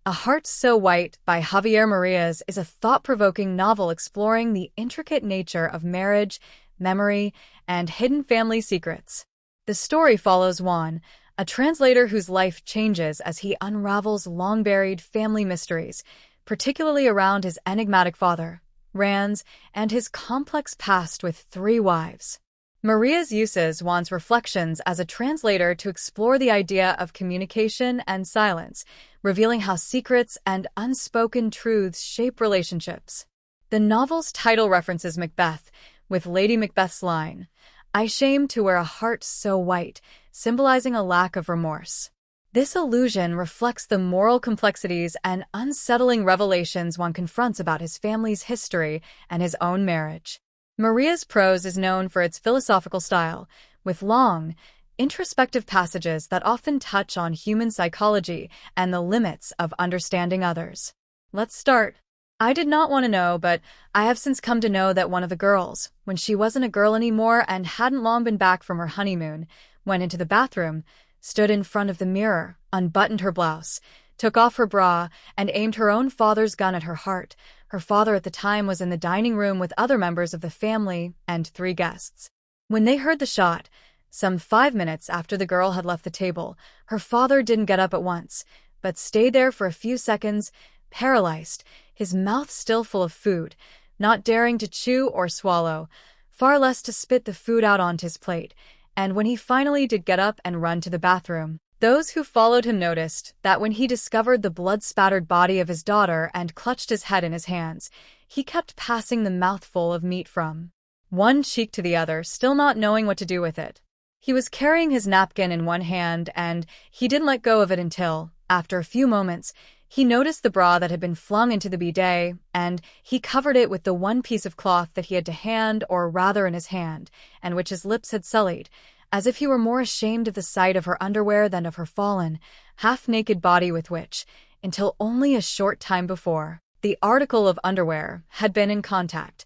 A Heart So White by Javier Marías is a thought-provoking novel exploring the intricate nature of marriage, memory, and hidden family secrets. The story follows Juan, a translator whose life changes as he unravels long-buried family mysteries, particularly around his enigmatic father, Ranz, and his complex past with three wives. Marías uses Juan's reflections as a translator to explore the idea of communication and silence, revealing how secrets and unspoken truths shape relationships. The novel's title references Macbeth, with Lady Macbeth's line, "I shame to wear a heart so white," symbolizing a lack of remorse. This allusion reflects the moral complexities and unsettling revelations one confronts about his family's history and his own marriage. Marías' prose is known for its philosophical style, with long, introspective passages that often touch on human psychology and the limits of understanding others. Let's start. I did not want to know, but I have since come to know that one of the girls, when she wasn't a girl anymore and hadn't long been back from her honeymoon, went into the bathroom, stood in front of the mirror, unbuttoned her blouse, took off her bra, and aimed her own father's gun at her heart. Her father at the time was in the dining room with other members of the family and three guests. When they heard the shot, some 5 minutes after the girl had left the table, her father didn't get up at once, but stayed there for a few seconds, paralyzed, his mouth still full of food, not daring to chew or swallow, far less to spit the food out onto his plate. And when he finally did get up and run to the bathroom, those who followed him noticed that when he discovered the blood-spattered body of his daughter and clutched his head in his hands, he kept passing the mouthful of meat from one cheek to the other, still not knowing what to do with it. He was carrying his napkin in one hand, and he didn't let go of it until, after a few moments, he noticed the bra that had been flung into the bidet, and he covered it with the one piece of cloth that he had to hand, or rather in his hand, and which his lips had sullied, as if he were more ashamed of the sight of her underwear than of her fallen, half-naked body with which, until only a short time before, the article of underwear had been in contact.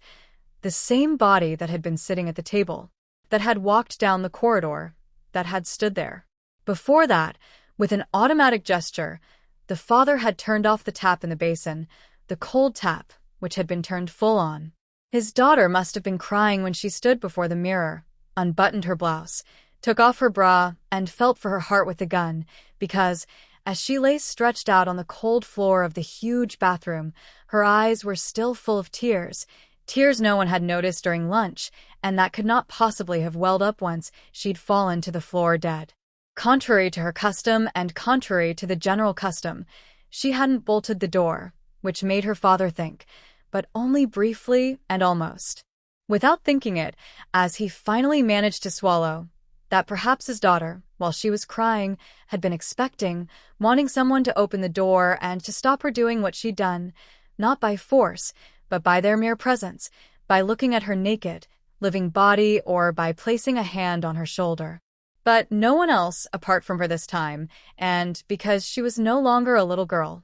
The same body that had been sitting at the table, that had walked down the corridor, that had stood there. Before that, with an automatic gesture, the father had turned off the tap in the basin, the cold tap, which had been turned full on. His daughter must have been crying when she stood before the mirror, unbuttoned her blouse, took off her bra, and felt for her heart with the gun, because, as she lay stretched out on the cold floor of the huge bathroom, her eyes were still full of tears, tears no one had noticed during lunch, and that could not possibly have welled up once she'd fallen to the floor dead. Contrary to her custom and contrary to the general custom, she hadn't bolted the door, which made her father think, but only briefly and almost. Without thinking it, as he finally managed to swallow, that perhaps his daughter, while she was crying, had been expecting, wanting someone to open the door and to stop her doing what she'd done, not by force, but by their mere presence, by looking at her naked, living body, or by placing a hand on her shoulder. But no one else, apart from her this time, and because she was no longer a little girl,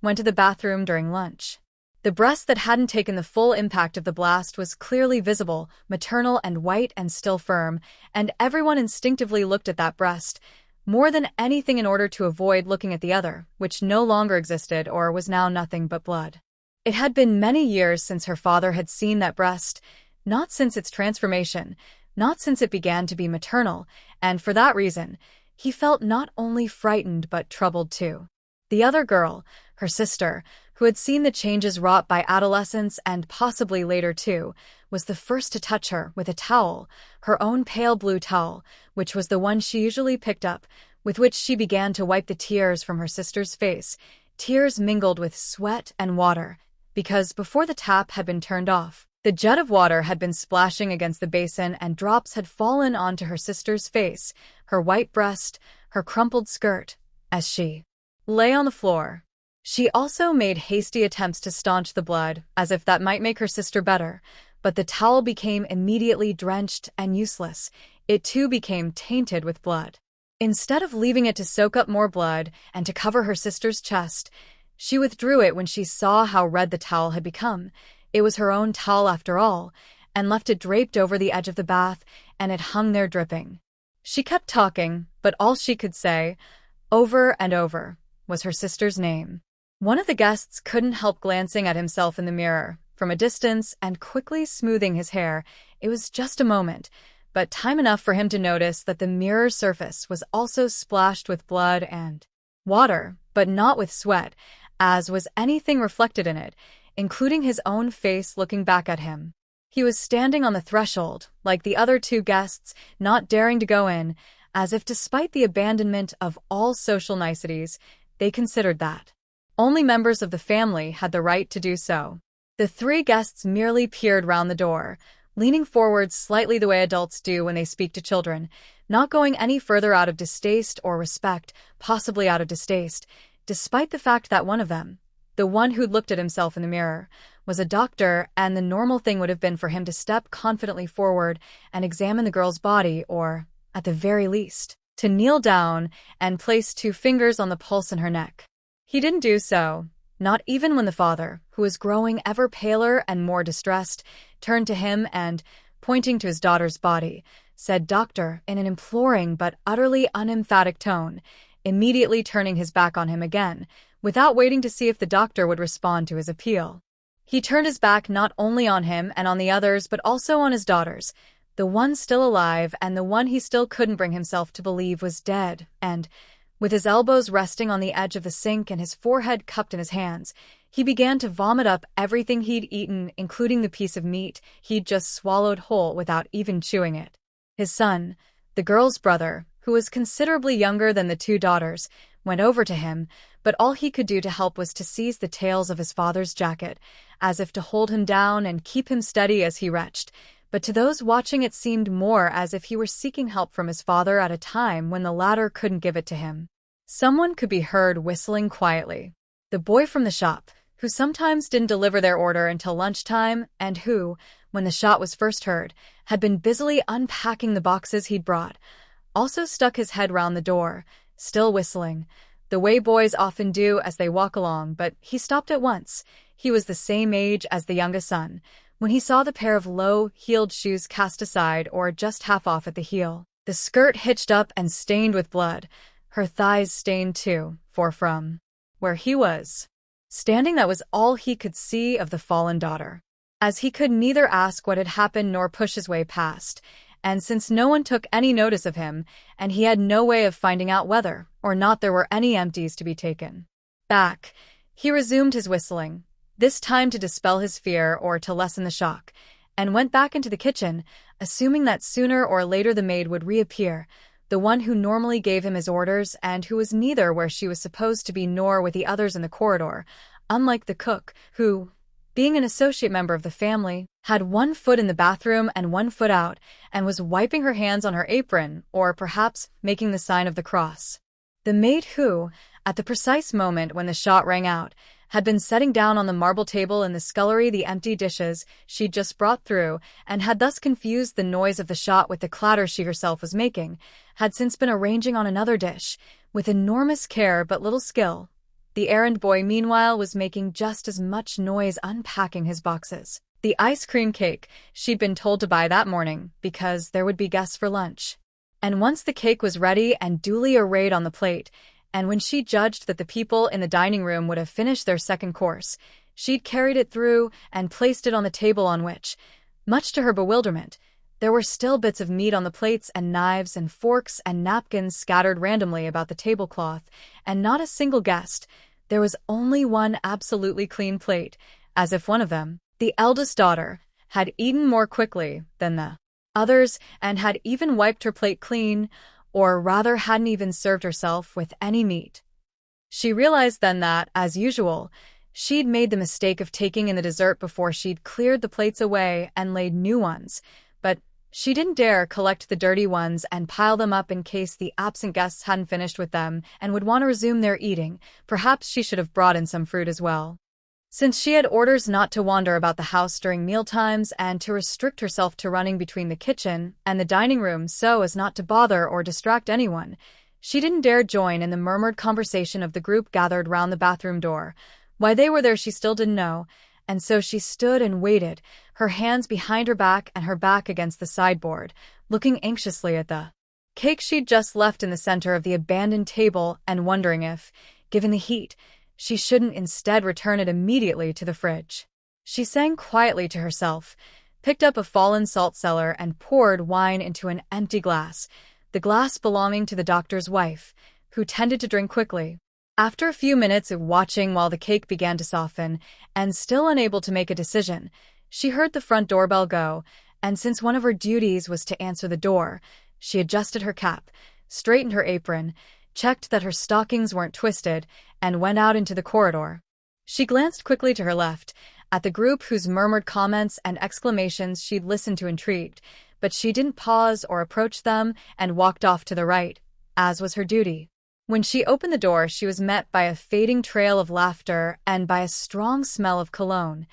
went to the bathroom during lunch. The breast that hadn't taken the full impact of the blast was clearly visible, maternal and white and still firm, and everyone instinctively looked at that breast, more than anything in order to avoid looking at the other, which no longer existed or was now nothing but blood. It had been many years since her father had seen that breast, not since its transformation, not since it began to be maternal, and for that reason, he felt not only frightened but troubled too. The other girl, her sister, who had seen the changes wrought by adolescence and possibly later too, was the first to touch her with a towel, her own pale blue towel, which was the one she usually picked up, with which she began to wipe the tears from her sister's face, tears mingled with sweat and water, because before the tap had been turned off, the jet of water had been splashing against the basin and drops had fallen onto her sister's face, her white breast, her crumpled skirt, as she lay on the floor. She also made hasty attempts to staunch the blood, as if that might make her sister better, but the towel became immediately drenched and useless. It too became tainted with blood. Instead of leaving it to soak up more blood and to cover her sister's chest, she withdrew it when she saw how red the towel had become. It was her own towel after all, and left it draped over the edge of the bath, and it hung there dripping. She kept talking, but all she could say, over and over, was her sister's name. One of the guests couldn't help glancing at himself in the mirror from a distance and quickly smoothing his hair. It was just a moment, but time enough for him to notice that the mirror's surface was also splashed with blood and water, but not with sweat, as was anything reflected in it, including his own face looking back at him. He was standing on the threshold, like the other two guests, not daring to go in, as if despite the abandonment of all social niceties, they considered that only members of the family had the right to do so. The three guests merely peered round the door, leaning forward slightly the way adults do when they speak to children, not going any further out of distaste or respect, possibly out of distaste, despite the fact that one of them, the one who'd looked at himself in the mirror, was a doctor, and the normal thing would have been for him to step confidently forward and examine the girl's body, or, at the very least, to kneel down and place 2 fingers on the pulse in her neck. He didn't do so, not even when the father, who was growing ever paler and more distressed, turned to him and, pointing to his daughter's body, said "Doctor" in an imploring but utterly unemphatic tone, immediately turning his back on him again, without waiting to see if the doctor would respond to his appeal. He turned his back not only on him and on the others but also on his daughters, the one still alive and the one he still couldn't bring himself to believe was dead, and, with his elbows resting on the edge of the sink and his forehead cupped in his hands, he began to vomit up everything he'd eaten, including the piece of meat he'd just swallowed whole without even chewing it. His son, the girl's brother, who was considerably younger than the 2 daughters, went over to him, but all he could do to help was to seize the tails of his father's jacket, as if to hold him down and keep him steady as he retched. But to those watching it seemed more as if he were seeking help from his father at a time when the latter couldn't give it to him. Someone could be heard whistling quietly. The boy from the shop, who sometimes didn't deliver their order until lunchtime and who, when the shot was first heard, had been busily unpacking the boxes he'd brought, also stuck his head round the door, still whistling, the way boys often do as they walk along, but he stopped at once. He was the same age as the youngest son, when he saw the pair of low-heeled shoes cast aside or just half off at the heel, the skirt hitched up and stained with blood, her thighs stained too, for from where he was standing that was all he could see of the fallen daughter. As he could neither ask what had happened nor push his way past, and since no one took any notice of him, and he had no way of finding out whether or not there were any empties to be taken back, he resumed his whistling, this time to dispel his fear or to lessen the shock, and went back into the kitchen, assuming that sooner or later the maid would reappear, the one who normally gave him his orders and who was neither where she was supposed to be nor with the others in the corridor, unlike the cook, who, being an associate member of the family, had 1 foot in the bathroom and 1 foot out, and was wiping her hands on her apron, or perhaps making the sign of the cross. The maid who, at the precise moment when the shot rang out, had been setting down on the marble table in the scullery the empty dishes she'd just brought through, and had thus confused the noise of the shot with the clatter she herself was making, had since been arranging on another dish, with enormous care but little skill. The errand boy, meanwhile, was making just as much noise unpacking his boxes. The ice cream cake she'd been told to buy that morning, because there would be guests for lunch. And once the cake was ready and duly arrayed on the plate, and when she judged that the people in the dining room would have finished their second course, she'd carried it through and placed it on the table on which, much to her bewilderment, there were still bits of meat on the plates and knives and forks and napkins scattered randomly about the tablecloth, and not a single guest. There was only one absolutely clean plate, as if one of them, the eldest daughter, had eaten more quickly than the others and had even wiped her plate clean, or rather hadn't even served herself with any meat. She realized then that, as usual, she'd made the mistake of taking in the dessert before she'd cleared the plates away and laid new ones, but she didn't dare collect the dirty ones and pile them up in case the absent guests hadn't finished with them and would want to resume their eating. Perhaps she should have brought in some fruit as well. Since she had orders not to wander about the house during mealtimes and to restrict herself to running between the kitchen and the dining room so as not to bother or distract anyone, she didn't dare join in the murmured conversation of the group gathered round the bathroom door. Why they were there she still didn't know, and so she stood and waited, her hands behind her back and her back against the sideboard, looking anxiously at the cake she'd just left in the center of the abandoned table and wondering if, given the heat, She shouldn't instead return it immediately to the fridge. She sang quietly to herself, picked up a fallen salt cellar and poured wine into an empty glass, the glass belonging to the doctor's wife, who tended to drink quickly. After a few minutes of watching while the cake began to soften, and still unable to make a decision, she heard the front doorbell go, and since one of her duties was to answer the door, she adjusted her cap, straightened her apron, checked that her stockings weren't twisted, and went out into the corridor. She glanced quickly to her left, at the group whose murmured comments and exclamations she'd listened to intrigued, but she didn't pause or approach them and walked off to the right, as was her duty. When she opened the door, she was met by a fading trail of laughter and by a strong smell of cologne.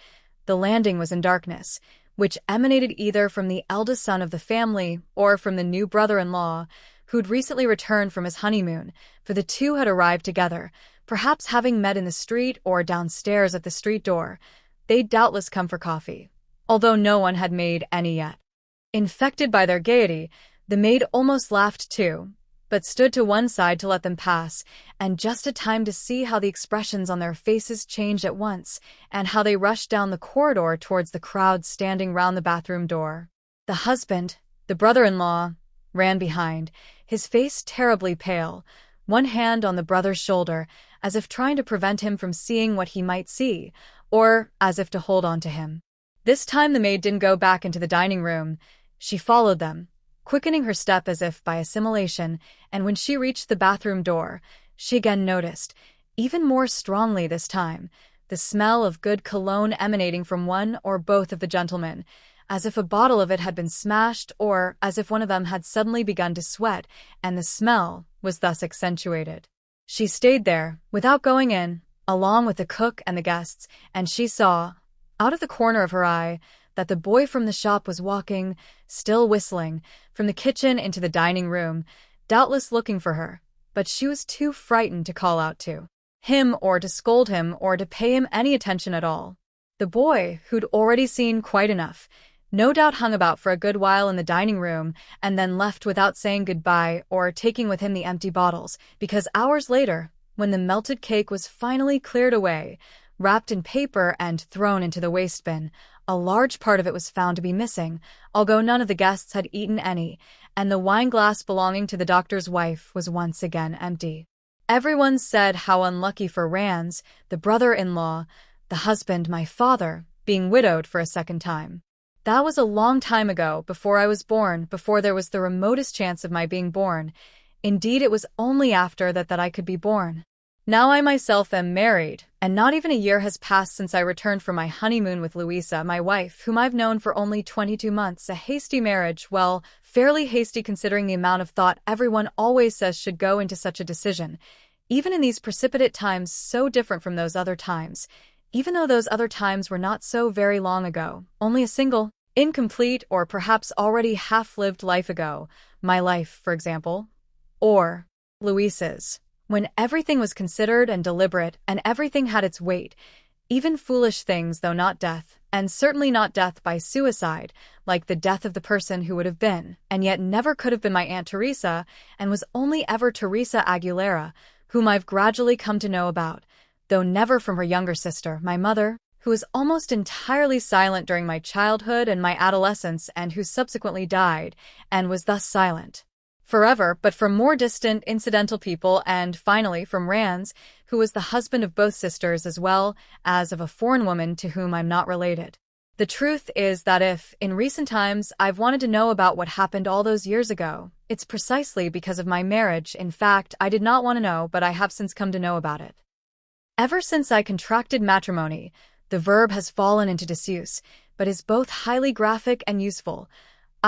The landing was in darkness, which emanated either from the eldest son of the family or from the new brother-in-law, who'd recently returned from his honeymoon, for the two had arrived together, perhaps having met in the street or downstairs at the street door. They'd doubtless come for coffee, although no one had made any yet. Infected by their gaiety, the maid almost laughed too, but stood to one side to let them pass, and just had time to see how the expressions on their faces changed at once, and how they rushed down the corridor towards the crowd standing round the bathroom door. The husband, the brother-in-law, ran behind, his face terribly pale, one hand on the brother's shoulder, as if trying to prevent him from seeing what he might see, or as if to hold on to him. This time the maid didn't go back into the dining room. She followed them, quickening her step as if by assimilation, and when she reached the bathroom door, she again noticed, even more strongly this time, the smell of good cologne emanating from one or both of the gentlemen, as if a bottle of it had been smashed or as if one of them had suddenly begun to sweat, and the smell was thus accentuated. She stayed there, without going in, along with the cook and the guests, and she saw, out of the corner of her eye, that the boy from the shop was walking, still whistling, from the kitchen into the dining room, doubtless looking for her, but she was too frightened to call out to him or to scold him or to pay him any attention at all. The boy, who'd already seen quite enough, no doubt hung about for a good while in the dining room and then left without saying goodbye or taking with him the empty bottles, because hours later, when the melted cake was finally cleared away, wrapped in paper and thrown into the waste bin, a large part of it was found to be missing, although none of the guests had eaten any, and the wine glass belonging to the doctor's wife was once again empty. Everyone said how unlucky for Rands, the brother-in-law, the husband, my father, being widowed for a second time. That was a long time ago, before I was born, before there was the remotest chance of my being born. Indeed, it was only after that I could be born. Now I myself am married, and not even a year has passed since I returned from my honeymoon with Louisa, my wife, whom I've known for only 22 months. A hasty marriage, well, fairly hasty considering the amount of thought everyone always says should go into such a decision, even in these precipitate times so different from those other times, even though those other times were not so very long ago, only a single, incomplete, or perhaps already half-lived life ago, my life, for example, or Louisa's. When everything was considered and deliberate, and everything had its weight, even foolish things, though not death, and certainly not death by suicide, like the death of the person who would have been, and yet never could have been my Aunt Teresa, and was only ever Teresa Aguilera, whom I've gradually come to know about, though never from her younger sister, my mother, who was almost entirely silent during my childhood and my adolescence, and who subsequently died, and was thus silent forever, but from more distant, incidental people, and finally from Rands, who was the husband of both sisters as well as of a foreign woman to whom I'm not related. The truth is that if, in recent times, I've wanted to know about what happened all those years ago, it's precisely because of my marriage. In fact, I did not want to know, but I have since come to know about it. Ever since I contracted matrimony, the verb has fallen into disuse, but is both highly graphic and useful.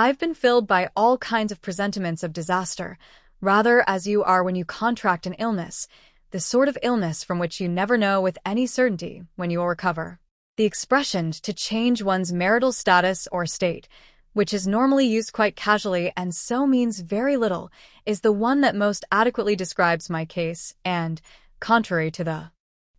I've been filled by all kinds of presentiments of disaster, rather as you are when you contract an illness, the sort of illness from which you never know with any certainty when you will recover. The expression to change one's marital status or state, which is normally used quite casually and so means very little, is the one that most adequately describes my case, and, contrary to the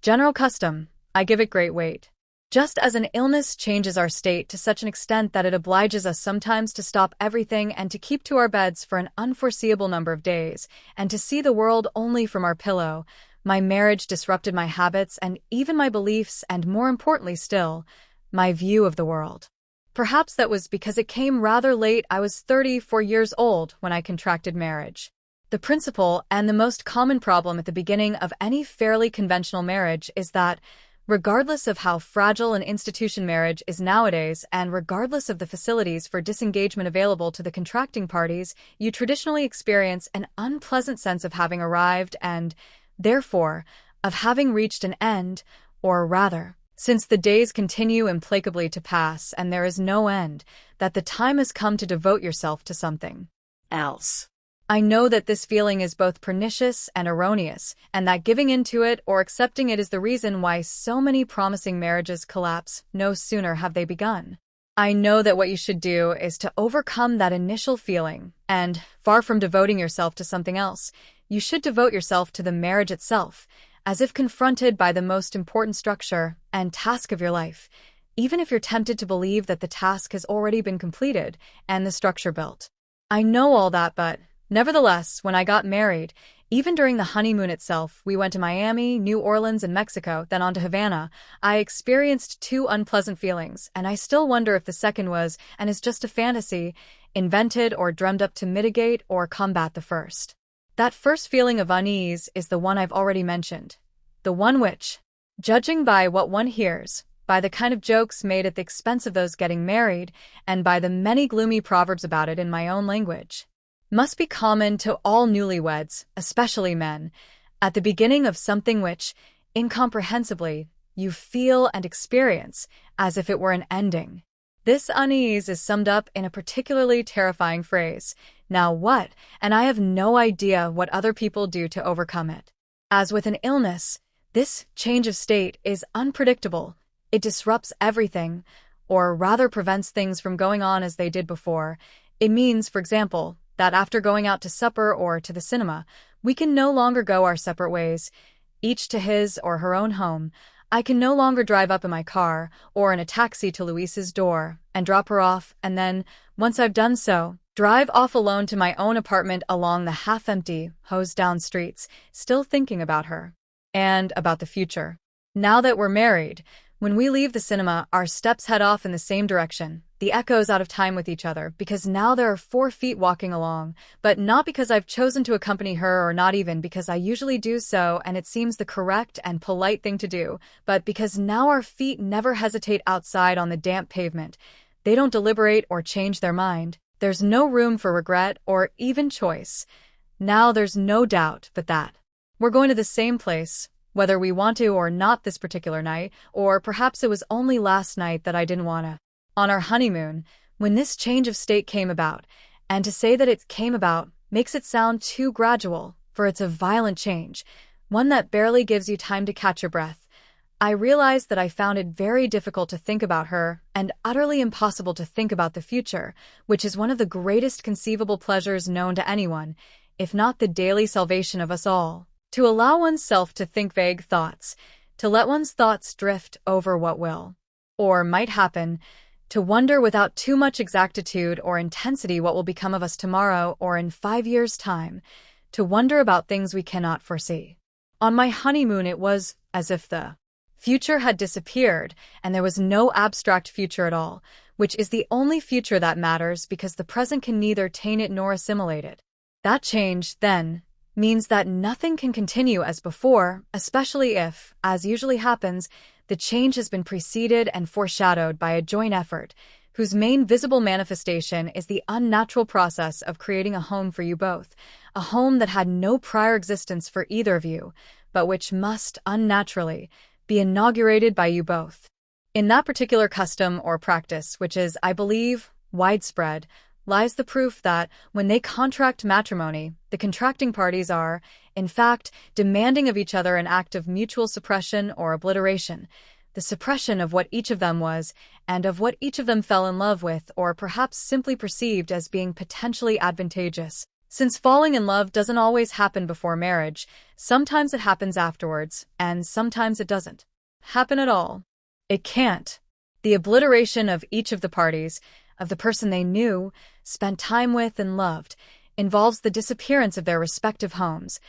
general custom, I give it great weight. Just as an illness changes our state to such an extent that it obliges us sometimes to stop everything and to keep to our beds for an unforeseeable number of days, and to see the world only from our pillow, My marriage disrupted my habits and even my beliefs and, more importantly still, my view of the world. Perhaps that was because it came rather late. I was 34 years old when I contracted marriage. The principal and the most common problem at the beginning of any fairly conventional marriage is that, regardless of how fragile an institution marriage is nowadays and regardless of the facilities for disengagement available to the contracting parties, you traditionally experience an unpleasant sense of having arrived and, therefore, of having reached an end, or rather, since the days continue implacably to pass and there is no end, that the time has come to devote yourself to something else. I know that this feeling is both pernicious and erroneous, and that giving in to it or accepting it is the reason why so many promising marriages collapse no sooner have they begun. I know that what you should do is to overcome that initial feeling, and, far from devoting yourself to something else, you should devote yourself to the marriage itself, as if confronted by the most important structure and task of your life, even if you're tempted to believe that the task has already been completed and the structure built. I know all that, but nevertheless, when I got married, even during the honeymoon itself, we went to Miami, New Orleans, and Mexico, then on to Havana, I experienced two unpleasant feelings, and I still wonder if the second was, and is just a fantasy, invented or dreamed up to mitigate or combat the first. That first feeling of unease is the one I've already mentioned. The one which, judging by what one hears, by the kind of jokes made at the expense of those getting married, and by the many gloomy proverbs about it in my own language, must be common to all newlyweds, especially men, at the beginning of something which, incomprehensibly, you feel and experience as if it were an ending. This unease is summed up in a particularly terrifying phrase, "Now what?" and I have no idea what other people do to overcome it. As with an illness, this change of state is unpredictable. It disrupts everything, or rather prevents things from going on as they did before. It means, for example, that after going out to supper or to the cinema, we can no longer go our separate ways, each to his or her own home. I can no longer drive up in my car or in a taxi to Luisa's door and drop her off and then, once I've done so, drive off alone to my own apartment along the half-empty, hosed-down streets, still thinking about her and about the future. Now that we're married, when we leave the cinema, our steps head off in the same direction, the echoes out of time with each other, because now there are 4 feet walking along, but not because I've chosen to accompany her or not even because I usually do so and it seems the correct and polite thing to do, but because now our feet never hesitate outside on the damp pavement. They don't deliberate or change their mind. There's no room for regret or even choice. Now there's no doubt but that we're going to the same place, whether we want to or not this particular night, or perhaps it was only last night that I didn't want to. On our honeymoon, when this change of state came about, and to say that it came about makes it sound too gradual, for it's a violent change, one that barely gives you time to catch your breath, I realized that I found it very difficult to think about her and utterly impossible to think about the future, which is one of the greatest conceivable pleasures known to anyone, if not the daily salvation of us all. To allow oneself to think vague thoughts, to let one's thoughts drift over what will, or might happen, to wonder without too much exactitude or intensity what will become of us tomorrow or in 5 years' time, to wonder about things we cannot foresee. On my honeymoon it was as if the future had disappeared and there was no abstract future at all, which is the only future that matters because the present can neither taint it nor assimilate it. That change, then, means that nothing can continue as before, especially if, as usually happens, the change has been preceded and foreshadowed by a joint effort, whose main visible manifestation is the unnatural process of creating a home for you both, a home that had no prior existence for either of you, but which must, unnaturally, be inaugurated by you both. In that particular custom or practice, which is, I believe, widespread, lies the proof that, when they contract matrimony, the contracting parties are, in fact, demanding of each other an act of mutual suppression or obliteration, the suppression of what each of them was, and of what each of them fell in love with or perhaps simply perceived as being potentially advantageous. Since falling in love doesn't always happen before marriage, sometimes it happens afterwards, and sometimes it doesn't happen at all. It can't. The obliteration of each of the parties, of the person they knew, spent time with, and loved, involves the disappearance of their respective homes,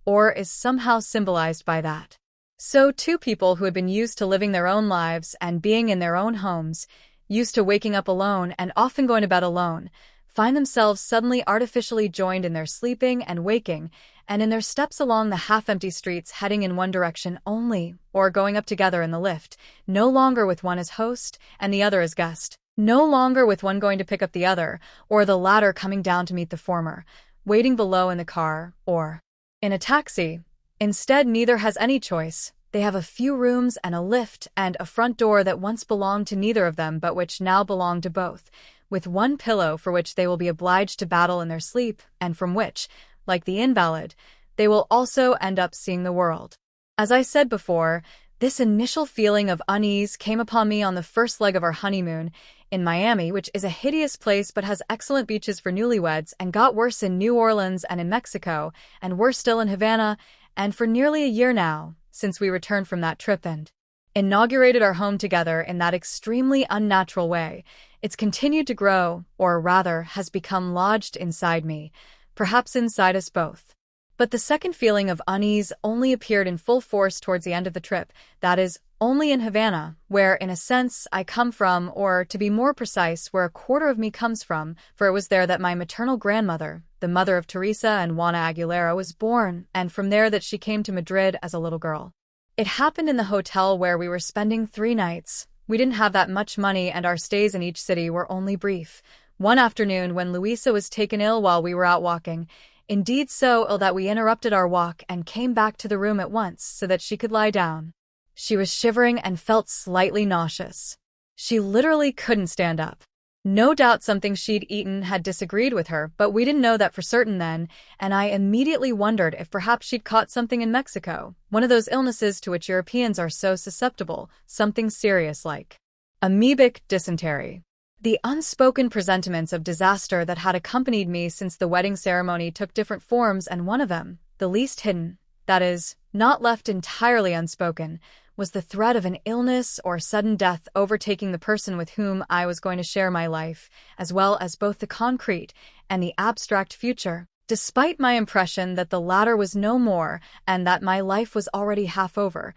or is somehow symbolized by that. So two people who had been used to living their own lives and being in their own homes, used to waking up alone and often going to bed alone, find themselves suddenly artificially joined in their sleeping and waking, and in their steps along the half-empty streets heading in one direction only, or going up together in the lift, no longer with one as host and the other as guest, no longer with one going to pick up the other, or the latter coming down to meet the former, waiting below in the car, or in a taxi. Instead, neither has any choice. They have a few rooms and a lift and a front door that once belonged to neither of them but which now belong to both, with one pillow for which they will be obliged to battle in their sleep, and from which, like the invalid, they will also end up seeing the world. As I said before, this initial feeling of unease came upon me on the first leg of our honeymoon in Miami, which is a hideous place but has excellent beaches for newlyweds, and got worse in New Orleans and in Mexico, and worse still in Havana, and for nearly a year now, since we returned from that trip and inaugurated our home together in that extremely unnatural way. It's continued to grow, or rather, has become lodged inside me, perhaps inside us both. But the second feeling of unease only appeared in full force towards the end of the trip, that is, only in Havana, where, in a sense, I come from, or, to be more precise, where a quarter of me comes from, for it was there that my maternal grandmother, the mother of Teresa and Juana Aguilera, was born, and from there that she came to Madrid as a little girl. It happened in the hotel where we were spending 3 nights. We didn't have that much money, and our stays in each city were only brief. One afternoon, when Luisa was taken ill while we were out walking, indeed so ill that we interrupted our walk and came back to the room at once so that she could lie down. She was shivering and felt slightly nauseous. She literally couldn't stand up. No doubt something she'd eaten had disagreed with her, but we didn't know that for certain then, and I immediately wondered if perhaps she'd caught something in Mexico, one of those illnesses to which Europeans are so susceptible, something serious like amoebic dysentery. The unspoken presentiments of disaster that had accompanied me since the wedding ceremony took different forms, and one of them, the least hidden, that is, not left entirely unspoken, was the threat of an illness or sudden death overtaking the person with whom I was going to share my life, as well as both the concrete and the abstract future, despite my impression that the latter was no more and that my life was already half over,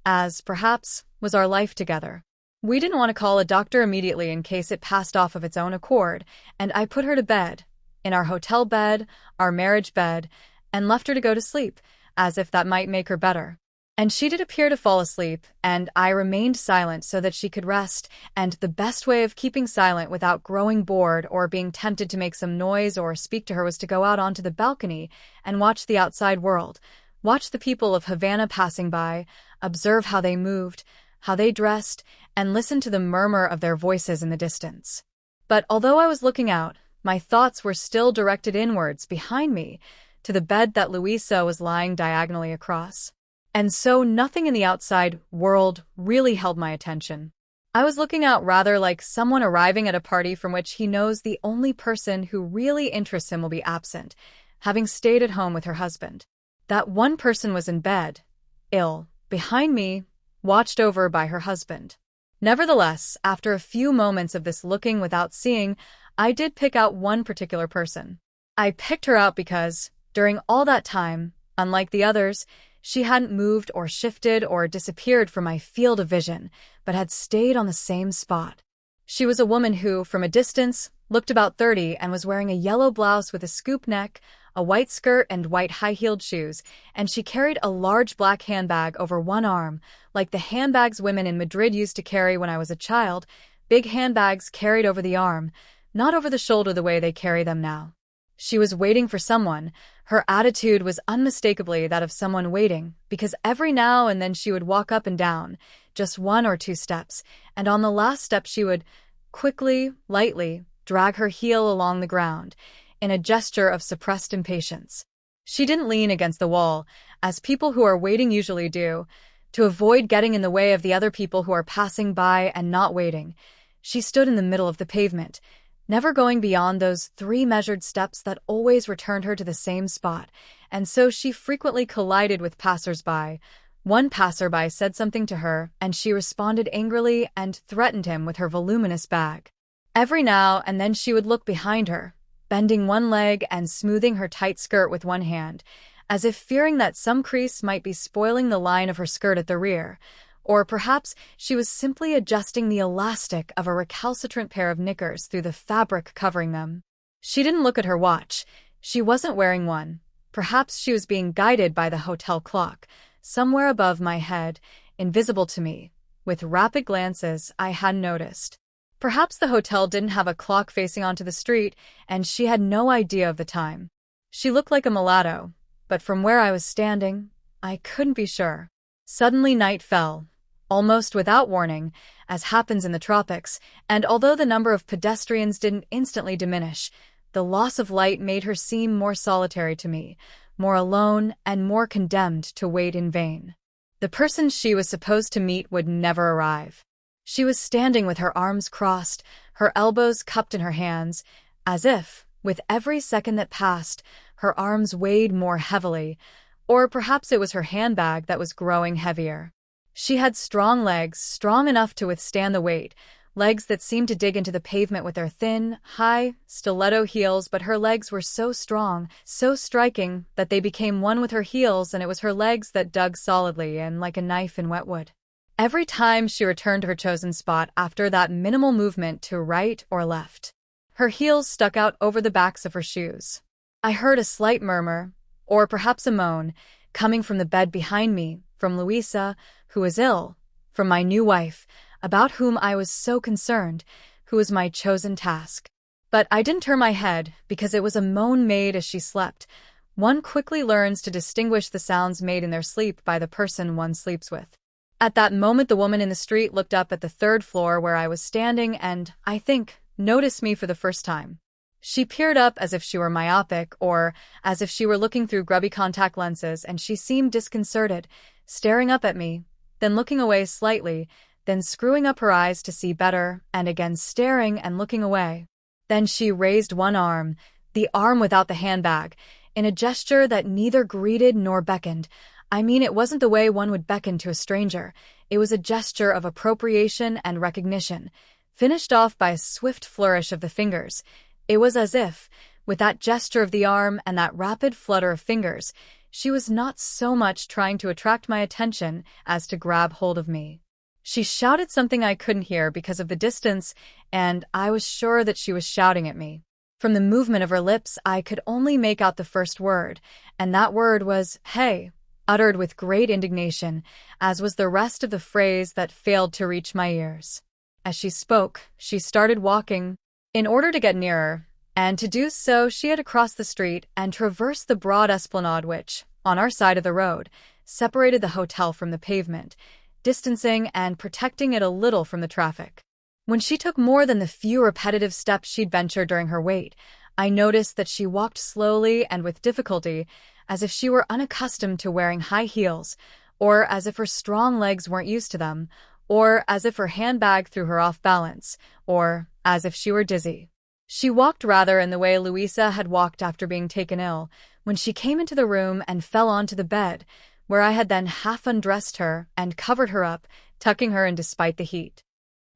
as, perhaps, was our life together. We didn't want to call a doctor immediately in case it passed off of its own accord, and I put her to bed, in our hotel bed, our marriage bed, and left her to go to sleep, as if that might make her better. And she did appear to fall asleep, and I remained silent so that she could rest, and the best way of keeping silent without growing bored or being tempted to make some noise or speak to her was to go out onto the balcony and watch the outside world, watch the people of Havana passing by, observe how they moved, how they dressed, and listen to the murmur of their voices in the distance. But although I was looking out, my thoughts were still directed inwards, behind me, to the bed that Luisa was lying diagonally across. And so nothing in the outside world really held my attention. I was looking out rather like someone arriving at a party from which he knows the only person who really interests him will be absent, having stayed at home with her husband. That one person was in bed, ill, behind me, watched over by her husband. Nevertheless, after a few moments of this looking without seeing, I did pick out one particular person. I picked her out because, during all that time, unlike the others, she hadn't moved or shifted or disappeared from my field of vision, but had stayed on the same spot. She was a woman who, from a distance, looked about 30 and was wearing a yellow blouse with a scoop neck, a white skirt and white high-heeled shoes, and she carried a large black handbag over one arm, like the handbags women in Madrid used to carry when I was a child, big handbags carried over the arm, not over the shoulder the way they carry them now. She was waiting for someone. Her attitude was unmistakably that of someone waiting, because every now and then she would walk up and down, just 1 or 2 steps, and on the last step she would, quickly, lightly, drag her heel along the ground, in a gesture of suppressed impatience. She didn't lean against the wall, as people who are waiting usually do, to avoid getting in the way of the other people who are passing by and not waiting. She stood in the middle of the pavement, never going beyond those 3 measured steps that always returned her to the same spot, and so she frequently collided with passers-by. One passerby said something to her, and she responded angrily and threatened him with her voluminous bag. Every now and then she would look behind her, bending one leg and smoothing her tight skirt with one hand, as if fearing that some crease might be spoiling the line of her skirt at the rear. Or perhaps she was simply adjusting the elastic of a recalcitrant pair of knickers through the fabric covering them. She didn't look at her watch. She wasn't wearing one. Perhaps she was being guided by the hotel clock, somewhere above my head, invisible to me. With rapid glances, I hadn't noticed. Perhaps the hotel didn't have a clock facing onto the street, and she had no idea of the time. She looked like a mulatto, but from where I was standing, I couldn't be sure. Suddenly night fell, almost without warning, as happens in the tropics, and although the number of pedestrians didn't instantly diminish, the loss of light made her seem more solitary to me, more alone and more condemned to wait in vain. The person she was supposed to meet would never arrive. She was standing with her arms crossed, her elbows cupped in her hands, as if, with every second that passed, her arms weighed more heavily, or perhaps it was her handbag that was growing heavier. She had strong legs, strong enough to withstand the weight, legs that seemed to dig into the pavement with their thin, high, stiletto heels, but her legs were so strong, so striking, that they became one with her heels, and it was her legs that dug solidly and like a knife in wet wood. Every time she returned to her chosen spot after that minimal movement to right or left, her heels stuck out over the backs of her shoes. I heard a slight murmur, or perhaps a moan, coming from the bed behind me, from Louisa, who was ill, from my new wife, about whom I was so concerned, who was my chosen task. But I didn't turn my head, because it was a moan made as she slept. One quickly learns to distinguish the sounds made in their sleep by the person one sleeps with. At that moment the woman in the street looked up at the third floor where I was standing and, I think, noticed me for the first time. She peered up as if she were myopic, or as if she were looking through grubby contact lenses, and she seemed disconcerted, staring up at me, then looking away slightly, then screwing up her eyes to see better, and again staring and looking away. Then she raised one arm, the arm without the handbag, in a gesture that neither greeted nor beckoned. I mean, it wasn't the way one would beckon to a stranger. It was a gesture of appropriation and recognition, finished off by a swift flourish of the fingers. It was as if, with that gesture of the arm and that rapid flutter of fingers, she was not so much trying to attract my attention as to grab hold of me. She shouted something I couldn't hear because of the distance, and I was sure that she was shouting at me. From the movement of her lips, I could only make out the first word, and that word was, "Hey," uttered with great indignation, as was the rest of the phrase that failed to reach my ears. As she spoke, she started walking, in order to get nearer, and to do so she had to cross the street and traverse the broad esplanade which, on our side of the road, separated the hotel from the pavement, distancing and protecting it a little from the traffic. When she took more than the few repetitive steps she'd ventured during her wait, I noticed that she walked slowly and with difficulty, as if she were unaccustomed to wearing high heels, or as if her strong legs weren't used to them, or as if her handbag threw her off balance, or as if she were dizzy. She walked rather in the way Louisa had walked after being taken ill, when she came into the room and fell onto the bed, where I had then half undressed her and covered her up, tucking her in despite the heat.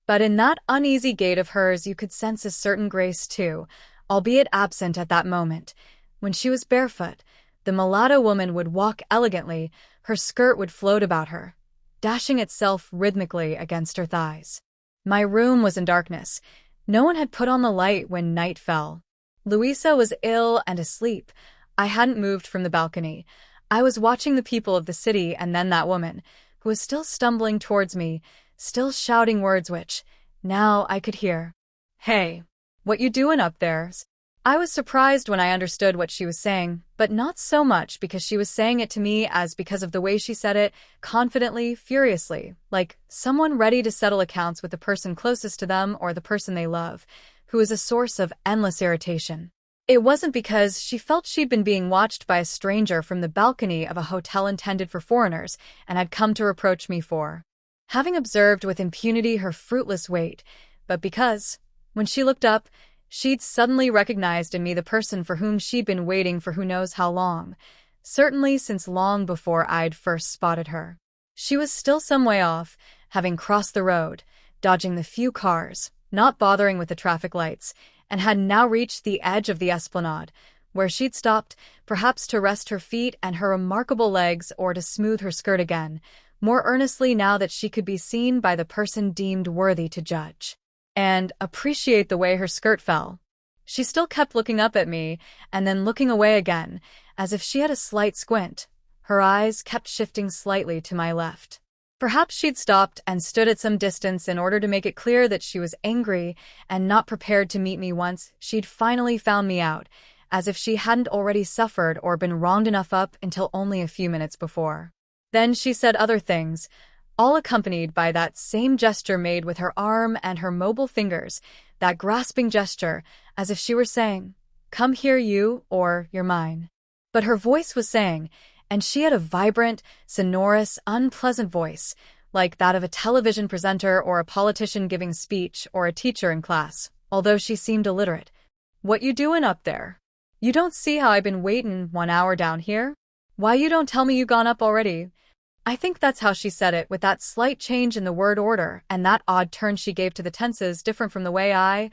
But in that uneasy gait of hers you could sense a certain grace too, albeit absent at that moment. When she was barefoot, the mulatto woman would walk elegantly, her skirt would float about her, dashing itself rhythmically against her thighs. My room was in darkness. No one had put on the light when night fell. Louisa was ill and asleep. I hadn't moved from the balcony. I was watching the people of the city and then that woman, who was still stumbling towards me, still shouting words which, now I could hear. "Hey, what you doing up there?" I was surprised when I understood what she was saying, but not so much because she was saying it to me as because of the way she said it, confidently, furiously, like someone ready to settle accounts with the person closest to them or the person they love, who is a source of endless irritation. It wasn't because she felt she'd been being watched by a stranger from the balcony of a hotel intended for foreigners and had come to reproach me for having observed with impunity her fruitless wait, but because, when she looked up, she'd suddenly recognized in me the person for whom she'd been waiting for who knows how long, certainly since long before I'd first spotted her. She was still some way off, having crossed the road, dodging the few cars, not bothering with the traffic lights, and had now reached the edge of the esplanade, where she'd stopped, perhaps to rest her feet and her remarkable legs or to smooth her skirt again, more earnestly now that she could be seen by the person deemed worthy to judge. And appreciate the way her skirt fell. She still kept looking up at me, and then looking away again, as if she had a slight squint. Her eyes kept shifting slightly to my left. Perhaps she'd stopped and stood at some distance in order to make it clear that she was angry and not prepared to meet me once she'd finally found me out, as if she hadn't already suffered or been wronged enough up until only a few minutes before. Then she said other things, all accompanied by that same gesture made with her arm and her mobile fingers, that grasping gesture, as if she were saying, "Come here, you," or "You're mine." But her voice was saying, and she had a vibrant, sonorous, unpleasant voice, like that of a television presenter or a politician giving a speech or a teacher in class, although she seemed illiterate. "What you doin' up there? You don't see how I been waitin' 1 hour down here? Why you don't tell me you gone up already?" I think that's how she said it, with that slight change in the word order and that odd turn she gave to the tenses different from the way I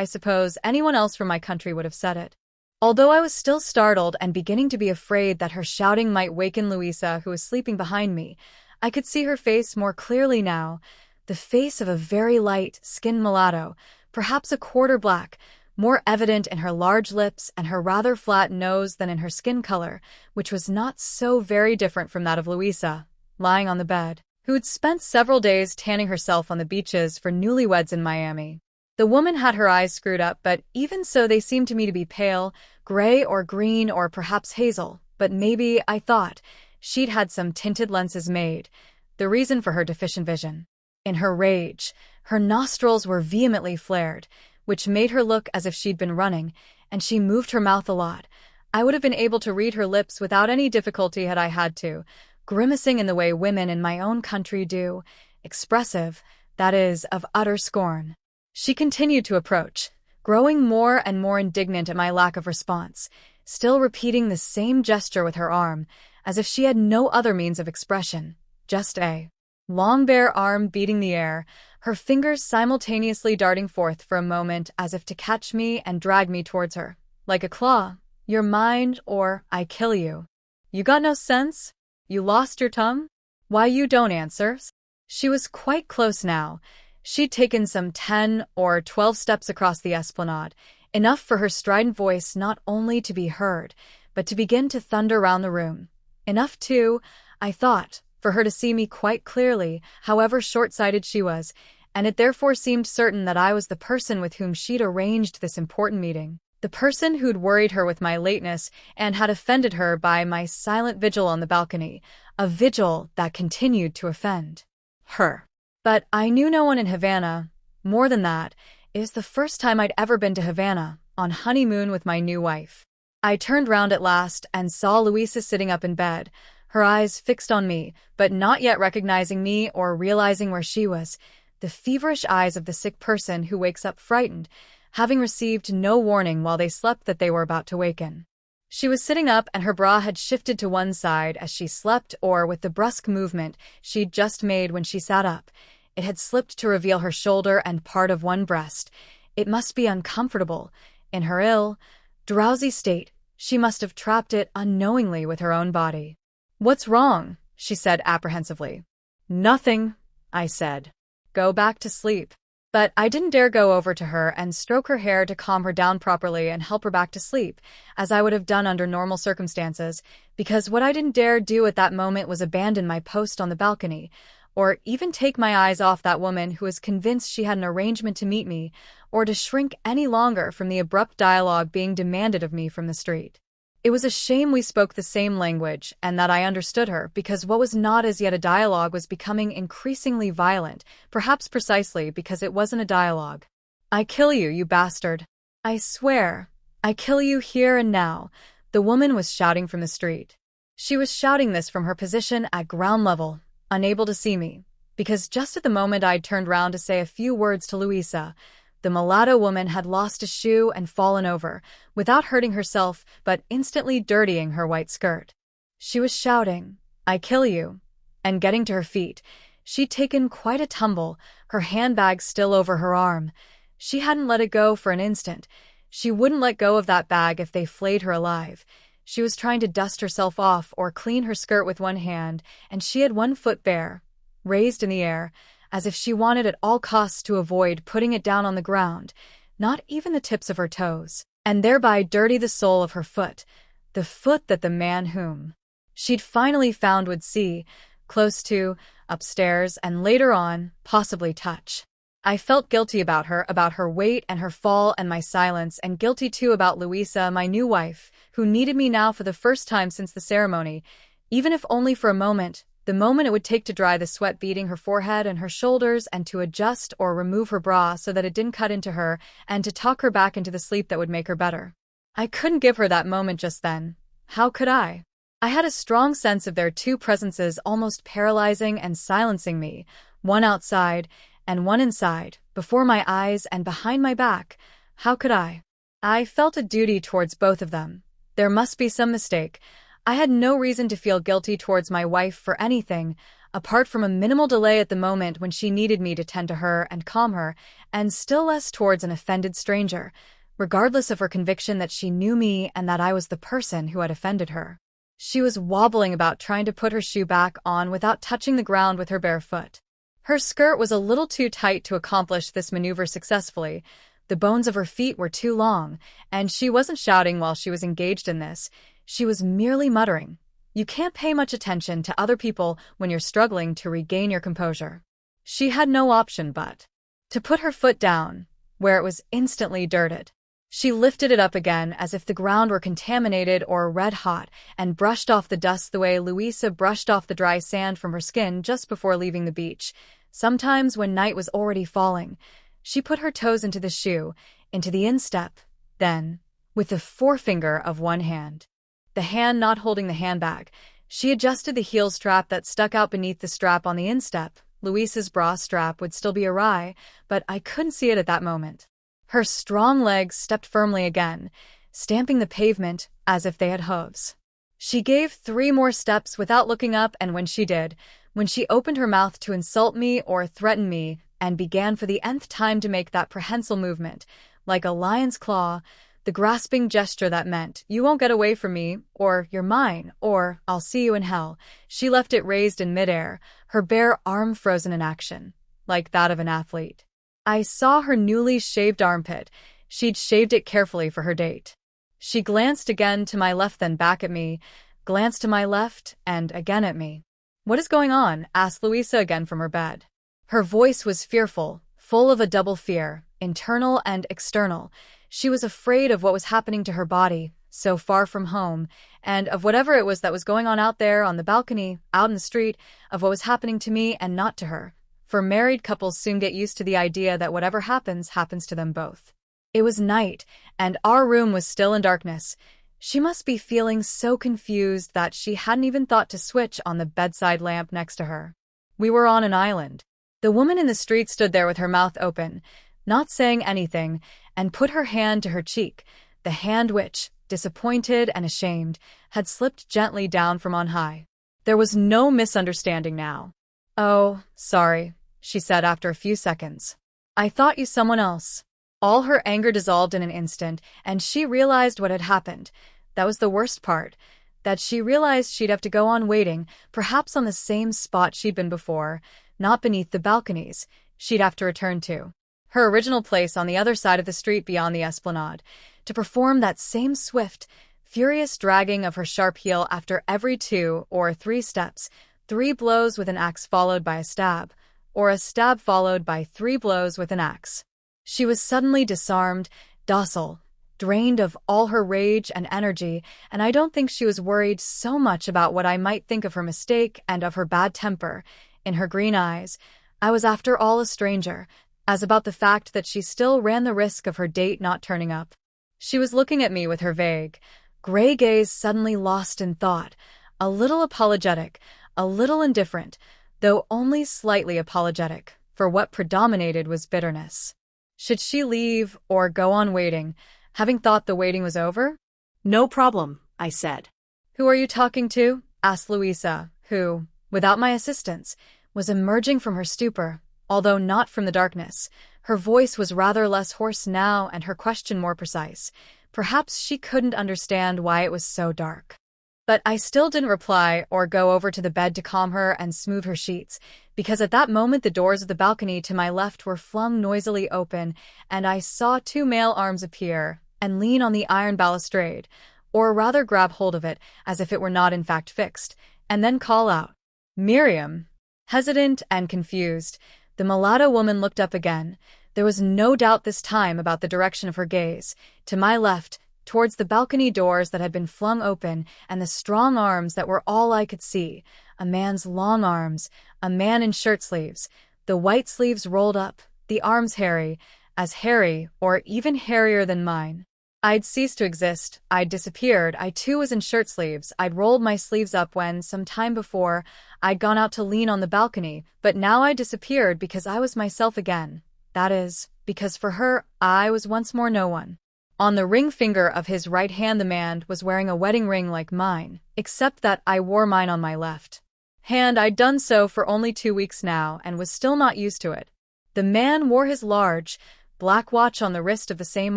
suppose anyone else from my country would have said it. Although I was still startled and beginning to be afraid that her shouting might waken Louisa, who was sleeping behind me, I could see her face more clearly now, the face of a very light-skinned mulatto, perhaps a quarter black, more evident in her large lips and her rather flat nose than in her skin color, which was not so very different from that of Louisa, lying on the bed, who had spent several days tanning herself on the beaches for newlyweds in Miami. The woman had her eyes screwed up, but even so they seemed to me to be pale, gray or green or perhaps hazel, but maybe, I thought, she'd had some tinted lenses made, the reason for her deficient vision. In her rage, her nostrils were vehemently flared, which made her look as if she'd been running, and she moved her mouth a lot. I would have been able to read her lips without any difficulty had I had to, grimacing in the way women in my own country do, expressive, that is, of utter scorn. She continued to approach, growing more and more indignant at my lack of response, still repeating the same gesture with her arm, as if she had no other means of expression, just a long bare arm beating the air, her fingers simultaneously darting forth for a moment as if to catch me and drag me towards her, like a claw. "You're mine, or I kill you. You got no sense? You lost your tongue? Why you don't answer?" She was quite close now. She'd taken some 10 or 12 steps across the esplanade, enough for her strident voice not only to be heard, but to begin to thunder round the room. Enough, too, I thought, for her to see me quite clearly, however short-sighted she was, and it therefore seemed certain that I was the person with whom she'd arranged this important meeting, the person who'd worried her with my lateness and had offended her by my silent vigil on the balcony, a vigil that continued to offend her. But I knew no one in Havana. More than that, it was the first time I'd ever been to Havana, on honeymoon with my new wife. I turned round at last and saw Louisa sitting up in bed, her eyes fixed on me, but not yet recognizing me or realizing where she was, the feverish eyes of the sick person who wakes up frightened, having received no warning while they slept that they were about to waken. She was sitting up and her bra had shifted to one side as she slept, or with the brusque movement she'd just made when she sat up, it had slipped to reveal her shoulder and part of one breast. It must be uncomfortable. In her ill, drowsy state, she must have trapped it unknowingly with her own body. "What's wrong?" she said apprehensively. "Nothing," I said. "Go back to sleep." But I didn't dare go over to her and stroke her hair to calm her down properly and help her back to sleep, as I would have done under normal circumstances, because what I didn't dare do at that moment was abandon my post on the balcony, or even take my eyes off that woman who was convinced she had an arrangement to meet me, or to shrink any longer from the abrupt dialogue being demanded of me from the street. It was a shame we spoke the same language and that I understood her, because what was not as yet a dialogue was becoming increasingly violent, perhaps precisely because it wasn't a dialogue. "I kill you, you bastard. I swear, I kill you here and now," the woman was shouting from the street. She was shouting this from her position at ground level, unable to see me, because just at the moment I'd turned round to say a few words to Louisa, the mulatto woman had lost a shoe and fallen over, without hurting herself but instantly dirtying her white skirt. She was shouting, "I kill you," and getting to her feet, she'd taken quite a tumble, her handbag still over her arm. She hadn't let it go for an instant, She wouldn't let go of that bag if they flayed her alive. She was trying to dust herself off or clean her skirt with one hand, and she had one foot bare, raised in the air, as if she wanted at all costs to avoid putting it down on the ground, not even the tips of her toes, and thereby dirty the sole of her foot, the foot that the man whom she'd finally found would see, close to, upstairs, and later on, possibly touch. I felt guilty about her weight and her fall and my silence, and guilty too about Louisa, my new wife, who needed me now for the first time since the ceremony, even if only for a moment, the moment it would take to dry the sweat beading her forehead and her shoulders and to adjust or remove her bra so that it didn't cut into her and to tuck her back into the sleep that would make her better. I couldn't give her that moment just then. How could I? I had a strong sense of their two presences almost paralyzing and silencing me, one outside and one inside, before my eyes and behind my back. How could I? I felt a duty towards both of them. There must be some mistake. I had no reason to feel guilty towards my wife for anything, apart from a minimal delay at the moment when she needed me to tend to her and calm her, and still less towards an offended stranger, regardless of her conviction that she knew me and that I was the person who had offended her. She was wobbling about trying to put her shoe back on without touching the ground with her bare foot. Her skirt was a little too tight to accomplish this maneuver successfully. The bones of her feet were too long, and she wasn't shouting while she was engaged in this. She was merely muttering. You can't pay much attention to other people when you're struggling to regain your composure. She had no option but to put her foot down, where it was instantly dirted. She lifted it up again as if the ground were contaminated or red hot and brushed off the dust the way Louisa brushed off the dry sand from her skin just before leaving the beach. Sometimes when night was already falling, she put her toes into the shoe, into the instep, then, with the forefinger of one hand, the hand not holding the handbag, she adjusted the heel strap that stuck out beneath the strap on the instep. Louisa's bra strap would still be awry, but I couldn't see it at that moment. Her strong legs stepped firmly again, stamping the pavement as if they had hooves. She gave 3 more steps without looking up, and when she did, when she opened her mouth to insult me or threaten me, and began for the nth time to make that prehensile movement, like a lion's claw, the grasping gesture that meant, you won't get away from me, or you're mine, or I'll see you in hell, she left it raised in midair, her bare arm frozen in action, like that of an athlete. I saw her newly shaved armpit. She'd shaved it carefully for her date. She glanced again to my left, then back at me, glanced to my left, and again at me. What is going on? Asked Louisa again from her bed. Her voice was fearful, full of a double fear, internal and external. She was afraid of what was happening to her body, so far from home, and of whatever it was that was going on out there on the balcony, out in the street, of what was happening to me and not to her. For married couples soon get used to the idea that whatever happens, happens to them both. It was night, and our room was still in darkness. She must be feeling so confused that she hadn't even thought to switch on the bedside lamp next to her. We were on an island. The woman in the street stood there with her mouth open, not saying anything, and put her hand to her cheek, the hand which, disappointed and ashamed, had slipped gently down from on high. There was no misunderstanding now. Oh, sorry, she said after a few seconds. I thought you someone else. All her anger dissolved in an instant, and she realized what had happened. That was the worst part, that she realized she'd have to go on waiting, perhaps on the same spot she'd been before, not beneath the balconies. She'd have to return to her original place on the other side of the street beyond the esplanade, to perform that same swift, furious dragging of her sharp heel after every 2 or 3 steps, 3 blows with an axe followed by a stab, or a stab followed by 3 blows with an axe. She was suddenly disarmed, docile, drained of all her rage and energy, and I don't think she was worried so much about what I might think of her mistake and of her bad temper. In her green eyes, I was after all a stranger, as about the fact that she still ran the risk of her date not turning up. She was looking at me with her vague, gray gaze suddenly lost in thought, a little apologetic, a little indifferent, though only slightly apologetic, for what predominated was bitterness. Should she leave or go on waiting, having thought the waiting was over? No problem, I said. Who are you talking to? Asked Louisa, who, without my assistance, was emerging from her stupor, although not from the darkness. Her voice was rather less hoarse now and her question more precise. Perhaps she couldn't understand why it was so dark. But I still didn't reply or go over to the bed to calm her and smooth her sheets, because at that moment the doors of the balcony to my left were flung noisily open, and I saw two male arms appear and lean on the iron balustrade, or rather grab hold of it as if it were not in fact fixed, and then call out, "Miriam!" Hesitant and confused, the mulatto woman looked up again. There was no doubt this time about the direction of her gaze. To my left, towards the balcony doors that had been flung open and the strong arms that were all I could see. A man's long arms, a man in shirt sleeves, the white sleeves rolled up, the arms hairy, as hairy or even hairier than mine. I'd ceased to exist, I'd disappeared, I too was in shirt sleeves, I'd rolled my sleeves up when, some time before, I'd gone out to lean on the balcony, but now I disappeared because I was myself again. That is, because for her, I was once more no one. On the ring finger of his right hand the man was wearing a wedding ring like mine, except that I wore mine on my left hand. I'd done so for only 2 weeks now and was still not used to it. The man wore his large, black watch on the wrist of the same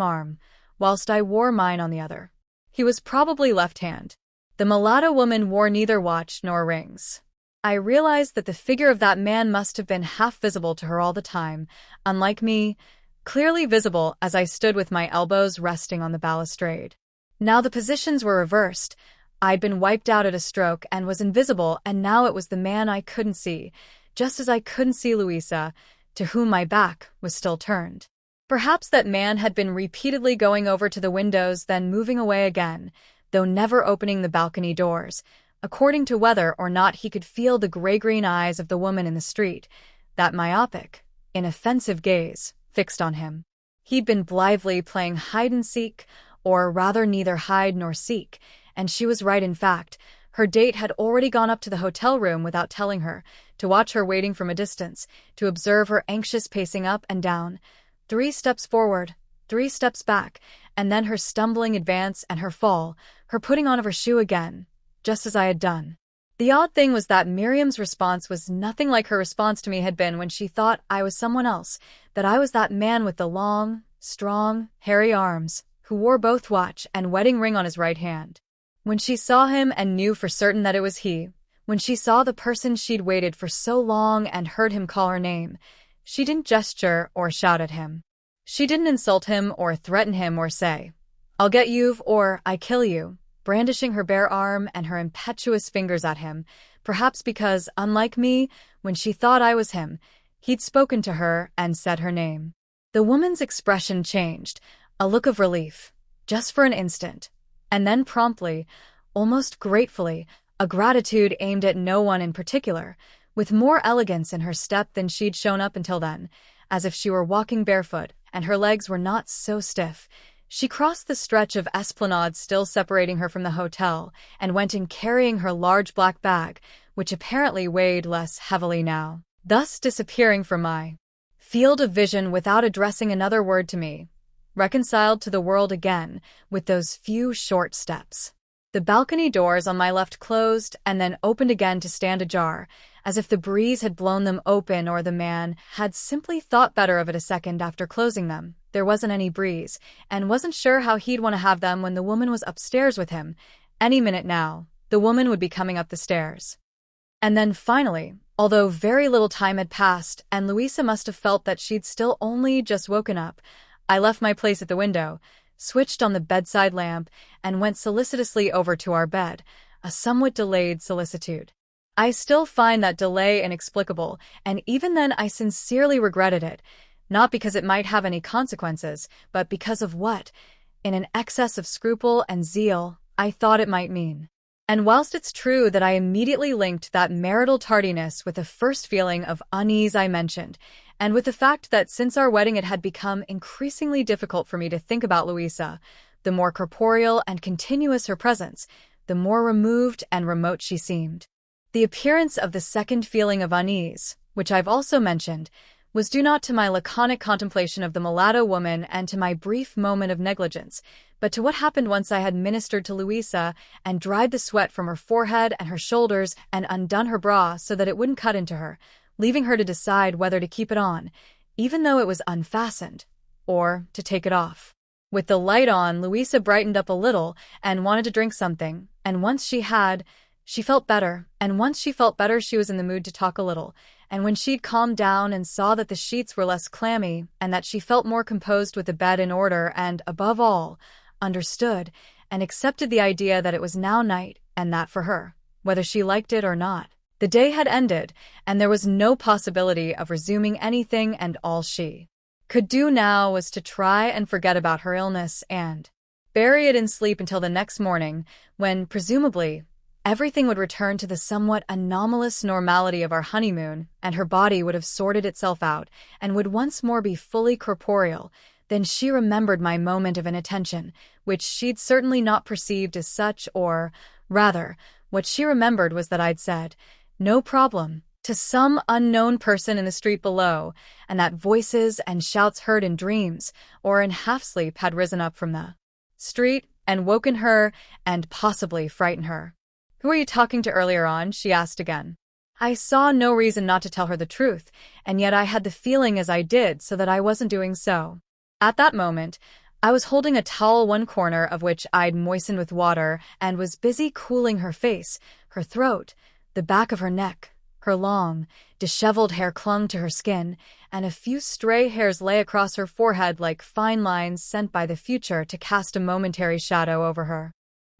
arm, whilst I wore mine on the other. He was probably left-hand. The mulatto woman wore neither watch nor rings. I realized that the figure of that man must have been half visible to her all the time, unlike me, clearly visible as I stood with my elbows resting on the balustrade. Now the positions were reversed. I'd been wiped out at a stroke and was invisible, and now it was the man I couldn't see, just as I couldn't see Louisa, to whom my back was still turned. Perhaps that man had been repeatedly going over to the windows, then moving away again, though never opening the balcony doors, according to whether or not he could feel the gray-green eyes of the woman in the street, that myopic, inoffensive gaze fixed on him. He'd been blithely playing hide-and-seek, or rather neither hide nor seek, and she was right in fact. Her date had already gone up to the hotel room without telling her, to watch her waiting from a distance, to observe her anxious pacing up and down, 3 steps forward, 3 steps back, and then her stumbling advance and her fall, her putting on of her shoe again, just as I had done. The odd thing was that Miriam's response was nothing like her response to me had been when she thought I was someone else, that I was that man with the long, strong, hairy arms, who wore both watch and wedding ring on his right hand. When she saw him and knew for certain that it was he, when she saw the person she'd waited for so long and heard him call her name, she didn't gesture or shout at him. She didn't insult him or threaten him or say, "I'll get you," or "I kill you," brandishing her bare arm and her impetuous fingers at him, perhaps because, unlike me, when she thought I was him, he'd spoken to her and said her name. The woman's expression changed, a look of relief, just for an instant, and then promptly, almost gratefully, a gratitude aimed at no one in particular, with more elegance in her step than she'd shown up until then, as if she were walking barefoot and her legs were not so stiff. She crossed the stretch of esplanade still separating her from the hotel and went in carrying her large black bag, which apparently weighed less heavily now, thus disappearing from my field of vision without addressing another word to me, reconciled to the world again with those few short steps. The balcony doors on my left closed and then opened again to stand ajar, as if the breeze had blown them open or the man had simply thought better of it a second after closing them. There wasn't any breeze, and wasn't sure how he'd want to have them when the woman was upstairs with him. Any minute now, the woman would be coming up the stairs. And then finally, although very little time had passed and Louisa must have felt that she'd still only just woken up, I left my place at the window, switched on the bedside lamp, and went solicitously over to our bed, a somewhat delayed solicitude. I still find that delay inexplicable, and even then I sincerely regretted it, not because it might have any consequences, but because of what, in an excess of scruple and zeal, I thought it might mean. And whilst it's true that I immediately linked that marital tardiness with the first feeling of unease I mentioned, and with the fact that since our wedding it had become increasingly difficult for me to think about Louisa, the more corporeal and continuous her presence, the more removed and remote she seemed. The appearance of the second feeling of unease, which I've also mentioned, was due not to my laconic contemplation of the mulatto woman and to my brief moment of negligence, but to what happened once I had ministered to Louisa and dried the sweat from her forehead and her shoulders and undone her bra so that it wouldn't cut into her, leaving her to decide whether to keep it on, even though it was unfastened, or to take it off. With the light on, Louisa brightened up a little and wanted to drink something, and once she had, she felt better, and once she felt better she was in the mood to talk a little, and when she'd calmed down and saw that the sheets were less clammy, and that she felt more composed with the bed in order and, above all, understood and accepted the idea that it was now night, and that for her, whether she liked it or not, the day had ended, and there was no possibility of resuming anything, and all she could do now was to try and forget about her illness and bury it in sleep until the next morning, when, presumably, everything would return to the somewhat anomalous normality of our honeymoon, and her body would have sorted itself out and would once more be fully corporeal. Then she remembered my moment of inattention, which she'd certainly not perceived as such, or, rather, what she remembered was that I'd said, "No problem," to some unknown person in the street below, and that voices and shouts heard in dreams or in half-sleep had risen up from the street and woken her and possibly frightened her. "Who were you talking to earlier on?" she asked again. I saw no reason not to tell her the truth, and yet I had the feeling as I did so that I wasn't doing so. At that moment, I was holding a towel, one corner of which I'd moistened with water, and was busy cooling her face, her throat, the back of her neck. Her long, disheveled hair clung to her skin, and a few stray hairs lay across her forehead like fine lines sent by the future to cast a momentary shadow over her.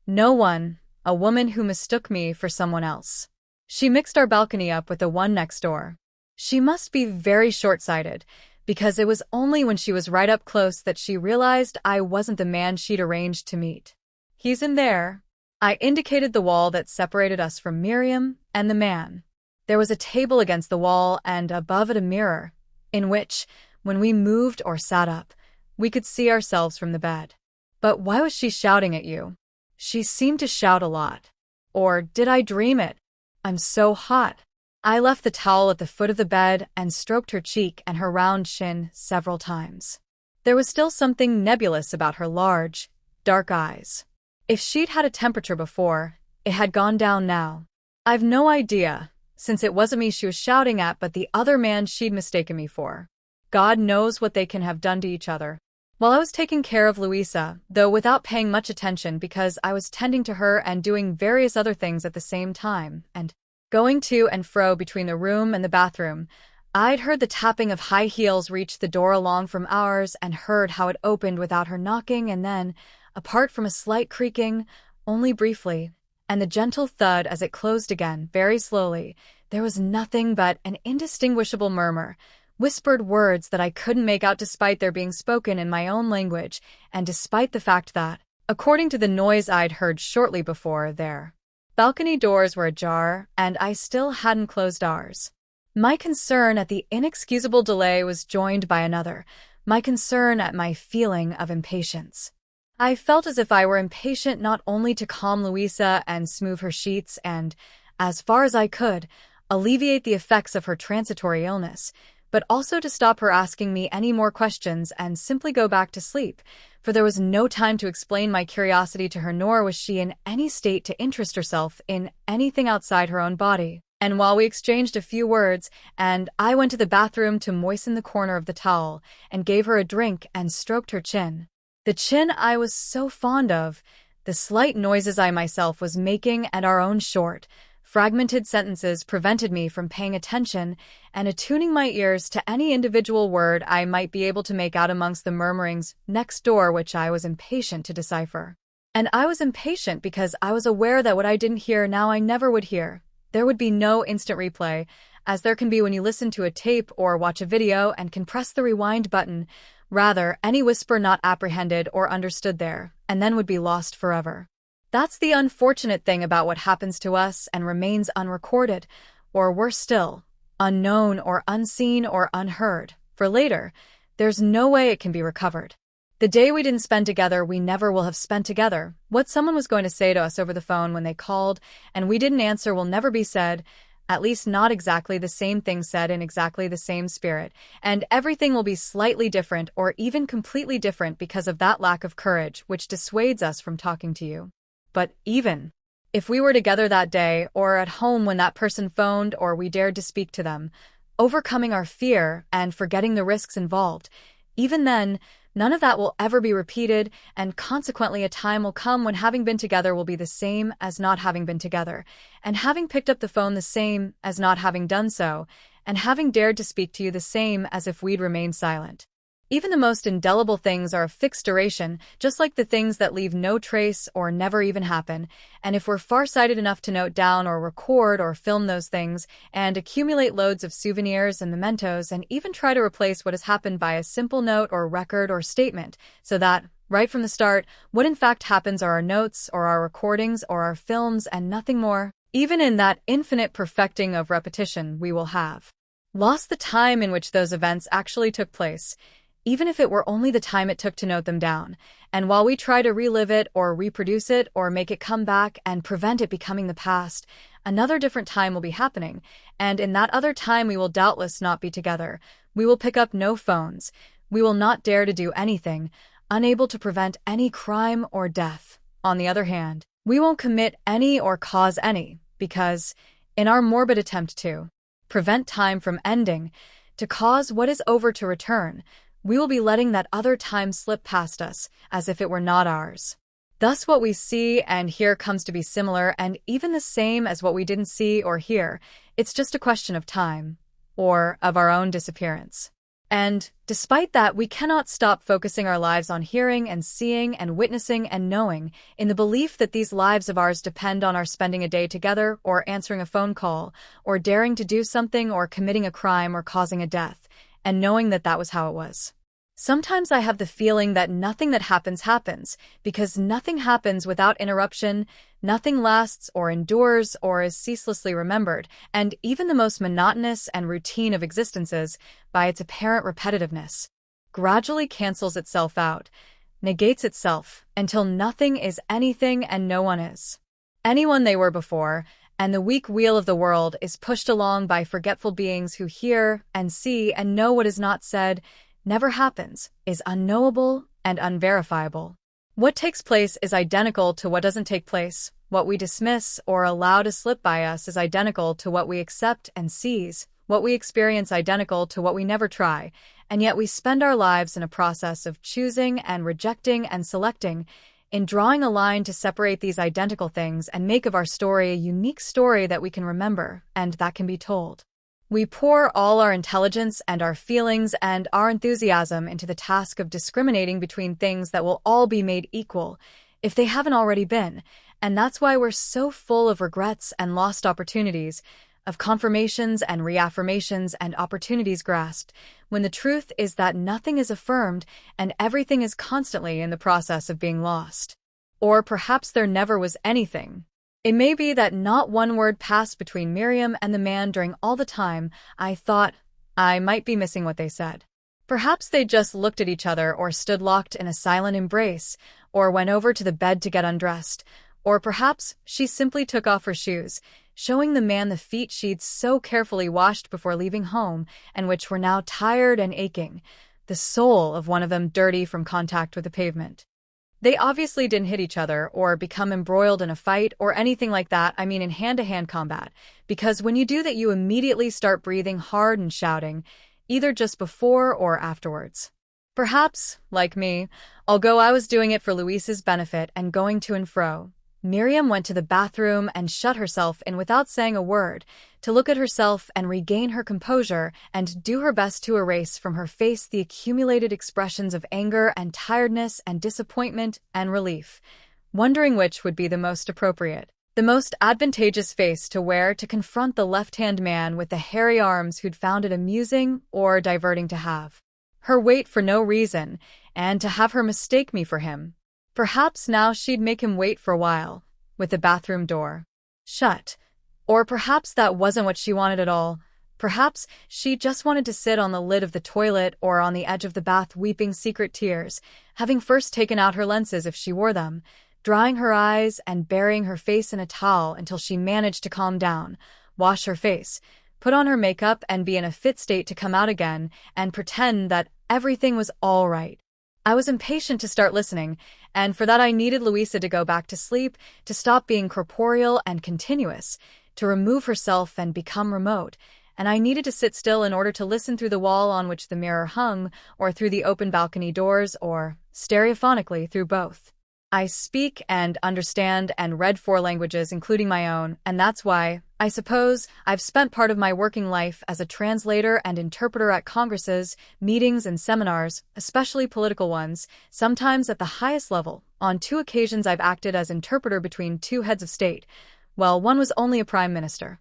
No one, a woman who mistook me for someone else. She mixed our balcony up with the one next door. She must be very short-sighted, because it was only when she was right up close that she realized I wasn't the man she'd arranged to meet. "He's in there." I indicated the wall that separated us from Miriam and the man. There was a table against the wall, and above it a mirror, in which, when we moved or sat up, we could see ourselves from the bed. "But why was she shouting at you?" "She seemed to shout a lot. Or did I dream it? I'm so hot." I left the towel at the foot of the bed and stroked her cheek and her round chin several times. There was still something nebulous about her large, dark eyes. If she'd had a temperature before, it had gone down now. I've no idea, since it wasn't me she was shouting at but the other man she'd mistaken me for. God knows what they can have done to each other. While I was taking care of Louisa, though without paying much attention because I was tending to her and doing various other things at the same time, and going to and fro between the room and the bathroom, I'd heard the tapping of high heels reach the door along from ours and heard how it opened without her knocking, and then, apart from a slight creaking, only briefly, and the gentle thud as it closed again, very slowly, there was nothing but an indistinguishable murmur, whispered words that I couldn't make out despite their being spoken in my own language, and despite the fact that, according to the noise I'd heard shortly before, their balcony doors were ajar, and I still hadn't closed ours. My concern at the inexcusable delay was joined by another, my concern at my feeling of impatience. I felt as if I were impatient not only to calm Louisa and smooth her sheets and, as far as I could, alleviate the effects of her transitory illness, but also to stop her asking me any more questions and simply go back to sleep, for there was no time to explain my curiosity to her, nor was she in any state to interest herself in anything outside her own body. And while we exchanged a few words, and I went to the bathroom to moisten the corner of the towel, and gave her a drink and stroked her chin, the chin I was so fond of, the slight noises I myself was making and our own short, fragmented sentences prevented me from paying attention and attuning my ears to any individual word I might be able to make out amongst the murmurings next door, which I was impatient to decipher. And I was impatient because I was aware that what I didn't hear now I never would hear. There would be no instant replay, as there can be when you listen to a tape or watch a video and can press the rewind button. Rather, any whisper not apprehended or understood there, and then would be lost forever. That's the unfortunate thing about what happens to us and remains unrecorded, or worse still, unknown or unseen or unheard, for later, there's no way it can be recovered. The day we didn't spend together, we never will have spent together. What someone was going to say to us over the phone when they called, and we didn't answer, will never be said, at least not exactly the same thing said in exactly the same spirit, and everything will be slightly different or even completely different because of that lack of courage which dissuades us from talking to you. But even if we were together that day, or at home when that person phoned, or we dared to speak to them, overcoming our fear, and forgetting the risks involved. Even then, none of that will ever be repeated, and consequently a time will come when having been together will be the same as not having been together, and having picked up the phone the same as not having done so, and having dared to speak to you the same as if we'd remained silent. Even the most indelible things are of fixed duration, just like the things that leave no trace or never even happen, and if we're farsighted enough to note down or record or film those things, and accumulate loads of souvenirs and mementos, and even try to replace what has happened by a simple note or record or statement, so that, right from the start, what in fact happens are our notes or our recordings or our films and nothing more, even in that infinite perfecting of repetition we will have lost the time in which those events actually took place, even if it were only the time it took to note them down. And while we try to relive it or reproduce it or make it come back and prevent it becoming the past, another different time will be happening, and in that other time we will doubtless not be together. We will pick up no phones. We will not dare to do anything, unable to prevent any crime or death. On the other hand, we won't commit any or cause any, because, in our morbid attempt to prevent time from ending, to cause what is over to return, we will be letting that other time slip past us, as if it were not ours. Thus what we see and hear comes to be similar and even the same as what we didn't see or hear. It's just a question of time, or of our own disappearance. And, despite that, we cannot stop focusing our lives on hearing and seeing and witnessing and knowing, in the belief that these lives of ours depend on our spending a day together, or answering a phone call, or daring to do something, or committing a crime, or causing a death, and knowing that that was how it was. Sometimes I have the feeling that nothing that happens, because nothing happens without interruption, nothing lasts or endures or is ceaselessly remembered, and even the most monotonous and routine of existences, by its apparent repetitiveness, gradually cancels itself out, negates itself, until nothing is anything and no one is anyone they were before, and the weak wheel of the world is pushed along by forgetful beings who hear and see and know what is not said, never happens, is unknowable and unverifiable. What takes place is identical to what doesn't take place. What we dismiss or allow to slip by us is identical to what we accept and seize. What we experience identical to what we never try, and yet we spend our lives in a process of choosing and rejecting and selecting, in drawing a line to separate these identical things and make of our story a unique story that we can remember and that can be told. We pour all our intelligence and our feelings and our enthusiasm into the task of discriminating between things that will all be made equal, if they haven't already been, and that's why we're so full of regrets and lost opportunities, of confirmations and reaffirmations and opportunities grasped, when the truth is that nothing is affirmed and everything is constantly in the process of being lost. Or perhaps there never was anything. It may be that not one word passed between Miriam and the man during all the time I thought I might be missing what they said. Perhaps they just looked at each other or stood locked in a silent embrace, or went over to the bed to get undressed, or perhaps she simply took off her shoes, showing the man the feet she'd so carefully washed before leaving home and which were now tired and aching, the sole of one of them dirty from contact with the pavement. They obviously didn't hit each other or become embroiled in a fight or anything like that, I mean in hand-to-hand combat, because when you do that you immediately start breathing hard and shouting, either just before or afterwards. Perhaps, like me, although I was doing it for Luis's benefit and going to and fro, Miriam went to the bathroom and shut herself in without saying a word, to look at herself and regain her composure and do her best to erase from her face the accumulated expressions of anger and tiredness and disappointment and relief, wondering which would be the most appropriate, the most advantageous face to wear to confront the left-hand man with the hairy arms who'd found it amusing or diverting to have her wait for no reason, and to have her mistake me for him. Perhaps now she'd make him wait for a while, with the bathroom door shut. Or perhaps that wasn't what she wanted at all. Perhaps she just wanted to sit on the lid of the toilet or on the edge of the bath weeping secret tears, having first taken out her lenses if she wore them, drying her eyes and burying her face in a towel until she managed to calm down, wash her face, put on her makeup and be in a fit state to come out again and pretend that everything was all right. I was impatient to start listening, and for that I needed Luisa to go back to sleep, to stop being corporeal and continuous, to remove herself and become remote, and I needed to sit still in order to listen through the wall on which the mirror hung, or through the open balcony doors, or, stereophonically, through both. I speak and understand and read 4 languages, including my own, and that's why, I suppose, I've spent part of my working life as a translator and interpreter at congresses, meetings, and seminars, especially political ones, sometimes at the highest level. On 2 occasions I've acted as interpreter between 2 heads of state. Well, one was only a prime minister.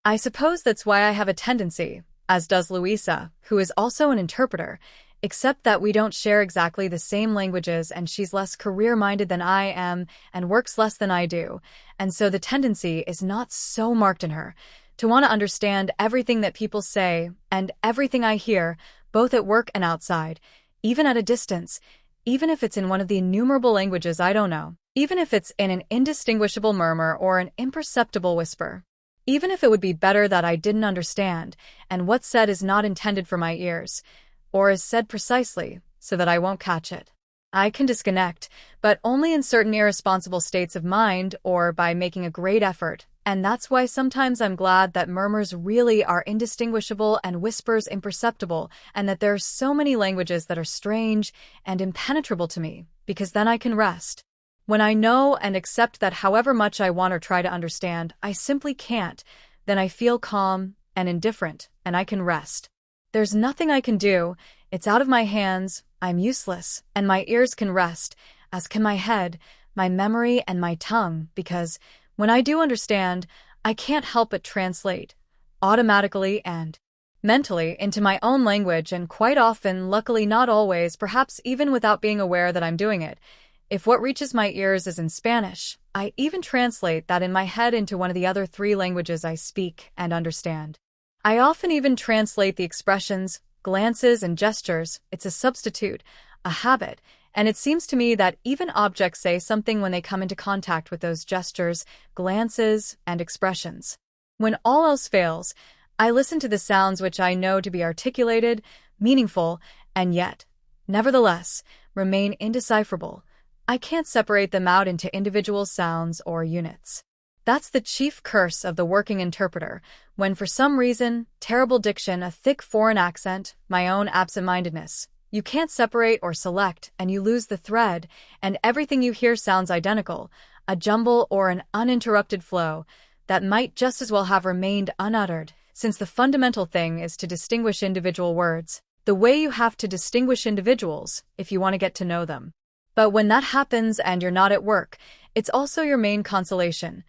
I suppose that's why I have a tendency, as does Luisa, who is also an interpreter, except that we don't share exactly the same languages and she's less career-minded than I am and works less than I do, and so the tendency is not so marked in her, to want to understand everything that people say and everything I hear, both at work and outside, even at a distance, even if it's in one of the innumerable languages I don't know, even if it's in an indistinguishable murmur or an imperceptible whisper. Even if it would be better that I didn't understand, and what's said is not intended for my ears, or is said precisely so that I won't catch it. I can disconnect, but only in certain irresponsible states of mind or by making a great effort, and that's why sometimes I'm glad that murmurs really are indistinguishable and whispers imperceptible, and that there are so many languages that are strange and impenetrable to me, because then I can rest. When I know and accept that however much I want or try to understand, I simply can't, then I feel calm and indifferent, and I can rest. There's nothing I can do, it's out of my hands, I'm useless, and my ears can rest, as can my head, my memory, and my tongue, because, when I do understand, I can't help but translate, automatically and mentally, into my own language, and quite often, luckily not always, perhaps even without being aware that I'm doing it. If what reaches my ears is in Spanish, I even translate that in my head into one of the other 3 languages I speak and understand. I often even translate the expressions, glances, and gestures. It's a substitute, a habit, and it seems to me that even objects say something when they come into contact with those gestures, glances, and expressions. When all else fails, I listen to the sounds which I know to be articulated, meaningful, and yet, nevertheless, remain indecipherable. I can't separate them out into individual sounds or units. That's the chief curse of the working interpreter, when for some reason, terrible diction, a thick foreign accent, my own absent-mindedness, you can't separate or select and you lose the thread, and everything you hear sounds identical, a jumble or an uninterrupted flow that might just as well have remained unuttered, since the fundamental thing is to distinguish individual words, the way you have to distinguish individuals if you want to get to know them. But when that happens and you're not at work, it's also your main consolation.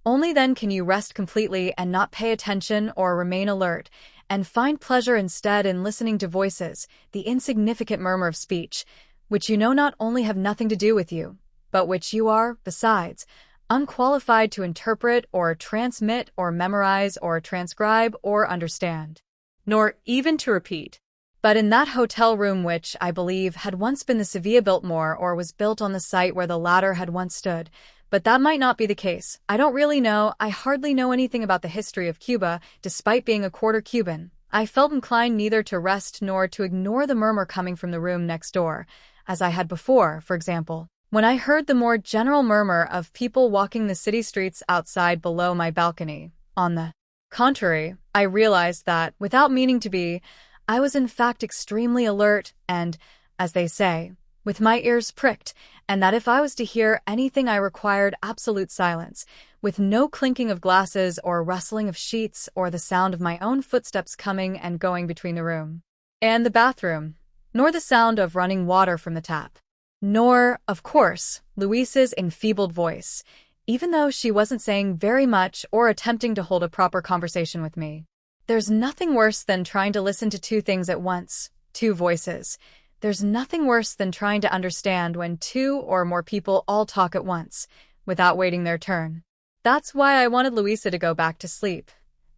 Only then can you rest completely and not pay attention or remain alert, and find pleasure instead in listening to voices, the insignificant murmur of speech, which you know not only have nothing to do with you, but which you are, besides, unqualified to interpret or transmit or memorize or transcribe or understand, nor even to repeat. But in that hotel room, which, I believe, had once been the Sevilla Biltmore or was built on the site where the latter had once stood, but that might not be the case. I don't really know. I hardly know anything about the history of Cuba, despite being a quarter Cuban. I felt inclined neither to rest nor to ignore the murmur coming from the room next door, as I had before, for example, when I heard the more general murmur of people walking the city streets outside below my balcony. On the contrary, I realized that, without meaning to be, I was in fact extremely alert and, as they say, with my ears pricked, and that if I was to hear anything I required absolute silence, with no clinking of glasses or rustling of sheets or the sound of my own footsteps coming and going between the room and the bathroom, nor the sound of running water from the tap, nor, of course, Luisa's enfeebled voice, even though she wasn't saying very much or attempting to hold a proper conversation with me. There's nothing worse than trying to listen to 2 things at once, 2 voices. There's nothing worse than trying to understand when 2 or more people all talk at once, without waiting their turn. That's why I wanted Luisa to go back to sleep,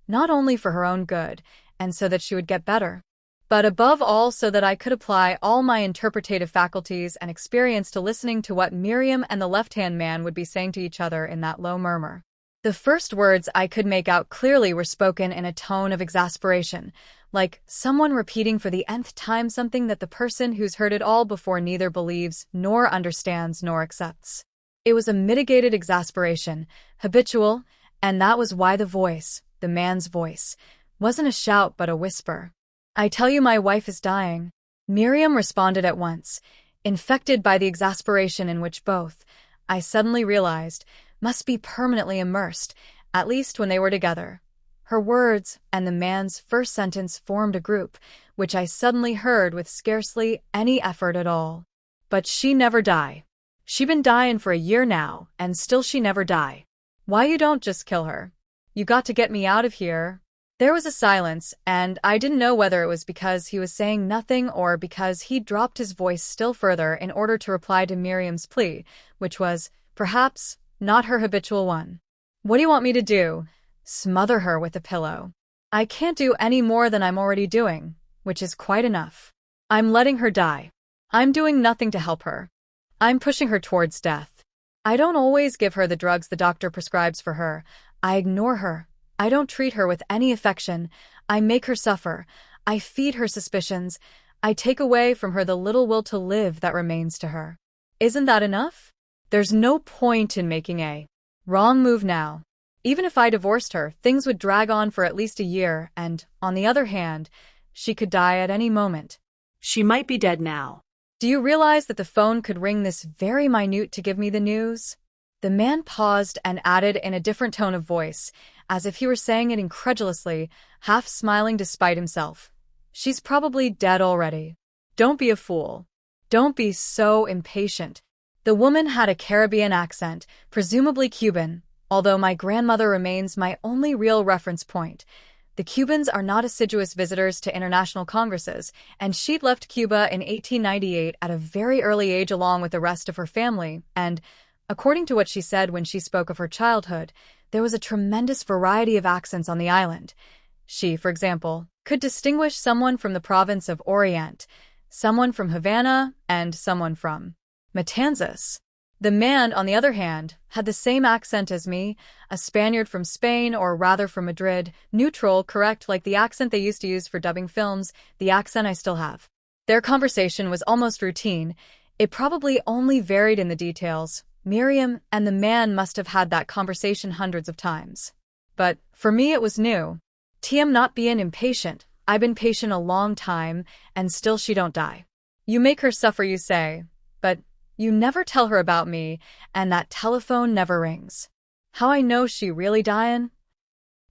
not only for her own good, and so that she would get better, but above all so that I could apply all my interpretative faculties and experience to listening to what Miriam and the left-hand man would be saying to each other in that low murmur. The first words I could make out clearly were spoken in a tone of exasperation, like someone repeating for the nth time something that the person who's heard it all before neither believes, nor understands, nor accepts. It was a mitigated exasperation, habitual, and that was why the voice, the man's voice, Wasn't a shout but a whisper. "I tell you, my wife is dying." Miriam responded at once, infected by the exasperation in which both, I suddenly realized, must be permanently immersed, at least when they were together. Her words and the man's first sentence formed a group, which I suddenly heard with scarcely any effort at all. "But she never die. She been dying for a year now, and still she never die. Why you don't just kill her? You got to get me out of here." There was a silence, and I didn't know whether it was because he was saying nothing or because he dropped his voice still further in order to reply to Miriam's plea, which was, perhaps, not her habitual one. "What do you want me to do? Smother her with a pillow? I can't do any more than I'm already doing, which is quite enough. I'm letting her die. I'm doing nothing to help her. I'm pushing her towards death. I don't always give her the drugs the doctor prescribes for her. I ignore her. I don't treat her with any affection. I make her suffer. I feed her suspicions. I take away from her the little will to live that remains to her. Isn't that enough? There's no point in making a wrong move now. Even if I divorced her, things would drag on for at least a year, and, on the other hand, she could die at any moment. She might be dead now. Do you realize that the phone could ring this very minute to give me the news?" The man paused and added in a different tone of voice, as if he were saying it incredulously, half smiling despite himself. "She's probably dead already. Don't be a fool. Don't be so impatient." The woman had a Caribbean accent, presumably Cuban, although my grandmother remains my only real reference point. The Cubans are not assiduous visitors to international congresses, and she'd left Cuba in 1898 at a very early age along with the rest of her family, and, according to what she said when she spoke of her childhood, there was a tremendous variety of accents on the island. She, for example, could distinguish someone from the province of Orient, someone from Havana, and someone from Matanzas. The man, on the other hand, had the same accent as me, a Spaniard from Spain, or rather from Madrid, neutral, correct, like the accent they used to use for dubbing films, the accent I still have. Their conversation was almost routine. It probably only varied in the details. Miriam and the man must have had that conversation hundreds of times. But, for me it was new. "Tm not being impatient. I been patient a long time, and still she don't die. You make her suffer, you say, but you never tell her about me, and that telephone never rings. How I know she really dyin'?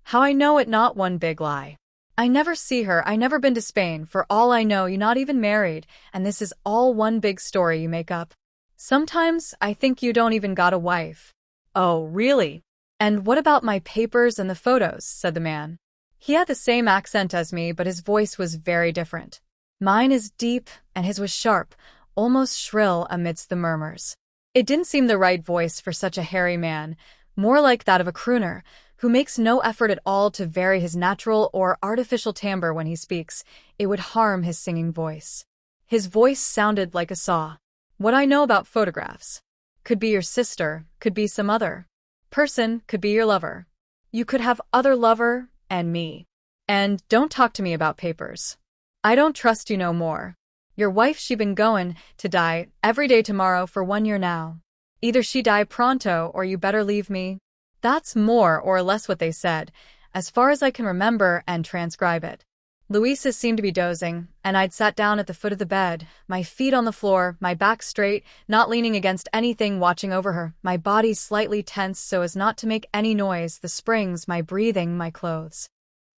How I know it not one big lie. I never see her, I never been to Spain, for all I know you not even married, and this is all one big story you make up. Sometimes I think you don't even got a wife." "Oh, really? And what about my papers and the photos?" said the man. He had the same accent as me, but his voice was very different. Mine is deep, and his was sharp, almost shrill amidst the murmurs. It didn't seem the right voice for such a hairy man, more like that of a crooner, who makes no effort at all to vary his natural or artificial timbre when he speaks. It would harm his singing voice. His voice sounded like a saw. "What I know about photographs. Could be your sister, could be some other person, could be your lover. You could have other lover, and me. And don't talk to me about papers. I don't trust you no more. Your wife, she been goin' to die every day tomorrow for 1 year now. Either she die pronto or you better leave me." That's more or less what they said, as far as I can remember and transcribe it. Louisa seemed to be dozing, and I'd sat down at the foot of the bed, my feet on the floor, my back straight, not leaning against anything, watching over her, my body slightly tense so as not to make any noise, the springs, my breathing, my clothes.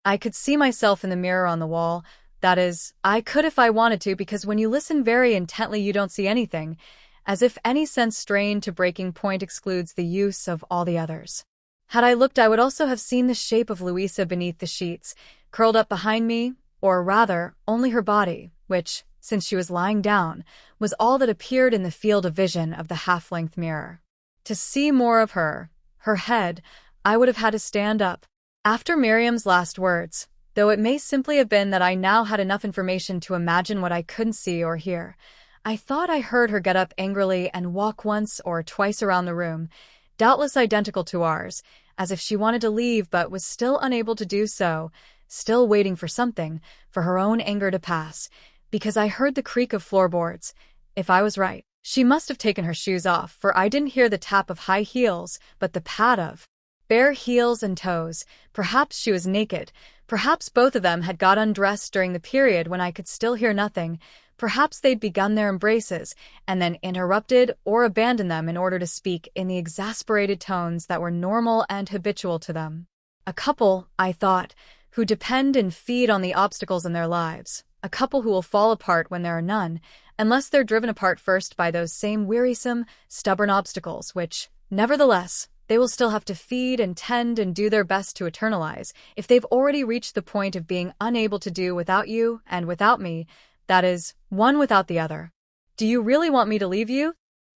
I could see myself in the mirror on the wall. That is, I could if I wanted to, because when you listen very intently you don't see anything, as if any sense strained to breaking point excludes the use of all the others. Had I looked, I would also have seen the shape of Louisa beneath the sheets, curled up behind me, or rather, only her body, which, since she was lying down, was all that appeared in the field of vision of the half-length mirror. To see more of her head, I would have had to stand up. After Miriam's last words, though it may simply have been that I now had enough information to imagine what I couldn't see or hear, I thought I heard her get up angrily and walk once or twice around the room, doubtless identical to ours, as if she wanted to leave but was still unable to do so, still waiting for something, for her own anger to pass, because I heard the creak of floorboards. If I was right, she must have taken her shoes off, for I didn't hear the tap of high heels, but the pad of bare heels and toes. Perhaps she was naked, Perhaps both of them had got undressed during the period when I could still hear nothing. Perhaps they'd begun their embraces, and then interrupted or abandoned them in order to speak in the exasperated tones that were normal and habitual to them. A couple, I thought, who depend and feed on the obstacles in their lives. A couple who will fall apart when there are none, unless they're driven apart first by those same wearisome, stubborn obstacles, which, nevertheless, they will still have to feed and tend and do their best to eternalize if they've already reached the point of being unable to do without you and without me, that is, one without the other. Do you really want me to leave you?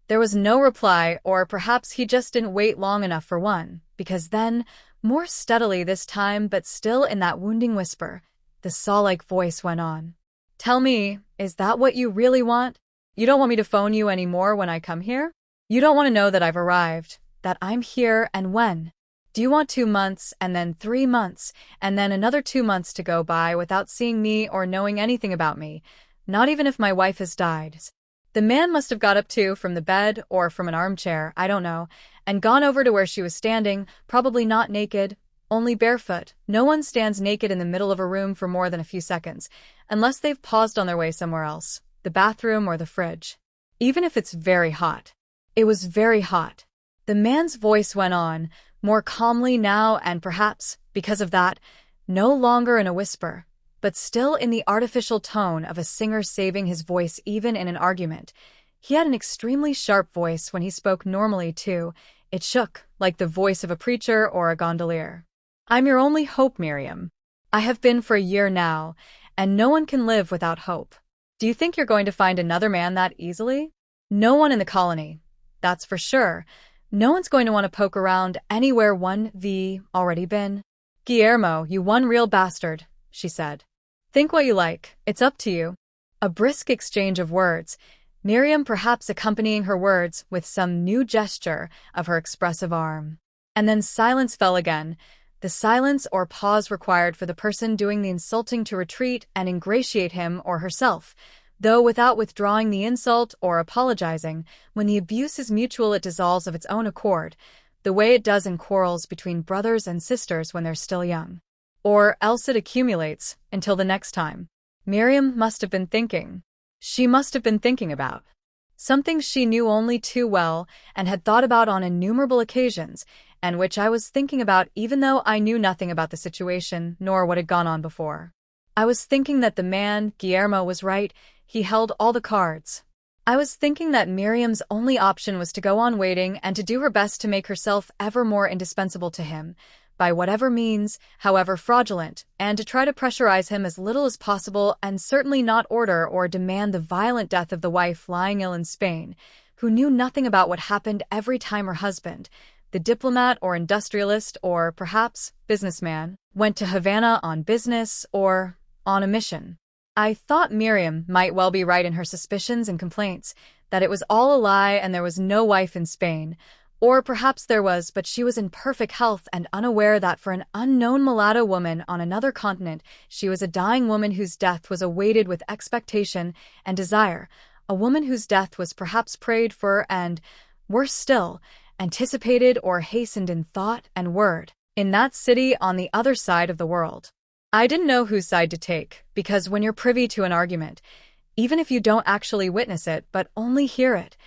There was no reply, or perhaps he just didn't wait long enough for one, because then, more steadily this time but still in that wounding whisper, the saw-like voice went on. Tell me, is that what you really want? You don't want me to phone you anymore when I come here? You don't want to know that I've arrived, that I'm here and when? Do you want 2 months and then 3 months and then another 2 months to go by without seeing me or knowing anything about me, not even if my wife has died? The man must have got up too from the bed or from an armchair, I don't know, and gone over to where she was standing, probably not naked, only barefoot. No one stands naked in the middle of a room for more than a few seconds, unless they've paused on their way somewhere else, the bathroom or the fridge. Even if it's very hot. It was very hot. The man's voice went on, more calmly now and perhaps, because of that, no longer in a whisper, but still in the artificial tone of a singer saving his voice even in an argument. He had an extremely sharp voice when he spoke normally too. It shook, like the voice of a preacher or a gondolier. I'm your only hope, Miriam. I have been for a year now, and no one can live without hope. Do you think you're going to find another man that easily? No one in the colony, that's for sure. No one's going to want to poke around anywhere one've already been. Guillermo, you one real bastard, she said. Think what you like, it's up to you. A brisk exchange of words, Miriam perhaps accompanying her words with some new gesture of her expressive arm. And then silence fell again, the silence or pause required for the person doing the insulting to retreat and ingratiate him or herself, though without withdrawing the insult or apologizing. When the abuse is mutual, it dissolves of its own accord, the way it does in quarrels between brothers and sisters when they're still young. Or else it accumulates until the next time. Miriam must have been thinking. She must have been thinking about something she knew only too well and had thought about on innumerable occasions, and which I was thinking about even though I knew nothing about the situation nor what had gone on before. I was thinking that the man, Guillermo, was right. He held all the cards. I was thinking that Miriam's only option was to go on waiting and to do her best to make herself ever more indispensable to him, by whatever means, however fraudulent, and to try to pressurize him as little as possible and certainly not order or demand the violent death of the wife lying ill in Spain, who knew nothing about what happened every time her husband, the diplomat or industrialist or, perhaps, businessman, went to Havana on business or on a mission. I thought Miriam might well be right in her suspicions and complaints, that it was all a lie and there was no wife in Spain. Or perhaps there was, but she was in perfect health and unaware that for an unknown mulatto woman on another continent, she was a dying woman whose death was awaited with expectation and desire, a woman whose death was perhaps prayed for and, worse still, anticipated or hastened in thought and word, in that city on the other side of the world. I didn't know whose side to take, because when you're privy to an argument, even if you don't actually witness it but only hear it,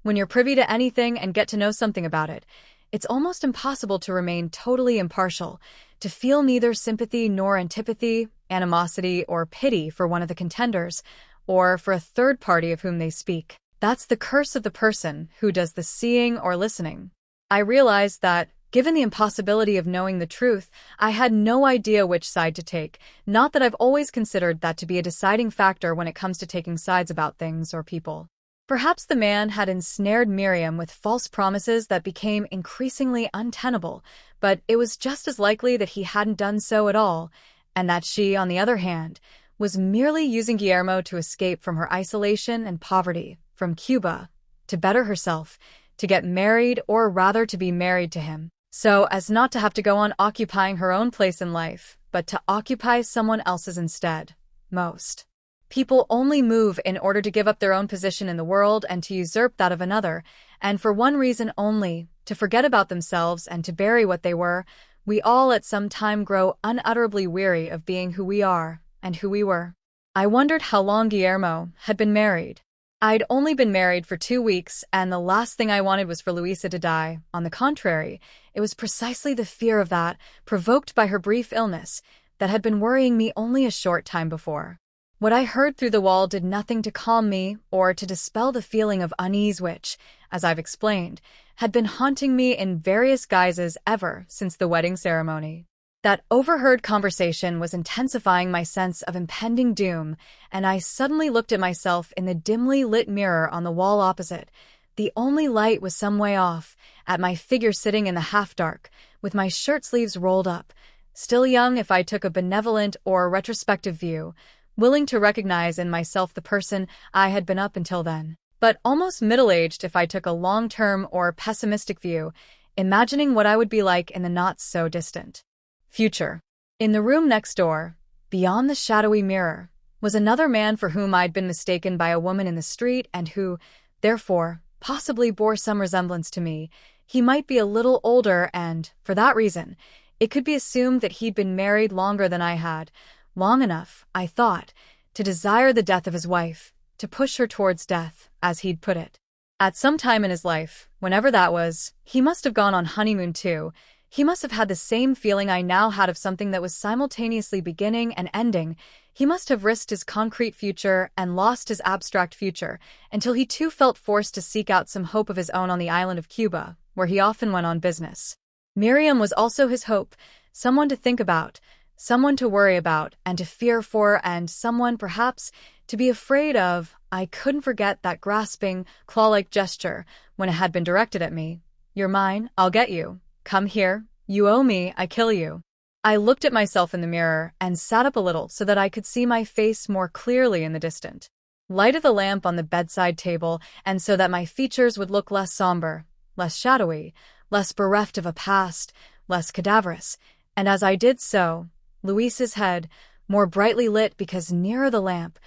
when you're privy to anything and get to know something about it, it's almost impossible to remain totally impartial, to feel neither sympathy nor antipathy, animosity or pity for one of the contenders, or for a third party of whom they speak. That's the curse of the person who does the seeing or listening. I realized that, given the impossibility of knowing the truth, I had no idea which side to take, not that I've always considered that to be a deciding factor when it comes to taking sides about things or people. Perhaps the man had ensnared Miriam with false promises that became increasingly untenable, but it was just as likely that he hadn't done so at all, and that she, on the other hand, was merely using Guillermo to escape from her isolation and poverty, from Cuba, to better herself, to get married or rather to be married to him, so as not to have to go on occupying her own place in life, but to occupy someone else's instead. Most people only move in order to give up their own position in the world and to usurp that of another, and for one reason only, to forget about themselves and to bury what they were, We all at some time grow unutterably weary of being who we are and who we were. I wondered how long Guillermo had been married. I'd only been married for 2 weeks, and the last thing I wanted was for Luisa to die. On the contrary, it was precisely the fear of that, provoked by her brief illness, that had been worrying me only a short time before. What I heard through the wall did nothing to calm me or to dispel the feeling of unease which, as I've explained, had been haunting me in various guises ever since the wedding ceremony. That overheard conversation was intensifying my sense of impending doom, and I suddenly looked at myself in the dimly lit mirror on the wall opposite. The only light was some way off, at my figure sitting in the half-dark, with my shirt sleeves rolled up, still young if I took a benevolent or retrospective view, willing to recognize in myself the person I had been up until then, but almost middle-aged if I took a long-term or pessimistic view, imagining what I would be like in the not-so-distant future. In the room next door, beyond the shadowy mirror, was another man for whom I'd been mistaken by a woman in the street and who, therefore, possibly bore some resemblance to me. He might be a little older and, for that reason, it could be assumed that he'd been married longer than I had, long enough, I thought, to desire the death of his wife, to push her towards death, as he'd put it. At some time in his life, whenever that was, he must have gone on honeymoon too. He must have had the same feeling I now had of something that was simultaneously beginning and ending. He must have risked his concrete future and lost his abstract future, until he too felt forced to seek out some hope of his own on the island of Cuba, where he often went on business. Miriam was also his hope, someone to think about, someone to worry about and to fear for, and someone, perhaps, to be afraid of. I couldn't forget that grasping, claw-like gesture when it had been directed at me. "You're mine, I'll get you. Come here, you owe me, I kill you." I looked at myself in the mirror and sat up a little so that I could see my face more clearly in the distant light of the lamp on the bedside table, and so that my features would look less somber, less shadowy, less bereft of a past, less cadaverous. And as I did so, Luisa's head, more brightly lit because nearer the lamp,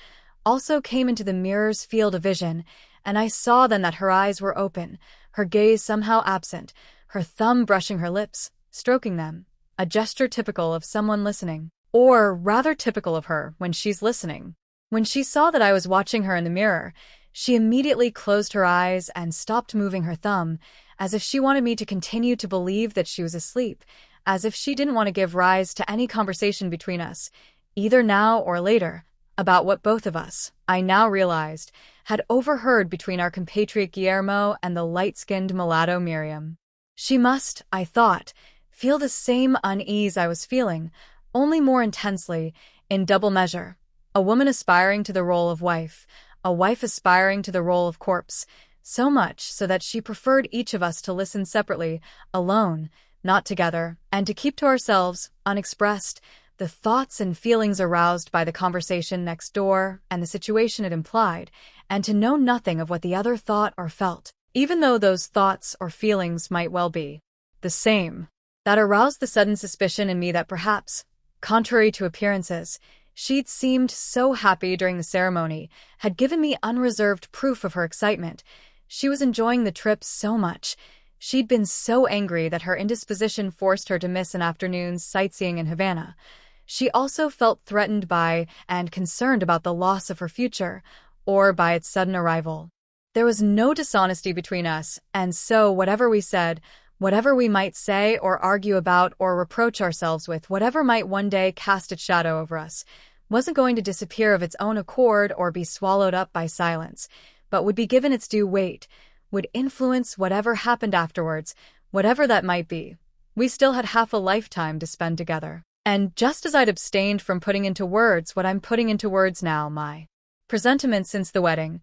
also came into the mirror's field of vision, and I saw then that her eyes were open, her gaze somehow absent, her thumb brushing her lips, stroking them, a gesture typical of someone listening, or rather typical of her when she's listening. When she saw that I was watching her in the mirror, she immediately closed her eyes and stopped moving her thumb, as if she wanted me to continue to believe that she was asleep, as if she didn't want to give rise to any conversation between us, either now or later, about what both of us, I now realized, had overheard between our compatriot Guillermo and the light-skinned mulatto Miriam. She must, I thought, feel the same unease I was feeling, only more intensely, in double measure. A woman aspiring to the role of wife, a wife aspiring to the role of corpse, so much so that she preferred each of us to listen separately, alone, not together, and to keep to ourselves, unexpressed, the thoughts and feelings aroused by the conversation next door and the situation it implied, and to know nothing of what the other thought or felt, even though those thoughts or feelings might well be the same. That aroused the sudden suspicion in me that perhaps, contrary to appearances, she'd seemed so happy during the ceremony, had given me unreserved proof of her excitement. She was enjoying the trip so much. She'd been so angry that her indisposition forced her to miss an afternoon's sightseeing in Havana. She also felt threatened by and concerned about the loss of her future, or by its sudden arrival. There was no dishonesty between us, and so whatever we said, whatever we might say or argue about or reproach ourselves with, whatever might one day cast its shadow over us, wasn't going to disappear of its own accord or be swallowed up by silence, but would be given its due weight, would influence whatever happened afterwards, whatever that might be. We still had half a lifetime to spend together. And just as I'd abstained from putting into words what I'm putting into words now, my presentiment since the wedding,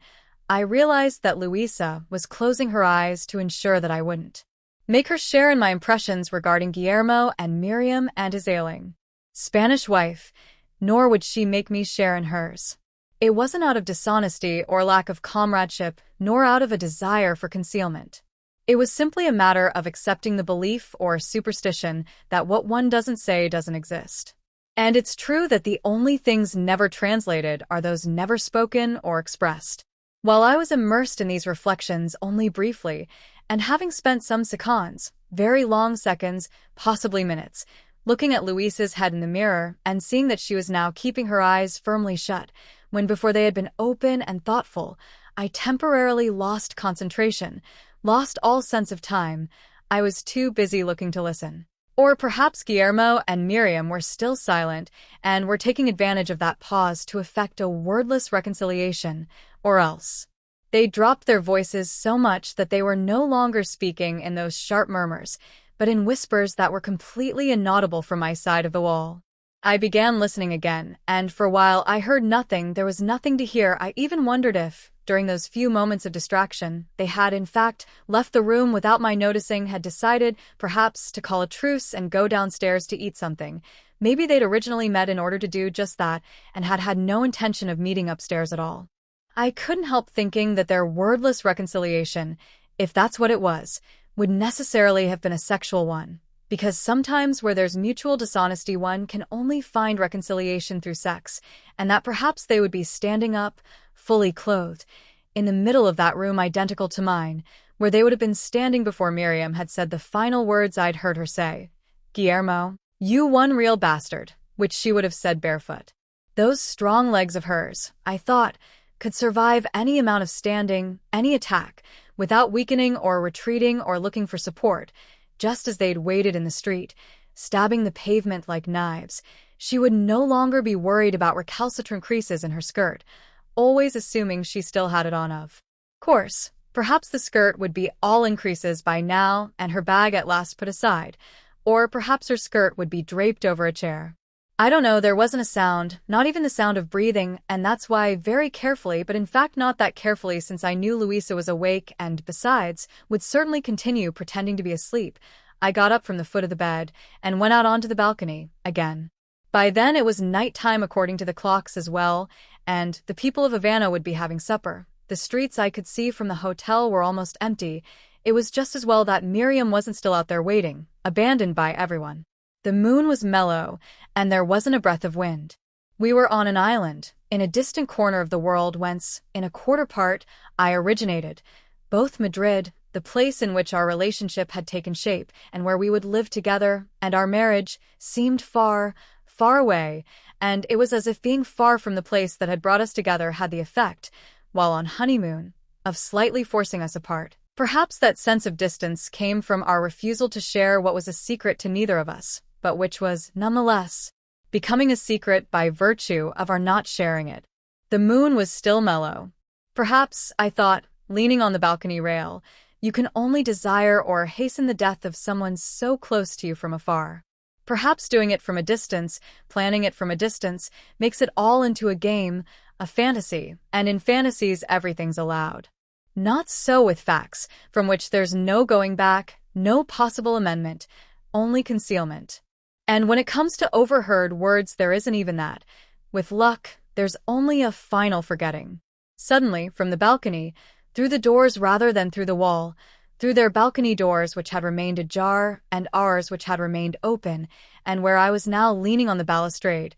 I realized that Luisa was closing her eyes to ensure that I wouldn't make her share in my impressions regarding Guillermo and Miriam and his ailing Spanish wife, nor would she make me share in hers. It wasn't out of dishonesty or lack of comradeship, nor out of a desire for concealment. It was simply a matter of accepting the belief or superstition that what one doesn't say doesn't exist. And it's true that the only things never translated are those never spoken or expressed. While I was immersed in these reflections only briefly, and having spent some seconds, Very long seconds, possibly minutes, looking at Luisa's head in the mirror and seeing that she was now keeping her eyes firmly shut, when before they had been open and thoughtful, I temporarily lost concentration, lost all sense of time. I was too busy looking to listen. Or perhaps Guillermo and Miriam were still silent and were taking advantage of that pause to effect a wordless reconciliation, or else. They dropped their voices so much that they were no longer speaking in those sharp murmurs, but in whispers that were completely inaudible from my side of the wall. I began listening again, and for a while I heard nothing. There was nothing to hear. I even wondered if, during those few moments of distraction, they had, in fact, left the room without my noticing, had decided, perhaps, to call a truce and go downstairs to eat something. Maybe they'd originally met in order to do just that, and had had no intention of meeting upstairs at all. I couldn't help thinking that their wordless reconciliation, if that's what it was, would necessarily have been a sexual one, because sometimes where there's mutual dishonesty one can only find reconciliation through sex, and that perhaps they would be standing up, fully clothed, in the middle of that room identical to mine, where they would have been standing before Miriam had said the final words I'd heard her say. "Guillermo, you one real bastard," which she would have said barefoot. Those strong legs of hers, I thought, could survive any amount of standing, any attack, without weakening or retreating or looking for support, just as they'd waited in the street, stabbing the pavement like knives. She would no longer be worried about recalcitrant creases in her skirt, always assuming she still had it on of course. Perhaps the skirt would be all in creases by now and her bag at last put aside, or perhaps her skirt would be draped over a chair. I don't know, there wasn't a sound, not even the sound of breathing, and that's why, very carefully, but in fact not that carefully since I knew Luisa was awake and, besides, would certainly continue pretending to be asleep, I got up from the foot of the bed and went out onto the balcony, again. By then it was night time according to the clocks as well, and the people of Havana would be having supper. The streets I could see from the hotel were almost empty. It was just as well that Miriam wasn't still out there waiting, abandoned by everyone. The moon was mellow, and there wasn't a breath of wind. We were on an island, in a distant corner of the world whence, in a quarter part, I originated. Both Madrid, the place in which our relationship had taken shape, and where we would live together, and our marriage, seemed far, far away, and it was as if being far from the place that had brought us together had the effect, while on honeymoon, of slightly forcing us apart. Perhaps that sense of distance came from our refusal to share what was a secret to neither of us, but which was, nonetheless, becoming a secret by virtue of our not sharing it. The moon was still mellow. Perhaps, I thought, leaning on the balcony rail, you can only desire or hasten the death of someone so close to you from afar. Perhaps doing it from a distance, planning it from a distance, makes it all into a game, a fantasy, and in fantasies everything's allowed. Not so with facts, from which there's no going back, no possible amendment, only concealment. And when it comes to overheard words, there isn't even that. With luck, there's only a final forgetting. Suddenly, from the balcony, through the doors rather than through the wall, through their balcony doors which had remained ajar, and ours which had remained open, and where I was now leaning on the balustrade,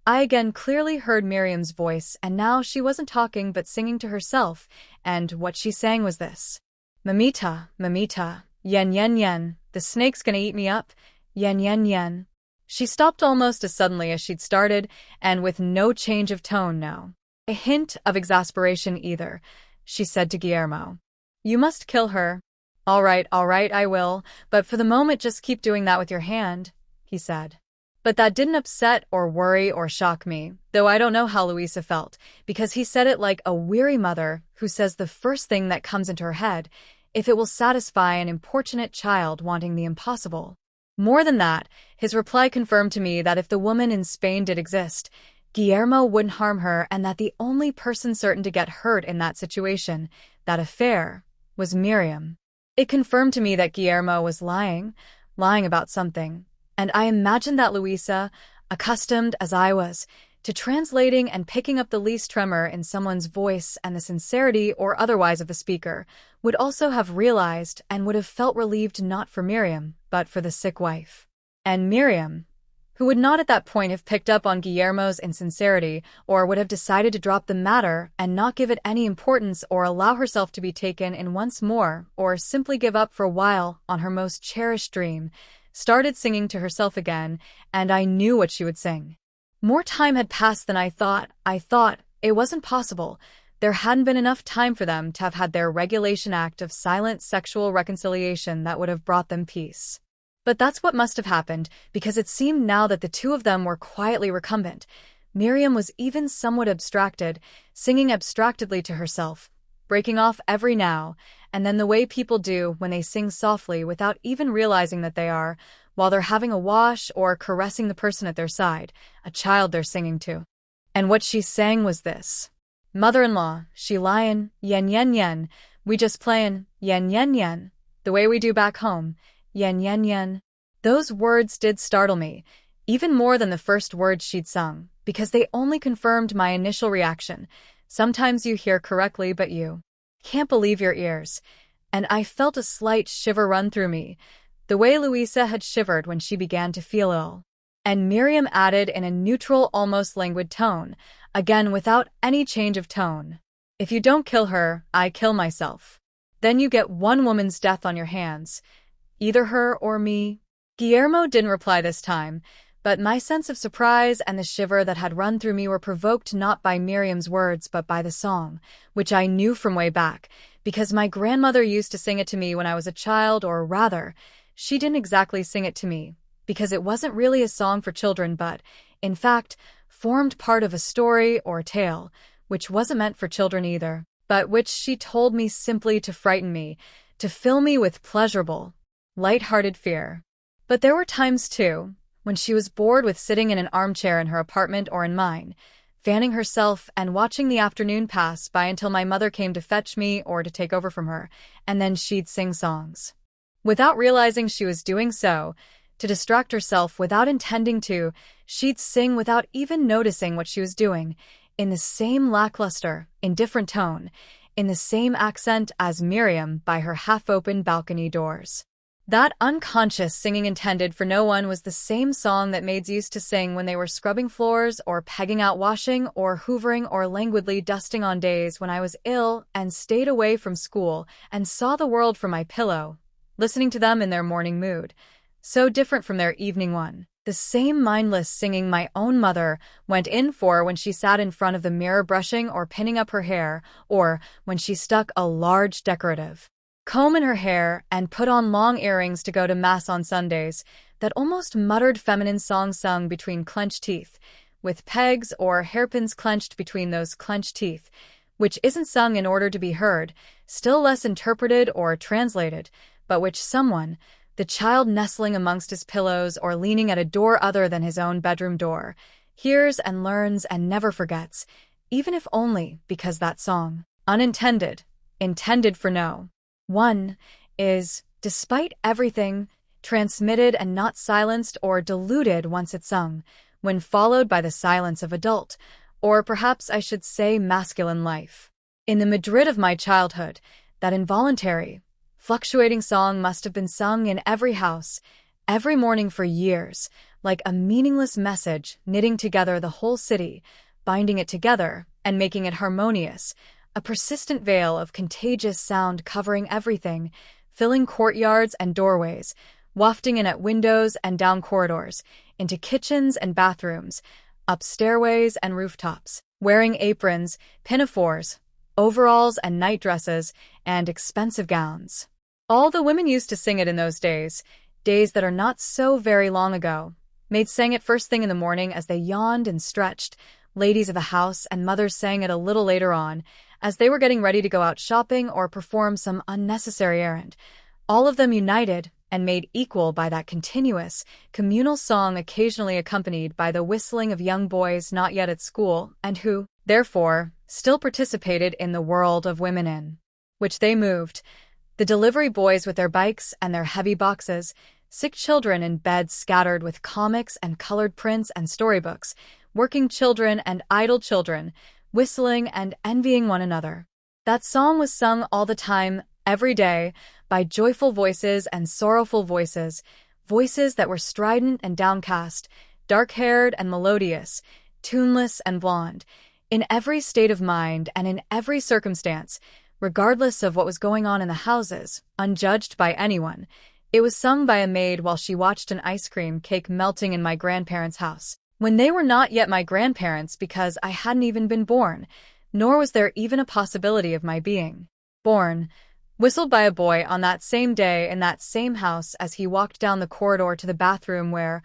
I again clearly heard Miriam's voice, and now she wasn't talking but singing to herself, and what she sang was this. "Mamita, mamita, yen yen yen, the snake's gonna eat me up, yen yen yen." She stopped almost as suddenly as she'd started, and with no change of tone, no a hint of exasperation either, she said to Guillermo. "You must kill her." All right, I will, but for the moment just keep doing that with your hand," he said. But that didn't upset or worry or shock me, though I don't know how Luisa felt, because he said it like a weary mother who says the first thing that comes into her head, if it will satisfy an importunate child wanting the impossible. More than that, his reply confirmed to me that if the woman in Spain did exist, Guillermo wouldn't harm her, and that the only person certain to get hurt in that situation, that affair, was Miriam. It confirmed to me that Guillermo was lying about something, and I imagined that Luisa, accustomed as I was to translating and picking up the least tremor in someone's voice and the sincerity or otherwise of the speaker, would also have realized and would have felt relieved not for Miriam, but for the sick wife. And Miriam, who would not at that point have picked up on Guillermo's insincerity or would have decided to drop the matter and not give it any importance or allow herself to be taken in once more or simply give up for a while on her most cherished dream, started singing to herself again, and I knew what she would sing. More time had passed than I thought. I thought it wasn't possible. There hadn't been enough time for them to have had their regulation act of silent sexual reconciliation that would have brought them peace. But that's what must have happened, because it seemed now that the two of them were quietly recumbent. Miriam was even somewhat abstracted, singing abstractedly to herself, breaking off every now and then the way people do when they sing softly without even realizing that they are, while they're having a wash or caressing the person at their side, a child they're singing to. And what she sang was this. Mother-in-law, she lyin', yen yen yen, we just playin', yen yen yen, the way we do back home, yen yen yen. Those words did startle me, even more than the first words she'd sung, because they only confirmed my initial reaction. Sometimes you hear correctly, but you can't believe your ears. And I felt a slight shiver run through me, the way Louisa had shivered when she began to feel ill. And Miriam added in a neutral, almost languid tone, again without any change of tone. If you don't kill her, I kill myself. Then you get one woman's death on your hands. Either her or me. Guillermo didn't reply this time, but my sense of surprise and the shiver that had run through me were provoked not by Miriam's words but by the song, which I knew from way back, because my grandmother used to sing it to me when I was a child, or rather, she didn't exactly sing it to me, because it wasn't really a song for children but, in fact, formed part of a story or tale, which wasn't meant for children either, but which she told me simply to frighten me, to fill me with pleasurable, light-hearted fear. But there were times, too, when she was bored with sitting in an armchair in her apartment or in mine, fanning herself and watching the afternoon pass by until my mother came to fetch me or to take over from her, and then she'd sing songs. Without realizing she was doing so, to distract herself without intending to, she'd sing without even noticing what she was doing, in the same lackluster, indifferent tone, in the same accent as Miriam by her half-open balcony doors. That unconscious singing intended for no one was the same song that maids used to sing when they were scrubbing floors or pegging out washing or hoovering or languidly dusting on days when I was ill and stayed away from school and saw the world from my pillow, listening to them in their morning mood, so different from their evening one. The same mindless singing my own mother went in for when she sat in front of the mirror brushing or pinning up her hair, or when she stuck a large decorative comb in her hair and put on long earrings to go to Mass on Sundays, that almost muttered feminine song sung between clenched teeth, with pegs or hairpins clenched between those clenched teeth, which isn't sung in order to be heard, still less interpreted or translated, but which someone, the child nestling amongst his pillows or leaning at a door other than his own bedroom door, hears and learns and never forgets, even if only because that song, unintended, intended for no one, is, despite everything, transmitted and not silenced or diluted once it's sung, when followed by the silence of adult, or perhaps I should say masculine life. In the Madrid of my childhood, that involuntary, fluctuating song must have been sung in every house, every morning for years, like a meaningless message knitting together the whole city, binding it together and making it harmonious, a persistent veil of contagious sound covering everything, filling courtyards and doorways, wafting in at windows and down corridors, into kitchens and bathrooms, up stairways and rooftops, wearing aprons, pinafores, overalls and nightdresses, and expensive gowns. All the women used to sing it in those days, days that are not so very long ago. Maids sang it first thing in the morning as they yawned and stretched, ladies of the house and mothers sang it a little later on, as they were getting ready to go out shopping or perform some unnecessary errand, all of them united and made equal by that continuous, communal song occasionally accompanied by the whistling of young boys not yet at school and who, therefore, still participated in the world of women in which they moved, the delivery boys with their bikes and their heavy boxes, sick children in beds scattered with comics and colored prints and storybooks, working children and idle children, whistling and envying one another. That song was sung all the time, every day, by joyful voices and sorrowful voices, voices that were strident and downcast, dark-haired and melodious, tuneless and blonde, in every state of mind and in every circumstance, regardless of what was going on in the houses, unjudged by anyone. It was sung by a maid while she watched an ice cream cake melting in my grandparents' house, when they were not yet my grandparents because I hadn't even been born, nor was there even a possibility of my being born. Whistled by a boy on that same day in that same house as he walked down the corridor to the bathroom where,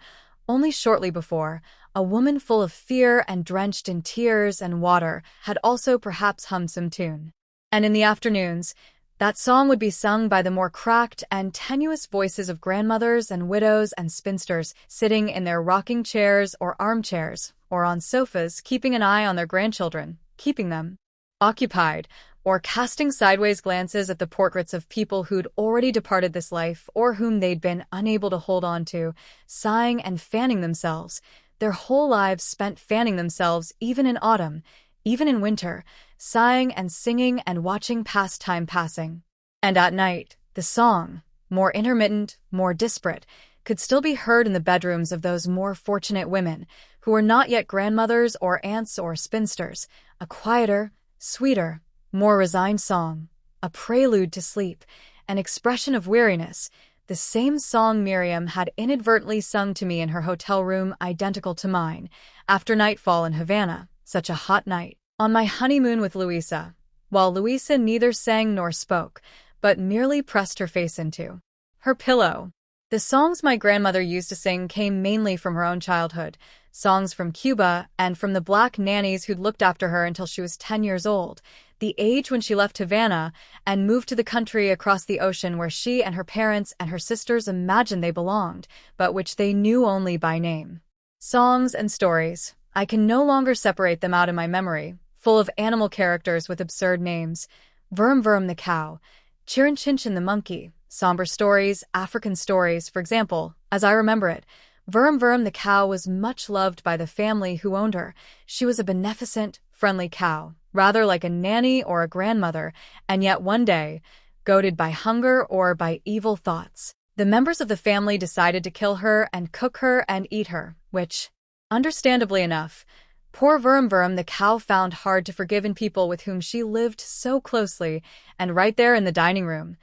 only shortly before, a woman full of fear and drenched in tears and water had also perhaps hummed some tune. And in the afternoons, that song would be sung by the more cracked and tenuous voices of grandmothers and widows and spinsters sitting in their rocking chairs or armchairs or on sofas, keeping an eye on their grandchildren, keeping them occupied, or casting sideways glances at the portraits of people who'd already departed this life or whom they'd been unable to hold on to, sighing and fanning themselves, their whole lives spent fanning themselves even in autumn, even in winter, sighing and singing and watching past time passing. And at night, the song, more intermittent, more disparate, could still be heard in the bedrooms of those more fortunate women who were not yet grandmothers or aunts or spinsters, a quieter, sweeter, more resigned song, a prelude to sleep, an expression of weariness, the same song Miriam had inadvertently sung to me in her hotel room identical to mine, after nightfall in Havana, such a hot night, on my honeymoon with Luisa, while Luisa neither sang nor spoke, but merely pressed her face into her pillow. The songs my grandmother used to sing came mainly from her own childhood, songs from Cuba and from the black nannies who'd looked after her until she was 10 years old, the age when she left Havana and moved to the country across the ocean where she and her parents and her sisters imagined they belonged, but which they knew only by name. Songs and stories. I can no longer separate them out in my memory, full of animal characters with absurd names. Vurum Vurum the cow, Chirinchinchen the monkey, somber stories, African stories, for example, as I remember it. Vurum Vurum the cow was much loved by the family who owned her. She was a beneficent, friendly cow, rather like a nanny or a grandmother, and yet one day, goaded by hunger or by evil thoughts, the members of the family decided to kill her and cook her and eat her, which, understandably enough, poor Vurum Vurum the cow found hard to forgive in people with whom she lived so closely, and right there in the dining room,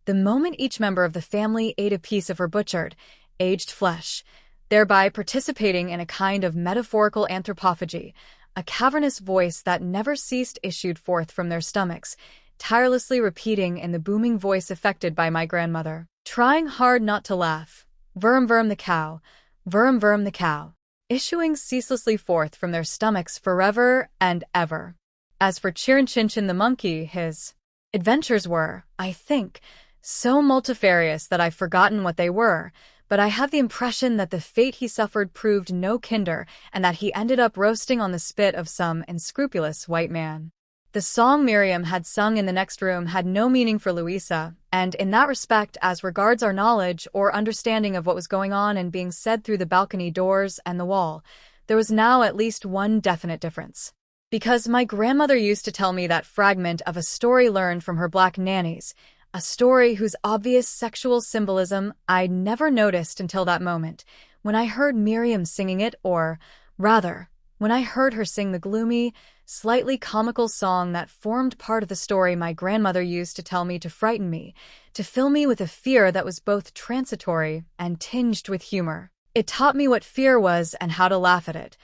the moment each member of the family ate a piece of her butchered, aged flesh, thereby participating in a kind of metaphorical anthropophagy, a cavernous voice that never ceased issued forth from their stomachs, tirelessly repeating in the booming voice affected by my grandmother, trying hard not to laugh, Vurum Vurum the cow, Vurum Vurum the cow, issuing ceaselessly forth from their stomachs forever and ever. As for Chirinchinchen the monkey, his adventures were, I think, so multifarious that I've forgotten what they were, but I have the impression that the fate he suffered proved no kinder and that he ended up roasting on the spit of some unscrupulous white man. The song Miriam had sung in the next room had no meaning for Luisa, and in that respect, as regards our knowledge or understanding of what was going on and being said through the balcony doors and the wall, there was now at least one definite difference. Because my grandmother used to tell me that fragment of a story learned from her black nannies, a story whose obvious sexual symbolism I'd never noticed until that moment, when I heard Miriam singing it, or, rather, when I heard her sing the gloomy, slightly comical song that formed part of the story my grandmother used to tell me to frighten me, to fill me with a fear that was both transitory and tinged with humor. It taught me what fear was and how to laugh at it.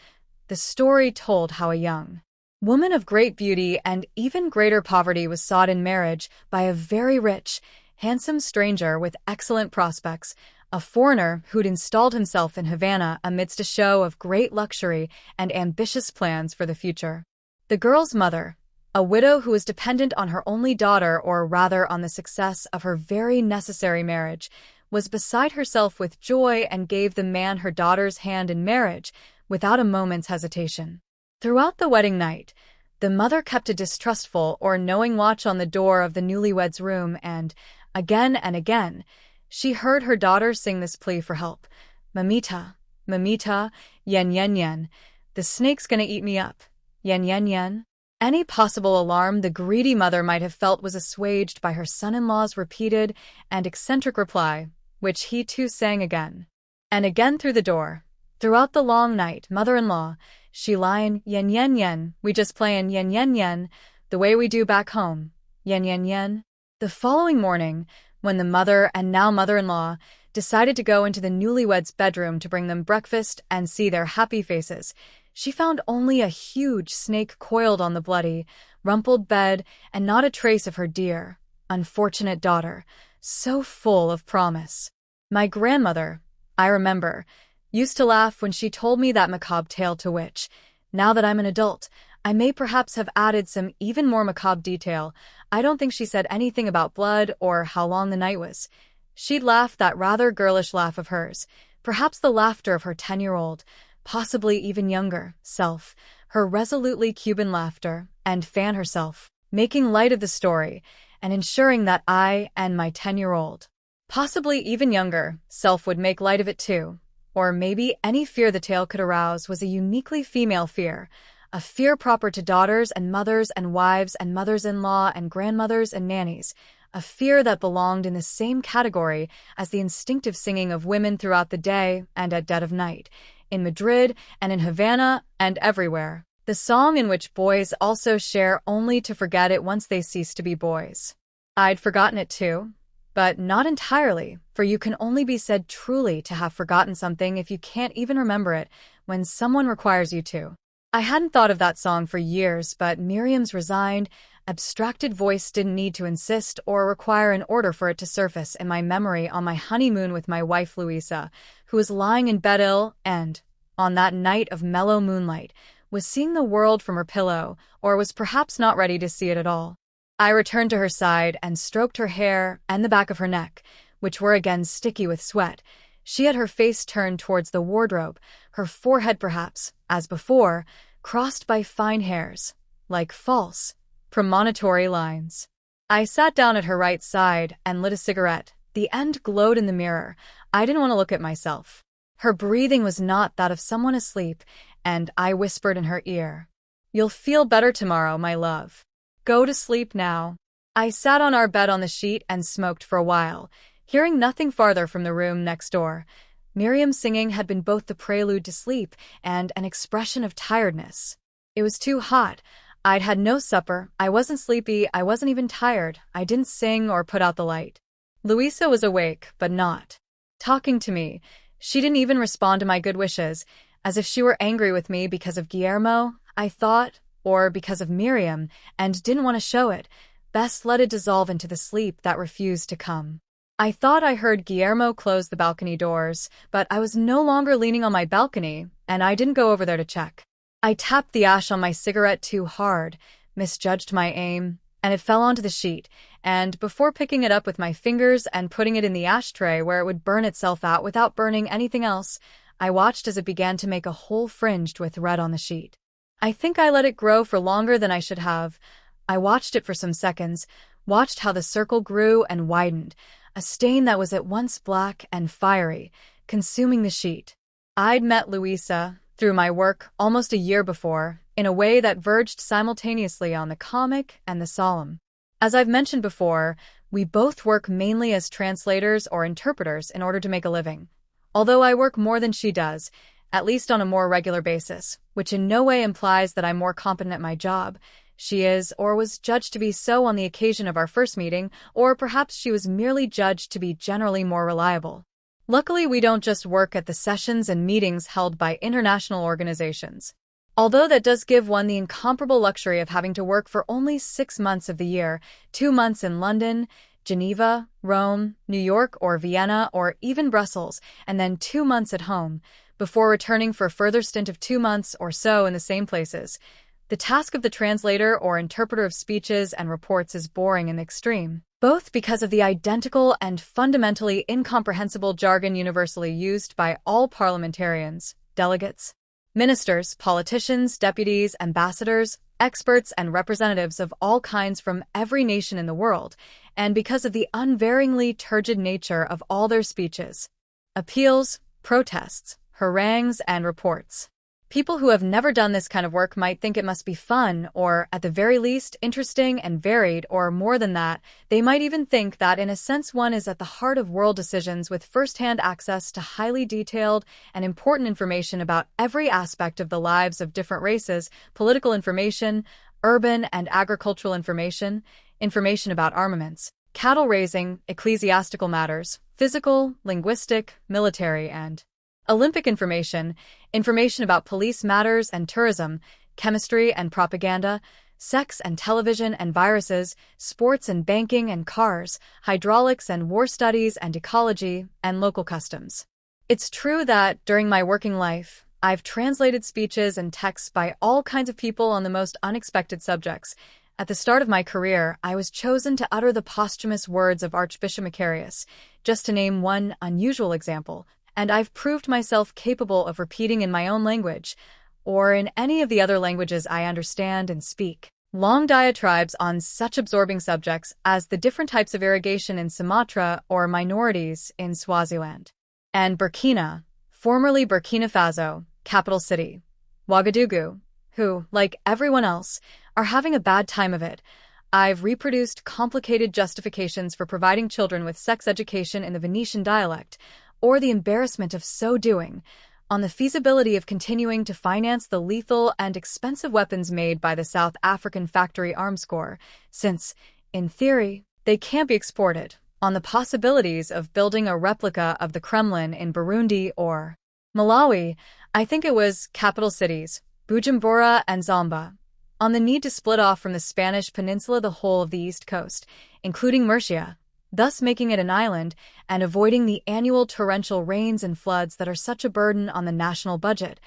The story told how a young woman of great beauty and even greater poverty was sought in marriage by a very rich, handsome stranger with excellent prospects, a foreigner who'd installed himself in Havana amidst a show of great luxury and ambitious plans for the future. The girl's mother, a widow who was dependent on her only daughter, or rather on the success of her very necessary marriage, was beside herself with joy and gave the man her daughter's hand in marriage without a moment's hesitation. Throughout the wedding night, the mother kept a distrustful or knowing watch on the door of the newlyweds' room, and again, she heard her daughter sing this plea for help. Mamita, mamita, yen yen yen, the snake's gonna eat me up, yen yen yen. Any possible alarm the greedy mother might have felt was assuaged by her son-in-law's repeated and eccentric reply, which he too sang again and again through the door. Throughout the long night, mother-in-law, she lying, yen yen yen, we just playin' yen yen yen, the way we do back home, yen yen yen. The following morning, when the mother and now mother-in-law decided to go into the newlyweds' bedroom to bring them breakfast and see their happy faces, she found only a huge snake coiled on the bloody, rumpled bed and not a trace of her dear, unfortunate daughter, so full of promise. My grandmother, I remember, used to laugh when she told me that macabre tale, to which, now that I'm an adult, I may perhaps have added some even more macabre detail. I don't think she said anything about blood or how long the night was. She'd laugh that rather girlish laugh of hers, perhaps the laughter of her 10-year-old, possibly even younger, self, her resolutely Cuban laughter, and fan herself, making light of the story and ensuring that I and my 10-year-old, possibly even younger, self would make light of it too. Or maybe any fear the tale could arouse was a uniquely female fear, a fear proper to daughters and mothers and wives and mothers-in-law and grandmothers and nannies, a fear that belonged in the same category as the instinctive singing of women throughout the day and at dead of night, in Madrid and in Havana and everywhere. The song in which boys also share only to forget it once they cease to be boys. I'd forgotten it too. But not entirely, for you can only be said truly to have forgotten something if you can't even remember it when someone requires you to. I hadn't thought of that song for years, but Miriam's resigned, abstracted voice didn't need to insist or require an order for it to surface in my memory on my honeymoon with my wife Luisa, who was lying in bed ill and, on that night of mellow moonlight, was seeing the world from her pillow, or was perhaps not ready to see it at all. I returned to her side and stroked her hair and the back of her neck, which were again sticky with sweat. She had her face turned towards the wardrobe, her forehead perhaps, as before, crossed by fine hairs, like false, premonitory lines. I sat down at her right side and lit a cigarette. The end glowed in the mirror. I didn't want to look at myself. Her breathing was not that of someone asleep, and I whispered in her ear, "You'll feel better tomorrow, my love. Go to sleep now." I sat on our bed on the sheet and smoked for a while, hearing nothing farther from the room next door. Miriam's singing had been both the prelude to sleep and an expression of tiredness. It was too hot. I'd had no supper, I wasn't sleepy, I wasn't even tired, I didn't sing or put out the light. Luisa was awake, but not talking to me. She didn't even respond to my good wishes, as if she were angry with me because of Guillermo, I thought, or because of Miriam, and didn't want to show it. Best let it dissolve into the sleep that refused to come. I thought I heard Guillermo close the balcony doors, but I was no longer leaning on my balcony, and I didn't go over there to check. I tapped the ash on my cigarette too hard, misjudged my aim, and it fell onto the sheet, and before picking it up with my fingers and putting it in the ashtray where it would burn itself out without burning anything else, I watched as it began to make a hole fringed with red on the sheet. I think I let it grow for longer than I should have. I watched it for some seconds, watched how the circle grew and widened, a stain that was at once black and fiery, consuming the sheet. I'd met Luisa, through my work, almost a year before, in a way that verged simultaneously on the comic and the solemn. As I've mentioned before, we both work mainly as translators or interpreters in order to make a living. Although I work more than she does, at least on a more regular basis, which in no way implies that I'm more competent at my job. She is, or was judged to be so on the occasion of our first meeting, or perhaps she was merely judged to be generally more reliable. Luckily, we don't just work at the sessions and meetings held by international organizations. Although that does give one the incomparable luxury of having to work for only 6 months of the year, 2 months in London, Geneva, Rome, New York or Vienna or even Brussels, and then 2 months at home, before returning for a further stint of 2 months or so in the same places. The task of the translator or interpreter of speeches and reports is boring in the extreme, both because of the identical and fundamentally incomprehensible jargon universally used by all parliamentarians, delegates, ministers, politicians, deputies, ambassadors, experts, and representatives of all kinds from every nation in the world, and because of the unvaryingly turgid nature of all their speeches, appeals, protests, harangues, and reports. People who have never done this kind of work might think it must be fun, or, at the very least, interesting and varied, or more than that, they might even think that in a sense one is at the heart of world decisions with first-hand access to highly detailed and important information about every aspect of the lives of different races, political information, urban and agricultural information, information about armaments, cattle raising, ecclesiastical matters, physical, linguistic, military, and Olympic information, information about police matters and tourism, chemistry and propaganda, sex and television and viruses, sports and banking and cars, hydraulics and war studies and ecology, and local customs. It's true that, during my working life, I've translated speeches and texts by all kinds of people on the most unexpected subjects. At the start of my career, I was chosen to utter the posthumous words of Archbishop Macarius, just to name one unusual example, and I've proved myself capable of repeating in my own language, or in any of the other languages I understand and speak, long diatribes on such absorbing subjects as the different types of irrigation in Sumatra or minorities in Swaziland. And Burkina, formerly Burkina Faso, capital city, Ouagadougou, who, like everyone else, are having a bad time of it. I've reproduced complicated justifications for providing children with sex education in the Venetian dialect, or the embarrassment of so doing, on the feasibility of continuing to finance the lethal and expensive weapons made by the South African factory Arms Corps, since, in theory, they can't be exported, on the possibilities of building a replica of the Kremlin in Burundi or Malawi, I think it was capital cities, Bujumbura and Zomba, on the need to split off from the Spanish peninsula the whole of the East Coast, including Murcia, thus making it an island and avoiding the annual torrential rains and floods that are such a burden on the national budget,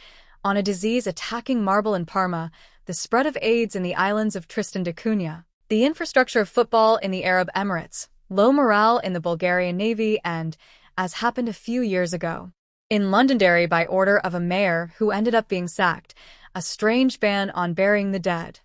on a disease attacking marble in Parma, the spread of AIDS in the islands of Tristan da Cunha, the infrastructure of football in the Arab Emirates, low morale in the Bulgarian Navy, and, as happened a few years ago, in Londonderry by order of a mayor who ended up being sacked, a strange ban on burying the dead,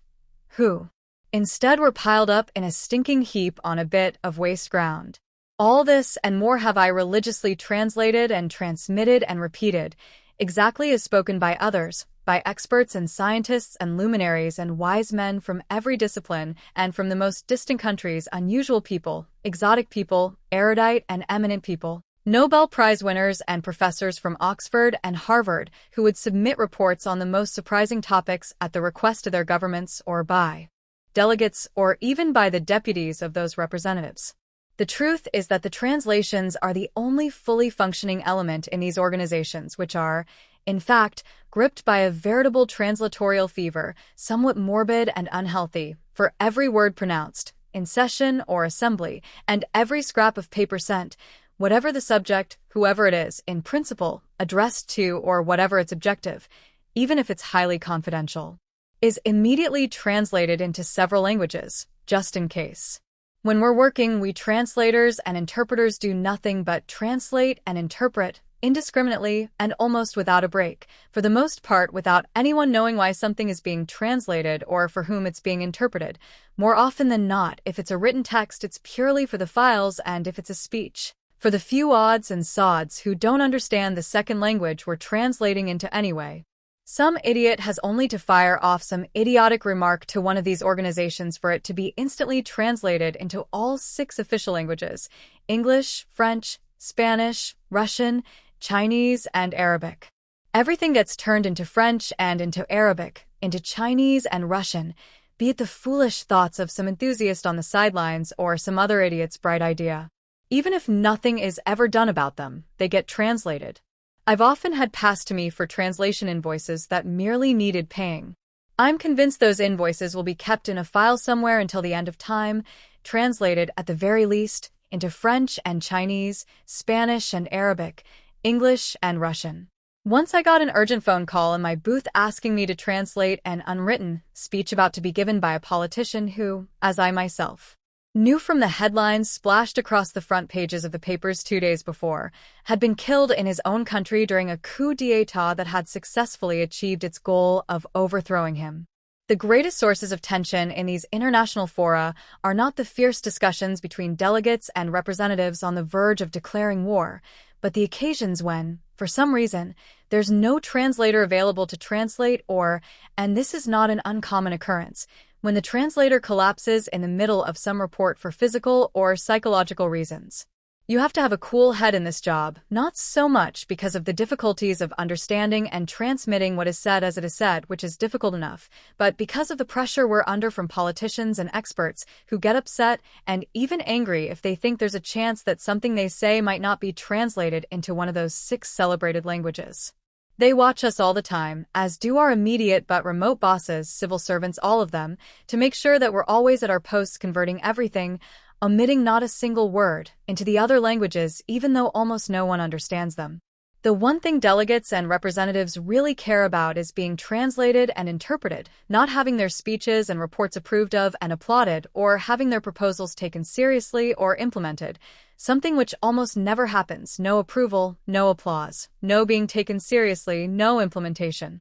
who instead were piled up in a stinking heap on a bit of waste ground. All this and more have I religiously translated and transmitted and repeated, exactly as spoken by others, by experts and scientists and luminaries and wise men from every discipline and from the most distant countries, unusual people, exotic people, erudite and eminent people, Nobel Prize winners and professors from Oxford and Harvard who would submit reports on the most surprising topics at the request of their governments or by delegates or even by the deputies of those representatives. The truth is that the translations are the only fully functioning element in these organizations, which are, in fact, gripped by a veritable translatorial fever, somewhat morbid and unhealthy, for every word pronounced, in session or assembly, and every scrap of paper sent, whatever the subject, whoever it is, in principle, addressed to or whatever its objective, even if it's highly confidential, is immediately translated into several languages, just in case. When we're working, we translators and interpreters do nothing but translate and interpret, indiscriminately and almost without a break, for the most part without anyone knowing why something is being translated or for whom it's being interpreted. More often than not, if it's a written text, it's purely for the files, and if it's a speech, for the few odds and sods who don't understand the second language we're translating into anyway. Some idiot has only to fire off some idiotic remark to one of these organizations for it to be instantly translated into all 6 official languages: English, French, Spanish, Russian, Chinese, and Arabic. Everything gets turned into French and into Arabic, into Chinese and Russian, be it the foolish thoughts of some enthusiast on the sidelines or some other idiot's bright idea. Even if nothing is ever done about them, they get translated. I've often had passed to me for translation invoices that merely needed paying. I'm convinced those invoices will be kept in a file somewhere until the end of time, translated at the very least into French and Chinese, Spanish and Arabic, English and Russian. Once I got an urgent phone call in my booth asking me to translate an unwritten speech about to be given by a politician who, as I myself knew from the headlines splashed across the front pages of the papers 2 days before, had been killed in his own country during a coup d'etat that had successfully achieved its goal of overthrowing him. The greatest sources of tension in these international fora are not the fierce discussions between delegates and representatives on the verge of declaring war, but the occasions when, for some reason, there's no translator available to translate or, and this is not an uncommon occurrence, when the translator collapses in the middle of some report for physical or psychological reasons. You have to have a cool head in this job, not so much because of the difficulties of understanding and transmitting what is said as it is said, which is difficult enough, but because of the pressure we're under from politicians and experts who get upset and even angry if they think there's a chance that something they say might not be translated into one of those 6 celebrated languages. They watch us all the time, as do our immediate but remote bosses, civil servants, all of them, to make sure that we're always at our posts converting everything, omitting not a single word, into the other languages even though almost no one understands them. The one thing delegates and representatives really care about is being translated and interpreted, not having their speeches and reports approved of and applauded, or having their proposals taken seriously or implemented, something which almost never happens. No approval, no applause, no being taken seriously, no implementation.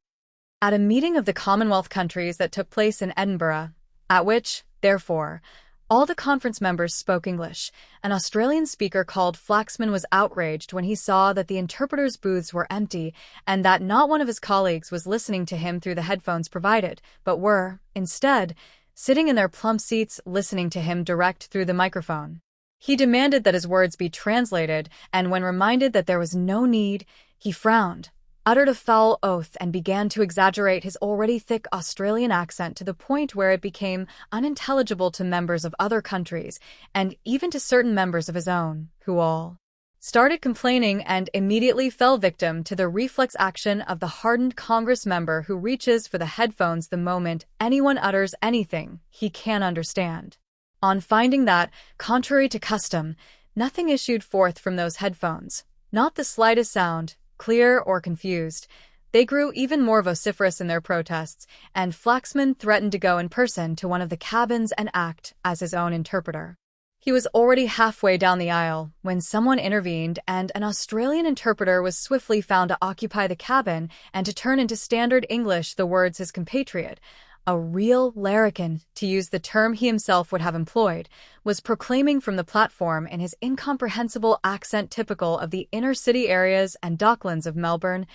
At a meeting of the Commonwealth countries that took place in Edinburgh, at which, therefore, all the conference members spoke English, an Australian speaker called Flaxman was outraged when he saw that the interpreters' booths were empty and that not one of his colleagues was listening to him through the headphones provided, but were, instead, sitting in their plump seats listening to him direct through the microphone. He demanded that his words be translated, and when reminded that there was no need, he frowned, uttered a foul oath, and began to exaggerate his already thick Australian accent to the point where it became unintelligible to members of other countries, and even to certain members of his own, who all started complaining and immediately fell victim to the reflex action of the hardened Congress member who reaches for the headphones the moment anyone utters anything he can understand. On finding that, contrary to custom, nothing issued forth from those headphones, not the slightest sound, clear or confused, they grew even more vociferous in their protests, and Flaxman threatened to go in person to one of the cabins and act as his own interpreter. He was already halfway down the aisle when someone intervened, and an Australian interpreter was swiftly found to occupy the cabin and to turn into standard English the words his compatriot, a real larrikin, to use the term he himself would have employed, was proclaiming from the platform in his incomprehensible accent typical of the inner-city areas and docklands of Melbourne,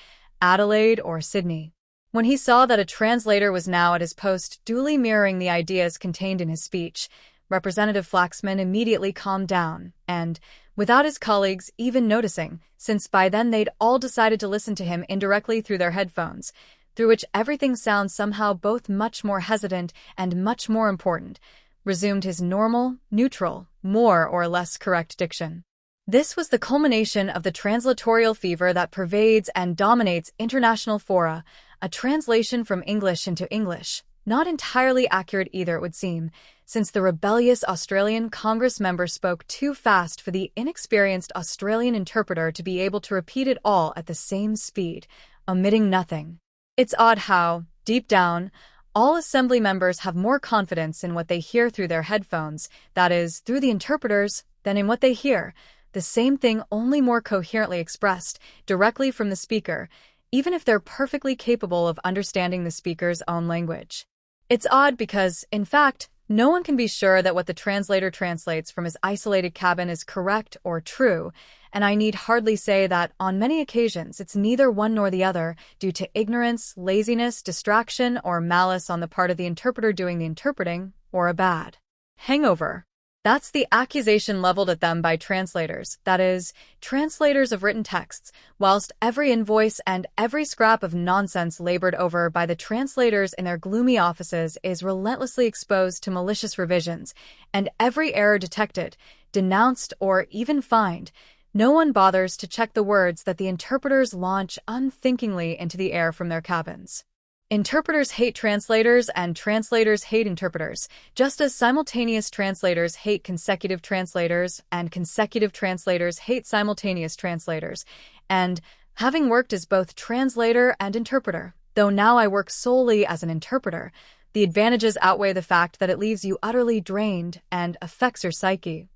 Adelaide, or Sydney. When he saw that a translator was now at his post duly mirroring the ideas contained in his speech, Representative Flaxman immediately calmed down and, without his colleagues even noticing, since by then they'd all decided to listen to him indirectly through their headphones, through which everything sounds somehow both much more hesitant and much more important, resumed his normal, neutral, more or less correct diction. This was the culmination of the translatorial fever that pervades and dominates international fora, a translation from English into English, not entirely accurate either it would seem, since the rebellious Australian Congress member spoke too fast for the inexperienced Australian interpreter to be able to repeat it all at the same speed, omitting nothing. It's odd how, deep down, all assembly members have more confidence in what they hear through their headphones, that is, through the interpreters, than in what they hear, the same thing only more coherently expressed, directly from the speaker, even if they're perfectly capable of understanding the speaker's own language. It's odd because, in fact, no one can be sure that what the translator translates from his isolated cabin is correct or true, and I need hardly say that, on many occasions, it's neither one nor the other, due to ignorance, laziness, distraction, or malice on the part of the interpreter doing the interpreting, or a bad hangover. That's the accusation leveled at them by translators, that is, translators of written texts, whilst every invoice and every scrap of nonsense labored over by the translators in their gloomy offices is relentlessly exposed to malicious revisions, and every error detected, denounced, or even fined, no one bothers to check the words that the interpreters launch unthinkingly into the air from their cabins. Interpreters hate translators and translators hate interpreters, just as simultaneous translators hate consecutive translators and consecutive translators hate simultaneous translators. And, having worked as both translator and interpreter, though now I work solely as an interpreter, the advantages outweigh the fact that it leaves you utterly drained and affects your psyche.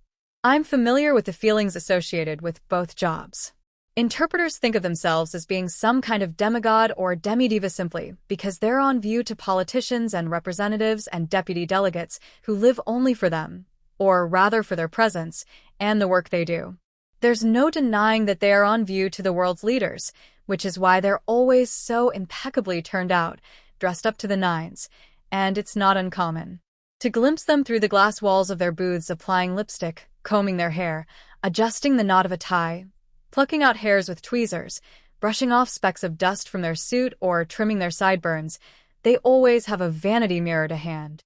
I'm familiar with the feelings associated with both jobs. Interpreters think of themselves as being some kind of demigod or demi-diva simply because they're on view to politicians and representatives and deputy delegates who live only for them, or rather for their presence, and the work they do. There's no denying that they are on view to the world's leaders, which is why they're always so impeccably turned out, dressed up to the nines, and it's not uncommon to glimpse them through the glass walls of their booths applying lipstick, combing their hair, adjusting the knot of a tie, plucking out hairs with tweezers, brushing off specks of dust from their suit or trimming their sideburns. They always have a vanity mirror to hand.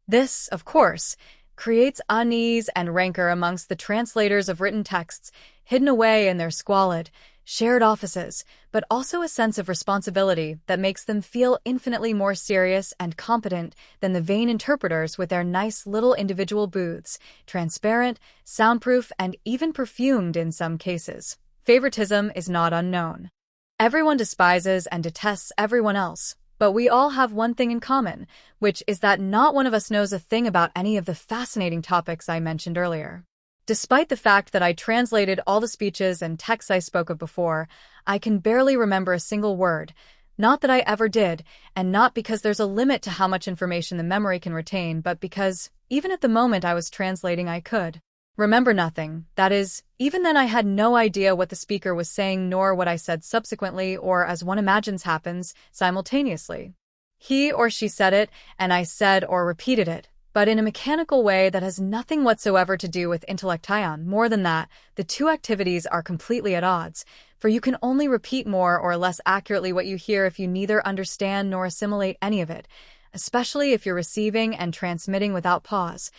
This, of course, creates unease and rancor amongst the translators of written texts, hidden away in their squalid, shared offices, but also a sense of responsibility that makes them feel infinitely more serious and competent than the vain interpreters with their nice little individual booths, transparent, soundproof, and even perfumed in some cases. Favoritism is not unknown. Everyone despises and detests everyone else, but we all have one thing in common, which is that not one of us knows a thing about any of the fascinating topics I mentioned earlier. Despite the fact that I translated all the speeches and texts I spoke of before, I can barely remember a single word. Not that I ever did, and not because there's a limit to how much information the memory can retain, but because, even at the moment I was translating, I could remember nothing. That is, even then I had no idea what the speaker was saying nor what I said subsequently or, as one imagines happens, simultaneously. He or she said it, and I said or repeated it, but in a mechanical way that has nothing whatsoever to do with intellection. More than that, the two activities are completely at odds, for you can only repeat more or less accurately what you hear if you neither understand nor assimilate any of it, especially if you're receiving and transmitting without pause.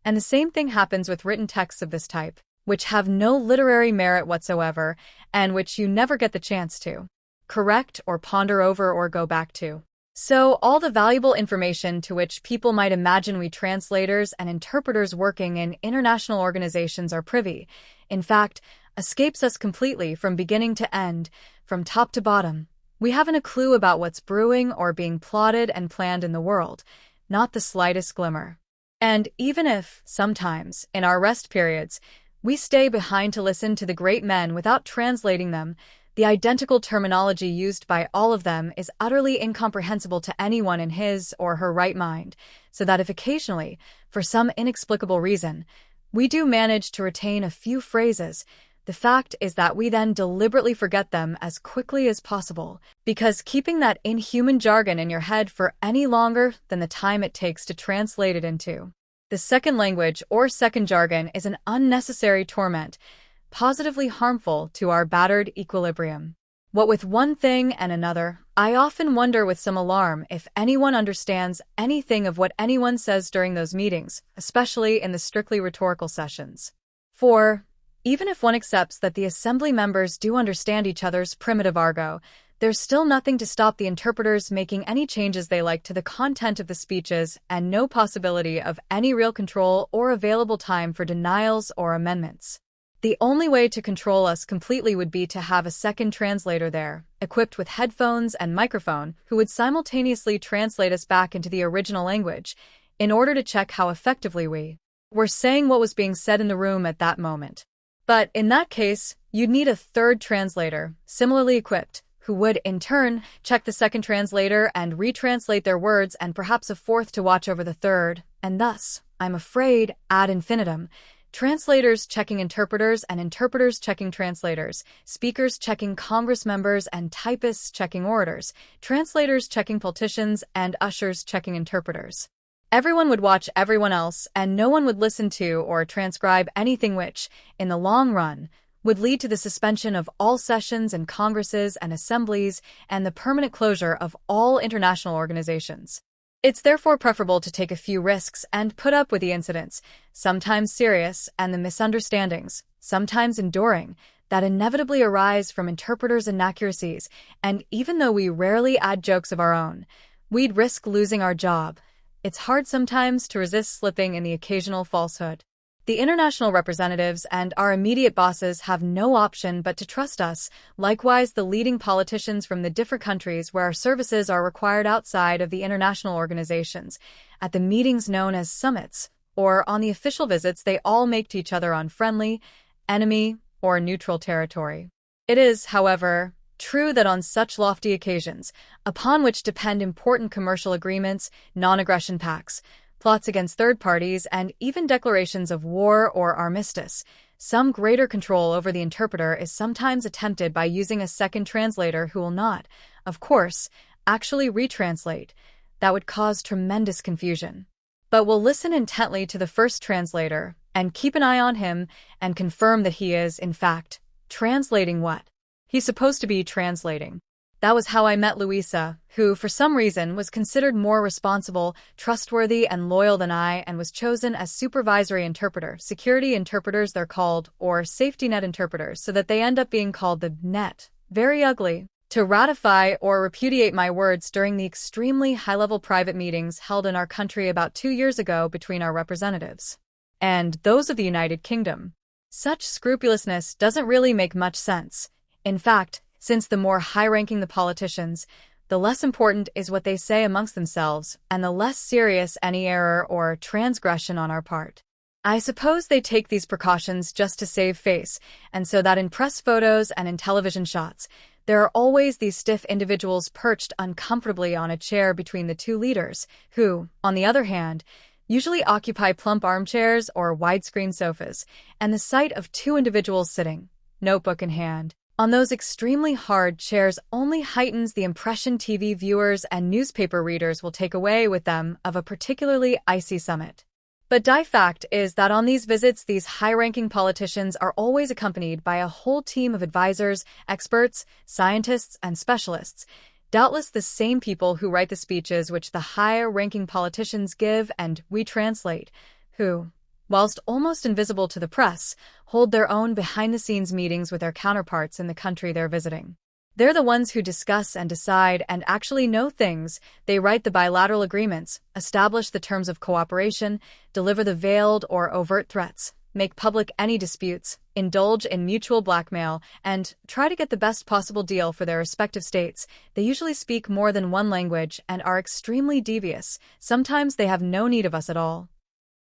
And the same thing happens with written texts of this type, which have no literary merit whatsoever, and which you never get the chance to correct or ponder over or go back to. So, all the valuable information to which people might imagine we translators and interpreters working in international organizations are privy, in fact, escapes us completely from beginning to end, from top to bottom. We haven't a clue about what's brewing or being plotted and planned in the world, not the slightest glimmer. And even if, sometimes, in our rest periods, we stay behind to listen to the great men without translating them, the identical terminology used by all of them is utterly incomprehensible to anyone in his or her right mind, so that if occasionally, for some inexplicable reason, we do manage to retain a few phrases, the fact is that we then deliberately forget them as quickly as possible, because keeping that inhuman jargon in your head for any longer than the time it takes to translate it into the second language or second jargon is an unnecessary torment, positively harmful to our battered equilibrium. What with one thing and another, I often wonder with some alarm if anyone understands anything of what anyone says during those meetings, especially in the strictly rhetorical sessions. For, even if one accepts that the assembly members do understand each other's primitive argot, there's still nothing to stop the interpreters making any changes they like to the content of the speeches and no possibility of any real control or available time for denials or amendments. The only way to control us completely would be to have a second translator there, equipped with headphones and microphone, who would simultaneously translate us back into the original language, in order to check how effectively we were saying what was being said in the room at that moment. But in that case, you'd need a third translator, similarly equipped, who would, in turn, check the second translator and retranslate their words, and perhaps a fourth to watch over the third, and thus, I'm afraid, ad infinitum, translators checking interpreters and interpreters checking translators, speakers checking Congress members and typists checking orators, translators checking politicians and ushers checking interpreters. Everyone would watch everyone else, and no one would listen to or transcribe anything which, in the long run, would lead to the suspension of all sessions and congresses and assemblies and the permanent closure of all international organizations. It's therefore preferable to take a few risks and put up with the incidents, sometimes serious, and the misunderstandings, sometimes enduring, that inevitably arise from interpreters' inaccuracies, and even though we rarely add jokes of our own, we'd risk losing our job. It's hard sometimes to resist slipping in the occasional falsehood. The international representatives and our immediate bosses have no option but to trust us, likewise the leading politicians from the different countries where our services are required outside of the international organizations, at the meetings known as summits, or on the official visits they all make to each other on friendly, enemy, or neutral territory. It is, however, true that on such lofty occasions, upon which depend important commercial agreements, non-aggression pacts, plots against third parties, and even declarations of war or armistice, some greater control over the interpreter is sometimes attempted by using a second translator who will not, of course, actually retranslate. That would cause tremendous confusion. But will listen intently to the first translator and keep an eye on him and confirm that he is, in fact, translating what he's supposed to be translating. That was how I met Luisa, who, for some reason, was considered more responsible, trustworthy, and loyal than I, and was chosen as supervisory interpreter. Security interpreters they're called, or safety net interpreters, so that they end up being called the net. Very ugly. To ratify or repudiate my words during the extremely high-level private meetings held in our country about 2 years ago between our representatives and those of the United Kingdom. Such scrupulousness doesn't really make much sense. In fact, since the more high-ranking the politicians, the less important is what they say amongst themselves, and the less serious any error or transgression on our part. I suppose they take these precautions just to save face, and so that in press photos and in television shots, there are always these stiff individuals perched uncomfortably on a chair between the two leaders, who, on the other hand, usually occupy plump armchairs or widescreen sofas, and the sight of two individuals sitting, notebook in hand, on those extremely hard chairs only heightens the impression TV viewers and newspaper readers will take away with them of a particularly icy summit. But die fact is that on these visits, these high-ranking politicians are always accompanied by a whole team of advisors, experts, scientists, and specialists, doubtless the same people who write the speeches which the higher-ranking politicians give and we translate, who, whilst almost invisible to the press, hold their own behind-the-scenes meetings with their counterparts in the country they're visiting. They're the ones who discuss and decide and actually know things. They write the bilateral agreements, establish the terms of cooperation, deliver the veiled or overt threats, make public any disputes, indulge in mutual blackmail, and try to get the best possible deal for their respective states. They usually speak more than one language and are extremely devious. Sometimes they have no need of us at all.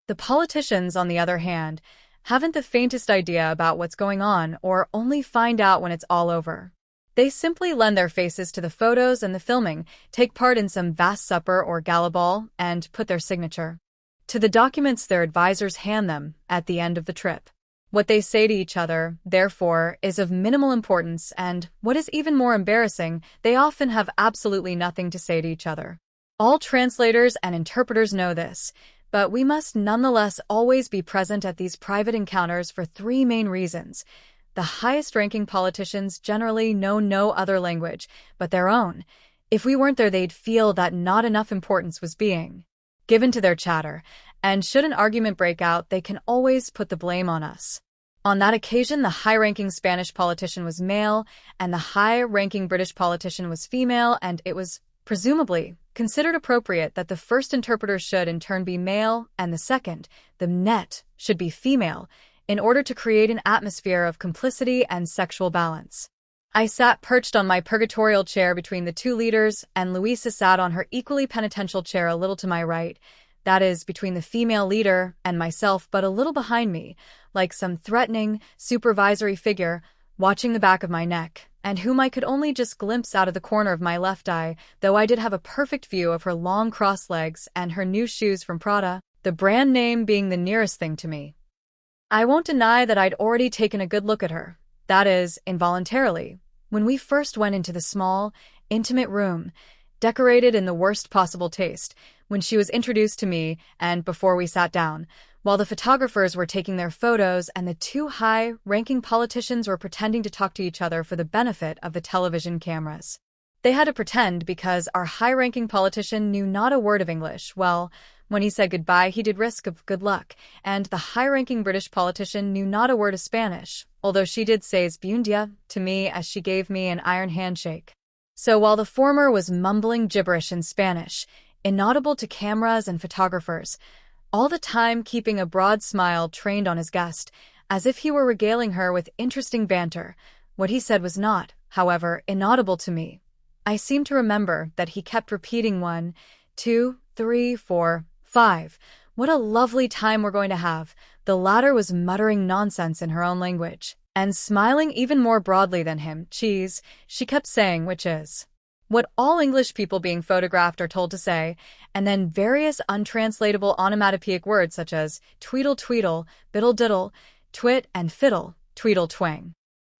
The politicians, on the other hand, haven't the faintest idea about what's going on or only find out when it's all over. They simply lend their faces to the photos and the filming, take part in some vast supper or gala ball, and put their signature to the documents their advisors hand them at the end of the trip. What they say to each other, therefore, is of minimal importance, and, what is even more embarrassing, they often have absolutely nothing to say to each other. All translators and interpreters know this, but we must nonetheless always be present at these private encounters for 3 main reasons. The highest-ranking politicians generally know no other language but their own. If we weren't there, they'd feel that not enough importance was being given to their chatter, and should an argument break out, they can always put the blame on us. On that occasion, the high-ranking Spanish politician was male, and the high-ranking British politician was female, and it was, presumably, considered appropriate that the first interpreter should in turn be male, and the second, the net, should be female, in order to create an atmosphere of complicity and sexual balance. I sat perched on my purgatorial chair between the two leaders, and Luisa sat on her equally penitential chair a little to my right, that is, between the female leader and myself, but a little behind me, like some threatening, supervisory figure, watching the back of my neck, and whom I could only just glimpse out of the corner of my left eye, though I did have a perfect view of her long crossed legs and her new shoes from Prada, the brand name being the nearest thing to me. I won't deny that I'd already taken a good look at her, that is, involuntarily, when we first went into the small, intimate room, decorated in the worst possible taste, when she was introduced to me and before we sat down, while the photographers were taking their photos and the two high-ranking politicians were pretending to talk to each other for the benefit of the television cameras. They had to pretend because our high-ranking politician knew not a word of English. Well, when he said goodbye, he did risk of good luck, and the high-ranking British politician knew not a word of Spanish, although she did say "buen dia" to me as she gave me an iron handshake. So while the former was mumbling gibberish in Spanish, inaudible to cameras and photographers, all the time keeping a broad smile trained on his guest, as if he were regaling her with interesting banter, what he said was not, however, inaudible to me. I seem to remember that he kept repeating 1, 2, 3, 4, 5. What a lovely time we're going to have. The latter was muttering nonsense in her own language, And smiling even more broadly than him, cheese, she kept saying, which is what all English people being photographed are told to say, and then various untranslatable onomatopoeic words such as tweedle tweedle, biddle diddle, twit, and fiddle, tweedle twang.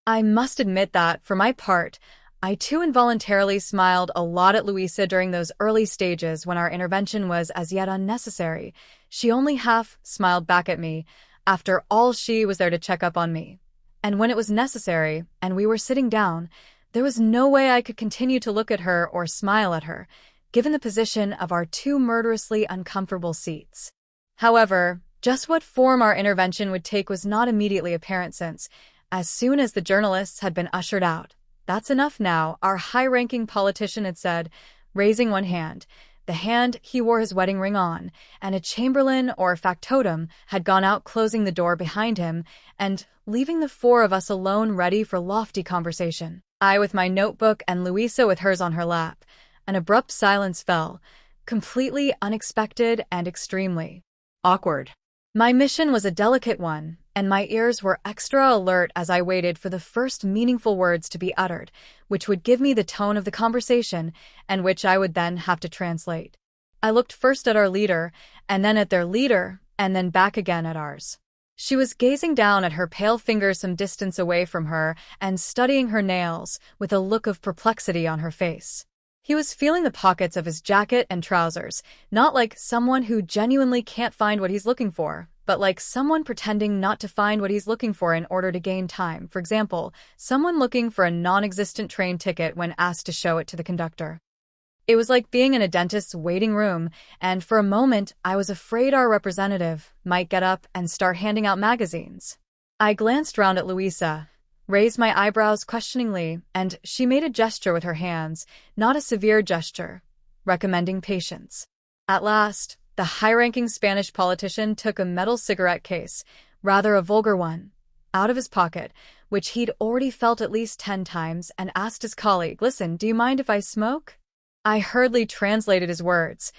I must admit that, for my part, I too involuntarily smiled a lot at Louisa during those early stages when our intervention was as yet unnecessary. She only half smiled back at me. After all, she was there to check up on me. And when it was necessary, and we were sitting down, there was no way I could continue to look at her or smile at her, given the position of our two murderously uncomfortable seats. However, just what form our intervention would take was not immediately apparent since, as soon as the journalists had been ushered out, "That's enough now," our high-ranking politician had said, raising one hand, the hand he wore his wedding ring on, and a chamberlain or factotum had gone out, closing the door behind him and leaving the four of us alone, ready for lofty conversation. I with my notebook and Louisa with hers on her lap. An abrupt silence fell, completely unexpected and extremely Awkward. My mission was a delicate one, and my ears were extra alert as I waited for the first meaningful words to be uttered, which would give me the tone of the conversation and which I would then have to translate. I looked first at our leader, and then at their leader, and then back again at ours. She was gazing down at her pale fingers some distance away from her and studying her nails with a look of perplexity on her face. He was feeling the pockets of his jacket and trousers, not like someone who genuinely can't find what he's looking for, but like someone pretending not to find what he's looking for in order to gain time. For example, someone looking for a non-existent train ticket when asked to show it to the conductor. It was like being in a dentist's waiting room, and for a moment I was afraid our representative might get up and start handing out magazines. I glanced round at Louisa, raised my eyebrows questioningly, and she made a gesture with her hands, not a severe gesture, recommending patience. At last, the high-ranking Spanish politician took a metal cigarette case, rather a vulgar one, out of his pocket, which he'd already felt at least 10 times, and asked his colleague, "Listen, do you mind if I smoke?" I hurriedly translated his words.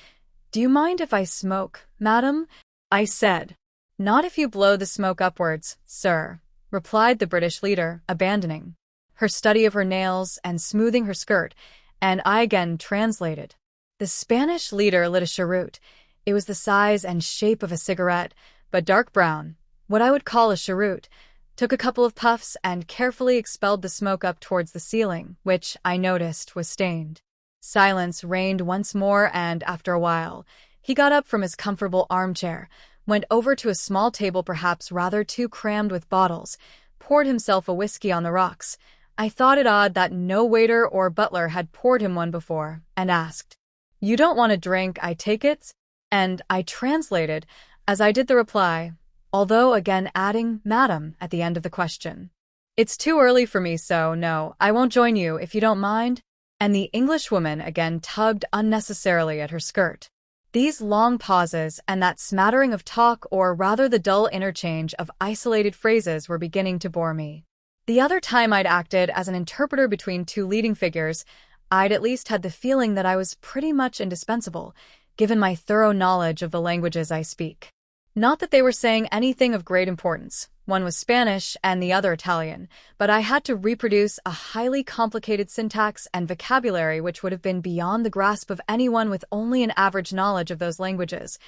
"Do you mind if I smoke, madam?" I said. "Not if you blow the smoke upwards, sir," replied the British leader, abandoning her study of her nails and smoothing her skirt, and I again translated. The Spanish leader lit a cheroot. It was the size and shape of a cigarette, but dark brown, what I would call a cheroot, took a couple of puffs and carefully expelled the smoke up towards the ceiling, which, I noticed, was stained. Silence reigned once more, and after a while, he got up from his comfortable armchair, went over to a small table perhaps rather too crammed with bottles, poured himself a whiskey on the rocks. I thought it odd that no waiter or butler had poured him one before, and asked, "You don't want a drink, I take it?" And I translated, as I did the reply, although again adding "madam" at the end of the question. "It's too early for me, so no, I won't join you if you don't mind." And the Englishwoman again tugged unnecessarily at her skirt. These long pauses and that smattering of talk, or rather the dull interchange of isolated phrases, were beginning to bore me. The other time I'd acted as an interpreter between two leading figures, I'd at least had the feeling that I was pretty much indispensable, given my thorough knowledge of the languages I speak. Not that they were saying anything of great importance. One was Spanish and the other Italian, but I had to reproduce a highly complicated syntax and vocabulary which would have been beyond the grasp of anyone with only an average knowledge of those languages.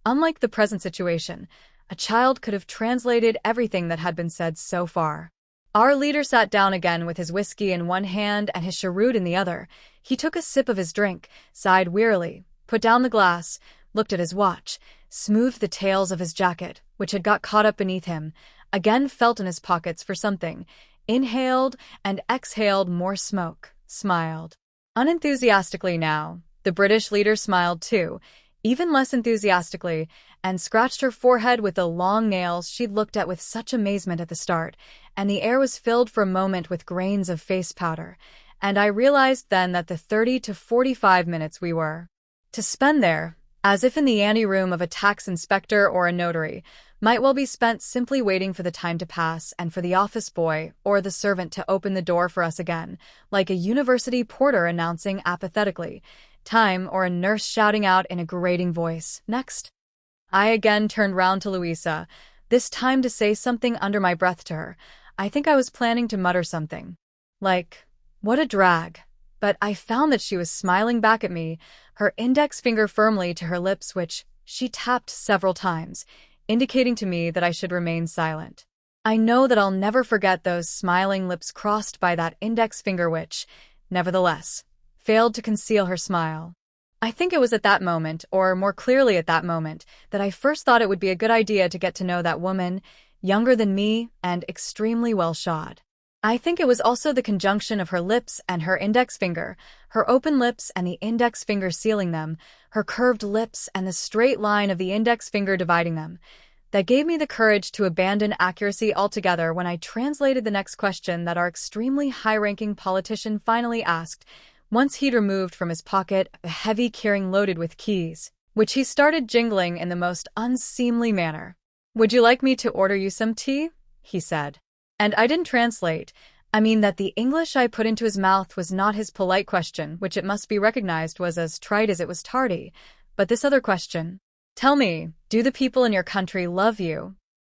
Unlike the present situation, a child could have translated everything that had been said so far. Our leader sat down again with his whiskey in one hand and his cheroot in the other. He took a sip of his drink, sighed wearily, put down the glass, looked at his watch, smoothed the tails of his jacket, which had got caught up beneath him, again felt in his pockets for something, inhaled and exhaled more smoke, smiled. Unenthusiastically now, the British leader smiled too, even less enthusiastically, and scratched her forehead with the long nails she'd looked at with such amazement at the start, and the air was filled for a moment with grains of face powder, and I realized then that the 30 to 45 minutes we were to spend there, as if in the anteroom of a tax inspector or a notary, might well be spent simply waiting for the time to pass and for the office boy or the servant to open the door for us again, like a university porter announcing apathetically, "Time," or a nurse shouting out in a grating voice, "Next." I again turned round to Louisa, this time to say something under my breath to her. I think I was planning to mutter something. Like, what a drag. But I found that she was smiling back at me, her index finger firmly to her lips, which she tapped several times, indicating to me that I should remain silent. I know that I'll never forget those smiling lips crossed by that index finger which, nevertheless, failed to conceal her smile. I think it was at that moment, or more clearly at that moment, that I first thought it would be a good idea to get to know that woman, younger than me and extremely well-shod. I think it was also the conjunction of her lips and her index finger, her open lips and the index finger sealing them, her curved lips and the straight line of the index finger dividing them, that gave me the courage to abandon accuracy altogether when I translated the next question that our extremely high-ranking politician finally asked, once he'd removed from his pocket a heavy keyring loaded with keys, which he started jingling in the most unseemly manner. "Would you like me to order you some tea?" he said. And I didn't translate. I mean that the English I put into his mouth was not his polite question, which it must be recognized was as trite as it was tardy, but this other question. "Tell me, do the people in your country love you?"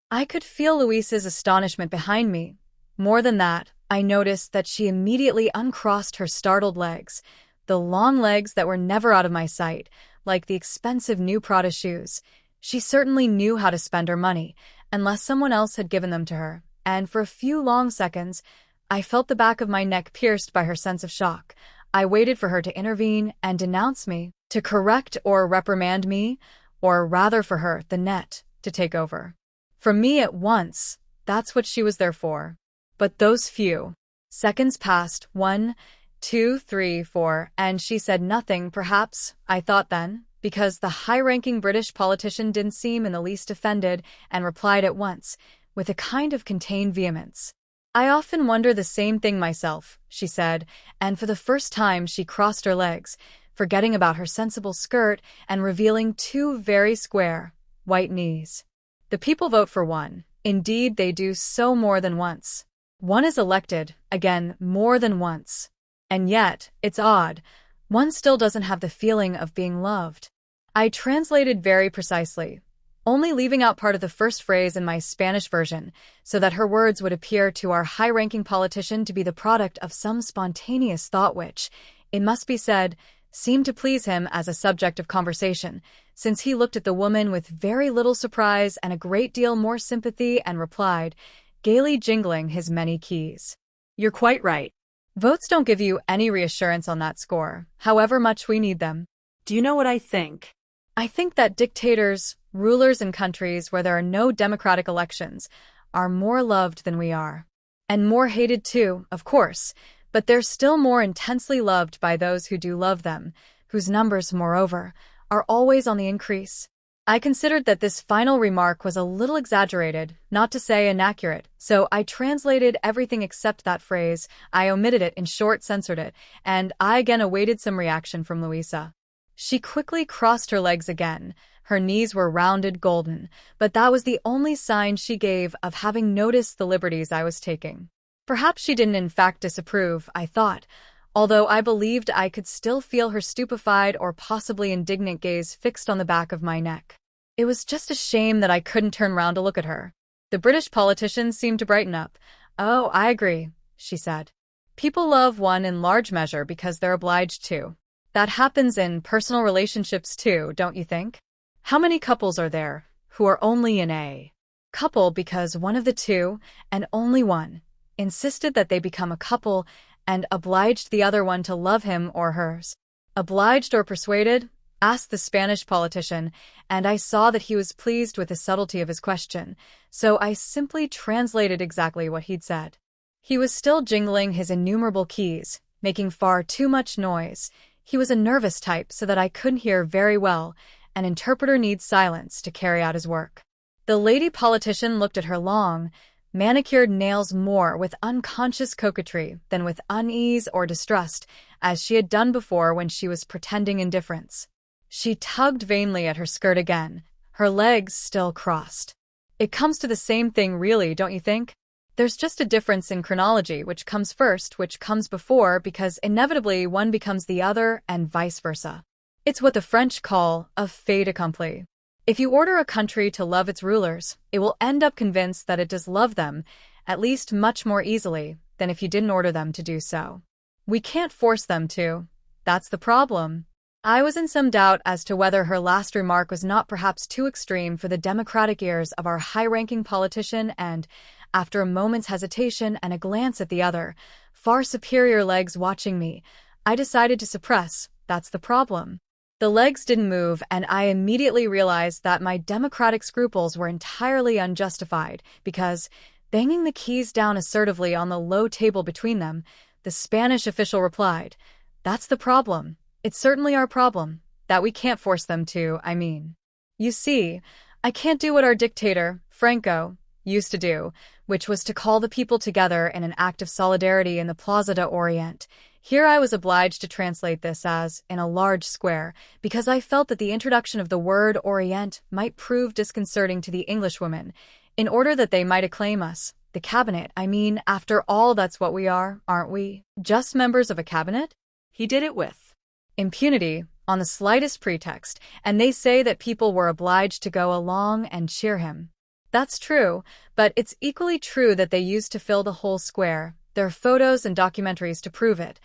I could feel Luisa's astonishment behind me. More than that, I noticed that she immediately uncrossed her startled legs, the long legs that were never out of my sight, like the expensive new Prada shoes. She certainly knew how to spend her money, unless someone else had given them to her. And for a few long seconds, I felt the back of my neck pierced by her sense of shock. I waited for her to intervene and denounce me, to correct or reprimand me, or rather for her, the net, to take over. For me at once, that's what she was there for. But those few seconds passed, 1, 2, 3, 4, and she said nothing, perhaps, I thought then, because the high-ranking British politician didn't seem in the least offended and replied at once, with a kind of contained vehemence. "I often wonder the same thing myself," she said, and for the first time she crossed her legs, forgetting about her sensible skirt and revealing 2 very square, white knees. "The people vote for one. Indeed, they do so more than once. One is elected, again, more than once. And yet, it's odd, one still doesn't have the feeling of being loved." I translated very precisely, only leaving out part of the first phrase in my Spanish version, so that her words would appear to our high-ranking politician to be the product of some spontaneous thought which, it must be said, seemed to please him as a subject of conversation, since he looked at the woman with very little surprise and a great deal more sympathy and replied, gaily jingling his many keys. You're quite right. Votes don't give you any reassurance on that score, however much we need them. Do you know what I think? I think that dictators, rulers in countries where there are no democratic elections, are more loved than we are. And more hated too, of course, but they're still more intensely loved by those who do love them, whose numbers, moreover, are always on the increase. I considered that this final remark was a little exaggerated, not to say inaccurate, so I translated everything except that phrase, I omitted it, in short censored it, and I again awaited some reaction from Luisa. She quickly crossed her legs again. Her knees were rounded golden, but that was the only sign she gave of having noticed the liberties I was taking. Perhaps she didn't in fact disapprove, I thought, although I believed I could still feel her stupefied or possibly indignant gaze fixed on the back of my neck. It was just a shame that I couldn't turn round to look at her. The British politician seemed to brighten up. "Oh, I agree," she said. "People love one in large measure because they're obliged to. That happens in personal relationships too, don't you think? How many couples are there who are only in a couple because one of the two, and only one, insisted that they become a couple and obliged the other one to love him or hers? Obliged or persuaded?" asked the Spanish politician, and I saw that he was pleased with the subtlety of his question, so I simply translated exactly what he'd said. He was still jingling his innumerable keys, making far too much noise. He was a nervous type so that I couldn't hear very well. An interpreter needs silence to carry out his work. The lady politician looked at her long, manicured nails more with unconscious coquetry than with unease or distrust, as she had done before when she was pretending indifference. She tugged vainly at her skirt again, her legs still crossed. "It comes to the same thing really, don't you think? There's just a difference in chronology, which comes first, which comes before, because inevitably one becomes the other and vice versa. It's what the French call a fait accompli. If you order a country to love its rulers, it will end up convinced that it does love them, at least much more easily than if you didn't order them to do so. We can't force them to. That's the problem. I was in some doubt as to whether her last remark was not perhaps too extreme for the democratic ears of our high-ranking politician and, after a moment's hesitation and a glance at the other, far superior legs watching me, I decided to suppress. That's the problem. The legs didn't move, and I immediately realized that my democratic scruples were entirely unjustified because, banging the keys down assertively on the low table between them, the Spanish official replied, "That's the problem. It's certainly our problem, that we can't force them to, I mean. You see, I can't do what our dictator, Franco, used to do, which was to call the people together in an act of solidarity in the Plaza de Orient. Here I was obliged to translate this as, in a large square, because I felt that the introduction of the word Orient might prove disconcerting to the Englishwomen, in order that they might acclaim us. The cabinet, I mean, after all, that's what we are, aren't we? Just members of a cabinet? He did it with Impunity, on the slightest pretext, and they say that people were obliged to go along and cheer him. That's true, but it's equally true that they used to fill the whole square. There are photos and documentaries to prove it.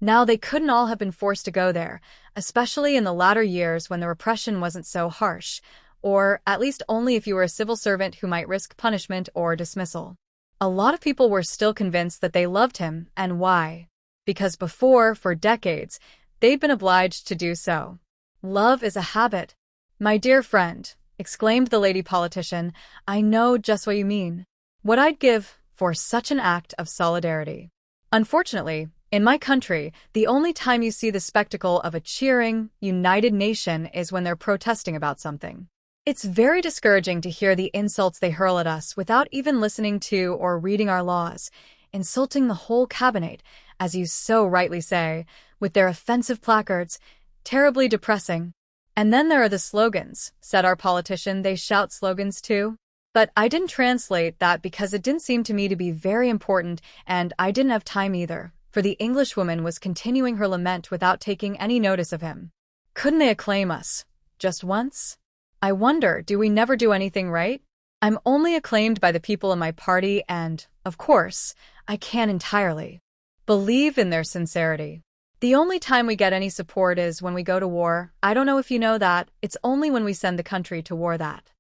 Now, they couldn't all have been forced to go there, especially in the latter years when the repression wasn't so harsh, or at least only if you were a civil servant who might risk punishment or dismissal. A lot of people were still convinced that they loved him, and why? Because before, for decades, they'd been obliged to do so. Love is a habit. My dear friend, exclaimed the lady politician, I know just what you mean. What I'd give for such an act of solidarity. Unfortunately, in my country, the only time you see the spectacle of a cheering, united nation is when they're protesting about something. It's very discouraging to hear the insults they hurl at us without even listening to or reading our laws, insulting the whole cabinet, as you so rightly say, with their offensive placards, terribly depressing. And then there are the slogans, said our politician. They shout slogans too. But I didn't translate that because it didn't seem to me to be very important, and I didn't have time either, for the Englishwoman was continuing her lament without taking any notice of him. Couldn't they acclaim us? Just once? I wonder, do we never do anything right? I'm only acclaimed by the people in my party and, of course, I can't entirely believe in their sincerity. The only time we get any support is when we go to war. I don't know if you know that. It's only when we send the country to war that.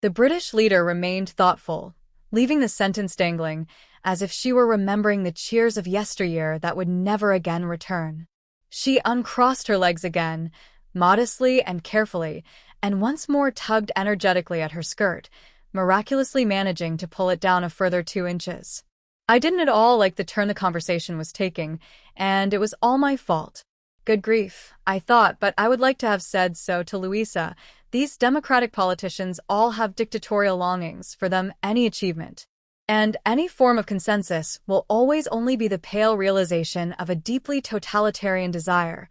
The British leader remained thoughtful, leaving the sentence dangling, as if she were remembering the cheers of yesteryear that would never again return. She uncrossed her legs again, modestly and carefully, and once more tugged energetically at her skirt, miraculously managing to pull it down a further 2 inches. I didn't at all like the turn the conversation was taking, and it was all my fault. Good grief, I thought, but I would like to have said so to Louisa. These democratic politicians all have dictatorial longings. For them, any achievement and any form of consensus will always only be the pale realization of a deeply totalitarian desire,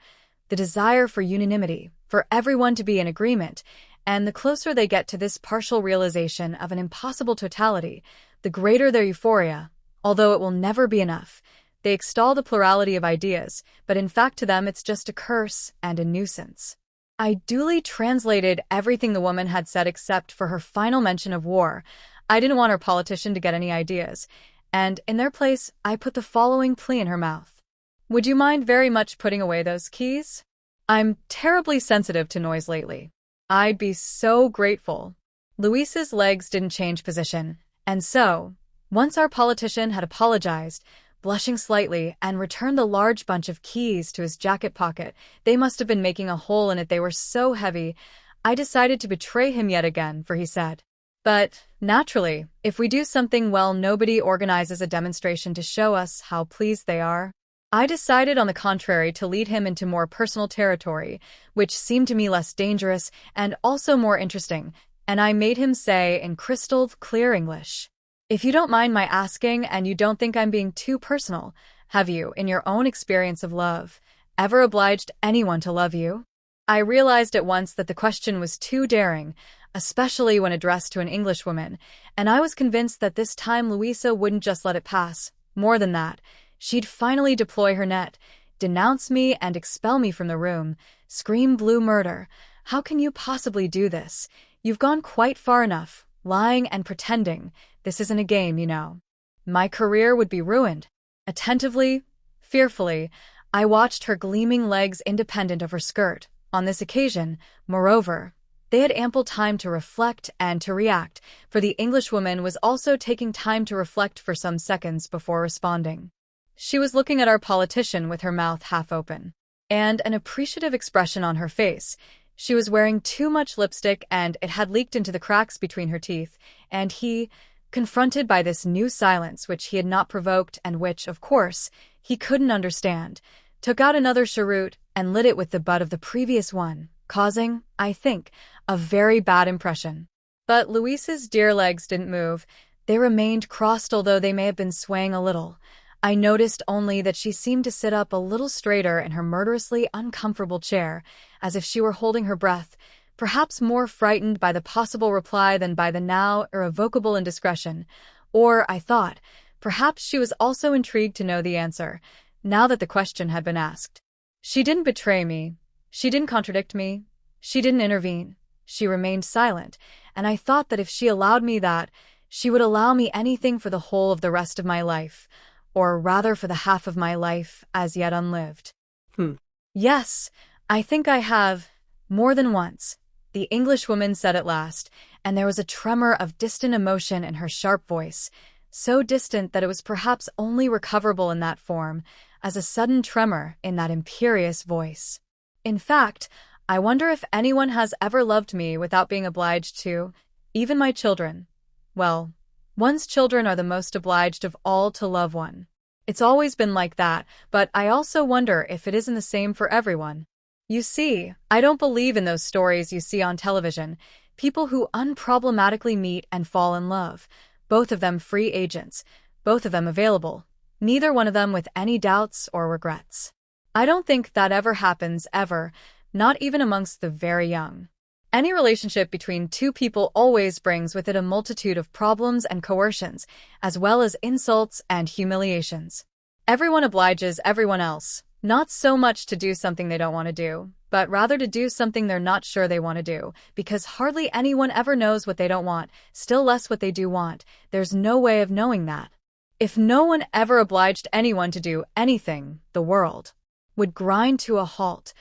the desire for unanimity, for everyone to be in agreement, and the closer they get to this partial realization of an impossible totality, the greater their euphoria. Although it will never be enough, they extol the plurality of ideas, but in fact to them it's just a curse and a nuisance. I duly translated everything the woman had said except for her final mention of war. I didn't want our politician to get any ideas, and in their place I put the following plea in her mouth. Would you mind very much putting away those keys? I'm terribly sensitive to noise lately. I'd be so grateful. Luisa's legs didn't change position, and so, once our politician had apologized, blushing slightly, and returned the large bunch of keys to his jacket pocket, they must have been making a hole in it, they were so heavy, I decided to betray him yet again, for he said, but, naturally, if we do something well, nobody organizes a demonstration to show us how pleased they are. I decided, on the contrary, to lead him into more personal territory, which seemed to me less dangerous and also more interesting, and I made him say in crystal clear English, if you don't mind my asking and you don't think I'm being too personal, have you, in your own experience of love, ever obliged anyone to love you? I realized at once that the question was too daring, especially when addressed to an Englishwoman, and I was convinced that this time Louisa wouldn't just let it pass. More than that, she'd finally deploy her net, denounce me and expel me from the room, scream blue murder. How can you possibly do this? You've gone quite far enough, lying and pretending. This isn't a game, you know. My career would be ruined. Attentively, fearfully, I watched her gleaming legs independent of her skirt. On this occasion, moreover, they had ample time to reflect and to react, for the Englishwoman was also taking time to reflect for some seconds before responding. She was looking at our politician with her mouth half open, and an appreciative expression on her face. She was wearing too much lipstick and it had leaked into the cracks between her teeth, and he, confronted by this new silence which he had not provoked and which, of course, he couldn't understand, took out another cheroot and lit it with the butt of the previous one, causing, I think, a very bad impression. But Luis's dear legs didn't move. They remained crossed, although they may have been swaying a little. I noticed only that she seemed to sit up a little straighter in her murderously uncomfortable chair, as if she were holding her breath, perhaps more frightened by the possible reply than by the now irrevocable indiscretion. Or, I thought, perhaps she was also intrigued to know the answer, now that the question had been asked. She didn't betray me. She didn't contradict me. She didn't intervene. She remained silent, and I thought that if she allowed me that, she would allow me anything for the whole of the rest of my life, or rather for the half of my life as yet unlived. Yes, I think I have, more than once, the Englishwoman said at last, and there was a tremor of distant emotion in her sharp voice, so distant that it was perhaps only recoverable in that form, as a sudden tremor in that imperious voice. In fact, I wonder if anyone has ever loved me without being obliged to, even my children. Well, one's children are the most obliged of all to love one. It's always been like that, but I also wonder if it isn't the same for everyone. You see, I don't believe in those stories you see on television, people who unproblematically meet and fall in love, both of them free agents, both of them available, neither one of them with any doubts or regrets. I don't think that ever happens, ever, not even amongst the very young. Any relationship between two people always brings with it a multitude of problems and coercions, as well as insults and humiliations. Everyone obliges everyone else, not so much to do something they don't want to do, but rather to do something they're not sure they want to do, because hardly anyone ever knows what they don't want, still less what they do want. There's no way of knowing that. If no one ever obliged anyone to do anything, the world would grind to a halt.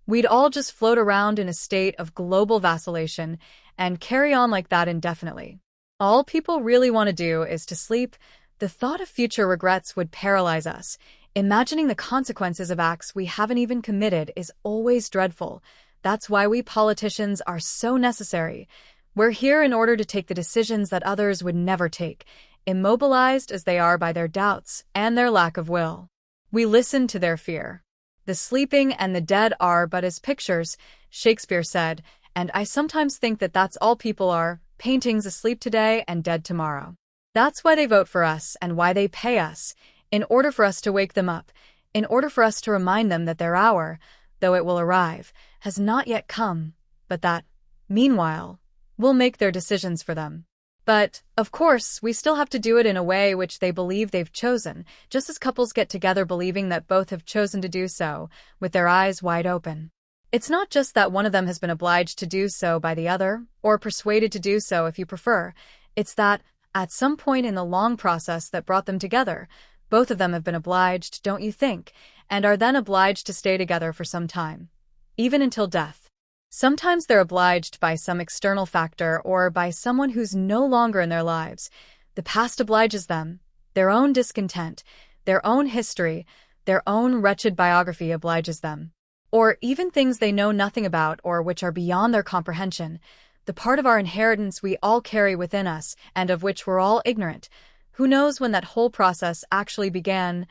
We'd all just float around in a state of global vacillation and carry on like that indefinitely. All people really want to do is to sleep. The thought of future regrets would paralyze us. Imagining the consequences of acts we haven't even committed is always dreadful. That's why we politicians are so necessary. We're here in order to take the decisions that others would never take, immobilized as they are by their doubts and their lack of will. We listen to their fear. The sleeping and the dead are but as pictures, Shakespeare said, and I sometimes think that that's all people are, paintings asleep today and dead tomorrow. That's why they vote for us and why they pay us, in order for us to wake them up, in order for us to remind them that their hour, though it will arrive, has not yet come, but that, meanwhile, we'll make their decisions for them. But, of course, we still have to do it in a way which they believe they've chosen, just as couples get together believing that both have chosen to do so, with their eyes wide open. It's not just that one of them has been obliged to do so by the other, or persuaded to do so if you prefer. It's that, at some point in the long process that brought them together, both of them have been obliged, don't you think, and are then obliged to stay together for some time, even until death. Sometimes they're obliged by some external factor or by someone who's no longer in their lives. The past obliges them, their own discontent, their own history, their own wretched biography obliges them. Or even things they know nothing about or which are beyond their comprehension, the part of our inheritance we all carry within us and of which we're all ignorant. Who knows when that whole process actually began?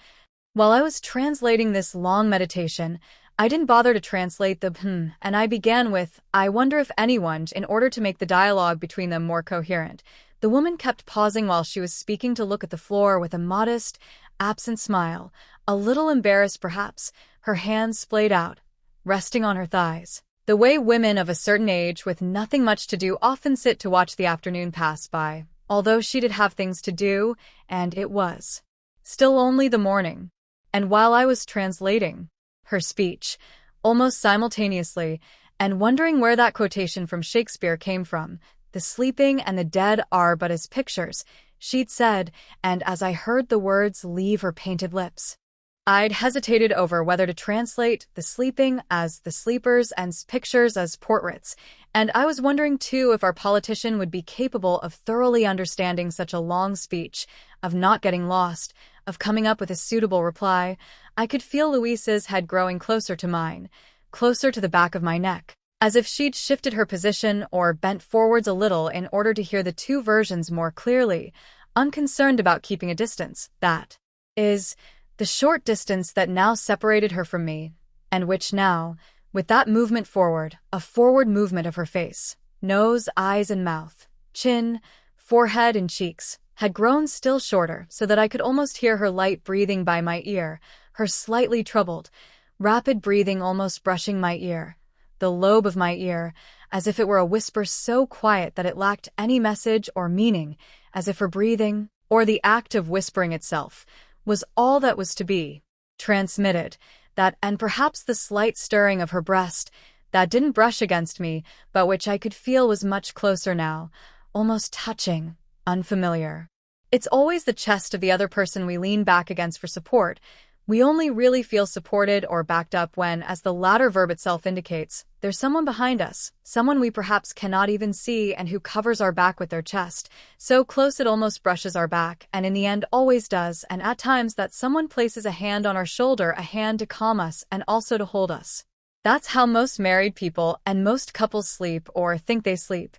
While I was translating this long meditation, I didn't bother to translate the and I began with, I wonder if anyone, in order to make the dialogue between them more coherent. The woman kept pausing while she was speaking to look at the floor with a modest, absent smile, a little embarrassed perhaps, her hands splayed out, resting on her thighs. The way women of a certain age with nothing much to do often sit to watch the afternoon pass by, although she did have things to do, and it was still only the morning. And while I was translating her speech, almost simultaneously, and wondering where that quotation from Shakespeare came from. "The sleeping and the dead are but as pictures," she'd said, and as I heard the words leave her painted lips, I'd hesitated over whether to translate the sleeping as the sleepers and pictures as portraits, and I was wondering too if our politician would be capable of thoroughly understanding such a long speech, of not getting lost, of coming up with a suitable reply. I could feel Louise's head growing closer to mine, closer to the back of my neck, as if she'd shifted her position or bent forwards a little in order to hear the two versions more clearly, unconcerned about keeping a distance. That is, the short distance that now separated her from me, and which now, with that movement forward, a forward movement of her face, nose, eyes, and mouth, chin, forehead, and cheeks, had grown still shorter so that I could almost hear her light breathing by my ear, her slightly troubled, rapid breathing almost brushing my ear, the lobe of my ear, as if it were a whisper so quiet that it lacked any message or meaning, as if her breathing, or the act of whispering itself, was all that was to be transmitted, that and perhaps the slight stirring of her breast, that didn't brush against me, but which I could feel was much closer now, almost touching, unfamiliar. It's always the chest of the other person we lean back against for support. We only really feel supported or backed up when, as the latter verb itself indicates, there's someone behind us, someone we perhaps cannot even see and who covers our back with their chest, so close it almost brushes our back, and in the end always does, and at times that someone places a hand on our shoulder, a hand to calm us and also to hold us. That's how most married people and most couples sleep or think they sleep.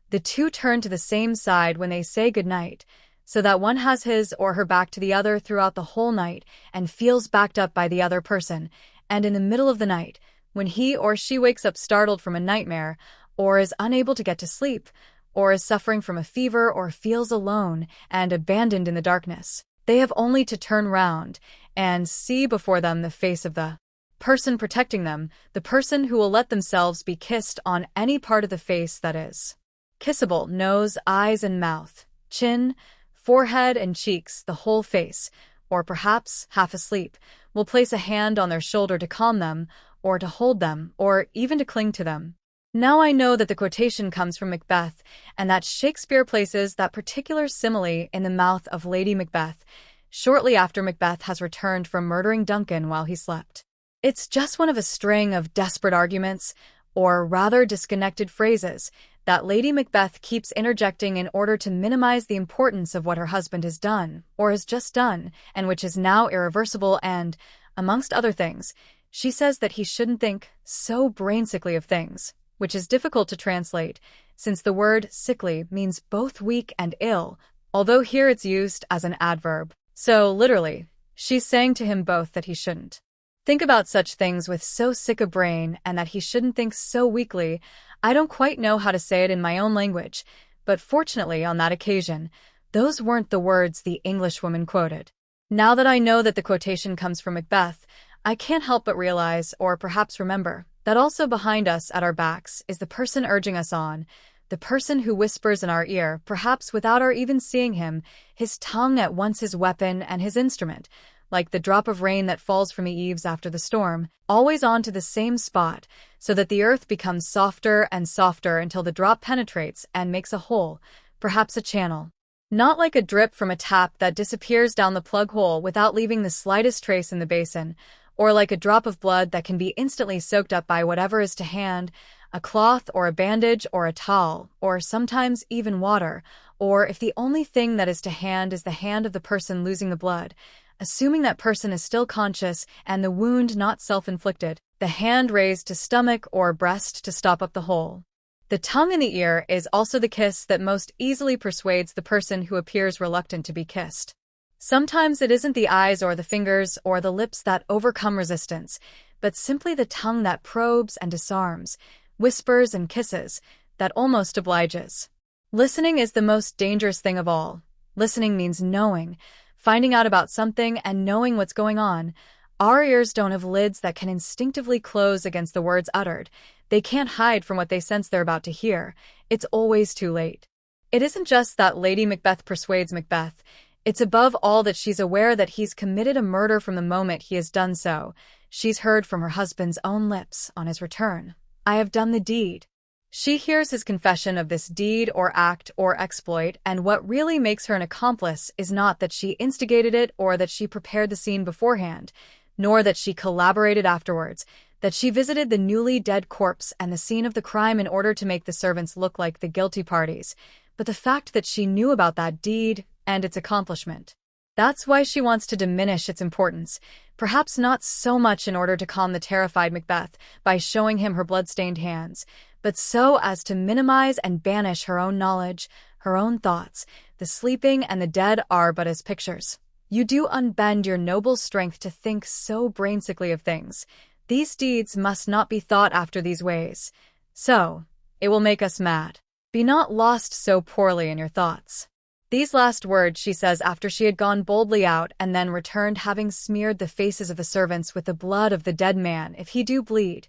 The two turn to the same side when they say goodnight, so that one has his or her back to the other throughout the whole night and feels backed up by the other person, and in the middle of the night, when he or she wakes up startled from a nightmare, or is unable to get to sleep, or is suffering from a fever or feels alone and abandoned in the darkness, they have only to turn round and see before them the face of the person protecting them, the person who will let themselves be kissed on any part of the face that is kissable, nose, eyes, and mouth, chin, forehead and cheeks, the whole face, or perhaps, half asleep, will place a hand on their shoulder to calm them, or to hold them, or even to cling to them. Now I know that the quotation comes from Macbeth, and that Shakespeare places that particular simile in the mouth of Lady Macbeth, shortly after Macbeth has returned from murdering Duncan while he slept. It's just one of a string of desperate arguments, or rather disconnected phrases, that Lady Macbeth keeps interjecting in order to minimize the importance of what her husband has done, or has just done, and which is now irreversible and, amongst other things, she says that he shouldn't think so brain-sickly of things, which is difficult to translate, since the word sickly means both weak and ill, although here it's used as an adverb. So, literally, she's saying to him both that he shouldn't think about such things with so sick a brain and that he shouldn't think so weakly. I don't quite know how to say it in my own language, but fortunately on that occasion, those weren't the words the Englishwoman quoted. Now that I know that the quotation comes from Macbeth, I can't help but realize, or perhaps remember, that also behind us at our backs is the person urging us on, the person who whispers in our ear, perhaps without our even seeing him, his tongue at once his weapon and his instrument, like the drop of rain that falls from the eaves after the storm, always on to the same spot, so that the earth becomes softer and softer until the drop penetrates and makes a hole, perhaps a channel. Not like a drip from a tap that disappears down the plug hole without leaving the slightest trace in the basin, or like a drop of blood that can be instantly soaked up by whatever is to hand, a cloth or a bandage or a towel, or sometimes even water, or if the only thing that is to hand is the hand of the person losing the blood, assuming that person is still conscious and the wound not self-inflicted, the hand raised to stomach or breast to stop up the hole. The tongue in the ear is also the kiss that most easily persuades the person who appears reluctant to be kissed. Sometimes it isn't the eyes or the fingers or the lips that overcome resistance, but simply the tongue that probes and disarms, whispers and kisses, that almost obliges. Listening is the most dangerous thing of all. Listening means knowing, finding out about something and knowing what's going on. Our ears don't have lids that can instinctively close against the words uttered. They can't hide from what they sense they're about to hear. It's always too late. It isn't just that Lady Macbeth persuades Macbeth. It's above all that she's aware that he's committed a murder from the moment he has done so. She's heard from her husband's own lips on his return I have done the deed. She hears his confession of this deed or act or exploit, and what really makes her an accomplice is not that she instigated it or that she prepared the scene beforehand, nor that she collaborated afterwards, that she visited the newly dead corpse and the scene of the crime in order to make the servants look like the guilty parties, but the fact that she knew about that deed and its accomplishment. That's why she wants to diminish its importance, perhaps not so much in order to calm the terrified Macbeth by showing him her blood-stained hands, but so as to minimize and banish her own knowledge, her own thoughts. The sleeping and the dead are but as pictures. You do unbend your noble strength to think so brainsickly of things. These deeds must not be thought after these ways. So, it will make us mad. Be not lost so poorly in your thoughts. These last words she says after she had gone boldly out and then returned having smeared the faces of the servants with the blood of the dead man, if he do bleed,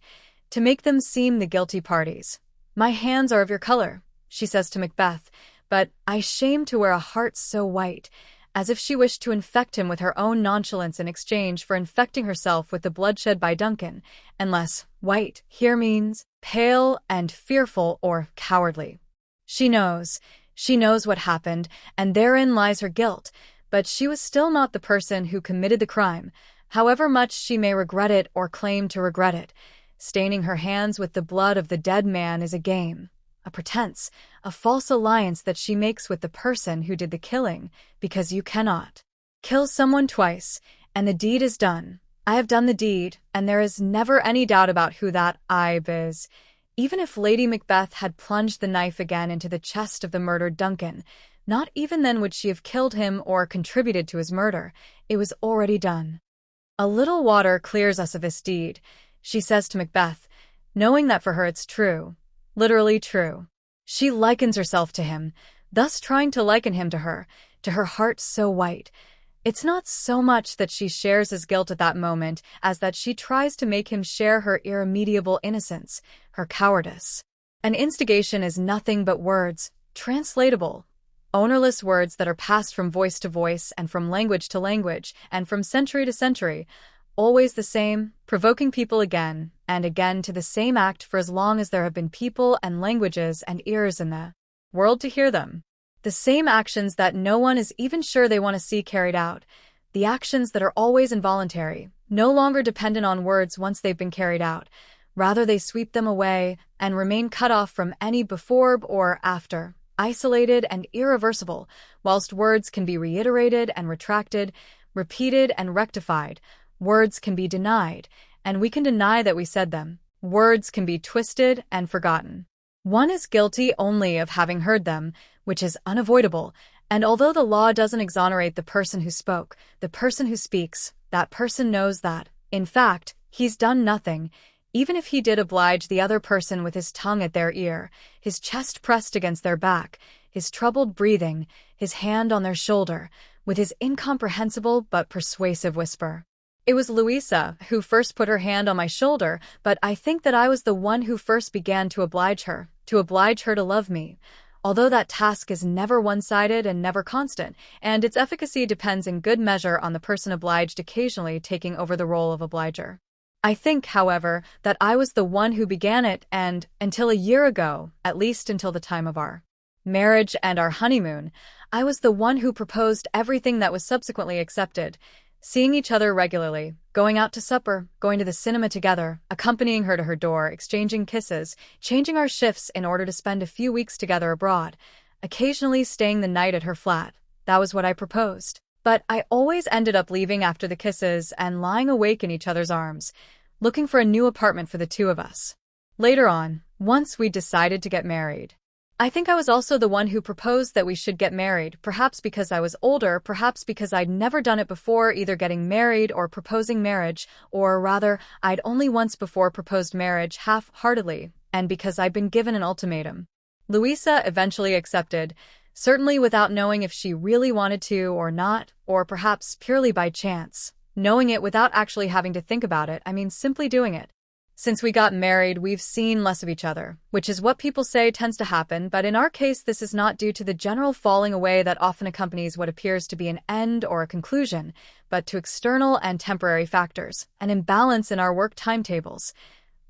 to make them seem the guilty parties. My hands are of your color, she says to Macbeth, but I shame to wear a heart so white, as if she wished to infect him with her own nonchalance in exchange for infecting herself with the bloodshed by Duncan, unless white here means pale and fearful or cowardly. She knows what happened, and therein lies her guilt, but she was still not the person who committed the crime, however much she may regret it or claim to regret it. Staining her hands with the blood of the dead man is a game, a pretense, a false alliance that she makes with the person who did the killing, because you cannot kill someone twice, and the deed is done. I have done the deed, and there is never any doubt about who that I is. Even if Lady Macbeth had plunged the knife again into the chest of the murdered Duncan, not even then would she have killed him or contributed to his murder. It was already done. A little water clears us of this deed, she says to Macbeth, knowing that for her it's true, literally true. She likens herself to him, thus trying to liken him to her heart so white. It's not so much that she shares his guilt at that moment as that she tries to make him share her irremediable innocence, her cowardice. An instigation is nothing but words, translatable, ownerless words that are passed from voice to voice and from language to language and from century to century, always the same, provoking people again and again to the same act for as long as there have been people and languages and ears in the world to hear them. The same actions that no one is even sure they want to see carried out. The actions that are always involuntary, no longer dependent on words once they've been carried out. Rather, they sweep them away and remain cut off from any before or after, isolated and irreversible, whilst words can be reiterated and retracted, repeated and rectified. Words can be denied, and we can deny that we said them. Words can be twisted and forgotten. One is guilty only of having heard them, which is unavoidable, and although the law doesn't exonerate the person who spoke, the person who speaks, that person knows that, in fact, he's done nothing, even if he did oblige the other person with his tongue at their ear, his chest pressed against their back, his troubled breathing, his hand on their shoulder, with his incomprehensible but persuasive whisper. It was Louisa who first put her hand on my shoulder, but I think that I was the one who first began to oblige her to love me, although that task is never one-sided and never constant, and its efficacy depends in good measure on the person obliged occasionally taking over the role of obliger. I think, however, that I was the one who began it, and, until a year ago, at least until the time of our marriage and our honeymoon, I was the one who proposed everything that was subsequently accepted. Seeing each other regularly, going out to supper, going to the cinema together, accompanying her to her door, exchanging kisses, changing our shifts in order to spend a few weeks together abroad, occasionally staying the night at her flat. That was what I proposed. But I always ended up leaving after the kisses and lying awake in each other's arms, looking for a new apartment for the two of us. Later on, once we decided to get married, I think I was also the one who proposed that we should get married, perhaps because I was older, perhaps because I'd never done it before, either getting married or proposing marriage, or rather, I'd only once before proposed marriage half-heartedly, and because I'd been given an ultimatum. Louisa eventually accepted, certainly without knowing if she really wanted to or not, or perhaps purely by chance, knowing it without actually having to think about it, simply doing it. Since we got married, we've seen less of each other, which is what people say tends to happen, but in our case this is not due to the general falling away that often accompanies what appears to be an end or a conclusion, but to external and temporary factors, an imbalance in our work timetables.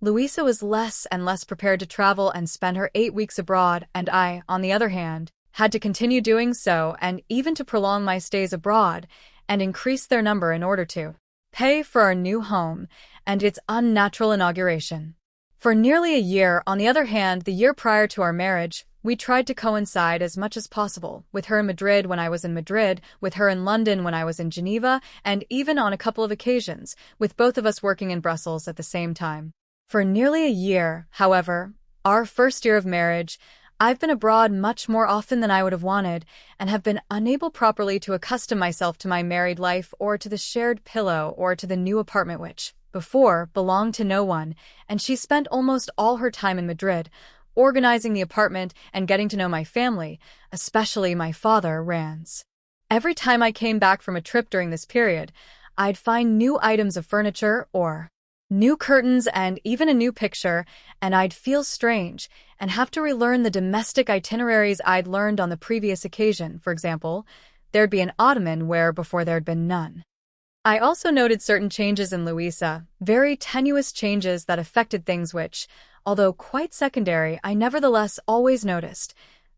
Luisa was less and less prepared to travel and spend her 8 weeks abroad, and I, on the other hand, had to continue doing so and even to prolong my stays abroad and increase their number in order to pay for our new home and its unnatural inauguration. For nearly a year, on the other hand, the year prior to our marriage, we tried to coincide as much as possible, with her in Madrid when I was in Madrid, with her in London when I was in Geneva, and even on a couple of occasions, with both of us working in Brussels at the same time. For nearly a year, however, our first year of marriage, I've been abroad much more often than I would have wanted and have been unable properly to accustom myself to my married life or to the shared pillow or to the new apartment which, before, belonged to no one, and she spent almost all her time in Madrid, organizing the apartment and getting to know my family, especially my father, Rans. Every time I came back from a trip during this period, I'd find new items of furniture or new curtains and even a new picture, and I'd feel strange and have to relearn the domestic itineraries I'd learned on the previous occasion. For example, there'd be an ottoman where before there'd been none. I also noted certain changes in Luisa, very tenuous changes that affected things which, although quite secondary, I nevertheless always noticed.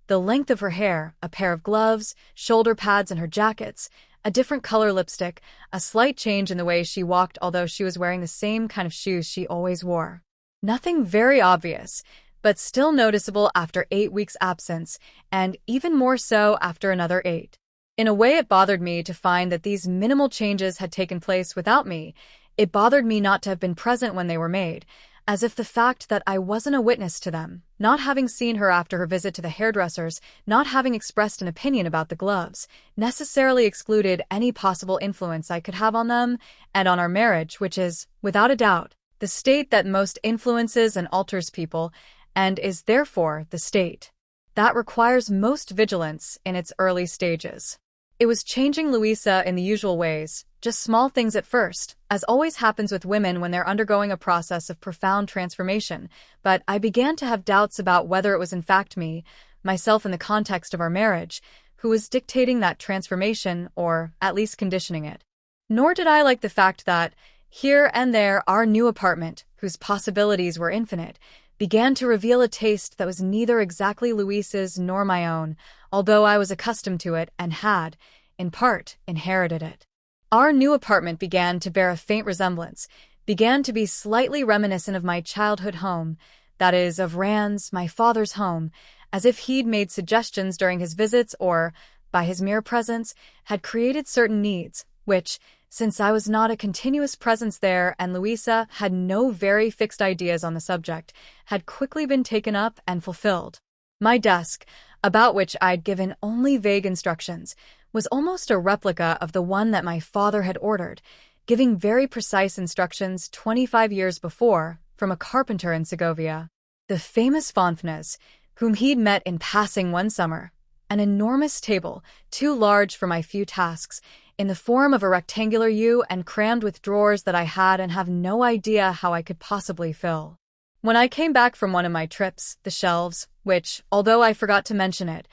The length of her hair, a pair of gloves, shoulder pads in her jackets, a different color lipstick, a slight change in the way she walked although she was wearing the same kind of shoes she always wore. Nothing very obvious, but still noticeable after 8 weeks' absence, and even more so after another 8. In a way, it bothered me to find that these minimal changes had taken place without me. It bothered me not to have been present when they were made, as if the fact that I wasn't a witness to them, not having seen her after her visit to the hairdressers, not having expressed an opinion about the gloves, necessarily excluded any possible influence I could have on them and on our marriage, which is, without a doubt, the state that most influences and alters people, and is therefore the state that requires most vigilance in its early stages. It was changing Luisa in the usual ways, just small things at first, as always happens with women when they're undergoing a process of profound transformation, but I began to have doubts about whether it was in fact me, myself in the context of our marriage, who was dictating that transformation or at least conditioning it. Nor did I like the fact that, here and there, our new apartment, whose possibilities were infinite, began to reveal a taste that was neither exactly Luisa's nor my own, although I was accustomed to it and had, in part, inherited it. Our new apartment began to bear a faint resemblance, began to be slightly reminiscent of my childhood home, that is, of Rand's, my father's home, as if he'd made suggestions during his visits or, by his mere presence, had created certain needs, which, since I was not a continuous presence there and Luisa had no very fixed ideas on the subject, had quickly been taken up and fulfilled. My desk, about which I'd given only vague instructions, was almost a replica of the one that my father had ordered, giving very precise instructions 25 years before from a carpenter in Segovia. The famous Fonfnes, whom he'd met in passing one summer, an enormous table, too large for my few tasks, in the form of a rectangular U and crammed with drawers that I had and have no idea how I could possibly fill. When I came back from one of my trips, the shelves, which, although I forgot to mention it,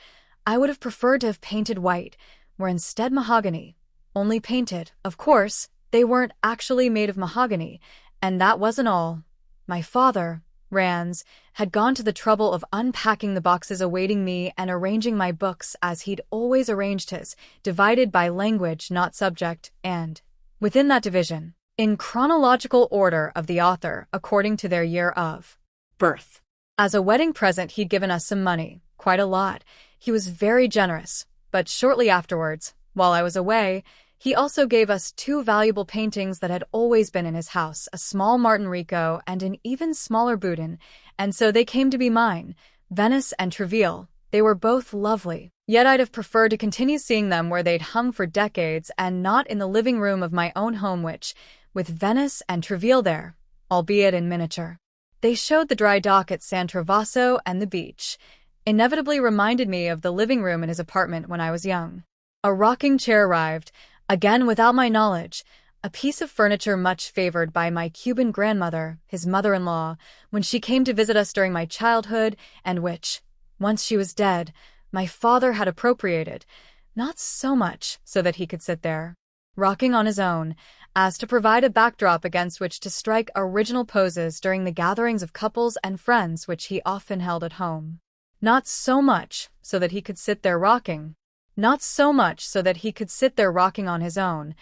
I would have preferred to have painted white, were instead mahogany. Only painted, of course, they weren't actually made of mahogany, and that wasn't all. My father, Rans, had gone to the trouble of unpacking the boxes awaiting me and arranging my books as he'd always arranged his, divided by language, not subject, and, within that division, in chronological order of the author according to their year of birth. As a wedding present, he'd given us some money, quite a lot. He was very generous, but shortly afterwards, while I was away, he also gave us 2 valuable paintings that had always been in his house, a small Martin Rico and an even smaller Boudin, and so they came to be mine, Venice and Treville. They were both lovely, yet I'd have preferred to continue seeing them where they'd hung for decades and not in the living room of my own home which, with Venice and Treville there, albeit in miniature, they showed the dry dock at San Trovaso and the beach, inevitably reminded me of the living room in his apartment when I was young. A rocking chair arrived, again without my knowledge, a piece of furniture much favored by my Cuban grandmother, his mother-in-law, when she came to visit us during my childhood, and which, once she was dead, my father had appropriated, not so much so that he could sit there, rocking on his own, as to provide a backdrop against which to strike original poses during the gatherings of couples and friends which he often held at home. Not so much so that he could sit there rocking. Not so much so that he could sit there rocking on his own.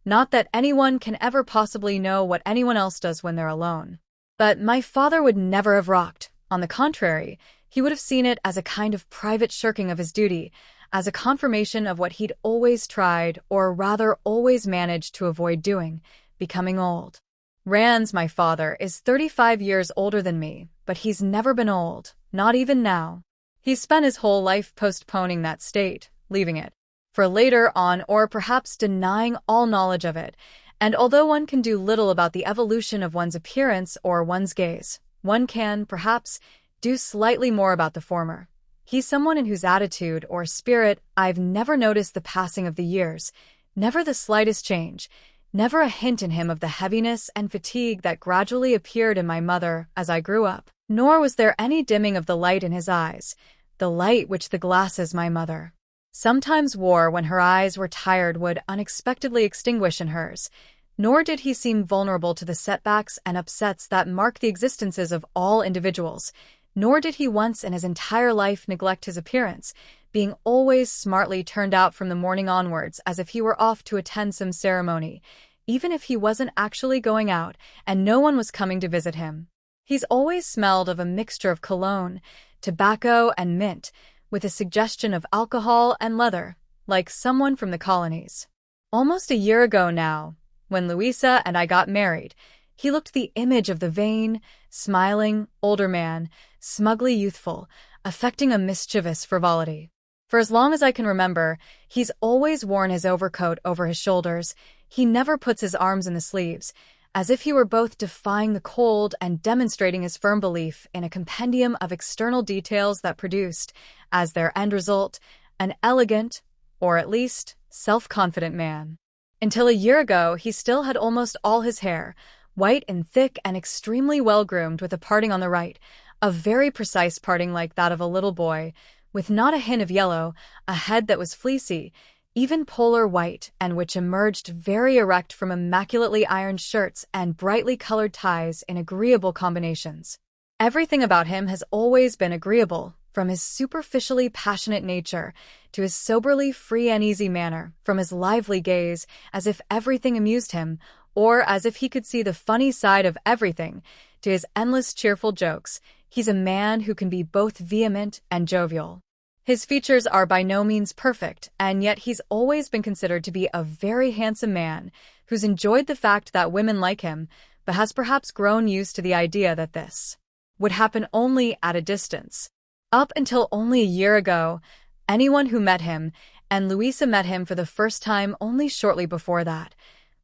Not that anyone can ever possibly know what anyone else does when they're alone. But my father would never have rocked. On the contrary, he would have seen it as a kind of private shirking of his duty, as a confirmation of what he'd always tried, or rather always managed to avoid doing, becoming old. Rands, my father, is 35 years older than me, but he's never been old, not even now. He's spent his whole life postponing that state, leaving it for later on, or perhaps denying all knowledge of it. And although one can do little about the evolution of one's appearance or one's gaze, one can, perhaps, do slightly more about the former. He's someone in whose attitude or spirit I've never noticed the passing of the years, never the slightest change, never a hint in him of the heaviness and fatigue that gradually appeared in my mother as I grew up. Nor was there any dimming of the light in his eyes, the light which the glasses my mother sometimes wore when her eyes were tired would unexpectedly extinguish in hers. Nor did he seem vulnerable to the setbacks and upsets that mark the existences of all individuals. Nor did he once in his entire life neglect his appearance, being always smartly turned out from the morning onwards as if he were off to attend some ceremony, even if he wasn't actually going out and no one was coming to visit him. He's always smelled of a mixture of cologne, tobacco, and mint, with a suggestion of alcohol and leather, like someone from the colonies. Almost a year ago now, when Louisa and I got married, he looked the image of the vain, smiling, older man, smugly youthful, affecting a mischievous frivolity. For as long as I can remember, he's always worn his overcoat over his shoulders. He never puts his arms in the sleeves, as if he were both defying the cold and demonstrating his firm belief in a compendium of external details that produced, as their end result, an elegant, or at least self-confident man. Until a year ago, he still had almost all his hair, white and thick and extremely well-groomed, with a parting on the right, a very precise parting like that of a little boy, with not a hint of yellow, a head that was fleecy, even polar white, and which emerged very erect from immaculately ironed shirts and brightly colored ties in agreeable combinations. Everything about him has always been agreeable, from his superficially passionate nature to his soberly free and easy manner, from his lively gaze, as if everything amused him, or as if he could see the funny side of everything, to his endless cheerful jokes. He's a man who can be both vehement and jovial. His features are by no means perfect, and yet he's always been considered to be a very handsome man, who's enjoyed the fact that women like him, but has perhaps grown used to the idea that this would happen only at a distance. Up until only a year ago, anyone who met him, and Louisa met him for the first time only shortly before that,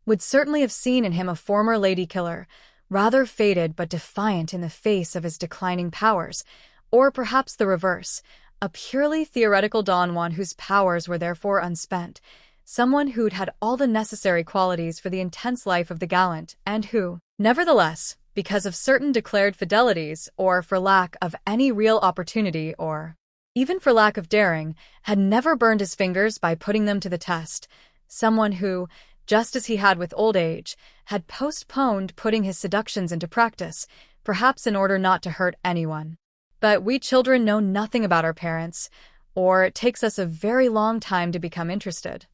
would certainly have seen in him a former lady-killer, rather faded but defiant in the face of his declining powers, or perhaps the reverse, a purely theoretical Don Juan whose powers were therefore unspent, someone who'd had all the necessary qualities for the intense life of the gallant, and who, nevertheless, because of certain declared fidelities, or for lack of any real opportunity, or even for lack of daring, had never burned his fingers by putting them to the test, someone who, just as he had with old age, had postponed putting his seductions into practice, perhaps in order not to hurt anyone. But we children know nothing about our parents, or it takes us a very long time to become interested.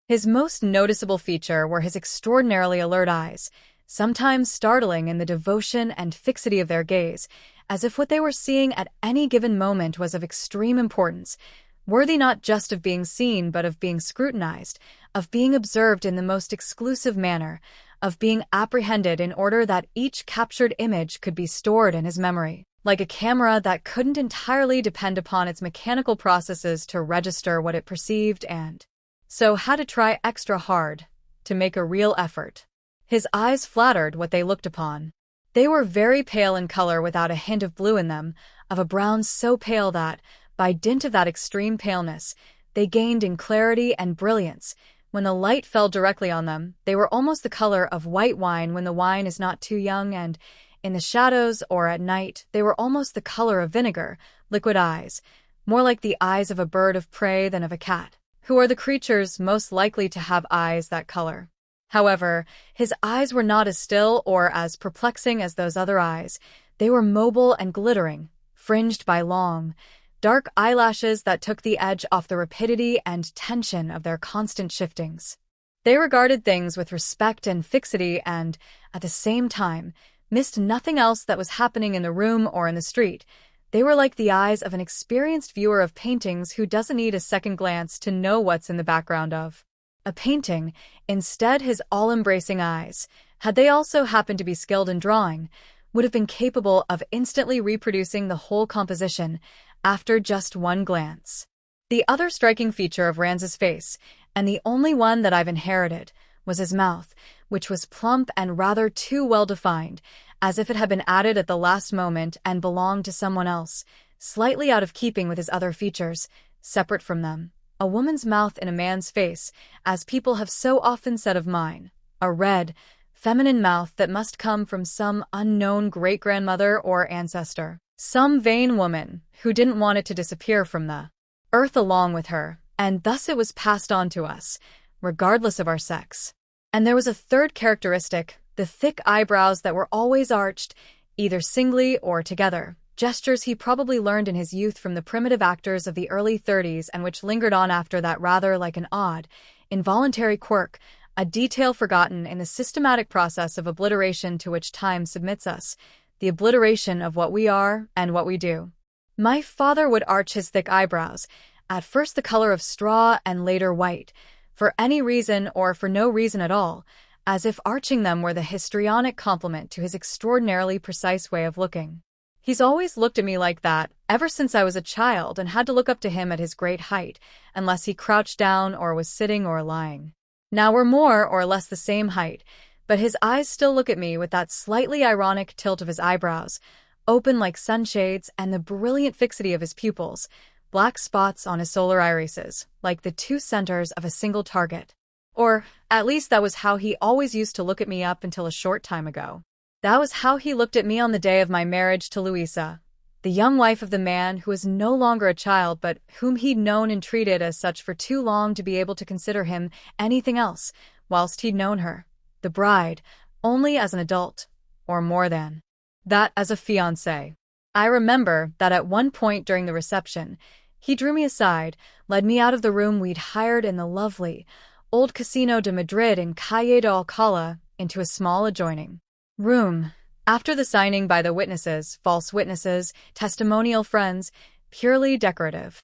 His most noticeable feature were his extraordinarily alert eyes, sometimes startling in the devotion and fixity of their gaze, as if what they were seeing at any given moment was of extreme importance, worthy not just of being seen but of being scrutinized, of being observed in the most exclusive manner, of being apprehended in order that each captured image could be stored in his memory, like a camera that couldn't entirely depend upon its mechanical processes to register what it perceived and so had to try extra hard to make a real effort. His eyes flattered what they looked upon. They were very pale in color without a hint of blue in them, of a brown so pale that, by dint of that extreme paleness, they gained in clarity and brilliance. When the light fell directly on them, they were almost the color of white wine when the wine is not too young, and in the shadows or at night, they were almost the color of vinegar, liquid eyes, more like the eyes of a bird of prey than of a cat. Who are the creatures most likely to have eyes that color? However, his eyes were not as still or as perplexing as those other eyes. They were mobile and glittering, fringed by long, dark eyelashes that took the edge off the rapidity and tension of their constant shiftings. They regarded things with respect and fixity and, at the same time, missed nothing else that was happening in the room or in the street. They were like the eyes of an experienced viewer of paintings who doesn't need a second glance to know what's in the background of a painting. Instead, his all-embracing eyes, had they also happened to be skilled in drawing, would have been capable of instantly reproducing the whole composition after just one glance. The other striking feature of Ranz's face, and the only one that I've inherited, was his mouth, which was plump and rather too well-defined, as if it had been added at the last moment and belonged to someone else, slightly out of keeping with his other features, separate from them. A woman's mouth in a man's face, as people have so often said of mine. A red, feminine mouth that must come from some unknown great-grandmother or ancestor. Some vain woman who didn't want it to disappear from the earth along with her, and thus it was passed on to us, regardless of our sex. And there was a third characteristic, the thick eyebrows that were always arched, either singly or together, gestures he probably learned in his youth from the primitive actors of the early 30s and which lingered on after that, rather like an odd, involuntary quirk, a detail forgotten in the systematic process of obliteration to which time submits us, the obliteration of what we are and what we do. My father would arch his thick eyebrows, at first the color of straw and later white, for any reason or for no reason at all, as if arching them were the histrionic complement to his extraordinarily precise way of looking. He's always looked at me like that, ever since I was a child, and had to look up to him at his great height, unless he crouched down or was sitting or lying. Now we're more or less the same height, but his eyes still look at me with that slightly ironic tilt of his eyebrows, open like sunshades, and the brilliant fixity of his pupils, black spots on his solar irises, like the two centers of a single target. Or, at least that was how he always used to look at me up until a short time ago. That was how he looked at me on the day of my marriage to Louisa, the young wife of the man who was no longer a child but whom he'd known and treated as such for too long to be able to consider him anything else, whilst he'd known her, the bride, only as an adult, or more than that, as a fiancé. I remember that at one point during the reception, he drew me aside, led me out of the room we'd hired in the lovely old Casino de Madrid in Calle de Alcalá into a small adjoining room. After the signing by the witnesses, false witnesses, testimonial friends, purely decorative.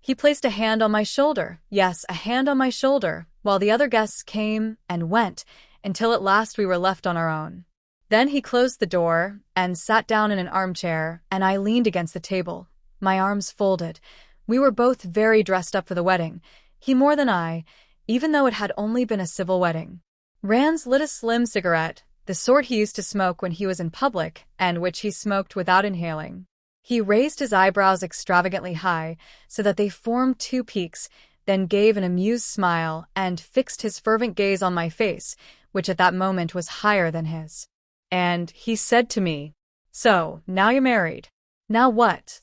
He placed a hand on my shoulder, yes, a hand on my shoulder, while the other guests came and went, until at last we were left on our own. Then he closed the door and sat down in an armchair, and I leaned against the table, my arms folded. We were both very dressed up for the wedding, he more than I, even though it had only been a civil wedding. Ranz lit a slim cigarette, the sort he used to smoke when he was in public, and which he smoked without inhaling. He raised his eyebrows extravagantly high, so that they formed two peaks, then gave an amused smile and fixed his fervent gaze on my face, which at that moment was higher than his. And he said to me, "So, now you're married. Now what?"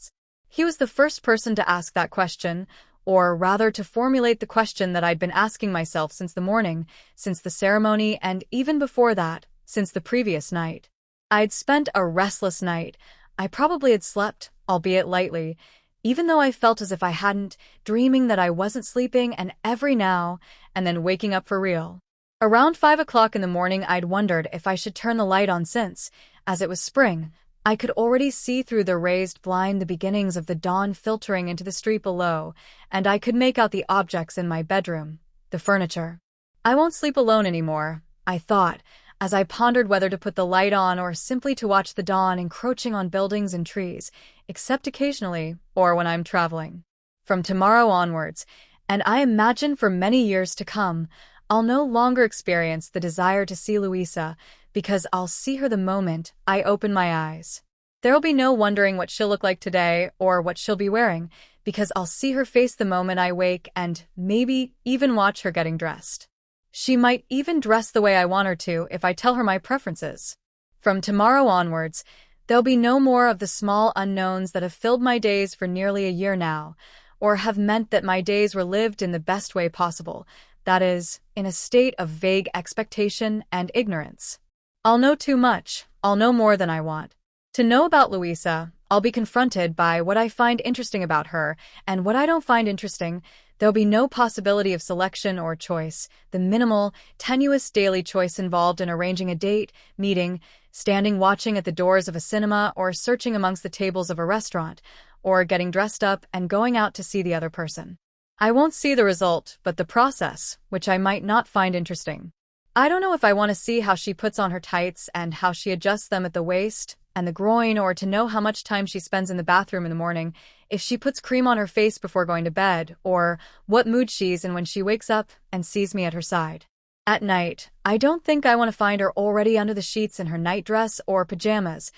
He was the first person to ask that question, or rather to formulate the question that I'd been asking myself since the morning, since the ceremony, and even before that, since the previous night. I'd spent a restless night. I probably had slept, albeit lightly, even though I felt as if I hadn't, dreaming that I wasn't sleeping, and every now and then waking up for real. Around 5 o'clock in the morning I'd wondered if I should turn the light on since, as it was spring, I could already see through the raised blind the beginnings of the dawn filtering into the street below, and I could make out the objects in my bedroom, the furniture. I won't sleep alone anymore, I thought, as I pondered whether to put the light on or simply to watch the dawn encroaching on buildings and trees, except occasionally, or when I'm traveling. From tomorrow onwards, and I imagine for many years to come, I'll no longer experience the desire to see Louisa, because I'll see her the moment I open my eyes. There'll be no wondering what she'll look like today or what she'll be wearing, because I'll see her face the moment I wake and maybe even watch her getting dressed. She might even dress the way I want her to if I tell her my preferences. From tomorrow onwards, there'll be no more of the small unknowns that have filled my days for nearly a year now, or have meant that my days were lived in the best way possible, that is, in a state of vague expectation and ignorance. I'll know too much, I'll know more than I want. To know about Luisa, I'll be confronted by what I find interesting about her, and what I don't find interesting. There'll be no possibility of selection or choice, the minimal, tenuous daily choice involved in arranging a date, meeting, standing watching at the doors of a cinema, or searching amongst the tables of a restaurant, or getting dressed up and going out to see the other person. I won't see the result, but the process, which I might not find interesting. I don't know if I want to see how she puts on her tights and how she adjusts them at the waist and the groin, or to know how much time she spends in the bathroom in the morning, if she puts cream on her face before going to bed, or what mood she's in when she wakes up and sees me at her side. At night, I don't think I want to find her already under the sheets in her nightdress or pajamas.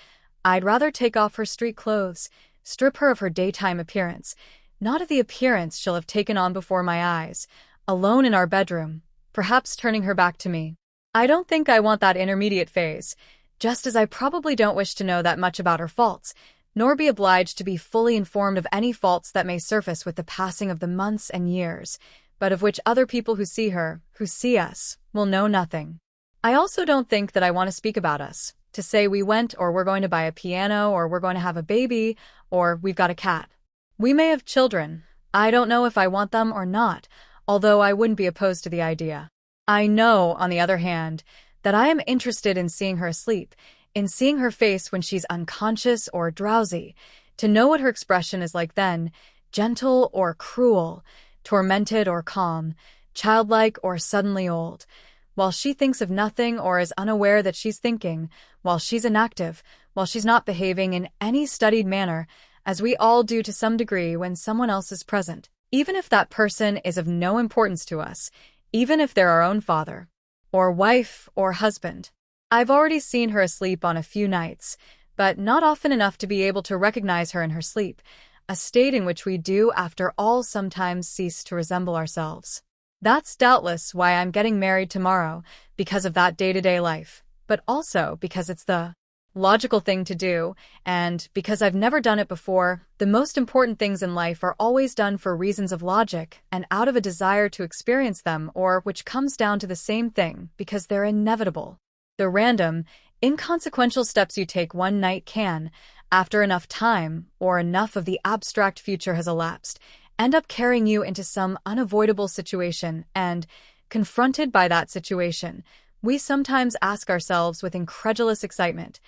I'd rather take off her street clothes, strip her of her daytime appearance, not of the appearance she'll have taken on before my eyes, alone in our bedroom, perhaps turning her back to me. I don't think I want that intermediate phase, just as I probably don't wish to know that much about her faults, nor be obliged to be fully informed of any faults that may surface with the passing of the months and years, but of which other people who see her, who see us, will know nothing. I also don't think that I want to speak about us, to say we went or we're going to buy a piano or we're going to have a baby or we've got a cat. We may have children. I don't know if I want them or not, although I wouldn't be opposed to the idea. I know, on the other hand, that I am interested in seeing her asleep, in seeing her face when she's unconscious or drowsy, to know what her expression is like then, gentle or cruel, tormented or calm, childlike or suddenly old, while she thinks of nothing or is unaware that she's thinking, while she's inactive, while she's not behaving in any studied manner, as we all do to some degree when someone else is present, even if that person is of no importance to us, even if they're our own father, or wife, or husband. I've already seen her asleep on a few nights, but not often enough to be able to recognize her in her sleep, a state in which we do, after all, sometimes cease to resemble ourselves. That's doubtless why I'm getting married tomorrow, because of that day-to-day life, but also because it's the logical thing to do, and because I've never done it before. The most important things in life are always done for reasons of logic and out of a desire to experience them, or which comes down to the same thing, because they're inevitable. The random, inconsequential steps you take one night can, after enough time, or enough of the abstract future has elapsed, end up carrying you into some unavoidable situation, and, confronted by that situation, we sometimes ask ourselves with incredulous excitement,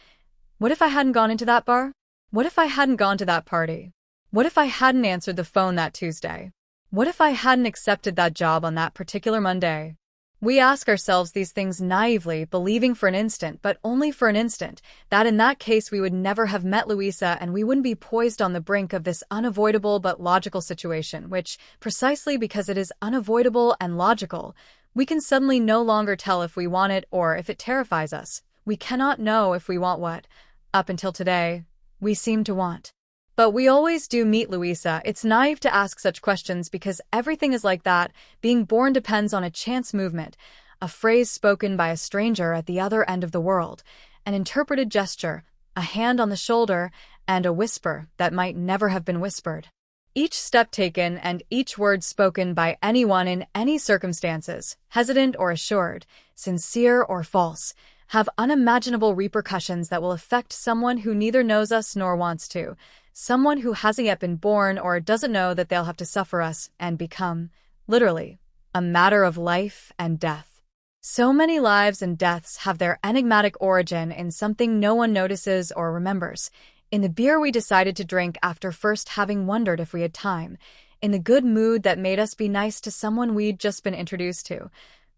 what if I hadn't gone into that bar? What if I hadn't gone to that party? What if I hadn't answered the phone that Tuesday? What if I hadn't accepted that job on that particular Monday? We ask ourselves these things naively, believing for an instant, but only for an instant, that in that case we would never have met Luisa and we wouldn't be poised on the brink of this unavoidable but logical situation, which, precisely because it is unavoidable and logical, we can suddenly no longer tell if we want it or if it terrifies us. We cannot know if we want what, up until today, we seem to want. But we always do meet Luisa. It's naive to ask such questions because everything is like that. Being born depends on a chance movement, a phrase spoken by a stranger at the other end of the world, an interpreted gesture, a hand on the shoulder, and a whisper that might never have been whispered. Each step taken and each word spoken by anyone in any circumstances, hesitant or assured, sincere or false, have unimaginable repercussions that will affect someone who neither knows us nor wants to, someone who hasn't yet been born or doesn't know that they'll have to suffer us and become, literally, a matter of life and death. So many lives and deaths have their enigmatic origin in something no one notices or remembers, in the beer we decided to drink after first having wondered if we had time, in the good mood that made us be nice to someone we'd just been introduced to,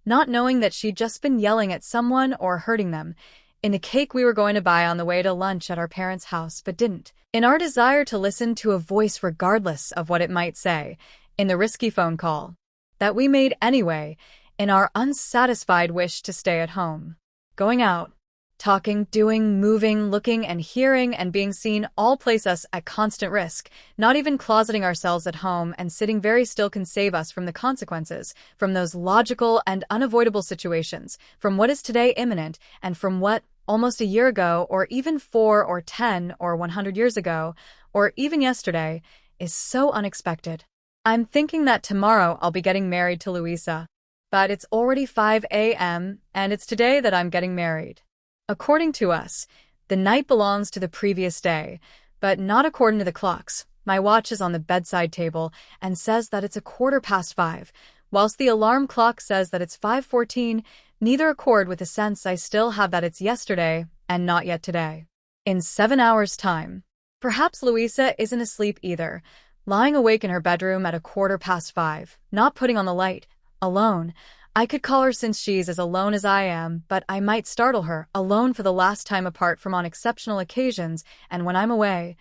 not knowing that she'd just been yelling at someone or hurting them, in the cake we were going to buy on the way to lunch at our parents' house but didn't, in our desire to listen to a voice regardless of what it might say, in the risky phone call that we made anyway, in our unsatisfied wish to stay at home. Going out, talking, doing, moving, looking and hearing and being seen all place us at constant risk. Not even closeting ourselves at home and sitting very still can save us from the consequences, from those logical and unavoidable situations, from what is today imminent, and from what, almost a year ago, or even 4 or 10 or 100 years ago, or even yesterday, is so unexpected. I'm thinking that tomorrow I'll be getting married to Luisa. but it's already 5 a.m., and it's today that I'm getting married. According to us, the night belongs to the previous day, but not according to the clocks. My watch is on the bedside table and says that it's 5:15, whilst the alarm clock says that it's 5:14, neither accord with the sense I still have that it's yesterday and not yet today. In 7 hours' time. Perhaps Louisa isn't asleep either, lying awake in her bedroom at 5:15, not putting on the light, alone. I could call her since she's as alone as I am, but I might startle her, alone for the last time apart from on exceptional occasions, and when I'm away.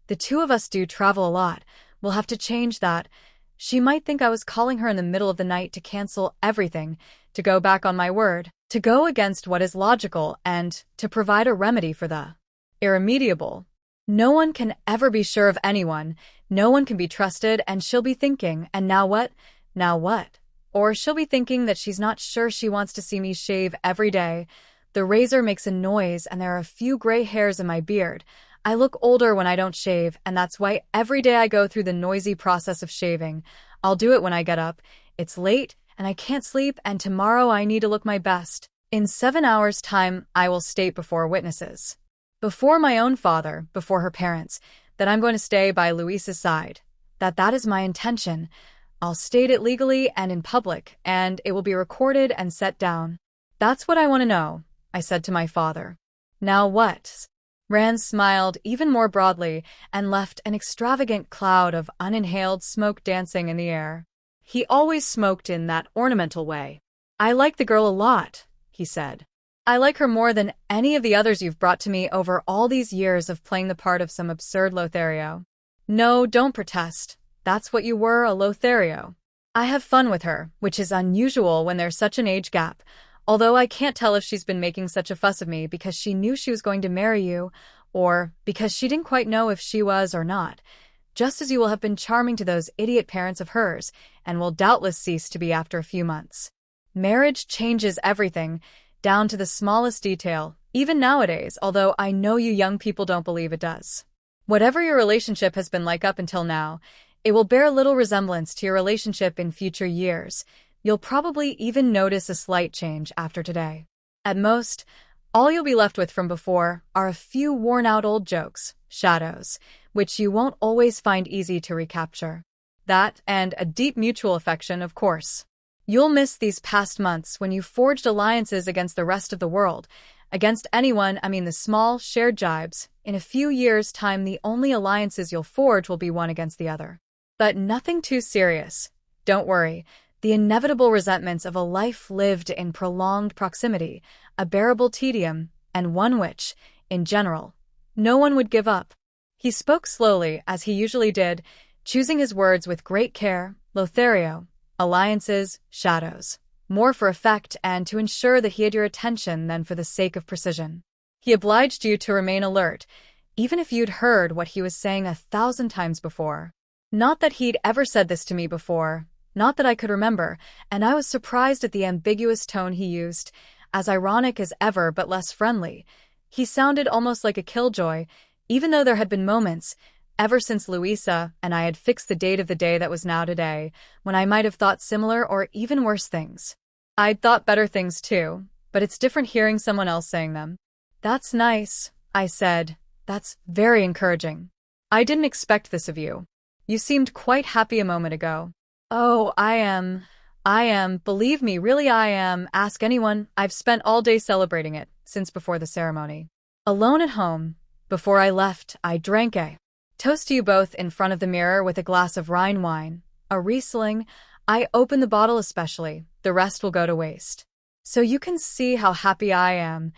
The two of us do travel a lot. We'll have to change that. She might think I was calling her in the middle of the night to cancel everything, to go back on my word, to go against what is logical, and to provide a remedy for the irremediable. No one can ever be sure of anyone, no one can be trusted, and she'll be thinking, and now what? Now what? Or she'll be thinking that she's not sure she wants to see me shave every day. The razor makes a noise and there are a few gray hairs in my beard. I look older when I don't shave, and that's why every day I go through the noisy process of shaving. I'll do it when I get up. It's late, and I can't sleep, and tomorrow I need to look my best. In 7 hours' time, I will state before witnesses, before my own father, before her parents, that I'm going to stay by Luisa's side. That is my intention. I'll state it legally and in public, and it will be recorded and set down. That's what I want to know, I said to my father. Now what? Rand smiled even more broadly and left an extravagant cloud of uninhaled smoke dancing in the air. He always smoked in that ornamental way. I like the girl a lot, he said. I like her more than any of the others you've brought to me over all these years of playing the part of some absurd Lothario. No, don't protest. That's what you were, a Lothario. I have fun with her, which is unusual when there's such an age gap, although I can't tell if she's been making such a fuss of me because she knew she was going to marry you, or because she didn't quite know if she was or not, just as you will have been charming to those idiot parents of hers, and will doubtless cease to be after a few months. Marriage changes everything, down to the smallest detail, even nowadays, although I know you young people don't believe it does. Whatever your relationship has been like up until now, it will bear little resemblance to your relationship in future years. You'll probably even notice a slight change after today. At most, all you'll be left with from before are a few worn-out old jokes, shadows, which you won't always find easy to recapture. That, and a deep mutual affection, of course. You'll miss these past months when you forged alliances against the rest of the world, against anyone, the small, shared jibes. In a few years' time, the only alliances you'll forge will be one against the other. But nothing too serious. Don't worry. The inevitable resentments of a life lived in prolonged proximity, a bearable tedium, and one which, in general, no one would give up. He spoke slowly, as he usually did, choosing his words with great care. Lothario, alliances, shadows. More for effect and to ensure that he had your attention than for the sake of precision. He obliged you to remain alert, even if you'd heard what he was saying 1,000 times before. Not that he'd ever said this to me before, not that I could remember, and I was surprised at the ambiguous tone he used, as ironic as ever but less friendly. He sounded almost like a killjoy, even though there had been moments, ever since Louisa and I had fixed the date of the day that was now today, when I might have thought similar or even worse things. I'd thought better things too, but it's different hearing someone else saying them. That's nice, I said. That's very encouraging. I didn't expect this of you. You seemed quite happy a moment ago. Oh, I am, believe me, really I am. Ask anyone. I've spent all day celebrating it, since before the ceremony. Alone at home, before I left, I drank a toast to you both in front of the mirror with a glass of Rhine wine, a Riesling. I opened the bottle especially, the rest will go to waste. So you can see how happy I am,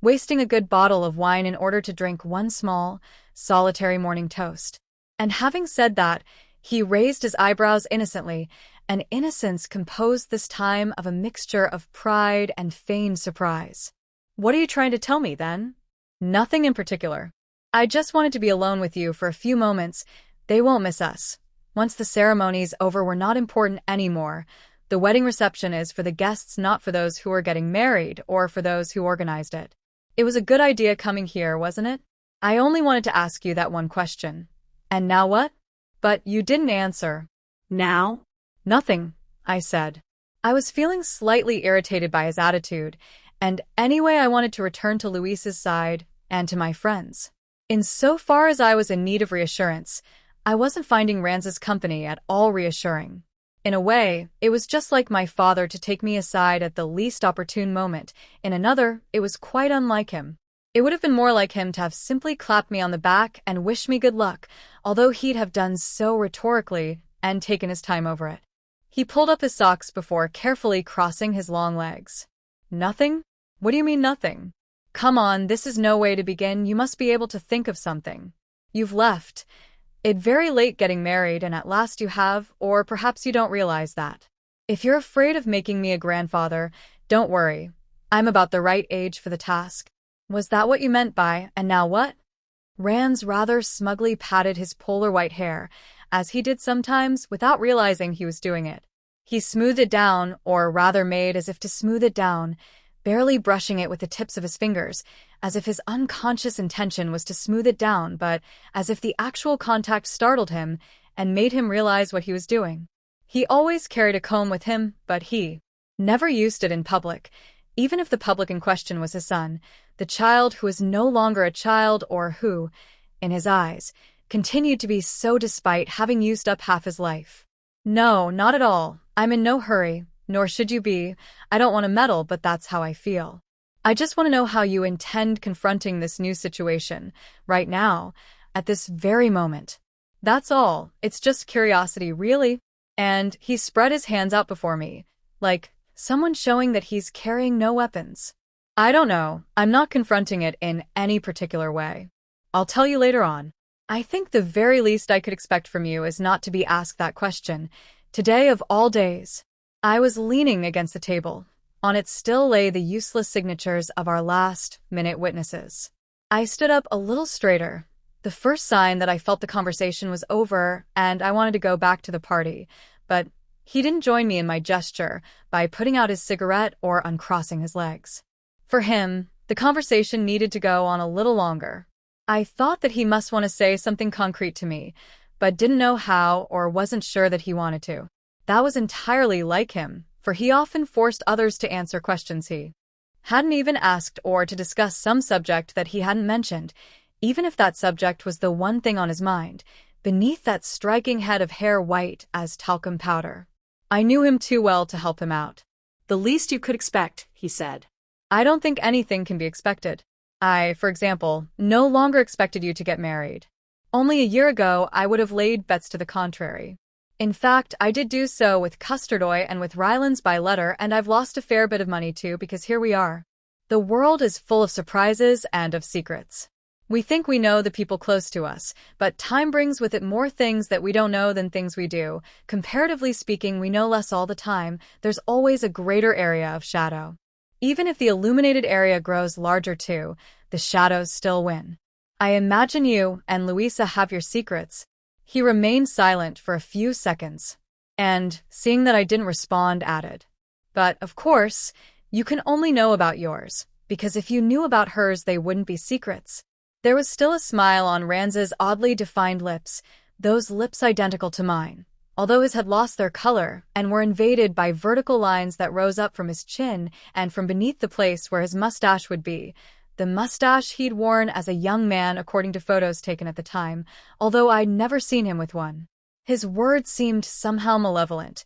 wasting a good bottle of wine in order to drink one small, solitary morning toast. And having said that, he raised his eyebrows innocently, an innocence composed this time of a mixture of pride and feigned surprise. What are you trying to tell me, then? Nothing in particular. I just wanted to be alone with you for a few moments. They won't miss us. Once the ceremony's over, we're not important anymore. The wedding reception is for the guests, not for those who are getting married or for those who organized it. It was a good idea coming here, wasn't it? I only wanted to ask you that one question. And now what? But you didn't answer. Now? Nothing, I said. I was feeling slightly irritated by his attitude, and anyway I wanted to return to Luis's side and to my friends. Insofar as I was in need of reassurance, I wasn't finding Ranz's company at all reassuring. In a way, it was just like my father to take me aside at the least opportune moment. In another, it was quite unlike him. It would have been more like him to have simply clapped me on the back and wished me good luck, although he'd have done so rhetorically and taken his time over it. He pulled up his socks before carefully crossing his long legs. Nothing? What do you mean nothing? Come on, this is no way to begin. You must be able to think of something. You've left. It's very late getting married, and at last you have, or perhaps you don't realize that. If you're afraid of making me a grandfather, don't worry. I'm about the right age for the task. Was that what you meant by, and now what? Ranz rather smugly patted his polar white hair, as he did sometimes without realizing he was doing it. He smoothed it down, or rather made as if to smooth it down, barely brushing it with the tips of his fingers, as if his unconscious intention was to smooth it down, but as if the actual contact startled him and made him realize what he was doing. He always carried a comb with him, but he never used it in public, even if the public in question was his son, the child who was no longer a child or who, in his eyes, continued to be so despite having used up half his life. No, not at all. I'm in no hurry, nor should you be. I don't want to meddle, but that's how I feel. I just want to know how you intend confronting this new situation, right now, at this very moment. That's all. It's just curiosity, really. And he spread his hands out before me, like someone showing that he's carrying no weapons. I don't know. I'm not confronting it in any particular way. I'll tell you later on. I think the very least I could expect from you is not to be asked that question, today of all days. I was leaning against the table. On it still lay the useless signatures of our last-minute witnesses. I stood up a little straighter, the first sign that I felt the conversation was over and I wanted to go back to the party, but he didn't join me in my gesture by putting out his cigarette or uncrossing his legs. For him, the conversation needed to go on a little longer. I thought that he must want to say something concrete to me, but didn't know how or wasn't sure that he wanted to. That was entirely like him, for he often forced others to answer questions he hadn't even asked or to discuss some subject that he hadn't mentioned, even if that subject was the one thing on his mind, beneath that striking head of hair white as talcum powder. I knew him too well to help him out. The least you could expect, he said. I don't think anything can be expected. I, for example, no longer expected you to get married. Only a year ago, I would have laid bets to the contrary. In fact, I did do so with Custard Oil and with Rylands by letter, and I've lost a fair bit of money too, because here we are. The world is full of surprises and of secrets. We think we know the people close to us, but time brings with it more things that we don't know than things we do. Comparatively speaking, we know less all the time. There's always a greater area of shadow. Even if the illuminated area grows larger too, the shadows still win. I imagine you and Luisa have your secrets. He remained silent for a few seconds, and, seeing that I didn't respond, added, "But, of course, you can only know about yours, because if you knew about hers, they wouldn't be secrets." There was still a smile on Ranz's oddly defined lips, those lips identical to mine, although his had lost their color and were invaded by vertical lines that rose up from his chin and from beneath the place where his mustache would be, the mustache he'd worn as a young man according to photos taken at the time, although I'd never seen him with one. His words seemed somehow malevolent.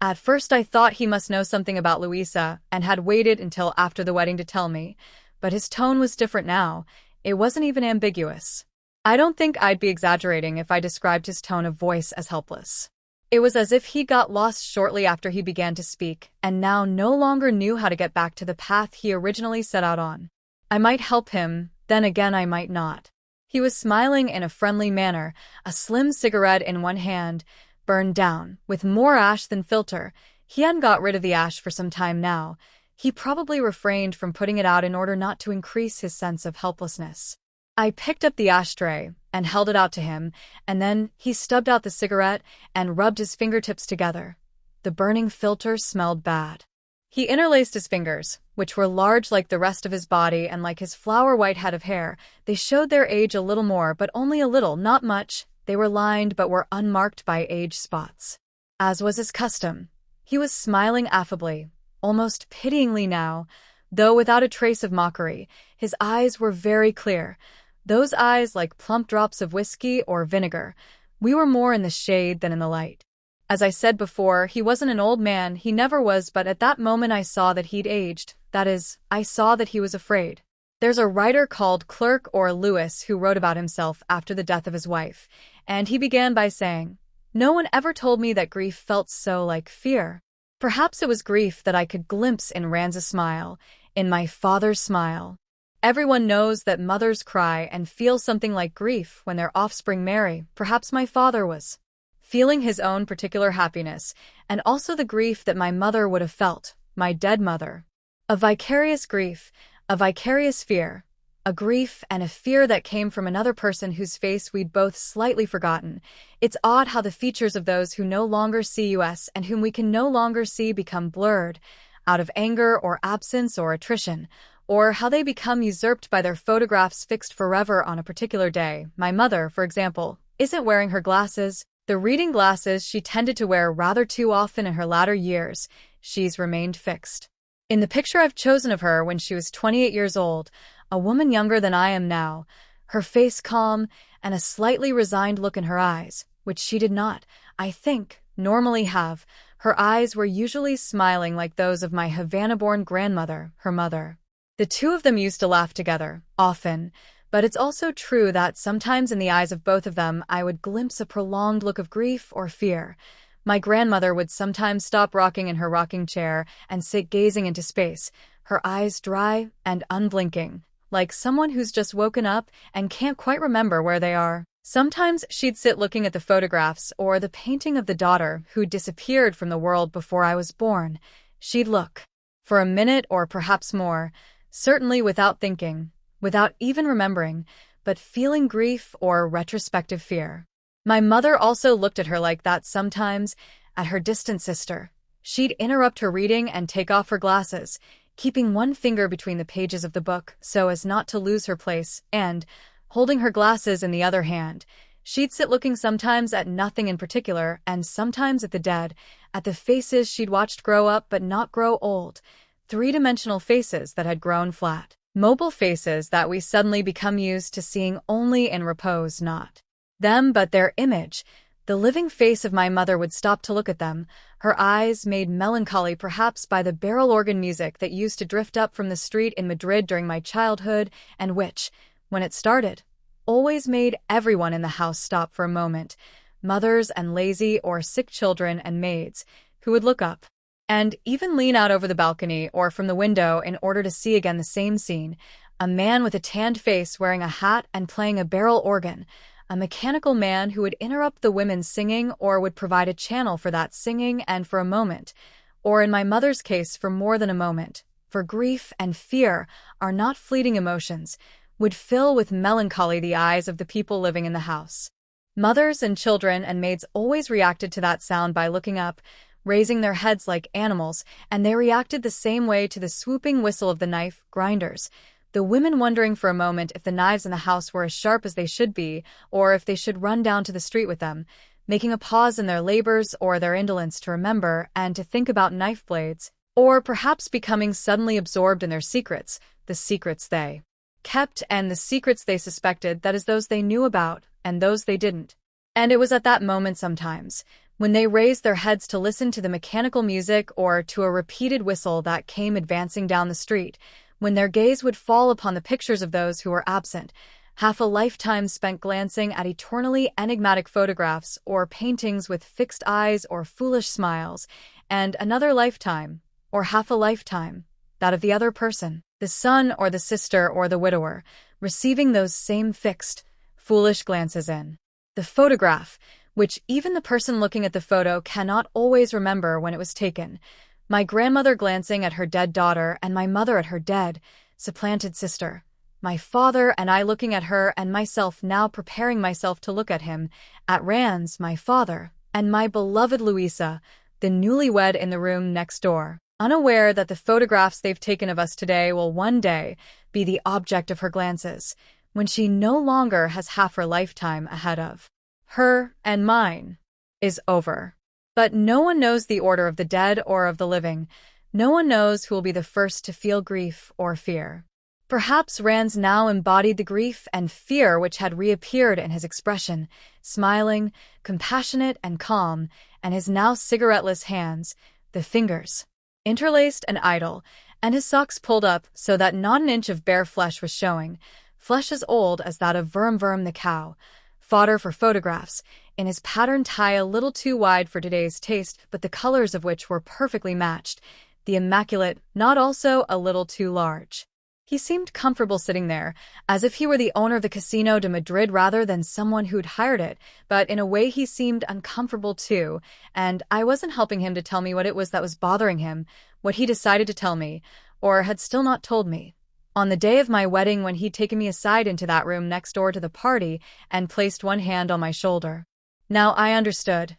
At first I thought he must know something about Luisa and had waited until after the wedding to tell me, but his tone was different now. It wasn't even ambiguous. I don't think I'd be exaggerating if I described his tone of voice as helpless. It was as if he got lost shortly after he began to speak and now no longer knew how to get back to the path he originally set out on. I might help him, then again I might not. He was smiling in a friendly manner, a slim cigarette in one hand, burned down, with more ash than filter. He hadn't got rid of the ash for some time now. He probably refrained from putting it out in order not to increase his sense of helplessness. I picked up the ashtray and held it out to him, and then he stubbed out the cigarette and rubbed his fingertips together. The burning filter smelled bad. He interlaced his fingers, which were large like the rest of his body and like his flower-white head of hair. They showed their age a little more, but only a little, not much. They were lined but were unmarked by age spots. As was his custom, He was smiling affably, almost pityingly now, though without a trace of mockery. His eyes were very clear, those eyes like plump drops of whiskey or vinegar. We were more in the shade than in the light. As I said before, he wasn't an old man, he never was, but at that moment I saw that he'd aged. That is, I saw that he was afraid. There's a writer called Clerk or Lewis who wrote about himself after the death of his wife, and he began by saying, "No one ever told me that grief felt so like fear." Perhaps it was grief that I could glimpse in Ranza's smile, in my father's smile. Everyone knows that mothers cry and feel something like grief when their offspring marry. Perhaps my father was feeling his own particular happiness, and also the grief that my mother would have felt, my dead mother. A vicarious grief, a vicarious fear, a grief and a fear that came from another person whose face we'd both slightly forgotten. It's odd how the features of those who no longer see us and whom we can no longer see become blurred, out of anger or absence or attrition, or how they become usurped by their photographs fixed forever on a particular day. My mother, for example, isn't wearing her glasses, the reading glasses she tended to wear rather too often in her latter years. She's remained fixed. In the picture I've chosen of her when she was 28 years old, a woman younger than I am now, her face calm and a slightly resigned look in her eyes, which she did not, I think, normally have. Her eyes were usually smiling like those of my Havana-born grandmother, her mother. The two of them used to laugh together, often, but it's also true that sometimes in the eyes of both of them I would glimpse a prolonged look of grief or fear. My grandmother would sometimes stop rocking in her rocking chair and sit gazing into space, her eyes dry and unblinking, like someone who's just woken up and can't quite remember where they are. Sometimes she'd sit looking at the photographs or the painting of the daughter who'd disappeared from the world before I was born. She'd look for a minute or perhaps more, certainly without thinking, without even remembering, but feeling grief or retrospective fear. My mother also looked at her like that sometimes, at her distant sister. She'd interrupt her reading and take off her glasses, keeping one finger between the pages of the book so as not to lose her place, and, holding her glasses in the other hand, she'd sit looking sometimes at nothing in particular and sometimes at the dead, at the faces she'd watched grow up but not grow old, three-dimensional faces that had grown flat, mobile faces that we suddenly become used to seeing only in repose, not them but their image. The living face of my mother would stop to look at them, her eyes made melancholy perhaps by the barrel organ music that used to drift up from the street in Madrid during my childhood and which, when it started, always made everyone in the house stop for a moment, mothers and lazy or sick children and maids, who would look up and even lean out over the balcony or from the window in order to see again the same scene, a man with a tanned face wearing a hat and playing a barrel organ, a mechanical man who would interrupt the women singing or would provide a channel for that singing and for a moment, or in my mother's case for more than a moment, for grief and fear are not fleeting emotions, would fill with melancholy the eyes of the people living in the house. Mothers and children and maids always reacted to that sound by looking up, raising their heads like animals, and they reacted the same way to the swooping whistle of the knife grinders, the women wondering for a moment if the knives in the house were as sharp as they should be, or if they should run down to the street with them, making a pause in their labors or their indolence to remember and to think about knife blades, or perhaps becoming suddenly absorbed in their secrets, the secrets they kept and the secrets they suspected, that is, those they knew about and those they didn't. And it was at that moment sometimes, when they raised their heads to listen to the mechanical music or to a repeated whistle that came advancing down the street, when their gaze would fall upon the pictures of those who were absent, half a lifetime spent glancing at eternally enigmatic photographs or paintings with fixed eyes or foolish smiles, and another lifetime, or half a lifetime, that of the other person, the son or the sister or the widower, receiving those same fixed, foolish glances in the photograph, which even the person looking at the photo cannot always remember when it was taken. My grandmother glancing at her dead daughter and my mother at her dead, supplanted sister. My father and I looking at her and myself now preparing myself to look at him, at Ranz, my father, and my beloved Louisa, the newlywed in the room next door, unaware that the photographs they've taken of us today will one day be the object of her glances, when she no longer has half her lifetime ahead of her and mine is over. But no one knows the order of the dead or of the living. No one knows who will be the first to feel grief or fear. Perhaps Rans now embodied the grief and fear which had reappeared in his expression, smiling, compassionate and calm, and his now cigarette-less hands, the fingers, interlaced and idle, and his socks pulled up so that not an inch of bare flesh was showing, flesh as old as that of Verm the cow, fodder for photographs, in his patterned tie a little too wide for today's taste, but the colors of which were perfectly matched, the immaculate not also a little too large. He seemed comfortable sitting there, as if he were the owner of the Casino de Madrid rather than someone who'd hired it, but in a way he seemed uncomfortable too, and I wasn't helping him to tell me what it was that was bothering him, what he decided to tell me, or had still not told me. On the day of my wedding when he'd taken me aside into that room next door to the party and placed one hand on my shoulder. Now I understood.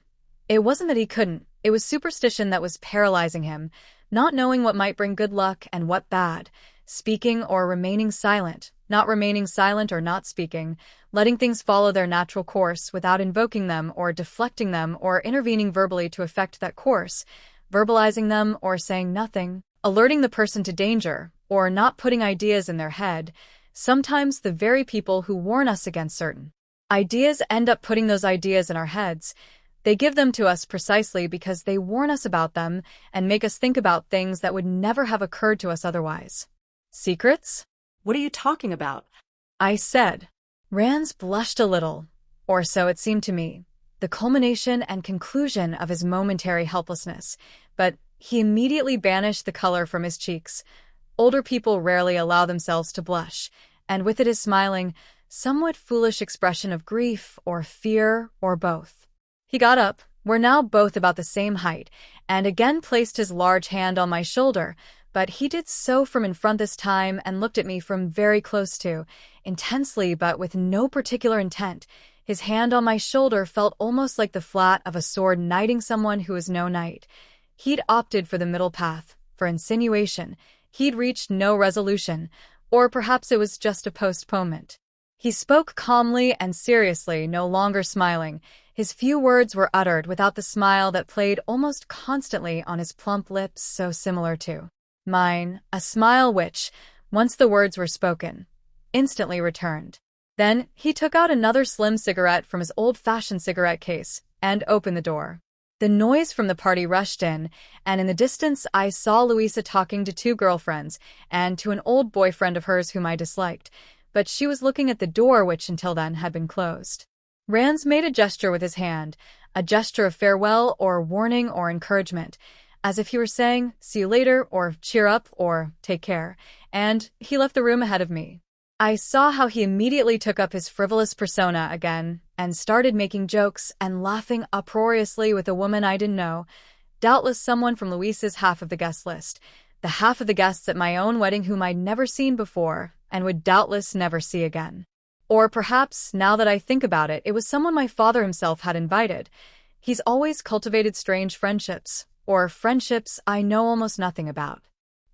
It wasn't that he couldn't, it was superstition that was paralyzing him, not knowing what might bring good luck and what bad, speaking or remaining silent, not remaining silent or not speaking, letting things follow their natural course without invoking them or deflecting them or intervening verbally to affect that course, verbalizing them or saying nothing, alerting the person to danger, or not putting ideas in their head. Sometimes the very people who warn us against certain ideas end up putting those ideas in our heads. They give them to us precisely because they warn us about them and make us think about things that would never have occurred to us otherwise. Secrets? What are you talking about? I said. Rans blushed a little, or so it seemed to me, the culmination and conclusion of his momentary helplessness, but he immediately banished the color from his cheeks. Older people rarely allow themselves to blush, and with it his smiling, somewhat foolish expression of grief or fear or both. He got up, we're now both about the same height, and again placed his large hand on my shoulder, but he did so from in front this time and looked at me from very close to, intensely but with no particular intent. His hand on my shoulder felt almost like the flat of a sword knighting someone who is no knight. He'd opted for the middle path, for insinuation. He'd reached no resolution, or perhaps it was just a postponement. He spoke calmly and seriously, no longer smiling. His few words were uttered without the smile that played almost constantly on his plump lips, so similar to mine, a smile which, once the words were spoken, instantly returned. Then he took out another slim cigarette from his old-fashioned cigarette case and opened the door. The noise from the party rushed in, and in the distance I saw Luisa talking to two girlfriends and to an old boyfriend of hers whom I disliked, but she was looking at the door which until then had been closed. Rans made a gesture with his hand, a gesture of farewell or warning or encouragement, as if he were saying, see you later, or cheer up, or take care, and he left the room ahead of me. I saw how he immediately took up his frivolous persona again and started making jokes and laughing uproariously with a woman I didn't know, doubtless someone from Luisa's half of the guest list, the half of the guests at my own wedding whom I'd never seen before and would doubtless never see again. Or perhaps, now that I think about it, it was someone my father himself had invited. He's always cultivated strange friendships, or friendships I know almost nothing about.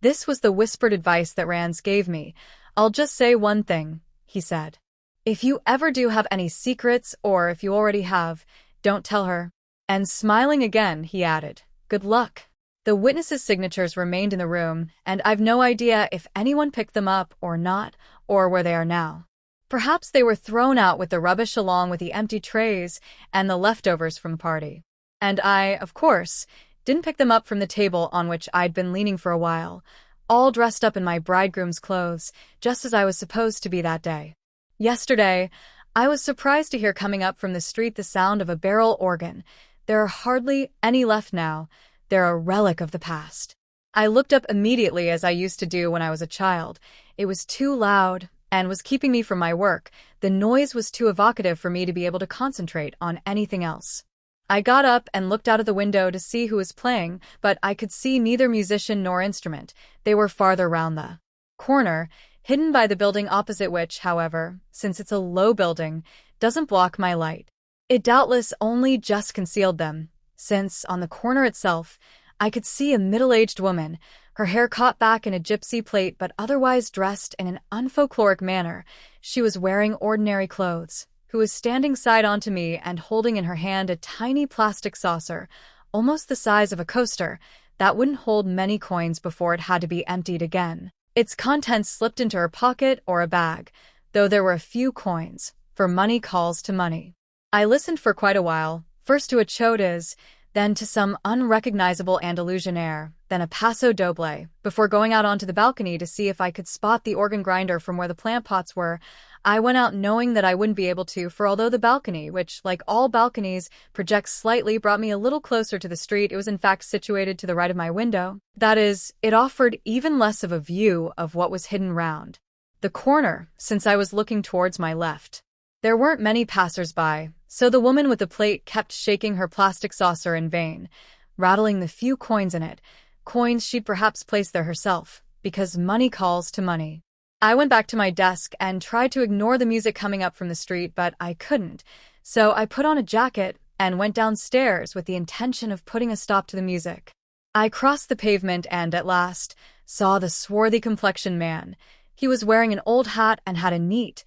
This was the whispered advice that Rans gave me. I'll just say one thing, he said. If you ever do have any secrets, or if you already have, don't tell her. And smiling again, he added, good luck. The witnesses' signatures remained in the room, and I've no idea if anyone picked them up or not, or where they are now. Perhaps they were thrown out with the rubbish along with the empty trays and the leftovers from the party. And I, of course, didn't pick them up from the table on which I'd been leaning for a while, all dressed up in my bridegroom's clothes, just as I was supposed to be that day. Yesterday, I was surprised to hear coming up from the street the sound of a barrel organ. There are hardly any left now. They're a relic of the past. I looked up immediately as I used to do when I was a child. It was too loud and was keeping me from my work. The noise was too evocative for me to be able to concentrate on anything else. I got up and looked out of the window to see who was playing, but I could see neither musician nor instrument. They were farther round the corner, hidden by the building opposite which, however, since it's a low building, doesn't block my light. It doubtless only just concealed them, since, on the corner itself, I could see a middle-aged woman, her hair caught back in a gypsy plait but otherwise dressed in an unfolkloric manner. She was wearing ordinary clothes, who was standing side on to me and holding in her hand a tiny plastic saucer, almost the size of a coaster, that wouldn't hold many coins before it had to be emptied again. Its contents slipped into her pocket or a bag, though there were a few coins, for money calls to money. I listened for quite a while, first to a chodes, then to some unrecognizable Andalusian air, then a paso doble, before going out onto the balcony to see if I could spot the organ grinder from where the plant pots were. I went out knowing that I wouldn't be able to, for although the balcony, which, like all balconies, projects slightly, brought me a little closer to the street, it was in fact situated to the right of my window. That is, it offered even less of a view of what was hidden round the corner, since I was looking towards my left. There weren't many passers-by, so the woman with the plate kept shaking her plastic saucer in vain, rattling the few coins in it, coins she'd perhaps placed there herself, because money calls to money. I went back to my desk and tried to ignore the music coming up from the street, but I couldn't, so I put on a jacket and went downstairs with the intention of putting a stop to the music. I crossed the pavement and, at last, saw the swarthy complexioned man. He was wearing an old hat and had a neat,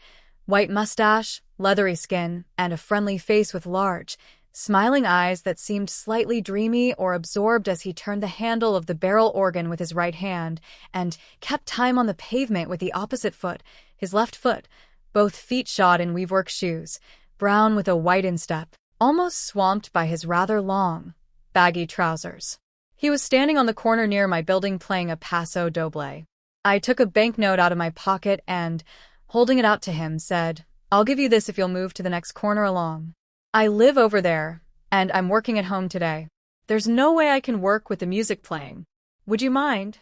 white mustache, leathery skin, and a friendly face with large, smiling eyes that seemed slightly dreamy or absorbed as he turned the handle of the barrel organ with his right hand and kept time on the pavement with the opposite foot, his left foot, both feet shod in weavework shoes, brown with a white instep, almost swamped by his rather long, baggy trousers. He was standing on the corner near my building playing a paso doble. I took a banknote out of my pocket and, holding it out to him, said, "I'll give you this if you'll move to the next corner along. I live over there, and I'm working at home today. There's no way I can work with the music playing. Would you mind?"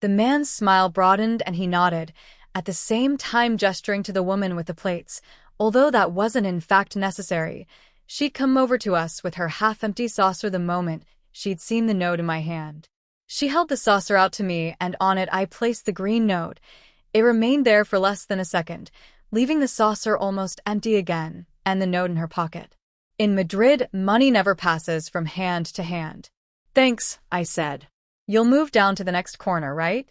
The man's smile broadened and he nodded, at the same time gesturing to the woman with the plates, although that wasn't in fact necessary. She'd come over to us with her half-empty saucer the moment she'd seen the note in my hand. She held the saucer out to me, and on it I placed the green note. It remained there for less than a second, leaving the saucer almost empty again, and the note in her pocket. In Madrid, money never passes from hand to hand. "Thanks," I said. "You'll move down to the next corner, right?"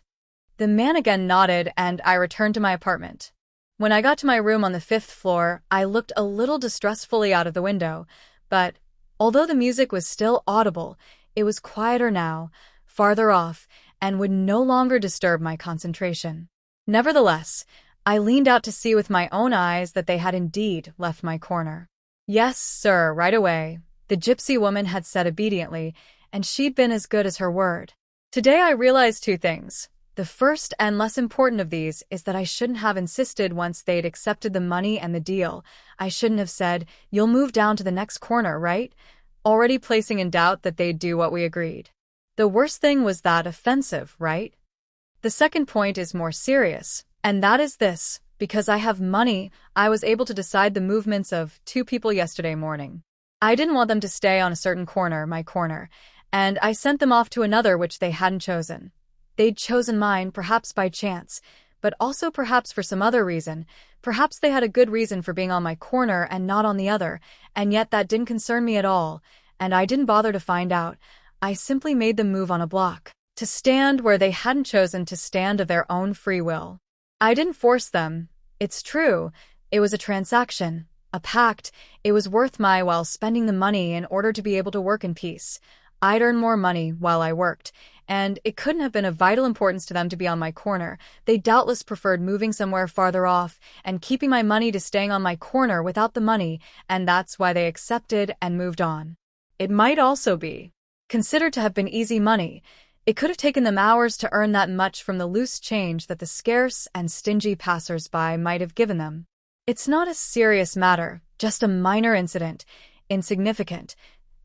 The man again nodded, and I returned to my apartment. When I got to my room on the 5th floor, I looked a little distressfully out of the window, but, although the music was still audible, it was quieter now, farther off, and would no longer disturb my concentration. Nevertheless, I leaned out to see with my own eyes that they had indeed left my corner. "Yes, sir, right away," the gypsy woman had said obediently, and she'd been as good as her word. Today I realized two things. The first and less important of these is that I shouldn't have insisted once they'd accepted the money and the deal. I shouldn't have said, "You'll move down to the next corner, right?" already placing in doubt that they'd do what we agreed. The worst thing was that offensive, right? The second point is more serious, and that is this. Because I have money, I was able to decide the movements of 2 people yesterday morning. I didn't want them to stay on a certain corner, my corner, and I sent them off to another which they hadn't chosen. They'd chosen mine, perhaps by chance, but also perhaps for some other reason. Perhaps they had a good reason for being on my corner and not on the other, and yet that didn't concern me at all, and I didn't bother to find out. I simply made them move on a block, to stand where they hadn't chosen to stand of their own free will. I didn't force them. It's true. It was a transaction, a pact. It was worth my while spending the money in order to be able to work in peace. I'd earn more money while I worked, and it couldn't have been of vital importance to them to be on my corner. They doubtless preferred moving somewhere farther off and keeping my money to staying on my corner without the money, and that's why they accepted and moved on. It might also be considered to have been easy money. It could have taken them hours to earn that much from the loose change that the scarce and stingy passers-by might have given them. It's not a serious matter, just a minor incident, insignificant,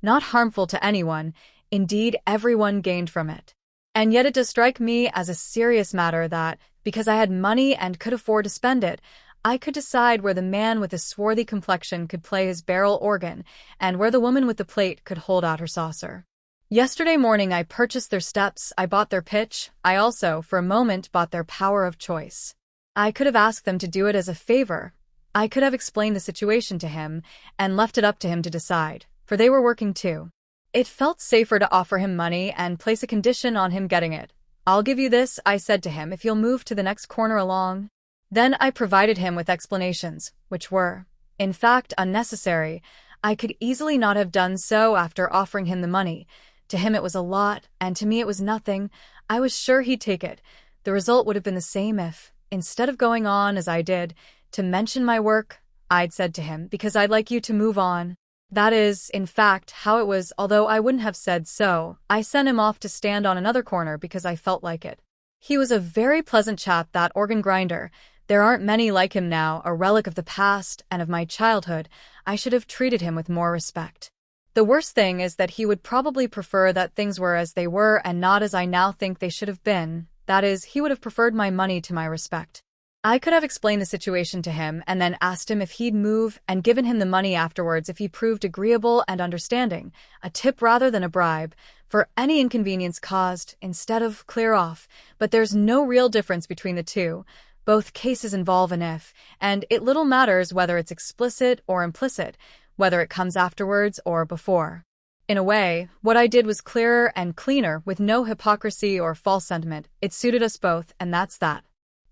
not harmful to anyone. Indeed, everyone gained from it. And yet it does strike me as a serious matter that, because I had money and could afford to spend it, I could decide where the man with the swarthy complexion could play his barrel organ and where the woman with the plate could hold out her saucer. Yesterday morning I purchased their steps, I bought their pitch, I also, for a moment, bought their power of choice. I could have asked them to do it as a favor. I could have explained the situation to him and left it up to him to decide, for they were working too. It felt safer to offer him money and place a condition on him getting it. "I'll give you this," I said to him, "if you'll move to the next corner along." Then I provided him with explanations, which were, in fact, unnecessary. I could easily not have done so after offering him the money. To him it was a lot, and to me it was nothing. I was sure he'd take it. The result would have been the same if, instead of going on as I did, to mention my work, I'd said to him, because I'd like you to move on. That is, in fact, how it was, although I wouldn't have said so. I sent him off to stand on another corner because I felt like it. He was a very pleasant chap, that organ grinder. There aren't many like him now, a relic of the past and of my childhood. I should have treated him with more respect. The worst thing is that he would probably prefer that things were as they were and not as I now think they should have been. That is, he would have preferred my money to my respect. I could have explained the situation to him and then asked him if he'd move and given him the money afterwards if he proved agreeable and understanding, a tip rather than a bribe, for any inconvenience caused, instead of clear off. But there's no real difference between the two. Both cases involve an if, and it little matters whether it's explicit or implicit, whether it comes afterwards or before. In a way, what I did was clearer and cleaner, with no hypocrisy or false sentiment. It suited us both, and that's that.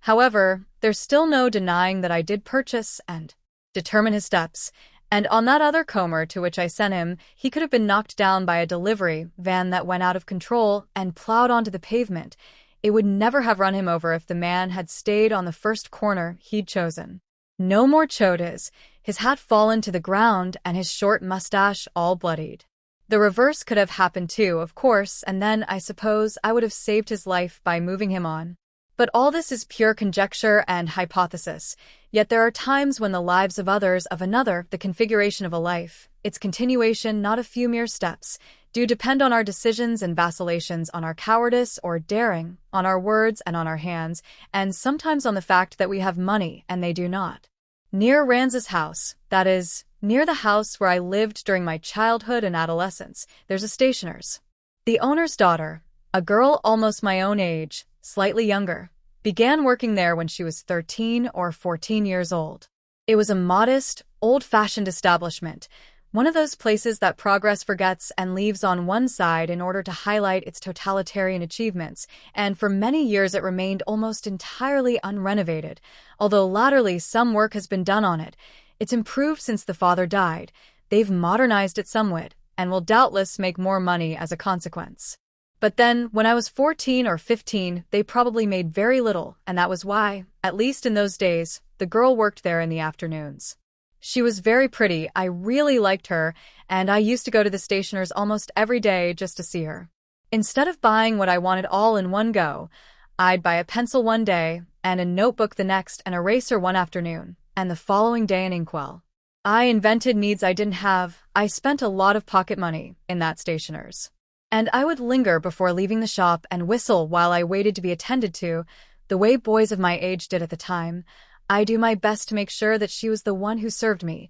However, there's still no denying that I did purchase and determine his steps, and on that other Comer to which I sent him, he could have been knocked down by a delivery van that went out of control and plowed onto the pavement. It would never have run him over if the man had stayed on the first corner he'd chosen. No more chodas, his hat fallen to the ground and his short mustache all bloodied. The reverse could have happened too, of course, and then, I suppose, I would have saved his life by moving him on. But all this is pure conjecture and hypothesis. Yet there are times when the lives of others, of another, the configuration of a life, its continuation, not a few mere steps, do depend on our decisions and vacillations, on our cowardice or daring, on our words and on our hands, and sometimes on the fact that we have money and they do not. Near Ranz's house, that is, near the house where I lived during my childhood and adolescence, there's a stationer's. The owner's daughter, a girl almost my own age, slightly younger, began working there when she was 13 or 14 years old. It was a modest, old-fashioned establishment, one of those places that progress forgets and leaves on one side in order to highlight its totalitarian achievements, and for many years it remained almost entirely unrenovated, although latterly some work has been done on it. It's improved since the father died. They've modernized it somewhat, and will doubtless make more money as a consequence. But then, when I was 14 or 15, they probably made very little, and that was why, at least in those days, the girl worked there in the afternoons. She was very pretty, I really liked her, and I used to go to the stationer's almost every day just to see her. Instead of buying what I wanted all in one go, I'd buy a pencil one day, and a notebook the next, an eraser one afternoon, and the following day an inkwell. I invented needs I didn't have. I spent a lot of pocket money in that stationer's. And I would linger before leaving the shop and whistle while I waited to be attended to, the way boys of my age did at the time. I'd do my best to make sure that she was the one who served me.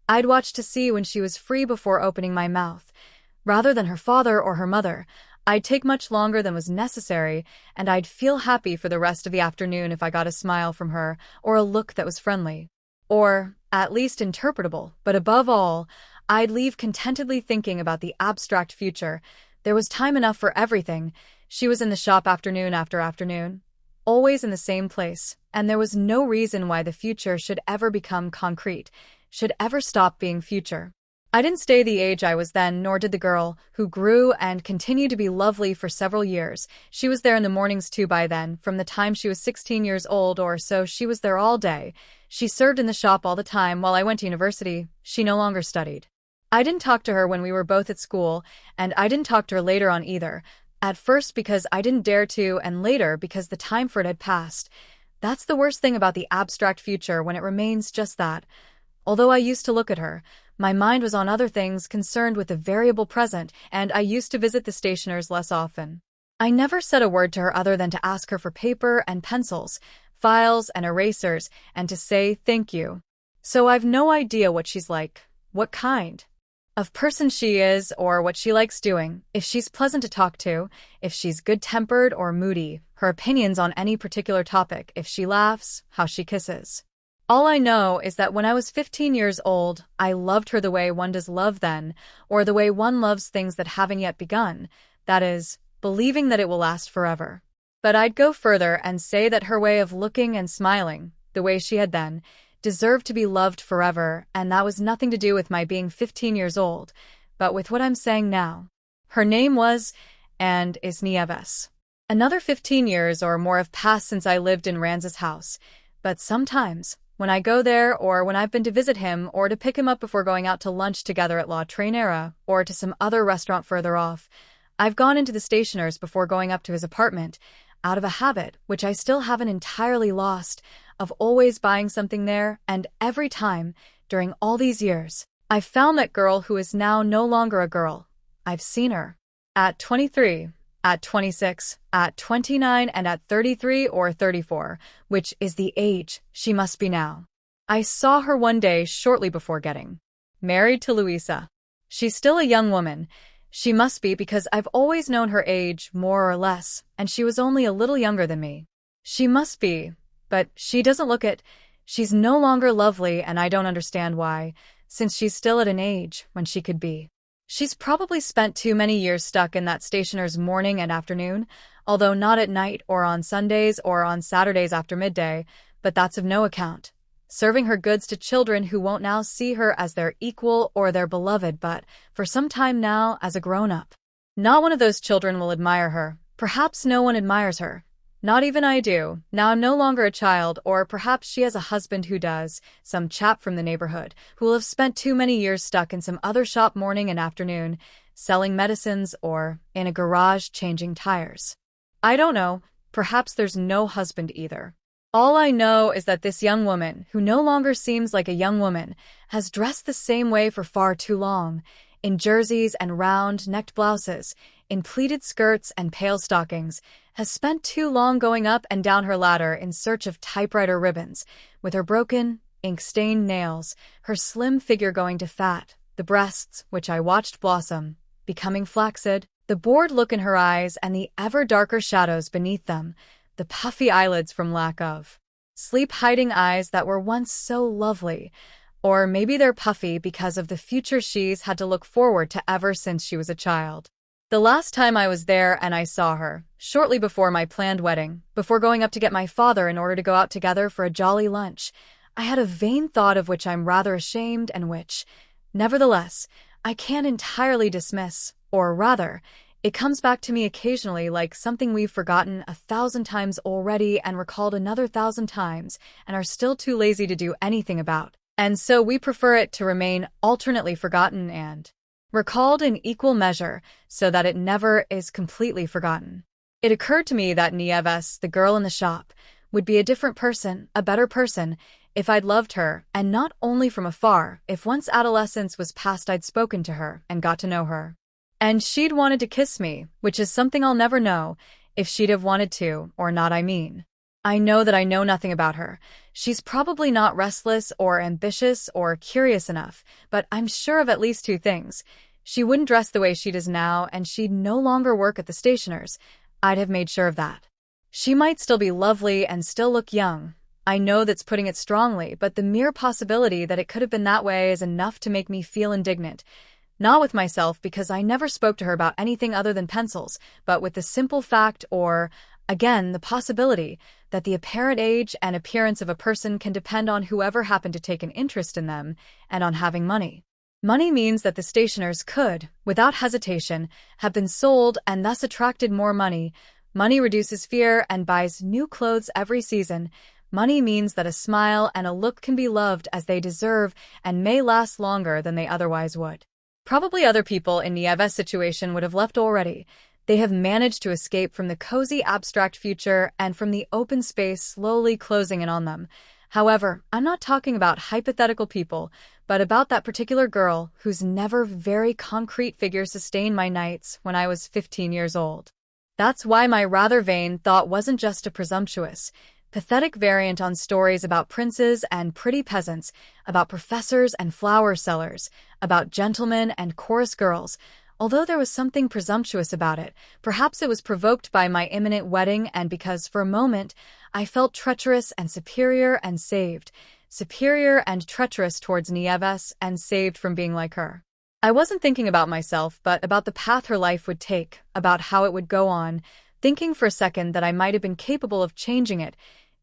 I'd watch to see when she was free before opening my mouth. Rather than her father or her mother, I'd take much longer than was necessary, and I'd feel happy for the rest of the afternoon if I got a smile from her, or a look that was friendly. Or, at least interpretable, but above all, I'd leave contentedly thinking about the abstract future. There was time enough for everything. She was in the shop afternoon after afternoon, always in the same place, and there was no reason why the future should ever become concrete, should ever stop being future. I didn't stay the age I was then, nor did the girl, who grew and continued to be lovely for several years. She was there in the mornings too by then. From the time she was 16 years old or so, she was there all day. She served in the shop all the time. While I went to university, she no longer studied. I didn't talk to her when we were both at school, and I didn't talk to her later on either. At first because I didn't dare to, and later because the time for it had passed. That's the worst thing about the abstract future, when it remains just that. Although I used to look at her, my mind was on other things concerned with the variable present, and I used to visit the stationer's less often. I never said a word to her other than to ask her for paper and pencils, files and erasers, and to say thank you. So I've no idea what she's like, what kind of person she is, or what she likes doing, if she's pleasant to talk to, if she's good-tempered or moody, her opinions on any particular topic, if she laughs, how she kisses. All I know is that when I was 15 years old, I loved her the way one does love then, or the way one loves things that haven't yet begun, that is, believing that it will last forever. But I'd go further and say that her way of looking and smiling, the way she had then, deserved to be loved forever, and that was nothing to do with my being 15 years old, but with what I'm saying now. Her name was, and is Nieves. Another 15 years or more have passed since I lived in Ranz's house, but sometimes, when I go there or when I've been to visit him or to pick him up before going out to lunch together at La Trainera or to some other restaurant further off, I've gone into the stationer's before going up to his apartment, out of a habit, which I still haven't entirely lost, of always buying something there, and every time, during all these years, I've found that girl who is now no longer a girl. I've seen her. At 23, at 26, at 29, and at 33 or 34, which is the age she must be now. I saw her one day shortly before getting married to Luisa. She's still a young woman. She must be because I've always known her age, more or less, and she was only a little younger than me. She must be, but she doesn't look it. She's no longer lovely, and I don't understand why, since she's still at an age when she could be. She's probably spent too many years stuck in that stationer's morning and afternoon, although not at night or on Sundays or on Saturdays after midday, but that's of no account. Serving her goods to children who won't now see her as their equal or their beloved, but, for some time now, as a grown-up. Not one of those children will admire her. Perhaps no one admires her. Not even I do. Now I'm no longer a child, or perhaps she has a husband who does, some chap from the neighborhood, who will have spent too many years stuck in some other shop morning and afternoon, selling medicines or in a garage changing tires. I don't know. Perhaps there's no husband either. All I know is that this young woman, who no longer seems like a young woman, has dressed the same way for far too long, in jerseys and round-necked blouses, in pleated skirts and pale stockings, has spent too long going up and down her ladder in search of typewriter ribbons, with her broken, ink-stained nails, her slim figure going to fat, the breasts, which I watched blossom, becoming flaccid, the bored look in her eyes and the ever-darker shadows beneath them, the puffy eyelids from lack of sleep-hiding eyes that were once so lovely, or maybe they're puffy because of the future she's had to look forward to ever since she was a child. The last time I was there and I saw her, shortly before my planned wedding, before going up to get my father in order to go out together for a jolly lunch, I had a vain thought of which I'm rather ashamed and which, nevertheless, I can't entirely dismiss, or rather, it comes back to me occasionally like something we've forgotten 1,000 times already and recalled another 1,000 times and are still too lazy to do anything about. And so we prefer it to remain alternately forgotten and recalled in equal measure so that it never is completely forgotten. It occurred to me that Nieves, the girl in the shop, would be a different person, a better person, if I'd loved her, and not only from afar, if once adolescence was past I'd spoken to her and got to know her. And she'd wanted to kiss me, which is something I'll never know, if she'd have wanted to, or not I mean. I know that I know nothing about her. She's probably not restless or ambitious or curious enough, but I'm sure of at least two things. She wouldn't dress the way she does now, and she'd no longer work at the stationer's. I'd have made sure of that. She might still be lovely and still look young. I know that's putting it strongly, but the mere possibility that it could have been that way is enough to make me feel indignant. Not with myself, because I never spoke to her about anything other than pencils, but with the simple fact or, again, the possibility that the apparent age and appearance of a person can depend on whoever happened to take an interest in them and on having money. Money means that the stationers could, without hesitation, have been sold and thus attracted more money. Money reduces fear and buys new clothes every season. Money means that a smile and a look can be loved as they deserve and may last longer than they otherwise would. Probably other people in Nieves' situation would have left already. They have managed to escape from the cozy abstract future and from the open space slowly closing in on them. However, I'm not talking about hypothetical people, but about that particular girl whose never very concrete figure sustained my nights when I was 15 years old. That's why my rather vain thought wasn't just a presumptuous, pathetic variant on stories about princes and pretty peasants, about professors and flower sellers, about gentlemen and chorus girls. Although there was something presumptuous about it, perhaps it was provoked by my imminent wedding and because, for a moment, I felt treacherous and superior and saved, superior and treacherous towards Nieves and saved from being like her. I wasn't thinking about myself, but about the path her life would take, about how it would go on, thinking for a second that I might have been capable of changing it,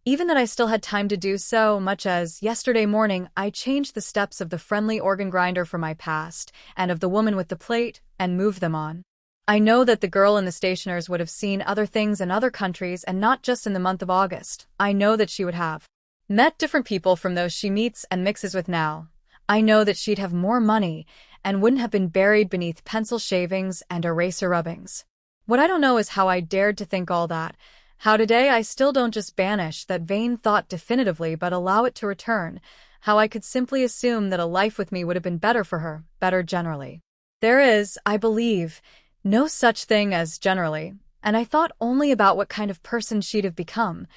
Even that I still had time to do so, much as yesterday morning I changed the steps of the friendly organ grinder for my past and of the woman with the plate and moved them on. I know that the girl in the stationer's would have seen other things in other countries and not just in the month of August. I know that she would have met different people from those she meets and mixes with now. I know that she'd have more money and wouldn't have been buried beneath pencil shavings and eraser rubbings. What I don't know is how I dared to think all that, how today I still don't just banish that vain thought definitively but allow it to return, how I could simply assume that a life with me would have been better for her, better generally. There is, I believe, no such thing as generally, and I thought only about what kind of person she'd have become,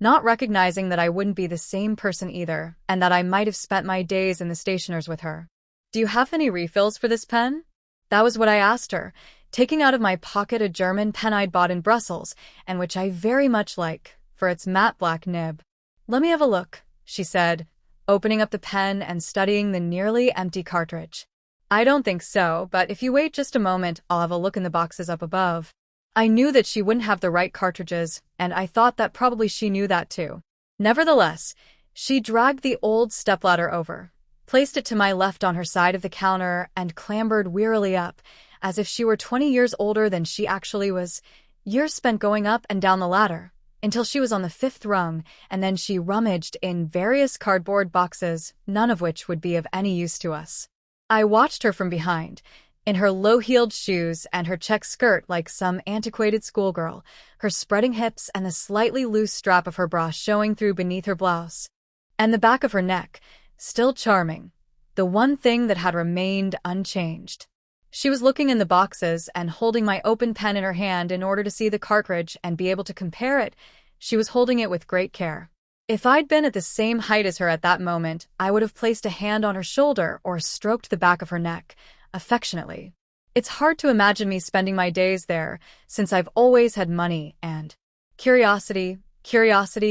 not recognizing that I wouldn't be the same person either, and that I might have spent my days in the stationer's with her. "Do you have any refills for this pen?" That was what I asked her, taking out of my pocket a German pen I'd bought in Brussels, and which I very much like, for its matte black nib. "Let me have a look," she said, opening up the pen and studying the nearly empty cartridge. "I don't think so, but if you wait just a moment, I'll have a look in the boxes up above." I knew that she wouldn't have the right cartridges, and I thought that probably she knew that too. Nevertheless, she dragged the old stepladder over, placed it to my left on her side of the counter, and clambered wearily up, as if she were 20 years older than she actually was, years spent going up and down the ladder, until she was on the 5th rung, and then she rummaged in various cardboard boxes, none of which would be of any use to us. I watched her from behind, in her low-heeled shoes and her check skirt like some antiquated schoolgirl, her spreading hips and the slightly loose strap of her bra showing through beneath her blouse, and the back of her neck, still charming, the one thing that had remained unchanged. She was looking in the boxes and holding my open pen in her hand in order to see the cartridge and be able to compare it. She was holding it with great care. If I'd been at the same height as her at that moment, I would have placed a hand on her shoulder or stroked the back of her neck, affectionately. It's hard to imagine me spending my days there, since I've always had money and curiosity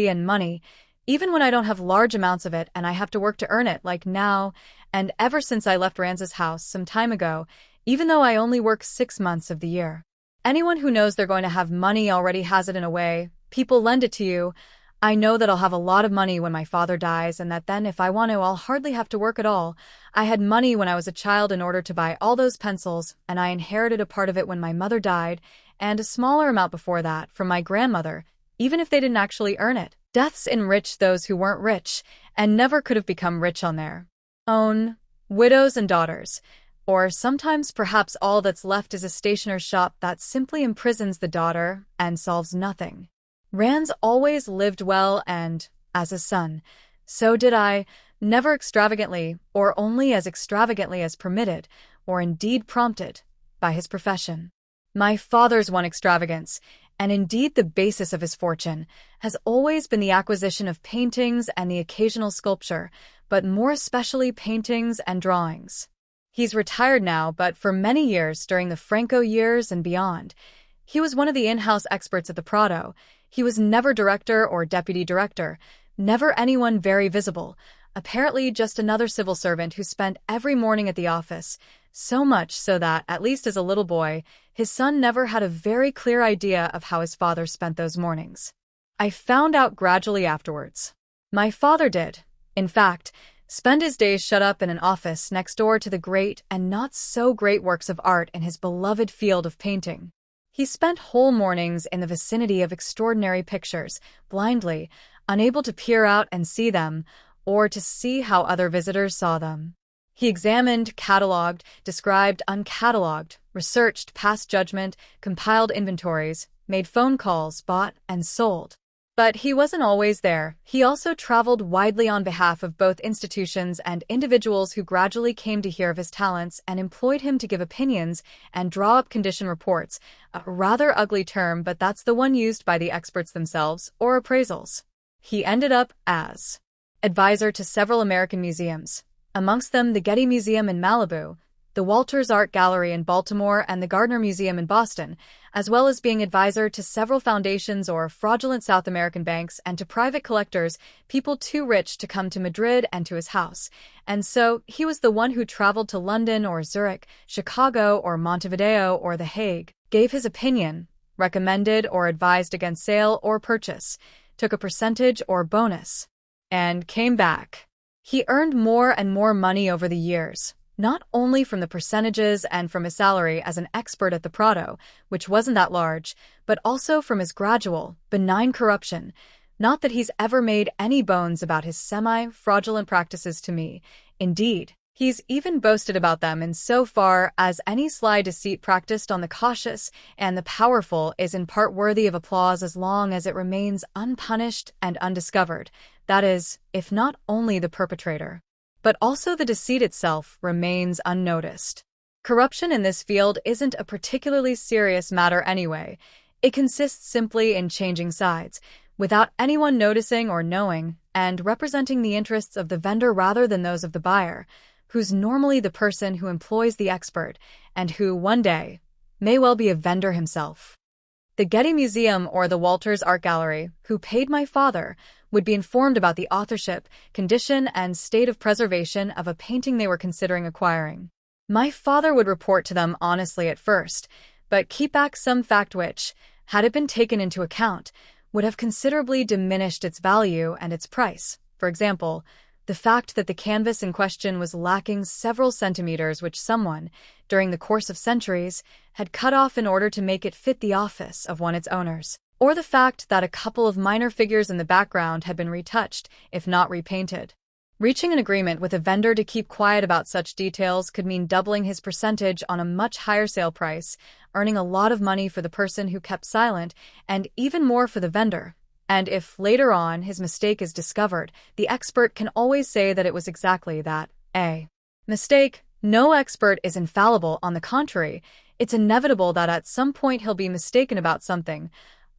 and money, even when I don't have large amounts of it and I have to work to earn it, like now, and ever since I left Ranz's house some time ago, even though I only work 6 months of the year. Anyone who knows they're going to have money already has it in a way. People lend it to you. I know that I'll have a lot of money when my father dies, and that then if I want to, I'll hardly have to work at all. I had money when I was a child in order to buy all those pencils, and I inherited a part of it when my mother died, and a smaller amount before that from my grandmother, even if they didn't actually earn it. Deaths enriched those who weren't rich, and never could have become rich on their own. Widows and daughters. Or sometimes perhaps all that's left is a stationer's shop that simply imprisons the daughter and solves nothing. Ranz always lived well and, as a son, so did I, never extravagantly, or only as extravagantly as permitted, or indeed prompted, by his profession. My father's one extravagance, and indeed the basis of his fortune, has always been the acquisition of paintings and the occasional sculpture, but more especially paintings and drawings. He's retired now, but for many years during the Franco years and beyond, he was one of the in-house experts at the Prado. He was never director or deputy director, never anyone very visible, apparently just another civil servant who spent every morning at the office, so much so that, at least as a little boy, his son never had a very clear idea of how his father spent those mornings. I found out gradually afterwards. My father did, in fact, spend his days shut up in an office next door to the great and not so great works of art in his beloved field of painting. He spent whole mornings in the vicinity of extraordinary pictures, blindly, unable to peer out and see them, or to see how other visitors saw them. He examined, catalogued, described, uncatalogued, researched, passed judgment, compiled inventories, made phone calls, bought and sold. But he wasn't always there. He also traveled widely on behalf of both institutions and individuals who gradually came to hear of his talents and employed him to give opinions and draw up condition reports, a rather ugly term, but that's the one used by the experts themselves, or appraisals. He ended up as advisor to several American museums, amongst them the Getty Museum in Malibu, the Walters Art Gallery in Baltimore, and the Gardner Museum in Boston, as well as being advisor to several foundations or fraudulent South American banks and to private collectors, people too rich to come to Madrid and to his house. And so, he was the one who traveled to London or Zurich, Chicago or Montevideo or The Hague, gave his opinion, recommended or advised against sale or purchase, took a percentage or bonus, and came back. He earned more and more money over the years, not only from the percentages and from his salary as an expert at the Prado, which wasn't that large, but also from his gradual, benign corruption. Not that he's ever made any bones about his semi-fraudulent practices to me. Indeed, he's even boasted about them insofar as any sly deceit practiced on the cautious and the powerful is in part worthy of applause as long as it remains unpunished and undiscovered. That is, if not only the perpetrator, but also the deceit itself remains unnoticed. Corruption in this field isn't a particularly serious matter anyway. It consists simply in changing sides, without anyone noticing or knowing, and representing the interests of the vendor rather than those of the buyer, who's normally the person who employs the expert, and who, one day, may well be a vendor himself. The Getty Museum or the Walters Art Gallery, who paid my father, would be informed about the authorship, condition, and state of preservation of a painting they were considering acquiring. My father would report to them honestly at first, but keep back some fact which, had it been taken into account, would have considerably diminished its value and its price. For example, the fact that the canvas in question was lacking several centimeters which someone, during the course of centuries, had cut off in order to make it fit the office of one its owners. Or the fact that a couple of minor figures in the background had been retouched, if not repainted. Reaching an agreement with a vendor to keep quiet about such details could mean doubling his percentage on a much higher sale price, earning a lot of money for the person who kept silent, and even more for the vendor. And if, later on, his mistake is discovered, the expert can always say that it was exactly that, a mistake. No expert is infallible, on the contrary. It's inevitable that at some point he'll be mistaken about something.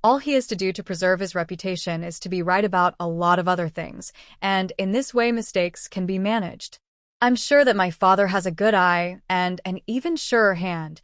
All he has to do to preserve his reputation is to be right about a lot of other things, and in this way mistakes can be managed. I'm sure that my father has a good eye and an even surer hand.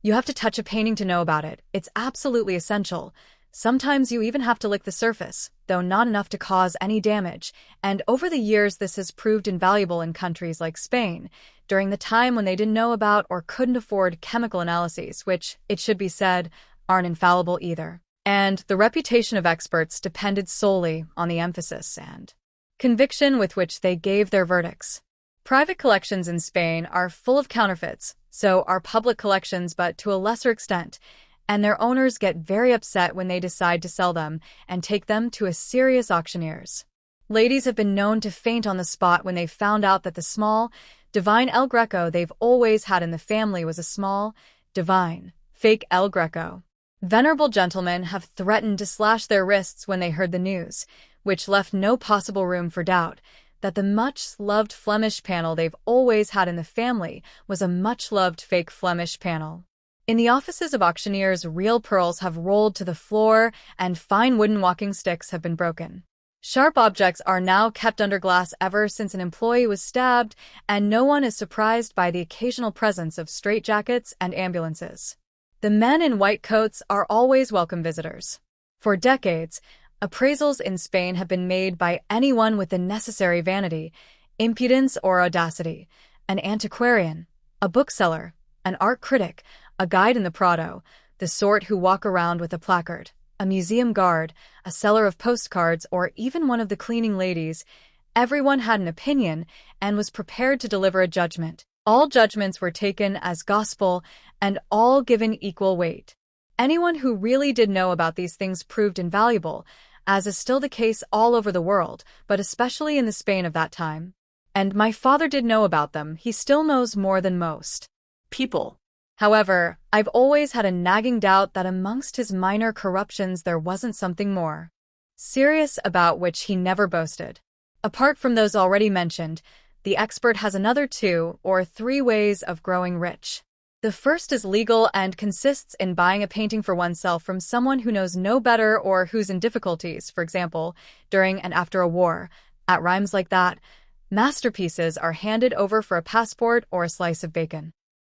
You have to touch a painting to know about it. It's absolutely essential. Sometimes you even have to lick the surface, though not enough to cause any damage, and over the years this has proved invaluable in countries like Spain, during the time when they didn't know about or couldn't afford chemical analyses, which, it should be said, aren't infallible either. And the reputation of experts depended solely on the emphasis and conviction with which they gave their verdicts. Private collections in Spain are full of counterfeits, so are public collections, but to a lesser extent, and their owners get very upset when they decide to sell them and take them to a serious auctioneer's. Ladies have been known to faint on the spot when they found out that the small, divine El Greco they've always had in the family was a small, divine, fake El Greco. Venerable gentlemen have threatened to slash their wrists when they heard the news, which left no possible room for doubt, that the much-loved Flemish panel they've always had in the family was a much-loved fake Flemish panel. In the offices of auctioneers, real pearls have rolled to the floor and fine wooden walking sticks have been broken. Sharp objects are now kept under glass ever since an employee was stabbed, and no one is surprised by the occasional presence of straitjackets and ambulances. The men in white coats are always welcome visitors. For decades, appraisals in Spain have been made by anyone with the necessary vanity, impudence, or audacity: an antiquarian, a bookseller, an art critic, a guide in the Prado, the sort who walk around with a placard, a museum guard, a seller of postcards, or even one of the cleaning ladies. Everyone had an opinion and was prepared to deliver a judgment. All judgments were taken as gospel and all given equal weight. Anyone who really did know about these things proved invaluable, as is still the case all over the world, but especially in the Spain of that time. And my father did know about them. He still knows more than most people. However, I've always had a nagging doubt that amongst his minor corruptions there wasn't something more serious about which he never boasted. Apart from those already mentioned, the expert has another 2 or 3 ways of growing rich. The first is legal and consists in buying a painting for oneself from someone who knows no better or who's in difficulties. For example, during and after a war, at rhymes like that, masterpieces are handed over for a passport or a slice of bacon.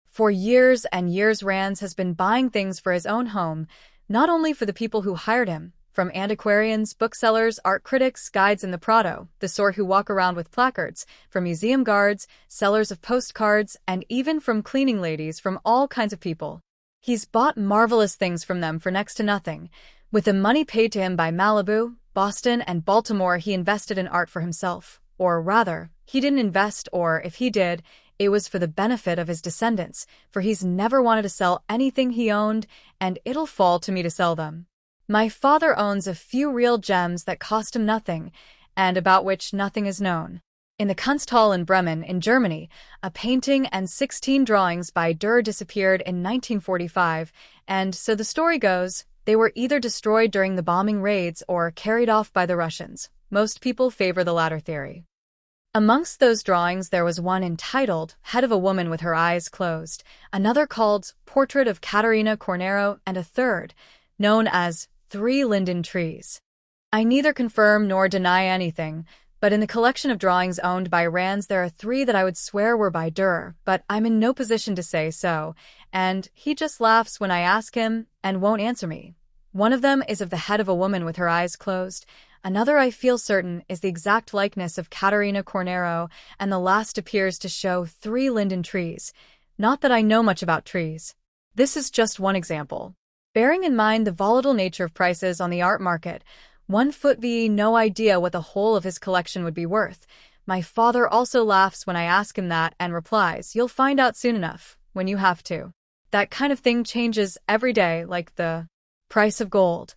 For years and years, Rands has been buying things for his own home, not only for the people who hired him, from antiquarians, booksellers, art critics, guides in the Prado, the sort who walk around with placards, from museum guards, sellers of postcards, and even from cleaning ladies, from all kinds of people. He's bought marvelous things from them for next to nothing, with the money paid to him by Malibu, Boston, and Baltimore, he invested in art for himself. Or rather, he didn't invest, or if he did, it was for the benefit of his descendants, for he's never wanted to sell anything he owned, and it'll fall to me to sell them. My father owns a few real gems that cost him nothing, and about which nothing is known. In the Kunsthal in Bremen, in Germany, a painting and 16 drawings by Dürer disappeared in 1945, and, so the story goes, they were either destroyed during the bombing raids or carried off by the Russians. Most people favor the latter theory. Amongst those drawings there was one entitled Head of a Woman with Her Eyes Closed, another called Portrait of Caterina Cornaro, and a third, known as Three Linden Trees. I neither confirm nor deny anything, but in the collection of drawings owned by Rands there are 3 that I would swear were by Dürer, but I'm in no position to say so, and he just laughs when I ask him and won't answer me. One of them is of the head of a woman with her eyes closed, another I feel certain is the exact likeness of Caterina Cornaro, and the last appears to show 3 linden trees. Not that I know much about trees. This is just one example. Bearing in mind the volatile nature of prices on the art market, 1 foot VE no idea what the whole of his collection would be worth. My father also laughs when I ask him that and replies, "You'll find out soon enough, when you have to. That kind of thing changes every day, like the price of gold.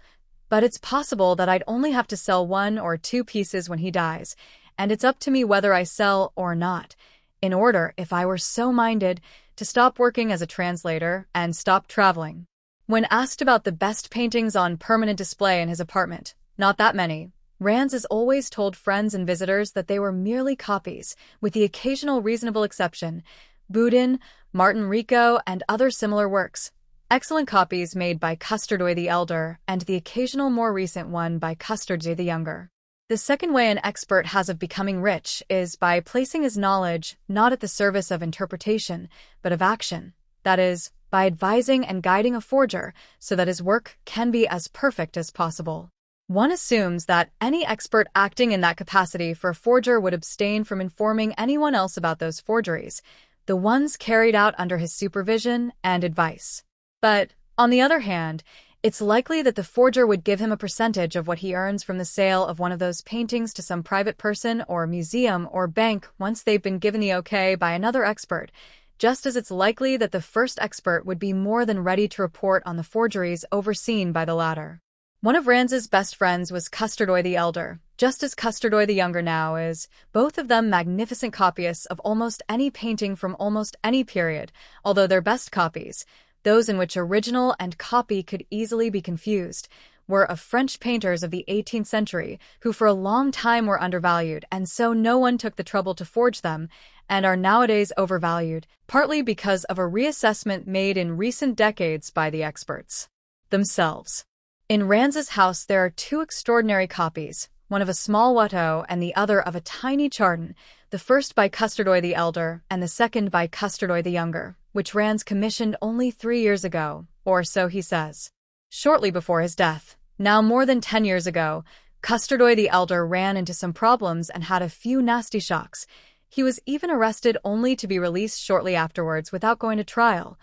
But it's possible that I'd only have to sell 1 or 2 pieces when he dies, and it's up to me whether I sell or not, in order, if I were so minded, to stop working as a translator and stop traveling." When asked about the best paintings on permanent display in his apartment, not that many, Rands has always told friends and visitors that they were merely copies, with the occasional reasonable exception, Boudin, Martin Rico, and other similar works. Excellent copies made by Custardoy the Elder, and the occasional more recent one by Custardoy the Younger. The second way an expert has of becoming rich is by placing his knowledge not at the service of interpretation, but of action. That is, by advising and guiding a forger so that his work can be as perfect as possible. One assumes that any expert acting in that capacity for a forger would abstain from informing anyone else about those forgeries, the ones carried out under his supervision and advice. But, on the other hand, it's likely that the forger would give him a percentage of what he earns from the sale of one of those paintings to some private person or museum or bank once they've been given the okay by another expert, just as it's likely that the first expert would be more than ready to report on the forgeries overseen by the latter. One of Rands's best friends was Custardoy the Elder, just as Custardoy the Younger now is, both of them magnificent copyists of almost any painting from almost any period, although their best copies, those in which original and copy could easily be confused, were of French painters of the 18th century who for a long time were undervalued and so no one took the trouble to forge them, and are nowadays overvalued, partly because of a reassessment made in recent decades by the experts themselves. In Rands's house there are 2 extraordinary copies, one of a small Watteau and the other of a tiny Chardin, the first by Custardoy the Elder and the second by Custardoy the Younger, which Rands commissioned only 3 years ago, or so he says. Shortly before his death, now more than 10 years ago, Custardoy the Elder ran into some problems and had a few nasty shocks. He was even arrested only to be released shortly afterwards without going to trial.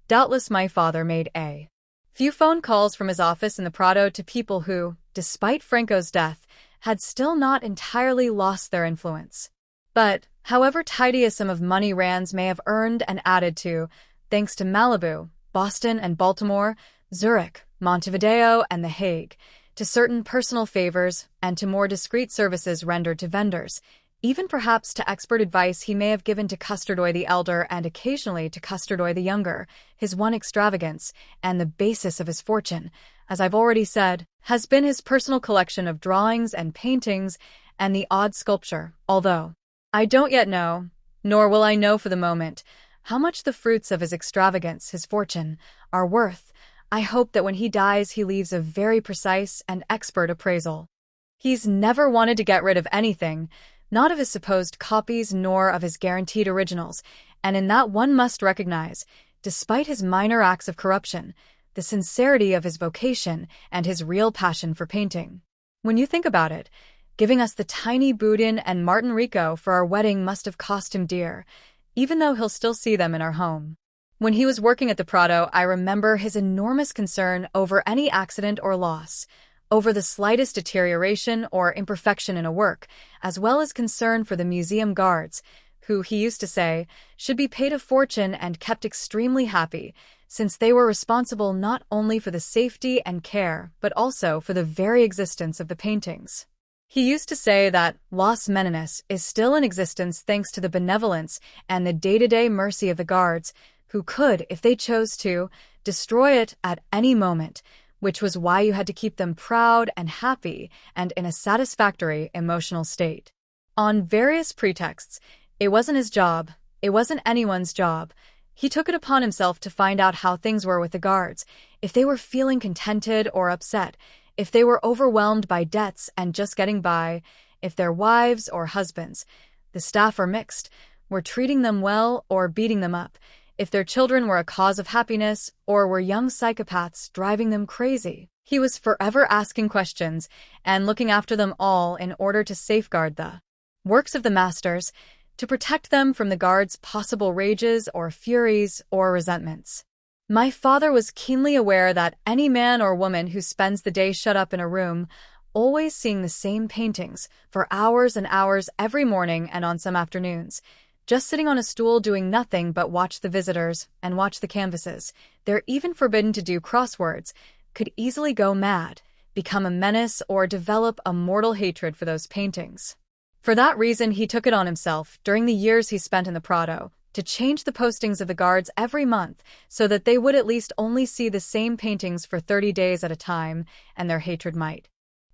Doubtless my father made a few phone calls from his office in the Prado to people who, despite Franco's death, had still not entirely lost their influence. But, however tidy a sum of money Rands may have earned and added to, thanks to Malibu, Boston and Baltimore, Zurich, Montevideo, and The Hague, to certain personal favors and to more discreet services rendered to vendors, even perhaps to expert advice he may have given to Custardoy the Elder and occasionally to Custardoy the Younger, his one extravagance, and the basis of his fortune, as I've already said, has been his personal collection of drawings and paintings and the odd sculpture, although I don't yet know, nor will I know for the moment, how much the fruits of his extravagance, his fortune, are worth. I hope that when he dies he leaves a very precise and expert appraisal. He's never wanted to get rid of anything, not of his supposed copies nor of his guaranteed originals, and in that one must recognize, despite his minor acts of corruption, the sincerity of his vocation and his real passion for painting. When you think about it, giving us the tiny Boudin and Martin Rico for our wedding must have cost him dear, even though he'll still see them in our home. When he was working at the Prado, I remember his enormous concern over any accident or loss. over the slightest deterioration or imperfection in a work, as well as concern for the museum guards, who, he used to say, should be paid a fortune and kept extremely happy, since they were responsible not only for the safety and care, but also for the very existence of the paintings. He used to say that Las Meninas is still in existence thanks to the benevolence and the day-to-day mercy of the guards, who could, if they chose to, destroy it at any moment, which was why you had to keep them proud and happy and in a satisfactory emotional state. On various pretexts, it wasn't his job, it wasn't anyone's job. He took it upon himself to find out how things were with the guards, if they were feeling contented or upset, if they were overwhelmed by debts and just getting by, if their wives or husbands, the staff or mixed, were treating them well or beating them up, if their children were a cause of happiness or were young psychopaths driving them crazy. He was forever asking questions and looking after them all in order to safeguard the works of the masters, to protect them from the guards' possible rages or furies or resentments. My father was keenly aware that any man or woman who spends the day shut up in a room, always seeing the same paintings for hours and hours every morning and on some afternoons, just sitting on a stool doing nothing but watch the visitors and watch the canvases, they're even forbidden to do crosswords, could easily go mad, become a menace, or develop a mortal hatred for those paintings. For that reason, he took it on himself, during the years he spent in the Prado, to change the postings of the guards every month so that they would at least only see the same paintings for 30 days at a time, and their hatred might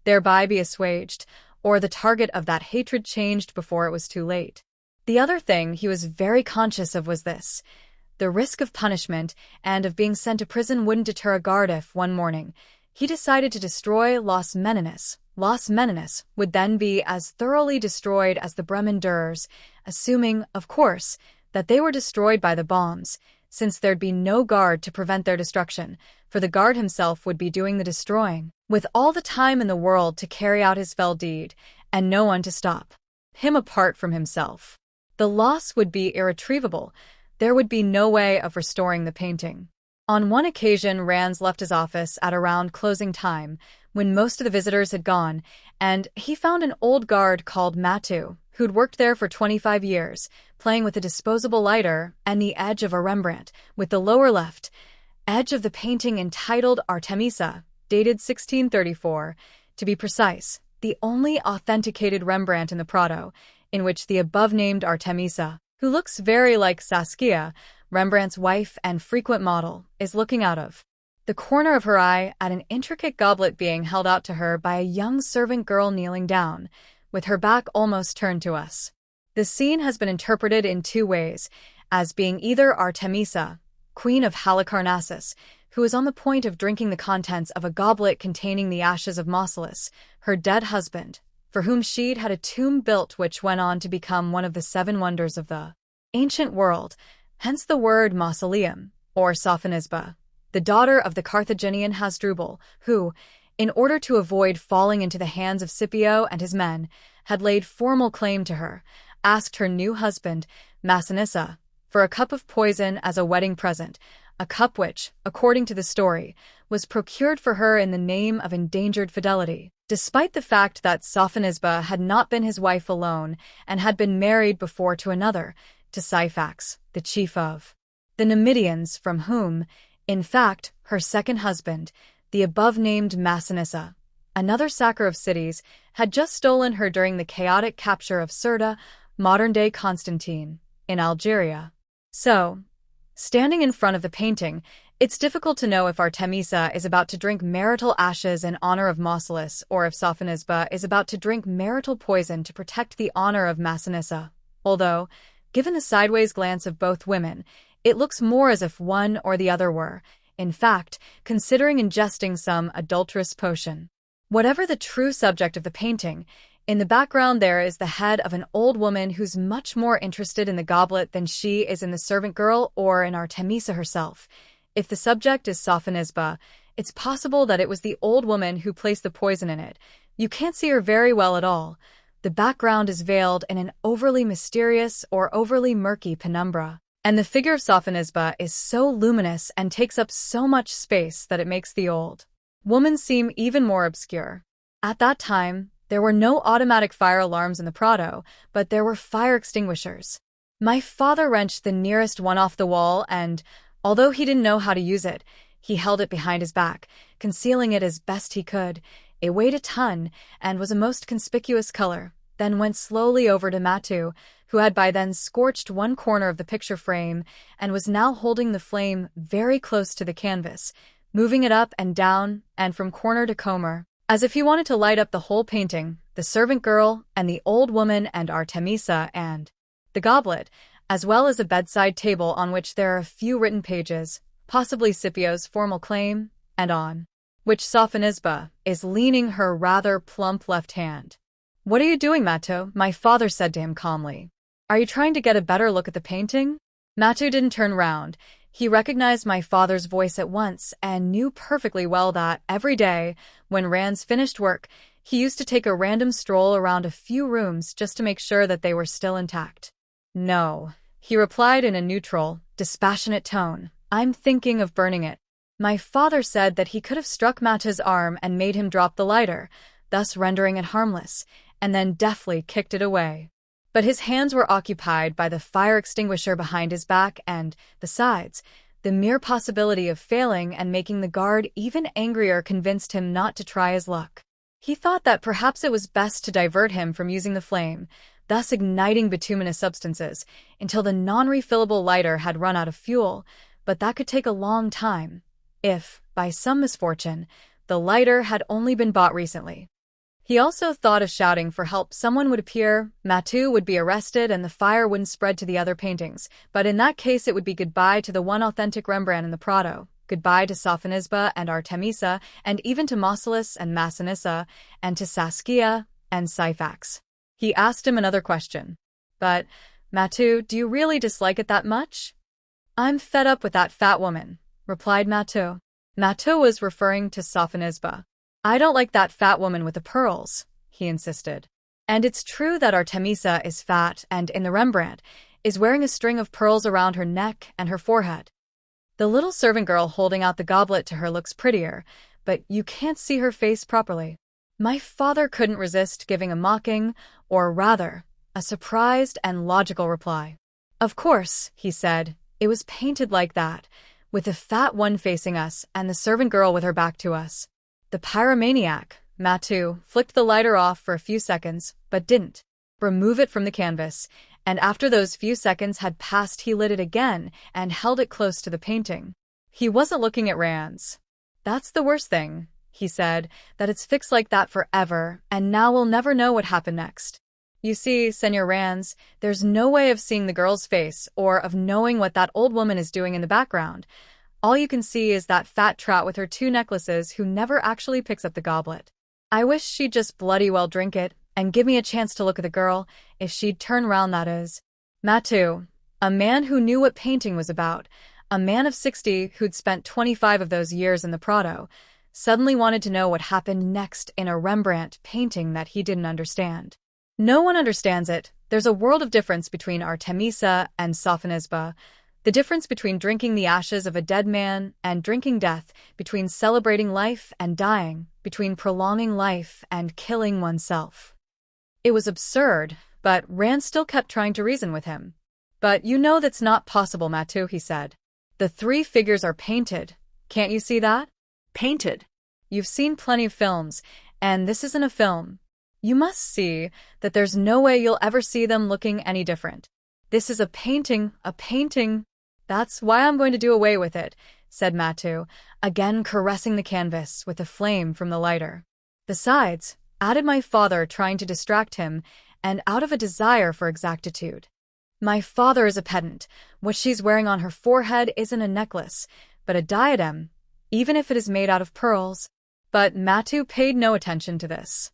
thereby be assuaged, or the target of that hatred changed before it was too late. The other thing he was very conscious of was this: the risk of punishment and of being sent to prison wouldn't deter a guard if, one morning, he decided to destroy Las Meninas. Las Meninas would then be as thoroughly destroyed as the Bremen Durs, assuming, of course, that they were destroyed by the bombs, since there'd be no guard to prevent their destruction, for the guard himself would be doing the destroying, with all the time in the world to carry out his fell deed, and no one to stop him apart from himself. The loss would be irretrievable. There would be no way of restoring the painting. On one occasion, Rands left his office at around closing time, when most of the visitors had gone, and he found an old guard called Matu, who'd worked there for 25 years, playing with a disposable lighter and the edge of a Rembrandt, with the lower left edge of the painting entitled Artemisa, dated 1634, to be precise, the only authenticated Rembrandt in the Prado, in which the above-named Artemisa, who looks very like Saskia, Rembrandt's wife and frequent model, is looking out of the corner of her eye at an intricate goblet being held out to her by a young servant girl kneeling down, with her back almost turned to us. The scene has been interpreted in two ways, as being either Artemisa, queen of Halicarnassus, who is on the point of drinking the contents of a goblet containing the ashes of Mausolus, her dead husband, for whom she'd had a tomb built which went on to become one of the 7 wonders of the ancient world, hence the word mausoleum, or Sophonisba, the daughter of the Carthaginian Hasdrubal, who, in order to avoid falling into the hands of Scipio and his men, had laid formal claim to her, asked her new husband, Massinissa, for a cup of poison as a wedding present, a cup which, according to the story, was procured for her in the name of endangered fidelity, despite the fact that Sophonisba had not been his wife alone and had been married before to another, to Syphax, the chief of the Numidians, from whom, in fact, her second husband, the above-named Massinissa, another sacker of cities, had just stolen her during the chaotic capture of Sirta, modern-day Constantine, in Algeria. So, standing in front of the painting, it's difficult to know if Artemisa is about to drink marital ashes in honor of Mausolus or if Sophonisba is about to drink marital poison to protect the honor of Massinissa, although, given the sideways glance of both women, it looks more as if one or the other were, in fact, considering ingesting some adulterous potion. Whatever the true subject of the painting, in the background there is the head of an old woman who's much more interested in the goblet than she is in the servant girl or in Artemisa herself. If the subject is Sophonisba, it's possible that it was the old woman who placed the poison in it. You can't see her very well at all. The background is veiled in an overly mysterious or overly murky penumbra, and the figure of Sophonisba is so luminous and takes up so much space that it makes the old Women seem even more obscure. At that time, there were no automatic fire alarms in the Prado, but there were fire extinguishers. My father wrenched the nearest one off the wall and, although he didn't know how to use it, he held it behind his back, concealing it as best he could. It weighed a ton and was a most conspicuous color, then went slowly over to Matu, who had by then scorched one corner of the picture frame and was now holding the flame very close to the canvas, moving it up and down and from corner to corner, as if he wanted to light up the whole painting, the servant girl and the old woman and Artemisa and the goblet, as well as a bedside table on which there are a few written pages, possibly Scipio's formal claim, and on which Sophonisba is leaning her rather plump left hand. "What are you doing, Mato?" my father said to him calmly. "Are you trying to get a better look at the painting?" Mato didn't turn round. He recognized my father's voice at once and knew perfectly well that, every day, when Rans finished work, he used to take a random stroll around a few rooms just to make sure that they were still intact. "No," he replied in a neutral, dispassionate tone. "I'm thinking of burning it." My father said that he could have struck Mata's arm and made him drop the lighter, thus rendering it harmless, and then deftly kicked it away. But his hands were occupied by the fire extinguisher behind his back and, besides, the mere possibility of failing and making the guard even angrier convinced him not to try his luck. He thought that perhaps it was best to divert him from using the flame, thus igniting bituminous substances, until the non-refillable lighter had run out of fuel, but that could take a long time, if, by some misfortune, the lighter had only been bought recently. He also thought of shouting for help. Someone would appear, Matu would be arrested, and the fire wouldn't spread to the other paintings, but in that case it would be goodbye to the one authentic Rembrandt in the Prado, goodbye to Sophonisba and Artemisa, and even to Mausolus and Massinissa, and to Saskia and Syphax. He asked him another question. "But, Matu, do you really dislike it that much?" "I'm fed up with that fat woman," replied Matu. Matu was referring to Sophonisba. "I don't like that fat woman with the pearls," he insisted. And it's true that Artemisa is fat and, in the Rembrandt, is wearing a string of pearls around her neck and her forehead. The little servant girl holding out the goblet to her looks prettier, but you can't see her face properly. My father couldn't resist giving a mocking, or rather, a surprised and logical reply. "Of course," he said, "it was painted like that, with the fat one facing us and the servant girl with her back to us." The pyromaniac, Matu, flicked the lighter off for a few seconds, but didn't remove it from the canvas, and after those few seconds had passed he lit it again and held it close to the painting. He wasn't looking at Rans. "That's the worst thing," he said, "that it's fixed like that forever, and now we'll never know what happened next. You see, Senor Rans, there's no way of seeing the girl's face or of knowing what that old woman is doing in the background. All you can see is that fat trout with her 2 necklaces who never actually picks up the goblet. I wish she'd just bloody well drink it and give me a chance to look at the girl, if she'd turn round, that is." Matu, a man who knew what painting was about, a man of 60 who'd spent 25 of those years in the Prado, suddenly wanted to know what happened next in a Rembrandt painting that he didn't understand. No one understands it. There's a world of difference between Artemisa and Sophonisba, the difference between drinking the ashes of a dead man and drinking death, between celebrating life and dying, between prolonging life and killing oneself. It was absurd, but Rand still kept trying to reason with him. "But you know that's not possible, Matu," he said. "The 3 figures are painted. Can't you see that?" "Painted?" "You've seen plenty of films, and this isn't a film. You must see that there's no way you'll ever see them looking any different. This is a painting, a painting." "That's why I'm going to do away with it," said Matu, again caressing the canvas with the flame from the lighter. "Besides," added my father, trying to distract him, and out of a desire for exactitude, "my father is a pedant. What she's wearing on her forehead isn't a necklace, but a diadem, even if it is made out of pearls." But Matu paid no attention to this.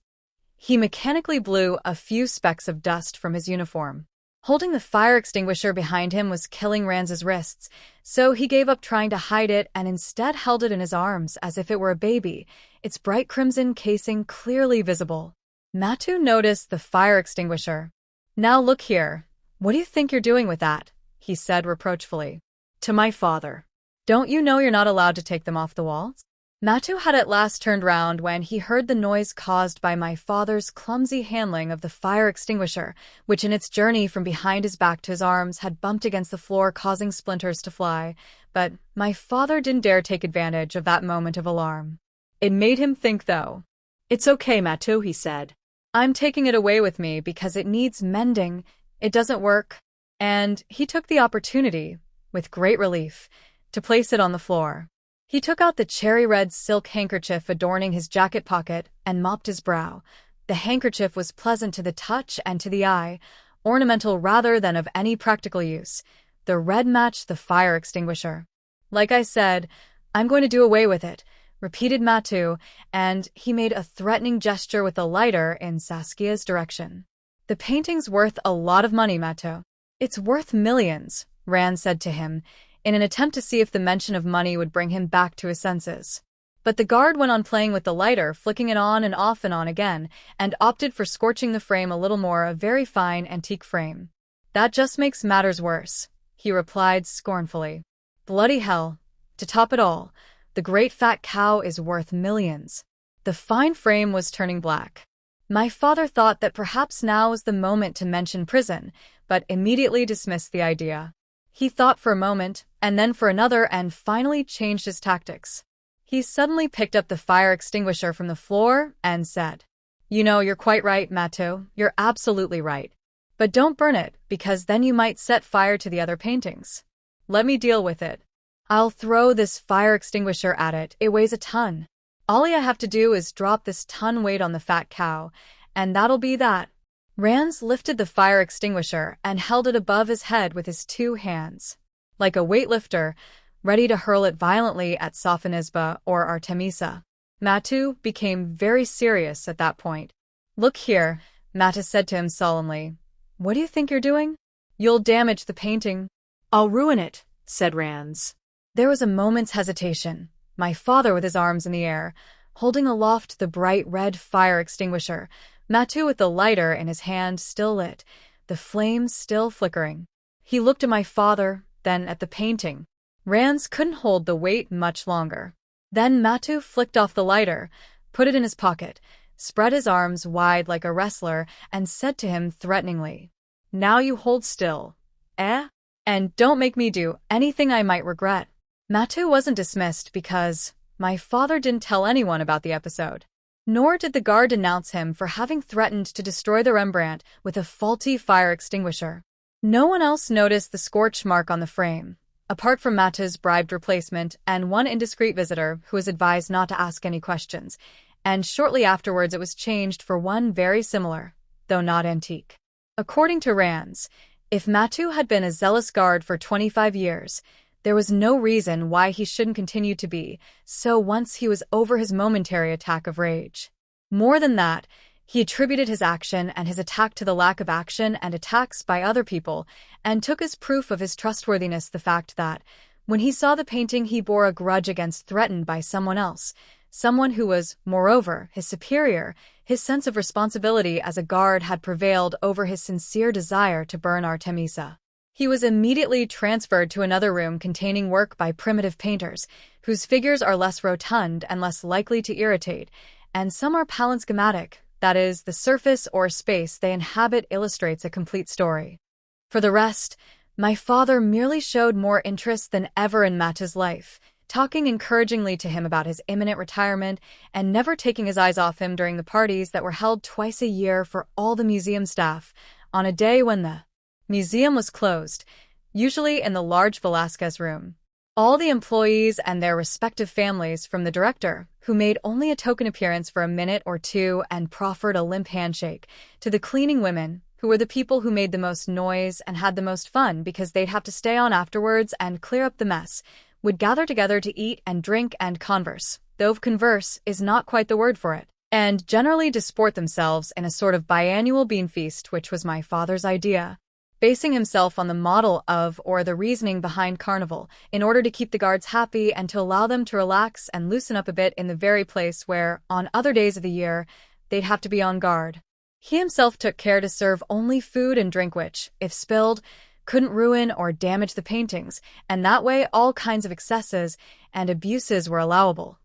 He mechanically blew a few specks of dust from his uniform. Holding the fire extinguisher behind him was killing Rans's wrists, so he gave up trying to hide it and instead held it in his arms as if it were a baby, its bright crimson casing clearly visible. Matu noticed the fire extinguisher. "Now look here. What do you think you're doing with that?" he said reproachfully. To my father. "Don't you know you're not allowed to take them off the walls?" Matu had at last turned round when he heard the noise caused by my father's clumsy handling of the fire extinguisher, which in its journey from behind his back to his arms had bumped against the floor, causing splinters to fly. But my father didn't dare take advantage of that moment of alarm. It made him think, though. "It's okay, Matu," he said. "I'm taking it away with me because it needs mending. It doesn't work." And he took the opportunity, with great relief, to place it on the floor. He took out the cherry-red silk handkerchief adorning his jacket pocket and mopped his brow. The handkerchief was pleasant to the touch and to the eye, ornamental rather than of any practical use. The red matched the fire extinguisher. "Like I said, I'm going to do away with it," repeated Matu, and he made a threatening gesture with the lighter in Saskia's direction. "The painting's worth a lot of money, Matu." "It's worth millions," Rand said to him, in an attempt to see if the mention of money would bring him back to his senses. But the guard went on playing with the lighter, flicking it on and off and on again, and opted for scorching the frame a little more, a very fine antique frame. "That just makes matters worse," he replied scornfully. "Bloody hell. To top it all, the great fat cow is worth millions." The fine frame was turning black. My father thought that perhaps now was the moment to mention prison, but immediately dismissed the idea. He thought for a moment, and then for another, and finally changed his tactics. He suddenly picked up the fire extinguisher from the floor and said, "You know, you're quite right, Matu. You're absolutely right. But don't burn it, because then you might set fire to the other paintings. Let me deal with it. I'll throw this fire extinguisher at it. It weighs a ton. All I have to do is drop this ton weight on the fat cow, and that'll be that." Rand lifted the fire extinguisher and held it above his head with his two hands, like a weightlifter, ready to hurl it violently at Sophonisba or Artemisa. Matu became very serious at that point. "Look here," Matu said to him solemnly. "What do you think you're doing? You'll damage the painting." "I'll ruin it," said Rand. There was a moment's hesitation. My father with his arms in the air, holding aloft the bright red fire extinguisher, Matu with the lighter in his hand still lit, the flames still flickering. He looked at my father, then at the painting. Rand couldn't hold the weight much longer. Then Matu flicked off the lighter, put it in his pocket, spread his arms wide like a wrestler, and said to him threateningly, "Now you hold still, eh? And don't make me do anything I might regret." Matu wasn't dismissed because my father didn't tell anyone about the episode. Nor did the guard denounce him for having threatened to destroy the Rembrandt with a faulty fire extinguisher. No one else noticed the scorch mark on the frame, apart from Matu's bribed replacement and one indiscreet visitor who was advised not to ask any questions, and shortly afterwards it was changed for one very similar, though not antique. According to Rand, if Matu had been a zealous guard for 25 years, there was no reason why he shouldn't continue to be, so once he was over his momentary attack of rage. More than that, he attributed his action and his attack to the lack of action and attacks by other people, and took as proof of his trustworthiness the fact that, when he saw the painting, he bore a grudge against threatened by someone else, someone who was, moreover, his superior. His sense of responsibility as a guard had prevailed over his sincere desire to burn Artemisa. He was immediately transferred to another room containing work by primitive painters, whose figures are less rotund and less likely to irritate, and some are palinschematic, that is, the surface or space they inhabit illustrates a complete story. For the rest, my father merely showed more interest than ever in Matu's life, talking encouragingly to him about his imminent retirement and never taking his eyes off him during the parties that were held twice a year for all the museum staff, on a day when the museum was closed, usually in the large Velázquez room. All the employees and their respective families, from the director, who made only a token appearance for a minute or two and proffered a limp handshake, to the cleaning women, who were the people who made the most noise and had the most fun because they'd have to stay on afterwards and clear up the mess, would gather together to eat and drink and converse, though converse is not quite the word for it, and generally disport themselves in a sort of biannual bean feast, which was my father's idea, basing himself on the model of or the reasoning behind carnival, in order to keep the guards happy and to allow them to relax and loosen up a bit in the very place where, on other days of the year, they'd have to be on guard. He himself took care to serve only food and drink which, if spilled, couldn't ruin or damage the paintings, and that way all kinds of excesses and abuses were allowable.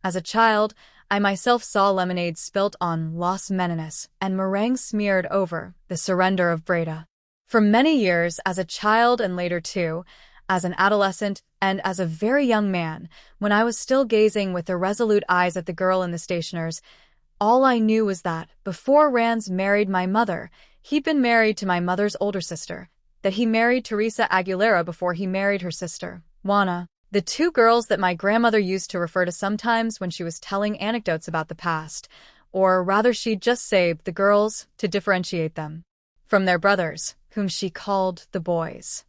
As a child, I myself saw lemonade spilt on Los Meninas and meringue smeared over the surrender of Breda. For many years, as a child and later too, as an adolescent and as a very young man, when I was still gazing with irresolute eyes at the girl in the stationer's, all I knew was that, before Rands married my mother, he'd been married to my mother's older sister, that he married Teresa Aguilera before he married her sister, Juana. The two girls that my grandmother used to refer to sometimes when she was telling anecdotes about the past, or rather she'd just say the girls to differentiate them from their brothers, whom she called the boys.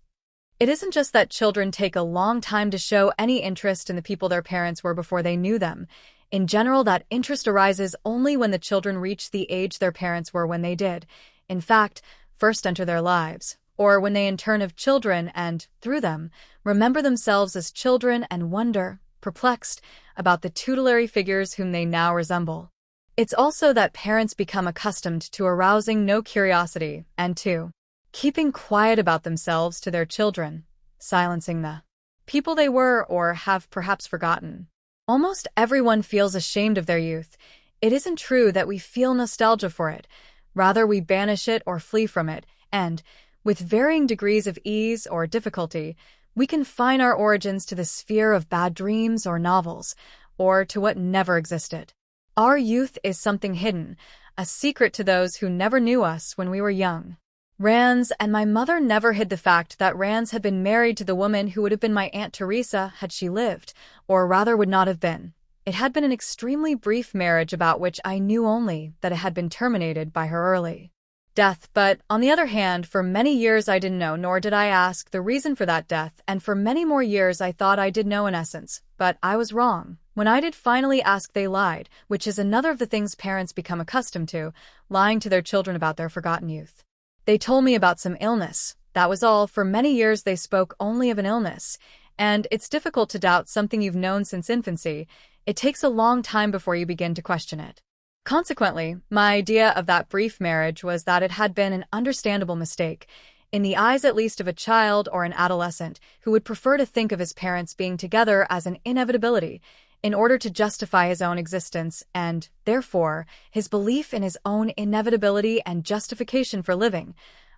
It isn't just that children take a long time to show any interest in the people their parents were before they knew them. In general, that interest arises only when the children reach the age their parents were when they did, in fact, first enter their lives, or when they in turn have children and, through them, remember themselves as children and wonder, perplexed, about the tutelary figures whom they now resemble. It's also that parents become accustomed to arousing no curiosity and to keeping quiet about themselves to their children, silencing the people they were or have perhaps forgotten. Almost everyone feels ashamed of their youth. It isn't true that we feel nostalgia for it. Rather, we banish it or flee from it, and, with varying degrees of ease or difficulty, we confine our origins to the sphere of bad dreams or novels, or to what never existed. Our youth is something hidden, a secret to those who never knew us when we were young. Rands and my mother never hid the fact that Rands had been married to the woman who would have been my Aunt Teresa had she lived, or rather would not have been. It had been an extremely brief marriage about which I knew only that it had been terminated by her early death, but, on the other hand, for many years I didn't know, nor did I ask the reason for that death, and for many more years I thought I did know in essence, but I was wrong. When I did finally ask, they lied, which is another of the things parents become accustomed to, lying to their children about their forgotten youth. They told me about some illness. That was all. For many years they spoke only of an illness, and it's difficult to doubt something you've known since infancy. It takes a long time before you begin to question it. Consequently, my idea of that brief marriage was that it had been an understandable mistake, in the eyes at least of a child or an adolescent who would prefer to think of his parents being together as an inevitability in order to justify his own existence and, therefore, his belief in his own inevitability and justification for living.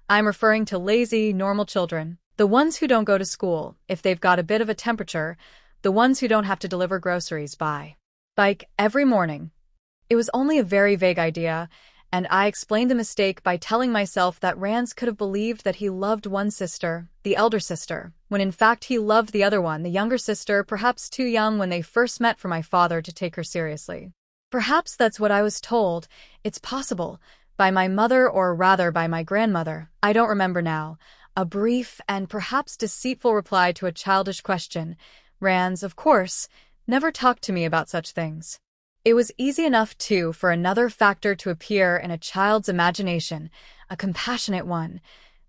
I'm referring to lazy, normal children, the ones who don't go to school if they've got a bit of a temperature, the ones who don't have to deliver groceries by bike every morning. It was only a very vague idea, and I explained the mistake by telling myself that Rands could have believed that he loved one sister, the elder sister, when in fact he loved the other one, the younger sister, perhaps too young when they first met for my father to take her seriously. Perhaps that's what I was told, it's possible, by my mother or rather by my grandmother, I don't remember now, a brief and perhaps deceitful reply to a childish question. Rands, of course, never talked to me about such things. It was easy enough, too, for another factor to appear in a child's imagination, a compassionate one,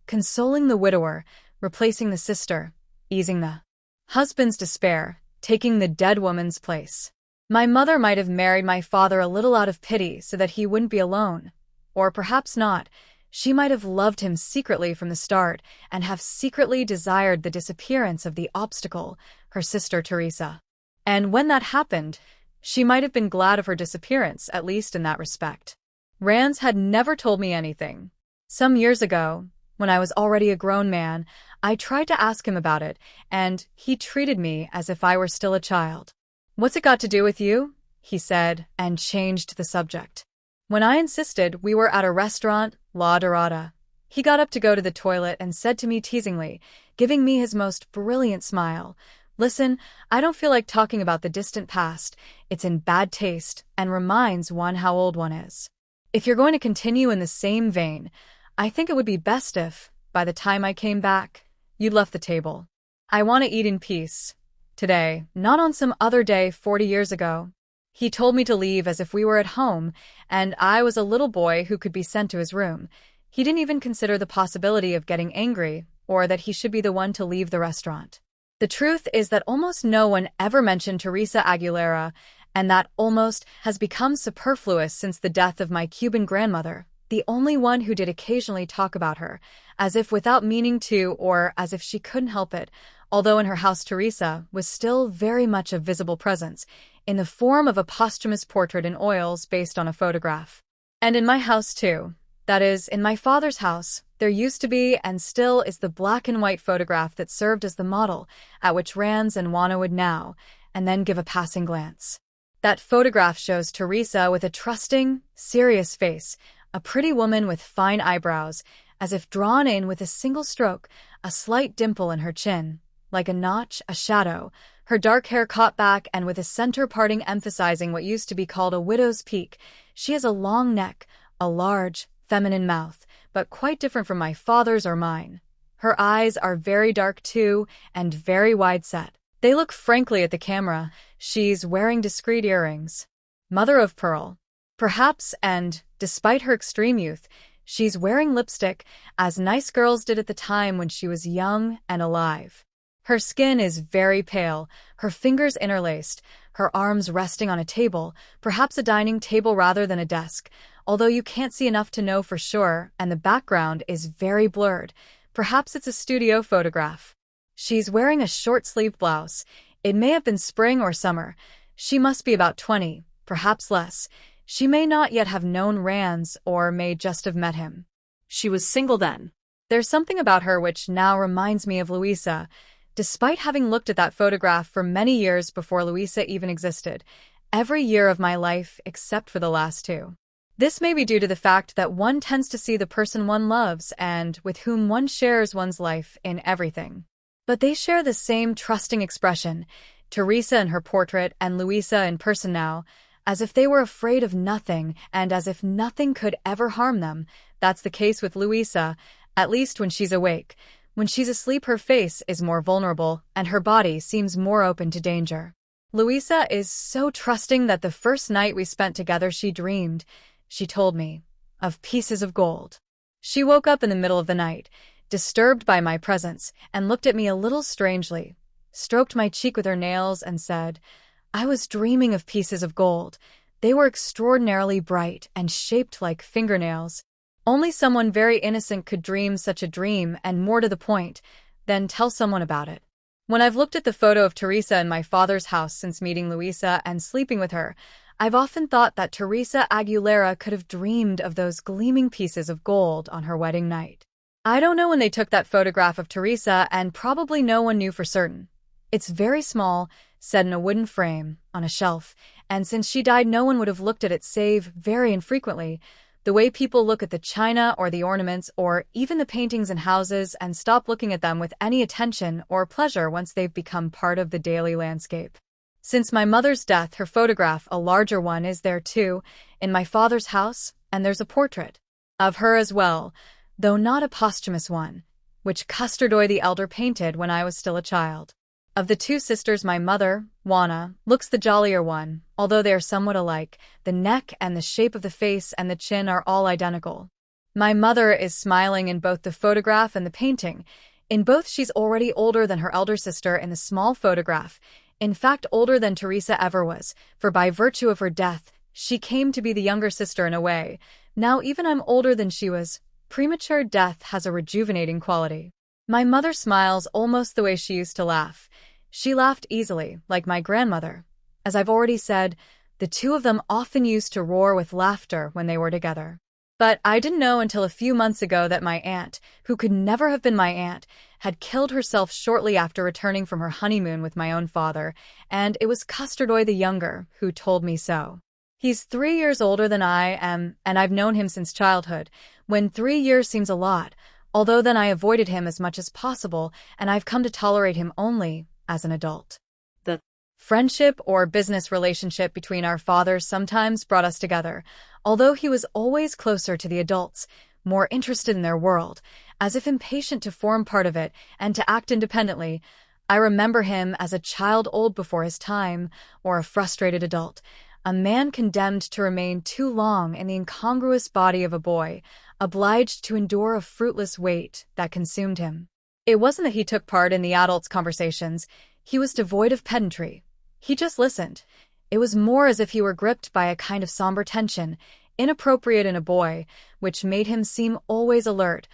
consoling the widower, replacing the sister, easing the husband's despair, taking the dead woman's place. My mother might have married my father a little out of pity so that he wouldn't be alone. Or perhaps not. She might have loved him secretly from the start and have secretly desired the disappearance of the obstacle, her sister Teresa. And when that happened, she might have been glad of her disappearance, at least in that respect. Rands had never told me anything. Some years ago, when I was already a grown man, I tried to ask him about it, and he treated me as if I were still a child. "What's it got to do with you?" he said, and changed the subject. When I insisted, we were at a restaurant, La Dorada. He got up to go to the toilet and said to me teasingly, giving me his most brilliant smile, "Listen, I don't feel like talking about the distant past. It's in bad taste and reminds one how old one is. If you're going to continue in the same vein, I think it would be best if, by the time I came back, you'd left the table. I want to eat in peace. Today, not on some other day 40 years ago." He told me to leave as if we were at home, and I was a little boy who could be sent to his room. He didn't even consider the possibility of getting angry, or that he should be the one to leave the restaurant. The truth is that almost no one ever mentioned Teresa Aguilera, and that almost has become superfluous since the death of my Cuban grandmother, the only one who did occasionally talk about her, as if without meaning to or as if she couldn't help it, although in her house Teresa was still very much a visible presence, in the form of a posthumous portrait in oils based on a photograph. And in my house too. That is, in my father's house, there used to be and still is the black and white photograph that served as the model at which Rands and Juana would now and then give a passing glance. That photograph shows Teresa with a trusting, serious face, a pretty woman with fine eyebrows, as if drawn in with a single stroke, a slight dimple in her chin, like a notch, a shadow, her dark hair caught back and with a center parting emphasizing what used to be called a widow's peak. She has a long neck, a large, feminine mouth, but quite different from my father's or mine. Her eyes are very dark too, and very wide-set. They look frankly at the camera. She's wearing discreet earrings. Mother of pearl. Perhaps, and, despite her extreme youth, she's wearing lipstick, as nice girls did at the time when she was young and alive. Her skin is very pale, her fingers interlaced, her arms resting on a table, perhaps a dining table rather than a desk, although you can't see enough to know for sure, and the background is very blurred. Perhaps it's a studio photograph. She's wearing a short-sleeved blouse. It may have been spring or summer. She must be about 20, perhaps less. She may not yet have known Rands or may just have met him. She was single then. There's something about her which now reminds me of Louisa, despite having looked at that photograph for many years before Louisa even existed, every year of my life except for the last two. This may be due to the fact that one tends to see the person one loves and with whom one shares one's life in everything. But they share the same trusting expression, Teresa in her portrait and Louisa in person now, as if they were afraid of nothing and as if nothing could ever harm them. That's the case with Louisa, at least when she's awake. When she's asleep, her face is more vulnerable and her body seems more open to danger. Louisa is so trusting that the first night we spent together she dreamed, she told me, of pieces of gold. She woke up in the middle of the night, disturbed by my presence, and looked at me a little strangely, stroked my cheek with her nails and said, "I was dreaming of pieces of gold. They were extraordinarily bright and shaped like fingernails. Only someone very innocent could dream such a dream and more to the point, then tell someone about it." When I've looked at the photo of Teresa in my father's house since meeting Louisa and sleeping with her, I've often thought that Teresa Aguilera could have dreamed of those gleaming pieces of gold on her wedding night. I don't know when they took that photograph of Teresa, and probably no one knew for certain. It's very small, set in a wooden frame, on a shelf, and since she died no one would have looked at it save very infrequently, the way people look at the china or the ornaments or even the paintings in houses and stop looking at them with any attention or pleasure once they've become part of the daily landscape. Since my mother's death, her photograph, a larger one, is there too, in my father's house, and there's a portrait of her as well, though not a posthumous one, which Custardoy the Elder painted when I was still a child. Of the two sisters, my mother, Juana, looks the jollier one, although they are somewhat alike. The neck and the shape of the face and the chin are all identical. My mother is smiling in both the photograph and the painting. In both she's already older than her elder sister in the small photograph, in fact older than Teresa ever was, for by virtue of her death, she came to be the younger sister in a way. Now even I'm older than she was. Premature death has a rejuvenating quality. My mother smiles almost the way she used to laugh. She laughed easily, like my grandmother. As I've already said, the two of them often used to roar with laughter when they were together. But I didn't know until a few months ago that my aunt, who could never have been my aunt, had killed herself shortly after returning from her honeymoon with my own father, and it was Custardoy the Younger who told me so. He's 3 years older than I am, and I've known him since childhood, when 3 years seems a lot, although then I avoided him as much as possible, and I've come to tolerate him only as an adult. The friendship or business relationship between our fathers sometimes brought us together, although he was always closer to the adults, more interested in their world, as if impatient to form part of it and to act independently. I remember him as a child old before his time, or a frustrated adult, a man condemned to remain too long in the incongruous body of a boy, obliged to endure a fruitless weight that consumed him. It wasn't that he took part in the adults' conversations. He was devoid of pedantry. He just listened. It was more as if he were gripped by a kind of somber tension, inappropriate in a boy, which made him seem always alert,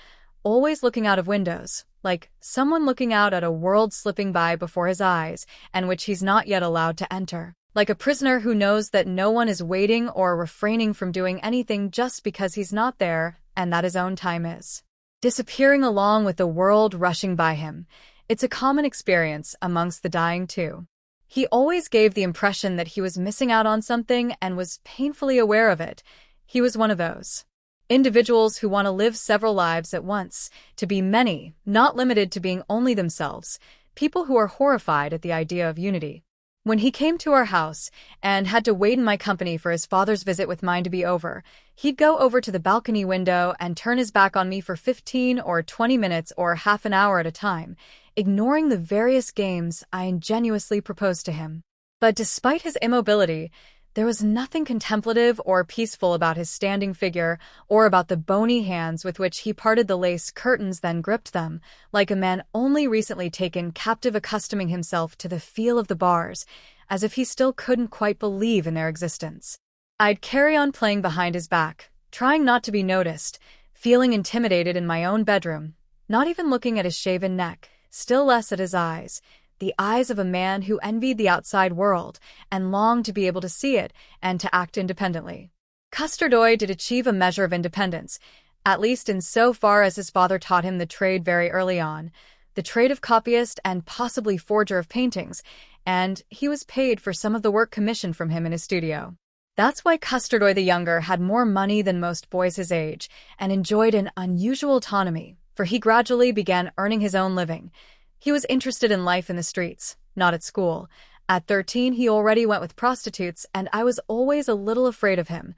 always looking out of windows, like someone looking out at a world slipping by before his eyes and which he's not yet allowed to enter. Like a prisoner who knows that no one is waiting or refraining from doing anything just because he's not there and that his own time is disappearing along with the world rushing by him. It's a common experience amongst the dying too. He always gave the impression that he was missing out on something and was painfully aware of it. He was one of those individuals who want to live several lives at once, to be many, not limited to being only themselves, people who are horrified at the idea of unity. When he came to our house and had to wait in my company for his father's visit with mine to be over, he'd go over to the balcony window and turn his back on me for 15 or 20 minutes or half an hour at a time, ignoring the various games I ingenuously proposed to him. But despite his immobility, there was nothing contemplative or peaceful about his standing figure or about the bony hands with which he parted the lace curtains then gripped them, like a man only recently taken captive accustoming himself to the feel of the bars, as if he still couldn't quite believe in their existence. I'd carry on playing behind his back, trying not to be noticed, feeling intimidated in my own bedroom, not even looking at his shaven neck, still less at his eyes, the eyes of a man who envied the outside world and longed to be able to see it and to act independently. Castordoy did achieve a measure of independence, at least in so far as his father taught him the trade very early on, the trade of copyist and possibly forger of paintings, and he was paid for some of the work commissioned from him in his studio. That's why Castordoy the younger had more money than most boys his age and enjoyed an unusual autonomy, for he gradually began earning his own living. He was interested in life in the streets, not at school. At 13, he already went with prostitutes, and I was always a little afraid of him.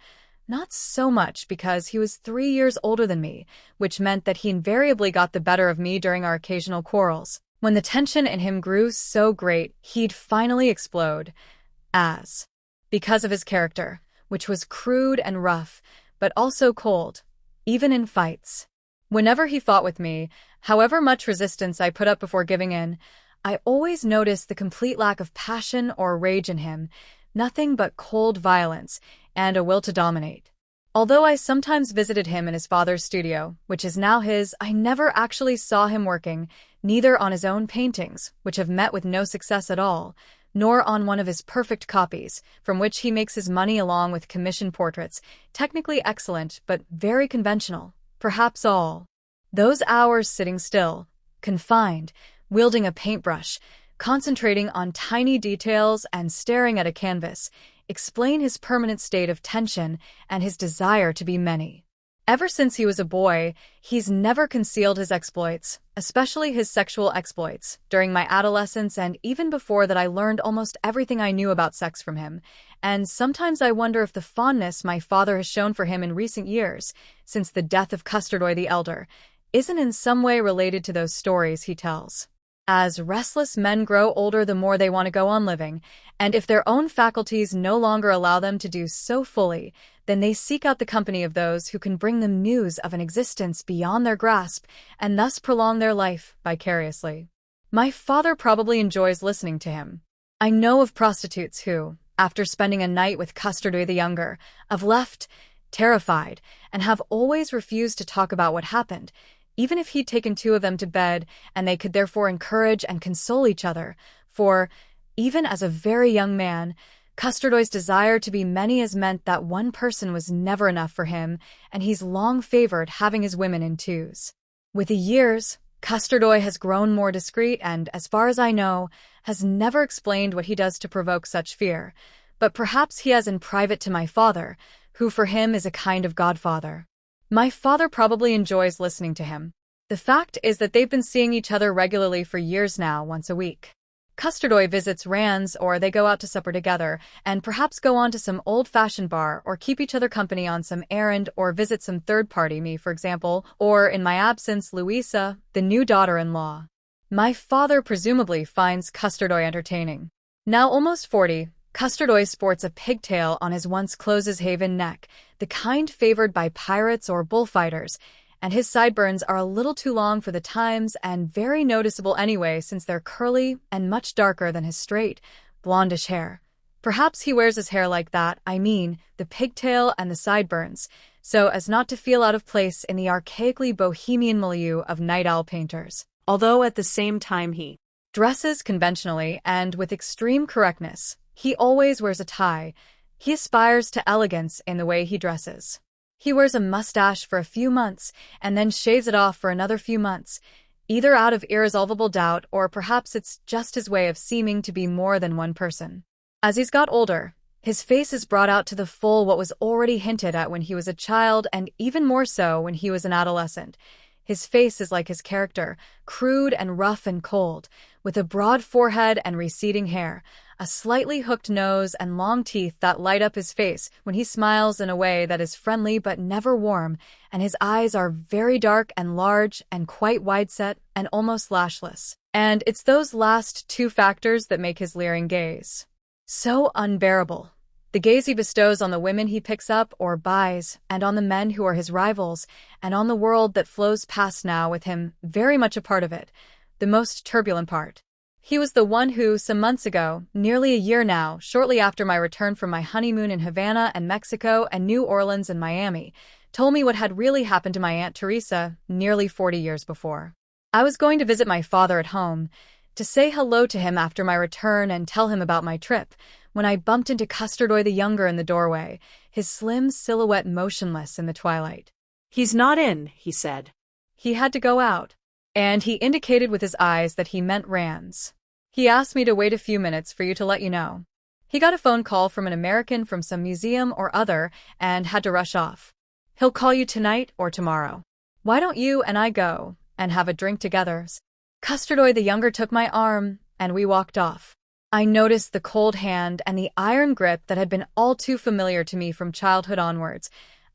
Not so much because he was 3 years older than me, which meant that he invariably got the better of me during our occasional quarrels. When the tension in him grew so great, he'd finally explode. Because of his character, which was crude and rough, but also cold, even in fights. Whenever he fought with me, however much resistance I put up before giving in, I always noticed the complete lack of passion or rage in him, nothing but cold violence and a will to dominate. Although I sometimes visited him in his father's studio, which is now his, I never actually saw him working, neither on his own paintings, which have met with no success at all, nor on one of his perfect copies, from which he makes his money along with commissioned portraits, technically excellent but very conventional. Perhaps all those hours sitting still, confined, wielding a paintbrush, concentrating on tiny details and staring at a canvas, explain his permanent state of tension and his desire to be many. Ever since he was a boy, he's never concealed his exploits, especially his sexual exploits. During my adolescence and even before that, I learned almost everything I knew about sex from him, and sometimes I wonder if the fondness my father has shown for him in recent years, since the death of Castordoy the elder, isn't in some way related to those stories he tells. As restless men grow older, the more they want to go on living, and if their own faculties no longer allow them to do so fully, then they seek out the company of those who can bring them news of an existence beyond their grasp and thus prolong their life vicariously. My father probably enjoys listening to him. I know of prostitutes who, after spending a night with Castordoy the younger, have left terrified and have always refused to talk about what happened, even if he'd taken 2 of them to bed, and they could therefore encourage and console each other, for, even as a very young man, Castordoy's desire to be many has meant that one person was never enough for him, and he's long favored having his women in 2s. With the years, Castordoy has grown more discreet and, as far as I know, has never explained what he does to provoke such fear, but perhaps he has in private to my father, who for him is a kind of godfather. My father probably enjoys listening to him. The fact is that they've been seeing each other regularly for years now, once a week. Castordoy visits Rans, or they go out to supper together, and perhaps go on to some old-fashioned bar, or keep each other company on some errand, or visit some third party, me for example, or, in my absence, Louisa, the new daughter-in-law. My father presumably finds Castordoy entertaining. Now almost 40, Castordoy sports a pigtail on his once closes-haven neck, the kind favored by pirates or bullfighters, and his sideburns are a little too long for the times and very noticeable anyway since they're curly and much darker than his straight, blondish hair. Perhaps he wears his hair like that, I mean, the pigtail and the sideburns, so as not to feel out of place in the archaically bohemian milieu of night owl painters. although at the same time he dresses conventionally and with extreme correctness. He always wears a tie. He aspires to elegance in the way he dresses. He wears a mustache for a few months and then shaves it off for another few months, either out of irresolvable doubt or perhaps it's just his way of seeming to be more than one person. As he's got older, his face is brought out to the full what was already hinted at when he was a child and even more so when he was an adolescent. His face is like his character, crude and rough and cold, with a broad forehead and receding hair, a slightly hooked nose and long teeth that light up his face when he smiles in a way that is friendly but never warm, and his eyes are very dark and large and quite wide-set and almost lashless. And it's those last two factors that make his leering gaze so unbearable. The gaze he bestows on the women he picks up or buys, and on the men who are his rivals, and on the world that flows past now with him very much a part of it, the most turbulent part. He was the one who, some months ago, nearly a year now, shortly after my return from my honeymoon in Havana and Mexico and New Orleans and Miami, told me what had really happened to my Aunt Teresa nearly 40 years before. I was going to visit my father at home, to say hello to him after my return and tell him about my trip, when I bumped into Custardoy the Younger in the doorway, his slim silhouette motionless in the twilight. "He's not in," he said. He had to go out, and he indicated with his eyes that he meant Rand's. He asked me to wait a few minutes for you to let you know. He got a phone call from an American from some museum or other and had to rush off. He'll call you tonight or tomorrow. Why don't you and I go and have a drink together? Custardoy the Younger took my arm, and we walked off. I noticed the cold hand and the iron grip that had been all too familiar to me from childhood onwards.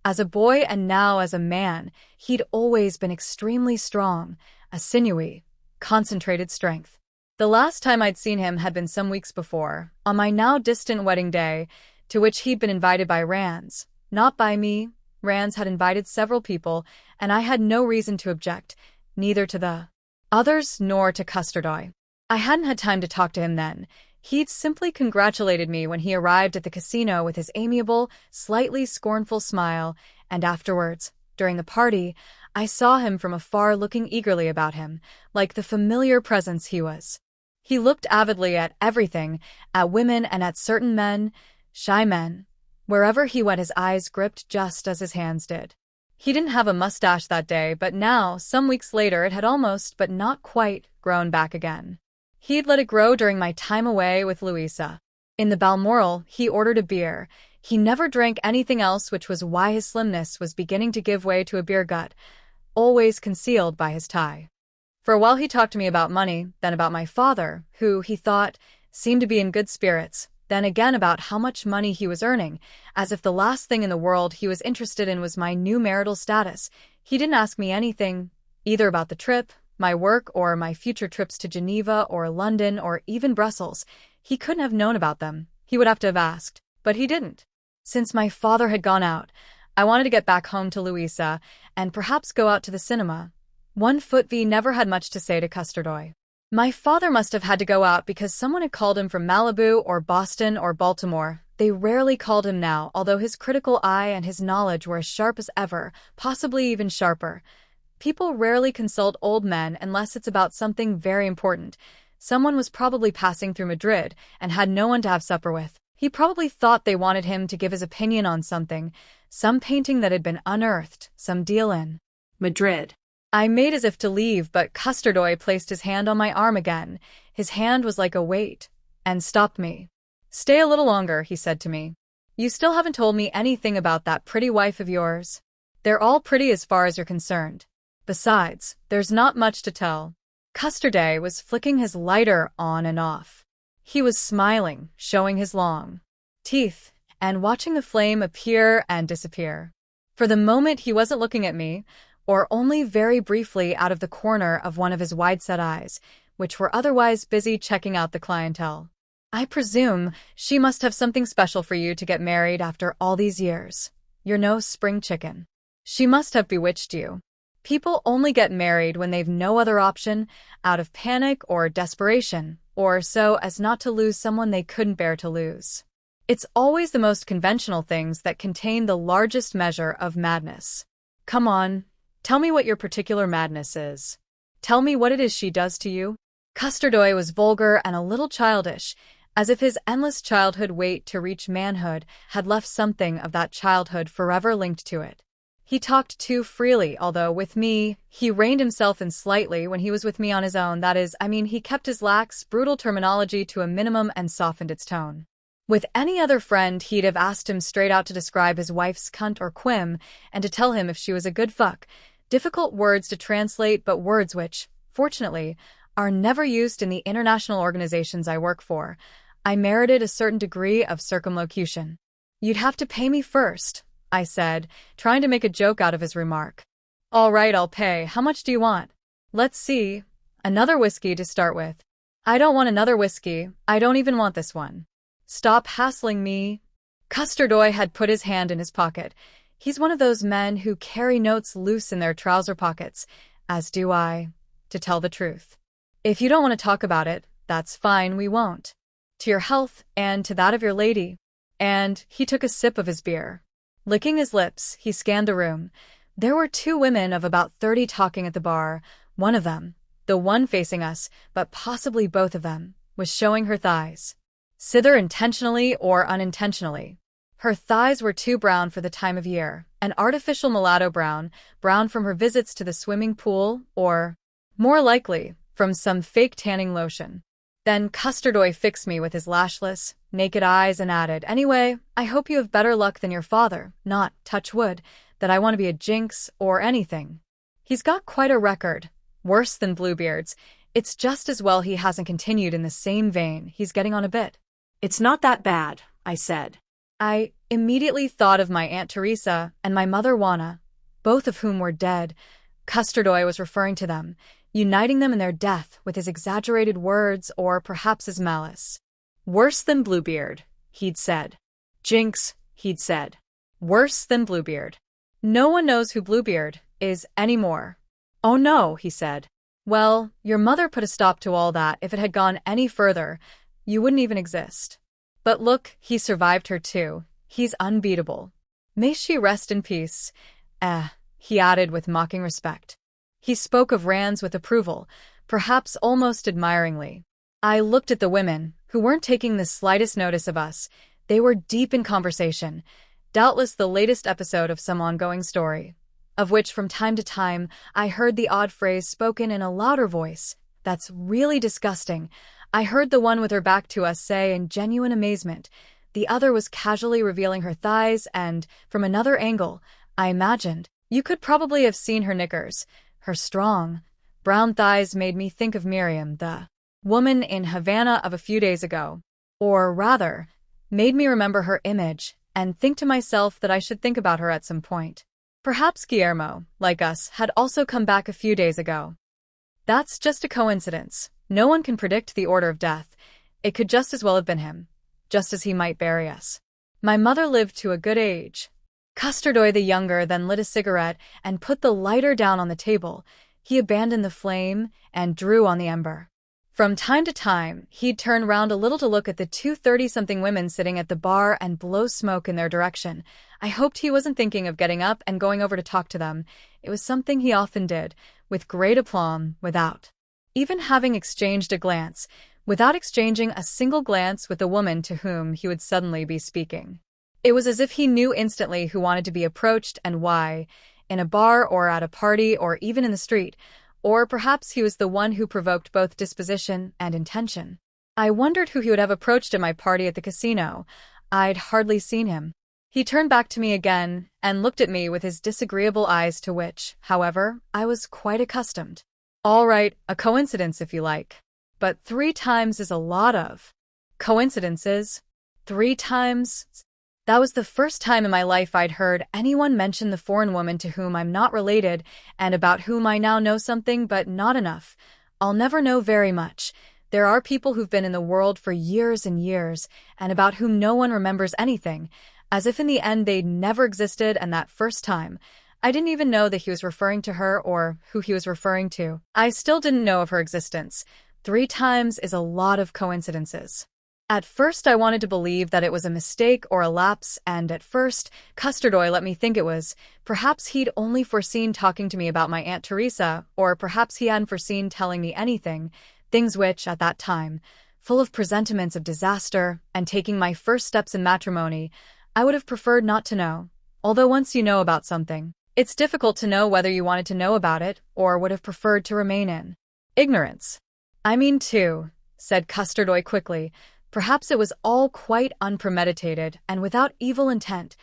As a boy and now as a man, he'd always been extremely strong, a sinewy, concentrated strength. The last time I'd seen him had been some weeks before, on my now distant wedding day, to which he'd been invited by Rand's. Not by me. Rand's had invited several people, and I had no reason to object, neither to the others nor to Custardoy. I hadn't had time to talk to him then. He'd simply congratulated me when he arrived at the casino with his amiable, slightly scornful smile, and afterwards, during the party, I saw him from afar looking eagerly about him, like the familiar presence he was. He looked avidly at everything, at women and at certain men, shy men. Wherever he went his eyes gripped just as his hands did. He didn't have a mustache that day, but now, some weeks later, it had almost, but not quite, grown back again. He'd let it grow during my time away with Louisa. In the Balmoral, he ordered a beer. He never drank anything else, which was why his slimness was beginning to give way to a beer gut, always concealed by his tie. For a while he talked to me about money, then about my father, who, he thought, seemed to be in good spirits, then again about how much money he was earning, as if the last thing in the world he was interested in was my new marital status. He didn't ask me anything, either about the trip, my work, or my future trips to Geneva or London or even Brussels. He couldn't have known about them. He would have to have asked, but he didn't. Since my father had gone out, I wanted to get back home to Louisa and perhaps go out to the cinema. 1-foot-V never had much to say to Custardoy. My father must have had to go out because someone had called him from Malibu or Boston or Baltimore. They rarely called him now, although his critical eye and his knowledge were as sharp as ever, possibly even sharper. People rarely consult old men unless it's about something very important. Someone was probably passing through Madrid and had no one to have supper with. He probably thought they wanted him to give his opinion on something, some painting that had been unearthed, some deal in Madrid. I made as if to leave, but Custardoy placed his hand on my arm again. His hand was like a weight, and stopped me. "Stay a little longer," he said to me. "You still haven't told me anything about that pretty wife of yours. They're all pretty as far as you're concerned. Besides, there's not much to tell." Custardoy was flicking his lighter on and off. He was smiling, showing his long teeth, and watching the flame appear and disappear. For the moment he wasn't looking at me, or only very briefly out of the corner of one of his wide-set eyes, which were otherwise busy checking out the clientele. "I presume she must have something special for you to get married after all these years. You're no spring chicken. She must have bewitched you. People only get married when they've no other option, out of panic or desperation, or so as not to lose someone they couldn't bear to lose. It's always the most conventional things that contain the largest measure of madness. Come on, tell me what your particular madness is." Tell me what it is she does to you." Custardoy was vulgar and a little childish, as if his endless childhood wait to reach manhood had left something of that childhood forever linked to it. He talked too freely, although with me, he reined himself in slightly when he was with me on his own. He kept his lax, brutal terminology to a minimum and softened its tone. With any other friend, he'd have asked him straight out to describe his wife's cunt or quim and to tell him if she was a good fuck. Difficult words to translate, but words which, fortunately, are never used in the international organizations I work for. I merited a certain degree of circumlocution. "You'd have to pay me first," I said, trying to make a joke out of his remark. "All right, I'll pay. How much do you want?" "Let's see. Another whiskey to start with." "I don't want another whiskey. I don't even want this one." "Stop hassling me." Custardoy had put his hand in his pocket. He's one of those men who carry notes loose in their trouser pockets, as do I, to tell the truth. "If you don't want to talk about it, that's fine, we won't. To your health, and to that of your lady." And he took a sip of his beer. Licking his lips, he scanned the room. There were 2 women of about 30 talking at the bar. One of them, the one facing us, but possibly both of them, was showing her thighs. Either intentionally or unintentionally. Her thighs were too brown for the time of year, an artificial mulatto brown, brown from her visits to the swimming pool, or, more likely, from some fake tanning lotion. Then Custardoy fixed me with his lashless, naked eyes and added, "Anyway, I hope you have better luck than your father, not, touch wood, that I want to be a jinx or anything. He's got quite a record, worse than Bluebeard's. It's just as well he hasn't continued in the same vein, he's getting on a bit." "It's not that bad," I said. I immediately thought of my Aunt Teresa and my mother Juana, both of whom were dead. Custardoy was referring to them, uniting them in their death with his exaggerated words or perhaps his malice. "Worse than Bluebeard," he'd said. "Jinx," he'd said. "Worse than Bluebeard. No one knows who Bluebeard is anymore." "Oh no," he said. "Well, your mother put a stop to all that. If it had gone any further, you wouldn't even exist. But look, he survived her too. He's unbeatable. May she rest in peace." He added with mocking respect. He spoke of Rands with approval, perhaps almost admiringly. I looked at the women, who weren't taking the slightest notice of us. They were deep in conversation, doubtless the latest episode of some ongoing story, of which from time to time I heard the odd phrase spoken in a louder voice. "That's really disgusting," I heard the one with her back to us say in genuine amazement. The other was casually revealing her thighs and, from another angle, I imagined, you could probably have seen her knickers. Her strong, brown thighs made me think of Miriam, the woman in Havana of a few days ago. Or rather, made me remember her image and think to myself that I should think about her at some point. Perhaps Guillermo, like us, had also come back a few days ago. That's just a coincidence. No one can predict the order of death. It could just as well have been him, just as he might bury us. My mother lived to a good age. Custardoy the younger then lit a cigarette and put the lighter down on the table. He abandoned the flame and drew on the ember. From time to time, he'd turn round a little to look at the 2 30-something women sitting at the bar and blow smoke in their direction. I hoped he wasn't thinking of getting up and going over to talk to them. It was something he often did, with great aplomb, without even having exchanged a glance, without exchanging a single glance with the woman to whom he would suddenly be speaking. It was as if he knew instantly who wanted to be approached and why, in a bar or at a party or even in the street, or perhaps he was the one who provoked both disposition and intention. I wondered who he would have approached at my party at the casino. I'd hardly seen him. He turned back to me again and looked at me with his disagreeable eyes to which, however, I was quite accustomed. "All right, a coincidence if you like. But 3 times is a lot of coincidences. 3 times? That was the first time in my life I'd heard anyone mention the foreign woman to whom I'm not related and about whom I now know something but not enough. I'll never know very much. There are people who've been in the world for years and years and about whom no one remembers anything, as if in the end they'd never existed, and that first time, I didn't even know that he was referring to her or who he was referring to. I still didn't know of her existence. 3 times is a lot of coincidences. At first I wanted to believe that it was a mistake or a lapse, and at first, Custardoy let me think it was. Perhaps he'd only foreseen talking to me about my Aunt Teresa, or perhaps he hadn't foreseen telling me anything, things which, at that time, full of presentiments of disaster and taking my first steps in matrimony, I would have preferred not to know. Although once you know about something, it's difficult to know whether you wanted to know about it or would have preferred to remain in ignorance. I mean too, said Custardoy quickly. Perhaps it was all quite unpremeditated and without evil intent,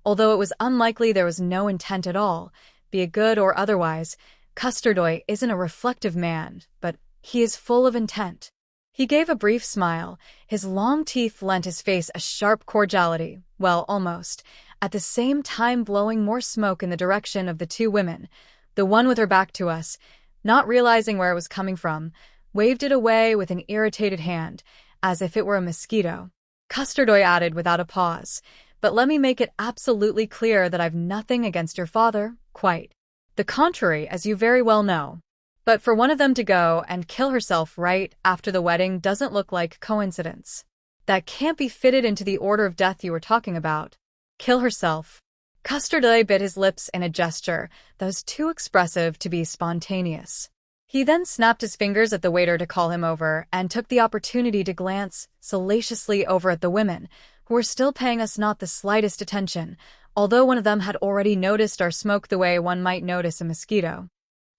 although it was unlikely there was no intent at all, be it good or otherwise. Custardoy isn't a reflective man, but he is full of intent. He gave a brief smile. His long teeth lent his face a sharp cordiality, well, almost, at the same time blowing more smoke in the direction of the two women. The one with her back to us, not realizing where it was coming from, waved it away with an irritated hand, as if it were a mosquito. Custardoy added without a pause, but let me make it absolutely clear that I've nothing against your father, quite the contrary, as you very well know. But for one of them to go and kill herself right after the wedding doesn't look like coincidence. That can't be fitted into the order of death you were talking about. Kill herself. Custardoy bit his lips in a gesture that was too expressive to be spontaneous. He then snapped his fingers at the waiter to call him over and took the opportunity to glance salaciously over at the women, who were still paying us not the slightest attention, although one of them had already noticed our smoke the way one might notice a mosquito.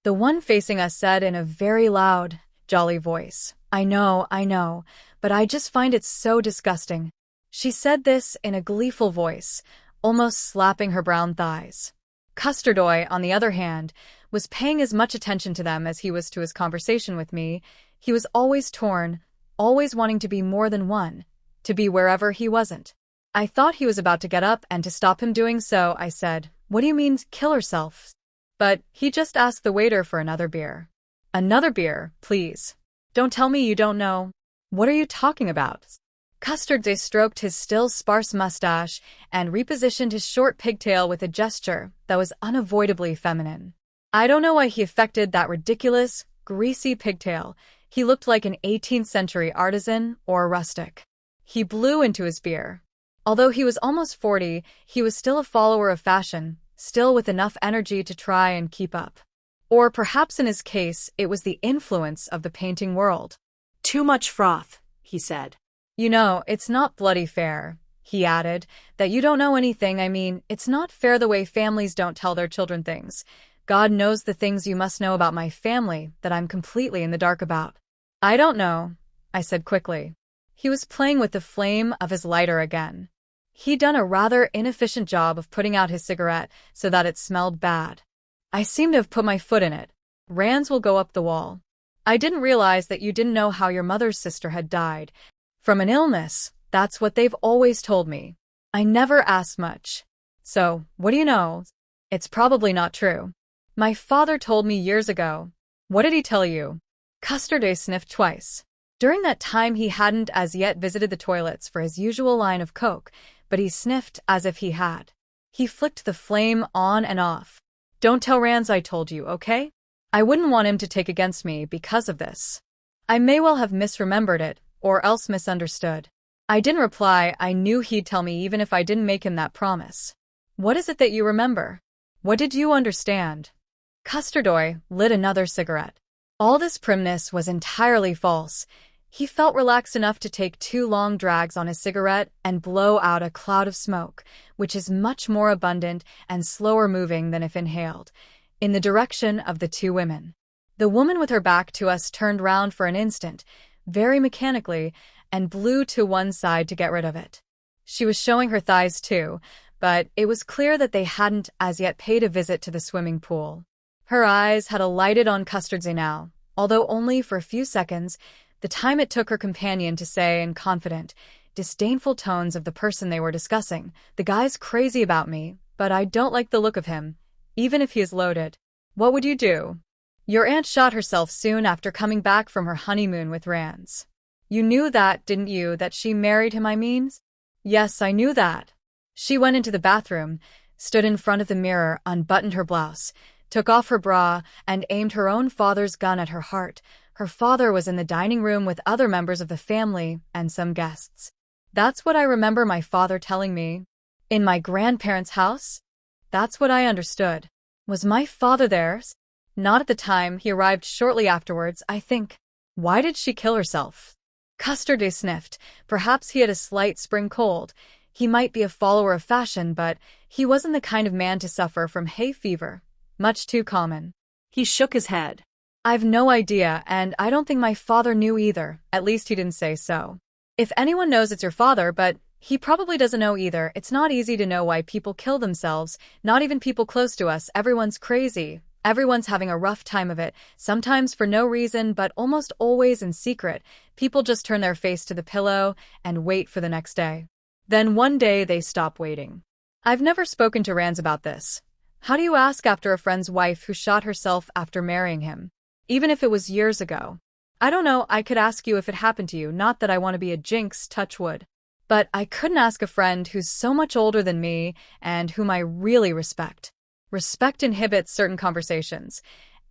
The one facing us said in a very loud, jolly voice, I know, but I just find it so disgusting." She said this in a gleeful voice, almost slapping her brown thighs. Custardoy, on the other hand, was paying as much attention to them as he was to his conversation with me. He was always torn, always wanting to be more than one, to be wherever he wasn't. I thought he was about to get up, and to stop him doing so, I said, "What do you mean, kill herself?" But he just asked the waiter for another beer. "Another beer, please. Don't tell me you don't know. What are you talking about?" Custardoy stroked his still sparse mustache and repositioned his short pigtail with a gesture that was unavoidably feminine. I don't know why he affected that ridiculous, greasy pigtail. He looked like an 18th century artisan or a rustic. He blew into his beer. Although he was almost 40, he was still a follower of fashion, still with enough energy to try and keep up. Or perhaps in his case, it was the influence of the painting world. "Too much froth," he said. "You know, it's not bloody fair," he added, "that you don't know anything. I mean, it's not fair the way families don't tell their children things. God knows the things you must know about my family that I'm completely in the dark about." "I don't know," I said quickly. He was playing with the flame of his lighter again. He'd done a rather inefficient job of putting out his cigarette so that it smelled bad. "I seem to have put my foot in it. Rands will go up the wall. I didn't realize that you didn't know how your mother's sister had died. From an illness, that's what they've always told me. I never asked much. So, what do you know? It's probably not true. My father told me years ago." "What did he tell you?" Custardoy sniffed twice. During that time he hadn't as yet visited the toilets for his usual line of coke, but he sniffed as if he had. He flicked the flame on and off. "Don't tell Rands I told you, okay? I wouldn't want him to take against me because of this." I may well have misremembered it, or else misunderstood. I didn't reply. I knew he'd tell me even if I didn't make him that promise. "What is it that you remember? What did you understand?" Custardoy lit another cigarette. All this primness was entirely false. He felt relaxed enough to take 2 long drags on his cigarette and blow out a cloud of smoke, which is much more abundant and slower moving than if inhaled, in the direction of the 2 women. The woman with her back to us turned round for an instant, very mechanically, and blew to one side to get rid of it. She was showing her thighs too, but it was clear that they hadn't as yet paid a visit to the swimming pool. Her eyes had alighted on Custardoy now, although only for a few seconds, the time it took her companion to say in confident, disdainful tones of the person they were discussing, "The guy's crazy about me, but I don't like the look of him, even if he is loaded. What would you do? Your aunt shot herself soon after coming back from her honeymoon with Rands. You knew that, didn't you, that she married him, I mean?" "Yes, I knew that." She went into the bathroom, stood in front of the mirror, unbuttoned her blouse, took off her bra, and aimed her own father's gun at her heart, Her father was in the dining room with other members of the family and some guests. That's what I remember my father telling me. In my grandparents' house? That's what I understood. Was my father there? Not at the time. He arrived shortly afterwards, I think. Why did she kill herself? Custer sniffed. Perhaps he had a slight spring cold. He might be a follower of fashion, but he wasn't the kind of man to suffer from hay fever. Much too common. He shook his head. I've no idea, and I don't think my father knew either. At least he didn't say so. If anyone knows, it's your father, but he probably doesn't know either. It's not easy to know why people kill themselves, not even people close to us. Everyone's crazy. Everyone's having a rough time of it, sometimes for no reason, but almost always in secret. People just turn their face to the pillow and wait for the next day. Then one day they stop waiting. I've never spoken to Rands about this. How do you ask after a friend's wife who shot herself after marrying him? Even if it was years ago. I don't know, I could ask you if it happened to you, not that I want to be a jinx, touch wood. But I couldn't ask a friend who's so much older than me and whom I really respect. Respect inhibits certain conversations,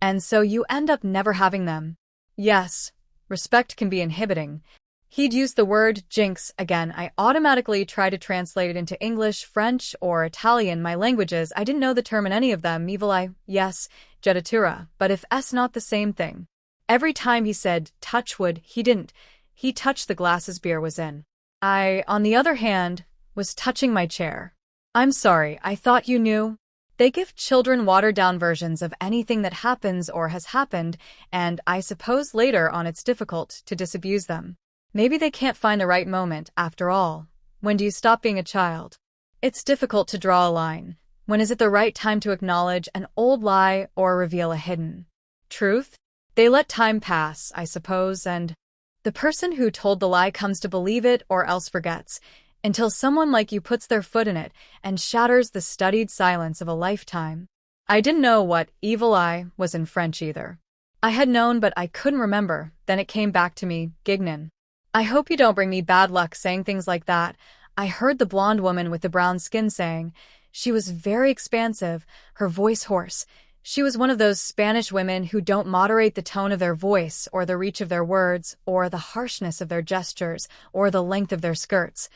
and so you end up never having them. Yes, respect can be inhibiting. He'd used the word jinx again. I automatically try to translate it into English, French, or Italian, my languages. I didn't know the term in any of them. Evil eye, yes, jettatura, but if S not the same thing. Every time he said touch wood, he didn't. He touched the glasses beer was in. I, on the other hand, was touching my chair. I'm sorry, I thought you knew. They give children watered-down versions of anything that happens or has happened, and I suppose later on it's difficult to disabuse them. Maybe they can't find the right moment, after all. When do you stop being a child? It's difficult to draw a line. When is it the right time to acknowledge an old lie or reveal a hidden truth? They let time pass, I suppose, and the person who told the lie comes to believe it or else forgets, until someone like you puts their foot in it and shatters the studied silence of a lifetime. I didn't know what evil eye was in French either. I had known, but I couldn't remember. Then it came back to me, Gignan. I hope you don't bring me bad luck saying things like that. I heard the blonde woman with the brown skin saying. She was very expansive, her voice hoarse. She was one of those Spanish women who don't moderate the tone of their voice or the reach of their words or the harshness of their gestures or the length of their skirts.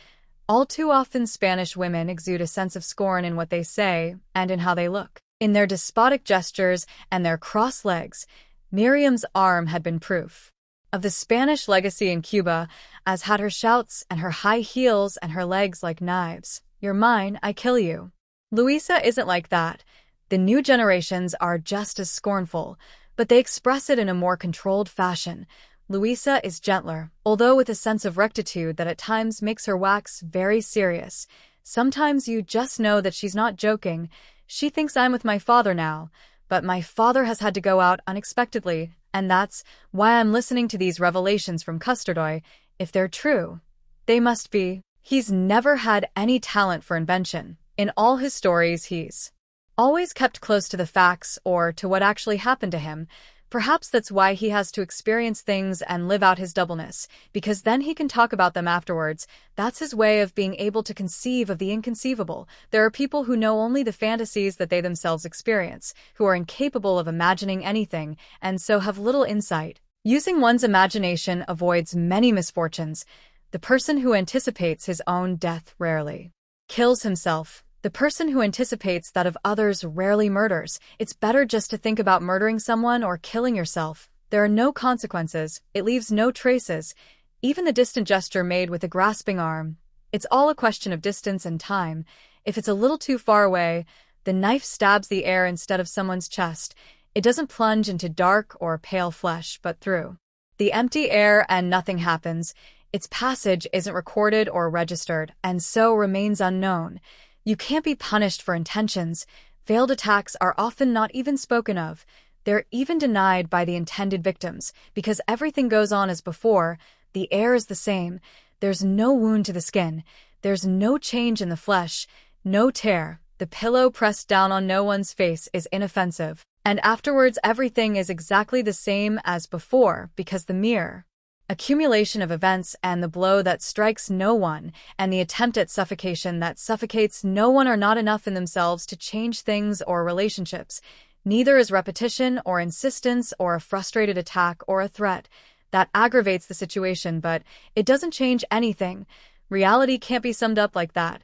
All too often Spanish women exude a sense of scorn in what they say and in how they look. In their despotic gestures and their crossed legs, Miriam's arm had been proof of the Spanish legacy in Cuba, as had her shouts and her high heels and her legs like knives. You're mine, I kill you. Luisa isn't like that. The new generations are just as scornful, but they express it in a more controlled fashion. Luisa is gentler, although with a sense of rectitude that at times makes her wax very serious. Sometimes you just know that she's not joking. She thinks I'm with my father now, but my father has had to go out unexpectedly, and that's why I'm listening to these revelations from Custardoy. If they're true, they must be. He's never had any talent for invention. In all his stories, he's always kept close to the facts or to what actually happened to him. Perhaps that's why he has to experience things and live out his doubleness, because then he can talk about them afterwards. That's his way of being able to conceive of the inconceivable. There are people who know only the fantasies that they themselves experience, who are incapable of imagining anything, and so have little insight. Using one's imagination avoids many misfortunes. The person who anticipates his own death rarely kills himself. The person who anticipates that of others rarely murders. It's better just to think about murdering someone or killing yourself. There are no consequences. It leaves no traces. Even the distant gesture made with a grasping arm. It's all a question of distance and time. If it's a little too far away, the knife stabs the air instead of someone's chest. It doesn't plunge into dark or pale flesh, but through the empty air, and nothing happens. Its passage isn't recorded or registered, and so remains unknown. You can't be punished for intentions. Failed attacks are often not even spoken of. They're even denied by the intended victims, because everything goes on as before. The air is the same. There's no wound to the skin. There's no change in the flesh. No tear. The pillow pressed down on no one's face is inoffensive. And afterwards everything is exactly the same as before, because the mere accumulation of events and the blow that strikes no one and the attempt at suffocation that suffocates no one are not enough in themselves to change things or relationships. Neither is repetition or insistence or a frustrated attack or a threat. That aggravates the situation, but it doesn't change anything. Reality can't be summed up like that.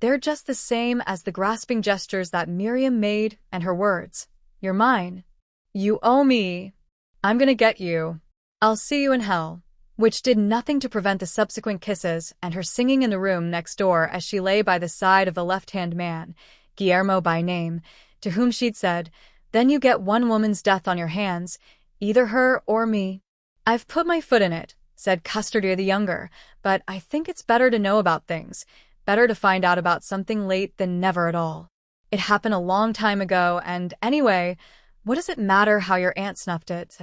They're just the same as the grasping gestures that Miriam made and her words. You're mine. You owe me. I'm gonna get you. I'll see you in hell. Which did nothing to prevent the subsequent kisses and her singing in the room next door as she lay by the side of the left-hand man, Guillermo by name, to whom she'd said, "Then you get one woman's death on your hands, either her or me." "I've put my foot in it," said Custody the younger, "but I think it's better to know about things, better to find out about something late than never at all. It happened a long time ago, and anyway, what does it matter how your aunt snuffed it?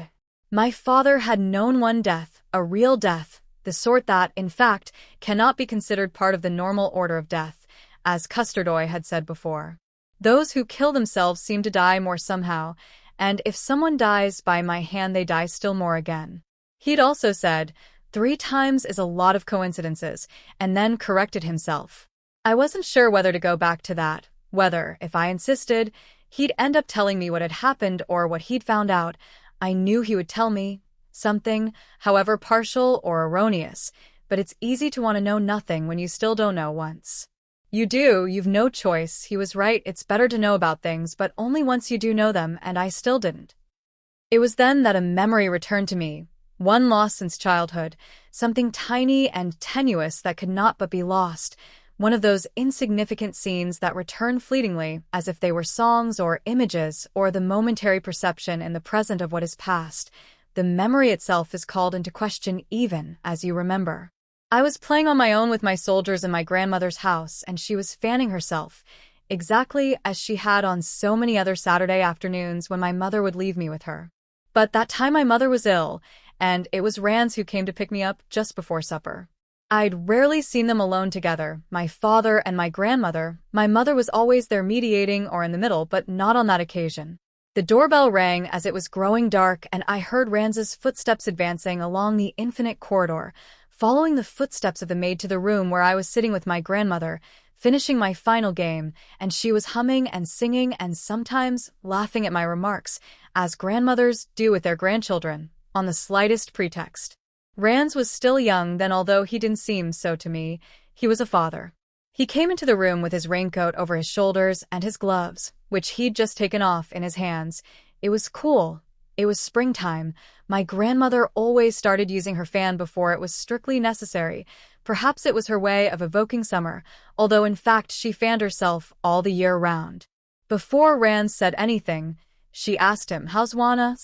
My father had known one death, a real death, the sort that, in fact, cannot be considered part of the normal order of death, as Custardoy had said before. Those who kill themselves seem to die more somehow, and if someone dies by my hand they die still more again. He'd also said, 3 times is a lot of coincidences, and then corrected himself. I wasn't sure whether to go back to that, whether, if I insisted, he'd end up telling me what had happened or what he'd found out. I knew he would tell me something, however partial or erroneous, but it's easy to want to know nothing when you still don't know once. You do, you've no choice. He was right, it's better to know about things, but only once you do know them, and I still didn't. It was then that a memory returned to me, one lost since childhood, something tiny and tenuous that could not but be lost, one of those insignificant scenes that return fleetingly as if they were songs or images or the momentary perception in the present of what is past. The memory itself is called into question even as you remember. I was playing on my own with my soldiers in my grandmother's house, and she was fanning herself, exactly as she had on so many other Saturday afternoons when my mother would leave me with her. But that time my mother was ill, and it was Rands who came to pick me up just before supper. I'd rarely seen them alone together, my father and my grandmother. My mother was always there mediating or in the middle, but not on that occasion. The doorbell rang as it was growing dark, and I heard Rands's footsteps advancing along the infinite corridor, following the footsteps of the maid to the room where I was sitting with my grandmother, finishing my final game, and she was humming and singing and sometimes laughing at my remarks, as grandmothers do with their grandchildren, on the slightest pretext. Rands was still young then, although he didn't seem so to me. He was a father. He came into the room with his raincoat over his shoulders and his gloves, which he'd just taken off, in his hands. It was cool. It was springtime. My grandmother always started using her fan before it was strictly necessary. Perhaps it was her way of evoking summer, although in fact she fanned herself all the year round. Before Rands said anything, she asked him, "How's Juana?"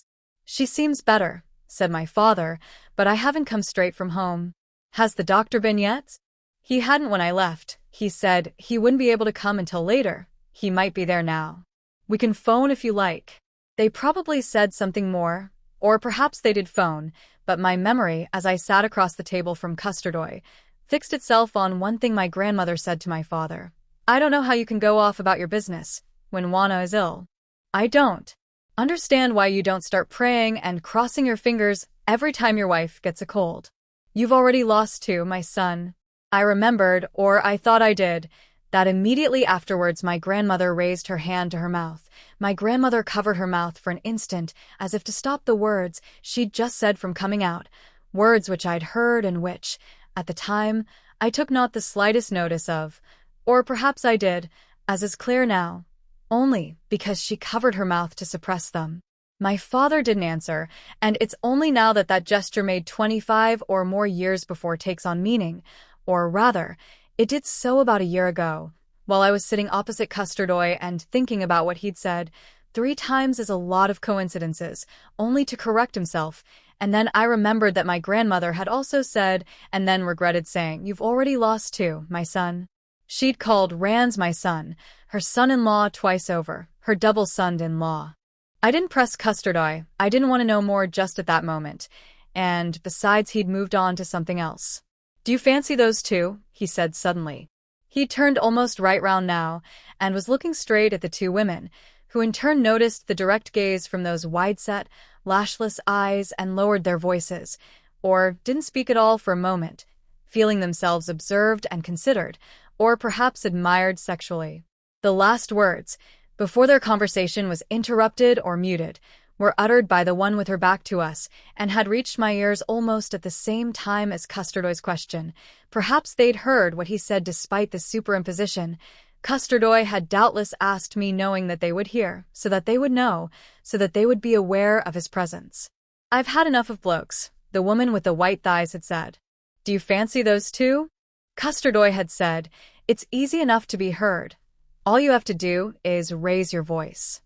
"She seems better," said my father, "but I haven't come straight from home." "Has the doctor been yet?" "He hadn't when I left. He said he wouldn't be able to come until later. He might be there now. We can phone if you like." They probably said something more, or perhaps they did phone, but my memory, as I sat across the table from Custardoy, fixed itself on one thing my grandmother said to my father. "I don't know how you can go off about your business when Juana is ill. I don't understand why you don't start praying and crossing your fingers every time your wife gets a cold. You've already lost 2, my son." I remembered, or I thought I did, that immediately afterwards my grandmother raised her hand to her mouth. My grandmother covered her mouth for an instant, as if to stop the words she'd just said from coming out, words which I'd heard and which, at the time, I took not the slightest notice of. Or perhaps I did, as is clear now, only because she covered her mouth to suppress them. My father didn't answer, and it's only now that that gesture made 25 or more years before takes on meaning, or rather, it did so about a year ago, while I was sitting opposite Custardoy and thinking about what he'd said. 3 times is a lot of coincidences, only to correct himself, and then I remembered that my grandmother had also said, and then regretted saying, "You've already lost 2, my son." She'd called Rands my son, her son-in-law twice over, her double-son-in-law. I didn't press Custardoy. I didn't want to know more just at that moment, and besides he'd moved on to something else. "Do you fancy those 2? He said suddenly. He turned almost right round now, and was looking straight at the 2 women, who in turn noticed the direct gaze from those wide-set, lashless eyes and lowered their voices, or didn't speak at all for a moment, feeling themselves observed and considered, or perhaps admired sexually. The last words, before their conversation was interrupted or muted, were uttered by the one with her back to us, and had reached my ears almost at the same time as Custardoy's question. Perhaps they'd heard what he said despite the superimposition. Custardoy had doubtless asked me knowing that they would hear, so that they would know, so that they would be aware of his presence. "I've had enough of blokes," the woman with the white thighs had said. "Do you fancy those two?" Custardoy had said, "It's easy enough to be heard. All you have to do is raise your voice."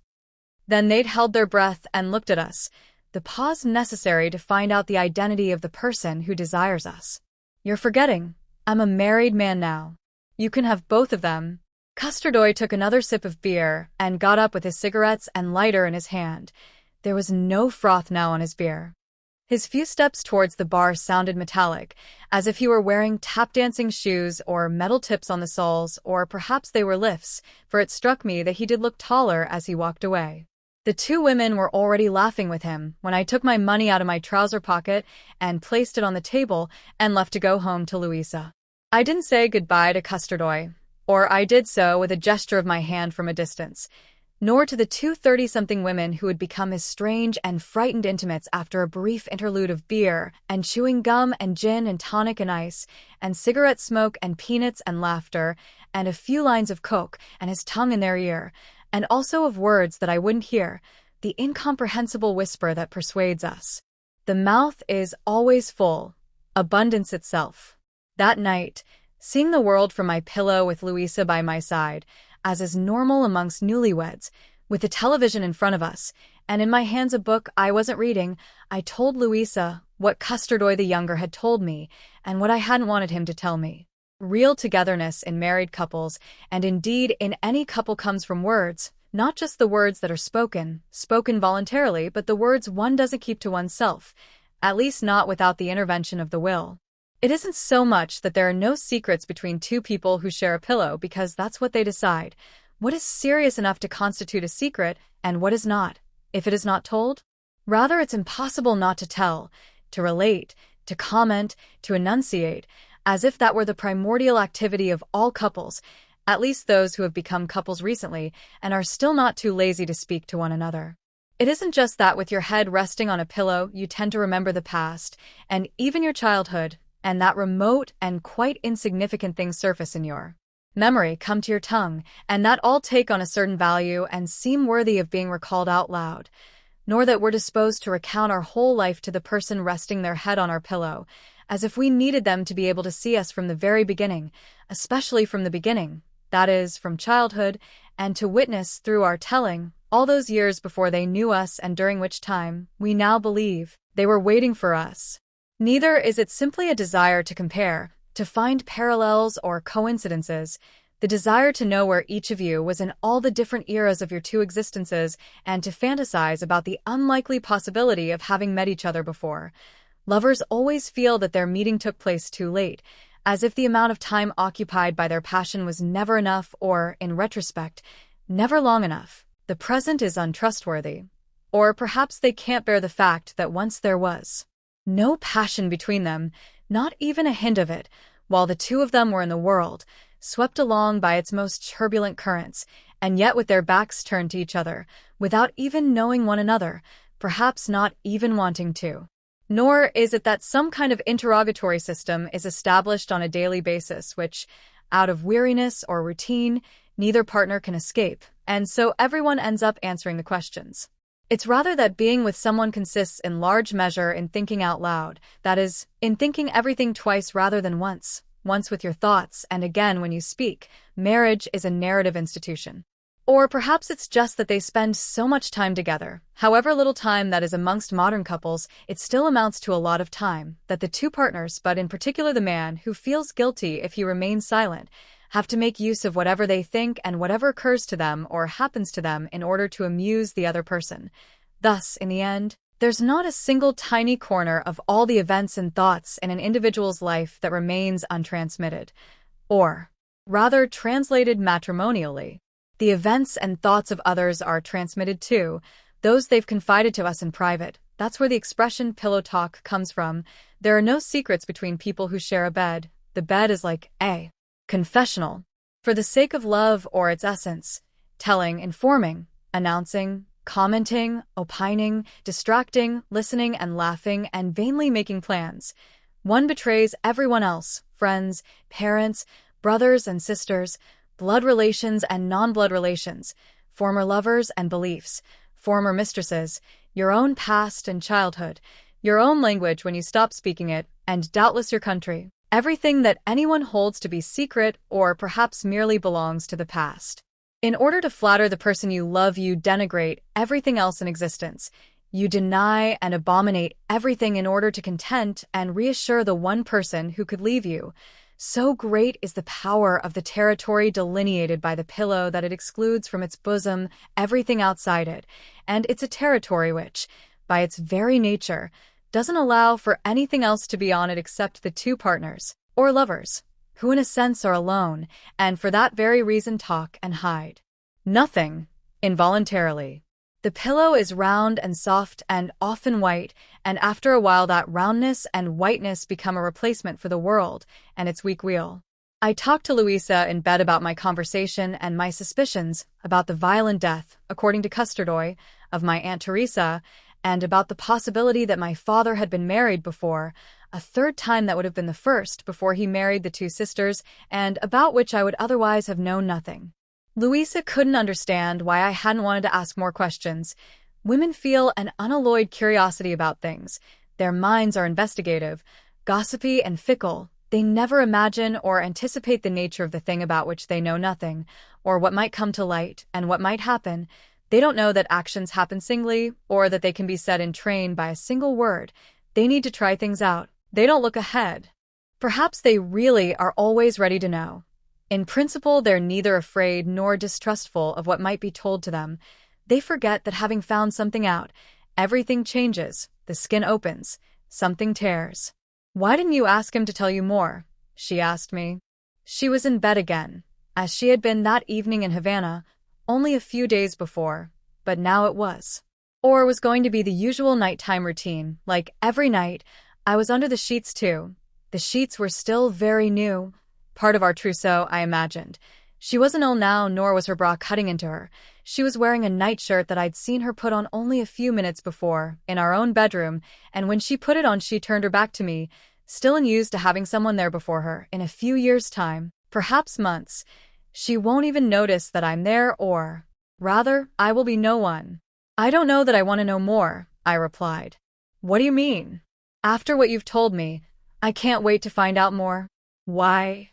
Then they'd held their breath and looked at us, the pause necessary to find out the identity of the person who desires us. "You're forgetting. I'm a married man now. You can have both of them." Custardoy took another sip of beer and got up with his cigarettes and lighter in his hand. There was no froth now on his beer. His few steps towards the bar sounded metallic, as if he were wearing tap-dancing shoes or metal tips on the soles, or perhaps they were lifts, for it struck me that he did look taller as he walked away. The two women were already laughing with him when I took my money out of my trouser pocket and placed it on the table and left to go home to Louisa. I didn't say goodbye to Custardoy, or I did so with a gesture of my hand from a distance, nor to the two 30-something women who had become his strange and frightened intimates after a brief interlude of beer and chewing gum and gin and tonic and ice and cigarette smoke and peanuts and laughter and a few lines of coke and his tongue in their ear, and also of words that I wouldn't hear, the incomprehensible whisper that persuades us. The mouth is always full, abundance itself. That night, seeing the world from my pillow with Louisa by my side, as is normal amongst newlyweds, with the television in front of us, and in my hands a book I wasn't reading, I told Louisa what Custardoy the younger had told me, and what I hadn't wanted him to tell me. Real togetherness in married couples, and indeed in any couple, comes from words, not just the words that are spoken voluntarily, but the words one doesn't keep to oneself, at least not without the intervention of the will. It isn't so much that there are no secrets between two people who share a pillow, because that's what they decide. What is serious enough to constitute a secret, and what is not, if it is not told? Rather, it's impossible not to tell, to relate, to comment, to enunciate, as if that were the primordial activity of all couples, at least those who have become couples recently and are still not too lazy to speak to one another. It isn't just that with your head resting on a pillow you tend to remember the past, and even your childhood, and that remote and quite insignificant things surface in your memory, come to your tongue, and that all take on a certain value and seem worthy of being recalled out loud, nor that we're disposed to recount our whole life to the person resting their head on our pillow, as if we needed them to be able to see us from the very beginning, especially from the beginning, that is, from childhood, and to witness through our telling all those years before they knew us and during which time, we now believe, they were waiting for us. Neither is it simply a desire to compare, to find parallels or coincidences, the desire to know where each of you was in all the different eras of your two existences and to fantasize about the unlikely possibility of having met each other before. Lovers always feel that their meeting took place too late, as if the amount of time occupied by their passion was never enough or, in retrospect, never long enough. The present is untrustworthy. Or perhaps they can't bear the fact that once there was no passion between them, not even a hint of it, while the two of them were in the world, swept along by its most turbulent currents, and yet with their backs turned to each other, without even knowing one another, perhaps not even wanting to. Nor is it that some kind of interrogatory system is established on a daily basis which, out of weariness or routine, neither partner can escape, and so everyone ends up answering the questions. It's rather that being with someone consists in large measure in thinking out loud, that is, in thinking everything twice rather than once with your thoughts and again when you speak. Marriage is a narrative institution. Or perhaps it's just that they spend so much time together, however little time that is amongst modern couples, it still amounts to a lot of time, that the two partners, but in particular the man who feels guilty if he remains silent, have to make use of whatever they think and whatever occurs to them or happens to them in order to amuse the other person. Thus, in the end, there's not a single tiny corner of all the events and thoughts in an individual's life that remains untransmitted, or, rather, translated matrimonially. The events and thoughts of others are transmitted too, those they've confided to us in private. That's where the expression pillow talk comes from. There are no secrets between people who share a bed. The bed is like a confessional. For the sake of love or its essence, telling, informing, announcing, commenting, opining, distracting, listening and laughing, and vainly making plans. One betrays everyone else, friends, parents, brothers and sisters, blood relations and non-blood relations, former lovers and beliefs, former mistresses, your own past and childhood, your own language when you stop speaking it, and doubtless your country. Everything that anyone holds to be secret or perhaps merely belongs to the past. In order to flatter the person you love, you denigrate everything else in existence. You deny and abominate everything in order to content and reassure the one person who could leave you. So great is the power of the territory delineated by the pillow that it excludes from its bosom everything outside it, and it's a territory which, by its very nature, doesn't allow for anything else to be on it except the two partners, or lovers, who in a sense are alone, and for that very reason talk and hide nothing, involuntarily. The pillow is round and soft and often white, and after a while that roundness and whiteness become a replacement for the world and its weak wheel. I talked to Louisa in bed about my conversation and my suspicions about the violent death, according to Custardoy, of my Aunt Teresa, and about the possibility that my father had been married before, a third time that would have been the first before he married the two sisters, and about which I would otherwise have known nothing. Louisa couldn't understand why I hadn't wanted to ask more questions. Women feel an unalloyed curiosity about things. Their minds are investigative, gossipy, and fickle. They never imagine or anticipate the nature of the thing about which they know nothing, or what might come to light and what might happen. They don't know that actions happen singly, or that they can be set in train by a single word. They need to try things out. They don't look ahead. Perhaps they really are always ready to know. In principle, they're neither afraid nor distrustful of what might be told to them. They forget that having found something out, everything changes, the skin opens, something tears. "Why didn't you ask him to tell you more?" she asked me. She was in bed again, as she had been that evening in Havana, only a few days before, but now it was. Or was going to be the usual nighttime routine. Like every night, I was under the sheets too. The sheets were still very new. Part of our trousseau, I imagined. She wasn't ill now, nor was her bra cutting into her. She was wearing a nightshirt that I'd seen her put on only a few minutes before, in our own bedroom, and when she put it on she turned her back to me, still unused to having someone there before her. In a few years' time, perhaps months, she won't even notice that I'm there, or, rather, I will be no one. "I don't know that I want to know more," I replied. "What do you mean?" "After what you've told me, I can't wait to find out more." "Why?"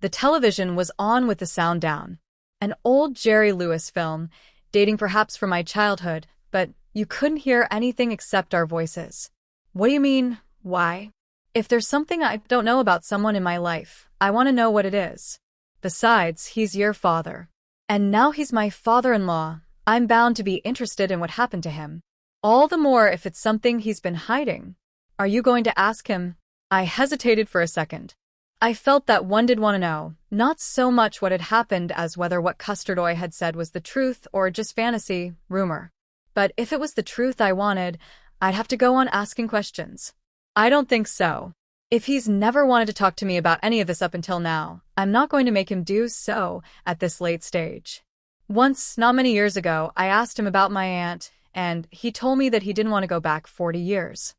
The television was on with the sound down. An old Jerry Lewis film, dating perhaps from my childhood, but you couldn't hear anything except our voices. "What do you mean, why?" "If there's something I don't know about someone in my life, I want to know what it is. Besides, he's your father. And now he's my father-in-law. I'm bound to be interested in what happened to him. All the more if it's something he's been hiding. Are you going to ask him?" I hesitated for a second. I felt that one did want to know, not so much what had happened as whether what Custardoy had said was the truth or just fantasy, rumor. But if it was the truth I wanted, I'd have to go on asking questions. "I don't think so. If he's never wanted to talk to me about any of this up until now, I'm not going to make him do so at this late stage. Once, not many years ago, I asked him about my aunt, and he told me that he didn't want to go back 40 years.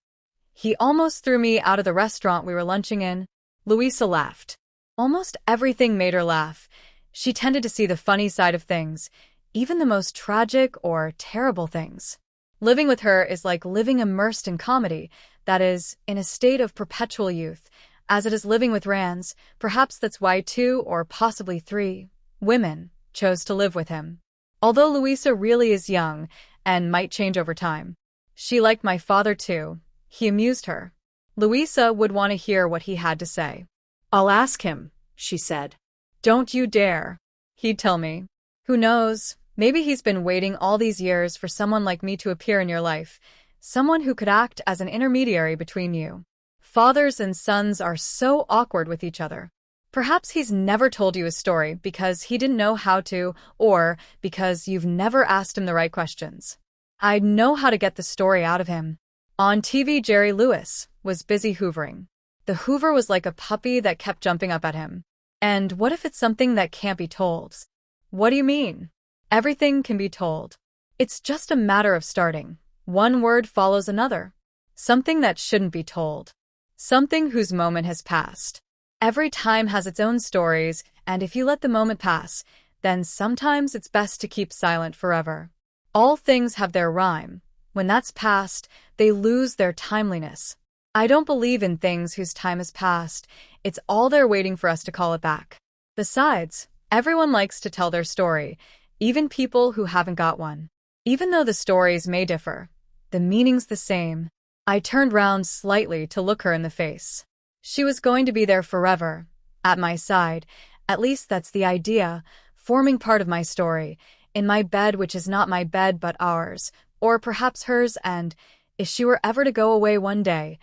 He almost threw me out of the restaurant we were lunching in." Louisa laughed. Almost everything made her laugh. She tended to see the funny side of things, even the most tragic or terrible things. Living with her is like living immersed in comedy, that is, in a state of perpetual youth, as it is living with Rands. Perhaps that's why 2 or possibly 3 women chose to live with him. Although Louisa really is young and might change over time. She liked my father too. He amused her. Louisa would want to hear what he had to say. "I'll ask him," she said. "Don't you dare," he'd tell me. "Who knows? Maybe he's been waiting all these years for someone like me to appear in your life, someone who could act as an intermediary between you. Fathers and sons are so awkward with each other. Perhaps he's never told you a story because he didn't know how to, or because you've never asked him the right questions. I'd know how to get the story out of him." On TV, Jerry Lewis was busy hoovering. The hoover was like a puppy that kept jumping up at him. "And what if it's something that can't be told?" "What do you mean?" Everything can be told. It's just a matter of starting. One word follows another. Something that shouldn't be told. Something whose moment has passed. Every time has its own stories, and if you let the moment pass, then sometimes it's best to keep silent forever. All things have their rhyme. When that's past, they lose their timeliness. I don't believe in things whose time has passed. It's all there waiting for us to call it back. Besides, everyone likes to tell their story, even people who haven't got one. Even though the stories may differ, the meaning's the same. I turned round slightly to look her in the face. She was going to be there forever, at my side. At least that's the idea, forming part of my story, in my bed which is not my bed but ours, or perhaps hers, and if she were ever to go away one day,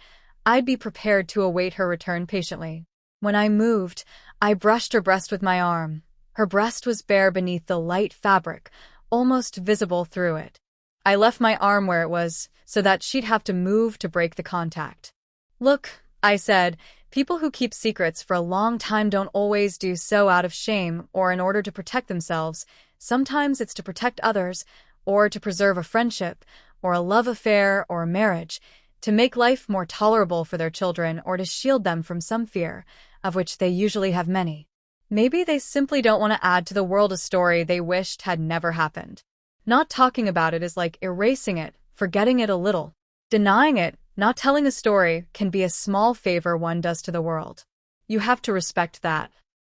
I'd be prepared to await her return patiently. When I moved, I brushed her breast with my arm. Her breast was bare beneath the light fabric, almost visible through it. I left my arm where it was, so that she'd have to move to break the contact. "Look," I said, "people who keep secrets for a long time don't always do so out of shame or in order to protect themselves. Sometimes it's to protect others, or to preserve a friendship, or a love affair, or a marriage, to make life more tolerable for their children or to shield them from some fear, of which they usually have many. Maybe they simply don't want to add to the world a story they wished had never happened. Not talking about it is like erasing it, forgetting it a little. Denying it, not telling a story, can be a small favor one does to the world. You have to respect that.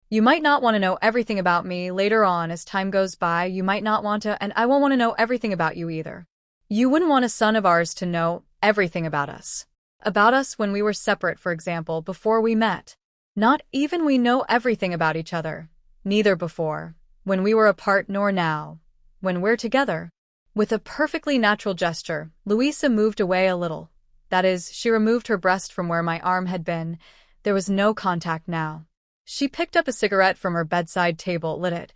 You might not want to know everything about me later on as time goes by. You might not want to, and I won't want to know everything about you either. You wouldn't want a son of ours to know everything about us. About us when we were separate, for example, before we met. Not even we know everything about each other. Neither before, when we were apart, nor now, when we're together." With a perfectly natural gesture, Louisa moved away a little. That is, she removed her breast from where my arm had been. There was no contact now. She picked up a cigarette from her bedside table, lit it,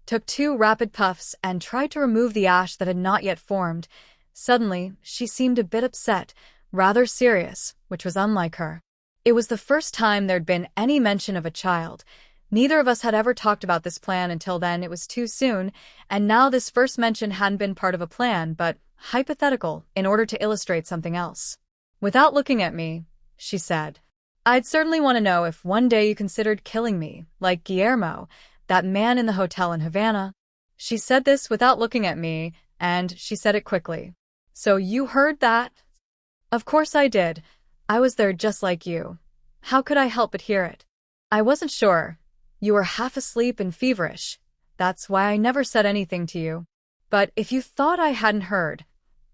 took 2 rapid puffs, and tried to remove the ash that had not yet formed. Suddenly, she seemed a bit upset, rather serious, which was unlike her. It was the first time there'd been any mention of a child. Neither of us had ever talked about this plan until then. It was too soon, and now this first mention hadn't been part of a plan, but hypothetical, in order to illustrate something else. "Without looking at me," she said, "I'd certainly want to know if one day you considered killing me, like Guillermo, that man in the hotel in Havana." She said this without looking at me, and she said it quickly. "So you heard that?" "Of course I did. I was there just like you. How could I help but hear it? I wasn't sure. You were half asleep and feverish. That's why I never said anything to you. But if you thought I hadn't heard,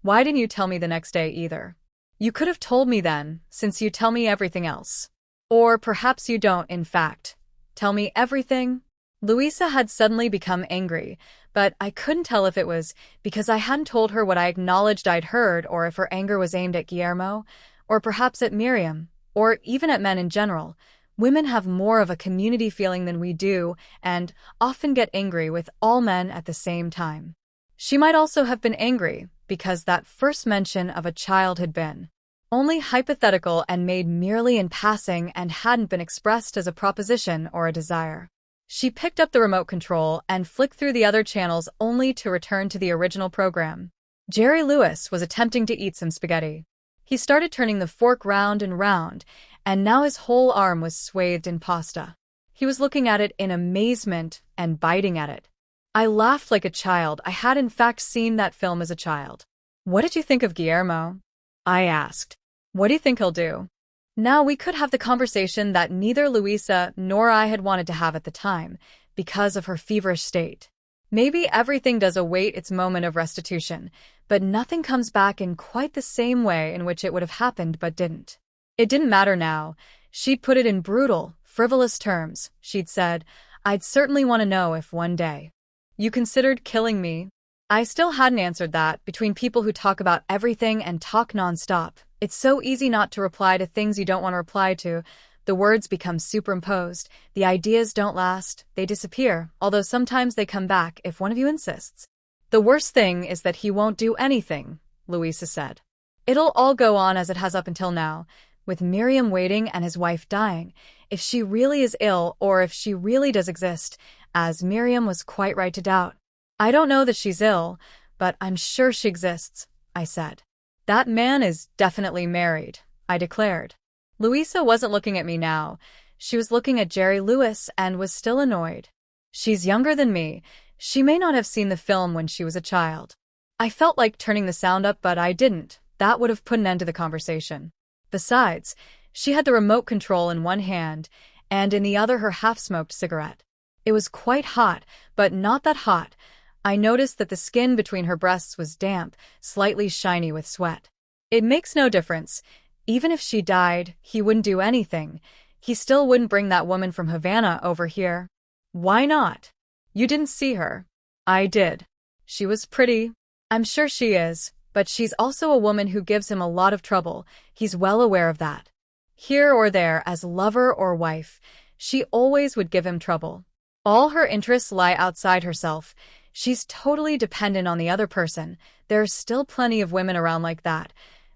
why didn't you tell me the next day either? You could have told me then, since you tell me everything else. Or perhaps you don't, in fact. Tell me everything?" Louisa had suddenly become angry, but I couldn't tell if it was because I hadn't told her what I acknowledged I'd heard, or if her anger was aimed at Guillermo, or perhaps at Miriam, or even at men in general. Women have more of a community feeling than we do, and often get angry with all men at the same time. She might also have been angry, because that first mention of a child had been only hypothetical and made merely in passing and hadn't been expressed as a proposition or a desire. She picked up the remote control and flicked through the other channels only to return to the original program. Jerry Lewis was attempting to eat some spaghetti. He started turning the fork round and round, and now his whole arm was swathed in pasta. He was looking at it in amazement and biting at it. I laughed like a child. I had in fact seen that film as a child. "What did you think of Guillermo?" I asked. "What do you think he'll do?" Now we could have the conversation that neither Louisa nor I had wanted to have at the time, because of her feverish state. Maybe everything does await its moment of restitution, but nothing comes back in quite the same way in which it would have happened but didn't. It didn't matter now. She'd put it in brutal, frivolous terms. She'd said, "I'd certainly want to know if one day you considered killing me." I still hadn't answered that. Between people who talk about everything and talk nonstop, it's so easy not to reply to things you don't want to reply to. The words become superimposed. The ideas don't last. They disappear, although sometimes they come back if one of you insists. "The worst thing is that he won't do anything," Louisa said. "It'll all go on as it has up until now, with Miriam waiting and his wife dying. If she really is ill, or if she really does exist, as Miriam was quite right to doubt, I don't know that she's ill, but I'm sure she exists, I said. That man is definitely married, I declared. Louisa wasn't looking at me now. She was looking at Jerry Lewis and was still annoyed. She's younger than me. She may not have seen the film when she was a child. I felt like turning the sound up, but I didn't. That would have put an end to the conversation. Besides, she had the remote control in one hand, and in the other her half-smoked cigarette. It was quite hot, but not that hot. I noticed that the skin between her breasts was damp, slightly shiny with sweat. It makes no difference. Even if she died, he wouldn't do anything. He still wouldn't bring that woman from Havana over here. Why not? You didn't see her. I did. She was pretty. I'm sure she is, but she's also a woman who gives him a lot of trouble. He's well aware of that. Here or there, as lover or wife, she always would give him trouble. All her interests lie outside herself. She's totally dependent on the other person. There's still plenty of women around like that.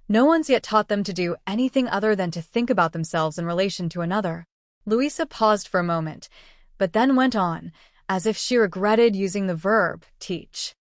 No one's yet taught them to do anything other than to think about themselves in relation to another. Louisa paused for a moment, but then went on, as if she regretted using the verb teach.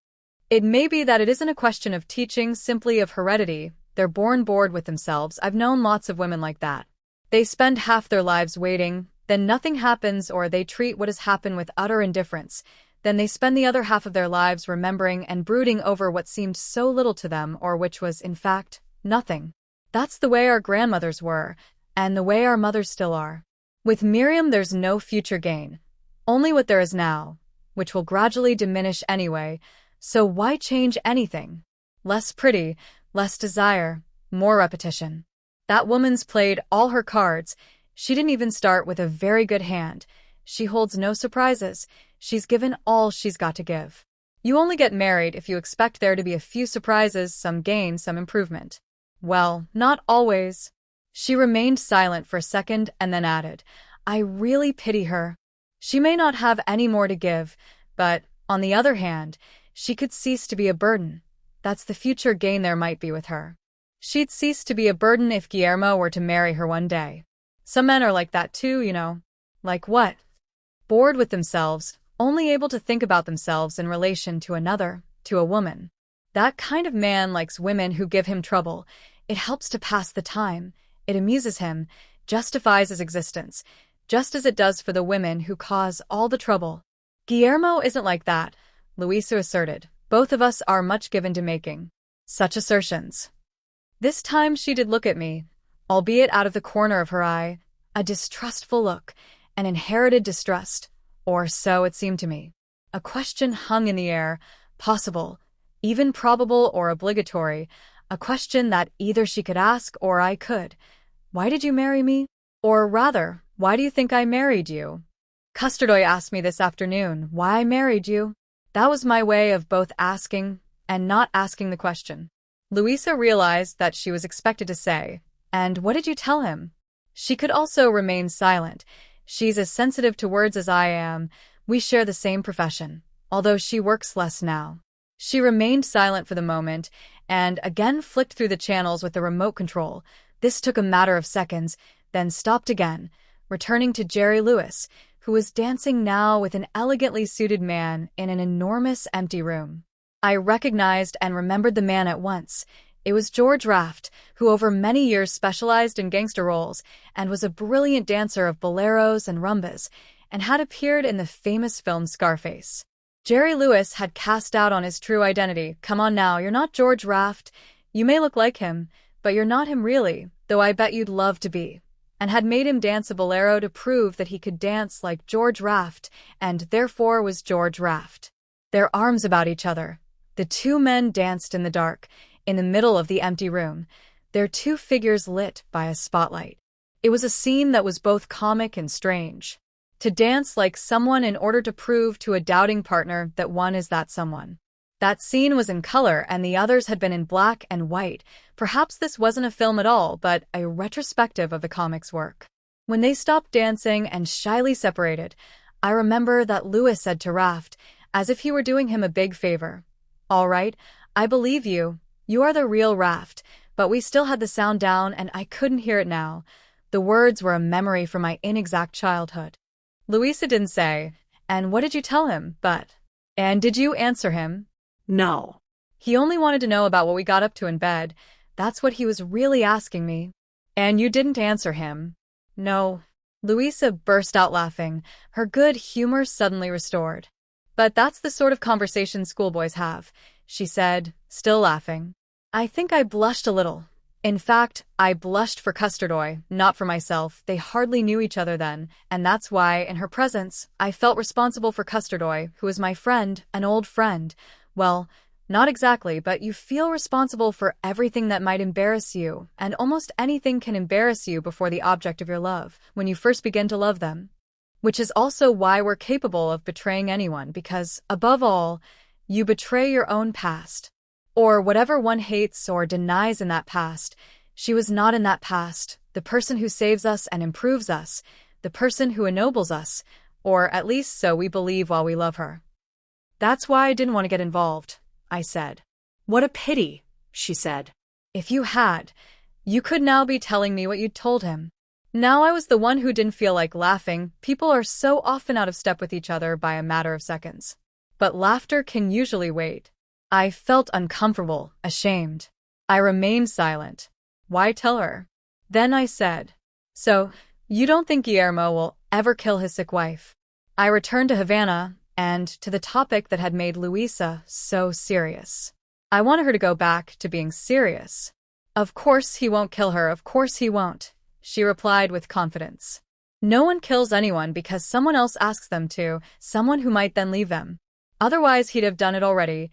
It may be that it isn't a question of teaching, simply of heredity. They're born bored with themselves. I've known lots of women like that. They spend half their lives waiting, then nothing happens, or they treat what has happened with utter indifference. Then they spend the other half of their lives remembering and brooding over what seemed so little to them, or which was, in fact, nothing. That's the way our grandmothers were, and the way our mothers still are. With Miriam, there's no future gain. Only what there is now, which will gradually diminish anyway, so why change anything? Less pretty, less desire, more repetition. That woman's played all her cards. She didn't even start with a very good hand. She holds no surprises. She's given all she's got to give. You only get married if you expect there to be a few surprises, some gain, some improvement. Well, not always. She remained silent for a second and then added, I really pity her. She may not have any more to give, but, on the other hand, she could cease to be a burden. That's the future gain there might be with her. She'd cease to be a burden if Guillermo were to marry her one day. Some men are like that too, you know. Like what? Bored with themselves, only able to think about themselves in relation to another, to a woman. That kind of man likes women who give him trouble. It helps to pass the time. It amuses him, justifies his existence, just as it does for the women who cause all the trouble. Guillermo isn't like that, Louisa asserted. Both of us are much given to making such assertions. This time she did look at me, albeit out of the corner of her eye, a distrustful look, an inherited distrust, or so it seemed to me. A question hung in the air, possible, even probable or obligatory, a question that either she could ask or I could. Why did you marry me? Or rather, why do you think I married you? Custardoy asked me this afternoon why I married you. That was my way of both asking and not asking the question. Louisa realized that she was expected to say, and what did you tell him? She could also remain silent. She's as sensitive to words as I am. We share the same profession, although she works less now. She remained silent for the moment, and again flicked through the channels with the remote control. This took a matter of seconds, then stopped again, returning to Jerry Lewis, who was dancing now with an elegantly suited man in an enormous empty room. I recognized and remembered the man at once. It was George Raft, who over many years specialized in gangster roles and was a brilliant dancer of boleros and rumbas, and had appeared in the famous film Scarface. Jerry Lewis had cast doubt on his true identity. Come on now, you're not George Raft. You may look like him, but you're not him really, though I bet you'd love to be. And had made him dance a bolero to prove that he could dance like George Raft, and therefore was George Raft. Their arms about each other. The two men danced in the dark, in the middle of the empty room, their two figures lit by a spotlight. It was a scene that was both comic and strange. To dance like someone in order to prove to a doubting partner that one is that someone. That scene was in color and the others had been in black and white. Perhaps this wasn't a film at all, but a retrospective of the comic's work. When they stopped dancing and shyly separated, I remember that Lewis said to Raft, as if he were doing him a big favor, "All right, I believe you. You are the real Raft," but we still had the sound down and I couldn't hear it now. The words were a memory from my inexact childhood. Louisa didn't say, "And what did you tell him?" but And did you answer him? No. He only wanted to know about what we got up to in bed. That's what he was really asking me. And you didn't answer him? No. Louisa burst out laughing, her good humor suddenly restored. But that's the sort of conversation schoolboys have, she said, still laughing. I think I blushed a little. In fact, I blushed for Custardoy, not for myself. They hardly knew each other then, and that's why, in her presence, I felt responsible for Custardoy, who was my friend, an old friend. Well, not exactly, but you feel responsible for everything that might embarrass you, and almost anything can embarrass you before the object of your love, when you first begin to love them. Which is also why we're capable of betraying anyone, because, above all, you betray your own past. Or whatever one hates or denies in that past. She was not in that past, the person who saves us and improves us, the person who ennobles us, or at least so we believe while we love her. That's why I didn't want to get involved, I said. What a pity, she said. If you had, you could now be telling me what you'd told him. Now I was the one who didn't feel like laughing. People are so often out of step with each other by a matter of seconds. But laughter can usually wait. I felt uncomfortable, ashamed. I remained silent. Why tell her? Then I said, So, you don't think Guillermo will ever kill his sick wife? I returned to Havana, and to the topic that had made Louisa so serious. I wanted her to go back to being serious. Of course he won't kill her, of course he won't, she replied with confidence. No one kills anyone because someone else asks them to, someone who might then leave them. Otherwise he'd have done it already.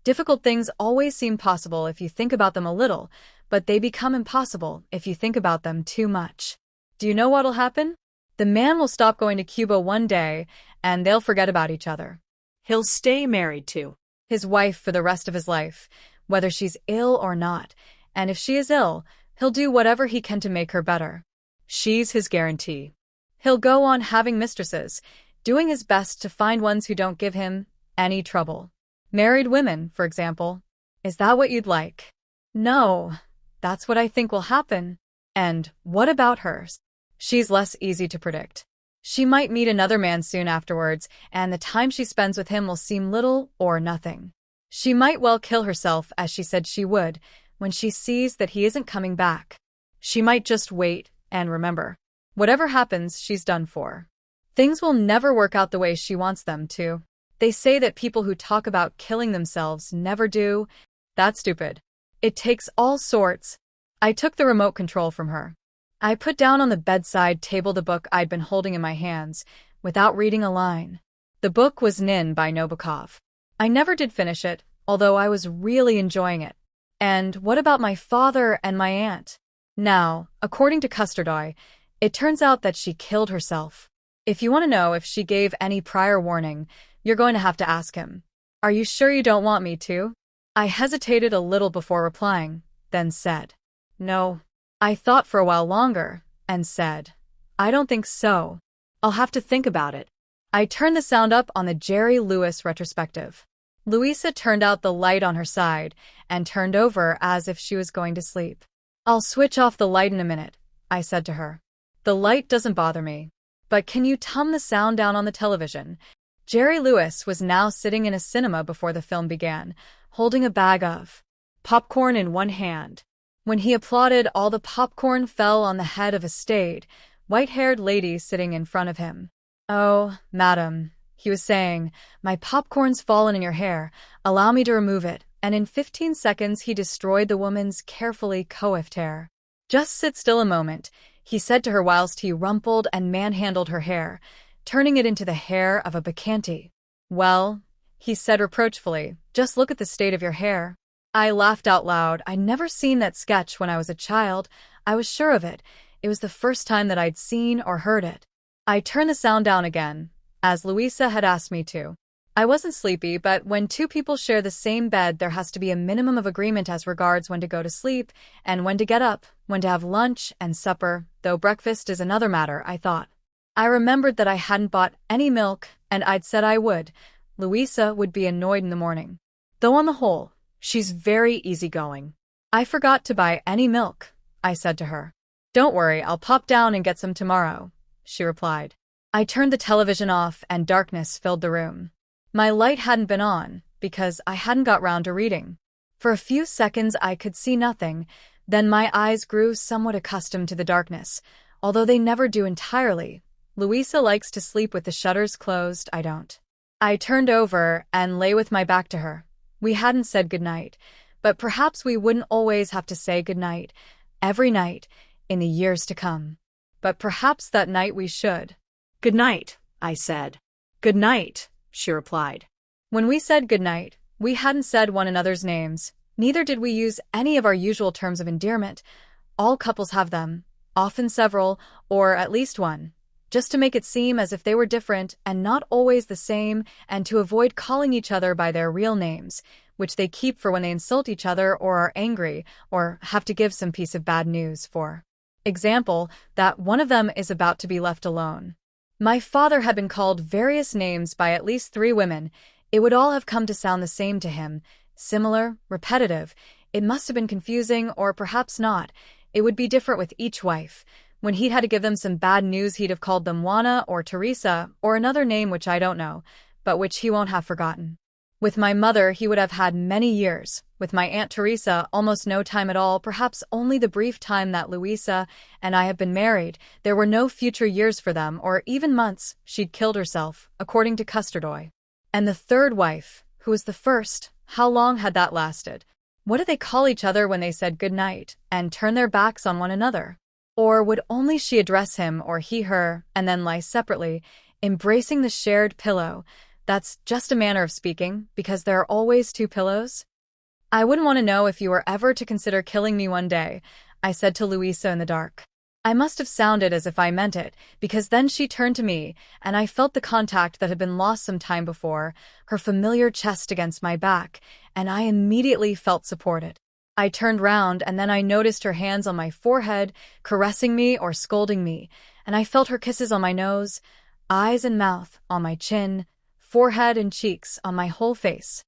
Difficult things always seem possible if you think about them a little, but they become impossible if you think about them too much. Do you know what'll happen? The man will stop going to Cuba one day, and they'll forget about each other. He'll stay married to his wife for the rest of his life, whether she's ill or not, and if she is ill, he'll do whatever he can to make her better. She's his guarantee. He'll go on having mistresses, doing his best to find ones who don't give him any trouble. Married women, for example. Is that what you'd like? No, that's what I think will happen. And what about hers? She's less easy to predict. She might meet another man soon afterwards, and the time she spends with him will seem little or nothing. She might well kill herself, as she said she would, when she sees that he isn't coming back. She might just wait and remember. Whatever happens, she's done for. Things will never work out the way she wants them to. They say that people who talk about killing themselves never do. That's stupid. It takes all sorts. I took the remote control from her. I put down on the bedside table the book I'd been holding in my hands, without reading a line. The book was Nin by Nabokov. I never did finish it, although I was really enjoying it. And what about my father and my aunt? Now, according to Custardoy, it turns out that she killed herself. If you want to know if she gave any prior warning, you're going to have to ask him. Are you sure you don't want me to? I hesitated a little before replying, then said, No. I thought for a while longer, and said, I don't think so. I'll have to think about it. I turned the sound up on the Jerry Lewis retrospective. Louisa turned out the light on her side, and turned over as if she was going to sleep. I'll switch off the light in a minute, I said to her. The light doesn't bother me. But can you tone the sound down on the television? Jerry Lewis was now sitting in a cinema before the film began, holding a bag of popcorn in one hand. When he applauded, all the popcorn fell on the head of a staid, white-haired lady sitting in front of him. Oh, madam, he was saying, my popcorn's fallen in your hair. Allow me to remove it. And in 15 seconds he destroyed the woman's carefully coiffed hair. Just sit still a moment, he said to her whilst he rumpled and manhandled her hair, turning it into the hair of a bacchante. Well, he said reproachfully, just look at the state of your hair. I laughed out loud. I'd never seen that sketch when I was a child. I was sure of it. It was the first time that I'd seen or heard it. I turned the sound down again, as Louisa had asked me to. I wasn't sleepy, but when two people share the same bed, there has to be a minimum of agreement as regards when to go to sleep and when to get up, when to have lunch and supper, though breakfast is another matter, I thought. I remembered that I hadn't bought any milk, and I'd said I would. Louisa would be annoyed in the morning. Though on the whole, she's very easygoing. I forgot to buy any milk, I said to her. Don't worry, I'll pop down and get some tomorrow, she replied. I turned the television off and darkness filled the room. My light hadn't been on, because I hadn't got round to reading. For a few seconds I could see nothing, then my eyes grew somewhat accustomed to the darkness, although they never do entirely. Louisa likes to sleep with the shutters closed, I don't. I turned over and lay with my back to her. We hadn't said goodnight, but perhaps we wouldn't always have to say goodnight, every night, in the years to come. But perhaps that night we should. Good night, I said. Good night, she replied. When we said goodnight, we hadn't said one another's names. Neither did we use any of our usual terms of endearment. All couples have them, often several, or at least one, just to make it seem as if they were different and not always the same, and to avoid calling each other by their real names, which they keep for when they insult each other or are angry or have to give some piece of bad news. For example, that one of them is about to be left alone. My father had been called various names by at least 3 women. It would all have come to sound the same to him, similar, repetitive. It must have been confusing, or perhaps not. It would be different with each wife. When he'd had to give them some bad news, he'd have called them Juana or Teresa, or another name which I don't know, but which he won't have forgotten. With my mother, he would have had many years. With my Aunt Teresa, almost no time at all, perhaps only the brief time that Louisa and I have been married. There were no future years for them, or even months. She'd killed herself, according to Custardoy. And the third wife, who was the first, how long had that lasted? What did they call each other when they said good night, and turn their backs on one another? Or would only she address him or he her, and then lie separately, embracing the shared pillow? That's just a manner of speaking, because there are always 2 pillows. I wouldn't want to know if you were ever to consider killing me one day, I said to Louisa in the dark. I must have sounded as if I meant it, because then she turned to me, and I felt the contact that had been lost some time before, her familiar chest against my back, and I immediately felt supported. I turned round, and then I noticed her hands on my forehead, caressing me or scolding me, and I felt her kisses on my nose, eyes and mouth, on my chin, forehead and cheeks, on my whole face.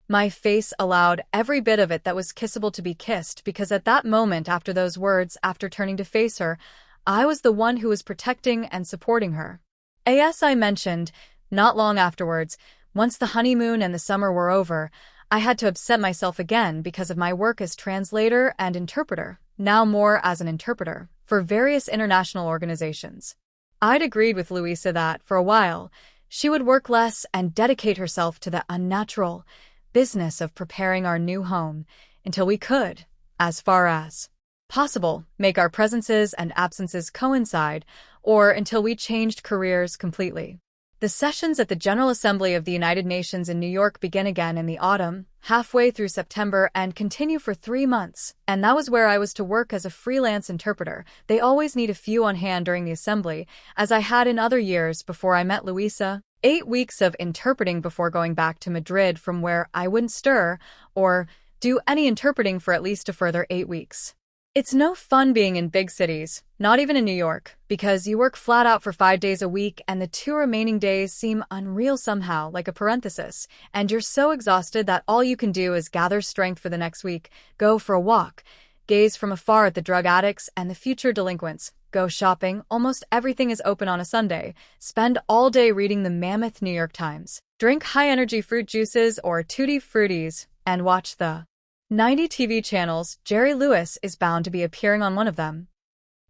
My face allowed every bit of it that was kissable to be kissed, because at that moment, after those words, after turning to face her, I was the one who was protecting and supporting her. As I mentioned, not long afterwards, once the honeymoon and the summer were over, I had to upset myself again because of my work as translator and interpreter, now more as an interpreter, for various international organizations. I'd agreed with Louisa that, for a while, she would work less and dedicate herself to the unnatural business of preparing our new home until we could, as far as possible, make our presences and absences coincide, or until we changed careers completely. The sessions at the General Assembly of the United Nations in New York begin again in the autumn, halfway through September, and continue for 3 months, and that was where I was to work as a freelance interpreter. They always need a few on hand during the assembly, as I had in other years before I met Louisa. 8 weeks of interpreting before going back to Madrid, from where I wouldn't stir or do any interpreting for at least a further 8 weeks. It's no fun being in big cities, not even in New York, because you work flat out for 5 days a week and the 2 remaining days seem unreal somehow, like a parenthesis, and you're so exhausted that all you can do is gather strength for the next week, go for a walk, gaze from afar at the drug addicts and the future delinquents, go shopping, almost everything is open on a Sunday, spend all day reading the mammoth New York Times, drink high-energy fruit juices or tutti fruttis, and watch the 90 TV channels. Jerry Lewis is bound to be appearing on one of them.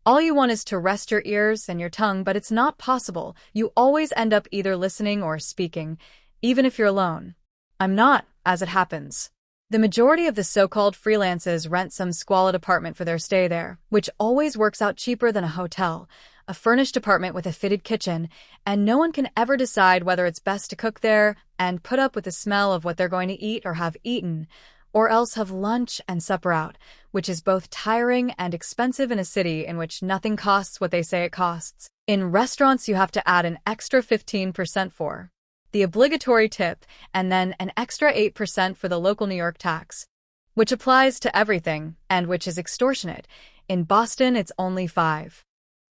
All you want is to rest your ears and your tongue, but it's not possible. You always end up either listening or speaking, even if you're alone. I'm not, as it happens. The majority of the so-called freelances rent some squalid apartment for their stay there, which always works out cheaper than a hotel, a furnished apartment with a fitted kitchen, and no one can ever decide whether it's best to cook there and put up with the smell of what they're going to eat or have eaten, or else have lunch and supper out, which is both tiring and expensive in a city in which nothing costs what they say it costs. In restaurants, you have to add an extra 15% for the obligatory tip, and then an extra 8% for the local New York tax, which applies to everything, and which is extortionate. In Boston, it's only 5%.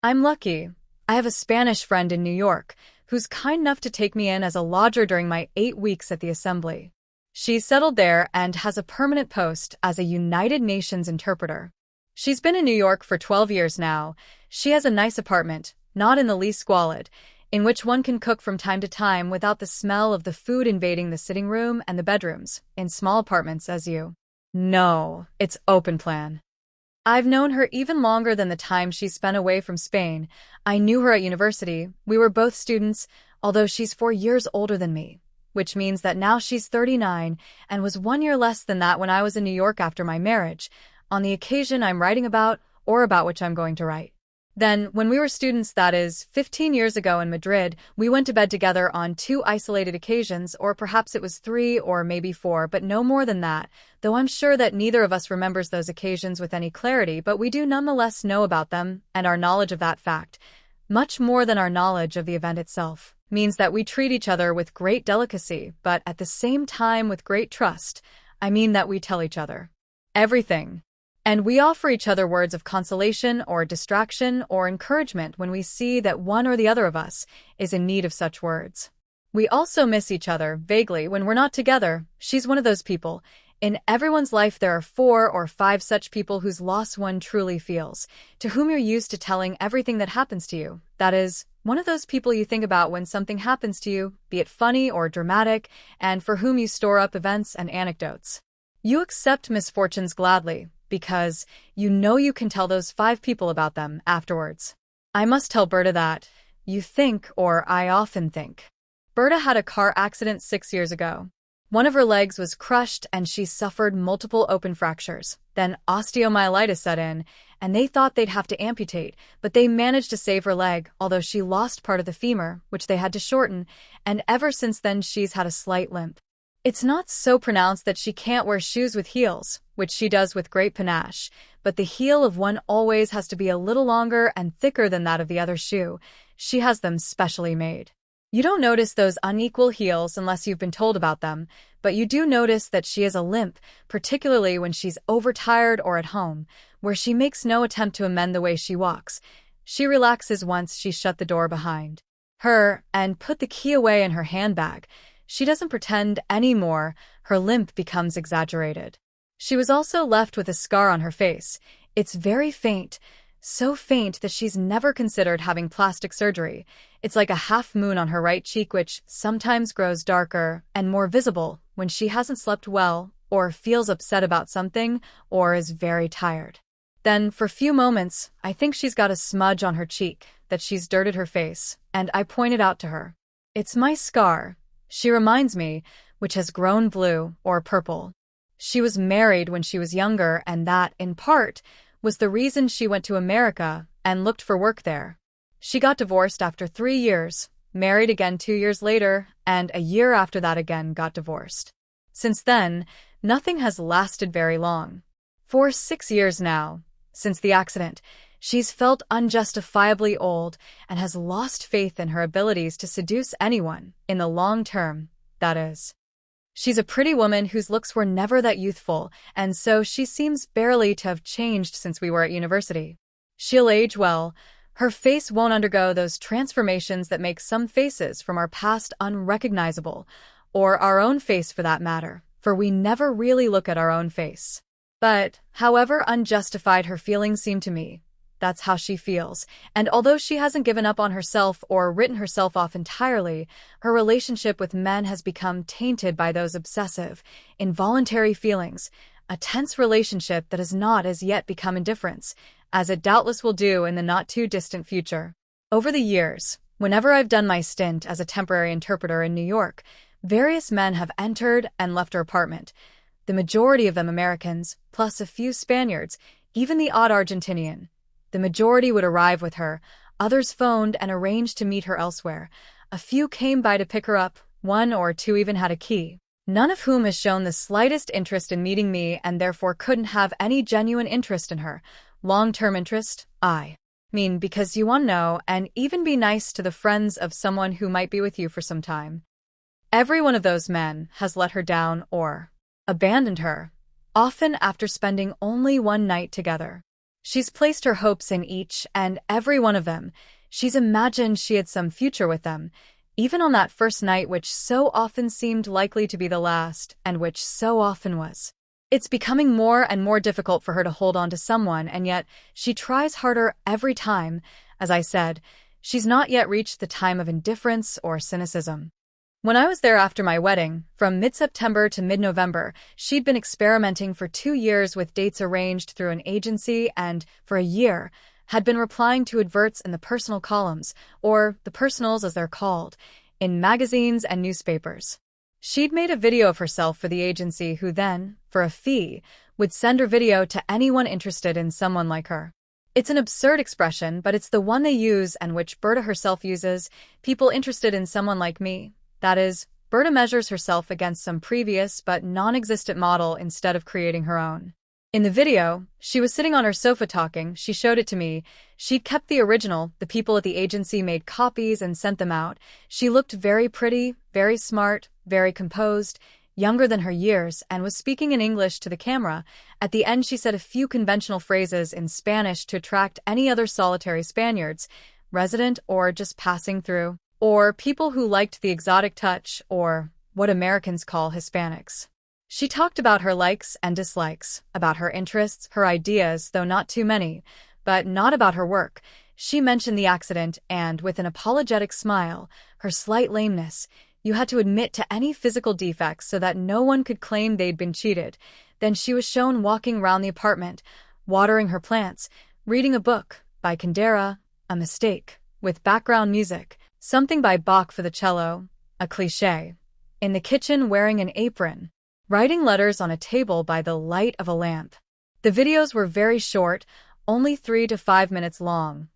I'm lucky. I have a Spanish friend in New York who's kind enough to take me in as a lodger during my 8 weeks at the assembly. She's settled there and has a permanent post as a United Nations interpreter. She's been in New York for 12 years now. She has a nice apartment, not in the least squalid. in which one can cook from time to time without the smell of the food invading the sitting room and the bedrooms, in small apartments as you. No, it's open plan. I've known her even longer than the time she spent away from Spain. I knew her at university. We were both students, although she's 4 years older than me, which means that now she's 39 and was 1 year less than that when I was in New York after my marriage, on the occasion I'm writing about or about which I'm going to write. Then, when we were students, that is, 15 years ago in Madrid, we went to bed together on 2 isolated occasions, or perhaps it was 3 or maybe 4, but no more than that, though I'm sure that neither of us remembers those occasions with any clarity, but we do nonetheless know about them, and our knowledge of that fact, much more than our knowledge of the event itself, means that we treat each other with great delicacy, but at the same time with great trust. I mean that we tell each other everything. And we offer each other words of consolation or distraction or encouragement when we see that one or the other of us is in need of such words. We also miss each other, vaguely, when we're not together. She's one of those people. In everyone's life there are 4 or 5 such people whose loss one truly feels, to whom you're used to telling everything that happens to you. That is, one of those people you think about when something happens to you, be it funny or dramatic, and for whom you store up events and anecdotes. You accept misfortunes gladly, because you know you can tell those 5 people about them afterwards. I must tell Berta that. You think, or I often think. Berta had a car accident 6 years ago. One of her legs was crushed and she suffered multiple open fractures. Then osteomyelitis set in, and they thought they'd have to amputate, but they managed to save her leg, although she lost part of the femur, which they had to shorten, and ever since then she's had a slight limp. It's not so pronounced that she can't wear shoes with heels, which she does with great panache, but the heel of one always has to be a little longer and thicker than that of the other shoe. She has them specially made. You don't notice those unequal heels unless you've been told about them, but you do notice that she has a limp, particularly when she's overtired or at home, where she makes no attempt to amend the way she walks. She relaxes once she's shut the door behind her and put the key away in her handbag. She doesn't pretend anymore. Her limp becomes exaggerated. She was also left with a scar on her face. It's very faint, so faint that she's never considered having plastic surgery. It's like a half moon on her right cheek, which sometimes grows darker and more visible when she hasn't slept well, or feels upset about something, or is very tired. Then, for a few moments, I think she's got a smudge on her cheek, that she's dirted her face, and I point it out to her. It's my scar, she reminds me, which has grown blue or purple. She was married when she was younger, and that, in part, was the reason she went to America and looked for work there. She got divorced after 3 years, married again 2 years later, and a year after that again got divorced. Since then, nothing has lasted very long. For 6 years now, since the accident, she's felt unjustifiably old and has lost faith in her abilities to seduce anyone, in the long term, that is. She's a pretty woman whose looks were never that youthful, and so she seems barely to have changed since we were at university. She'll age well. Her face won't undergo those transformations that make some faces from our past unrecognizable, or our own face for that matter, for we never really look at our own face. But, however unjustified her feelings seem to me, that's how she feels, and although she hasn't given up on herself or written herself off entirely, her relationship with men has become tainted by those obsessive, involuntary feelings, a tense relationship that has not as yet become indifference, as it doubtless will do in the not-too-distant future. Over the years, whenever I've done my stint as a temporary interpreter in New York, various men have entered and left her apartment, the majority of them Americans, plus a few Spaniards, even the odd Argentinian. The majority would arrive with her, others phoned and arranged to meet her elsewhere. A few came by to pick her up, 1 or 2 even had a key. None of whom has shown the slightest interest in meeting me and therefore couldn't have any genuine interest in her. Long-term interest, I mean, because you want to know and even be nice to the friends of someone who might be with you for some time. Every one of those men has let her down or abandoned her, often after spending only 1 night together. She's placed her hopes in each and every one of them. She's imagined she had some future with them, even on that first night which so often seemed likely to be the last, and which so often was. It's becoming more and more difficult for her to hold on to someone, and yet she tries harder every time. As I said, She's not yet reached the time of indifference or cynicism. When I was there after my wedding, from mid-September to mid-November, she'd been experimenting for 2 years with dates arranged through an agency and, for a year, had been replying to adverts in the personal columns, or the personals as they're called, in magazines and newspapers. She'd made a video of herself for the agency who then, for a fee, would send her video to anyone interested in someone like her. It's an absurd expression, but it's the one they use and which Berta herself uses, people interested in someone like me. That is, Berta measures herself against some previous but non-existent model instead of creating her own. In the video, she was sitting on her sofa talking. She showed it to me. She'd kept the original. The people at the agency made copies and sent them out. She looked very pretty, very smart, very composed, younger than her years, and was speaking in English to the camera. At the end, she said a few conventional phrases in Spanish to attract any other solitary Spaniards, resident or just passing through, or people who liked the exotic touch, or what Americans call Hispanics. She talked about her likes and dislikes, about her interests, her ideas, though not too many, but not about her work. She mentioned the accident and, with an apologetic smile, her slight lameness. You had to admit to any physical defects so that no one could claim they'd been cheated. Then she was shown walking around the apartment, watering her plants, reading a book by Kundera, A Mistake, with background music, something by Bach for the cello, a cliché, in the kitchen wearing an apron, writing letters on a table by the light of a lamp. The videos were very short, only 3 to 5 minutes long,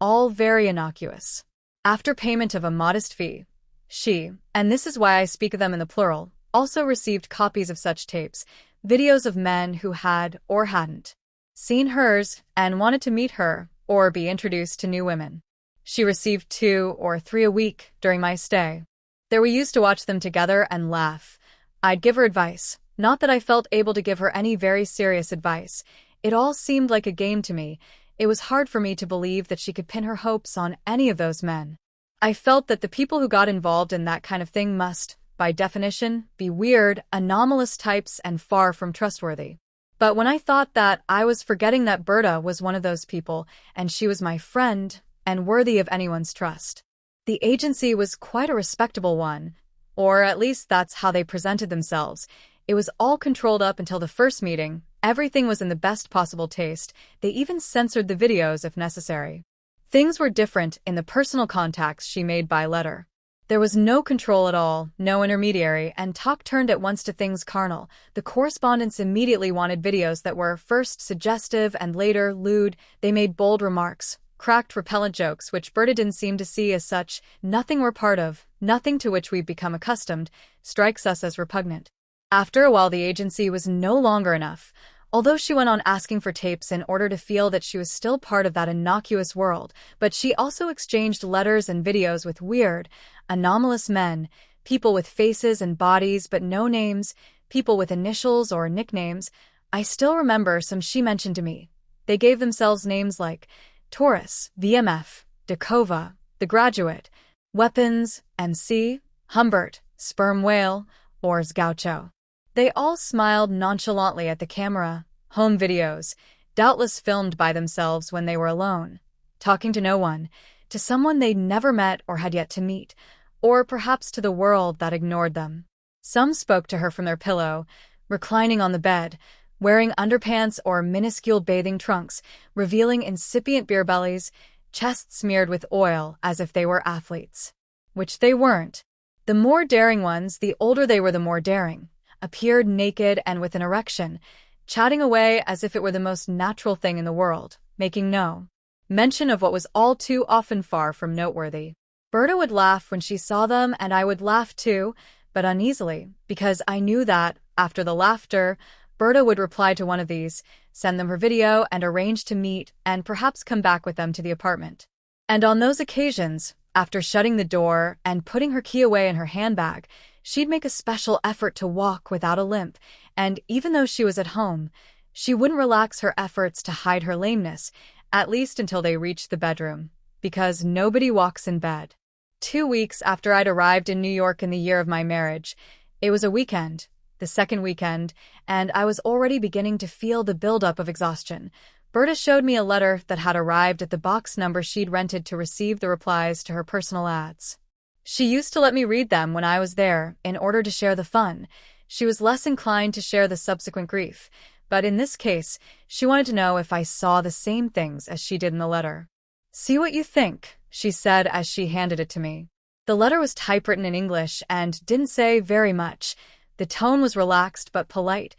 all very innocuous. After payment of a modest fee, she, and this is why I speak of them in the plural, also received copies of such tapes, videos of men who had, or hadn't, seen hers and wanted to meet her or be introduced to new women. She received 2 or 3 a week during my stay. There we used to watch them together and laugh. I'd give her advice. Not that I felt able to give her any very serious advice. It all seemed like a game to me. It was hard for me to believe that she could pin her hopes on any of those men. I felt that the people who got involved in that kind of thing must, by definition, be weird, anomalous types and far from trustworthy. But when I thought that, I was forgetting that Berta was one of those people, and she was my friend, and worthy of anyone's trust. The agency was quite a respectable one, or at least that's how they presented themselves. It was all controlled up until the first meeting. Everything was in the best possible taste. They even censored the videos if necessary. Things were different in the personal contacts she made by letter. There was no control at all, no intermediary, and talk turned at once to things carnal. The correspondents immediately wanted videos that were first suggestive and later lewd. They made bold remarks, cracked repellent jokes which Berta didn't seem to see as such. Nothing we're part of, nothing to which we've become accustomed, strikes us as repugnant. After a while the agency was no longer enough. Although she went on asking for tapes in order to feel that she was still part of that innocuous world, but she also exchanged letters and videos with weird, anomalous men, people with faces and bodies but no names, people with initials or nicknames. I still remember some she mentioned to me. They gave themselves names like Taurus, VMF, Dakova, The Graduate, Weapons, MC, Humbert, Sperm Whale, or Gaucho. They all smiled nonchalantly at the camera. Home videos, doubtless filmed by themselves when they were alone, talking to no one, to someone they'd never met or had yet to meet, or perhaps to the world that ignored them. Some spoke to her from their pillow, reclining on the bed, wearing underpants or minuscule bathing trunks, revealing incipient beer bellies, chests smeared with oil as if they were athletes. Which they weren't. The more daring ones, the older they were the more daring, appeared naked and with an erection, chatting away as if it were the most natural thing in the world, making no mention of what was all too often far from noteworthy. Berta would laugh when she saw them, and I would laugh too, but uneasily, because I knew that, after the laughter, Berta would reply to one of these, send them her video, and arrange to meet and perhaps come back with them to the apartment. And on those occasions, after shutting the door and putting her key away in her handbag, she'd make a special effort to walk without a limp, and even though she was at home, she wouldn't relax her efforts to hide her lameness, at least until they reached the bedroom, because nobody walks in bed. 2 weeks after I'd arrived in New York in the year of my marriage, it was a weekend, the second weekend, and I was already beginning to feel the buildup of exhaustion. Berta showed me a letter that had arrived at the box number she'd rented to receive the replies to her personal ads. She used to let me read them when I was there, in order to share the fun. She was less inclined to share the subsequent grief, but in this case, she wanted to know if I saw the same things as she did in the letter. "See what you think," she said as she handed it to me. The letter was typewritten in English and didn't say very much. The tone was relaxed but polite,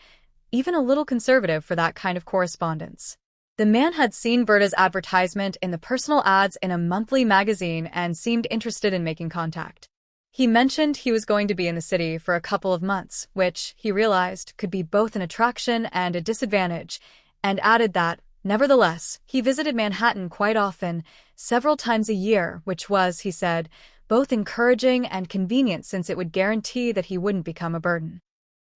even a little conservative for that kind of correspondence. The man had seen Berta's advertisement in the personal ads in a monthly magazine and seemed interested in making contact. He mentioned he was going to be in the city for a couple of months, which, he realized, could be both an attraction and a disadvantage, and added that, nevertheless, he visited Manhattan quite often, several times a year, which was, he said, both encouraging and convenient since it would guarantee that he wouldn't become a burden.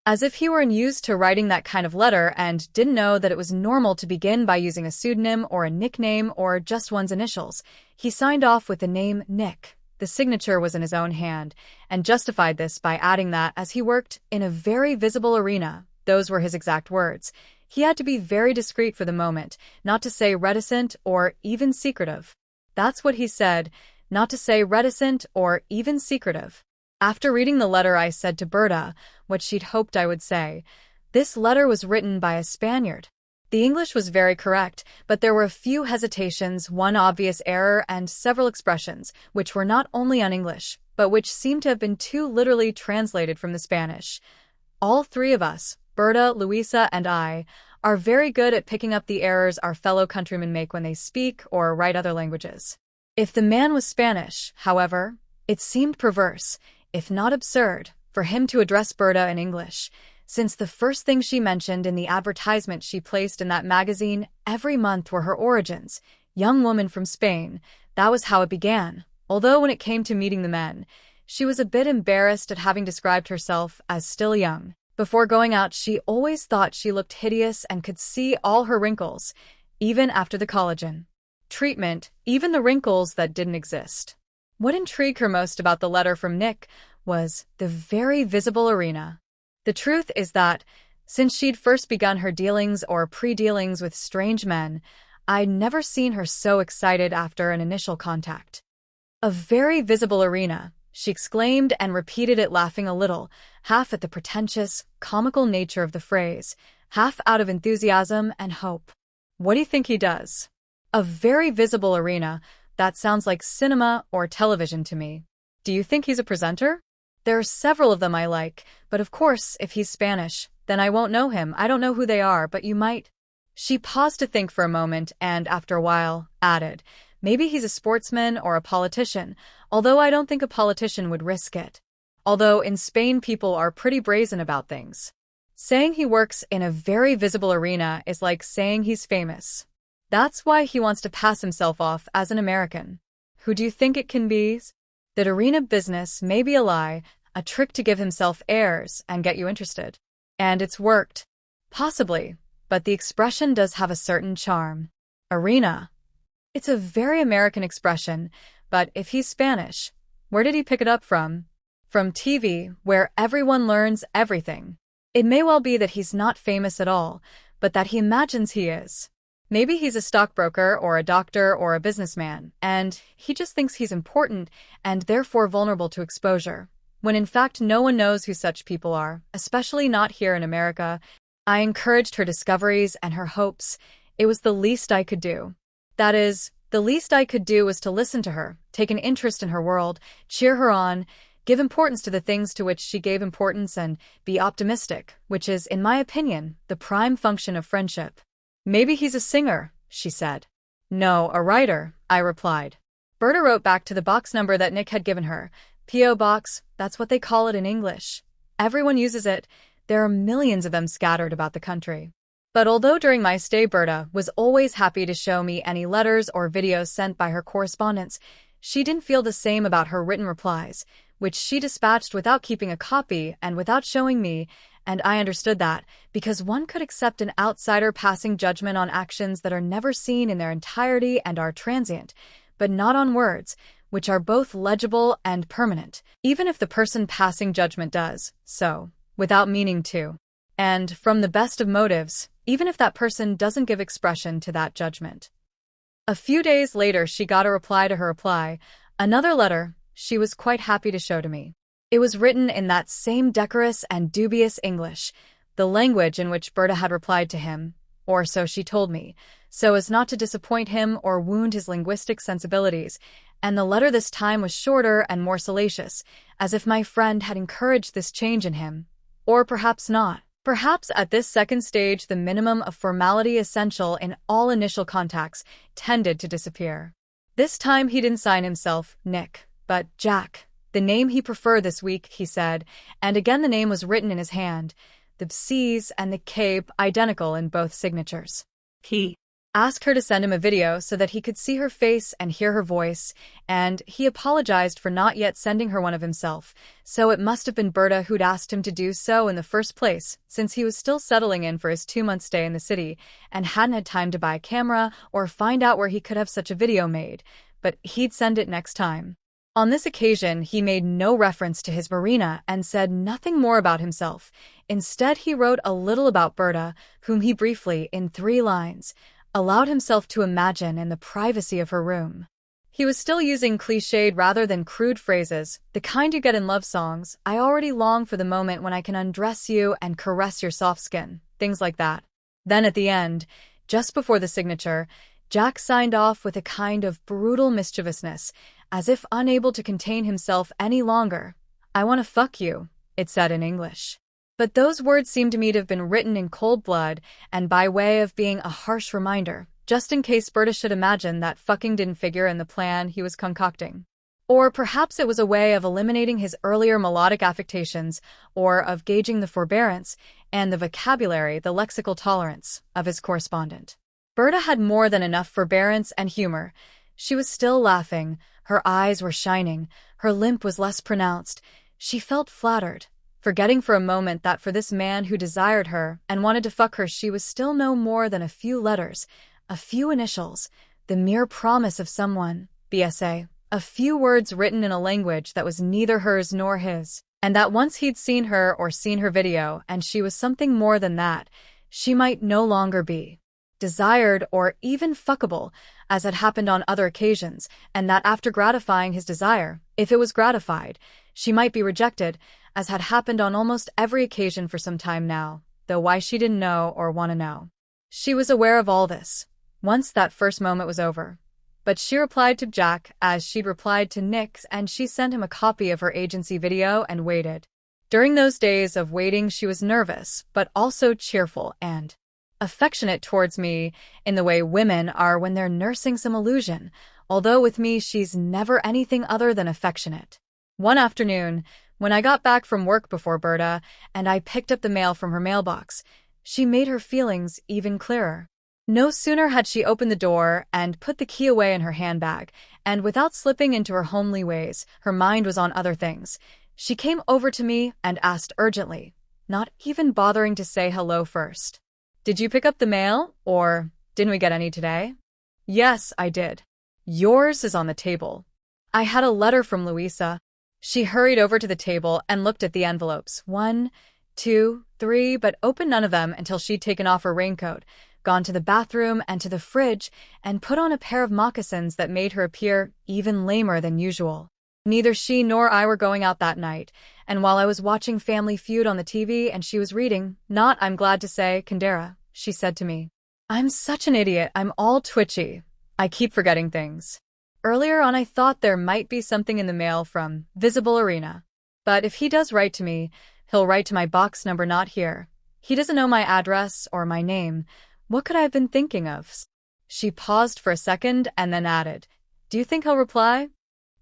As if he were unused to writing that kind of letter and didn't know that it was normal to begin by using a pseudonym or a nickname or just one's initials, he signed off with the name Nick. The signature was in his own hand, and justified this by adding that as he worked in a very visible arena, those were his exact words, he had to be very discreet for the moment, not to say reticent or even secretive. That's what he said, not to say reticent or even secretive. After reading the letter, I said to Berta what she'd hoped I would say. This letter was written by a Spaniard. The English was very correct, but there were a few hesitations, one obvious error, and several expressions, which were not only un-English, but which seemed to have been too literally translated from the Spanish. All three of us, Berta, Luisa, and I, are very good at picking up the errors our fellow countrymen make when they speak or write other languages. If the man was Spanish, however, it seemed perverse, if not absurd, for him to address Berta in English, since the first thing she mentioned in the advertisement she placed in that magazine every month were her origins, young woman from Spain. That was how it began, although when it came to meeting the men, she was a bit embarrassed at having described herself as still young. Before going out, she always thought she looked hideous and could see all her wrinkles, even after the collagen treatment, even the wrinkles that didn't exist. What intrigued her most about the letter from Nick was the very visible arena. The truth is that, since she'd first begun her dealings or pre-dealings with strange men, I'd never seen her so excited after an initial contact. A very visible arena, she exclaimed and repeated it, laughing a little, half at the pretentious, comical nature of the phrase, half out of enthusiasm and hope. What do you think he does? A very visible arena. That sounds like cinema or television to me. Do you think he's a presenter? There are several of them I like, but of course, if he's Spanish, then I won't know him. I don't know who they are, but you might. She paused to think for a moment and, after a while, added, maybe he's a sportsman or a politician, although I don't think a politician would risk it. Although in Spain people are pretty brazen about things. Saying he works in a very visible arena is like saying he's famous. That's why he wants to pass himself off as an American. Who do you think it can be? That arena business may be a lie, a trick to give himself airs and get you interested. And it's worked. Possibly, but the expression does have a certain charm. Arena. It's a very American expression, but if he's Spanish, where did he pick it up from? From TV, where everyone learns everything. It may well be that he's not famous at all, but that he imagines he is. Maybe he's a stockbroker or a doctor or a businessman, and he just thinks he's important and therefore vulnerable to exposure, when in fact no one knows who such people are, especially not here in America. I encouraged her discoveries and her hopes. It was the least I could do. That is, the least I could do was to listen to her, take an interest in her world, cheer her on, give importance to the things to which she gave importance, and be optimistic, which is, in my opinion, the prime function of friendship. Maybe he's a singer, she said. No, a writer, I replied. Berta wrote back to the box number that Nick had given her. P.O. Box, that's what they call it in English. Everyone uses it. There are millions of them scattered about the country. But although during my stay Berta was always happy to show me any letters or videos sent by her correspondents, she didn't feel the same about her written replies, which she dispatched without keeping a copy and without showing me, and I understood that, because one could accept an outsider passing judgment on actions that are never seen in their entirety and are transient, but not on words, which are both legible and permanent, even if the person passing judgment does so, without meaning to. And, from the best of motives, even if that person doesn't give expression to that judgment. A few days later, she got a reply to her reply, another letter she was quite happy to show to me. It was written in that same decorous and dubious English, the language in which Berta had replied to him, or so she told me, so as not to disappoint him or wound his linguistic sensibilities, and the letter this time was shorter and more salacious, as if my friend had encouraged this change in him. Or perhaps not. Perhaps at this second stage the minimum of formality essential in all initial contacts tended to disappear. This time he didn't sign himself Nick, but Jack, the name he preferred this week, he said, and again the name was written in his hand, the C's and the K identical in both signatures. He asked her to send him a video so that he could see her face and hear her voice, and he apologized for not yet sending her one of himself, so it must have been Berta who'd asked him to do so in the first place, since he was still settling in for his 2-month stay in the city and hadn't had time to buy a camera or find out where he could have such a video made, but he'd send it next time. On this occasion, he made no reference to his Marina and said nothing more about himself. Instead, he wrote a little about Berta, whom he briefly, in 3 lines, allowed himself to imagine in the privacy of her room. He was still using cliched rather than crude phrases, the kind you get in love songs, I already long for the moment when I can undress you and caress your soft skin, things like that. Then at the end, just before the signature, Jack signed off with a kind of brutal mischievousness, as if unable to contain himself any longer. I want to fuck you, it said in English. But those words seemed to me to have been written in cold blood, and by way of being a harsh reminder, just in case Berta should imagine that fucking didn't figure in the plan he was concocting. Or perhaps it was a way of eliminating his earlier melodic affectations, or of gauging the forbearance and the vocabulary, the lexical tolerance, of his correspondent. Berta had more than enough forbearance and humor. She was still laughing, her eyes were shining, her limp was less pronounced. She felt flattered, forgetting for a moment that for this man who desired her and wanted to fuck her she was still no more than a few letters, a few initials, the mere promise of someone, BSA, a few words written in a language that was neither hers nor his, and that once he'd seen her or seen her video and she was something more than that, she might no longer be desired or even fuckable, as had happened on other occasions, and that after gratifying his desire, if it was gratified, she might be rejected, as had happened on almost every occasion for some time now, though why she didn't know or want to know. She was aware of all this, once that first moment was over. But she replied to Jack as she'd replied to Nick, and she sent him a copy of her agency video and waited. During those days of waiting she was nervous, but also cheerful and affectionate towards me in the way women are when they're nursing some illusion, although with me she's never anything other than affectionate. One afternoon, when I got back from work before Berta, and I picked up the mail from her mailbox, she made her feelings even clearer. No sooner had she opened the door and put the key away in her handbag, and without slipping into her homely ways, her mind was on other things. She came over to me and asked urgently, not even bothering to say hello first. Did you pick up the mail, or didn't we get any today? Yes, I did. Yours is on the table. I had a letter from Louisa. She hurried over to the table and looked at the envelopes. 1, 2, 3, but opened none of them until she'd taken off her raincoat, gone to the bathroom and to the fridge, and put on a pair of moccasins that made her appear even lamer than usual. Neither she nor I were going out that night, and while I was watching Family Feud on the TV and she was reading, not, I'm glad to say, Kundera, she said to me, I'm such an idiot, I'm all twitchy. I keep forgetting things. Earlier on I thought there might be something in the mail from Visible Arena. But if he does write to me, he'll write to my box number not here. He doesn't know my address or my name. What could I have been thinking of? She paused for a second and then added, Do you think he'll reply?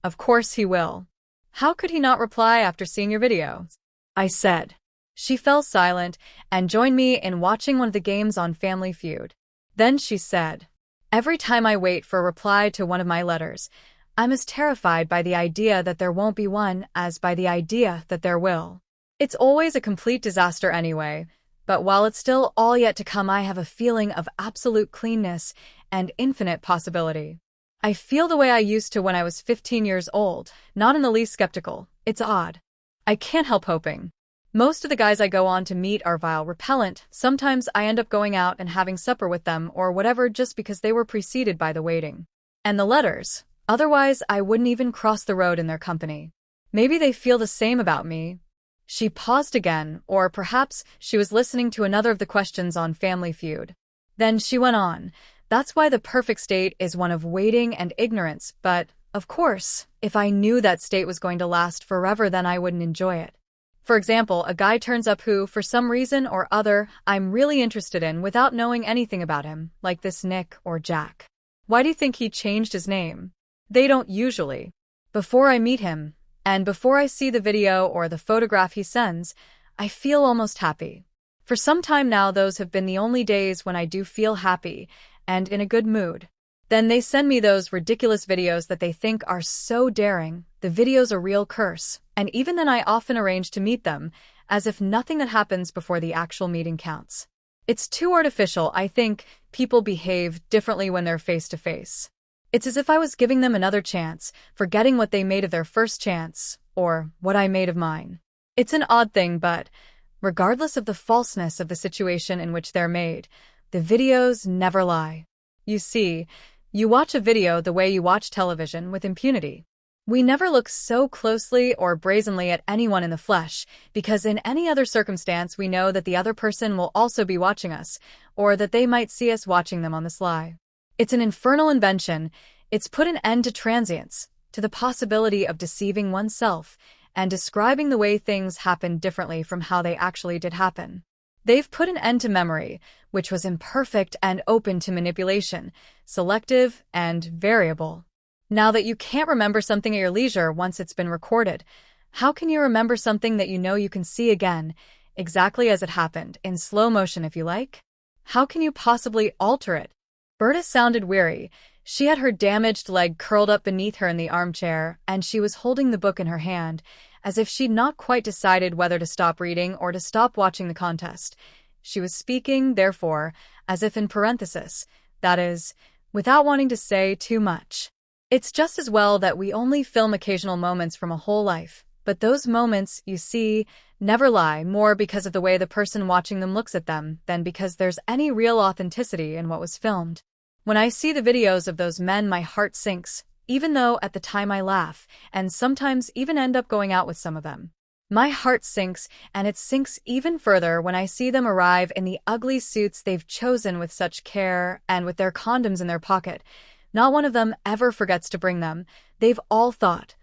Of course he will. How could he not reply after seeing your video? I said. She fell silent and joined me in watching one of the games on Family Feud. Then she said, Every time I wait for a reply to one of my letters, I'm as terrified by the idea that there won't be one as by the idea that there will. It's always a complete disaster anyway, but while it's still all yet to come, I have a feeling of absolute cleanness and infinite possibility. I feel the way I used to when I was 15 years old, not in the least skeptical. It's odd. I can't help hoping. Most of the guys I go on to meet are vile, repellent. Sometimes I end up going out and having supper with them or whatever just because they were preceded by the waiting. And the letters. Otherwise, I wouldn't even cross the road in their company. Maybe they feel the same about me. She paused again, or perhaps she was listening to another of the questions on Family Feud. Then she went on. That's why the perfect state is one of waiting and ignorance, but, of course, if I knew that state was going to last forever, then I wouldn't enjoy it. For example, a guy turns up who, for some reason or other, I'm really interested in without knowing anything about him, like this Nick or Jack. Why do you think he changed his name? They don't usually. Before I meet him, and before I see the video or the photograph he sends, I feel almost happy. For some time now, those have been the only days when I do feel happy and in a good mood. Then they send me those ridiculous videos that they think are so daring. The video's a real curse, and even then I often arrange to meet them, as if nothing that happens before the actual meeting counts. It's too artificial. I think people behave differently when they're face to face. It's as if I was giving them another chance, forgetting what they made of their first chance, or what I made of mine. It's an odd thing, but regardless of the falseness of the situation in which they're made, the videos never lie. You see, you watch a video the way you watch television, with impunity. We never look so closely or brazenly at anyone in the flesh, because in any other circumstance we know that the other person will also be watching us, or that they might see us watching them on the sly. It's an infernal invention. It's put an end to transience, to the possibility of deceiving oneself, and describing the way things happened differently from how they actually did happen. They've put an end to memory, which was imperfect and open to manipulation, selective and variable. Now that you can't remember something at your leisure once it's been recorded, how can you remember something that you know you can see again, exactly as it happened, in slow motion if you like? How can you possibly alter it? Berta sounded weary. She had her damaged leg curled up beneath her in the armchair, and she was holding the book in her hand, as if she'd not quite decided whether to stop reading or to stop watching the contest. She was speaking, therefore, as if in parenthesis, that is, without wanting to say too much. It's just as well that we only film occasional moments from a whole life, but those moments, you see, never lie, more because of the way the person watching them looks at them than because there's any real authenticity in what was filmed. When I see the videos of those men, my heart sinks, even though at the time I laugh, and sometimes even end up going out with some of them. My heart sinks, and it sinks even further when I see them arrive in the ugly suits they've chosen with such care and with their condoms in their pocket. Not one of them ever forgets to bring them. They've all thought,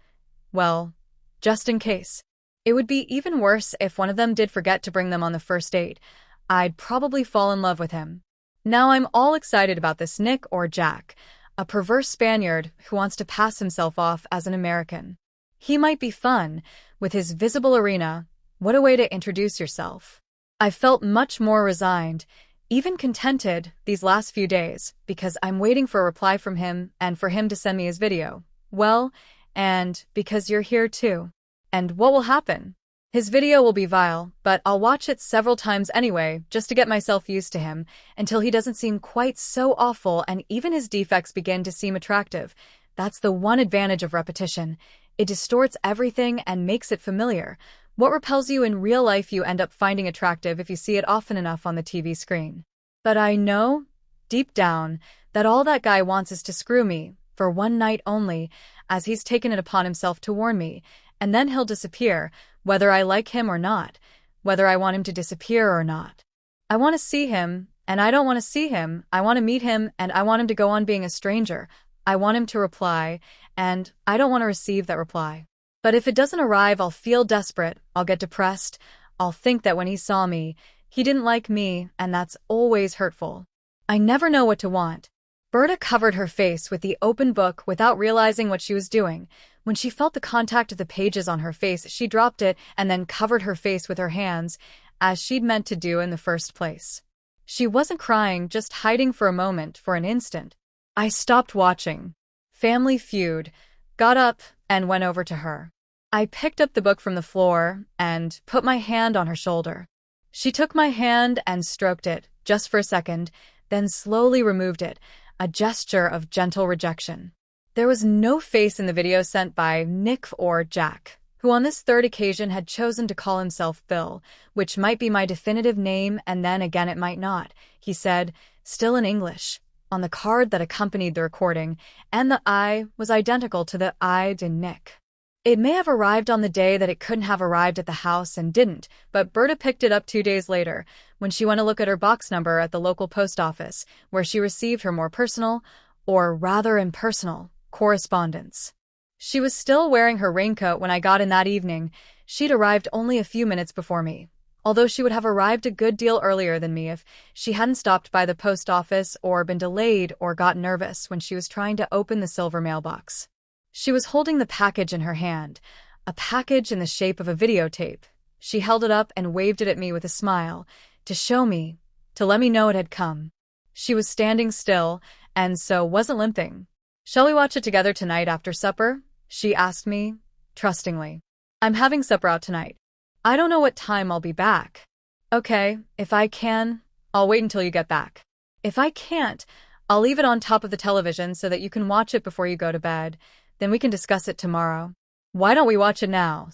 well, just in case. It would be even worse if one of them did forget to bring them on the first date. I'd probably fall in love with him. Now I'm all excited about this Nick or Jack, a perverse Spaniard who wants to pass himself off as an American. He might be fun, with his visible arena. What a way to introduce yourself. I felt much more resigned, even contented, these last few days, because I'm waiting for a reply from him and for him to send me his video. Well, and because you're here too. And what will happen? His video will be vile, but I'll watch it several times anyway, just to get myself used to him, until he doesn't seem quite so awful and even his defects begin to seem attractive. That's the one advantage of repetition. It distorts everything and makes it familiar. What repels you in real life you end up finding attractive if you see it often enough on the TV screen. But I know, deep down, that all that guy wants is to screw me, for one night only, as he's taken it upon himself to warn me, and then he'll disappear, whether I like him or not, whether I want him to disappear or not. I want to see him, and I don't want to see him. I want to meet him, and I want him to go on being a stranger. I want him to reply, and I don't want to receive that reply. But if it doesn't arrive, I'll feel desperate, I'll get depressed, I'll think that when he saw me, he didn't like me, and that's always hurtful. I never know what to want. Berta covered her face with the open book without realizing what she was doing. When she felt the contact of the pages on her face, she dropped it and then covered her face with her hands, as she'd meant to do in the first place. She wasn't crying, just hiding for a moment, for an instant. I stopped watching Family Feud, got up, and went over to her. I picked up the book from the floor and put my hand on her shoulder. She took my hand and stroked it, just for a second, then slowly removed it, a gesture of gentle rejection. There was no face in the video sent by Nick or Jack, who on this third occasion had chosen to call himself Bill, which might be my definitive name and then again it might not, he said, still in English, on the card that accompanied the recording, and the I was identical to the I in Nick. It may have arrived on the day that it couldn't have arrived at the house and didn't, but Berta picked it up 2 days later, when she went to look at her box number at the local post office, where she received her more personal, or rather impersonal, correspondence. She was still wearing her raincoat when I got in that evening. She'd arrived only a few minutes before me, although she would have arrived a good deal earlier than me if she hadn't stopped by the post office or been delayed or got nervous when she was trying to open the silver mailbox. She was holding the package in her hand, a package in the shape of a videotape. She held it up and waved it at me with a smile, to show me, to let me know it had come. She was standing still, and so wasn't limping. "Shall we watch it together tonight after supper?" she asked me, trustingly. "I'm having supper out tonight. I don't know what time I'll be back." "Okay, if I can, I'll wait until you get back. If I can't, I'll leave it on top of the television so that you can watch it before you go to bed. Then we can discuss it tomorrow." "Why don't we watch it now?"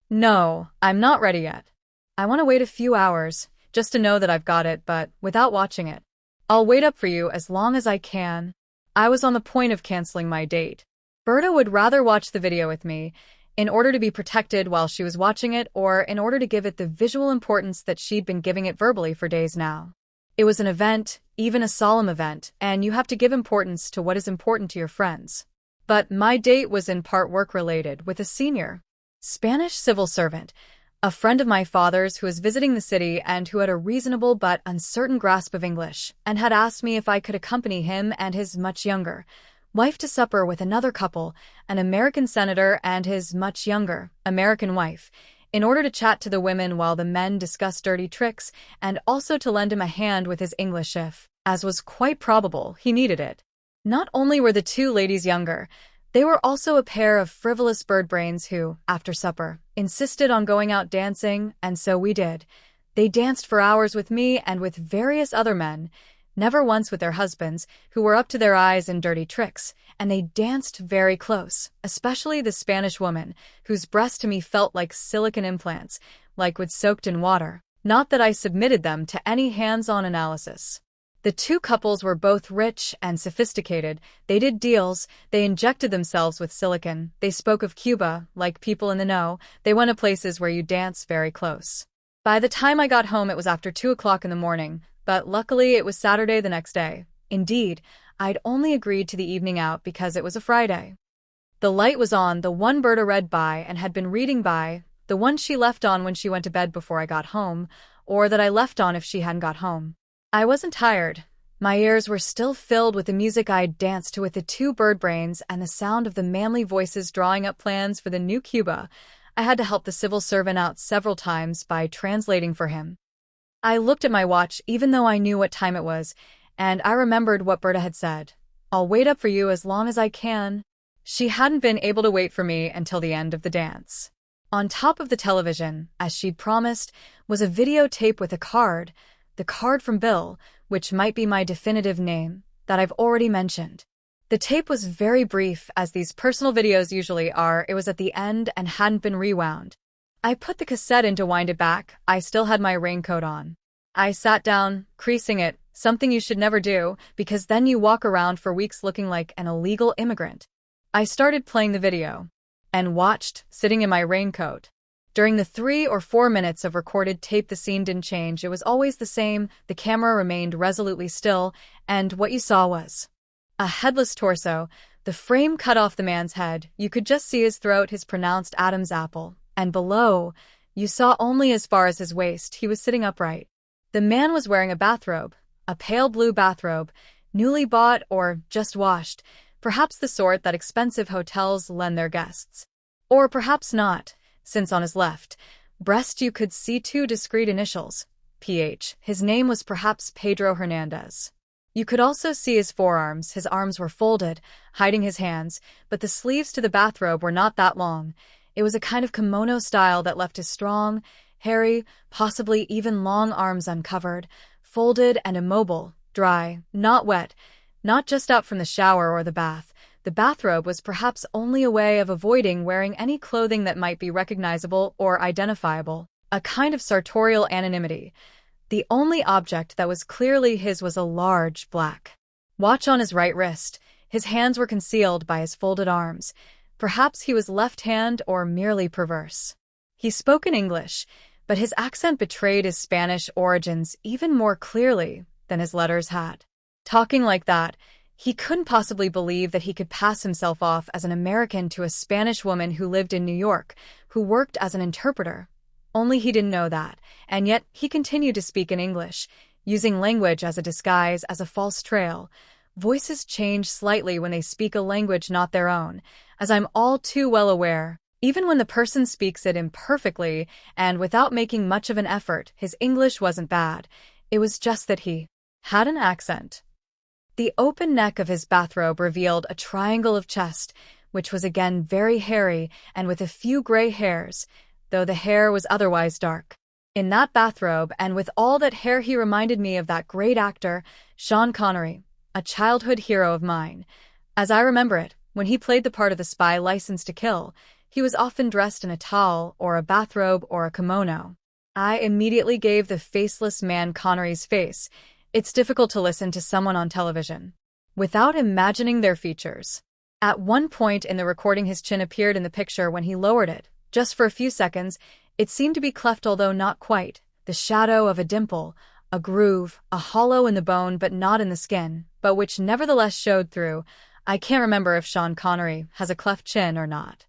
"No, I'm not ready yet. I want to wait a few hours, just to know that I've got it, but without watching it. I'll wait up for you as long as I can." I was on the point of canceling my date. Berta would rather watch the video with me, in order to be protected while she was watching it or in order to give it the visual importance that she'd been giving it verbally for days now. It was an event, even a solemn event, and you have to give importance to what is important to your friends. But my date was in part work-related with a senior Spanish civil servant, a friend of my father's who was visiting the city and who had a reasonable but uncertain grasp of English, and had asked me if I could accompany him and his much younger wife to supper with another couple, an American senator and his much younger American wife, in order to chat to the women while the men discussed dirty tricks, and also to lend him a hand with his English if, as was quite probable, he needed it. Not only were the two ladies younger, they were also a pair of frivolous birdbrains who, after supper, insisted on going out dancing, and so we did. They danced for hours with me and with various other men, never once with their husbands, who were up to their eyes in dirty tricks, and they danced very close, especially the Spanish woman, whose breasts to me felt like silicone implants, liquid soaked in water. Not that I submitted them to any hands-on analysis. The two couples were both rich and sophisticated. They did deals, they injected themselves with silicone, they spoke of Cuba, like people in the know, they went to places where you dance very close. By the time I got home it was after 2 o'clock in the morning, but luckily it was Saturday the next day. Indeed, I'd only agreed to the evening out because it was a Friday. The light was on, the one Berta read by and had been reading by, the one she left on when she went to bed before I got home, or that I left on if she hadn't got home. I wasn't tired. My ears were still filled with the music I'd danced to with the two birdbrains and the sound of the manly voices drawing up plans for the new Cuba. I had to help the civil servant out several times by translating for him. I looked at my watch even though I knew what time it was, and I remembered what Berta had said. "I'll wait up for you as long as I can." She hadn't been able to wait for me until the end of the dance. On top of the television, as she'd promised, was a videotape with a card, the card from Bill, which might be my definitive name, that I've already mentioned. The tape was very brief, as these personal videos usually are. It was at the end and hadn't been rewound. I put the cassette in to wind it back. I still had my raincoat on. I sat down, creasing it, something you should never do, because then you walk around for weeks looking like an illegal immigrant. I started playing the video, and watched, sitting in my raincoat. During the 3 or 4 minutes of recorded tape the scene didn't change. It was always the same, the camera remained resolutely still, and what you saw was a headless torso, the frame cut off the man's head, you could just see his throat, his pronounced Adam's apple, and below, you saw only as far as his waist. He was sitting upright. The man was wearing a bathrobe, a pale blue bathrobe, newly bought or just washed, perhaps the sort that expensive hotels lend their guests. Or perhaps not, since on his left breast you could see 2 discreet initials, PH. His name was perhaps Pedro Hernandez. You could also see his forearms. His arms were folded, hiding his hands, but the sleeves to the bathrobe were not that long. It was a kind of kimono style that left his strong, hairy, possibly even long arms uncovered, folded and immobile, dry, not wet, not just out from the shower or the bath. The The bathrobe was perhaps only a way of avoiding wearing any clothing that might be recognizable or identifiable, a kind of sartorial anonymity. The only object that was clearly his was a large, black watch on his right wrist. His hands were concealed by his folded arms. Perhaps he was left-handed or merely perverse. He spoke in English, but his accent betrayed his Spanish origins even more clearly than his letters had. Talking like that, he couldn't possibly believe that he could pass himself off as an American to a Spanish woman who lived in New York, who worked as an interpreter. Only he didn't know that, and yet he continued to speak in English, using language as a disguise, as a false trail. Voices change slightly when they speak a language not their own, as I'm all too well aware. Even when the person speaks it imperfectly and without making much of an effort, his English wasn't bad. It was just that he had an accent. The open neck of his bathrobe revealed a triangle of chest, which was again very hairy and with a few gray hairs, though the hair was otherwise dark. In that bathrobe and with all that hair, he reminded me of that great actor, Sean Connery, a childhood hero of mine. As I remember it, when he played the part of the spy licensed to kill, he was often dressed in a towel or a bathrobe or a kimono. I immediately gave the faceless man Connery's face. It's difficult to listen to someone on television without imagining their features. At one point in the recording, his chin appeared in the picture when he lowered it. Just for a few seconds, it seemed to be cleft, although not quite. The shadow of a dimple, a groove, a hollow in the bone but not in the skin, but which nevertheless showed through. I can't remember if Sean Connery has a cleft chin or not.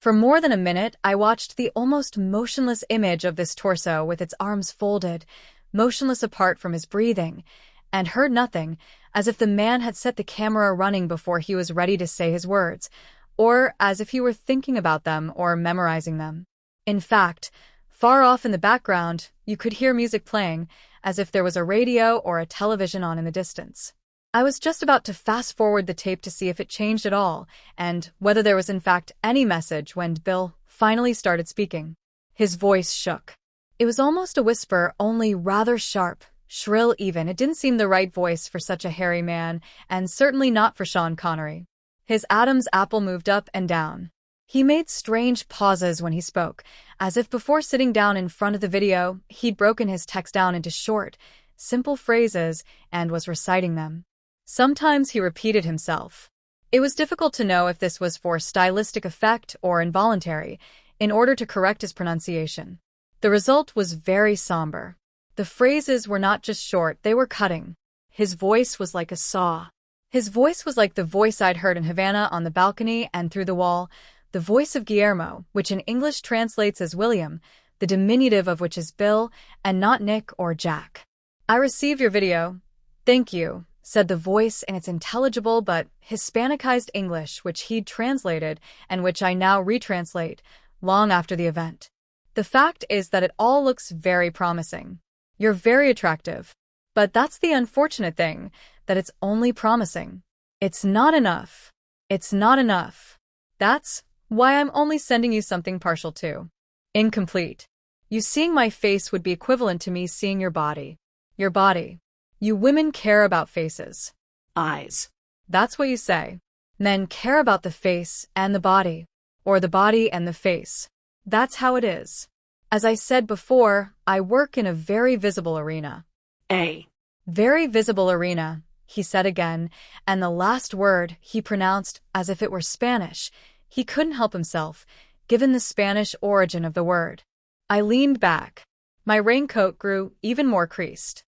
For more than a minute, I watched the almost motionless image of this torso with its arms folded, motionless apart from his breathing, and heard nothing, as if the man had set the camera running before he was ready to say his words, or as if he were thinking about them or memorizing them. In fact, far off in the background, you could hear music playing, as if there was a radio or a television on in the distance. I was just about to fast-forward the tape to see if it changed at all, and whether there was in fact any message, when Bill finally started speaking. His voice shook. It was almost a whisper, only rather sharp, shrill even. It didn't seem the right voice for such a hairy man, and certainly not for Sean Connery. His Adam's apple moved up and down. He made strange pauses when he spoke, as if before sitting down in front of the video, he'd broken his text down into short, simple phrases and was reciting them. Sometimes he repeated himself. It was difficult to know if this was for stylistic effect or involuntary, in order to correct his pronunciation. The result was very somber. The phrases were not just short, they were cutting. His voice was like a saw. His voice was like the voice I'd heard in Havana on the balcony and through the wall, the voice of Guillermo, which in English translates as William, the diminutive of which is Bill, and not Nick or Jack. "I received your video. Thank you," said the voice in its intelligible but Hispanicized English, which he'd translated and which I now retranslate, long after the event. "The fact is that it all looks very promising. You're very attractive. But that's the unfortunate thing, that it's only promising. It's not enough. It's not enough. That's why I'm only sending you something partial too. Incomplete. You seeing my face would be equivalent to me seeing your body. Your body. You women care about faces. Eyes. That's what you say. Men care about the face and the body, or the body and the face. That's how it is. As I said before, I work in a very visible arena." A very visible arena, he said again, and the last word he pronounced as if it were Spanish. He couldn't help himself, given the Spanish origin of the word. I leaned back. My raincoat grew even more creased.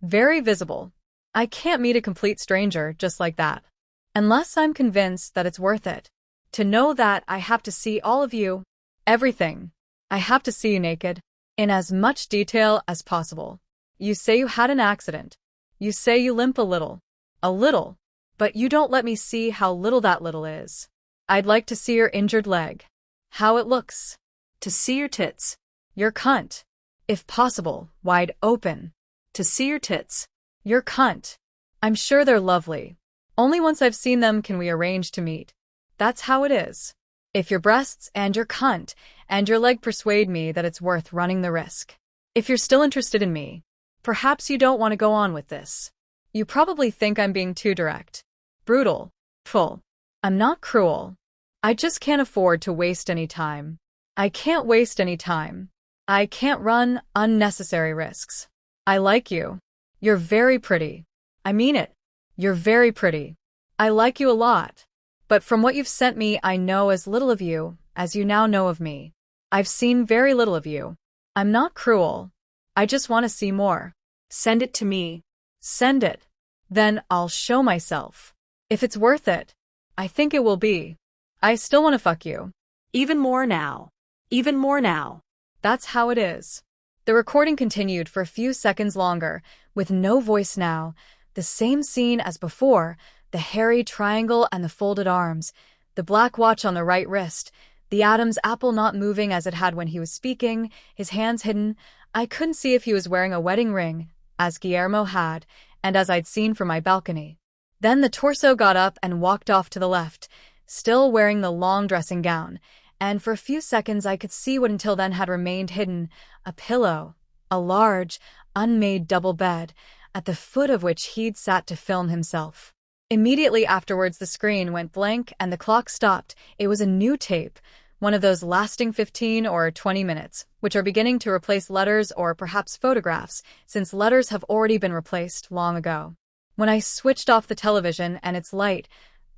Very visible. I can't meet a complete stranger just like that. Unless I'm convinced that it's worth it. To know that, I have to see all of you. Everything. I have to see you naked. In as much detail as possible. You say you had an accident. You say you limp a little. A little. But you don't let me see how little that little is. I'd like to see your injured leg. How it looks. To see your tits. Your cunt. If possible, wide open. To see your tits. Your cunt. I'm sure they're lovely. Only once I've seen them can we arrange to meet. That's how it is. If your breasts and your cunt and your leg persuade me that it's worth running the risk. If you're still interested in me, perhaps you don't want to go on with this. You probably think I'm being too direct. Brutal. Full. I'm not cruel. I just can't afford to waste any time. I can't waste any time. I can't run unnecessary risks. I like you. You're very pretty. I mean it. You're very pretty. I like you a lot. But from what you've sent me, I know as little of you as you now know of me. I've seen very little of you. I'm not cruel. I just want to see more. Send it to me. Send it. Then I'll show myself. If it's worth it. I think it will be. I still want to fuck you. Even more now. Even more now. That's how it is. The recording continued for a few seconds longer, with no voice now. The same scene as before, the hairy triangle and the folded arms, the black watch on the right wrist, the Adam's apple not moving as it had when he was speaking, his hands hidden. I couldn't see if he was wearing a wedding ring, as Guillermo had, and as I'd seen from my balcony. Then the torso got up and walked off to the left, still wearing the long dressing gown, and for a few seconds I could see what until then had remained hidden, a pillow, a large, unmade double bed, at the foot of which he'd sat to film himself. Immediately afterwards the screen went blank and the clock stopped. It was a new tape, one of those lasting 15 or 20 minutes, which are beginning to replace letters or perhaps photographs, since letters have already been replaced long ago. When I switched off the television and its light,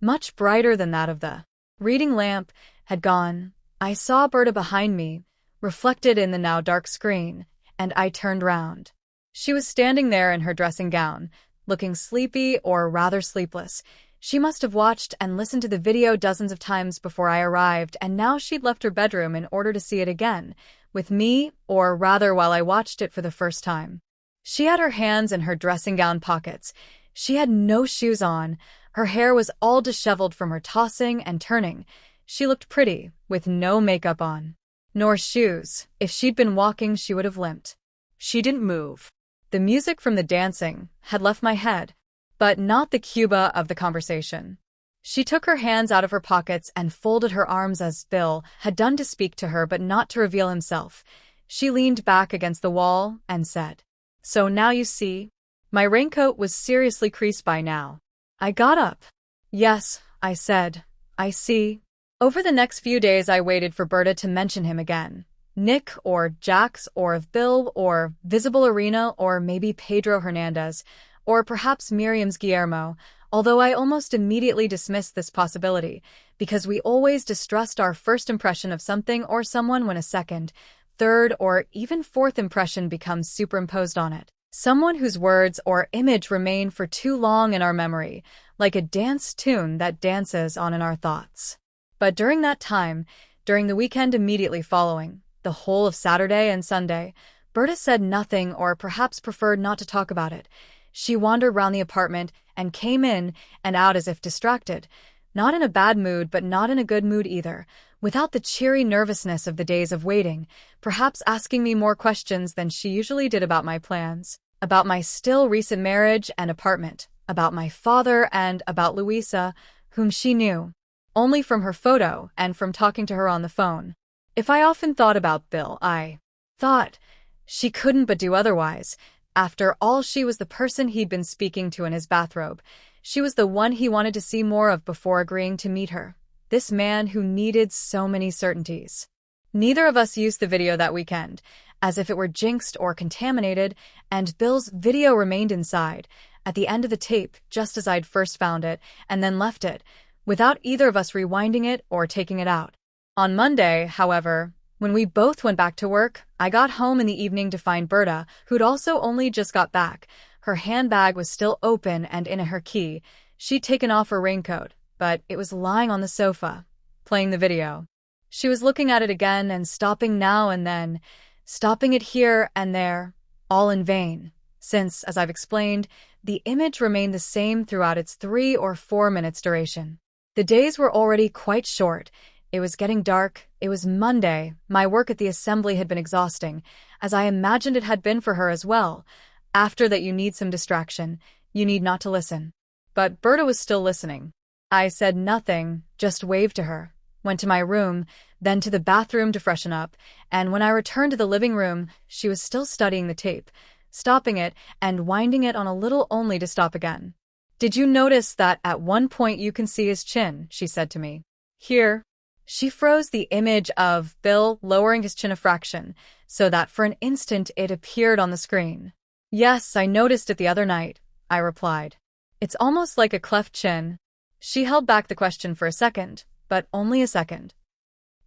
much brighter than that of the reading lamp, had gone, I saw Berta behind me, reflected in the now dark screen, and I turned round. She was standing there in her dressing gown, looking sleepy or rather sleepless. She must have watched and listened to the video dozens of times before I arrived, and now she'd left her bedroom in order to see it again, with me, or rather while I watched it for the first time. She had her hands in her dressing gown pockets. She had no shoes on. Her hair was all disheveled from her tossing and turning. She looked pretty, with no makeup on. Nor shoes. If she'd been walking, she would have limped. She didn't move. The music from the dancing had left my head, but not the Cuba of the conversation. She took her hands out of her pockets and folded her arms as Bill had done to speak to her but not to reveal himself. She leaned back against the wall and said, "So now you see?" My raincoat was seriously creased by now. I got up. "Yes," I said, "I see." Over the next few days I waited for Berta to mention him again. Nick or Jax or Bill or Visible Arena or maybe Pedro Hernandez or perhaps Miriam's Guillermo, although I almost immediately dismissed this possibility because we always distrust our first impression of something or someone when a second, third, or even fourth impression becomes superimposed on it. Someone whose words or image remain for too long in our memory, like a dance tune that dances on in our thoughts. But during that time, during the weekend immediately following, the whole of Saturday and Sunday, Berta said nothing or perhaps preferred not to talk about it. She wandered round the apartment and came in and out as if distracted, not in a bad mood but not in a good mood either, without the cheery nervousness of the days of waiting, perhaps asking me more questions than she usually did about my plans, about my still recent marriage and apartment, about my father and about Luisa, whom she knew only from her photo and from talking to her on the phone. If I often thought about Bill, I thought she couldn't but do otherwise. After all, she was the person he'd been speaking to in his bathrobe. She was the one he wanted to see more of before agreeing to meet her. This man who needed so many certainties. Neither of us used the video that weekend, as if it were jinxed or contaminated, and Bill's video remained inside, at the end of the tape, just as I'd first found it, and then left it, without either of us rewinding it or taking it out. On Monday, however, when we both went back to work, I got home in the evening to find Berta, who'd also only just got back. Her handbag was still open and in her key. She'd taken off her raincoat, but it was lying on the sofa, playing the video. She was looking at it again and stopping now and then, stopping it here and there, all in vain, since, as I've explained, the image remained the same throughout its 3 or 4 minutes duration. The days were already quite short. It was getting dark. It was Monday. My work at the assembly had been exhausting, as I imagined it had been for her as well. After that, you need some distraction. You need not to listen. But Berta was still listening. I said nothing, just waved to her, went to my room, then to the bathroom to freshen up, and when I returned to the living room, she was still studying the tape, stopping it and winding it on a little only to stop again. Did you notice that at one point you can see his chin? She said to me. Here. She froze the image of Bill lowering his chin a fraction, so that for an instant it appeared on the screen. Yes, I noticed it the other night, I replied. It's almost like a cleft chin. She held back the question for a second, but only a second.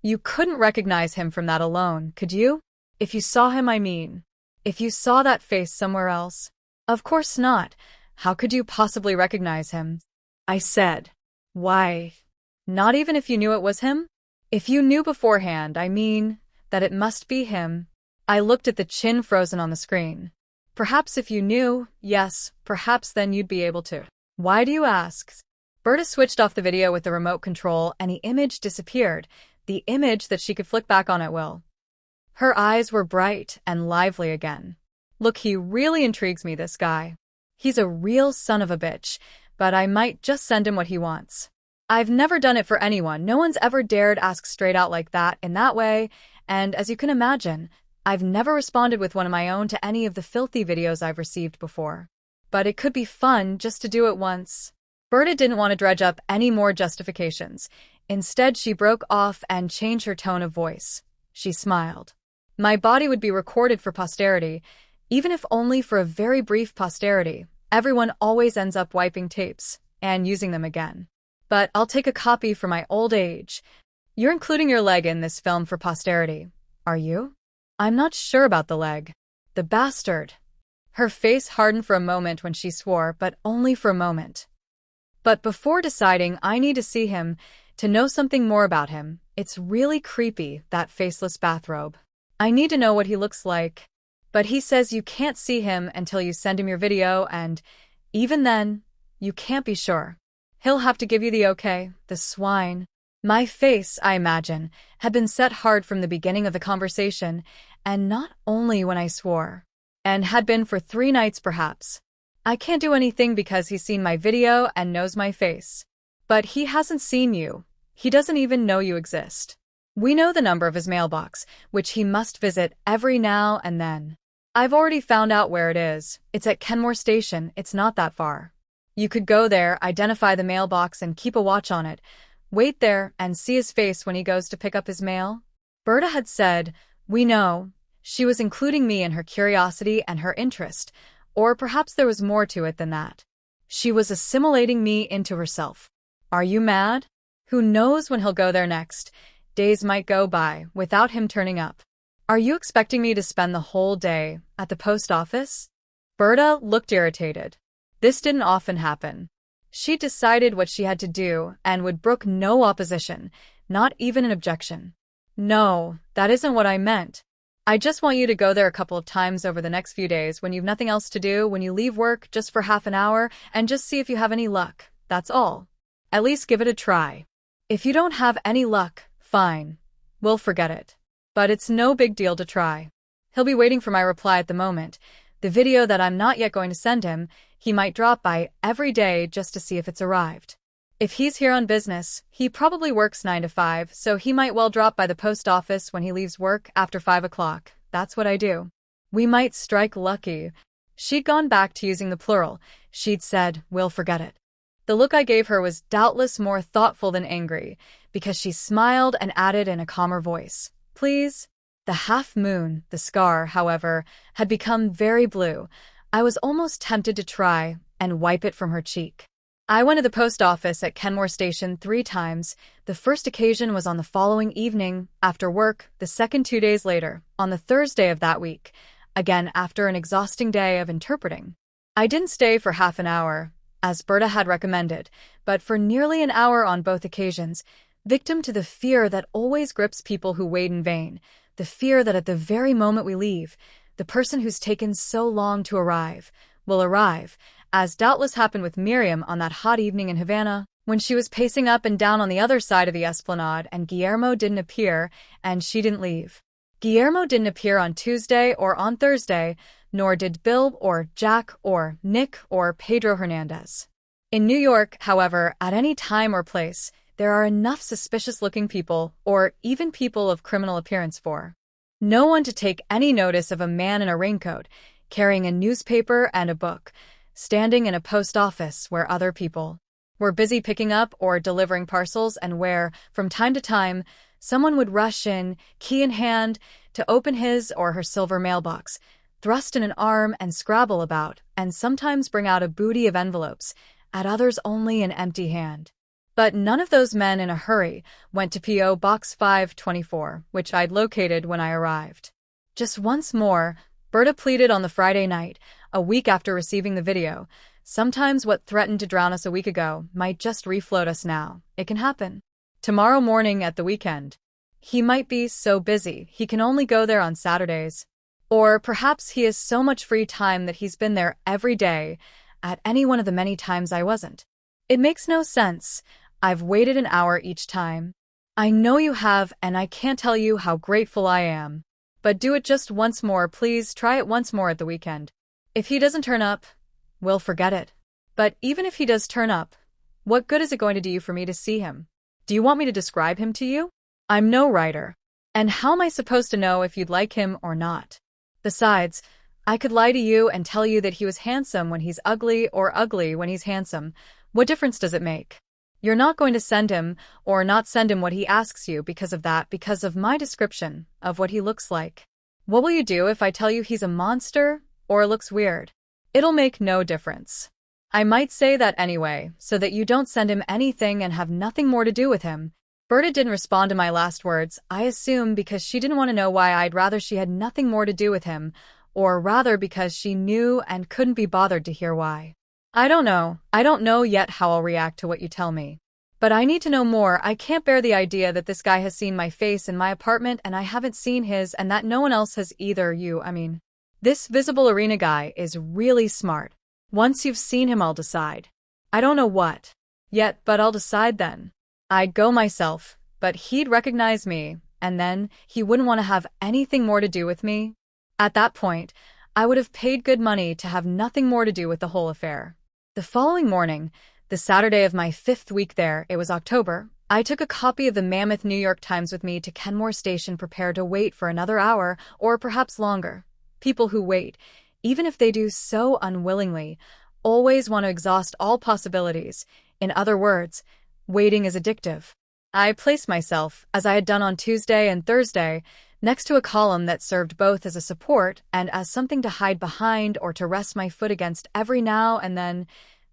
You couldn't recognize him from that alone, could you? If you saw him, I mean. If you saw that face somewhere else. Of course not. How could you possibly recognize him? I said. Why? Not even if you knew it was him? If you knew beforehand, I mean, that it must be him. I looked at the chin frozen on the screen. Perhaps if you knew, yes, perhaps then you'd be able to. Why do you ask? Berta switched off the video with the remote control and the image disappeared, the image that she could flick back on at will. Her eyes were bright and lively again. Look, he really intrigues me, this guy. He's a real son of a bitch, but I might just send him what he wants. I've never done it for anyone. No one's ever dared ask straight out like that in that way, and as you can imagine, I've never responded with one of my own to any of the filthy videos I've received before. But it could be fun just to do it once. Berta didn't want to dredge up any more justifications. Instead, she broke off and changed her tone of voice. She smiled. My body would be recorded for posterity, even if only for a very brief posterity. Everyone always ends up wiping tapes and using them again. But I'll take a copy for my old age. You're including your leg in this film for posterity, are you? I'm not sure about the leg. The bastard. Her face hardened for a moment when she swore, but only for a moment. But before deciding, I need to see him, to know something more about him. It's really creepy, that faceless bathrobe. I need to know what he looks like. But he says you can't see him until you send him your video, and even then, you can't be sure. He'll have to give you the okay, the swine. My face, I imagine, had been set hard from the beginning of the conversation, and not only when I swore. And had been for 3 nights perhaps. I can't do anything because he's seen my video and knows my face. But he hasn't seen you. He doesn't even know you exist. We know the number of his mailbox, which he must visit every now and then. I've already found out where it is. It's at Kenmore Station. It's not that far. You could go there, identify the mailbox, and keep a watch on it. Wait there and see his face when he goes to pick up his mail. Berta had said, we know. She was including me in her curiosity and her interest, or perhaps there was more to it than that. She was assimilating me into herself. Are you mad? Who knows when he'll go there next? Days might go by without him turning up. Are you expecting me to spend the whole day at the post office? Berta looked irritated. This didn't often happen. She decided what she had to do and would brook no opposition, not even an objection. No, that isn't what I meant. I just want you to go there a couple of times over the next few days when you've nothing else to do, when you leave work, just for half an hour, and just see if you have any luck. That's all. At least give it a try. If you don't have any luck, fine. We'll forget it. But it's no big deal to try. He'll be waiting for my reply at the moment. The video that I'm not yet going to send him, he might drop by every day just to see if it's arrived. If he's here on business, he probably works 9 to 5, so he might well drop by the post office when he leaves work after 5 o'clock. That's what I do. We might strike lucky. She'd gone back to using the plural. She'd said, we'll forget it. The look I gave her was doubtless more thoughtful than angry, because she smiled and added in a calmer voice, please. The half moon, the scar, however, had become very blue. I was almost tempted to try and wipe it from her cheek. I went to the post office at Kenmore Station 3 times. The first occasion was on the following evening, after work, the second 2 days later, on the Thursday of that week, again after an exhausting day of interpreting. I didn't stay for half an hour, as Berta had recommended, but for nearly an hour on both occasions, victim to the fear that always grips people who wait in vain, the fear that at the very moment we leave, the person who's taken so long to arrive will arrive, as doubtless happened with Miriam on that hot evening in Havana, when she was pacing up and down on the other side of the esplanade and Guillermo didn't appear, and she didn't leave. Guillermo didn't appear on Tuesday or on Thursday, nor did Bill or Jack or Nick or Pedro Hernandez. In New York, however, at any time or place, there are enough suspicious-looking people, or even people of criminal appearance for no one to take any notice of a man in a raincoat, carrying a newspaper and a book, standing in a post office where other people were busy picking up or delivering parcels and where, from time to time, someone would rush in, key in hand, to open his or her silver mailbox, thrust in an arm and scrabble about, and sometimes bring out a booty of envelopes, at others only an empty hand. But none of those men in a hurry went to P.O. Box 524, which I'd located when I arrived. Just once more, Berta pleaded on the Friday night, a week after receiving the video. Sometimes what threatened to drown us a week ago might just refloat us now. It can happen. Tomorrow morning at the weekend. He might be so busy he can only go there on Saturdays. Or perhaps he has so much free time that he's been there every day, at any one of the many times I wasn't. It makes no sense. I've waited an hour each time. I know you have, and I can't tell you how grateful I am. But do it just once more, please. Try it once more at the weekend. If he doesn't turn up, we'll forget it. But even if he does turn up, what good is it going to do you for me to see him? Do you want me to describe him to you? I'm no writer. And how am I supposed to know if you'd like him or not? Besides, I could lie to you and tell you that he was handsome when he's ugly or ugly when he's handsome. What difference does it make? You're not going to send him or not send him what he asks you because of that, because of my description of what he looks like. What will you do if I tell you he's a monster or looks weird? It'll make no difference. I might say that anyway, so that you don't send him anything and have nothing more to do with him. Berta didn't respond to my last words, I assume because she didn't want to know why. I'd rather she had nothing more to do with him, or rather because she knew and couldn't be bothered to hear why. I don't know. I don't know yet how I'll react to what you tell me. But I need to know more. I can't bear the idea that this guy has seen my face in my apartment and I haven't seen his, and that no one else has either. This visible arena guy is really smart. Once you've seen him, I'll decide. I don't know what yet, but I'll decide then. I'd go myself, but he'd recognize me, and then he wouldn't want to have anything more to do with me. At that point, I would have paid good money to have nothing more to do with the whole affair. The following morning, the Saturday of my 5th week there, it was October, I took a copy of the mammoth New York Times with me to Kenmore Station, prepared to wait for another hour, or perhaps longer. People who wait, even if they do so unwillingly, always want to exhaust all possibilities. In other words, waiting is addictive. I placed myself, as I had done on Tuesday and Thursday, next to a column that served both as a support and as something to hide behind or to rest my foot against every now and then,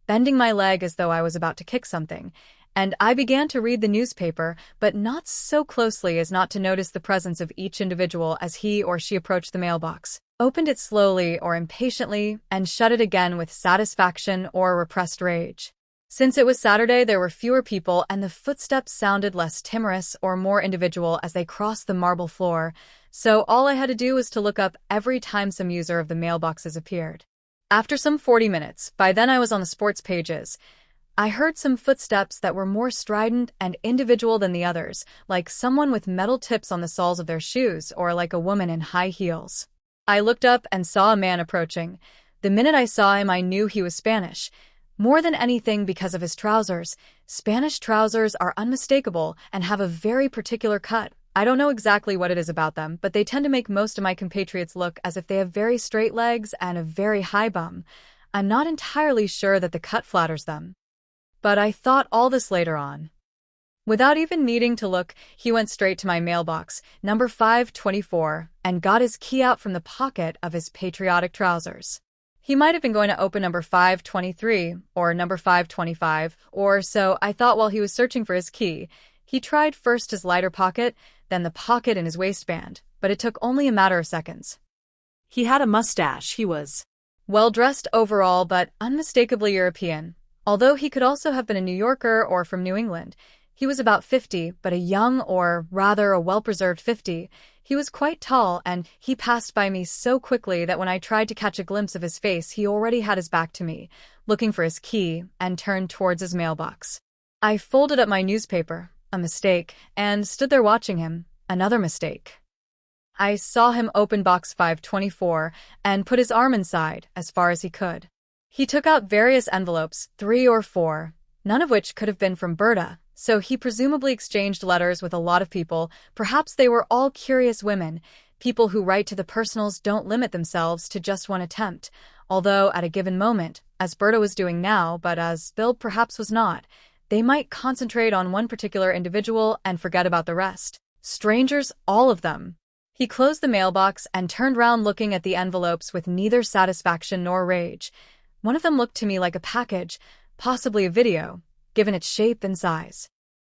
bending my leg as though I was about to kick something, and I began to read the newspaper, but not so closely as not to notice the presence of each individual as he or she approached the mailbox, opened it slowly or impatiently, and shut it again with satisfaction or repressed rage. Since it was Saturday, there were fewer people, and the footsteps sounded less timorous or more individual as they crossed the marble floor, so all I had to do was to look up every time some user of the mailboxes appeared. After some 40 minutes, by then I was on the sports pages, I heard some footsteps that were more strident and individual than the others, like someone with metal tips on the soles of their shoes or like a woman in high heels. I looked up and saw a man approaching. The minute I saw him, I knew he was Spanish. More than anything because of his trousers. Spanish trousers are unmistakable and have a very particular cut. I don't know exactly what it is about them, but they tend to make most of my compatriots look as if they have very straight legs and a very high bum. I'm not entirely sure that the cut flatters them. But I thought all this later on. Without even needing to look, he went straight to my mailbox, number 524, and got his key out from the pocket of his patriotic trousers. He might have been going to open number 523, or number 525, or so I thought while he was searching for his key. He tried first his lighter pocket, then the pocket in his waistband, but it took only a matter of seconds. He had a mustache. He was well-dressed overall, but unmistakably European. Although he could also have been a New Yorker or from New England. He was about 50, but a young, or rather a well-preserved 50. He was quite tall, and he passed by me so quickly that when I tried to catch a glimpse of his face, he already had his back to me, looking for his key, and turned towards his mailbox. I folded up my newspaper, a mistake, and stood there watching him, another mistake. I saw him open box 524 and put his arm inside as far as he could. He took out various envelopes, 3 or 4, none of which could have been from Berta, so he presumably exchanged letters with a lot of people. Perhaps they were all curious women. People who write to the personals don't limit themselves to just one attempt. although at a given moment, as Berta was doing now, but as Bill perhaps was not, they might concentrate on one particular individual and forget about the rest. Strangers, all of them. He closed the mailbox and turned round looking at the envelopes with neither satisfaction nor rage. One of them looked to me like a package, possibly a video, given its shape and size.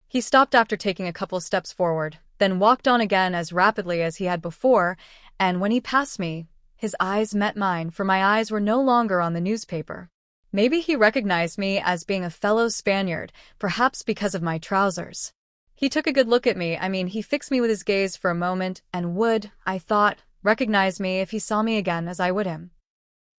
He stopped after taking a couple steps forward, then walked on again as rapidly as he had before, and when he passed me, his eyes met mine, for my eyes were no longer on the newspaper. Maybe he recognized me as being a fellow Spaniard, perhaps because of my trousers. He took a good look at me. He fixed me with his gaze for a moment and would, I thought, recognize me if he saw me again as I would him.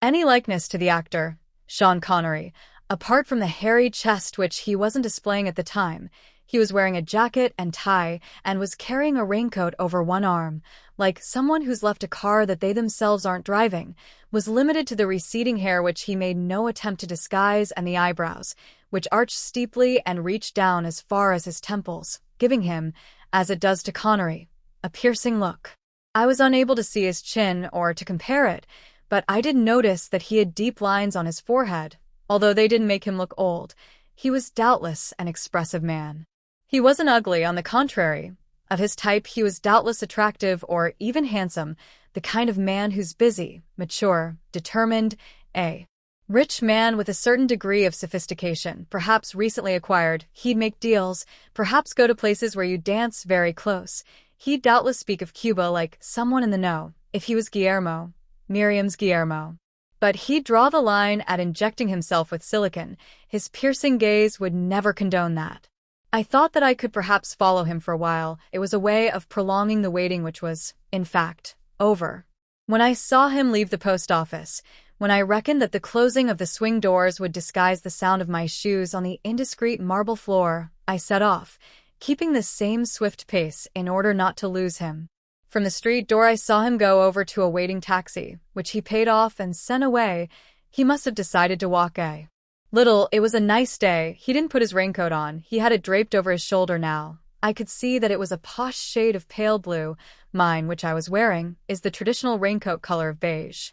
Any likeness to the actor, Sean Connery, apart from the hairy chest which he wasn't displaying at the time. He was wearing a jacket and tie and was carrying a raincoat over one arm, like someone who's left a car that they themselves aren't driving, was limited to the receding hair which he made no attempt to disguise and the eyebrows, which arched steeply and reached down as far as his temples, giving him, as it does to Connery, a piercing look. I was unable to see his chin or to compare it, but I did notice that he had deep lines on his forehead, although they didn't make him look old. He was doubtless an expressive man. He wasn't ugly, on the contrary. Of his type, he was doubtless attractive or even handsome, the kind of man who's busy, mature, determined, a rich man with a certain degree of sophistication, perhaps recently acquired. He'd make deals, perhaps go to places where you dance very close. He'd doubtless speak of Cuba like someone in the know, if he was Guillermo, Miriam's Guillermo. But he'd draw the line at injecting himself with silicon. His piercing gaze would never condone that. I thought that I could perhaps follow him for a while. It was a way of prolonging the waiting which was, in fact, over. When I saw him leave the post office, when I reckoned that the closing of the swing doors would disguise the sound of my shoes on the indiscreet marble floor, I set off, keeping the same swift pace in order not to lose him. From the street door I saw him go over to a waiting taxi, which he paid off and sent away. He must have decided to walk a little. It was a nice day. He didn't put his raincoat on. He had it draped over his shoulder now. I could see that it was a posh shade of pale blue. Mine, which I was wearing, is the traditional raincoat color of beige.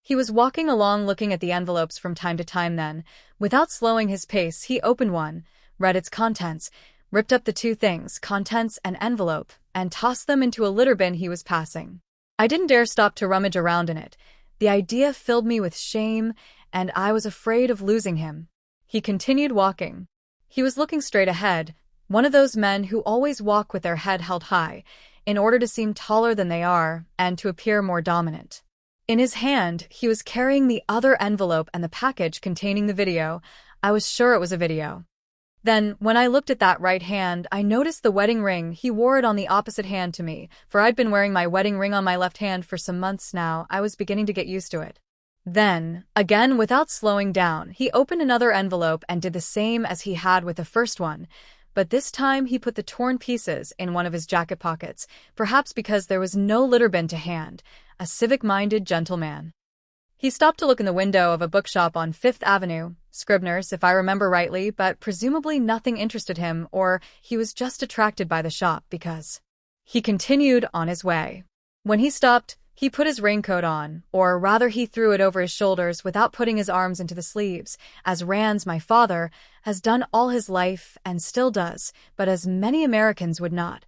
He was walking along looking at the envelopes from time to time then. Without slowing his pace, he opened one, read its contents, ripped up the two things, contents and envelope, and tossed them into a litter bin he was passing. I didn't dare stop to rummage around in it. The idea filled me with shame, and I was afraid of losing him. He continued walking. He was looking straight ahead, one of those men who always walk with their head held high, in order to seem taller than they are and to appear more dominant. In his hand, he was carrying the other envelope and the package containing the video. I was sure it was a video. Then, when I looked at that right hand, I noticed the wedding ring. He wore it on the opposite hand to me, for I'd been wearing my wedding ring on my left hand for some months now. I was beginning to get used to it. Then, again without slowing down, he opened another envelope and did the same as he had with the first one, but this time he put the torn pieces in one of his jacket pockets, perhaps because there was no litter bin to hand, a civic-minded gentleman. He stopped to look in the window of a bookshop on Fifth Avenue, Scribner's if I remember rightly, but presumably nothing interested him, or he was just attracted by the shop because he continued on his way. When he stopped, he put his raincoat on, or rather he threw it over his shoulders without putting his arms into the sleeves, as Rand's, my father, has done all his life and still does, but as many Americans would not.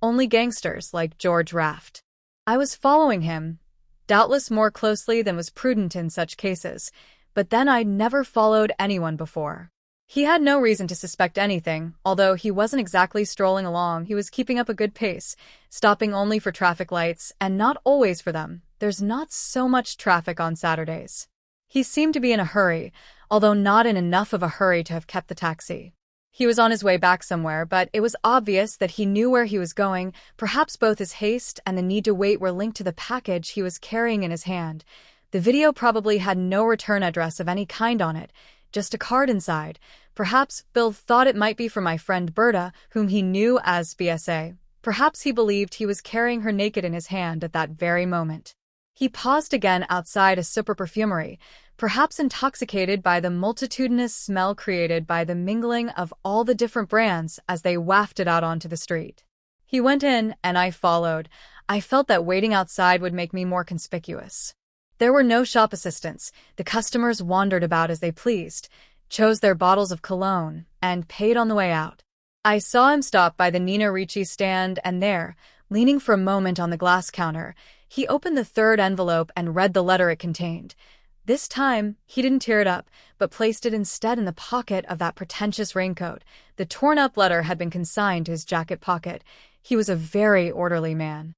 Only gangsters like George Raft. I was following him, doubtless more closely than was prudent in such cases, but then I'd never followed anyone before. He had no reason to suspect anything, although he wasn't exactly strolling along. He was keeping up a good pace, stopping only for traffic lights, and not always for them. There's not so much traffic on Saturdays. He seemed to be in a hurry, although not in enough of a hurry to have kept the taxi. He was on his way back somewhere, but it was obvious that he knew where he was going. Perhaps both his haste and the need to wait were linked to the package he was carrying in his hand. The video probably had no return address of any kind on it, just a card inside. Perhaps Bill thought it might be for my friend Berta, whom he knew as BSA. Perhaps he believed he was carrying her naked in his hand at that very moment. He paused again outside a super perfumery, perhaps intoxicated by the multitudinous smell created by the mingling of all the different brands as they wafted out onto the street. He went in, and I followed. I felt that waiting outside would make me more conspicuous. There were no shop assistants. The customers wandered about as they pleased, chose their bottles of cologne, and paid on the way out. I saw him stop by the Nina Ricci stand, and there, leaning for a moment on the glass counter, he opened the third envelope and read the letter it contained. This time, he didn't tear it up, but placed it instead in the pocket of that pretentious raincoat. The torn-up letter had been consigned to his jacket pocket. He was a very orderly man.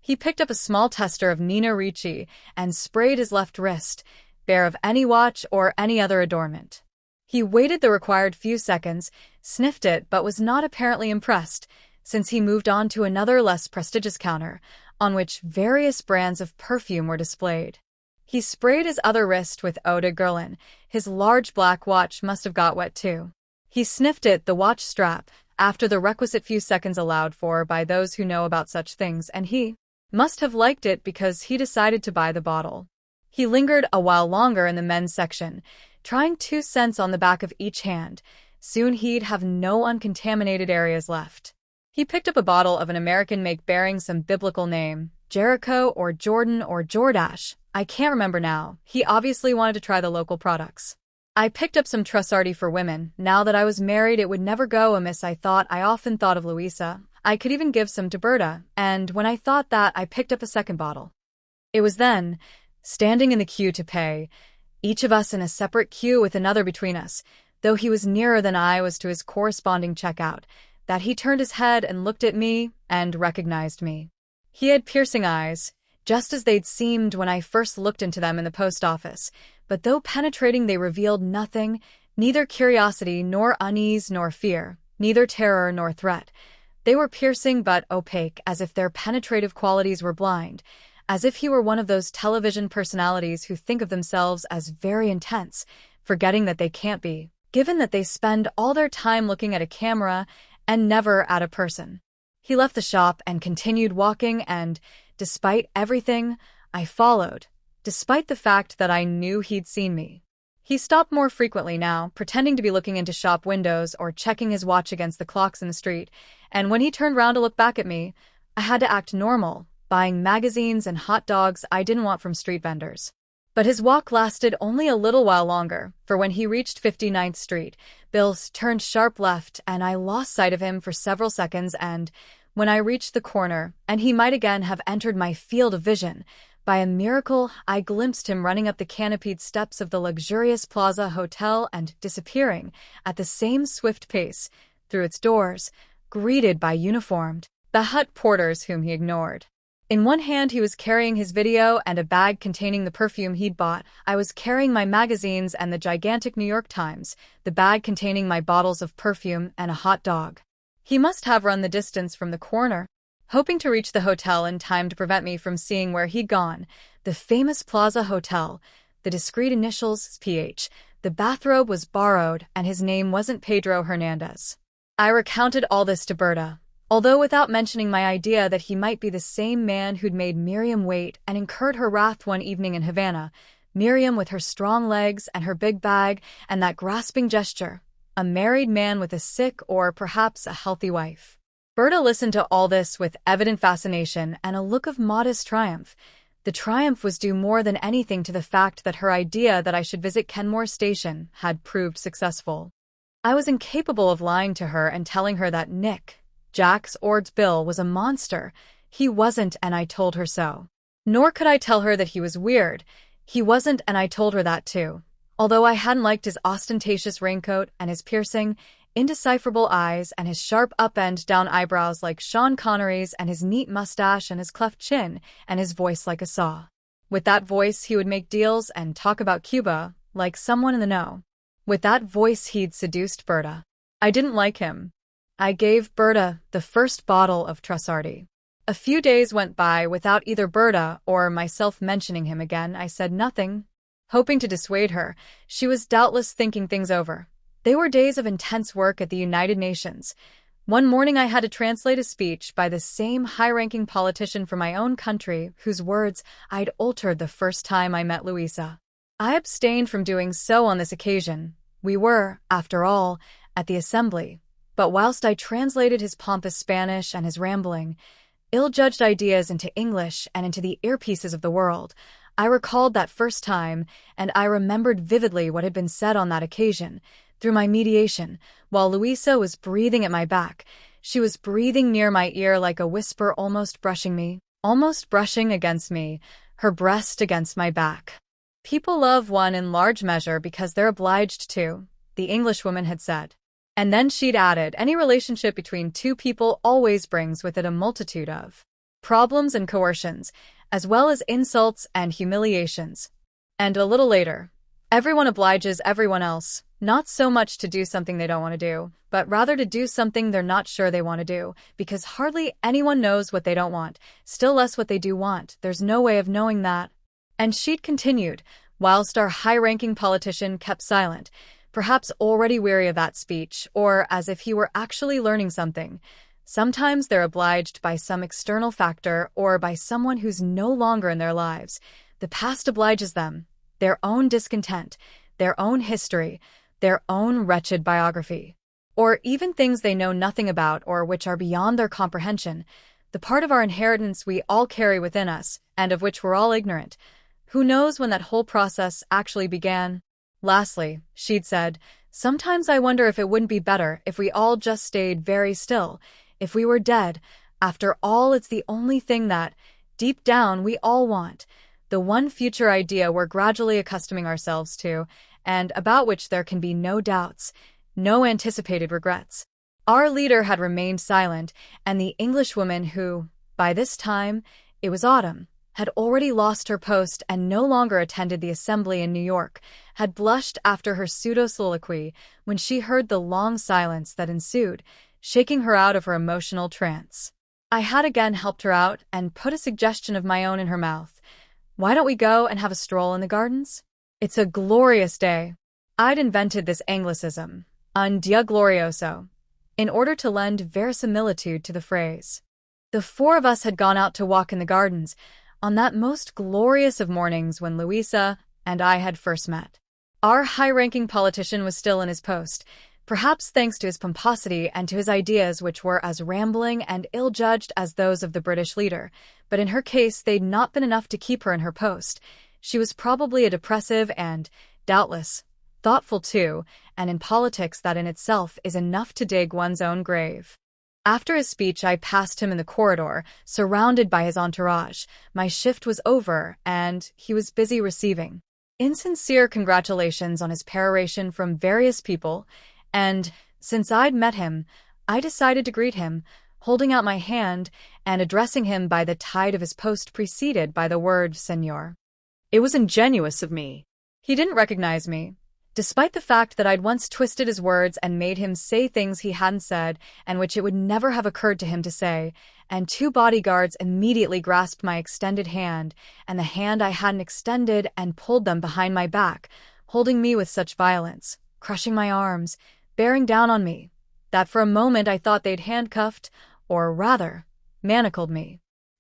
He picked up a small tester of Nina Ricci and sprayed his left wrist, bare of any watch or any other adornment. He waited the required few seconds, sniffed it, but was not apparently impressed, since he moved on to another less prestigious counter, on which various brands of perfume were displayed. He sprayed his other wrist with eau de Guerlain. His large black watch must have got wet too. He sniffed it, the watch strap, after the requisite few seconds allowed for by those who know about such things, and he must have liked it because he decided to buy the bottle. He lingered a while longer in the men's section, trying 2 cents on the back of each hand. Soon he'd have no uncontaminated areas left. He picked up a bottle of an American make bearing some biblical name, Jericho or Jordan or Jordache. I can't remember now. He obviously wanted to try the local products. I picked up some Trussardi for women. Now that I was married, it would never go amiss. I often thought of Louisa. I could even give some to Berta, and when I thought that, I picked up a second bottle. It was then, standing in the queue to pay, each of us in a separate queue with another between us, though he was nearer than I was to his corresponding checkout, that he turned his head and looked at me and recognized me. He had piercing eyes, just as they'd seemed when I first looked into them in the post office, but though penetrating they revealed nothing, neither curiosity nor unease nor fear, neither terror nor threat. They were piercing but opaque, as if their penetrative qualities were blind, as if he were one of those television personalities who think of themselves as very intense, forgetting that they can't be, given that they spend all their time looking at a camera and never at a person. He left the shop and continued walking, and, despite everything, I followed, despite the fact that I knew he'd seen me. He stopped more frequently now, pretending to be looking into shop windows or checking his watch against the clocks in the street, and when he turned round to look back at me, I had to act normal, buying magazines and hot dogs I didn't want from street vendors. But his walk lasted only a little while longer, for when he reached 59th Street, Bill turned sharp left, and I lost sight of him for several seconds, and when I reached the corner, and he might again have entered my field of vision, by a miracle I glimpsed him running up the canopied steps of the luxurious Plaza Hotel and disappearing, at the same swift pace, through its doors, greeted by uniformed, the hut porters whom he ignored. In one hand he was carrying his video and a bag containing the perfume he'd bought. I was carrying my magazines and the gigantic New York Times, the bag containing my bottles of perfume and a hot dog. He must have run the distance from the corner, hoping to reach the hotel in time to prevent me from seeing where he'd gone. The famous Plaza Hotel, the discreet initials PH. The bathrobe was borrowed, and his name wasn't Pedro Hernandez. I recounted all this to Berta, although without mentioning my idea that he might be the same man who'd made Miriam wait and incurred her wrath one evening in Havana, Miriam with her strong legs and her big bag and that grasping gesture, a married man with a sick or perhaps a healthy wife. Berta listened to all this with evident fascination and a look of modest triumph. The triumph was due more than anything to the fact that her idea that I should visit Kenmore Station had proved successful. I was incapable of lying to her and telling her that Nick, Jack's Ord's Bill, was a monster. He wasn't, and I told her so. Nor could I tell her that he was weird. He wasn't, and I told her that too. Although I hadn't liked his ostentatious raincoat and his piercing, indecipherable eyes and his sharp up and down eyebrows like Sean Connery's and his neat mustache and his cleft chin and his voice like a saw. With that voice he would make deals and talk about Cuba like someone in the know. With that voice he'd seduced Berta. I didn't like him. I gave Berta the first bottle of Trussardi. A few days went by without either Berta or myself mentioning him again. I said nothing, hoping to dissuade her. She was doubtless thinking things over. They were days of intense work at the United Nations. One morning I had to translate a speech by the same high-ranking politician from my own country whose words I'd altered the first time I met Louisa. I abstained from doing so on this occasion. We were, after all, at the assembly. But whilst I translated his pompous Spanish and his rambling, ill-judged ideas into English and into the earpieces of the world, I recalled that first time, and I remembered vividly what had been said on that occasion. Through my mediation, while Louisa was breathing at my back, she was breathing near my ear like a whisper, almost brushing against me, her breast against my back. People love one in large measure because they're obliged to, the Englishwoman had said. And then she'd added, any relationship between two people always brings with it a multitude of problems and coercions, as well as insults and humiliations. And a little later, everyone obliges everyone else, not so much to do something they don't want to do, but rather to do something they're not sure they want to do, because hardly anyone knows what they don't want, still less what they do want. There's no way of knowing that. And she'd continued, whilst our high-ranking politician kept silent, perhaps already weary of that speech, or as if he were actually learning something. Sometimes they're obliged by some external factor or by someone who's no longer in their lives. The past obliges them, their own discontent, their own history, their own wretched biography, or even things they know nothing about or which are beyond their comprehension, the part of our inheritance we all carry within us, and of which we're all ignorant. Who knows when that whole process actually began? Lastly, she'd said, sometimes I wonder if it wouldn't be better if we all just stayed very still, if we were dead. After all, it's the only thing that, deep down, we all want, the one future idea we're gradually accustoming ourselves to, and about which there can be no doubts, no anticipated regrets. Our leader had remained silent, and the Englishwoman who, by this time, it was autumn, had already lost her post and no longer attended the assembly in New York, had blushed after her pseudo-soliloquy when she heard the long silence that ensued, shaking her out of her emotional trance. I had again helped her out and put a suggestion of my own in her mouth. Why don't we go and have a stroll in the gardens? It's a glorious day. I'd invented this Anglicism, un dia glorioso, in order to lend verisimilitude to the phrase. The four of us had gone out to walk in the gardens, on that most glorious of mornings when Louisa and I had first met. Our high-ranking politician was still in his post, perhaps thanks to his pomposity and to his ideas which were as rambling and ill-judged as those of the British leader, but in her case they'd not been enough to keep her in her post. She was probably a depressive and, doubtless, thoughtful too, and in politics that in itself is enough to dig one's own grave. After his speech, I passed him in the corridor, surrounded by his entourage. My shift was over, and he was busy receiving insincere congratulations on his peroration from various people, and, since I'd met him, I decided to greet him, holding out my hand and addressing him by the tide of his post preceded by the word "Senor." It was ingenuous of me. He didn't recognize me, despite the fact that I'd once twisted his words and made him say things he hadn't said and which it would never have occurred to him to say, and two bodyguards immediately grasped my extended hand and the hand I hadn't extended and pulled them behind my back, holding me with such violence, crushing my arms, bearing down on me, that for a moment I thought they'd handcuffed, or rather, manacled me.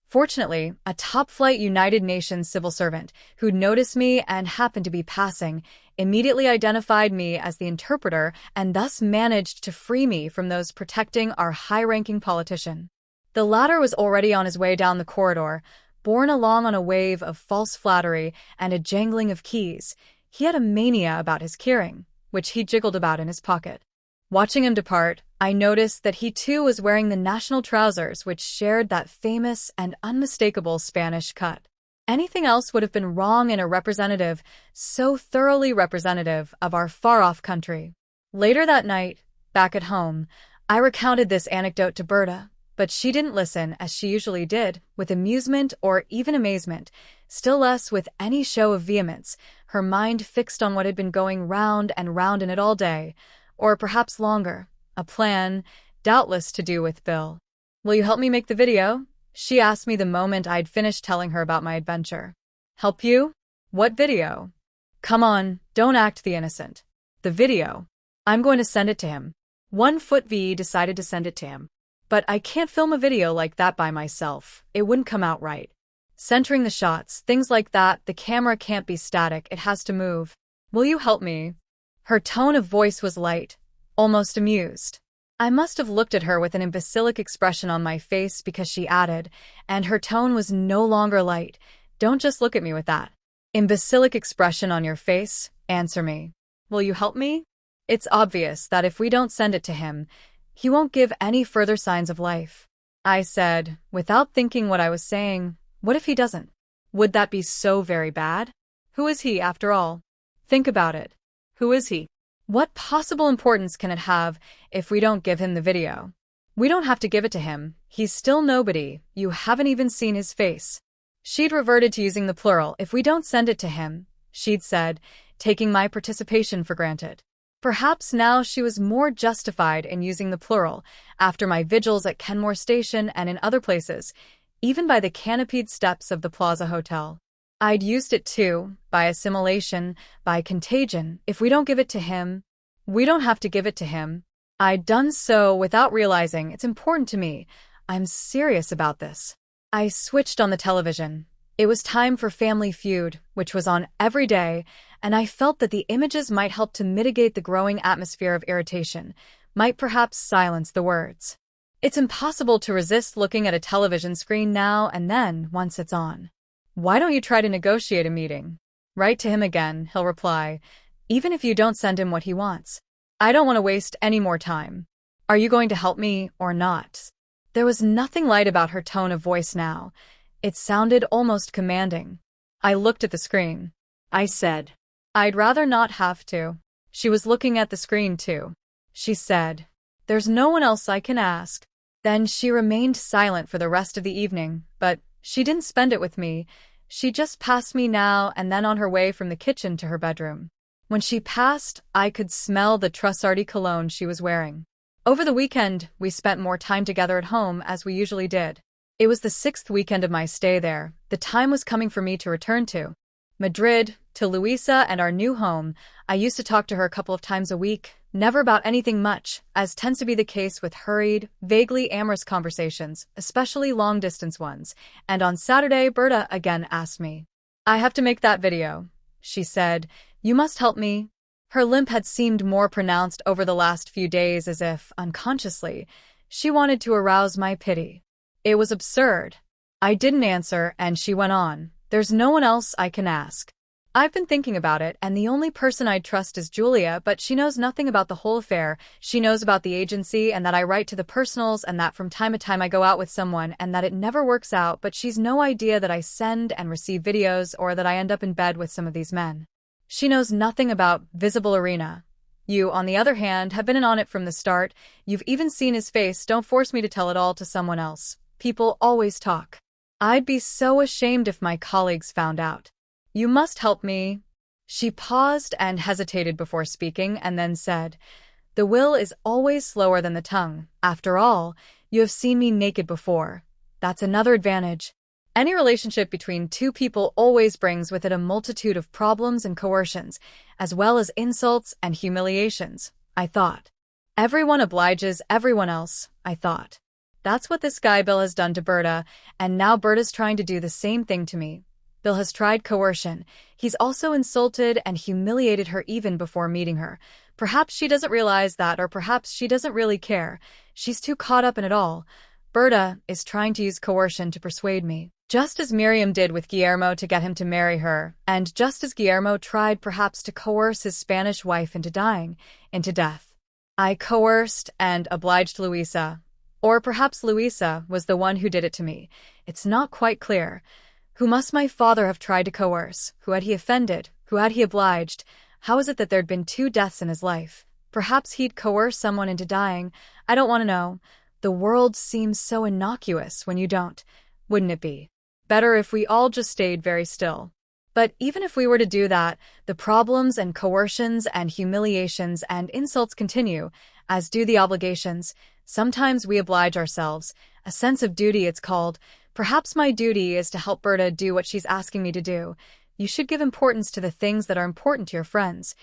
Fortunately, a top-flight United Nations civil servant, who'd noticed me and happened to be passing, immediately identified me as the interpreter and thus managed to free me from those protecting our high-ranking politician. The latter was already on his way down the corridor, borne along on a wave of false flattery and a jangling of keys. He had a mania about his keyring, which he jiggled about in his pocket. Watching him depart, I noticed that he too was wearing the national trousers which shared that famous and unmistakable Spanish cut. Anything else would have been wrong in a representative, so thoroughly representative of our far-off country. Later that night, back at home, I recounted this anecdote to Berta, but she didn't listen, as she usually did, with amusement or even amazement, still less with any show of vehemence, her mind fixed on what had been going round and round in it all day, or perhaps longer, a plan, doubtless to do with Bill. "Will you help me make the video?" she asked me the moment I'd finished telling her about my adventure. "Help you? What video?" "Come on, don't act the innocent. The video. I'm going to send it to him." 1footv decided to send it to him. "But I can't film a video like that by myself. It wouldn't come out right. Centering the shots, things like that, the camera can't be static, it has to move. Will you help me?" Her tone of voice was light, almost amused. I must have looked at her with an imbecilic expression on my face because she added, and her tone was no longer light, "Don't just look at me with that. Imbecilic expression on your face, answer me. Will you help me? It's obvious that if we don't send it to him, he won't give any further signs of life. I said, without thinking what I was saying, what if he doesn't? Would that be so very bad? Who is he, after all? Think about it. Who is he? What possible importance can it have if we don't give him the video? We don't have to give it to him. He's still nobody. You haven't even seen his face. She'd reverted to using the plural. If we don't send it to him, she'd said, taking my participation for granted. Perhaps now she was more justified in using the plural after my vigils at Kenmore Station and in other places, even by the canopied steps of the Plaza Hotel. I'd used it too, by assimilation, by contagion. If we don't give it to him, we don't have to give it to him. I'd done so without realizing it's important to me. I'm serious about this. I switched on the television. It was time for Family Feud, which was on every day, and I felt that the images might help to mitigate the growing atmosphere of irritation, might perhaps silence the words. It's impossible to resist looking at a television screen now and then once it's on. Why don't you try to negotiate a meeting? Write to him again, he'll reply, even if you don't send him what he wants. I don't want to waste any more time. Are you going to help me or not? There was nothing light about her tone of voice now. It sounded almost commanding. I looked at the screen. I said, I'd rather not have to. She was looking at the screen too. She said, there's no one else I can ask. Then she remained silent for the rest of the evening, but she didn't spend it with me. She just passed me now and then on her way from the kitchen to her bedroom. When she passed, I could smell the Trussardi cologne she was wearing. Over the weekend, we spent more time together at home as we usually did. It was the 6th weekend of my stay there. The time was coming for me to return to Madrid, to Luisa and our new home. I used to talk to her a couple of times a week, never about anything much, as tends to be the case with hurried, vaguely amorous conversations, especially long-distance ones. And on Saturday, Berta again asked me. I have to make that video, she said. You must help me. Her limp had seemed more pronounced over the last few days, as if, unconsciously, she wanted to arouse my pity. It was absurd. I didn't answer, and she went on. There's no one else I can ask. I've been thinking about it, and the only person I'd trust is Julia, but she knows nothing about the whole affair. She knows about the agency, and that I write to the personals, and that from time to time I go out with someone, and that it never works out, but she's no idea that I send and receive videos, or that I end up in bed with some of these men. She knows nothing about Visible Arena. You, on the other hand, have been in on it from the start. You've even seen his face. Don't force me to tell it all to someone else. People always talk. I'd be so ashamed if my colleagues found out. You must help me. She paused and hesitated before speaking, and then said, the will is always slower than the tongue. After all, you have seen me naked before. That's another advantage. Any relationship between two people always brings with it a multitude of problems and coercions, as well as insults and humiliations, I thought. Everyone obliges everyone else, I thought. That's what this guy Bill has done to Berta, and now Berta's trying to do the same thing to me. Bill has tried coercion. He's also insulted and humiliated her even before meeting her. Perhaps she doesn't realize that, or perhaps she doesn't really care. She's too caught up in it all. Berta is trying to use coercion to persuade me, just as Miriam did with Guillermo to get him to marry her, and just as Guillermo tried perhaps to coerce his Spanish wife into dying, into death. I coerced and obliged Luisa. Or perhaps Luisa was the one who did it to me. It's not quite clear. Who must my father have tried to coerce? Who had he offended? Who had he obliged? How is it that there'd been 2 deaths in his life? Perhaps he'd coerce someone into dying. I don't want to know. The world seems so innocuous when you don't. Wouldn't it be better if we all just stayed very still? But even if we were to do that, the problems and coercions and humiliations and insults continue, as do the obligations. Sometimes we oblige ourselves. A sense of duty, it's called. Perhaps my duty is to help Berta do what she's asking me to do. You should give importance to the things that are important to your friends.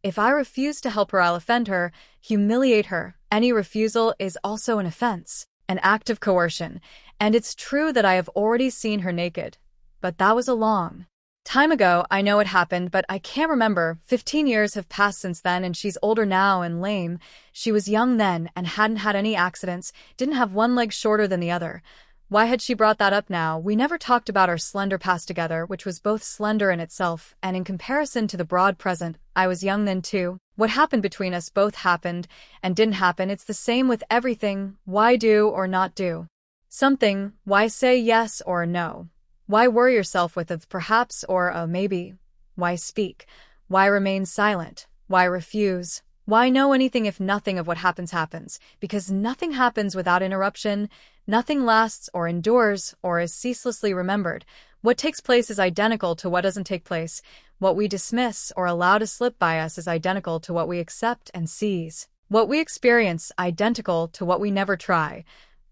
If I refuse to help her, I'll offend her, humiliate her. Any refusal is also an offense, an act of coercion. And it's true that I have already seen her naked. But that was a long time ago. I know it happened, but I can't remember. 15 years have passed since then, and she's older now and lame. She was young then and hadn't had any accidents, didn't have one leg shorter than the other. Why had she brought that up now? We never talked about our slender past together, which was both slender in itself, and in comparison to the broad present. I was young then too. What happened between us both happened and didn't happen. It's the same with everything. Why do or not do something? Why say yes or no? Why worry yourself with a perhaps or a maybe? Why speak? Why remain silent? Why refuse? Why know anything if nothing of what happens happens? Because nothing happens without interruption. Nothing lasts or endures or is ceaselessly remembered. What takes place is identical to what doesn't take place. What we dismiss or allow to slip by us is identical to what we accept and seize. What we experience, identical to what we never try.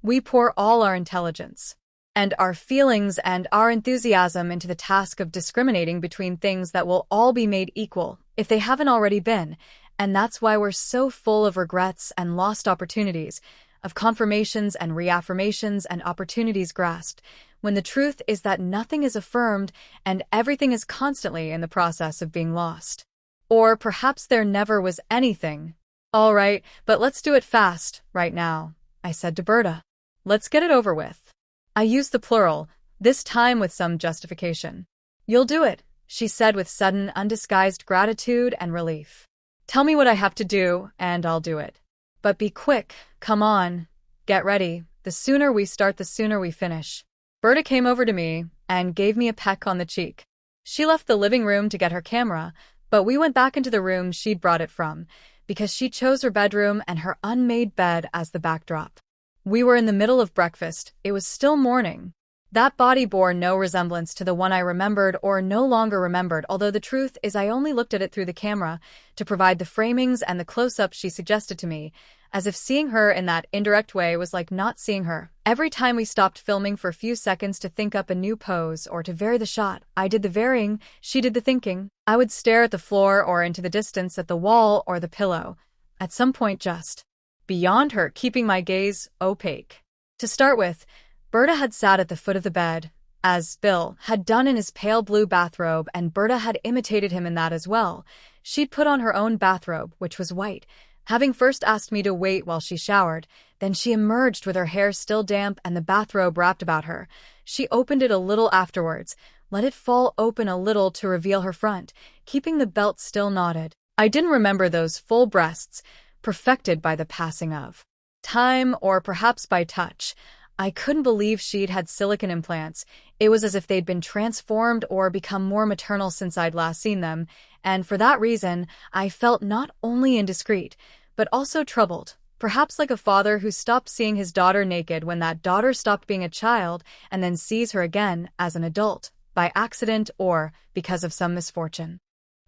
We pour all our intelligence and our feelings and our enthusiasm into the task of discriminating between things that will all be made equal, if they haven't already been. And that's why we're so full of regrets and lost opportunities, of confirmations and reaffirmations and opportunities grasped, when the truth is that nothing is affirmed and everything is constantly in the process of being lost. Or perhaps there never was anything. All right, but let's do it fast, right now, I said to Berta. Let's get it over with. I used the plural, this time with some justification. You'll do it, she said with sudden, undisguised gratitude and relief. Tell me what I have to do, and I'll do it. But be quick, come on, get ready. The sooner we start, the sooner we finish. Berta came over to me and gave me a peck on the cheek. She left the living room to get her camera, but we went back into the room she'd brought it from, because she chose her bedroom and her unmade bed as the backdrop. We were in the middle of breakfast. It was still morning. That body bore no resemblance to the one I remembered or no longer remembered, although the truth is I only looked at it through the camera to provide the framings and the close-ups she suggested to me, as if seeing her in that indirect way was like not seeing her. Every time we stopped filming for a few seconds to think up a new pose or to vary the shot, I did the varying, she did the thinking. I would stare at the floor or into the distance at the wall or the pillow, at some point just beyond her, keeping my gaze opaque. To start with, Berta had sat at the foot of the bed, as Bill had done in his pale blue bathrobe, and Berta had imitated him in that as well. She'd put on her own bathrobe, which was white, having first asked me to wait while she showered. Then she emerged with her hair still damp and the bathrobe wrapped about her. She opened it a little afterwards, let it fall open a little to reveal her front, keeping the belt still knotted. I didn't remember those full breasts, perfected by the passing of time or perhaps by touch. I couldn't believe she'd had silicone implants. It was as if they'd been transformed or become more maternal since I'd last seen them, and for that reason, I felt not only indiscreet, but also troubled, perhaps like a father who stopped seeing his daughter naked when that daughter stopped being a child and then sees her again as an adult, by accident or because of some misfortune.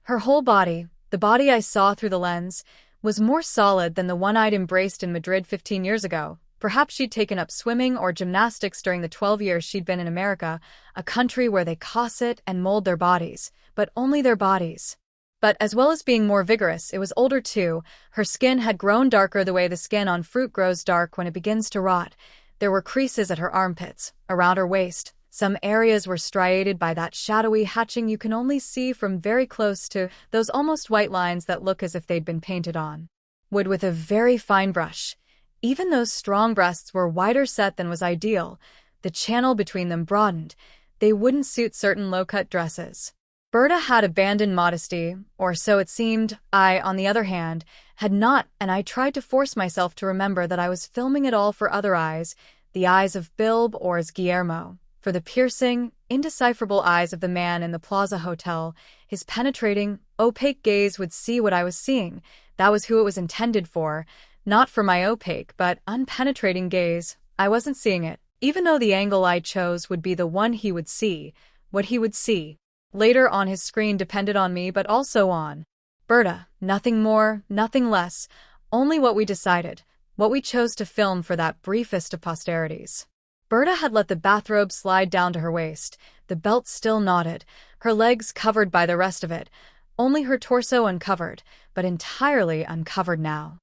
Her whole body, the body I saw through the lens, was more solid than the one I'd embraced in Madrid 15 years ago. Perhaps she'd taken up swimming or gymnastics during the 12 years she'd been in America, a country where they corset and mold their bodies, but only their bodies. But as well as being more vigorous, it was older too. Her skin had grown darker the way the skin on fruit grows dark when it begins to rot. There were creases at her armpits, around her waist. Some areas were striated by that shadowy hatching you can only see from very close to those almost white lines that look as if they'd been painted on wood with a very fine brush. Even those strong breasts were wider set than was ideal. The channel between them broadened. They wouldn't suit certain low-cut dresses. Berta had abandoned modesty, or so it seemed. I, on the other hand, had not, and I tried to force myself to remember that I was filming it all for other eyes, the eyes of Bilb or as Guillermo, for the piercing, indecipherable eyes of the man in the Plaza Hotel. His penetrating, opaque gaze would see what I was seeing. That was who it was intended for. Not for my opaque but unpenetrating gaze. I wasn't seeing it, even though the angle I chose would be the one he would see. What he would see later on his screen depended on me, but also on Berta. Nothing more, nothing less, only what we decided, what we chose to film for that briefest of posterities. Berta had let the bathrobe slide down to her waist, the belt still knotted, her legs covered by the rest of it, only her torso uncovered, but entirely uncovered now.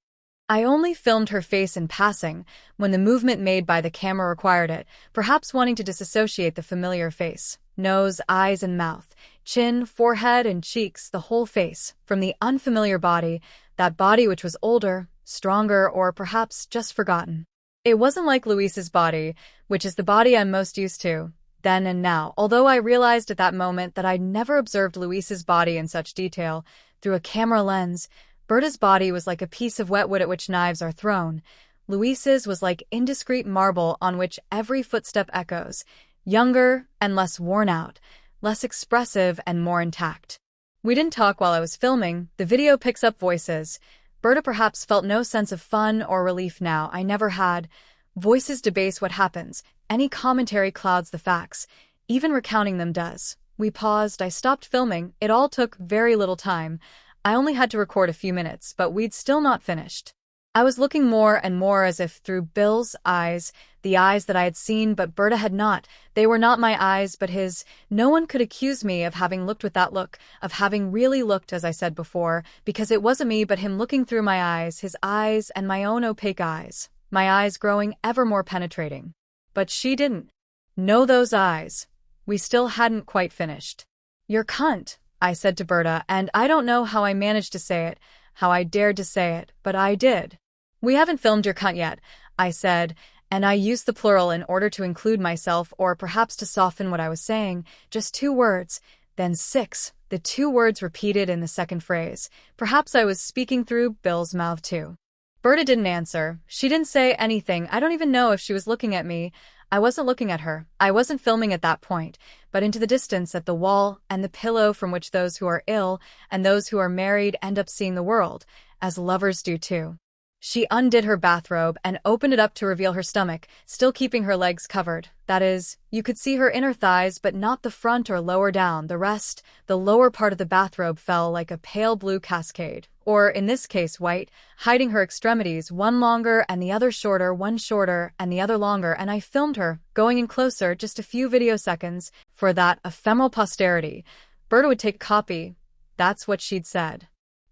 I only filmed her face in passing, when the movement made by the camera required it, perhaps wanting to disassociate the familiar face, nose, eyes, and mouth, chin, forehead, and cheeks, the whole face, from the unfamiliar body, that body which was older, stronger, or perhaps just forgotten. It wasn't like Luis's body, which is the body I'm most used to, then and now, although I realized at that moment that I'd never observed Luis's body in such detail. Through a camera lens, Berta's body was like a piece of wet wood at which knives are thrown. Luis's was like indiscreet marble on which every footstep echoes, younger and less worn out, less expressive and more intact. We didn't talk while I was filming. The video picks up voices. Berta perhaps felt no sense of fun or relief now. I never had. Voices debase what happens. Any commentary clouds the facts. Even recounting them does. We paused. I stopped filming. It all took very little time. I only had to record a few minutes, but we'd still not finished. I was looking more and more as if through Bill's eyes, the eyes that I had seen but Berta had not. They were not my eyes but his. No one could accuse me of having looked with that look, of having really looked, as I said before, because it wasn't me but him looking through my eyes, his eyes and my own opaque eyes, my eyes growing ever more penetrating. But she didn't know those eyes. We still hadn't quite finished. "You're cunt," I said to Berta, and I don't know how I managed to say it, how I dared to say it, but I did. "We haven't filmed your cunt yet," I said, and I used the plural in order to include myself or perhaps to soften what I was saying. Just 2 words, then 6, the 2 words repeated in the second phrase. Perhaps I was speaking through Bill's mouth too. Berta didn't answer. She didn't say anything. I don't even know if she was looking at me. I wasn't looking at her. I wasn't filming at that point, but into the distance at the wall and the pillow from which those who are ill and those who are married end up seeing the world, as lovers do too. She undid her bathrobe and opened it up to reveal her stomach, still keeping her legs covered. That is, you could see her inner thighs but not the front or lower down. The rest, the lower part of the bathrobe fell like a pale blue cascade, or in this case white, hiding her extremities, one longer and the other shorter, one shorter and the other longer, and I filmed her, going in closer just a few video seconds, for that ephemeral posterity. Berta would take a copy. That's what she'd said.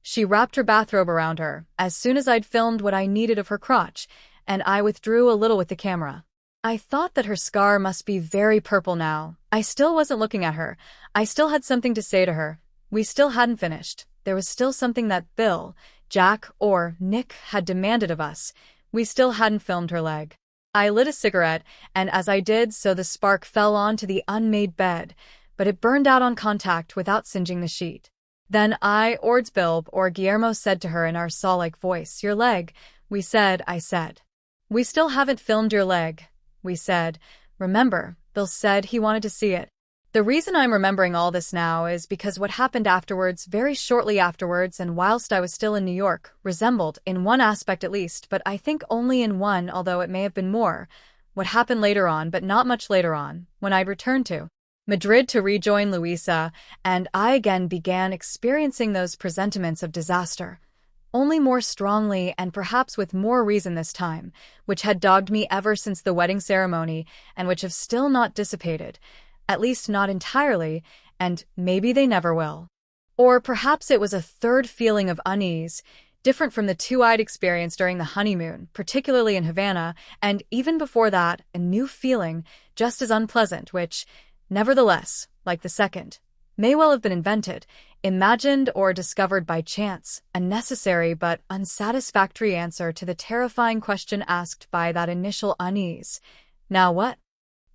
She wrapped her bathrobe around her, as soon as I'd filmed what I needed of her crotch, and I withdrew a little with the camera. I thought that her scar must be very purple now. I still wasn't looking at her. I still had something to say to her. We still hadn't finished. There was still something that Bill, Jack, or Nick had demanded of us. We still hadn't filmed her leg. I lit a cigarette, and as I did so the spark fell onto the unmade bed, but it burned out on contact without singeing the sheet. Then I, Ordsbilb, or Guillermo said to her in our saw-like voice, "Your leg," we said, I said. "We still haven't filmed your leg," we said. "Remember, Bill said he wanted to see it." The reason I'm remembering all this now is because what happened afterwards, very shortly afterwards and whilst I was still in New York, resembled, in one aspect at least, but I think only in one, although it may have been more, what happened later on, but not much later on, when I'd returned to Madrid to rejoin Luisa, and I again began experiencing those presentiments of disaster, only more strongly and perhaps with more reason this time, which had dogged me ever since the wedding ceremony and which have still not dissipated, at least not entirely, and maybe they never will. Or perhaps it was a third feeling of unease, different from the 2 I'd experienced during the honeymoon, particularly in Havana, and even before that, a new feeling, just as unpleasant, which, nevertheless, like the second, may well have been invented, imagined or discovered by chance, a necessary but unsatisfactory answer to the terrifying question asked by that initial unease. Now what?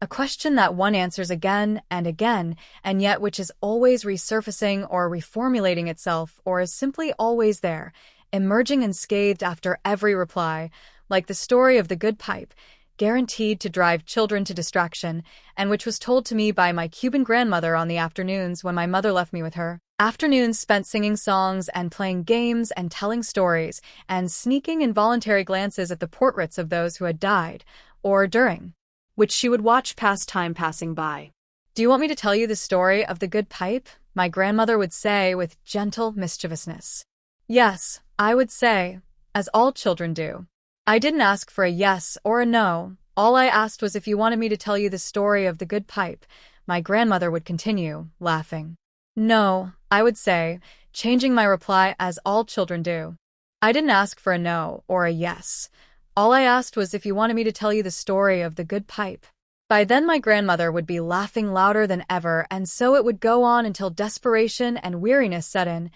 A question that one answers again, and yet which is always resurfacing or reformulating itself, or is simply always there, emerging unscathed after every reply, like the story of the good pipe, guaranteed to drive children to distraction, and which was told to me by my Cuban grandmother on the afternoons when my mother left me with her. Afternoons spent singing songs and playing games and telling stories and sneaking involuntary glances at the portraits of those who had died, or during which she would watch past time passing by. "Do you want me to tell you the story of the good pipe?" my grandmother would say with gentle mischievousness. Yes, I would say, as all children do. I didn't ask for a yes or a no. All I asked was if you wanted me to tell you the story of the good pipe. My grandmother would continue, laughing. No, I would say, changing my reply as all children do. I didn't ask for a no or a yes. All I asked was if you wanted me to tell you the story of the good pipe. By then my grandmother would be laughing louder than ever, and so it would go on until desperation and weariness set in,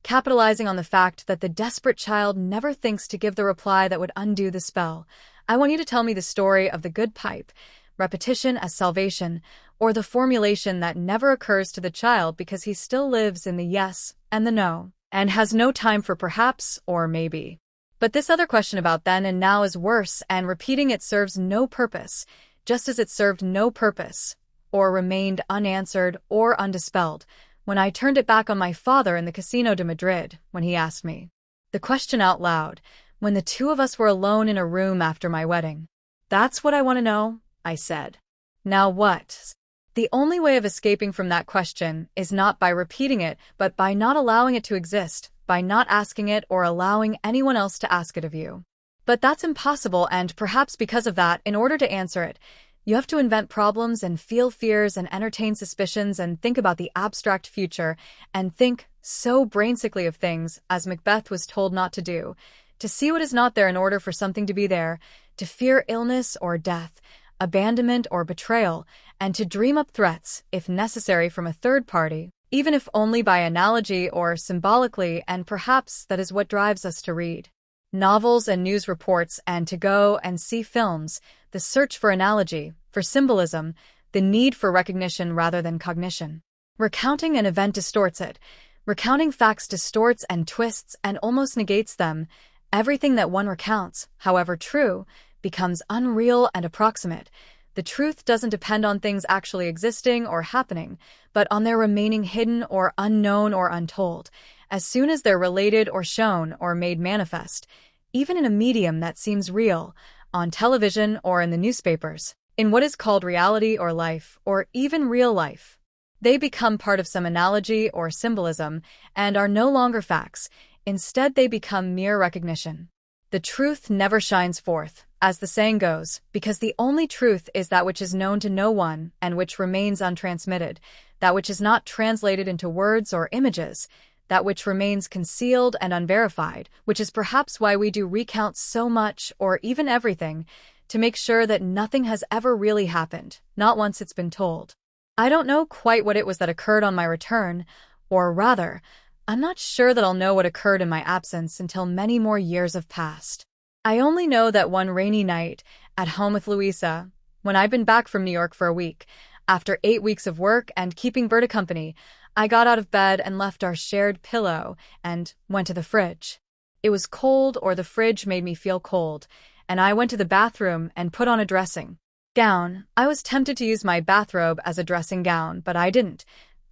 capitalizing on the fact that the desperate child never thinks to give the reply that would undo the spell. I want you to tell me the story of the good pipe, repetition as salvation, or the formulation that never occurs to the child because he still lives in the yes and the no, and has no time for perhaps or maybe. But this other question about then and now is worse, and repeating it serves no purpose, just as it served no purpose, or remained unanswered or undispelled, when I turned it back on my father in the Casino de Madrid, when he asked me the question out loud, when the two of us were alone in a room after my wedding. "That's what I want to know," I said. "Now what?" The only way of escaping from that question is not by repeating it, but by not allowing it to exist, by not asking it or allowing anyone else to ask it of you. But that's impossible, and perhaps because of that, in order to answer it, you have to invent problems and feel fears and entertain suspicions and think about the abstract future and think so brainsickly of things, as Macbeth was told not to do, to see what is not there in order for something to be there, to fear illness or death, abandonment or betrayal, and to dream up threats, if necessary, from a third party, even if only by analogy or symbolically, and perhaps that is what drives us to read novels and news reports and to go and see films, the search for analogy, for symbolism, the need for recognition rather than cognition. Recounting an event distorts it. Recounting facts distorts and twists and almost negates them. Everything that one recounts, however true, becomes unreal and approximate. The truth doesn't depend on things actually existing or happening, but on their remaining hidden or unknown or untold, as soon as they're related or shown or made manifest, even in a medium that seems real, on television or in the newspapers, in what is called reality or life, or even real life. They become part of some analogy or symbolism and are no longer facts. Instead, they become mere recognition. The truth never shines forth, as the saying goes, because the only truth is that which is known to no one and which remains untransmitted, that which is not translated into words or images, that which remains concealed and unverified, which is perhaps why we do recount so much or even everything, to make sure that nothing has ever really happened, not once it's been told. I don't know quite what it was that occurred on my return, or rather, I'm not sure that I'll know what occurred in my absence until many more years have passed. I only know that one rainy night, at home with Louisa, when I'd been back from New York for a week, after 8 weeks of work and keeping Berta company, I got out of bed and left our shared pillow and went to the fridge. It was cold, or the fridge made me feel cold, and I went to the bathroom and put on a dressing gown. I was tempted to use my bathrobe as a dressing gown, but I didn't.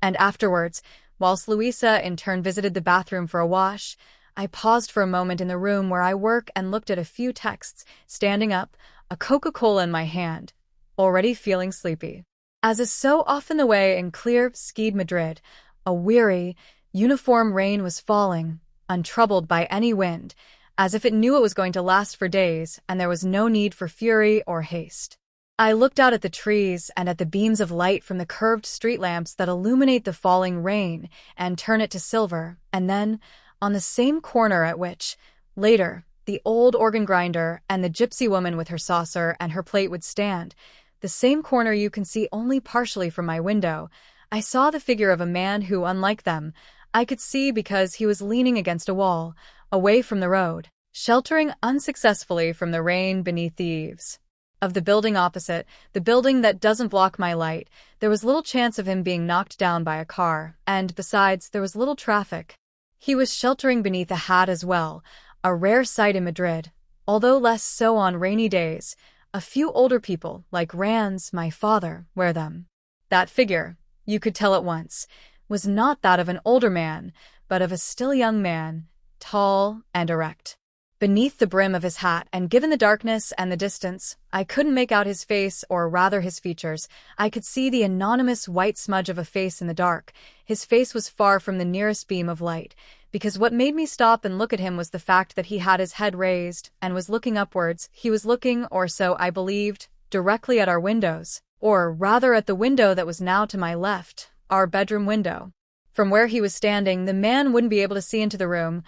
And afterwards, whilst Louisa in turn visited the bathroom for a wash, I paused for a moment in the room where I work and looked at a few texts, standing up, a Coca-Cola in my hand, already feeling sleepy. As is so often the way in clear, skied Madrid, a weary, uniform rain was falling, untroubled by any wind, as if it knew it was going to last for days and there was no need for fury or haste. I looked out at the trees and at the beams of light from the curved street lamps that illuminate the falling rain and turn it to silver, and then, on the same corner at which, later, the old organ grinder and the gypsy woman with her saucer and her plate would stand, the same corner you can see only partially from my window, I saw the figure of a man who, unlike them, I could see because he was leaning against a wall, away from the road, sheltering unsuccessfully from the rain beneath the eaves of the building opposite, the building that doesn't block my light. There was little chance of him being knocked down by a car, and besides, there was little traffic. He was sheltering beneath a hat as well, a rare sight in Madrid, although less so on rainy days. A few older people, like Rands, my father, wear them. That figure, you could tell at once, was not that of an older man, but of a still young man, tall and erect. Beneath the brim of his hat, and given the darkness and the distance, I couldn't make out his face, or rather his features. I could see the anonymous white smudge of a face in the dark. His face was far from the nearest beam of light, because what made me stop and look at him was the fact that he had his head raised and was looking upwards. He was looking, or so I believed, directly at our windows, or rather at the window that was now to my left, our bedroom window. From where he was standing, the man wouldn't be able to see into the room.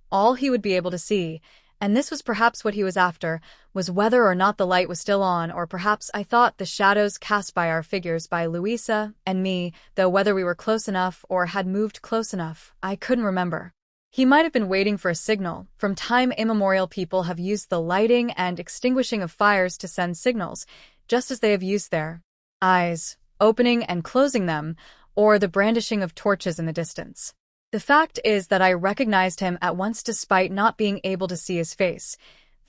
All he would be able to see, and this was perhaps what he was after, was whether or not the light was still on, or perhaps I thought the shadows cast by our figures, by Louisa and me, though whether we were close enough or had moved close enough, I couldn't remember. He might have been waiting for a signal. From time immemorial, people have used the lighting and extinguishing of fires to send signals, just as they have used their eyes, opening and closing them, or the brandishing of torches in the distance. The fact is that I recognized him at once despite not being able to see his face.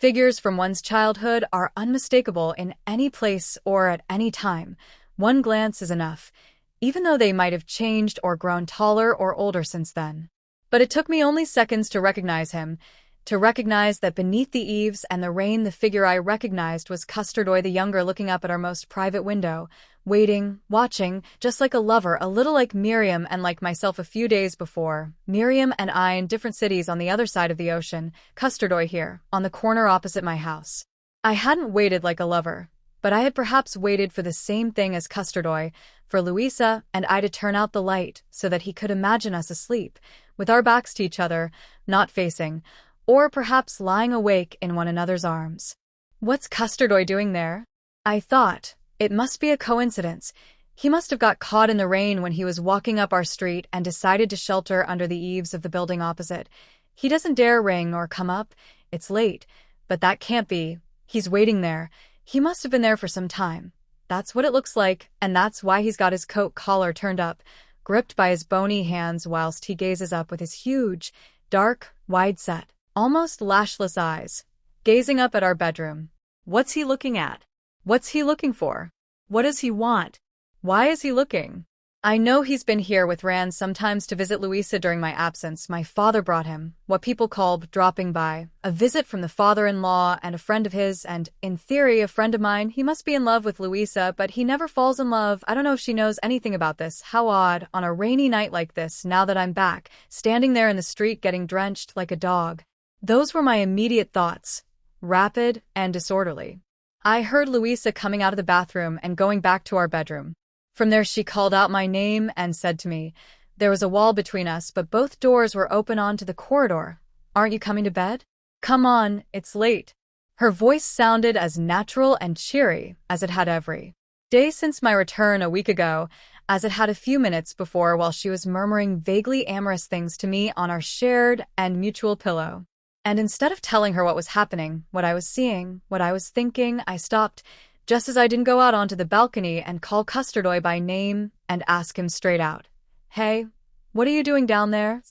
Figures from one's childhood are unmistakable in any place or at any time. One glance is enough, even though they might have changed or grown taller or older since then. But it took me only seconds to recognize him, to recognize that beneath the eaves and the rain the figure I recognized was Custardoy the Younger, looking up at our most private window, waiting, watching, just like a lover, a little like Miriam and like myself a few days before. Miriam and I in different cities on the other side of the ocean, Custardoy here, on the corner opposite my house. I hadn't waited like a lover, but I had perhaps waited for the same thing as Custardoy, for Luisa and I to turn out the light so that he could imagine us asleep, with our backs to each other, not facing, or perhaps lying awake in one another's arms. What's Custardoy doing there? I thought. It must be a coincidence. He must have got caught in the rain when he was walking up our street and decided to shelter under the eaves of the building opposite. He doesn't dare ring or come up. It's late. But that can't be. He's waiting there. He must have been there for some time. That's what it looks like, and that's why he's got his coat collar turned up, gripped by his bony hands whilst he gazes up with his huge, dark, wide-set, almost lashless eyes, gazing up at our bedroom. What's he looking at? What's he looking for? What does he want? Why is he looking? I know he's been here with Rand sometimes to visit Luisa during my absence. My father brought him, what people call dropping by, a visit from the father-in-law and a friend of his, and, in theory, a friend of mine. He must be in love with Luisa, but he never falls in love. I don't know if she knows anything about this. How odd, on a rainy night like this, now that I'm back, standing there in the street getting drenched like a dog. Those were my immediate thoughts, rapid and disorderly. I heard Luisa coming out of the bathroom and going back to our bedroom. From there she called out my name and said to me, there was a wall between us, but both doors were open onto the corridor. Aren't you coming to bed? Come on, it's late. Her voice sounded as natural and cheery as it had every day since my return a week ago, as it had a few minutes before while she was murmuring vaguely amorous things to me on our shared and mutual pillow. And instead of telling her what was happening, what I was seeing, what I was thinking, I stopped, just as I didn't go out onto the balcony and call Custardoy by name and ask him straight out. Hey, what are you doing down there?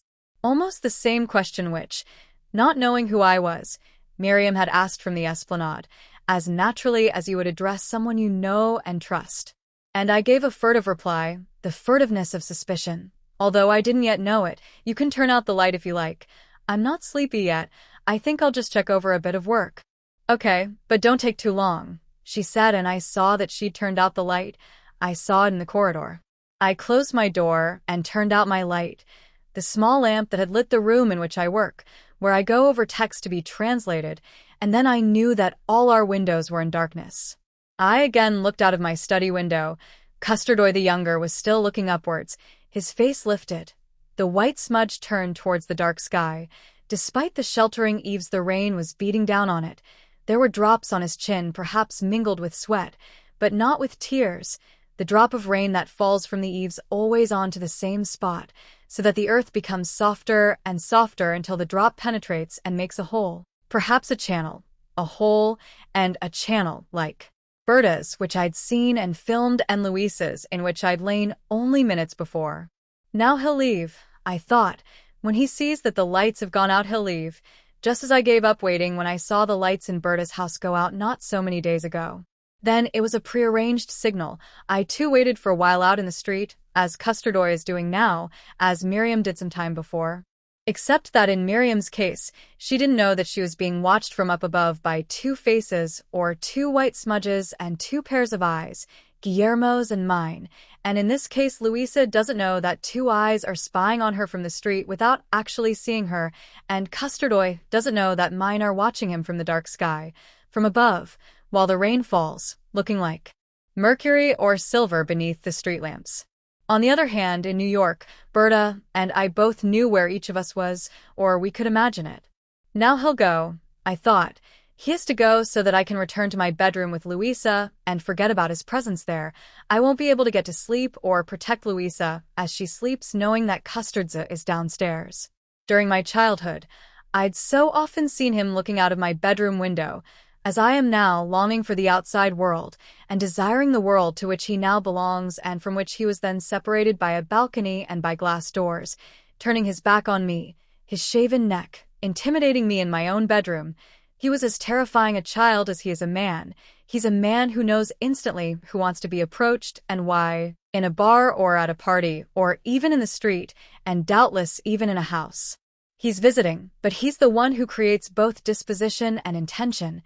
Almost the same question which, not knowing who I was, Miriam had asked from the esplanade, as naturally as you would address someone you know and trust. And I gave a furtive reply, the furtiveness of suspicion. Although I didn't yet know it, you can turn out the light if you like. I'm not sleepy yet. I think I'll just check over a bit of work. Okay, but don't take too long, she said, and I saw that she'd turned out the light. I saw it in the corridor. I closed my door and turned out my light, the small lamp that had lit the room in which I work, where I go over text to be translated, and then I knew that all our windows were in darkness. I again looked out of my study window. Custardoy the Younger was still looking upwards, his face lifted. The white smudge turned towards the dark sky. Despite the sheltering eaves, the rain was beating down on it. There were drops on his chin, perhaps mingled with sweat, but not with tears. The drop of rain that falls from the eaves always onto the same spot, so that the earth becomes softer and softer until the drop penetrates and makes a hole. Perhaps a channel. A hole and a channel, like Berta's, which I'd seen and filmed, and Luisa's, in which I'd lain only minutes before. Now he'll leave, I thought. When he sees that the lights have gone out, he'll leave, just as I gave up waiting when I saw the lights in Berta's house go out not so many days ago. Then it was a prearranged signal. I too waited for a while out in the street, as Custardoy is doing now, as Miriam did some time before. Except that in Miriam's case, she didn't know that she was being watched from up above by two faces, or two white smudges and two pairs of eyes, Guillermo's and mine, and in this case Luisa doesn't know that two eyes are spying on her from the street without actually seeing her, and Custardoy doesn't know that mine are watching him from the dark sky, from above, while the rain falls, looking like mercury or silver beneath the street lamps. On the other hand, in New York, Berta and I both knew where each of us was, or we could imagine it. Now he'll go, I thought. He has to go so that I can return to my bedroom with Luisa and forget about his presence there. I won't be able to get to sleep or protect Luisa as she sleeps knowing that Custardza is downstairs. During my childhood, I'd so often seen him looking out of my bedroom window, as I am now longing for the outside world and desiring the world to which he now belongs and from which he was then separated by a balcony and by glass doors, turning his back on me, his shaven neck, intimidating me in my own bedroom. He was as terrifying a child as he is a man. He's a man who knows instantly who wants to be approached and why, in a bar or at a party, or even in the street, and doubtless even in a house. He's visiting, but he's the one who creates both disposition and intention.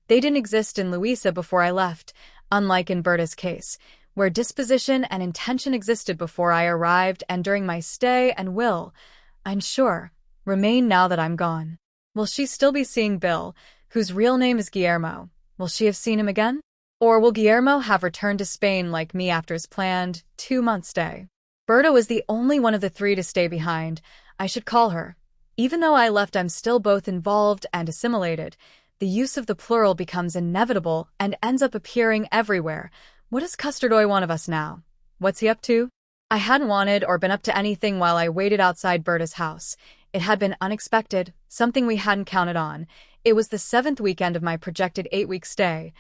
They didn't exist in Louisa before I left, unlike in Berta's case, where disposition and intention existed before I arrived and during my stay and will, I'm sure, remain now that I'm gone. Will she still be seeing Bill, whose real name is Guillermo? Will she have seen him again? Or will Guillermo have returned to Spain like me after his planned 2-month stay? Berta was the only one of the three to stay behind. I should call her. Even though I left, I'm still both involved and assimilated. The use of the plural becomes inevitable and ends up appearing everywhere. What does Custardoy want of us now? What's he up to? I hadn't wanted or been up to anything while I waited outside Berta's house. It had been unexpected, something we hadn't counted on. It was the 7th weekend of my projected 8-week stay,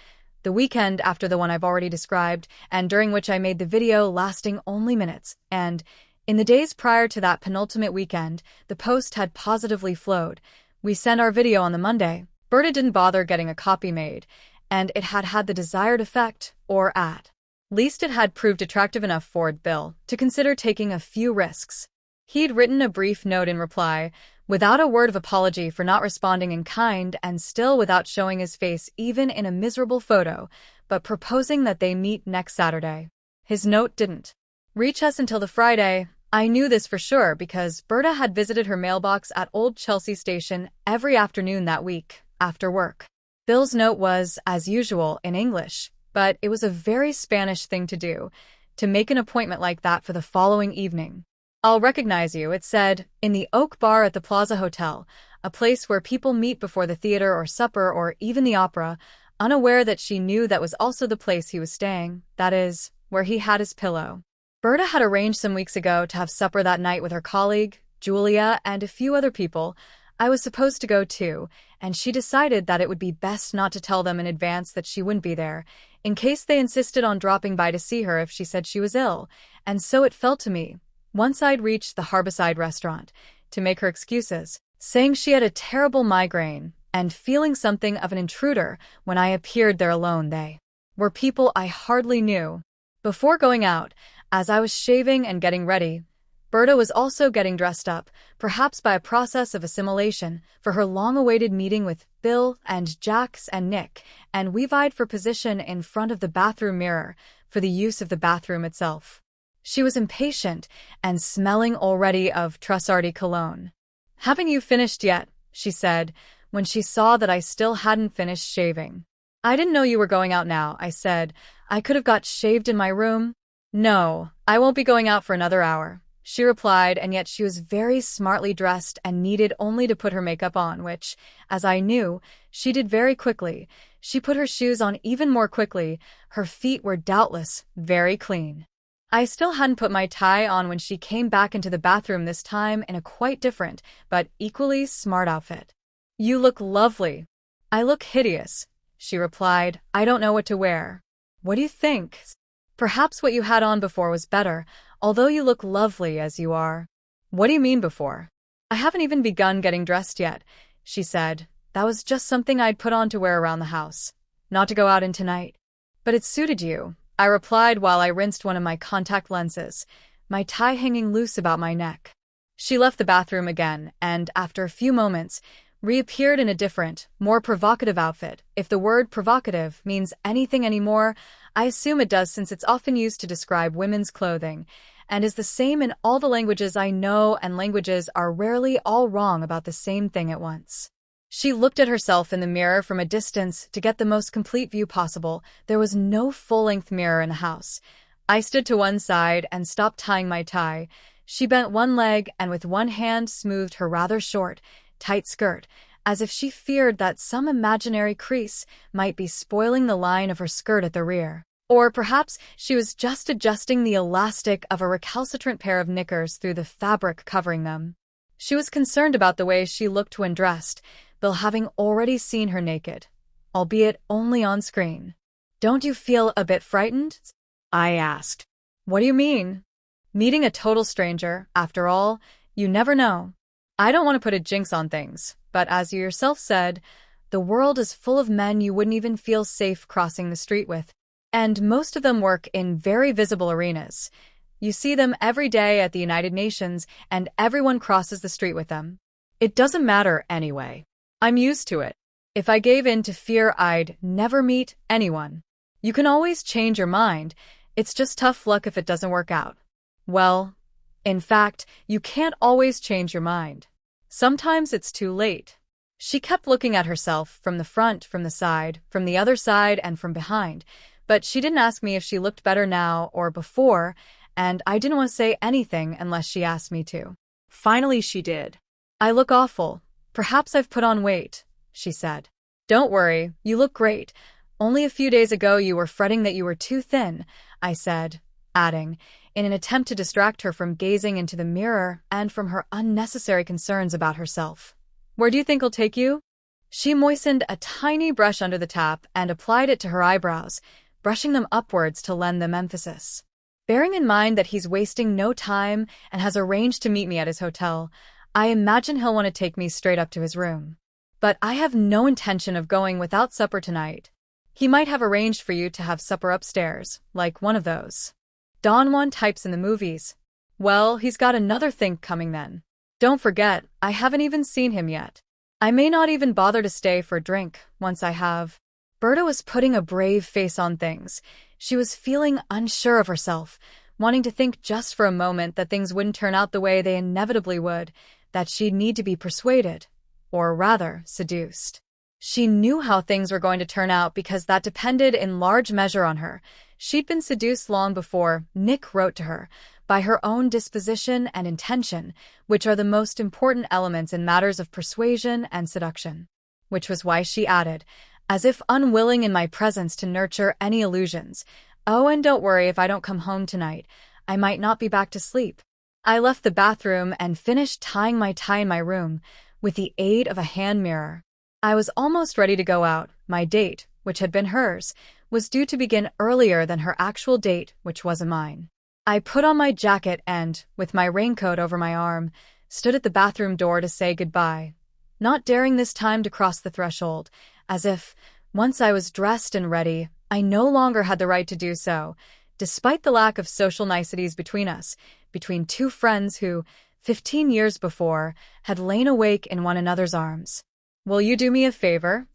the weekend after the one I've already described, and during which I made the video lasting only minutes, and in the days prior to that penultimate weekend, the post had positively flowed. We sent our video on the Monday. Berta didn't bother getting a copy made, and it had had the desired effect, or at least it had proved attractive enough for Bill to consider taking a few risks. He'd written a brief note in reply, without a word of apology for not responding in kind and still without showing his face even in a miserable photo, but proposing that they meet next Saturday. His note didn't reach us until the Friday. I knew this for sure because Berta had visited her mailbox at Old Chelsea Station every afternoon that week, after work. Bill's note was, as usual, in English, but it was a very Spanish thing to do, to make an appointment like that for the following evening. I'll recognize you, it said, in the Oak Bar at the Plaza Hotel, a place where people meet before the theater or supper or even the opera, unaware that she knew that was also the place he was staying, that is, where he had his pillow. Berta had arranged some weeks ago to have supper that night with her colleague, Julia, and a few other people. I was supposed to go too, and she decided that it would be best not to tell them in advance that she wouldn't be there, in case they insisted on dropping by to see her if she said she was ill, and so it fell to me, once I'd reached the Harbourside restaurant, to make her excuses, saying she had a terrible migraine, and feeling something of an intruder when I appeared there alone. They were people I hardly knew. Before going out, as I was shaving and getting ready, Berta was also getting dressed up, perhaps by a process of assimilation, for her long-awaited meeting with Bill and Jax and Nick, and we vied for position in front of the bathroom mirror, for the use of the bathroom itself. She was impatient and smelling already of Trussardi cologne. "Haven't you finished yet?" she said, when she saw that I still hadn't finished shaving. "I didn't know you were going out now," I said. "I could have got shaved in my room." "No, I won't be going out for another hour," she replied, and yet she was very smartly dressed and needed only to put her makeup on, which, as I knew, she did very quickly. She put her shoes on even more quickly. Her feet were doubtless very clean. I still hadn't put my tie on when she came back into the bathroom, this time in a quite different, but equally smart outfit. "You look lovely." "I look hideous," she replied. "I don't know what to wear." "What do you think?" "Perhaps what you had on before was better, although you look lovely as you are." "What do you mean before?" "I haven't even begun getting dressed yet," she said. "That was just something I'd put on to wear around the house. Not to go out in tonight." "But it suited you," I replied while I rinsed one of my contact lenses, my tie hanging loose about my neck. She left the bathroom again and, after a few moments, reappeared in a different, more provocative outfit. If the word provocative means anything anymore, I assume it does, since it's often used to describe women's clothing, and is the same in all the languages I know, and languages are rarely all wrong about the same thing at once. She looked at herself in the mirror from a distance to get the most complete view possible. There was no full-length mirror in the house. I stood to one side and stopped tying my tie. She bent one leg and with one hand smoothed her rather short, tight skirt, as if she feared that some imaginary crease might be spoiling the line of her skirt at the rear. Or perhaps she was just adjusting the elastic of a recalcitrant pair of knickers through the fabric covering them. She was concerned about the way she looked when dressed, Bill having already seen her naked, albeit only on screen. "Don't you feel a bit frightened?" I asked. "What do you mean?" "Meeting a total stranger, after all, you never know. I don't want to put a jinx on things, but as you yourself said, the world is full of men you wouldn't even feel safe crossing the street with. And most of them work in very visible arenas. You see them every day at the United Nations, and everyone crosses the street with them. It doesn't matter anyway. I'm used to it. If I gave in to fear, I'd never meet anyone. You can always change your mind. It's just tough luck if it doesn't work out." "Well, in fact, you can't always change your mind. Sometimes it's too late." She kept looking at herself from the front, from the side, from the other side, and from behind, but she didn't ask me if she looked better now or before, and I didn't want to say anything unless she asked me to. Finally, she did. "I look awful. Perhaps I've put on weight," she said. "Don't worry, you look great. Only a few days ago you were fretting that you were too thin," I said, adding, in an attempt to distract her from gazing into the mirror and from her unnecessary concerns about herself. "Where do you think I'll take you?" She moistened a tiny brush under the tap and applied it to her eyebrows, brushing them upwards to lend them emphasis. Bearing in mind that he's wasting no time and has arranged to meet me at his hotel, I imagine he'll want to take me straight up to his room. But I have no intention of going without supper tonight. He might have arranged for you to have supper upstairs, like one of those Don Juan types in the movies. Well, he's got another thing coming then. Don't forget, I haven't even seen him yet. I may not even bother to stay for a drink once I have. Berta was putting a brave face on things. She was feeling unsure of herself, wanting to think just for a moment that things wouldn't turn out the way they inevitably would, that she'd need to be persuaded, or rather, seduced. She knew how things were going to turn out because that depended in large measure on her. She'd been seduced long before Nick wrote to her, by her own disposition and intention, which are the most important elements in matters of persuasion and seduction. Which was why she added, as if unwilling in my presence to nurture any illusions, "Oh, and don't worry if I don't come home tonight. I might not be back to sleep." I left the bathroom and finished tying my tie in my room, with the aid of a hand mirror. I was almost ready to go out. My date, which had been hers, was due to begin earlier than her actual date, which wasn't mine. I put on my jacket and, with my raincoat over my arm, stood at the bathroom door to say goodbye, not daring this time to cross the threshold, as if, once I was dressed and ready, I no longer had the right to do so, despite the lack of social niceties between us, between two friends who, 15 years before, had lain awake in one another's arms. "Will you do me a favor?"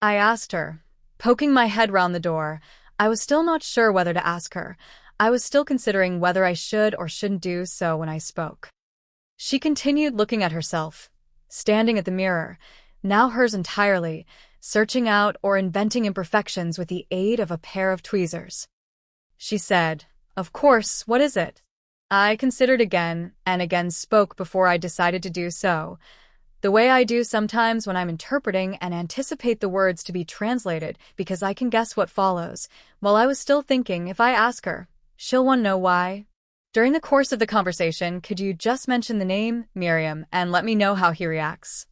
I asked her, poking my head round the door. I was still not sure whether to ask her. I was still considering whether I should or shouldn't do so when I spoke. She continued looking at herself, standing at the mirror, now hers entirely, searching out or inventing imperfections with the aid of a pair of tweezers. She said, "Of course, what is it?" I considered again and again spoke before I decided to do so, the way I do sometimes when I'm interpreting and anticipate the words to be translated because I can guess what follows. While I was still thinking, if I ask her, she'll want to know why. During the course of the conversation, could you just mention the name, Miriam, and let me know how he reacts?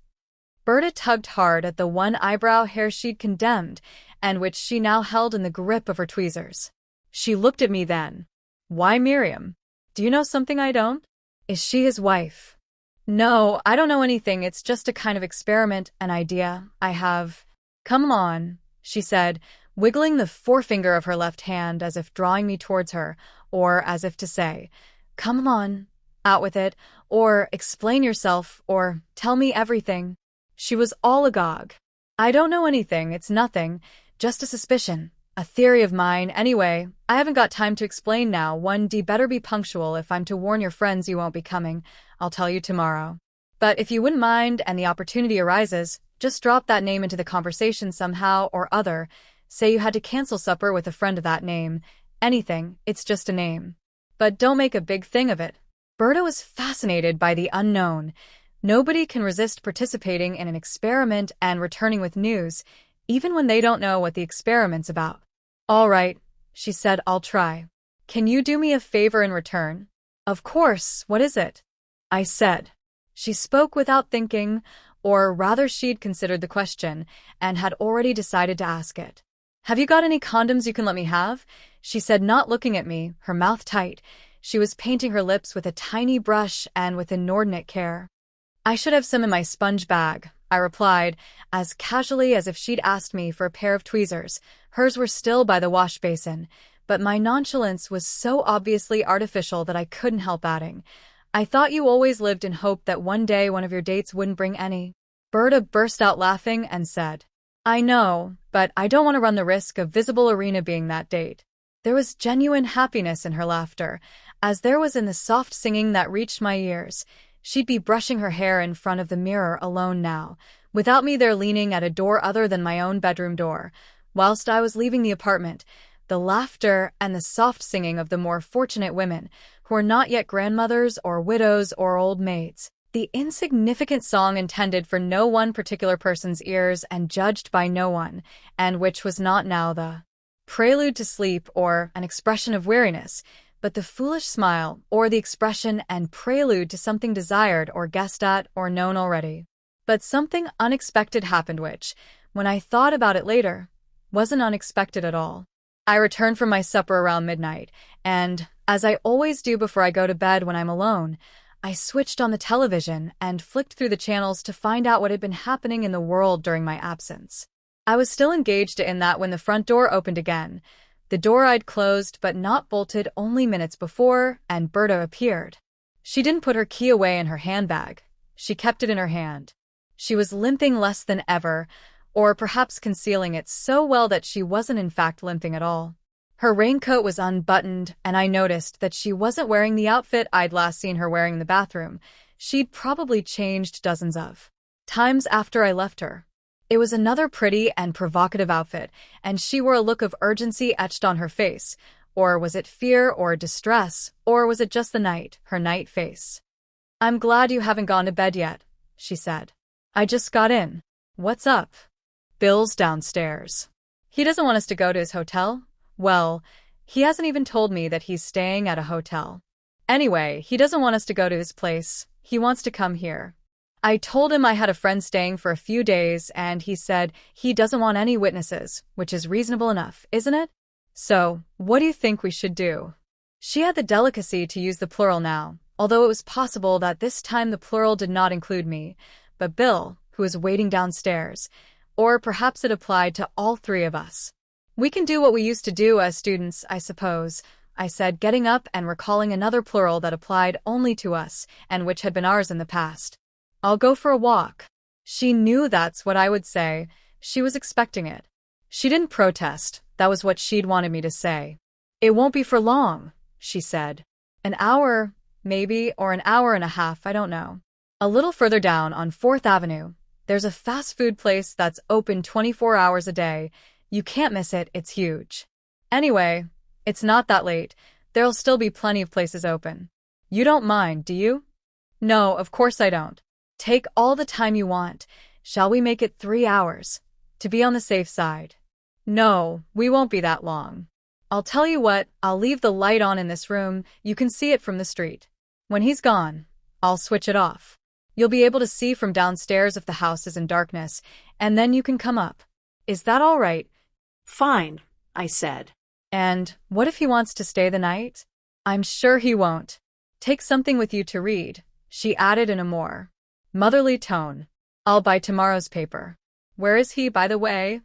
Berta tugged hard at the one eyebrow hair she'd condemned, and which she now held in the grip of her tweezers. She looked at me then. "Why Miriam? Do you know something I don't? Is she his wife?" "No, I don't know anything. It's just a kind of experiment, an idea I have." "Come on," she said, wiggling the forefinger of her left hand as if drawing me towards her, or as if to say, "Come on, out with it," or "Explain yourself," or "Tell me everything." She was all agog. "I don't know anything. It's nothing. Just a suspicion. A theory of mine. Anyway, I haven't got time to explain now. 1D better be punctual if I'm to warn your friends you won't be coming. I'll tell you tomorrow. But if you wouldn't mind and the opportunity arises, just drop that name into the conversation somehow or other. Say you had to cancel supper with a friend of that name. Anything, it's just a name. But don't make a big thing of it." Berta was fascinated by the unknown. Nobody can resist participating in an experiment and returning with news, even when they don't know what the experiment's about. "All right," she said, "I'll try. Can you do me a favor in return?" "Of course, what is it?" I said. She spoke without thinking, or rather she'd considered the question and had already decided to ask it. "Have you got any condoms you can let me have?" she said, not looking at me, her mouth tight. She was painting her lips with a tiny brush and with inordinate care. "I should have some in my sponge bag," I replied, as casually as if she'd asked me for a pair of tweezers. Hers were still by the wash basin, but my nonchalance was so obviously artificial that I couldn't help adding, "I thought you always lived in hope that one day one of your dates wouldn't bring any." Berta burst out laughing and said, "I know, but I don't want to run the risk of Visible Arena being that date." There was genuine happiness in her laughter, as there was in the soft singing that reached my ears. She'd be brushing her hair in front of the mirror alone now, without me there leaning at a door other than my own bedroom door. Whilst I was leaving the apartment, the laughter and the soft singing of the more fortunate women, who are not yet grandmothers or widows or old maids. The insignificant song intended for no one particular person's ears and judged by no one, and which was not now the prelude to sleep or an expression of weariness, but the foolish smile or the expression and prelude to something desired or guessed at or known already. But something unexpected happened which, when I thought about it later, wasn't unexpected at all. I returned from my supper around midnight, and, as I always do before I go to bed when I'm alone, I switched on the television and flicked through the channels to find out what had been happening in the world during my absence. I was still engaged in that when the front door opened again, the door I'd closed but not bolted only minutes before, and Berta appeared. She didn't put her key away in her handbag. She kept it in her hand. She was limping less than ever, or perhaps concealing it so well that she wasn't in fact limping at all. Her raincoat was unbuttoned, and I noticed that she wasn't wearing the outfit I'd last seen her wearing in the bathroom. She'd probably changed dozens of times after I left her. It was another pretty and provocative outfit, and she wore a look of urgency etched on her face. Or was it fear or distress, or was it just her night face? "I'm glad you haven't gone to bed yet," she said. "I just got in." "What's up?" "Bill's downstairs. He doesn't want us to go to his hotel. Well, he hasn't even told me that he's staying at a hotel. Anyway, he doesn't want us to go to his place. He wants to come here. I told him I had a friend staying for a few days, and he said he doesn't want any witnesses, which is reasonable enough, isn't it? So, what do you think we should do?" She had the delicacy to use the plural now, although it was possible that this time the plural did not include me, but Bill, who was waiting downstairs, or perhaps it applied to all three of us. "We can do what we used to do as students, I suppose," I said, getting up and recalling another plural that applied only to us, and which had been ours in the past. "I'll go for a walk." She knew that's what I would say. She was expecting it. She didn't protest. That was what she'd wanted me to say. "It won't be for long," she said. "An hour, maybe, or an hour and a half, I don't know. A little further down on 4th Avenue, there's a fast food place that's open 24 hours a day. You can't miss it, it's huge. Anyway, it's not that late. There'll still be plenty of places open. You don't mind, do you?" "No, of course I don't. Take all the time you want. Shall we make it 3 hours? To be on the safe side." "No, we won't be that long. I'll tell you what, I'll leave the light on in this room. You can see it from the street. When he's gone, I'll switch it off. You'll be able to see from downstairs if the house is in darkness, and then you can come up. Is that all right?" "Fine," I said. "And what if he wants to stay the night?" "I'm sure he won't. Take something with you to read," she added in a more motherly tone. "I'll buy tomorrow's paper." "Where is he, by the way?"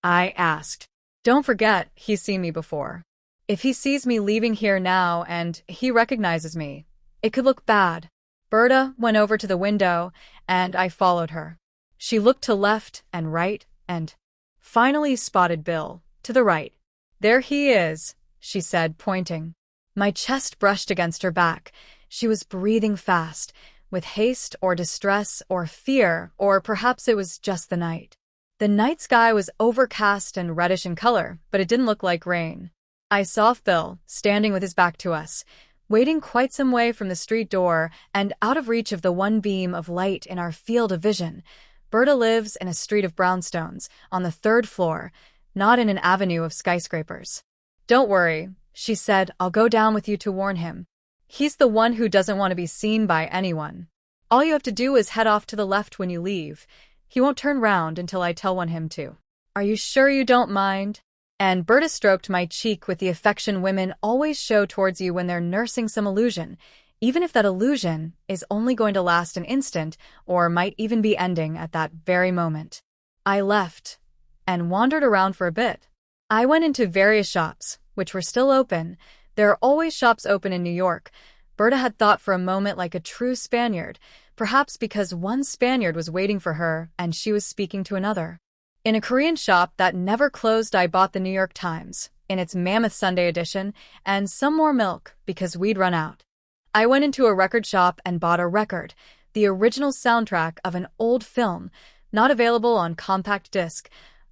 I asked. "Don't forget, he's seen me before. If he sees me leaving here now and he recognizes me, it could look bad." Berta went over to the window, and I followed her. She looked to left and right, and finally spotted Bill, to the right. "There he is," she said, pointing. My chest brushed against her back. She was breathing fast, with haste or distress or fear, or perhaps it was just the night. The night sky was overcast and reddish in color, but it didn't look like rain. I saw Phil, standing with his back to us, waiting quite some way from the street door and out of reach of the one beam of light in our field of vision. Berta lives in a street of brownstones, on the 3rd floor, not in an avenue of skyscrapers. "Don't worry," she said, "I'll go down with you to warn him. He's the one who doesn't want to be seen by anyone." All you have to do is head off to the left when you leave. He won't turn round until I tell him to. Are you sure you don't mind? And Berta stroked my cheek with the affection women always show towards you when they're nursing some illusion, even if that illusion is only going to last an instant or might even be ending at that very moment. I left and wandered around for a bit. I went into various shops, which were still open. There are always shops open in New York. Berta had thought for a moment like a true Spaniard, perhaps because one Spaniard was waiting for her and she was speaking to another. In a Korean shop that never closed, I bought the New York Times in its mammoth Sunday edition and some more milk because we'd run out. I went into a record shop and bought a record, the original soundtrack of an old film, not available on compact disc,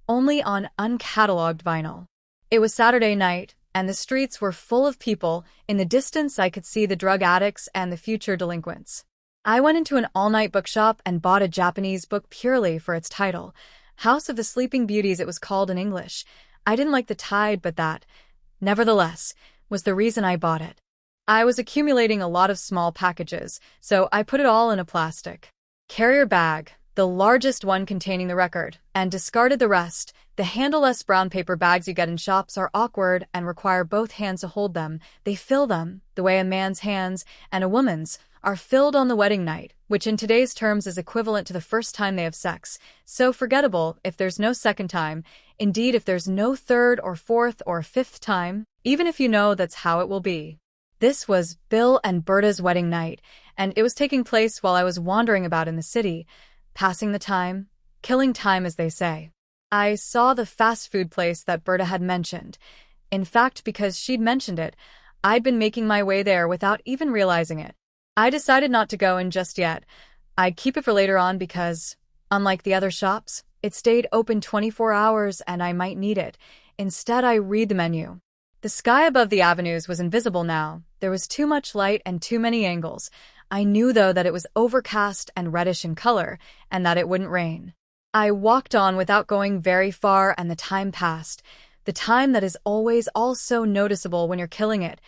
only on uncatalogued vinyl. It was Saturday night, and the streets were full of people. In the distance, I could see the drug addicts and the future delinquents. I went into an all-night bookshop and bought a Japanese book purely for its title. House of the Sleeping Beauties it was called in English. I didn't like the tide, but that, nevertheless, was the reason I bought it. I was accumulating a lot of small packages, so I put it all in a plastic carrier bag, the largest one containing the record, and discarded the rest. The handleless brown paper bags you get in shops are awkward and require both hands to hold them. They fill them, the way a man's hands and a woman's are filled on the wedding night, which in today's terms is equivalent to the first time they have sex. So forgettable if there's no second time, indeed if there's no third or fourth or fifth time, even if you know that's how it will be. This was Bill and Berta's wedding night, and it was taking place while I was wandering about in the city, passing the time, killing time as they say. I saw the fast food place that Berta had mentioned. In fact, because she'd mentioned it, I'd been making my way there without even realizing it. I decided not to go in just yet. I'd keep it for later on because, unlike the other shops, it stayed open 24 hours and I might need it. Instead, I read the menu. The sky above the avenues was invisible now. There was too much light and too many angles. I knew, though, that it was overcast and reddish in color, and that it wouldn't rain. I walked on without going very far, and the time passed. The time that is always also noticeable when you're killing it.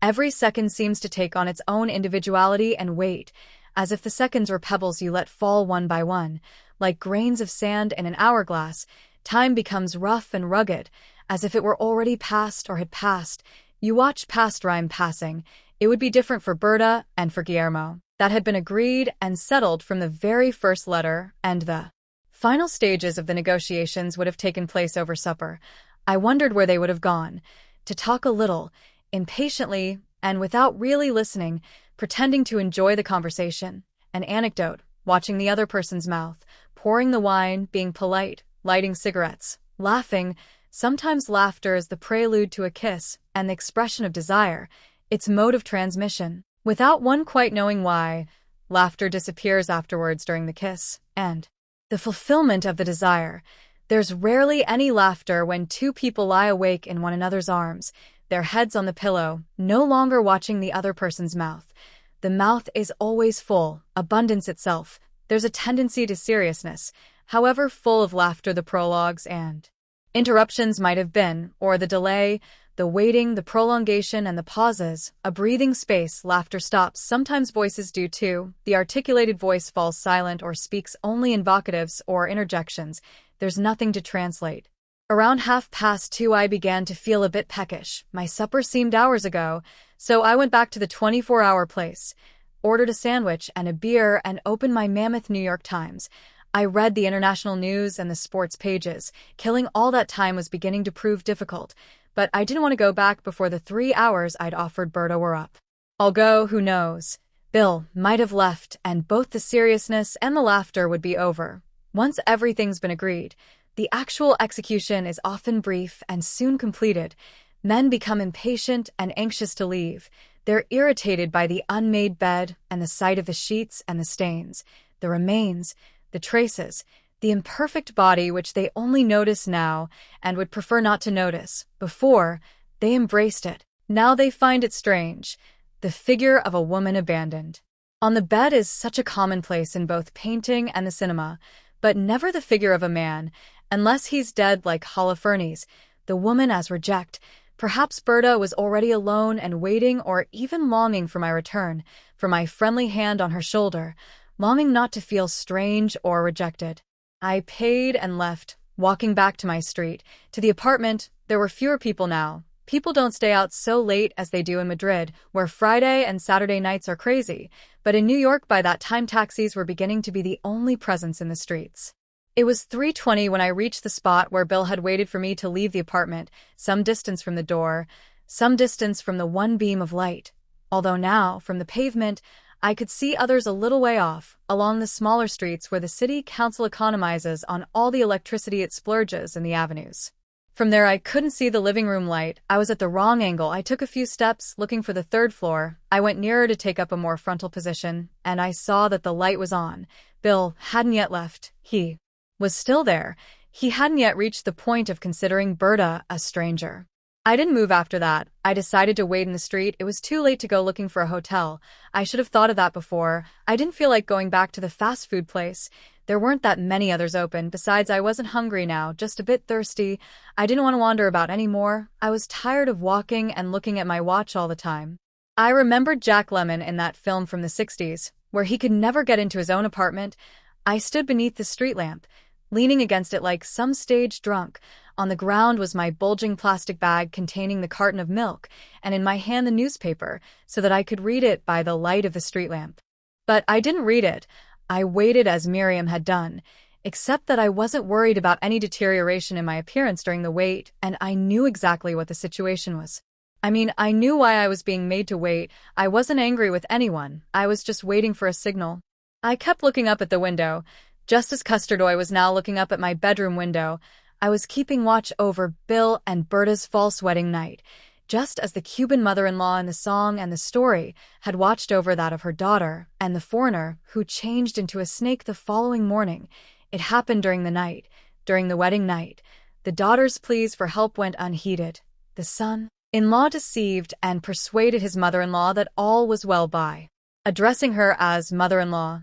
Every second seems to take on its own individuality and weight, as if the seconds were pebbles you let fall one by one. Like grains of sand in an hourglass, time becomes rough and rugged, as if it were already past or had passed. You watch past rhyme passing. It would be different for Berta and for Guillermo. That had been agreed and settled from the very first letter, and the final stages of the negotiations would have taken place over supper. I wondered where they would have gone. To talk a little, impatiently, and without really listening, pretending to enjoy the conversation. An anecdote, watching the other person's mouth, pouring the wine, being polite, lighting cigarettes, laughing. Sometimes laughter is the prelude to a kiss, and the expression of desire, its mode of transmission. Without one quite knowing why, laughter disappears afterwards during the kiss, and the fulfillment of the desire. There's rarely any laughter when two people lie awake in one another's arms, their heads on the pillow, no longer watching the other person's mouth. The mouth is always full, abundance itself. There's a tendency to seriousness, however full of laughter the prologues and interruptions might have been, or the delay, the waiting, the prolongation, and the pauses, a breathing space. Laughter stops. Sometimes voices do too. The articulated voice falls silent or speaks only in vocatives or interjections. There's nothing to translate. Around 2:30 I began to feel a bit peckish. My supper seemed hours ago, so I went back to the 24-hour place, ordered a sandwich and a beer, and opened my mammoth New York Times. I read the international news and the sports pages. Killing all that time was beginning to prove difficult, but I didn't want to go back before the 3 hours I'd offered Berta were up. I'll go, who knows? Bill might have left, and both the seriousness and the laughter would be over. Once everything's been agreed, the actual execution is often brief and soon completed. Men become impatient and anxious to leave. They're irritated by the unmade bed and the sight of the sheets and the stains, the remains, the traces, the imperfect body which they only notice now and would prefer not to notice. Before, they embraced it. Now they find it strange. The figure of a woman abandoned on the bed is such a commonplace in both painting and the cinema, but never the figure of a man, unless he's dead like Holofernes. The woman as reject. Perhaps Berta was already alone and waiting or even longing for my return, for my friendly hand on her shoulder. longing not to feel strange or rejected. I paid and left, walking back to my street. To the apartment, there were fewer people now. People don't stay out so late as they do in Madrid, where Friday and Saturday nights are crazy. But in New York, by that time, taxis were beginning to be the only presence in the streets. It was 3:20 when I reached the spot where Bill had waited for me to leave the apartment, some distance from the door, some distance from the one beam of light. Although now, from the pavement, I could see others a little way off, along the smaller streets where the city council economizes on all the electricity it splurges in the avenues. From there I couldn't see the living room light. I was at the wrong angle. I took a few steps, looking for the third floor. I went nearer to take up a more frontal position, and I saw that the light was on. Bill hadn't yet left. He was still there. He hadn't yet reached the point of considering Berta a stranger. I didn't move after that. I decided to wait in the street. It was too late to go looking for a hotel. I should have thought of that before. I didn't feel like going back to the fast food place. There weren't that many others open. Besides, I wasn't hungry now, just a bit thirsty. I didn't want to wander about anymore. I was tired of walking and looking at my watch all the time. I remembered Jack Lemmon in that film from the 60s, where he could never get into his own apartment. I stood beneath the street lamp, leaning against it like some stage drunk. On the ground was my bulging plastic bag containing the carton of milk, and in my hand the newspaper, so that I could read it by the light of the street lamp. But I didn't read it. I waited as Miriam had done, except that I wasn't worried about any deterioration in my appearance during the wait, and I knew exactly what the situation was. I knew why I was being made to wait. I wasn't angry with anyone. I was just waiting for a signal. I kept looking up at the window, just as Custardoy was now looking up at my bedroom window. I was keeping watch over Bill and Berta's false wedding night, just as the Cuban mother-in-law in the song and the story had watched over that of her daughter and the foreigner who changed into a snake the following morning. It happened during the night, during the wedding night. The daughter's pleas for help went unheeded. The son-in-law deceived and persuaded his mother-in-law that all was well by addressing her as mother-in-law,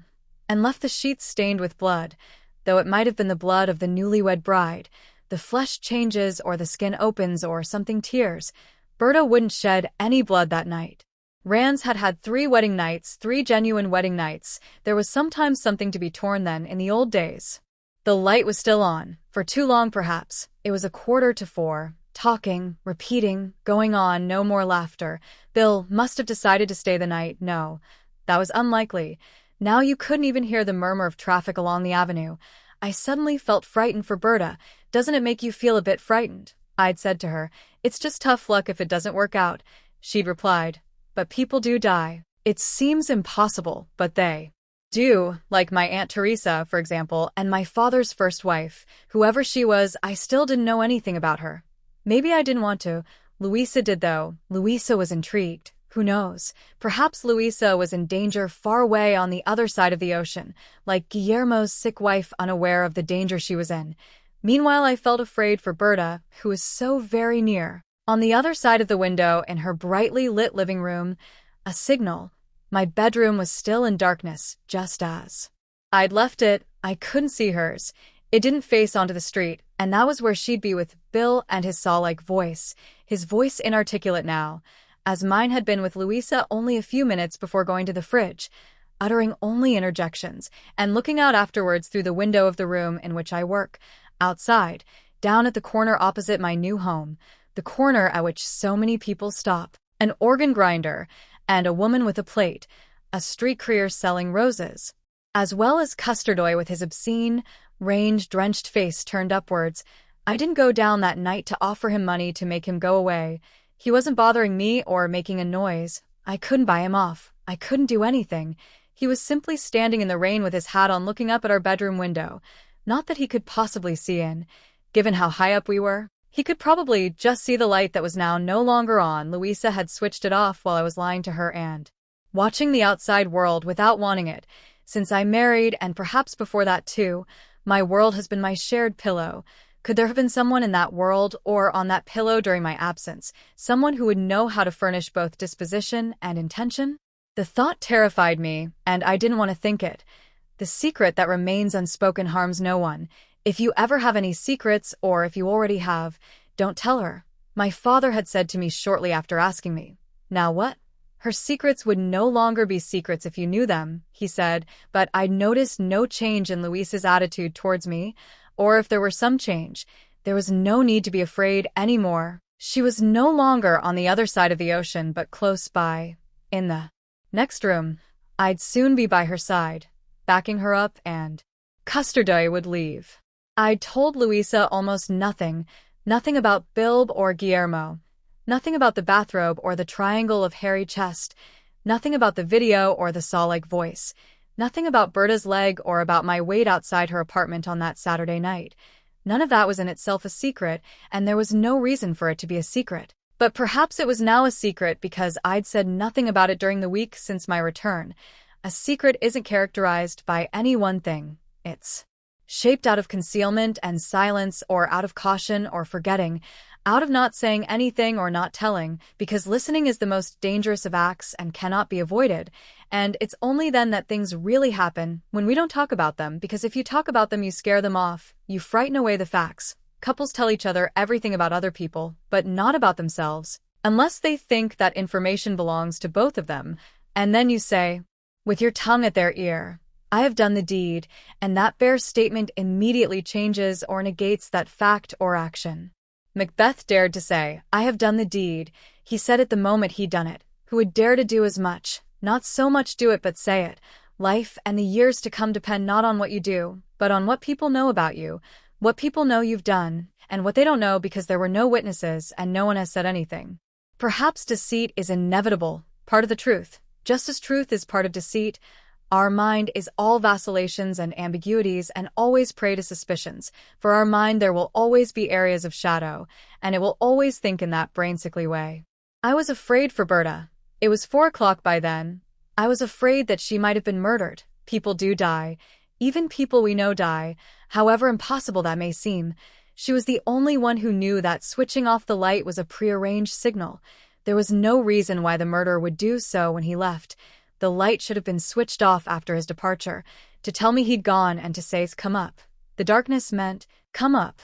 and left the sheets stained with blood, though it might have been the blood of the newlywed bride. The flesh changes or the skin opens or something tears. Berta wouldn't shed any blood that night. Rands had had 3 wedding nights, 3 genuine wedding nights. There was sometimes something to be torn then, in the old days. The light was still on, for too long perhaps. It was 3:45. Talking, repeating, going on, no more laughter. Bill must have decided to stay the night. No, that was unlikely. Now you couldn't even hear the murmur of traffic along the avenue. I suddenly felt frightened for Berta. Doesn't it make you feel a bit frightened? I'd said to her. It's just tough luck if it doesn't work out. She'd replied. But people do die. It seems impossible, but they do, like my Aunt Teresa, for example, and my father's first wife. Whoever she was, I still didn't know anything about her. Maybe I didn't want to. Luisa did, though. Luisa was intrigued. Who knows? Perhaps Luisa was in danger far away on the other side of the ocean, like Guillermo's sick wife, unaware of the danger she was in. Meanwhile, I felt afraid for Berta, who was so very near. On the other side of the window, in her brightly lit living room, a signal. My bedroom was still in darkness, just as I'd left it. I couldn't see hers. It didn't face onto the street, and that was where she'd be with Bill and his saw-like voice, his voice inarticulate now, as mine had been with Luisa only a few minutes before going to the fridge, uttering only interjections, and looking out afterwards through the window of the room in which I work. Outside, down at the corner opposite my new home, the corner at which so many people stop, an organ grinder, and a woman with a plate, a street crier selling roses, as well as Custardoy with his obscene, range-drenched face turned upwards. I didn't go down that night to offer him money to make him go away. He wasn't bothering me or making a noise. I couldn't buy him off. I couldn't do anything. He was simply standing in the rain with his hat on looking up at our bedroom window. Not that he could possibly see in. Given how high up we were, he could probably just see the light that was now no longer on. Luisa had switched it off while I was lying to her and watching the outside world without wanting it. Since I married, and perhaps before that too, my world has been my shared pillow. Could there have been someone in that world or on that pillow during my absence, someone who would know how to furnish both disposition and intention? The thought terrified me, and I didn't want to think it. The secret that remains unspoken harms no one. If you ever have any secrets, or if you already have, don't tell her. My father had said to me shortly after asking me, "Now what?" Her secrets would no longer be secrets if you knew them, he said, but I'd noticed no change in Luisa's attitude towards me, or if there were some change, there was no need to be afraid anymore. She was no longer on the other side of the ocean but close by, in the next room. I'd soon be by her side, backing her up, and Custardoy would leave. I'd told Luisa almost nothing about Bilb or Guillermo, nothing about the bathrobe or the triangle of hairy chest, nothing about the video or the saw-like voice, nothing about Berta's leg or about my wait outside her apartment on that Saturday night. None of that was in itself a secret, and there was no reason for it to be a secret. But perhaps it was now a secret because I'd said nothing about it during the week since my return. A secret isn't characterized by any one thing. It's shaped out of concealment and silence, or out of caution or forgetting, out of not saying anything or not telling, because listening is the most dangerous of acts and cannot be avoided. And it's only then that things really happen, when we don't talk about them, because if you talk about them, you scare them off, you frighten away the facts. Couples tell each other everything about other people, but not about themselves, unless they think that information belongs to both of them. And then you say, with your tongue at their ear, I have done the deed, and that bare statement immediately changes or negates that fact or action. Macbeth dared to say, I have done the deed. He said it the moment he'd done it. Who would dare to do as much? Not so much do it, but say it. Life and the years to come depend not on what you do, but on what people know about you, what people know you've done, and what they don't know because there were no witnesses and no one has said anything. Perhaps deceit is inevitable, part of the truth. Just as truth is part of deceit, our mind is all vacillations and ambiguities and always prey to suspicions. For our mind there will always be areas of shadow, and it will always think in that brain-sickly way. I was afraid for Berta. It was 4 o'clock by then. I was afraid that she might have been murdered. People do die. Even people we know die, however impossible that may seem. She was the only one who knew that switching off the light was a prearranged signal. There was no reason why the murderer would do so when he left. The light should have been switched off after his departure, to tell me he'd gone and to say, come up. The darkness meant, come up.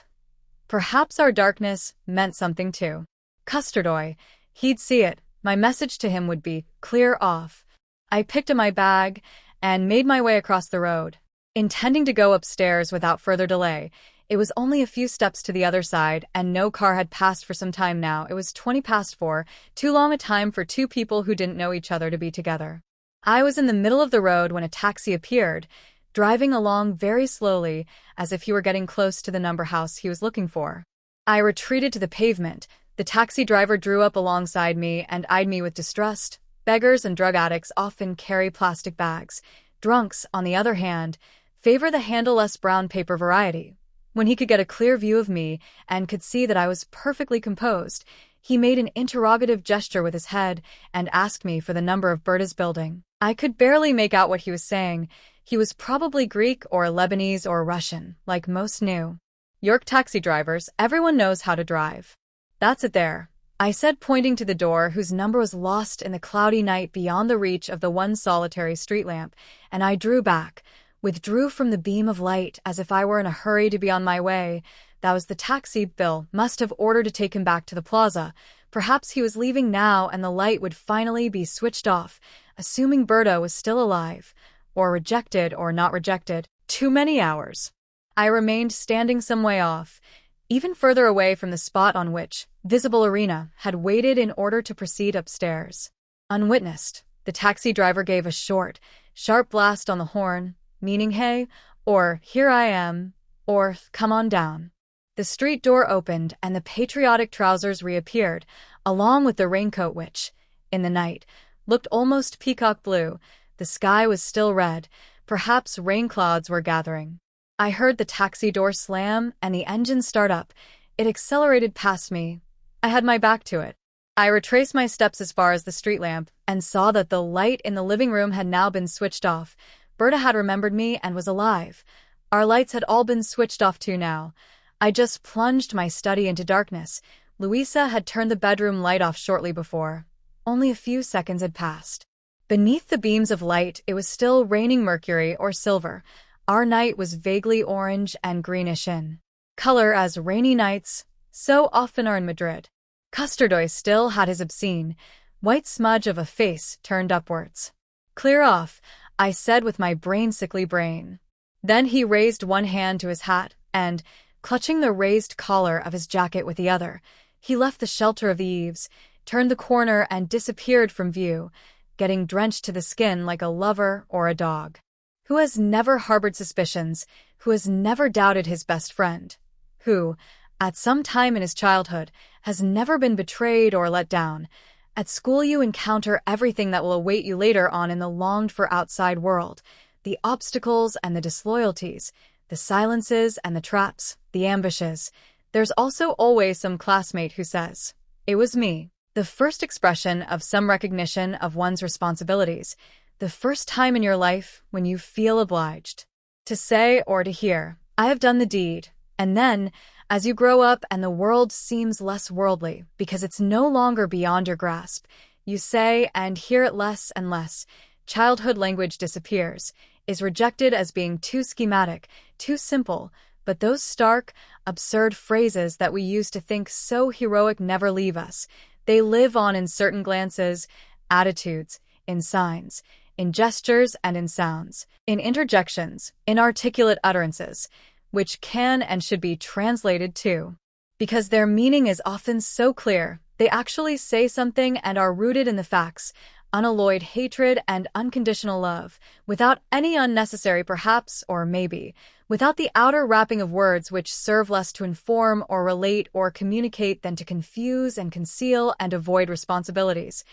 Perhaps our darkness meant something too. Custardoy, he'd see it. My message to him would be, clear off. I picked up my bag and made my way across the road, intending to go upstairs without further delay. It was only a few steps to the other side, and no car had passed for some time now. It was 4:20, too long a time for two people who didn't know each other to be together. I was in the middle of the road when a taxi appeared, driving along very slowly, as if he were getting close to the number house he was looking for. I retreated to the pavement. The taxi driver drew up alongside me and eyed me with distrust. Beggars and drug addicts often carry plastic bags. Drunks, on the other hand, favor the handleless brown paper variety. When he could get a clear view of me and could see that I was perfectly composed, he made an interrogative gesture with his head and asked me for the number of Berta's building. I could barely make out what he was saying. He was probably Greek or Lebanese or Russian, like most new York taxi drivers. Everyone knows how to drive. That's it there, I said, pointing to the door whose number was lost in the cloudy night beyond the reach of the one solitary street lamp, and I drew back, withdrew from the beam of light as if I were in a hurry to be on my way. That was the taxi. Bill must have ordered to take him back to the plaza. Perhaps he was leaving now and the light would finally be switched off, assuming Berta was still alive, or rejected or not rejected. Too many hours. I remained standing some way off, even further away from the spot on which Visible Arena had waited in order to proceed upstairs. Unwitnessed, the taxi driver gave a short, sharp blast on the horn, meaning hey, or here I am, or come on down. The street door opened and the patriotic trousers reappeared, along with the raincoat which, in the night, looked almost peacock blue. The sky was still red. Perhaps rain clouds were gathering. I heard the taxi door slam and the engine start up. It accelerated past me. I had my back to it. I retraced my steps as far as the street lamp and saw that the light in the living room had now been switched off. Berta had remembered me and was alive. Our lights had all been switched off too now. I just plunged my study into darkness. Luisa had turned the bedroom light off shortly before. Only a few seconds had passed. Beneath the beams of light, it was still raining mercury or silver. Our night was vaguely orange and greenish in color, as rainy nights so often are in Madrid. Custardoy still had his obscene, white smudge of a face turned upwards. "Clear off," I said with my brain-sickly brain. Then he raised one hand to his hat, and, clutching the raised collar of his jacket with the other, he left the shelter of the eaves, turned the corner and disappeared from view, getting drenched to the skin like a lover or a dog. Who has never harbored suspicions? Who has never doubted his best friend? Who, at some time in his childhood, has never been betrayed or let down? At school you encounter everything that will await you later on in the longed-for outside world, the obstacles and the disloyalties, the silences and the traps, the ambushes. There's also always some classmate who says, "It was me." The first expression of some recognition of one's responsibilities, the first time in your life when you feel obliged to say or to hear, "I have done the deed." And then, as you grow up and the world seems less worldly because it's no longer beyond your grasp, you say and hear it less and less. Childhood language disappears, is rejected as being too schematic, too simple, but those stark, absurd phrases that we used to think so heroic never leave us. They live on in certain glances, attitudes, in signs, in gestures and in sounds, in interjections, in articulate utterances, which can and should be translated too. Because their meaning is often so clear, they actually say something and are rooted in the facts, unalloyed hatred and unconditional love, without any unnecessary perhaps or maybe, without the outer wrapping of words which serve less to inform or relate or communicate than to confuse and conceal and avoid responsibilities.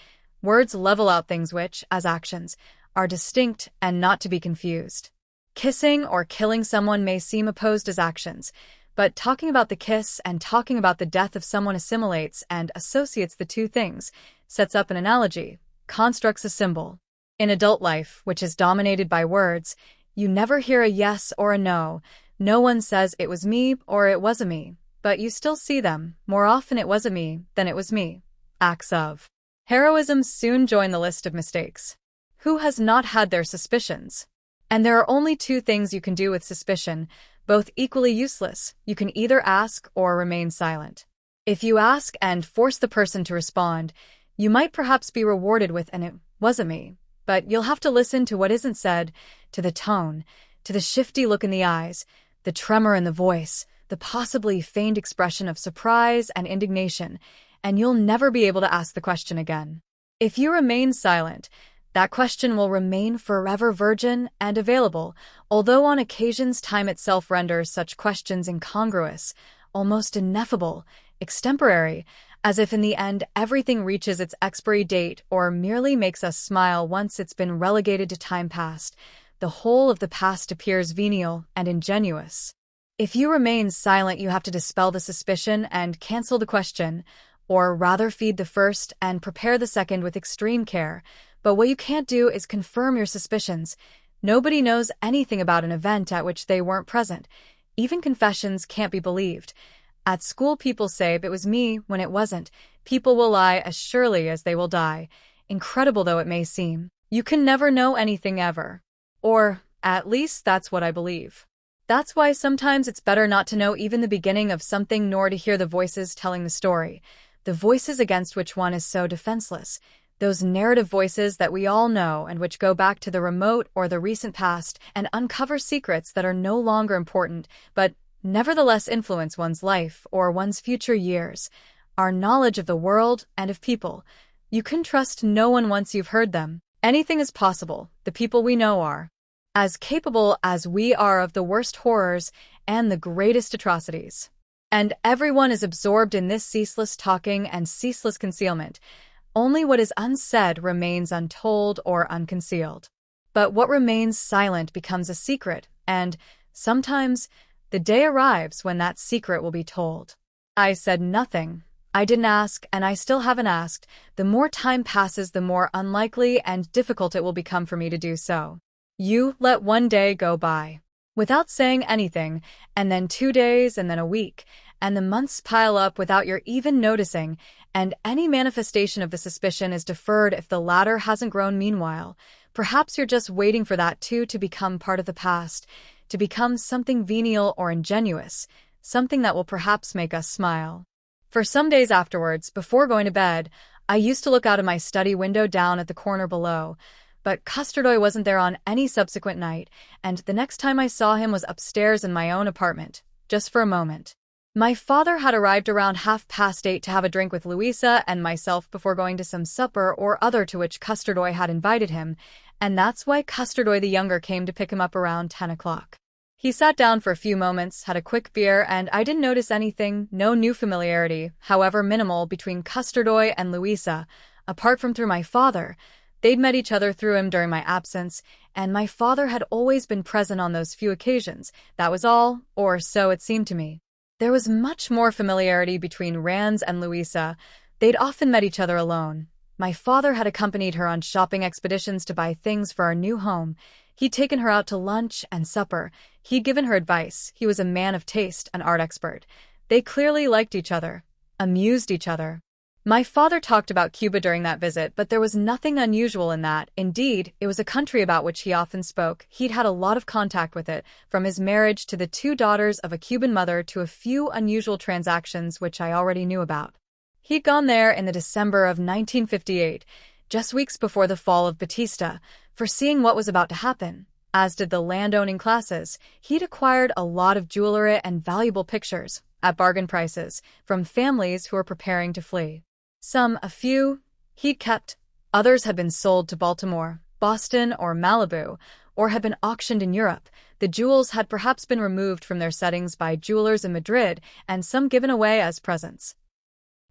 Words level out things which, as actions, are distinct and not to be confused. Kissing or killing someone may seem opposed as actions, but talking about the kiss and talking about the death of someone assimilates and associates the two things, sets up an analogy, constructs a symbol. In adult life, which is dominated by words, you never hear a yes or a no. No one says it was me or it wasn't me, but you still see them. More often it wasn't me than it was me. Acts of heroism soon join the list of mistakes. Who has not had their suspicions? And there are only two things you can do with suspicion, both equally useless. You can either ask or remain silent. If you ask and force the person to respond, you might perhaps be rewarded with an "it wasn't me," but you'll have to listen to what isn't said, to the tone, to the shifty look in the eyes, the tremor in the voice, the possibly feigned expression of surprise and indignation, and you'll never be able to ask the question again. If you remain silent, that question will remain forever virgin and available, although on occasions time itself renders such questions incongruous, almost ineffable, extemporary, as if in the end everything reaches its expiry date or merely makes us smile once it's been relegated to time past. The whole of the past appears venial and ingenuous. If you remain silent, you have to dispel the suspicion and cancel the question, or rather feed the first and prepare the second with extreme care. But what you can't do is confirm your suspicions. Nobody knows anything about an event at which they weren't present. Even confessions can't be believed. At school, people say it was me when it wasn't. People will lie as surely as they will die. Incredible though it may seem. You can never know anything ever. Or, at least that's what I believe. That's why sometimes it's better not to know even the beginning of something nor to hear the voices telling the story. The voices against which one is so defenseless. Those narrative voices that we all know and which go back to the remote or the recent past and uncover secrets that are no longer important, but nevertheless influence one's life or one's future years. Our knowledge of the world and of people. You can trust no one once you've heard them. Anything is possible. The people we know are as capable as we are of the worst horrors and the greatest atrocities. And everyone is absorbed in this ceaseless talking and ceaseless concealment. Only what is unsaid remains untold or unconcealed. But what remains silent becomes a secret, and, sometimes, the day arrives when that secret will be told. I said nothing. I didn't ask, and I still haven't asked. The more time passes, the more unlikely and difficult it will become for me to do so. You let one day go by without saying anything, and then 2 days, and then a week, and the months pile up without your even noticing, and any manifestation of the suspicion is deferred if the latter hasn't grown meanwhile. Perhaps you're just waiting for that too to become part of the past, to become something venial or ingenuous, something that will perhaps make us smile. For some days afterwards, before going to bed, I used to look out of my study window down at the corner below, but Custardoy wasn't there on any subsequent night, and the next time I saw him was upstairs in my own apartment, just for a moment. My father had arrived around 8:30 to have a drink with Louisa and myself before going to some supper or other to which Custardoy had invited him, and that's why Custardoy the younger came to pick him up around 10 o'clock. He sat down for a few moments, had a quick beer, and I didn't notice anything, no new familiarity, however minimal, between Custardoy and Louisa, apart from through my father. They'd met each other through him during my absence, and my father had always been present on those few occasions. That was all, or so it seemed to me. There was much more familiarity between Rands and Louisa. They'd often met each other alone. My father had accompanied her on shopping expeditions to buy things for our new home. He'd taken her out to lunch and supper. He'd given her advice. He was a man of taste, an art expert. They clearly liked each other, amused each other. My father talked about Cuba during that visit, but there was nothing unusual in that. Indeed, it was a country about which he often spoke. He'd had a lot of contact with it, from his marriage to the 2 daughters of a Cuban mother to a few unusual transactions which I already knew about. He'd gone there in the December of 1958, just weeks before the fall of Batista, foreseeing what was about to happen. As did the landowning classes, he'd acquired a lot of jewelry and valuable pictures, at bargain prices, from families who were preparing to flee. A few, he'd kept. Others had been sold to Baltimore, Boston, or Malibu, or had been auctioned in Europe. The jewels had perhaps been removed from their settings by jewelers in Madrid, and some given away as presents.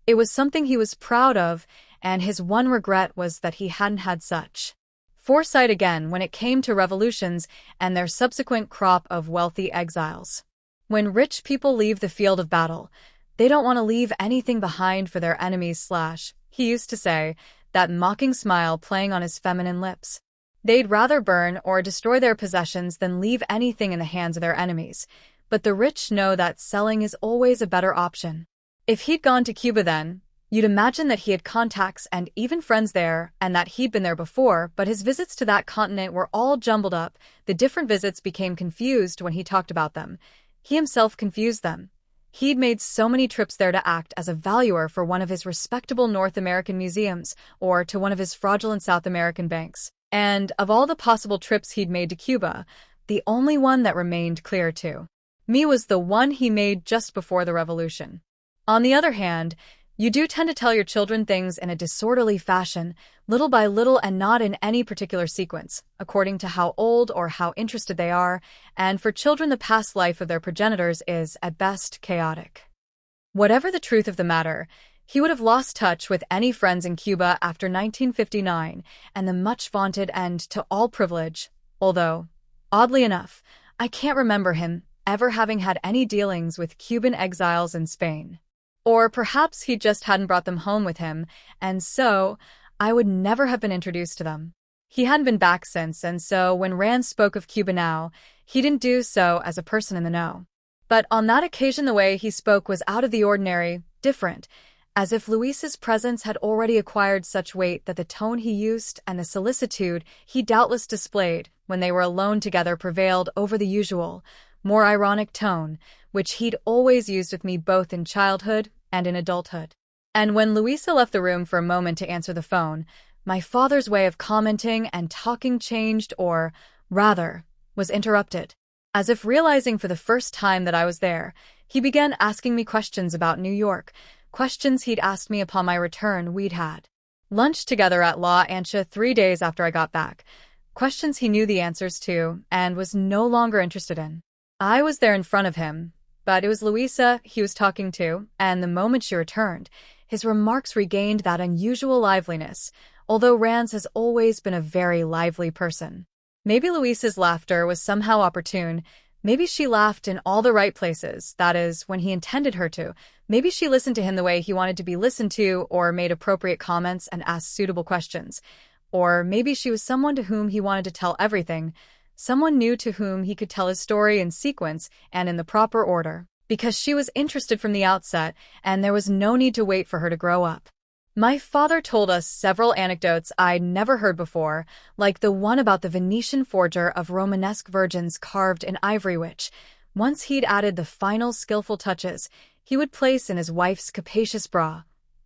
It was something he was proud of, and his one regret was that he hadn't had such foresight again when it came to revolutions and their subsequent crop of wealthy exiles. When rich people leave the field of battle, they don't want to leave anything behind for their enemies / he used to say, that mocking smile playing on his feminine lips. They'd rather burn or destroy their possessions than leave anything in the hands of their enemies. But the rich know that selling is always a better option. If he'd gone to Cuba then, you'd imagine that he had contacts and even friends there, and that he'd been there before, but his visits to that continent were all jumbled up. The different visits became confused when he talked about them. He himself confused them. He'd made so many trips there to act as a valuer for one of his respectable North American museums, or to one of his fraudulent South American banks. And of all the possible trips he'd made to Cuba, the only one that remained clear to me was the one he made just before the revolution. On the other hand, you do tend to tell your children things in a disorderly fashion, little by little and not in any particular sequence, according to how old or how interested they are, and for children the past life of their progenitors is, at best, chaotic. Whatever the truth of the matter, he would have lost touch with any friends in Cuba after 1959, and the much-vaunted end to all privilege, although, oddly enough, I can't remember him ever having had any dealings with Cuban exiles in Spain. Or perhaps he just hadn't brought them home with him, and so I would never have been introduced to them. He hadn't been back since, and so when Rand spoke of Cuba now, he didn't do so as a person in the know. But on that occasion the way he spoke was out of the ordinary, different, as if Luis's presence had already acquired such weight that the tone he used and the solicitude he doubtless displayed when they were alone together prevailed over the usual, more ironic tone, which he'd always used with me both in childhood and in adulthood. And when Louisa left the room for a moment to answer the phone, my father's way of commenting and talking changed, or, rather, was interrupted. As if realizing for the first time that I was there, he began asking me questions about New York, questions he'd asked me upon my return. We'd had lunch together at La Ancha 3 days after I got back, questions he knew the answers to and was no longer interested in. I was there in front of him, but it was Louisa he was talking to, and the moment she returned, his remarks regained that unusual liveliness, although Rands has always been a very lively person. Maybe Louisa's laughter was somehow opportune. Maybe she laughed in all the right places, that is, when he intended her to. Maybe she listened to him the way he wanted to be listened to, or made appropriate comments and asked suitable questions. Or maybe she was someone to whom he wanted to tell everything, someone new to whom he could tell his story in sequence and in the proper order, because she was interested from the outset, and there was no need to wait for her to grow up. My father told us several anecdotes I'd never heard before, like the one about the Venetian forger of Romanesque virgins carved in ivory which, once he'd added the final skillful touches, he would place in his wife's capacious bra.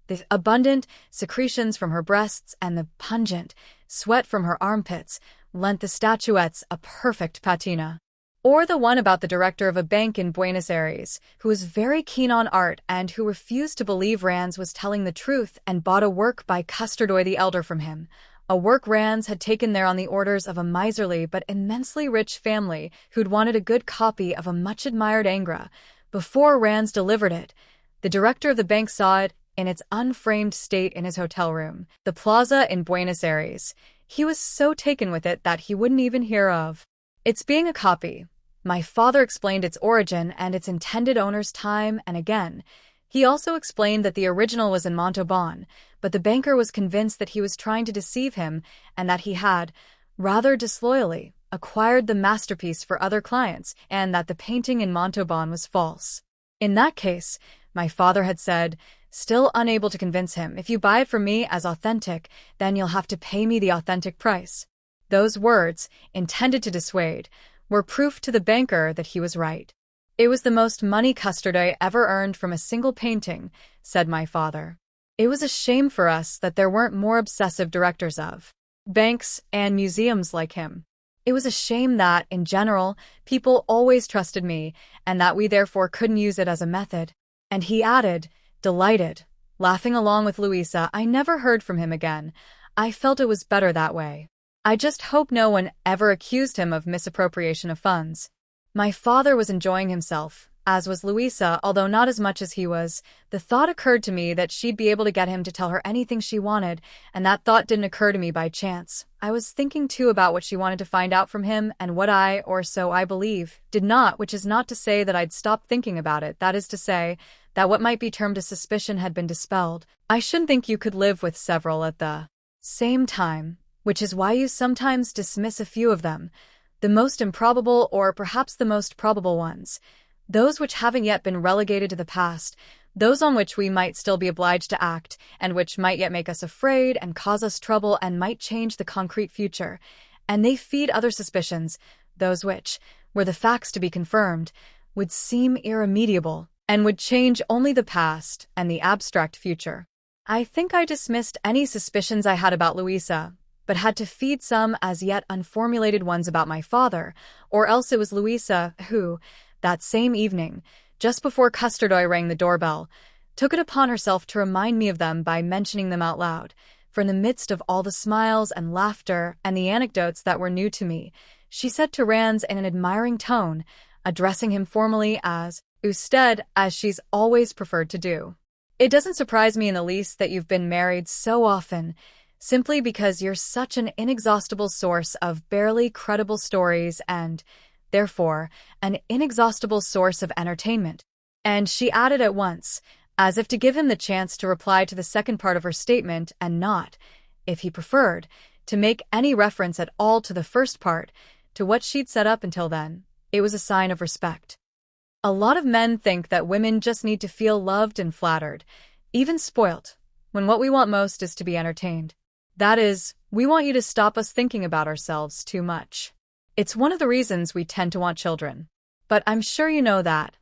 The abundant secretions from her breasts and the pungent sweat from her armpits lent the statuettes a perfect patina. Or the one about the director of a bank in Buenos Aires, who was very keen on art and who refused to believe Rands was telling the truth and bought a work by Custardoy the Elder from him, a work Rands had taken there on the orders of a miserly but immensely rich family who'd wanted a good copy of a much-admired Angra. Before Rands delivered it, the director of the bank saw it in its unframed state in his hotel room, the Plaza in Buenos Aires. He was so taken with it that he wouldn't even hear of its being a copy. My father explained its origin and its intended owner's time and again. He also explained that the original was in Montauban, but the banker was convinced that he was trying to deceive him and that he had, rather disloyally, acquired the masterpiece for other clients and that the painting in Montauban was false. In that case, my father had said, still unable to convince him, if you buy it from me as authentic, then you'll have to pay me the authentic price. Those words, intended to dissuade, were proof to the banker that he was right. It was the most money Custardoy ever earned from a single painting, said my father. It was a shame for us that there weren't more obsessive directors of banks and museums like him. It was a shame that, in general, people always trusted me, and that we therefore couldn't use it as a method. And he added, delighted, laughing along with Louisa, I never heard from him again. I felt it was better that way. I just hope no one ever accused him of misappropriation of funds. My father was enjoying himself, as was Louisa, although not as much as he was. The thought occurred to me that she'd be able to get him to tell her anything she wanted, and that thought didn't occur to me by chance. I was thinking too about what she wanted to find out from him and what I, or so I believe, did not, which is not to say that I'd stopped thinking about it. That is to say, that what might be termed a suspicion had been dispelled. I shouldn't think you could live with several at the same time, which is why you sometimes dismiss a few of them, the most improbable or perhaps the most probable ones, those which haven't yet been relegated to the past, those on which we might still be obliged to act, and which might yet make us afraid and cause us trouble and might change the concrete future. And they feed other suspicions, those which, were the facts to be confirmed, would seem irremediable, and would change only the past and the abstract future. I think I dismissed any suspicions I had about Louisa, but had to feed some as yet unformulated ones about my father, or else it was Louisa who, that same evening, just before Custardoy rang the doorbell, took it upon herself to remind me of them by mentioning them out loud, for in the midst of all the smiles and laughter and the anecdotes that were new to me, she said to Rands in an admiring tone, addressing him formally as Usted, as she's always preferred to do. It doesn't surprise me in the least that you've been married so often, simply because you're such an inexhaustible source of barely credible stories and, therefore, an inexhaustible source of entertainment. And she added at once, as if to give him the chance to reply to the second part of her statement and not, if he preferred, to make any reference at all to the first part, to what she'd set up until then. It was a sign of respect. A lot of men think that women just need to feel loved and flattered, even spoilt, when what we want most is to be entertained. That is, we want you to stop us thinking about ourselves too much. It's one of the reasons we tend to want children. But I'm sure you know that.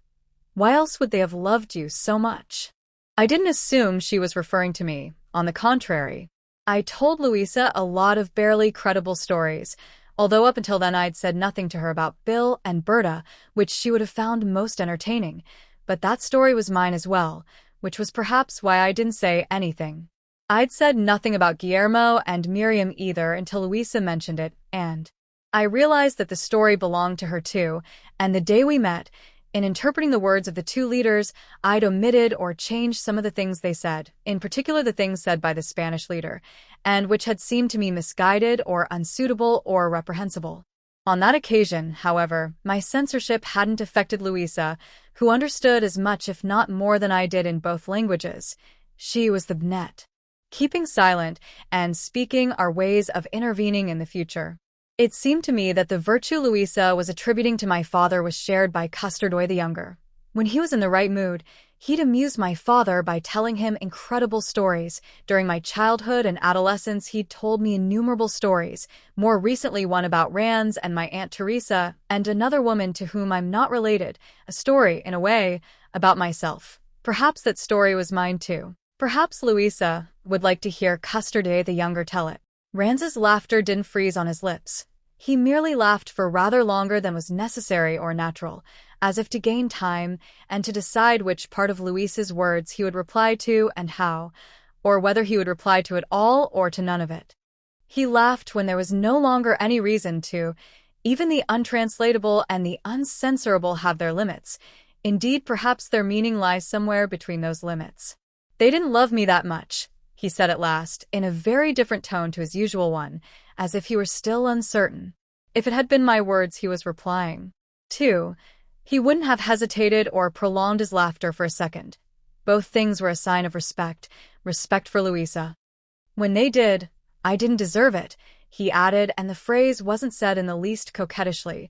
Why else would they have loved you so much? I didn't assume she was referring to me. On the contrary, I told Louisa a lot of barely credible stories, although up until then I'd said nothing to her about Bill and Berta, which she would have found most entertaining. But that story was mine as well, which was perhaps why I didn't say anything. I'd said nothing about Guillermo and Miriam either until Louisa mentioned it, and I realized that the story belonged to her too, and the day we met, in interpreting the words of the two leaders, I'd omitted or changed some of the things they said, in particular the things said by the Spanish leader, and which had seemed to me misguided or unsuitable or reprehensible. On that occasion, however, my censorship hadn't affected Louisa, who understood as much if not more than I did in both languages. She was the net. Keeping silent and speaking are ways of intervening in the future. It seemed to me that the virtue Louisa was attributing to my father was shared by Custardoy the Younger. When he was in the right mood, he'd amuse my father by telling him incredible stories. During my childhood and adolescence, he'd told me innumerable stories, more recently one about Rands and my Aunt Teresa and another woman to whom I'm not related, a story, in a way, about myself. Perhaps that story was mine too. Perhaps Louisa would like to hear Custardoy the younger tell it. Ranz's laughter didn't freeze on his lips. He merely laughed for rather longer than was necessary or natural, as if to gain time and to decide which part of Louisa's words he would reply to and how, or whether he would reply to it all or to none of it. He laughed when there was no longer any reason to. Even the untranslatable and the uncensorable have their limits. Indeed, perhaps their meaning lies somewhere between those limits. "They didn't love me that much," he said at last, in a very different tone to his usual one, as if he were still uncertain. If it had been my words he was replying to, he wouldn't have hesitated or prolonged his laughter for a second. Both things were a sign of respect for Louisa. "When they did, I didn't deserve it," he added, and the phrase wasn't said in the least coquettishly.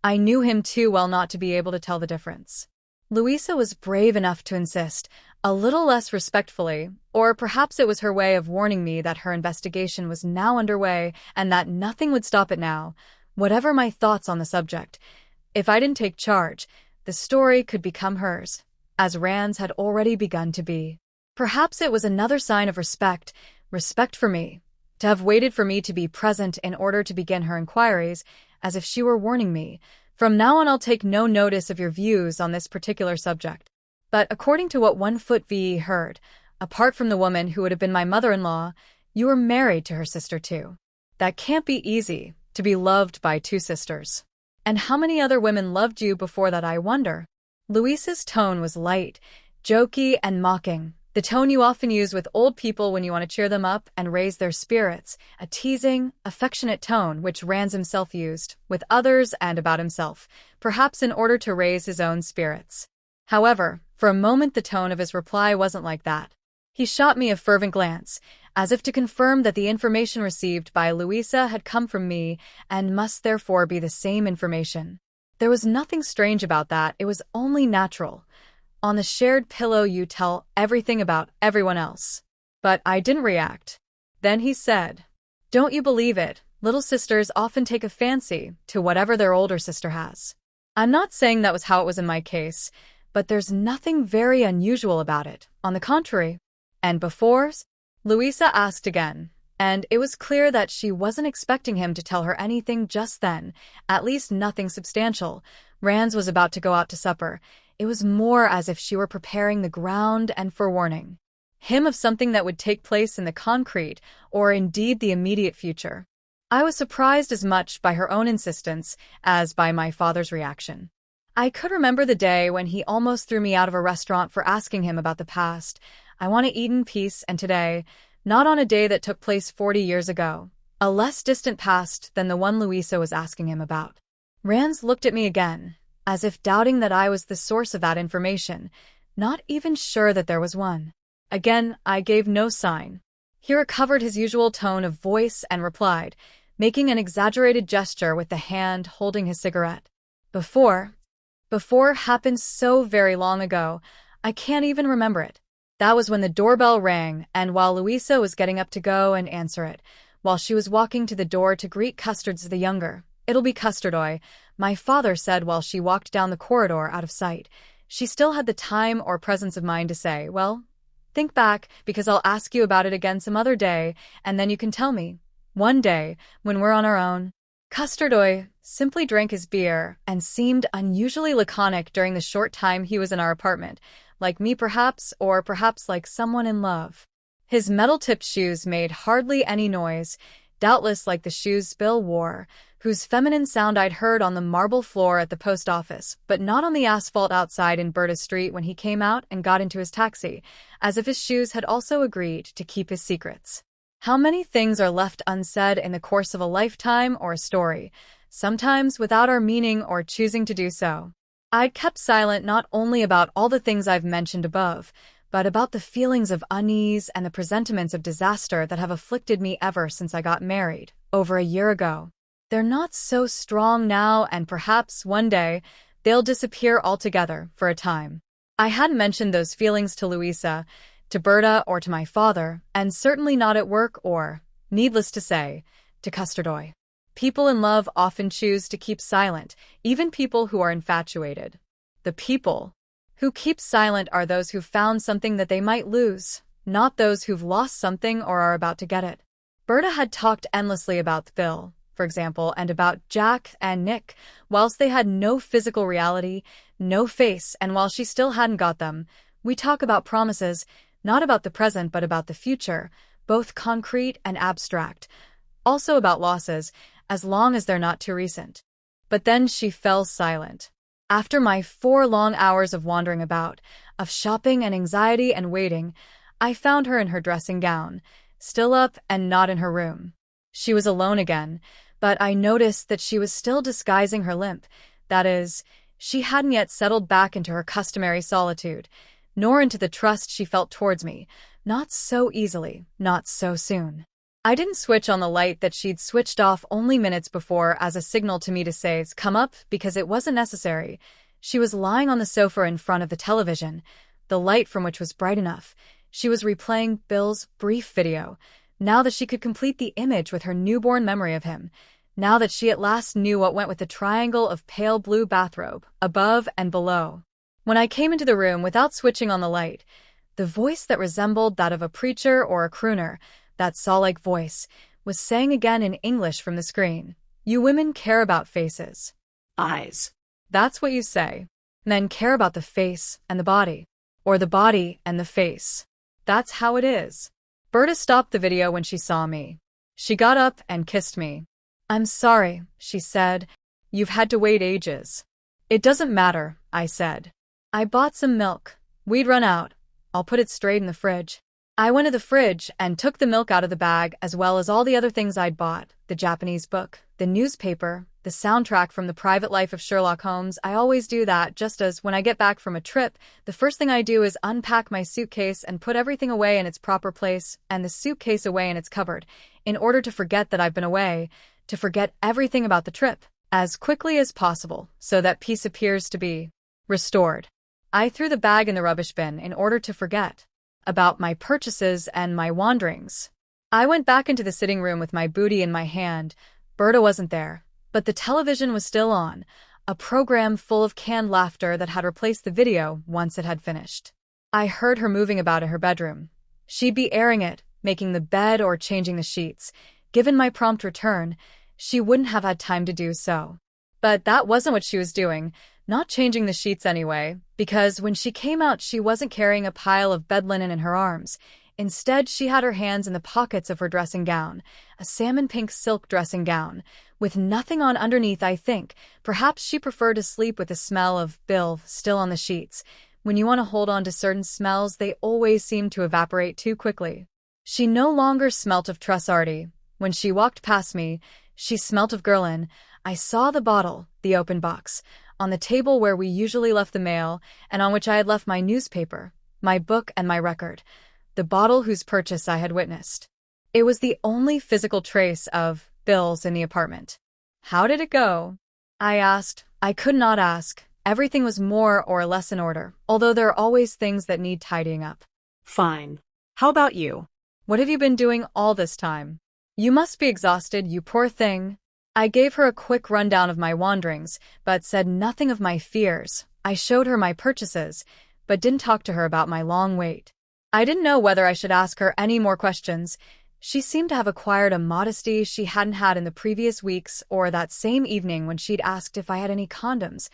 I knew him too well not to be able to tell the difference. Louisa was brave enough to insist, a little less respectfully, or perhaps it was her way of warning me that her investigation was now underway and that nothing would stop it now, whatever my thoughts on the subject. If I didn't take charge, the story could become hers, as Ranz had already begun to be. Perhaps it was another sign of respect for me, to have waited for me to be present in order to begin her inquiries, as if she were warning me, "From now on I'll take no notice of your views on this particular subject." But according to what 1-foot-VE heard, apart from the woman who would have been my mother-in-law, you were married to her sister too. That can't be easy, to be loved by two sisters. And how many other women loved you before that, I wonder? Louisa's tone was light, jokey, and mocking, the tone you often use with old people when you want to cheer them up and raise their spirits, a teasing, affectionate tone which Ranz himself used, with others and about himself, perhaps in order to raise his own spirits. However, for a moment the tone of his reply wasn't like that. He shot me a fervent glance, as if to confirm that the information received by Louisa had come from me and must therefore be the same information. There was nothing strange about that, it was only natural. On the shared pillow you tell everything about everyone else. But I didn't react. Then he said, "Don't you believe it, little sisters often take a fancy to whatever their older sister has. I'm not saying that was how it was in my case, but there's nothing very unusual about it, on the contrary." "And before?" Louisa asked again, and it was clear that she wasn't expecting him to tell her anything just then, at least nothing substantial. Ranz was about to go out to supper. It was more as if she were preparing the ground and forewarning him of something that would take place in the concrete, or indeed the immediate future. I was surprised as much by her own insistence as by my father's reaction. I could remember the day when he almost threw me out of a restaurant for asking him about the past. I want to eat in peace, and today, not on a day that took place 40 years ago, a less distant past than the one Louisa was asking him about. Ranz looked at me again, as if doubting that I was the source of that information, not even sure that there was one. Again, I gave no sign. He recovered his usual tone of voice and replied, making an exaggerated gesture with the hand holding his cigarette. Before happened so very long ago, I can't even remember it. That was when the doorbell rang, and while Louisa was getting up to go and answer it, while she was walking to the door to greet Custards the younger, "It'll be Custardoy," my father said while she walked down the corridor out of sight. She still had the time or presence of mind to say, "Well, think back, because I'll ask you about it again some other day, and then you can tell me. One day, when we're on our own." Custardoy simply drank his beer and seemed unusually laconic during the short time he was in our apartment, like me perhaps, or perhaps like someone in love. His metal-tipped shoes made hardly any noise, doubtless like the shoes Bill wore, whose feminine sound I'd heard on the marble floor at the post office, but not on the asphalt outside in Berta Street when he came out and got into his taxi, as if his shoes had also agreed to keep his secrets. How many things are left unsaid in the course of a lifetime or a story, sometimes without our meaning or choosing to do so. I'd kept silent not only about all the things I've mentioned above, but about the feelings of unease and the presentiments of disaster that have afflicted me ever since I got married, over a year ago. They're not so strong now, and perhaps one day they'll disappear altogether for a time. I hadn't mentioned those feelings to Louisa, to Berta, or to my father, and certainly not at work or, needless to say, to Custardoy. People in love often choose to keep silent, even people who are infatuated. The people who keep silent are those who found something that they might lose, not those who've lost something or are about to get it. Berta had talked endlessly about Phil, for example, and about Jack and Nick, whilst they had no physical reality, no face, and while she still hadn't got them. We talk about promises, not about the present but about the future, both concrete and abstract. Also about losses, as long as they're not too recent. But then she fell silent. After my 4 long hours of wandering about, of shopping and anxiety and waiting, I found her in her dressing gown, still up and not in her room. She was alone again, but I noticed that she was still disguising her limp. That is, she hadn't yet settled back into her customary solitude, nor into the trust she felt towards me. Not so easily, not so soon. I didn't switch on the light that she'd switched off only minutes before as a signal to me to say, "Come up," because it wasn't necessary. She was lying on the sofa in front of the television, the light from which was bright enough. She was replaying Bill's brief video, now that she could complete the image with her newborn memory of him, now that she at last knew what went with the triangle of pale blue bathrobe, above and below. When I came into the room without switching on the light, the voice that resembled that of a preacher or a crooner, that saw-like voice, was saying again in English from the screen, "You women care about faces." Eyes. That's what you say. Men care about the face and the body, or the body and the face. That's how it is. Berta stopped the video when she saw me. She got up and kissed me. "I'm sorry," she said. "You've had to wait ages." "It doesn't matter," I said. "I bought some milk. We'd run out. I'll put it straight in the fridge." I went to the fridge and took the milk out of the bag as well as all the other things I'd bought, the Japanese book, the newspaper, the soundtrack from The Private Life of Sherlock Holmes. I always do that, just as when I get back from a trip, the first thing I do is unpack my suitcase and put everything away in its proper place and the suitcase away in its cupboard, in order to forget that I've been away, to forget everything about the trip, as quickly as possible, so that peace appears to be restored. I threw the bag in the rubbish bin in order to forget about my purchases and my wanderings. I went back into the sitting room with my booty in my hand. Berta wasn't there, but the television was still on, a program full of canned laughter that had replaced the video once it had finished. I heard her moving about in her bedroom. She'd be airing it, making the bed or changing the sheets. Given my prompt return, she wouldn't have had time to do so. But that wasn't what she was doing, not changing the sheets anyway, because when she came out she wasn't carrying a pile of bed linen in her arms. Instead, she had her hands in the pockets of her dressing gown, a salmon pink silk dressing gown, with nothing on underneath. I think perhaps she preferred to sleep with the smell of Bill still on the sheets. When you want to hold on to certain smells, they always seem to evaporate too quickly. She no longer smelt of Trussardi. When she walked past me, she smelt of Guerlain. I saw the bottle, the open box, on the table where we usually left the mail, and on which I had left my newspaper, my book, and my record. The bottle whose purchase I had witnessed. It was the only physical trace of Bill's in the apartment. "How did it go?" I asked. I could not ask. Everything was more or less in order, although there are always things that need tidying up. Fine. How about you? "What have you been doing all this time? You must be exhausted, you poor thing." I gave her a quick rundown of my wanderings, but said nothing of my fears. I showed her my purchases, but didn't talk to her about my long wait. I didn't know whether I should ask her any more questions. She seemed to have acquired a modesty she hadn't had in the previous weeks or that same evening when she'd asked if I had any condoms.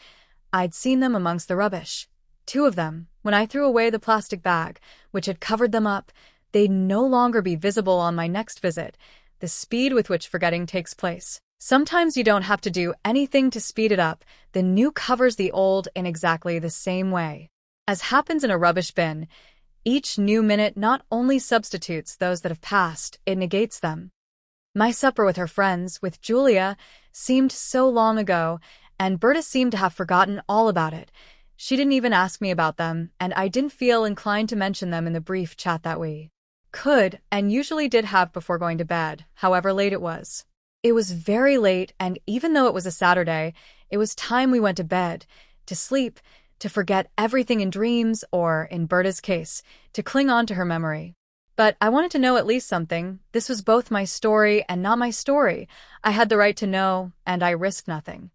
I'd seen them amongst the rubbish. 2 of them. When I threw away the plastic bag, which had covered them up, they'd no longer be visible on my next visit. The speed with which forgetting takes place. Sometimes you don't have to do anything to speed it up. The new covers the old in exactly the same way. As happens in a rubbish bin, each new minute not only substitutes those that have passed, it negates them. My supper with her friends, with Julia, seemed so long ago, and Berta seemed to have forgotten all about it. She didn't even ask me about them, and I didn't feel inclined to mention them in the brief chat that we could and usually did have before going to bed, however late it was. It was very late, and even though it was a Saturday, it was time we went to bed, to sleep, to forget everything in dreams, or, in Berta's case, to cling on to her memory. But I wanted to know at least something. This was both my story and not my story. I had the right to know, and I risked nothing.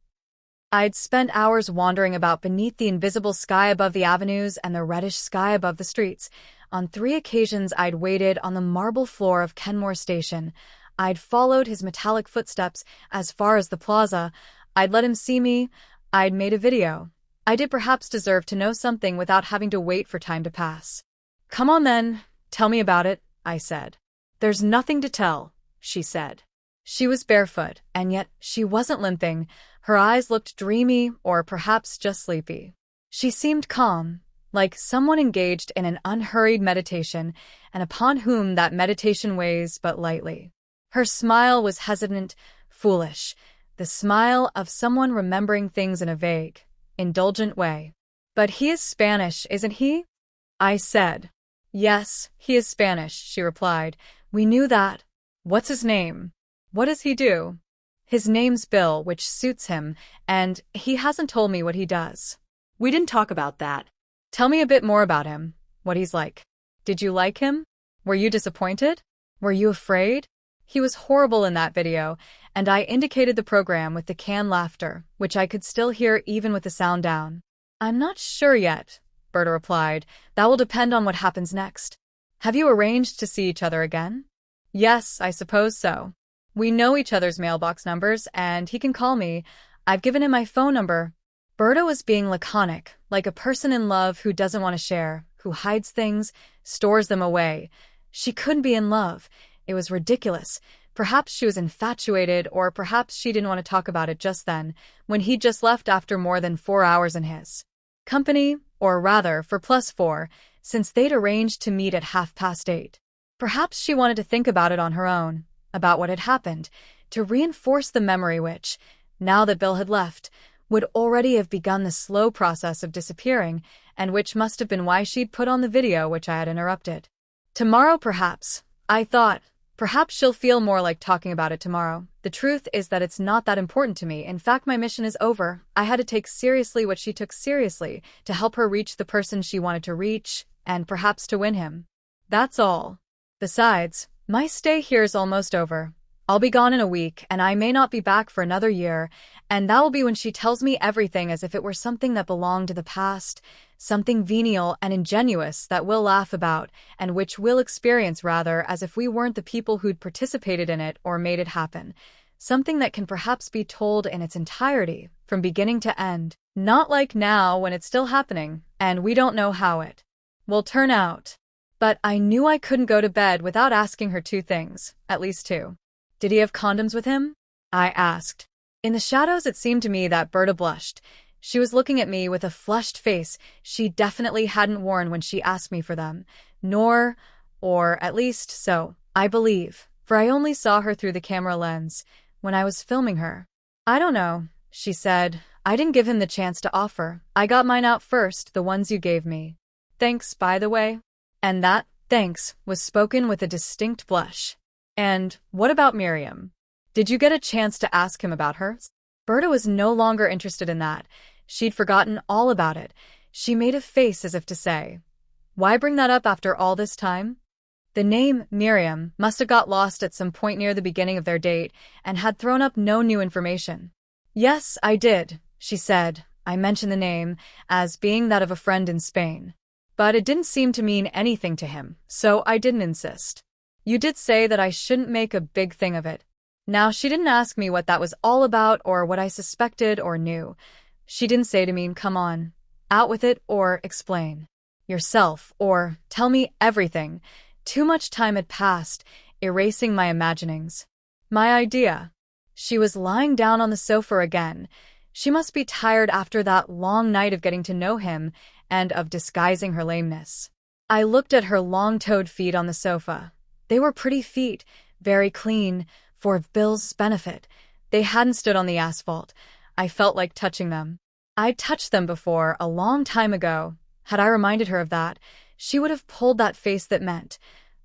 I'd spent hours wandering about beneath the invisible sky above the avenues and the reddish sky above the streets. On 3 occasions I'd waited on the marble floor of Kenmore Station. I'd followed his metallic footsteps as far as the plaza. I'd let him see me. I'd made a video. I did perhaps deserve to know something without having to wait for time to pass. "Come on then, tell me about it," I said. "There's nothing to tell," she said. She was barefoot, and yet she wasn't limping. Her eyes looked dreamy, or perhaps just sleepy. She seemed calm, like someone engaged in an unhurried meditation, and upon whom that meditation weighs but lightly. Her smile was hesitant, foolish, the smile of someone remembering things in a vague, indulgent way. "But he is Spanish, isn't he?" I said. "Yes, he is Spanish," she replied. "We knew that." "What's his name? What does he do?" "His name's Bill, which suits him, and he hasn't told me what he does." We didn't talk about that. "Tell me a bit more about him, what he's like. Did you like him? Were you disappointed? Were you afraid?" He was horrible in that video, and I indicated the program with the canned laughter, which I could still hear even with the sound down. "I'm not sure yet," Berta replied. "That will depend on what happens next." "Have you arranged to see each other again?" "Yes, I suppose so. We know each other's mailbox numbers, and he can call me. I've given him my phone number." Berta was being laconic, like a person in love who doesn't want to share, who hides things, stores them away. She couldn't be in love. It was ridiculous. Perhaps she was infatuated, or perhaps she didn't want to talk about it just then, when he'd just left after more than 4 hours in his company, or rather, for +4, since they'd arranged to meet at 8:30. Perhaps she wanted to think about it on her own, about what had happened, to reinforce the memory which, now that Bill had left, would already have begun the slow process of disappearing, and which must have been why she'd put on the video which I had interrupted. Tomorrow, perhaps, I thought. Perhaps she'll feel more like talking about it tomorrow. The truth is that it's not that important to me. In fact, my mission is over. I had to take seriously what she took seriously, to help her reach the person she wanted to reach, and perhaps to win him. That's all. Besides, my stay here is almost over. I'll be gone in a week, and I may not be back for another year, and that will be when she tells me everything as if it were something that belonged to the past, something venial and ingenuous that we'll laugh about, and which we'll experience rather as if we weren't the people who'd participated in it or made it happen. Something that can perhaps be told in its entirety, from beginning to end. Not like now when it's still happening, and we don't know how it will turn out. But I knew I couldn't go to bed without asking her 2 things, at least 2. "Did he have condoms with him?" I asked. In the shadows it seemed to me that Berta blushed. She was looking at me with a flushed face she definitely hadn't worn when she asked me for them. Or at least so, I believe, for I only saw her through the camera lens, when I was filming her. "I don't know," she said. "I didn't give him the chance to offer. I got mine out first, the ones you gave me. Thanks, by the way." And that thanks was spoken with a distinct blush. "And what about Miriam? Did you get a chance to ask him about her?" Berta was no longer interested in that. She'd forgotten all about it. She made a face as if to say, "Why bring that up after all this time?" The name Miriam must have got lost at some point near the beginning of their date and had thrown up no new information. "Yes, I did," she said. "I mentioned the name as being that of a friend in Spain. But it didn't seem to mean anything to him, so I didn't insist. You did say that I shouldn't make a big thing of it." Now, she didn't ask me what that was all about or what I suspected or knew. She didn't say to me, "Come on, out with it," or "Explain yourself," or "Tell me everything." Too much time had passed, erasing my imaginings. My idea. She was lying down on the sofa again. She must be tired after that long night of getting to know him and of disguising her lameness. I looked at her long-toed feet on the sofa. They were pretty feet, very clean, for Bill's benefit. They hadn't stood on the asphalt. I felt like touching them. I'd touched them before, a long time ago. Had I reminded her of that, she would have pulled that face that meant,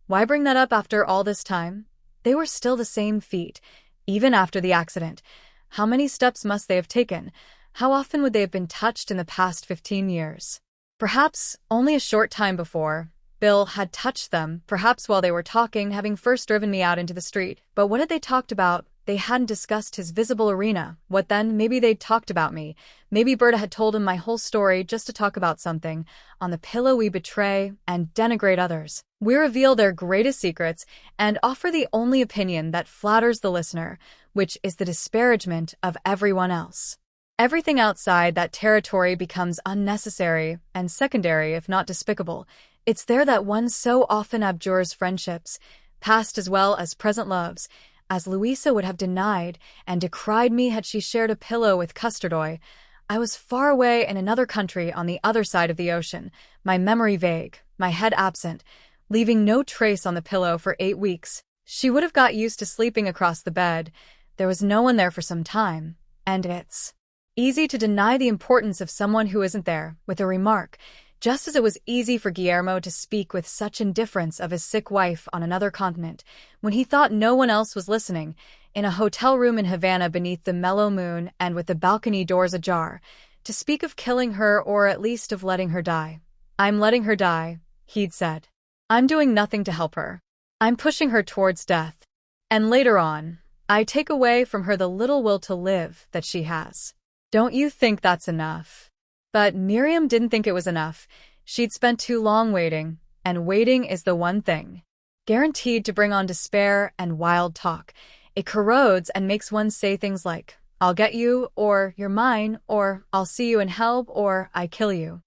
"Why bring that up after all this time?" They were still the same feet, even after the accident. How many steps must they have taken? How often would they have been touched in the past 15 years? Perhaps only a short time before, Bill had touched them, perhaps while they were talking, having first driven me out into the street. But what had they talked about? They hadn't discussed his visible arena. What then? Maybe they'd talked about me. Maybe Berta had told him my whole story just to talk about something. On the pillow we betray and denigrate others. We reveal their greatest secrets and offer the only opinion that flatters the listener, which is the disparagement of everyone else. Everything outside that territory becomes unnecessary and secondary, if not despicable. It's there that one so often abjures friendships, past as well as present loves, as Louisa would have denied and decried me had she shared a pillow with Custardoy. I was far away in another country on the other side of the ocean, my memory vague, my head absent, leaving no trace on the pillow for 8 weeks. She would have got used to sleeping across the bed. There was no one there for some time, and it's easy to deny the importance of someone who isn't there, with a remark, just as it was easy for Guillermo to speak with such indifference of his sick wife on another continent, when he thought no one else was listening, in a hotel room in Havana beneath the mellow moon and with the balcony doors ajar, to speak of killing her or at least of letting her die. "I'm letting her die," he'd said. "I'm doing nothing to help her. I'm pushing her towards death. And later on, I take away from her the little will to live that she has. Don't you think that's enough?" But Miriam didn't think it was enough. She'd spent too long waiting, and waiting is the one thing guaranteed to bring on despair and wild talk. It corrodes and makes one say things like, "I'll get you," or "You're mine," or "I'll see you in hell," or "I kill you."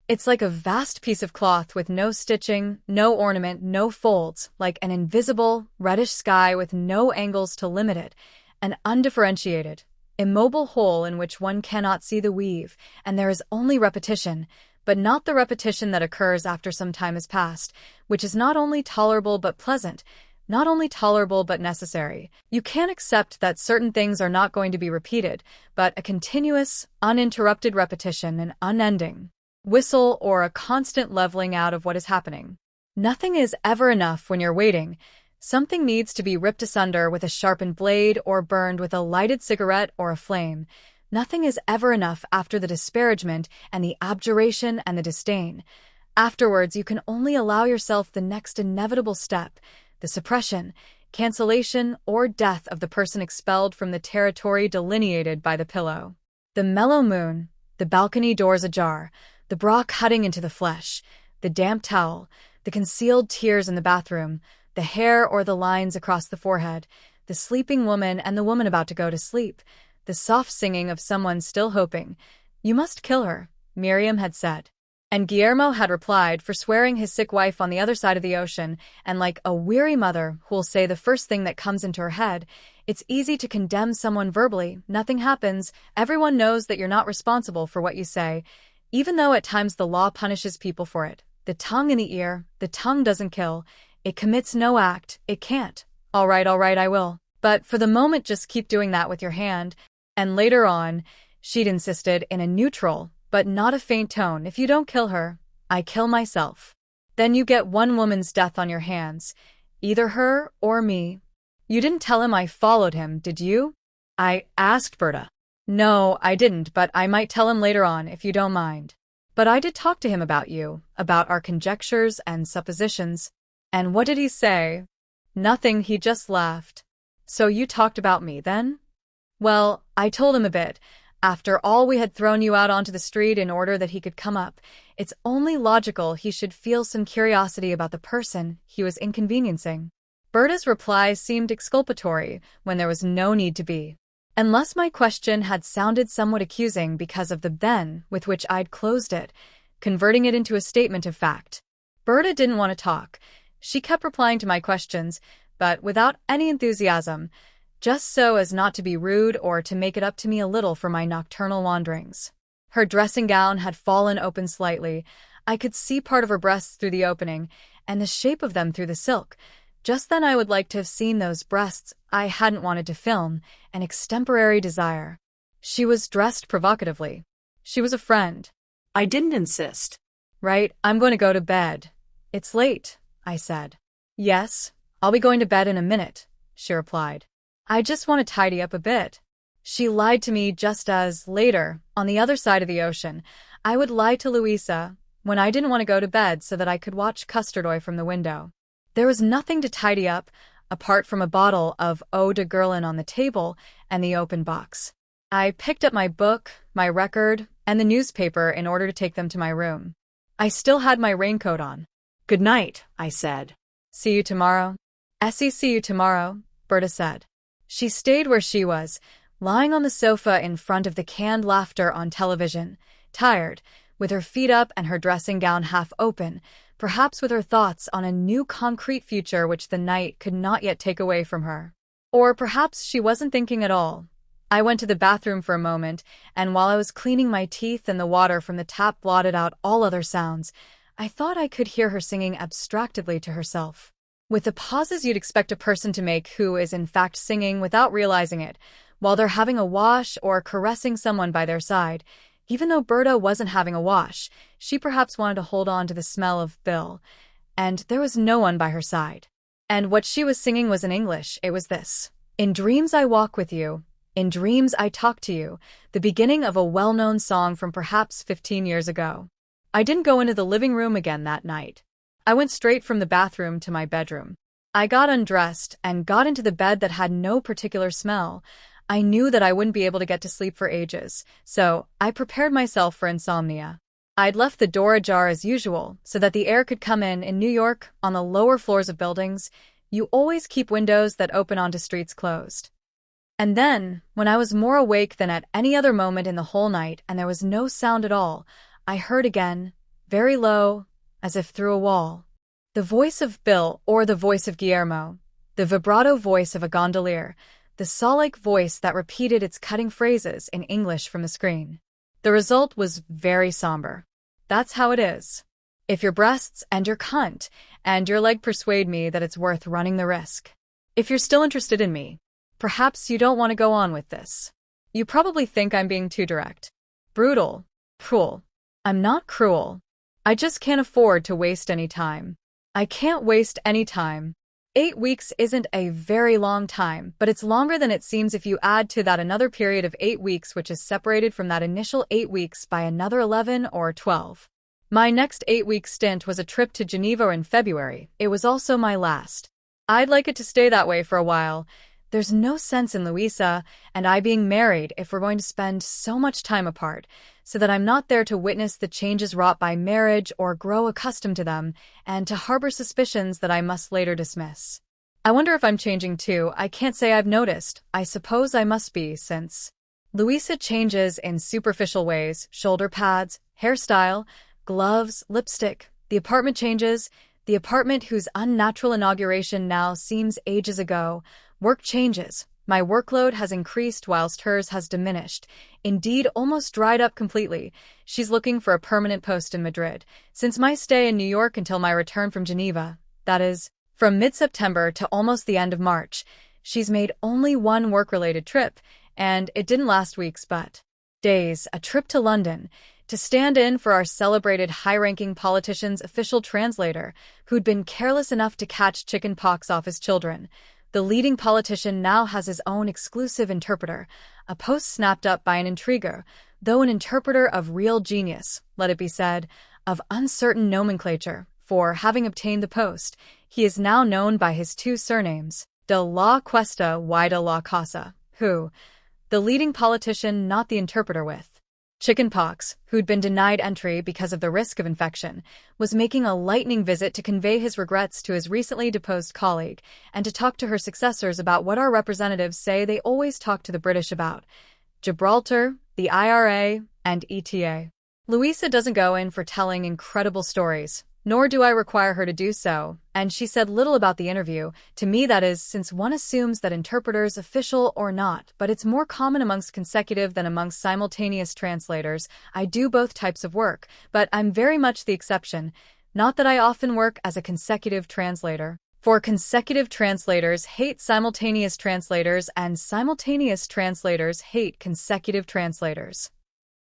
It's like a vast piece of cloth with no stitching, no ornament, no folds, like an invisible, reddish sky with no angles to limit it, an undifferentiated, immobile whole in which one cannot see the weave, and there is only repetition, but not the repetition that occurs after some time has passed, which is not only tolerable but pleasant, not only tolerable but necessary. You can't accept that certain things are not going to be repeated, but a continuous, uninterrupted repetition, an unending whistle, or a constant leveling out of what is happening. Nothing is ever enough when you're waiting. Something needs to be ripped asunder with a sharpened blade or burned with a lighted cigarette or a flame. Nothing is ever enough after the disparagement and the abjuration and the disdain. Afterwards, you can only allow yourself the next inevitable step, the suppression, cancellation, or death of the person expelled from the territory delineated by the pillow. The mellow moon, the balcony doors ajar, the bra cutting into the flesh, the damp towel, the concealed tears in the bathroom, the hair or the lines across the forehead, the sleeping woman and the woman about to go to sleep, the soft singing of someone still hoping. "You must kill her," Miriam had said. And Guillermo had replied, forswearing his sick wife on the other side of the ocean, and like a weary mother who'll say the first thing that comes into her head, "It's easy to condemn someone verbally, nothing happens, everyone knows that you're not responsible for what you say, even though at times the law punishes people for it. The tongue in the ear, the tongue doesn't kill. It commits no act, it can't. All right, I will. But for the moment just keep doing that with your hand." And later on, she'd insisted in a neutral, but not a faint tone, "If you don't kill her, I kill myself. Then you get one woman's death on your hands, either her or me." "You didn't tell him I followed him, did you?" I asked Berta. "No, I didn't, but I might tell him later on, if you don't mind. But I did talk to him about you, about our conjectures and suppositions." "And what did he say?" "Nothing, he just laughed." "So you talked about me, then?" "Well, I told him a bit. After all, we had thrown you out onto the street in order that he could come up. It's only logical he should feel some curiosity about the person he was inconveniencing." Berta's reply seemed exculpatory when there was no need to be. Unless my question had sounded somewhat accusing because of the then with which I'd closed it, converting it into a statement of fact. Berta didn't want to talk. She kept replying to my questions, but without any enthusiasm, just so as not to be rude or to make it up to me a little for my nocturnal wanderings. Her dressing gown had fallen open slightly. I could see part of her breasts through the opening, and the shape of them through the silk. Just then I would like to have seen those breasts I hadn't wanted to film, an extemporary desire. She was dressed provocatively. She was a friend. I didn't insist. "Right, I'm going to go to bed." "It's late," I said. "Yes, I'll be going to bed in a minute," she replied. "I just want to tidy up a bit." She lied to me just as, later, on the other side of the ocean, I would lie to Louisa when I didn't want to go to bed so that I could watch Custardoy from the window. There was nothing to tidy up. apart from a bottle of eau de Guerlain on the table and the open box. I picked up my book, my record, and the newspaper in order to take them to my room. I still had my raincoat on. "Good night," I said. "See you tomorrow." "Essie, see you tomorrow," Berta said. She stayed where she was, lying on the sofa in front of the canned laughter on television, tired, with her feet up and her dressing gown half open, perhaps with her thoughts on a new concrete future which the night could not yet take away from her. Or perhaps she wasn't thinking at all. I went to the bathroom for a moment, and while I was cleaning my teeth and the water from the tap blotted out all other sounds, I thought I could hear her singing abstractedly to herself. With the pauses you'd expect a person to make who is in fact singing without realizing it, while they're having a wash or caressing someone by their side. Even though Berta wasn't having a wash, she perhaps wanted to hold on to the smell of Bill, and there was no one by her side. And what she was singing was in English. It was this: "In dreams I walk with you, in dreams I talk to you," the beginning of a well-known song from perhaps 15 years ago. I didn't go into the living room again that night. I went straight from the bathroom to my bedroom. I got undressed and got into the bed that had no particular smell. I knew that I wouldn't be able to get to sleep for ages, so I prepared myself for insomnia. I'd left the door ajar as usual, so that the air could come in. In New York, on the lower floors of buildings, you always keep windows that open onto streets closed. And then, when I was more awake than at any other moment in the whole night and there was no sound at all, I heard again, very low, as if through a wall, the voice of Bill or the voice of Guillermo, the vibrato voice of a gondolier, the saw-like voice that repeated its cutting phrases in English from the screen. The result was very somber. That's how it is. If your breasts and your cunt and your leg persuade me that it's worth running the risk. If you're still interested in me, perhaps you don't want to go on with this. You probably think I'm being too direct. Brutal. Cruel. I'm not cruel. I just can't afford to waste any time. I can't waste any time. 8 weeks isn't a very long time, but it's longer than it seems if you add to that another period of 8 weeks which is separated from that initial 8 weeks by another 11 or 12. My next 8-week stint was a trip to Geneva in February. It was also my last. I'd like it to stay that way for a while. There's no sense in Luisa and I being married if we're going to spend so much time apart, so that I'm not there to witness the changes wrought by marriage or grow accustomed to them, and to harbor suspicions that I must later dismiss. I wonder if I'm changing too. I can't say I've noticed. I suppose I must be, since Luisa changes in superficial ways: shoulder pads, hairstyle, gloves, lipstick. The apartment changes, the apartment whose unnatural inauguration now seems ages ago. Work changes. My workload has increased whilst hers has diminished, indeed almost dried up completely. She's looking for a permanent post in Madrid. Since my stay in New York until my return from Geneva, that is, from mid-September to almost the end of March, she's made only one work-related trip, and it didn't last weeks but days, a trip to London, to stand in for our celebrated high-ranking politician's official translator, who'd been careless enough to catch chicken pox off his children. The leading politician now has his own exclusive interpreter, a post snapped up by an intriguer, though an interpreter of real genius, let it be said, of uncertain nomenclature, for, having obtained the post, he is now known by his two surnames, de la Cuesta y de la Casa, who, the leading politician, not the interpreter with chickenpox, who'd been denied entry because of the risk of infection, was making a lightning visit to convey his regrets to his recently deposed colleague, and to talk to her successors about what our representatives say they always talk to the British about: Gibraltar, the IRA, and ETA. Luisa doesn't go in for telling incredible stories, nor do I require her to do so, and she said little about the interview, to me that is, since one assumes that interpreters, official or not, but it's more common amongst consecutive than amongst simultaneous translators. I do both types of work, but I'm very much the exception, not that I often work as a consecutive translator. For consecutive translators hate simultaneous translators and simultaneous translators hate consecutive translators.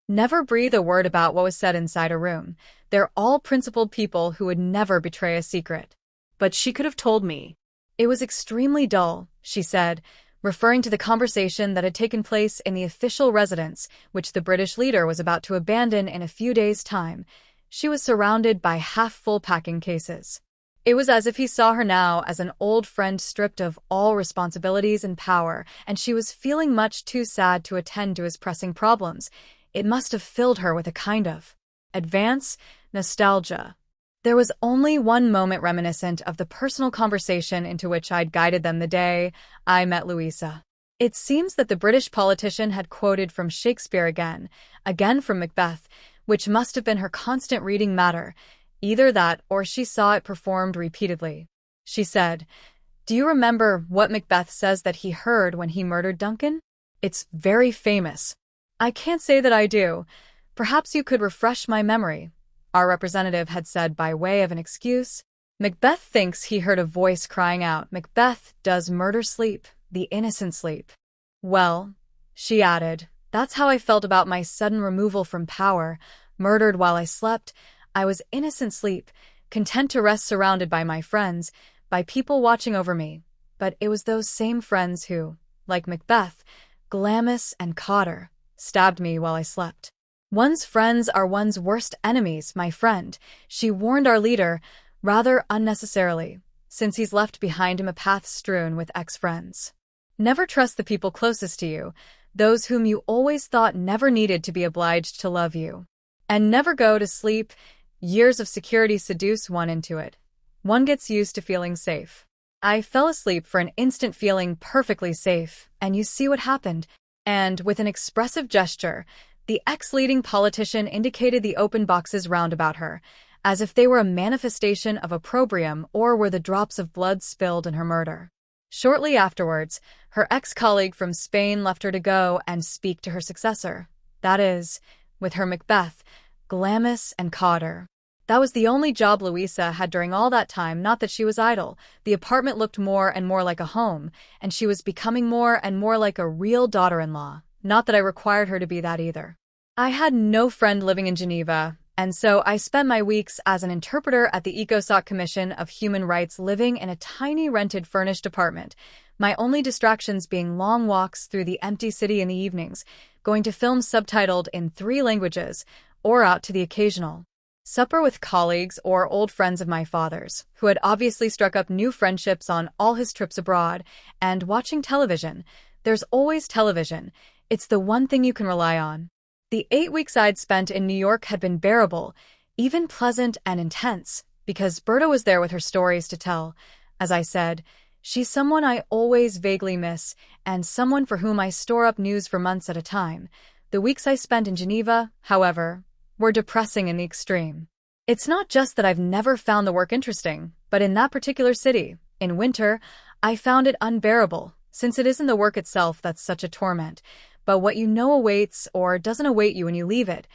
Never breathe a word about what was said inside a room. They're all principled people who would never betray a secret. But she could have told me. It was extremely dull, she said, referring to the conversation that had taken place in the official residence, which the British leader was about to abandon in a few days' time. She was surrounded by half-full packing cases. It was as if he saw her now as an old friend stripped of all responsibilities and power, and she was feeling much too sad to attend to his pressing problems. It must have filled her with a kind of advance nostalgia. There was only one moment reminiscent of the personal conversation into which I'd guided them the day I met Louisa. It seems that the British politician had quoted from Shakespeare again from Macbeth, which must have been her constant reading matter. Either that or she saw it performed repeatedly. She said, "Do you remember what Macbeth says that he heard when he murdered Duncan? It's very famous." "I can't say that I do. Perhaps you could refresh my memory," our representative had said by way of an excuse. "Macbeth thinks he heard a voice crying out, 'Macbeth does murder sleep, the innocent sleep.'" "Well," she added, "that's how I felt about my sudden removal from power. Murdered while I slept, I was innocent sleep, content to rest surrounded by my friends, by people watching over me. But it was those same friends who, like Macbeth, Glamis and Cotter, stabbed me while I slept. One's friends are one's worst enemies, my friend," she warned our leader, rather unnecessarily, since he's left behind him a path strewn with ex-friends. "Never trust the people closest to you, those whom you always thought never needed to be obliged to love you. And never go to sleep. Years of security seduce one into it. One gets used to feeling safe." I fell asleep for an instant feeling perfectly safe, and you see what happened. And with an expressive gesture, the ex-leading politician indicated the open boxes round about her, as if they were a manifestation of opprobrium or were the drops of blood spilled in her murder. Shortly afterwards, her ex-colleague from Spain left her to go and speak to her successor. That is, with her Macbeth, Glamis and Cotter. That was the only job Louisa had during all that time, not that she was idle. The apartment looked more and more like a home, and she was becoming more and more like a real daughter-in-law. Not that I required her to be that either. I had no friend living in Geneva, and so I spent my weeks as an interpreter at the ECOSOC Commission of Human Rights, living in a tiny rented furnished apartment, my only distractions being long walks through the empty city in the evenings, going to films subtitled in 3 languages, or out to the occasional supper with colleagues or old friends of my father's, who had obviously struck up new friendships on all his trips abroad, and watching television. There's always television. It's the one thing you can rely on. The 8 weeks I'd spent in New York had been bearable, even pleasant and intense, because Berta was there with her stories to tell. As I said, she's someone I always vaguely miss, and someone for whom I store up news for months at a time. The weeks I spent in Geneva, however, were depressing in the extreme. It's not just that I've never found the work interesting, but in that particular city, in winter, I found it unbearable, since it isn't the work itself that's such a torment, but what you know awaits or doesn't await you when you leave it,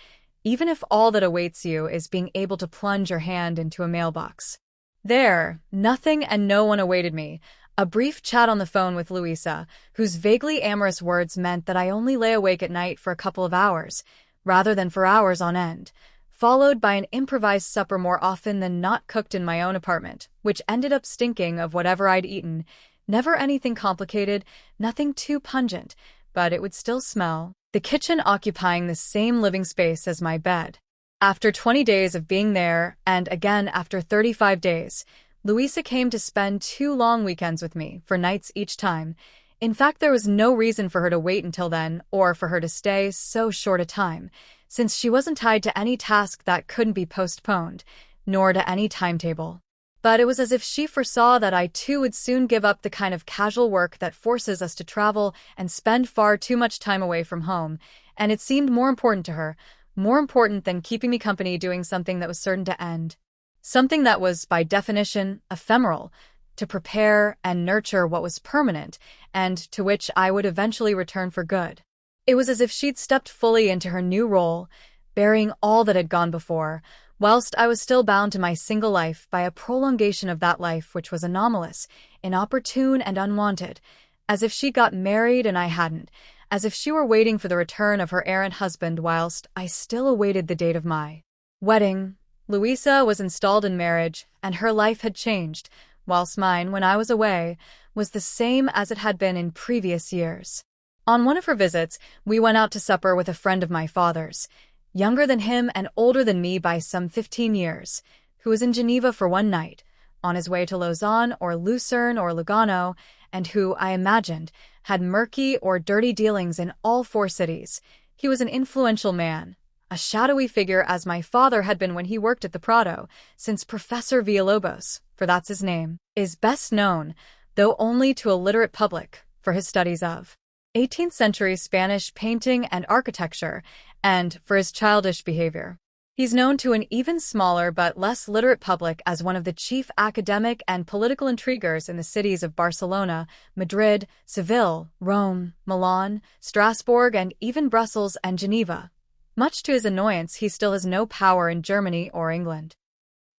even if all that awaits you is being able to plunge your hand into a mailbox. There, nothing and no one awaited me. A brief chat on the phone with Louisa, whose vaguely amorous words meant that I only lay awake at night for a couple of hours, rather than for hours on end, followed by an improvised supper more often than not cooked in my own apartment, which ended up stinking of whatever I'd eaten. Never anything complicated, nothing too pungent, but it would still smell. The kitchen occupying the same living space as my bed. After 20 days of being there, and again after 35 days, Louisa came to spend 2 long weekends with me, for nights each time. In fact, there was no reason for her to wait until then, or for her to stay so short a time, since she wasn't tied to any task that couldn't be postponed, nor to any timetable. But it was as if she foresaw that I too would soon give up the kind of casual work that forces us to travel and spend far too much time away from home, and it seemed more important to her, more important than keeping me company doing something that was certain to end. Something that was, by definition, ephemeral, to prepare and nurture what was permanent, and to which I would eventually return for good. It was as if she'd stepped fully into her new role, burying all that had gone before, whilst I was still bound to my single life by a prolongation of that life which was anomalous, inopportune and unwanted, as if she got married and I hadn't, as if she were waiting for the return of her errant husband whilst I still awaited the date of my wedding. Louisa was installed in marriage, and her life had changed, whilst mine, when I was away, was the same as it had been in previous years. On one of her visits, we went out to supper with a friend of my father's, younger than him and older than me by some 15 years, who was in Geneva for one night, on his way to Lausanne or Lucerne or Lugano, and who, I imagined, had murky or dirty dealings in all four cities. He was an influential man, a shadowy figure as my father had been when he worked at the Prado, since Professor Villalobos, for that's his name, is best known, though only to a literate public, for his studies of 18th century Spanish painting and architecture, and for his childish behavior. He's known to an even smaller but less literate public as one of the chief academic and political intriguers in the cities of Barcelona, Madrid, Seville, Rome, Milan, Strasbourg, and even Brussels and Geneva. Much to his annoyance, he still has no power in Germany or England.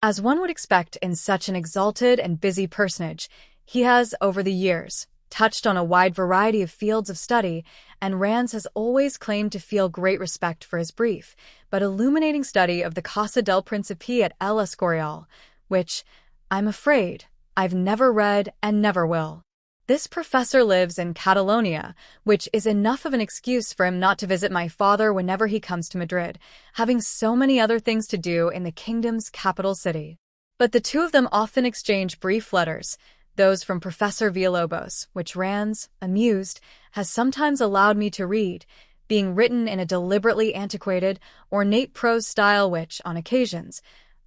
As one would expect in such an exalted and busy personage, he has, over the years, touched on a wide variety of fields of study, and Rands has always claimed to feel great respect for his brief, but illuminating study of the Casa del Principe at El Escorial, which, I'm afraid, I've never read and never will. This professor lives in Catalonia, which is enough of an excuse for him not to visit my father whenever he comes to Madrid, having so many other things to do in the kingdom's capital city. But the two of them often exchange brief letters, those from Professor Villalobos, which Rands, amused, has sometimes allowed me to read, being written in a deliberately antiquated, ornate prose style which, on occasions,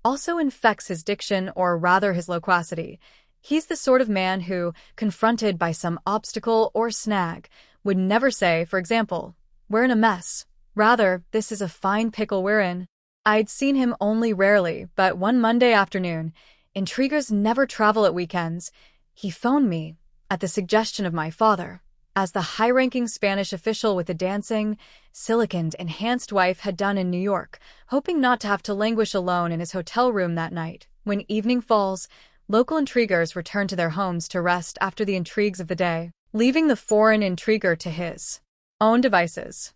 also infects his diction or rather his loquacity. He's the sort of man who, confronted by some obstacle or snag, would never say, for example, "We're in a mess." Rather, "This is a fine pickle we're in." I'd seen him only rarely, but one Monday afternoon, intriguers never travel at weekends, he phoned me, at the suggestion of my father, as the high-ranking Spanish official with the dancing, siliconed-enhanced wife had done in New York, hoping not to have to languish alone in his hotel room that night. When evening falls, local intriguers return to their homes to rest after the intrigues of the day, leaving the foreign intriguer to his own devices.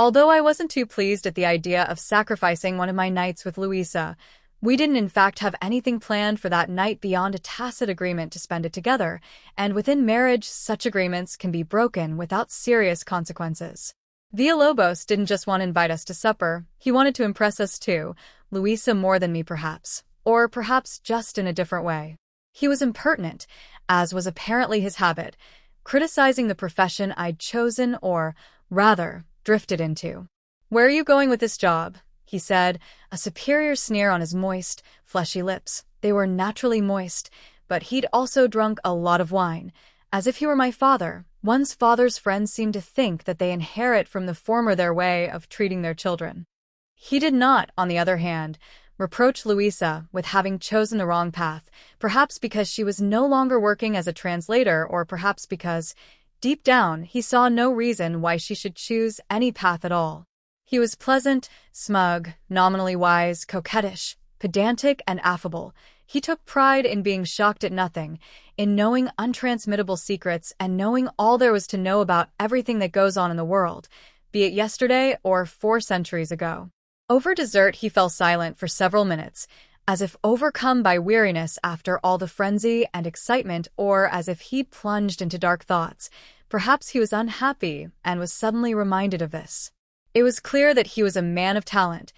Although I wasn't too pleased at the idea of sacrificing one of my nights with Louisa, we didn't in fact have anything planned for that night beyond a tacit agreement to spend it together, and within marriage such agreements can be broken without serious consequences. Villalobos didn't just want to invite us to supper, he wanted to impress us too, Louisa more than me perhaps, or perhaps just in a different way. He was impertinent, as was apparently his habit, criticizing the profession I'd chosen or, rather, drifted into. "Where are you going with this job?" he said, a superior sneer on his moist, fleshy lips. They were naturally moist, but he'd also drunk a lot of wine. As if he were my father, one's father's friends seem to think that they inherit from the former their way of treating their children. He did not, on the other hand, reproach Louisa with having chosen the wrong path, perhaps because she was no longer working as a translator or perhaps because, deep down, he saw no reason why she should choose any path at all. He was pleasant, smug, nominally wise, coquettish, pedantic, and affable. He took pride in being shocked at nothing, in knowing untransmittable secrets and knowing all there was to know about everything that goes on in the world, be it yesterday or 4 centuries ago. Over dessert he fell silent for several minutes, as if overcome by weariness after all the frenzy and excitement or as if he'd plunged into dark thoughts. Perhaps he was unhappy and was suddenly reminded of this. It was clear that he was a man of talent,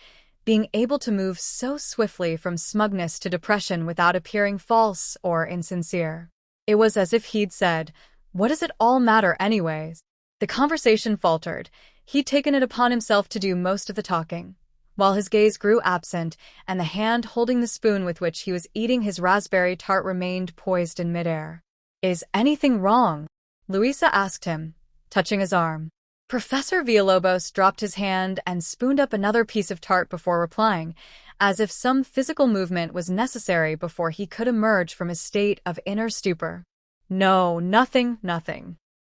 being able to move so swiftly from smugness to depression without appearing false or insincere. It was as if he'd said, "What does it all matter anyways?" The conversation faltered. He'd taken it upon himself to do most of the talking, while his gaze grew absent and the hand holding the spoon with which he was eating his raspberry tart remained poised in midair. "Is anything wrong?" Louisa asked him, touching his arm. Professor Villalobos dropped his hand and spooned up another piece of tart before replying, as if some physical movement was necessary before he could emerge from his state of inner stupor. "No, nothing.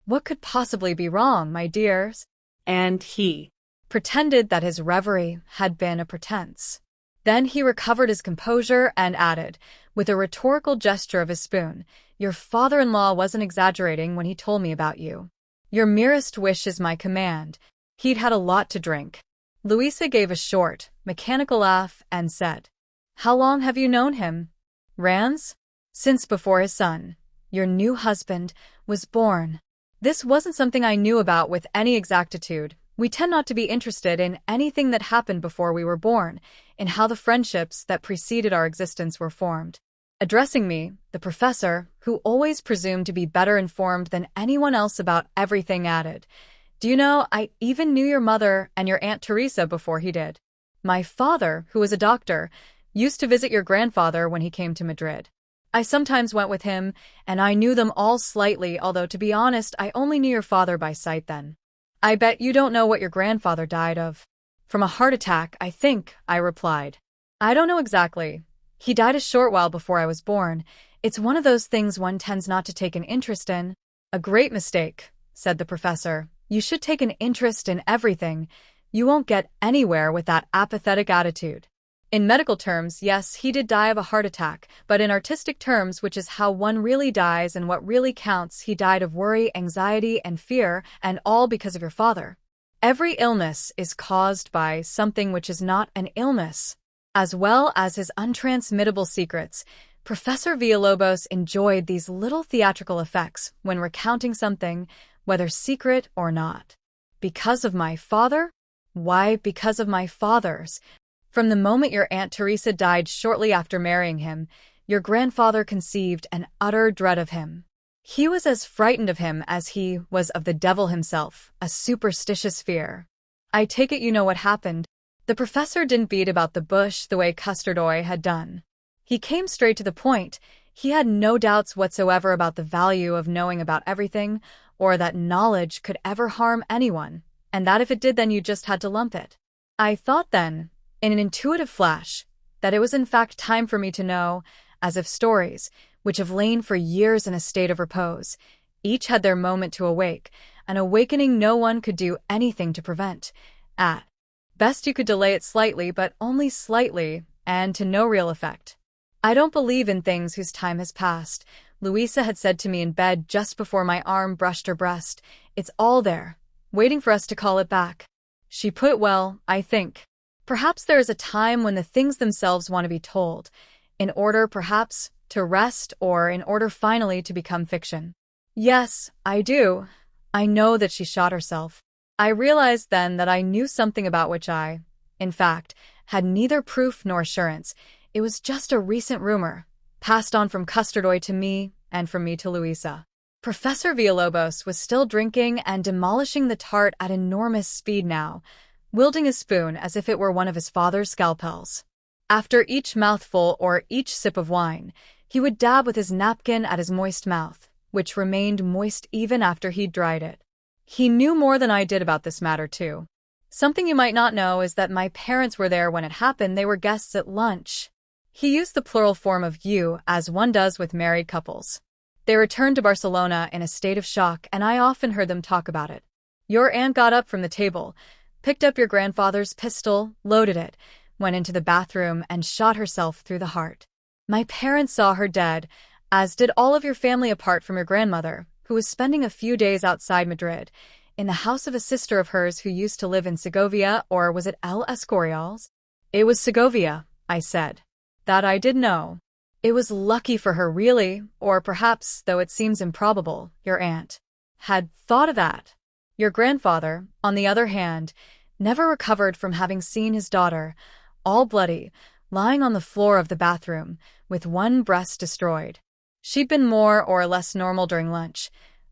What could possibly be wrong, my dears?" And he pretended that his reverie had been a pretense. Then he recovered his composure and added, with a rhetorical gesture of his spoon, "Your father-in-law wasn't exaggerating when he told me about you. Your merest wish is my command." He'd had a lot to drink. Louisa gave a short, mechanical laugh and said, "How long have you known him?" "Rands?" "Since before his son, your new husband, was born." This wasn't something I knew about with any exactitude. We tend not to be interested in anything that happened before we were born, in how the friendships that preceded our existence were formed. Addressing me, the professor, who always presumed to be better informed than anyone else about everything, added, "Do you know, I even knew your mother and your Aunt Teresa before he did. My father, who was a doctor, used to visit your grandfather when he came to Madrid. I sometimes went with him, and I knew them all slightly, although to be honest, I only knew your father by sight then." "I bet you don't know what your grandfather died of." "From a heart attack, I think," I replied. "I don't know exactly. He died a short while before I was born. It's one of those things one tends not to take an interest in." "A great mistake," said the professor. "You should take an interest in everything. You won't get anywhere with that apathetic attitude. In medical terms, yes, he did die of a heart attack, but in artistic terms, which is how one really dies and what really counts, he died of worry, anxiety, and fear, and all because of your father. Every illness is caused by something which is not an illness." As well as his untransmittable secrets, Professor Villalobos enjoyed these little theatrical effects when recounting something, whether secret or not. "Because of my father? Why, because of my father's. From the moment your Aunt Teresa died shortly after marrying him, your grandfather conceived an utter dread of him. He was as frightened of him as he was of the devil himself, a superstitious fear. I take it you know what happened." The professor didn't beat about the bush the way Custardoy had done. He came straight to the point. He had no doubts whatsoever about the value of knowing about everything, or that knowledge could ever harm anyone, and that if it did, then you just had to lump it. I thought then, in an intuitive flash, that it was in fact time for me to know, as if stories, which have lain for years in a state of repose, each had their moment to awake, an awakening no one could do anything to prevent. At best you could delay it slightly, but only slightly, and to no real effect. "I don't believe in things whose time has passed," Louisa had said to me in bed just before my arm brushed her breast. "It's all there, waiting for us to call it back." She put it well, I think. Perhaps there is a time when the things themselves want to be told, in order, perhaps, to rest, or in order finally to become fiction. Yes, I do. I know that she shot herself. I realized then that I knew something about which I, in fact, had neither proof nor assurance. It was just a recent rumor, passed on from Custardoy to me, and from me to Louisa. Professor Villalobos was still drinking and demolishing the tart at enormous speed now, wielding a spoon as if it were one of his father's scalpels. After each mouthful or each sip of wine, he would dab with his napkin at his moist mouth, which remained moist even after he'd dried it. He knew more than I did about this matter, too. Something you might not know is that my parents were there when it happened. They were guests at lunch. He used the plural form of you, as one does with married couples. They returned to Barcelona in a state of shock, and I often heard them talk about it. Your aunt got up from the table, picked up your grandfather's pistol, loaded it, went into the bathroom, and shot herself through the heart. My parents saw her dead, as did all of your family apart from your grandmother, who was spending a few days outside Madrid, in the house of a sister of hers who used to live in Segovia, or was it El Escorial? It was Segovia, I said. That I did know. It was lucky for her, really, or perhaps, though it seems improbable, your aunt had thought of that. Your grandfather, on the other hand, never recovered from having seen his daughter, all bloody, lying on the floor of the bathroom, with one breast destroyed. She'd been more or less normal during lunch.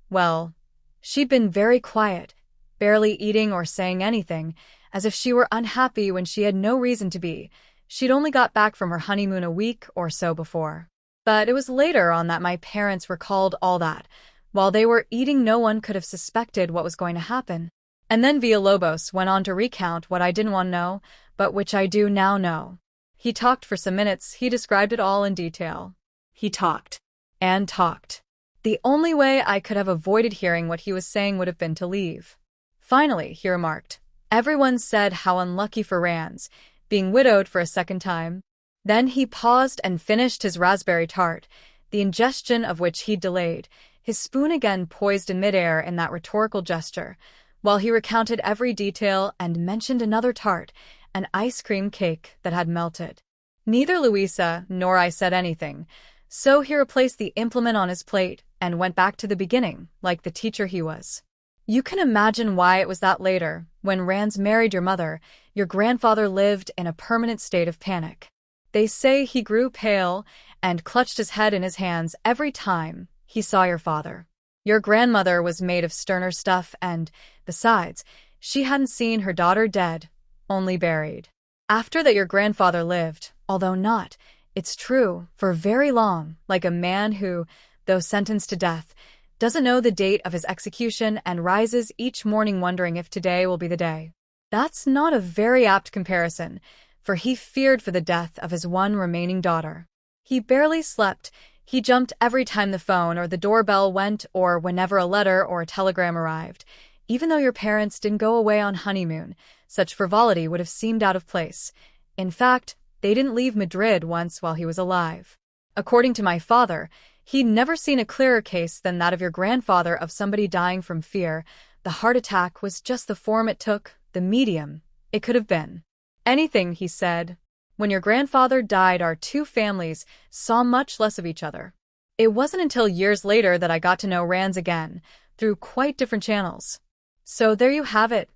Well, she'd been very quiet, barely eating or saying anything, as if she were unhappy when she had no reason to be. She'd only got back from her honeymoon a week or so before. But it was later on that my parents recalled all that. While they were eating, no one could have suspected what was going to happen. And then Villalobos went on to recount what I didn't want to know, but which I do now know. He talked for some minutes. He described it all in detail. He talked. And talked. The only way I could have avoided hearing what he was saying would have been to leave. Finally, he remarked, everyone said how unlucky for Ranz, being widowed for a second time. Then he paused and finished his raspberry tart, the ingestion of which he'd delayed, his spoon again poised in midair in that rhetorical gesture, while he recounted every detail and mentioned another tart, an ice cream cake that had melted. Neither Louisa nor I said anything, so he replaced the implement on his plate and went back to the beginning, like the teacher he was. You can imagine why it was that later, when Ranz married your mother, your grandfather lived in a permanent state of panic. They say he grew pale and clutched his head in his hands every time he saw your father. Your grandmother was made of sterner stuff and, besides, she hadn't seen her daughter dead, only buried. After that your grandfather lived, although not, it's true, for very long, like a man who, though sentenced to death, doesn't know the date of his execution and rises each morning wondering if today will be the day. That's not a very apt comparison, for he feared for the death of his one remaining daughter. He barely slept. He jumped every time the phone or the doorbell went or whenever a letter or a telegram arrived. Even though your parents didn't go away on honeymoon, such frivolity would have seemed out of place. In fact, they didn't leave Madrid once while he was alive. According to my father, he'd never seen a clearer case than that of your grandfather of somebody dying from fear. The heart attack was just the form it took, the medium it could have been. Anything, he said. When your grandfather died, our two families saw much less of each other. It wasn't until years later that I got to know Rands again, through quite different channels. So there you have it.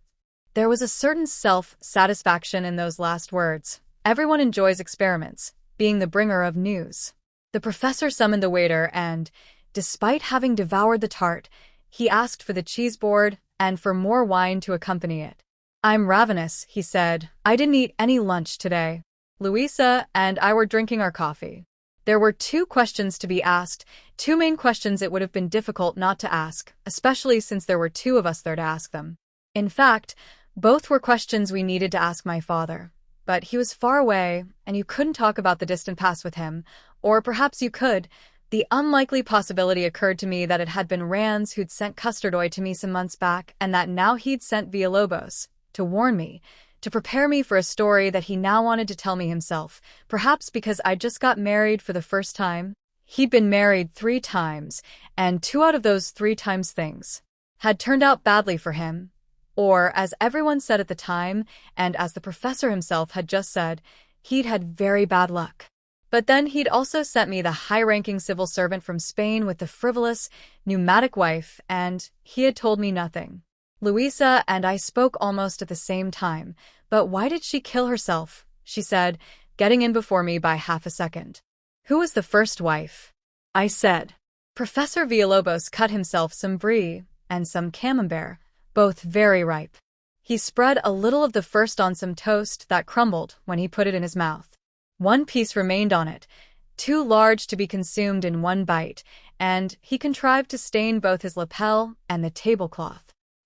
There was a certain self-satisfaction in those last words. Everyone enjoys experiments, being the bringer of news. The professor summoned the waiter and, despite having devoured the tart, he asked for the cheese board and for more wine to accompany it. I'm ravenous, he said. I didn't eat any lunch today. Louisa and I were drinking our coffee. There were two questions to be asked, two main questions it would have been difficult not to ask, especially since there were two of us there to ask them. In fact, both were questions we needed to ask my father. But he was far away, and you couldn't talk about the distant past with him, or perhaps you could. The unlikely possibility occurred to me that it had been Rands who'd sent Custardoy to me some months back, and that now he'd sent Villalobos, to warn me, to prepare me for a story that he now wanted to tell me himself, perhaps because I'd just got married for the first time. He'd been married 3 times, and 2 out of those 3 times things had turned out badly for him. Or, as everyone said at the time, and as the professor himself had just said, he'd had very bad luck. But then he'd also sent me the high-ranking civil servant from Spain with the frivolous, pneumatic wife, and he had told me nothing. Louisa and I spoke almost at the same time. But why did she kill herself? She said, getting in before me by half a second. Who was the first wife? I said. Professor Villalobos cut himself some brie and some camembert, both very ripe. He spread a little of the first on some toast that crumbled when he put it in his mouth. 1 piece remained on it, too large to be consumed in 1 bite, and he contrived to stain both his lapel and the tablecloth.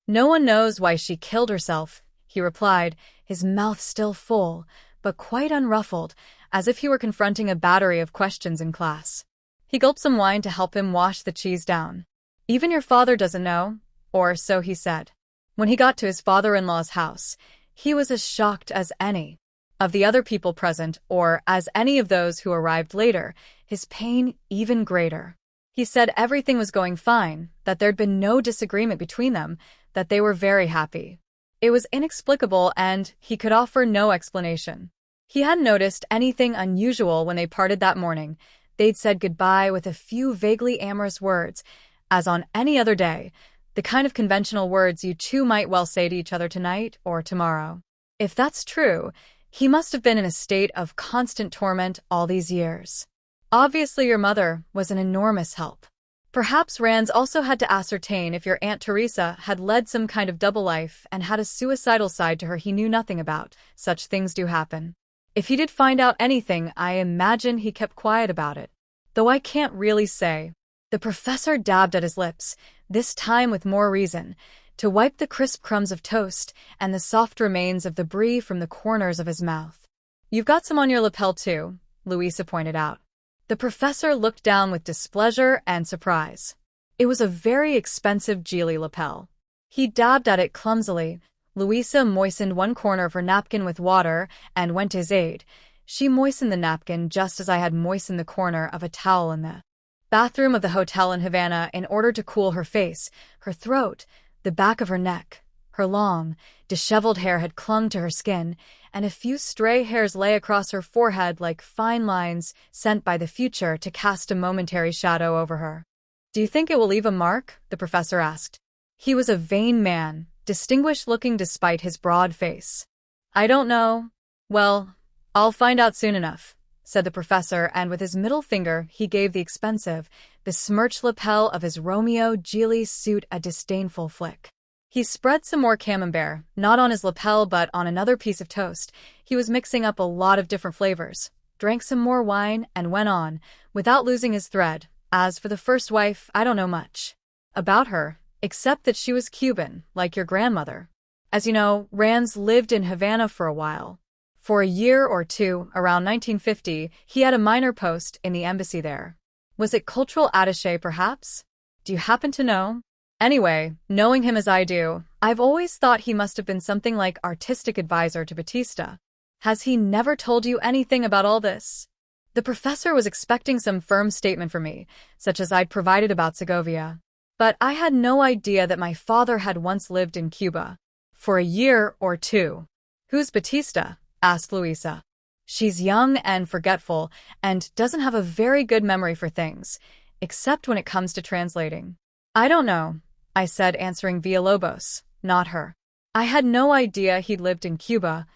No one knows why she killed herself, he replied, his mouth still full, but quite unruffled, as if he were confronting a battery of questions in class. He gulped some wine to help him wash the cheese down. Even your father doesn't know, or so he said. When he got to his father-in-law's house, he was as shocked as any of the other people present, or as any of those who arrived later, his pain even greater. He said everything was going fine, that there'd been no disagreement between them, that they were very happy. It was inexplicable and he could offer no explanation. He hadn't noticed anything unusual when they parted that morning. They'd said goodbye with a few vaguely amorous words, as on any other day, the kind of conventional words you two might well say to each other tonight or tomorrow. If that's true, he must have been in a state of constant torment all these years. Obviously your mother was an enormous help. Perhaps Rands also had to ascertain if your Aunt Teresa had led some kind of double life and had a suicidal side to her he knew nothing about. Such things do happen. If he did find out anything, I imagine he kept quiet about it. Though I can't really say. The professor dabbed at his lips, this time with more reason, to wipe the crisp crumbs of toast and the soft remains of the brie from the corners of his mouth. You've got some on your lapel too, Louisa pointed out. The professor looked down with displeasure and surprise. It was a very expensive Geely lapel. He dabbed at it clumsily. Louisa moistened 1 corner of her napkin with water and went to his aid. She moistened the napkin just as I had moistened the corner of a towel in the bathroom of the hotel in Havana in order to cool her face, her throat, the back of her neck. Her long, disheveled hair had clung to her skin, and a few stray hairs lay across her forehead like fine lines sent by the future to cast a momentary shadow over her. Do you think it will leave a mark? The professor asked. He was a vain man, distinguished-looking despite his broad face. I don't know. Well, I'll find out soon enough, said the professor, and with his middle finger he gave the expensive, besmirched lapel of his Romeo Julie suit a disdainful flick. He spread some more camembert, not on his lapel but on another piece of toast. He was mixing up a lot of different flavors, drank some more wine, and went on, without losing his thread. As for the first wife, I don't know much about her, except that she was Cuban, like your grandmother. As you know, Rands lived in Havana for a while. For a year or two, around 1950, he had a minor post in the embassy there. Was it cultural attaché, perhaps? Do you happen to know? Anyway, knowing him as I do, I've always thought he must have been something like artistic advisor to Batista. Has he never told you anything about all this? The professor was expecting some firm statement from me, such as I'd provided about Segovia. But I had no idea that my father had once lived in Cuba. For a year or two. Who's Batista? Asked Luisa. She's young and forgetful, and doesn't have a very good memory for things, except when it comes to translating. I don't know, I said, answering Villalobos, not her. I had no idea he'd lived in Cuba.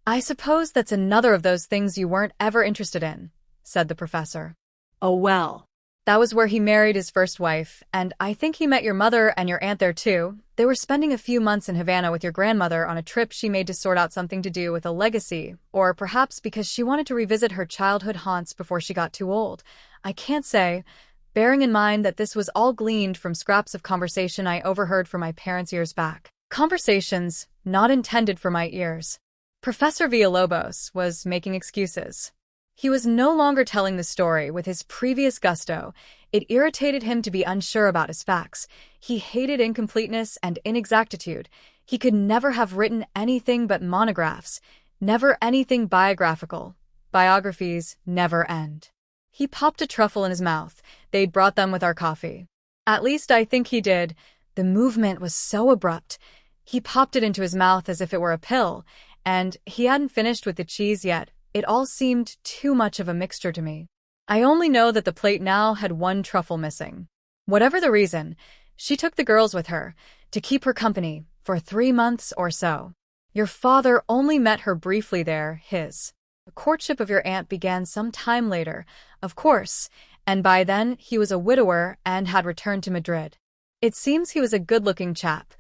I suppose that's another of those things you weren't ever interested in, said the professor. Oh well. That was where he married his first wife, and I think he met your mother and your aunt there too. They were spending a few months in Havana with your grandmother on a trip she made to sort out something to do with a legacy, or perhaps because she wanted to revisit her childhood haunts before she got too old. I can't say, bearing in mind that this was all gleaned from scraps of conversation I overheard from my parents years back. Conversations not intended for my ears. Professor Villalobos was making excuses. He was no longer telling the story with his previous gusto. It irritated him to be unsure about his facts. He hated incompleteness and inexactitude. He could never have written anything but monographs, never anything biographical. Biographies never end. He popped a truffle in his mouth. They'd brought them with our coffee. At least I think he did. The movement was so abrupt. He popped it into his mouth as if it were a pill, and he hadn't finished with the cheese yet. It all seemed too much of a mixture to me. I only know that the plate now had one truffle missing. Whatever the reason, she took the girls with her, to keep her company, for 3 months or so. Your father only met her briefly there, The courtship of your aunt began some time later, of course, and by then he was a widower and had returned to Madrid. It seems he was a good-looking chap.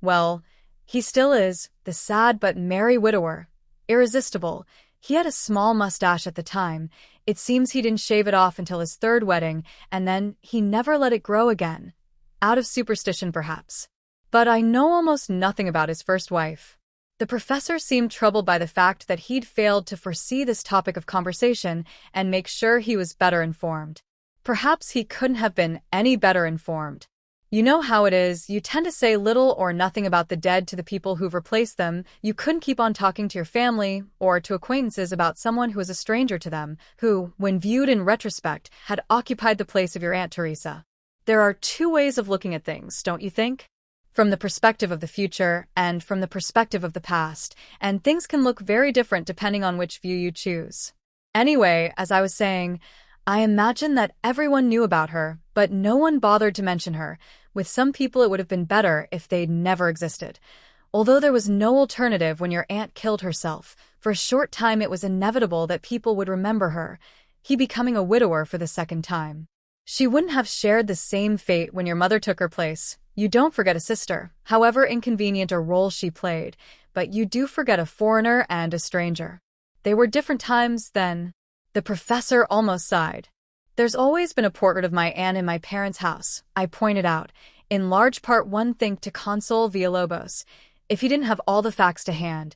Well, he still is, the sad but merry widower. Irresistible. He had a small mustache at the time. It seems he didn't shave it off until his third wedding, and then he never let it grow again. Out of superstition, perhaps. But I know almost nothing about his first wife. The professor seemed troubled by the fact that he'd failed to foresee this topic of conversation and make sure he was better informed. Perhaps he couldn't have been any better informed. You know how it is, you tend to say little or nothing about the dead to the people who've replaced them. You couldn't keep on talking to your family or to acquaintances about someone who was a stranger to them, who, when viewed in retrospect, had occupied the place of your Aunt Teresa. There are two ways of looking at things, don't you think? From the perspective of the future and from the perspective of the past, and things can look very different depending on which view you choose. Anyway, as I was saying, I imagine that everyone knew about her, but no one bothered to mention her. With some people it would have been better if they'd never existed. Although there was no alternative when your aunt killed herself, for a short time it was inevitable that people would remember her, he becoming a widower for the second time. She wouldn't have shared the same fate when your mother took her place. You don't forget a sister, however inconvenient a role she played, but you do forget a foreigner and a stranger. They were different times then. The professor almost sighed. There's always been a portrait of my aunt in my parents' house, I pointed out, in large part one thing to console Villalobos. If he didn't have all the facts to hand,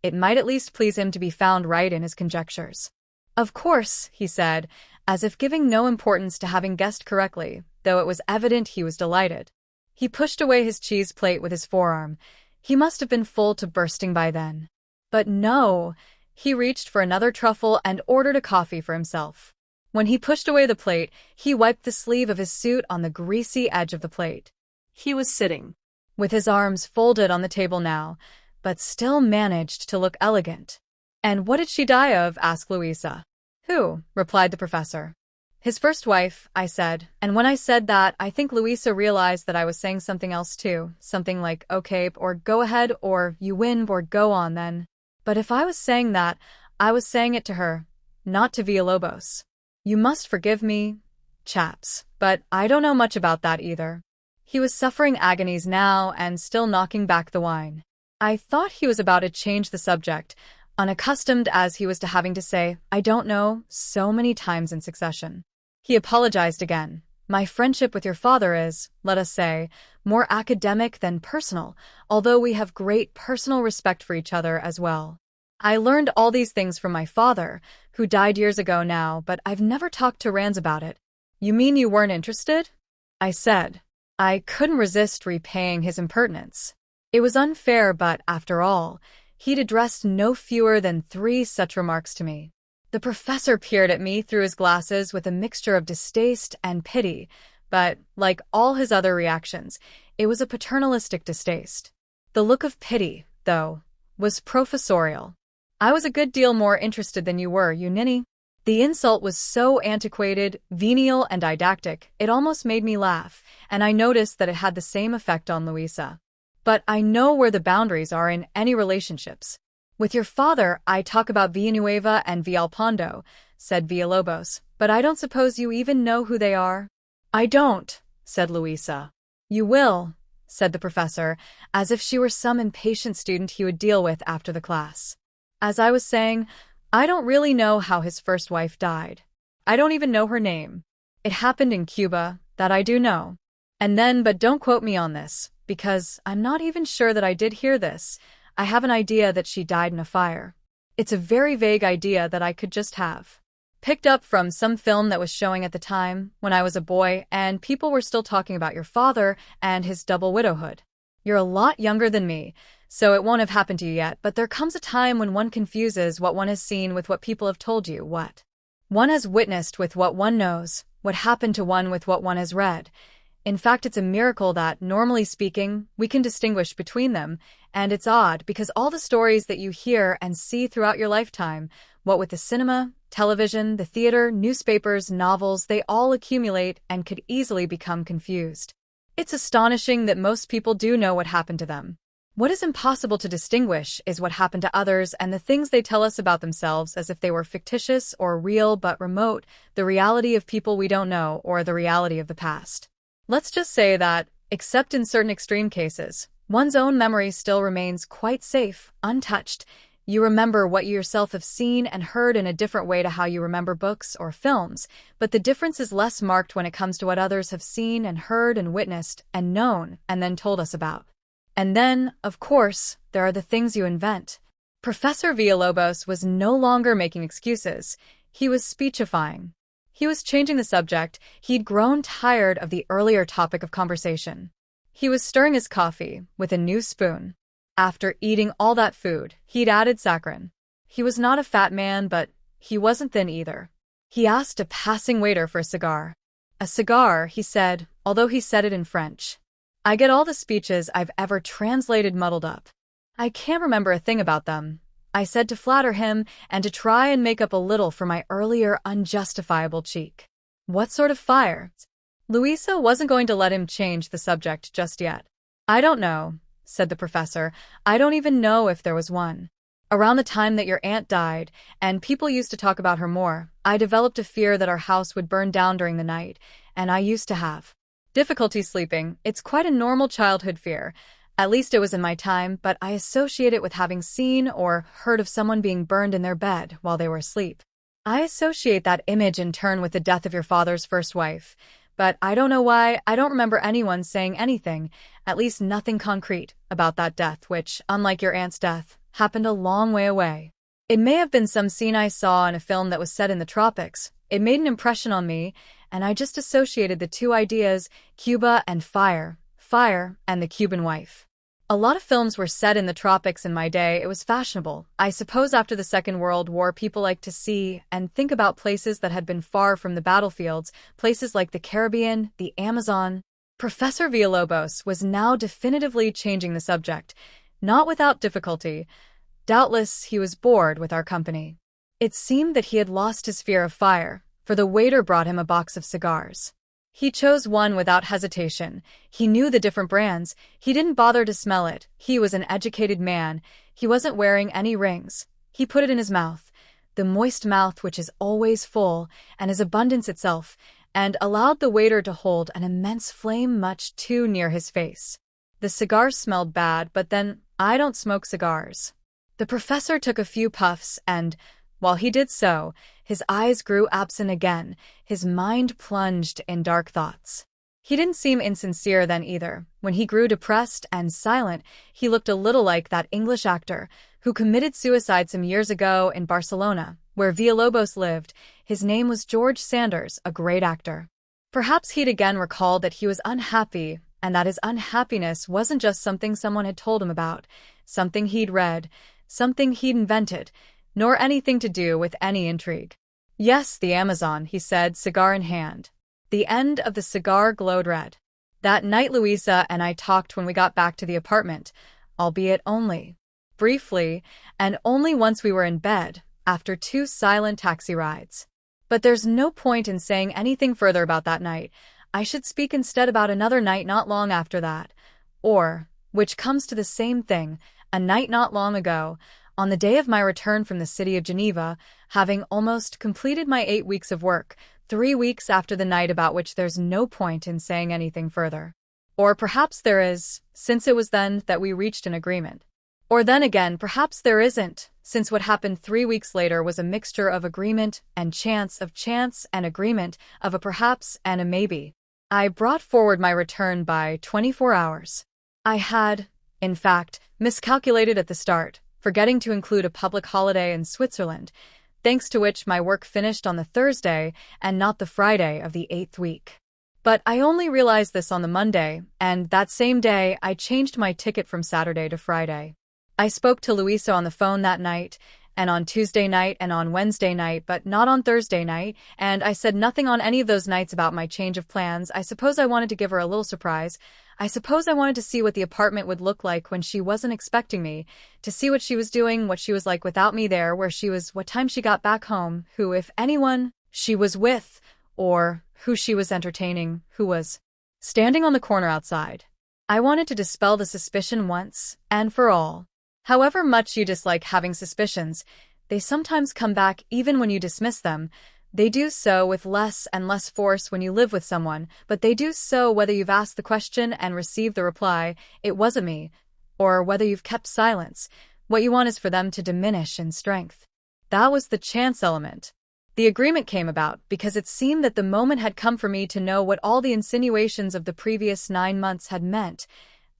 it might at least please him to be found right in his conjectures. Of course, he said, as if giving no importance to having guessed correctly, though it was evident he was delighted. He pushed away his cheese plate with his forearm. He must have been full to bursting by then. But no, he reached for another truffle and ordered a coffee for himself. When he pushed away the plate, he wiped the sleeve of his suit on the greasy edge of the plate. He was sitting, with his arms folded on the table now, but still managed to look elegant. And what did she die of? Asked Luisa. Who? Replied the professor. His first wife, I said, and when I said that, I think Luisa realized that I was saying something else too, something like, okay, or go ahead, or you win, or go on then. But if I was saying that, I was saying it to her. not to Villalobos. You must forgive me, chaps, but I don't know much about that either. He was suffering agonies now and still knocking back the wine. I thought he was about to change the subject, unaccustomed as he was to having to say, "I don't know," so many times in succession. He apologized again. My friendship with your father is, let us say, more academic than personal, although we have great personal respect for each other as well. I learned all these things from my father, who died years ago now, but I've never talked to Rands about it. You mean you weren't interested? I said. I couldn't resist repaying his impertinence. It was unfair, but after all, he'd addressed no fewer than 3 such remarks to me. The professor peered at me through his glasses with a mixture of distaste and pity, but, like all his other reactions, it was a paternalistic distaste. The look of pity, though, was professorial. I was a good deal more interested than you were, you ninny. The insult was so antiquated, venial, and didactic, it almost made me laugh, and I noticed that it had the same effect on Luisa. But I know where the boundaries are in any relationships. With your father, I talk about Villanueva and Villalpando, said Villalobos, but I don't suppose you even know who they are? I don't, said Luisa. You will, said the professor, as if she were some impatient student he would deal with after the class. As I was saying, I don't really know how his first wife died. I don't even know her name. It happened in Cuba, that I do know. And then, but don't quote me on this, because I'm not even sure that I did hear this. I have an idea that she died in a fire. It's a very vague idea that I could just have picked up from some film that was showing at the time when I was a boy and people were still talking about your father and his double widowhood. You're a lot younger than me, so it won't have happened to you yet, but there comes a time when one confuses what one has seen with what people have told you, what one has witnessed with what one knows, what happened to one with what one has read. In fact, it's a miracle that, normally speaking, we can distinguish between them, and it's odd because all the stories that you hear and see throughout your lifetime, what with the cinema, television, the theater, newspapers, novels, they all accumulate and could easily become confused. It's astonishing that most people do know what happened to them. What is impossible to distinguish is what happened to others and the things they tell us about themselves as if they were fictitious or real but remote, the reality of people we don't know or the reality of the past. Let's just say that, except in certain extreme cases, one's own memory still remains quite safe, untouched. You remember what you yourself have seen and heard in a different way to how you remember books or films, but the difference is less marked when it comes to what others have seen and heard and witnessed and known and then told us about. And then, of course, there are the things you invent. Professor Villalobos was no longer making excuses. He was speechifying. He was changing the subject. He'd grown tired of the earlier topic of conversation. He was stirring his coffee with a new spoon. After eating all that food, he'd added saccharin. He was not a fat man, but he wasn't thin either. He asked a passing waiter for a cigar. A cigar, he said, although he said it in French. I get all the speeches I've ever translated muddled up. I can't remember a thing about them, I said to flatter him and to try and make up a little for my earlier unjustifiable cheek. What sort of fire? Luisa wasn't going to let him change the subject just yet. I don't know, said the professor. I don't even know if there was one. Around the time that your aunt died, and people used to talk about her more, I developed a fear that our house would burn down during the night, and I used to have difficulty sleeping. It's quite a normal childhood fear. At least it was in my time, but I associate it with having seen or heard of someone being burned in their bed while they were asleep. I associate that image in turn with the death of your father's first wife, but I don't know why. I don't remember anyone saying anything, at least nothing concrete, about that death, which, unlike your aunt's death, happened a long way away. It may have been some scene I saw in a film that was set in the tropics. It made an impression on me, and I just associated the two ideas, Cuba and fire and the Cuban wife. A lot of films were set in the tropics in my day. It was fashionable. I suppose after the Second World War, people liked to see and think about places that had been far from the battlefields, places like the Caribbean, the Amazon. Professor Villalobos was now definitively changing the subject, not without difficulty. Doubtless he was bored with our company. It seemed that he had lost his fear of fire, for the waiter brought him a box of cigars. He chose one without hesitation. He knew the different brands. He didn't bother to smell it. He was an educated man. He wasn't wearing any rings. He put it in his mouth. the moist mouth which is always full and is abundance itself, and allowed the waiter to hold an immense flame much too near his face. The cigars smelled bad, but then I don't smoke cigars. The professor took a few puffs and, while he did so, his eyes grew absent again, his mind plunged in dark thoughts. He didn't seem insincere then either. When he grew depressed and silent, he looked a little like that English actor who committed suicide some years ago in Barcelona, where Villalobos lived. His name was George Sanders, a great actor. Perhaps he'd again recalled that he was unhappy, and that his unhappiness wasn't just something someone had told him about, something he'd read, something he'd invented, nor anything to do with any intrigue. Yes, the Amazon, he said, cigar in hand. The end of the cigar glowed red. That night Louisa and I talked when we got back to the apartment, albeit only briefly, and only once we were in bed, after 2 silent taxi rides. But there's no point in saying anything further about that night. I should speak instead about another night not long after that, or, which comes to the same thing, a night not long ago, on the day of my return from the city of Geneva, having almost completed my 8 weeks of work, 3 weeks after the night about which there's no point in saying anything further. Or perhaps there is, since it was then that we reached an agreement. Or then again, perhaps there isn't, since what happened 3 weeks later was a mixture of agreement and chance and agreement, of a perhaps and a maybe. I brought forward my return by 24 hours. I had, in fact, miscalculated at the start, forgetting to include a public holiday in Switzerland, thanks to which my work finished on the Thursday and not the Friday of the 8th week. But I only realized this on the Monday, and that same day I changed my ticket from Saturday to Friday. I spoke to Louisa on the phone that night, and on Tuesday night and on Wednesday night, but not on Thursday night, and I said nothing on any of those nights about my change of plans. I suppose I wanted to give her a little surprise. I suppose I wanted to see what the apartment would look like when she wasn't expecting me, to see what she was doing, what she was like without me there, where she was, what time she got back home, who, if anyone, she was with, or who she was entertaining, who was standing on the corner outside. I wanted to dispel the suspicion once and for all. However much you dislike having suspicions, they sometimes come back even when you dismiss them. They do so with less and less force when you live with someone, but they do so whether you've asked the question and received the reply, "It wasn't me," or whether you've kept silence. What you want is for them to diminish in strength. That was the chance element. The agreement came about because it seemed that the moment had come for me to know what all the insinuations of the previous 9 months had meant,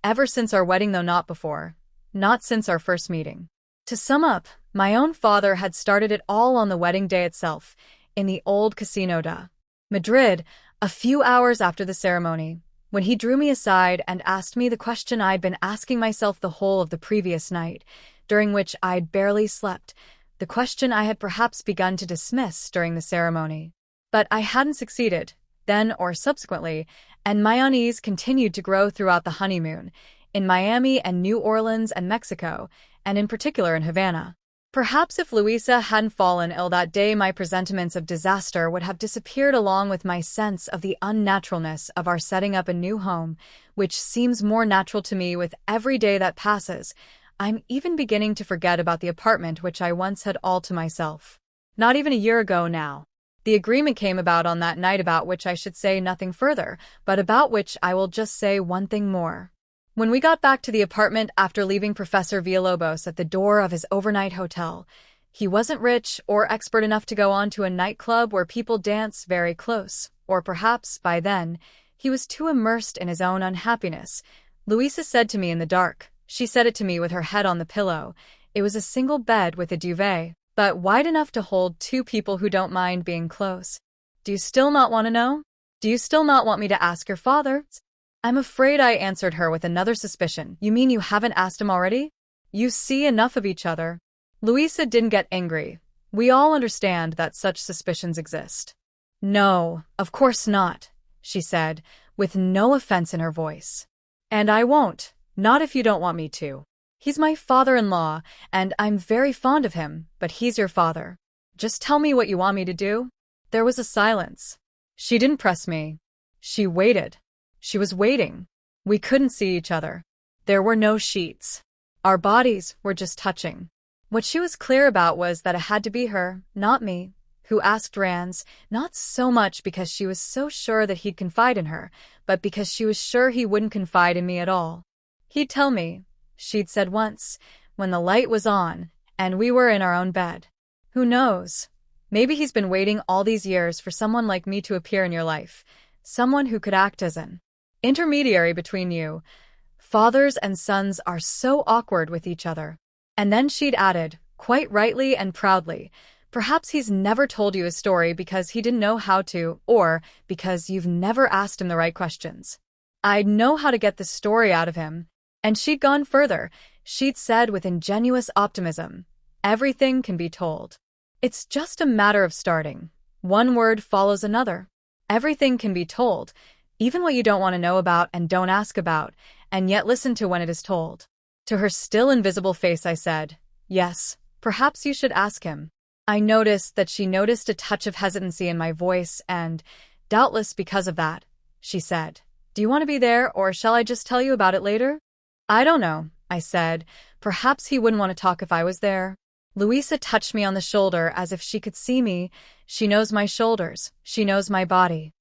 ever since our wedding, though not before. Not since our first meeting. To sum up, my own father had started it all on the wedding day itself, in the old Casino de Madrid, a few hours after the ceremony, when he drew me aside and asked me the question I'd been asking myself the whole of the previous night, during which I'd barely slept, the question I had perhaps begun to dismiss during the ceremony. But I hadn't succeeded, then or subsequently, and my unease continued to grow throughout the honeymoon, in Miami and New Orleans and Mexico, and in particular in Havana. Perhaps if Louisa hadn't fallen ill that day, my presentiments of disaster would have disappeared along with my sense of the unnaturalness of our setting up a new home, which seems more natural to me with every day that passes. I'm even beginning to forget about the apartment which I once had all to myself. Not even a year ago now. The agreement came about on that night, about which I should say nothing further, but about which I will just say one thing more. When we got back to the apartment after leaving Professor Villalobos at the door of his overnight hotel, he wasn't rich or expert enough to go on to a nightclub where people dance very close, or perhaps, by then, he was too immersed in his own unhappiness. Louisa said to me in the dark, she said it to me with her head on the pillow, it was a single bed with a duvet, but wide enough to hold 2 people who don't mind being close. Do you still not want to know? Do you still not want me to ask your father? I'm afraid I answered her with another suspicion. You mean you haven't asked him already? You see enough of each other. Louisa didn't get angry. We all understand that such suspicions exist. No, of course not, she said, with no offense in her voice. And I won't, not if you don't want me to. He's my father-in-law, and I'm very fond of him, but he's your father. Just tell me what you want me to do. There was a silence. She didn't press me. She waited. She was waiting. We couldn't see each other. There were no sheets. Our bodies were just touching. What she was clear about was that it had to be her, not me, who asked Rans, not so much because she was so sure that he'd confide in her, but because she was sure he wouldn't confide in me at all. He'd tell me, she'd said once, when the light was on, and we were in our own bed. Who knows? Maybe he's been waiting all these years for someone like me to appear in your life, someone who could act as an intermediary between you. Fathers and sons are so awkward with each other. And then she'd added, quite rightly and proudly, perhaps he's never told you a story because he didn't know how to, or because you've never asked him the right questions. I'd know how to get the story out of him. And she'd gone further. She'd said with ingenuous optimism, everything can be told. It's just a matter of starting. One word follows another. Everything can be told, even what you don't want to know about and don't ask about, and yet listen to when it is told. To her still invisible face I said, yes, perhaps you should ask him. I noticed that she noticed a touch of hesitancy in my voice and, doubtless because of that, she said, do you want to be there or shall I just tell you about it later? I don't know, I said. Perhaps he wouldn't want to talk if I was there. Louisa touched me on the shoulder as if she could see me. She knows my shoulders. She knows my body.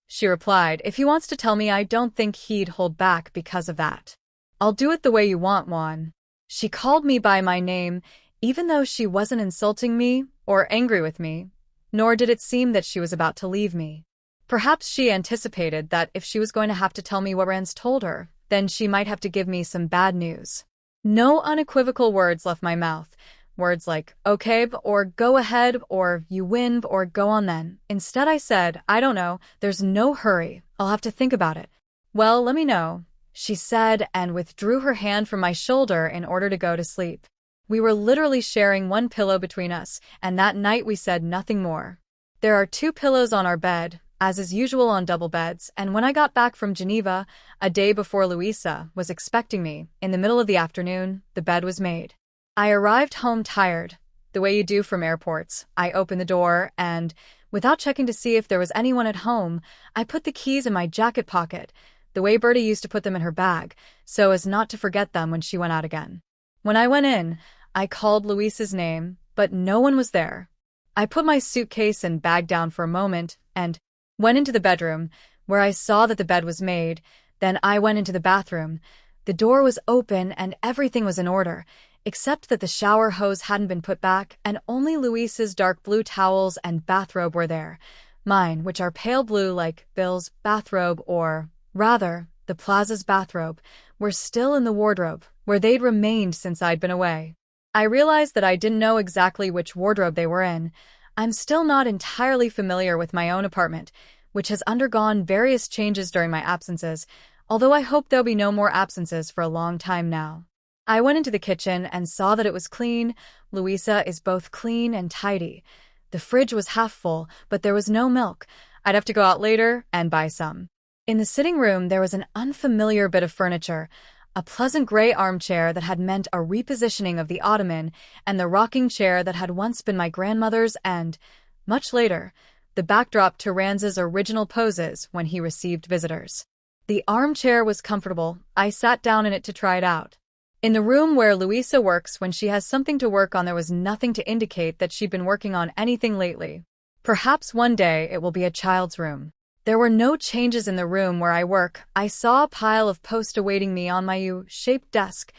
She replied, if he wants to tell me, I don't think he'd hold back because of that. I'll do it the way you want, Juan. She called me by my name, even though she wasn't insulting me or angry with me, nor did it seem that she was about to leave me. Perhaps she anticipated that if she was going to have to tell me what Rans told her, then she might have to give me some bad news. No unequivocal words left my mouth. Words like, okay, or go ahead, or you win, or go on then. Instead I said, I don't know, there's no hurry, I'll have to think about it. Well, let me know, she said and withdrew her hand from my shoulder in order to go to sleep. We were literally sharing one pillow between us, and that night we said nothing more. There are 2 pillows on our bed, as is usual on double beds, and when I got back from Geneva, a day before Louisa was expecting me, in the middle of the afternoon, the bed was made. I arrived home tired, the way you do from airports. I opened the door and, without checking to see if there was anyone at home, I put the keys in my jacket pocket, the way Bertie used to put them in her bag, so as not to forget them when she went out again. When I went in, I called Louisa's name, but no one was there. I put my suitcase and bag down for a moment and went into the bedroom, where I saw that the bed was made. Then I went into the bathroom. The door was open and everything was in order, except that the shower hose hadn't been put back and only Louisa's dark blue towels and bathrobe were there. Mine, which are pale blue like Bill's bathrobe or, rather, the Plaza's bathrobe, were still in the wardrobe, where they'd remained since I'd been away. I realized that I didn't know exactly which wardrobe they were in. I'm still not entirely familiar with my own apartment, which has undergone various changes during my absences, although I hope there'll be no more absences for a long time now. I went into the kitchen and saw that it was clean. Louisa is both clean and tidy. The fridge was half full, but there was no milk. I'd have to go out later and buy some. In the sitting room, there was an unfamiliar bit of furniture, a pleasant gray armchair that had meant a repositioning of the ottoman, and the rocking chair that had once been my grandmother's and, much later, the backdrop to Rans's original poses when he received visitors. The armchair was comfortable. I sat down in it to try it out. In the room where Louisa works when she has something to work on, there was nothing to indicate that she'd been working on anything lately. Perhaps one day it will be a child's room. There were no changes in the room where I work. I saw a pile of posts awaiting me on my U-shaped desk,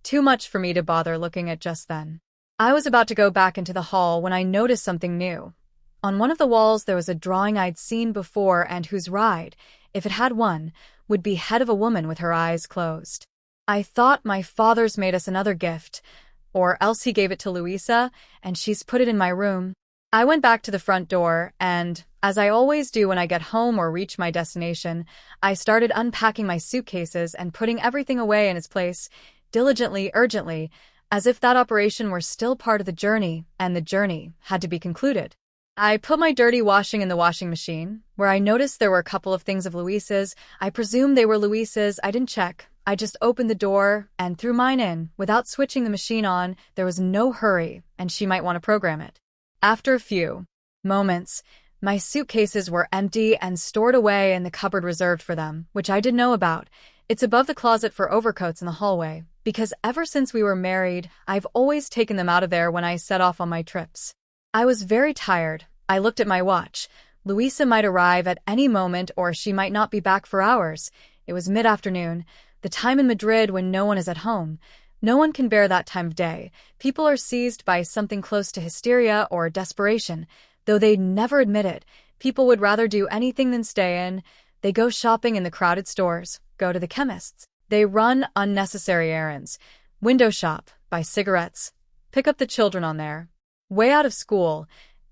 too much for me to bother looking at just then. I was about to go back into the hall when I noticed something new. On one of the walls there was a drawing I'd seen before and whose ride, if it had one, would be head of a woman with her eyes closed. I thought my father's made us another gift, or else he gave it to Louisa, and she's put it in my room. I went back to the front door, and, as I always do when I get home or reach my destination, I started unpacking my suitcases and putting everything away in its place, diligently, urgently, as if that operation were still part of the journey, and the journey had to be concluded. I put my dirty washing in the washing machine, where I noticed there were a couple of things of Louisa's. I presumed they were Louisa's. I didn't check. I just opened the door and threw mine in, without switching the machine on. There was no hurry, and she might want to program it. After a few moments, my suitcases were empty and stored away in the cupboard reserved for them, which I didn't know about. It's above the closet for overcoats in the hallway, because ever since we were married, I've always taken them out of there when I set off on my trips. I was very tired. I looked at my watch. Luisa might arrive at any moment, or she might not be back for hours. It was mid-afternoon, the time in Madrid when no one is at home. No one can bear that time of day. People are seized by something close to hysteria or desperation. Though they'd never admit it, people would rather do anything than stay in. They go shopping in the crowded stores, go to the chemists. They run unnecessary errands, window shop, buy cigarettes, pick up the children on their way out of school,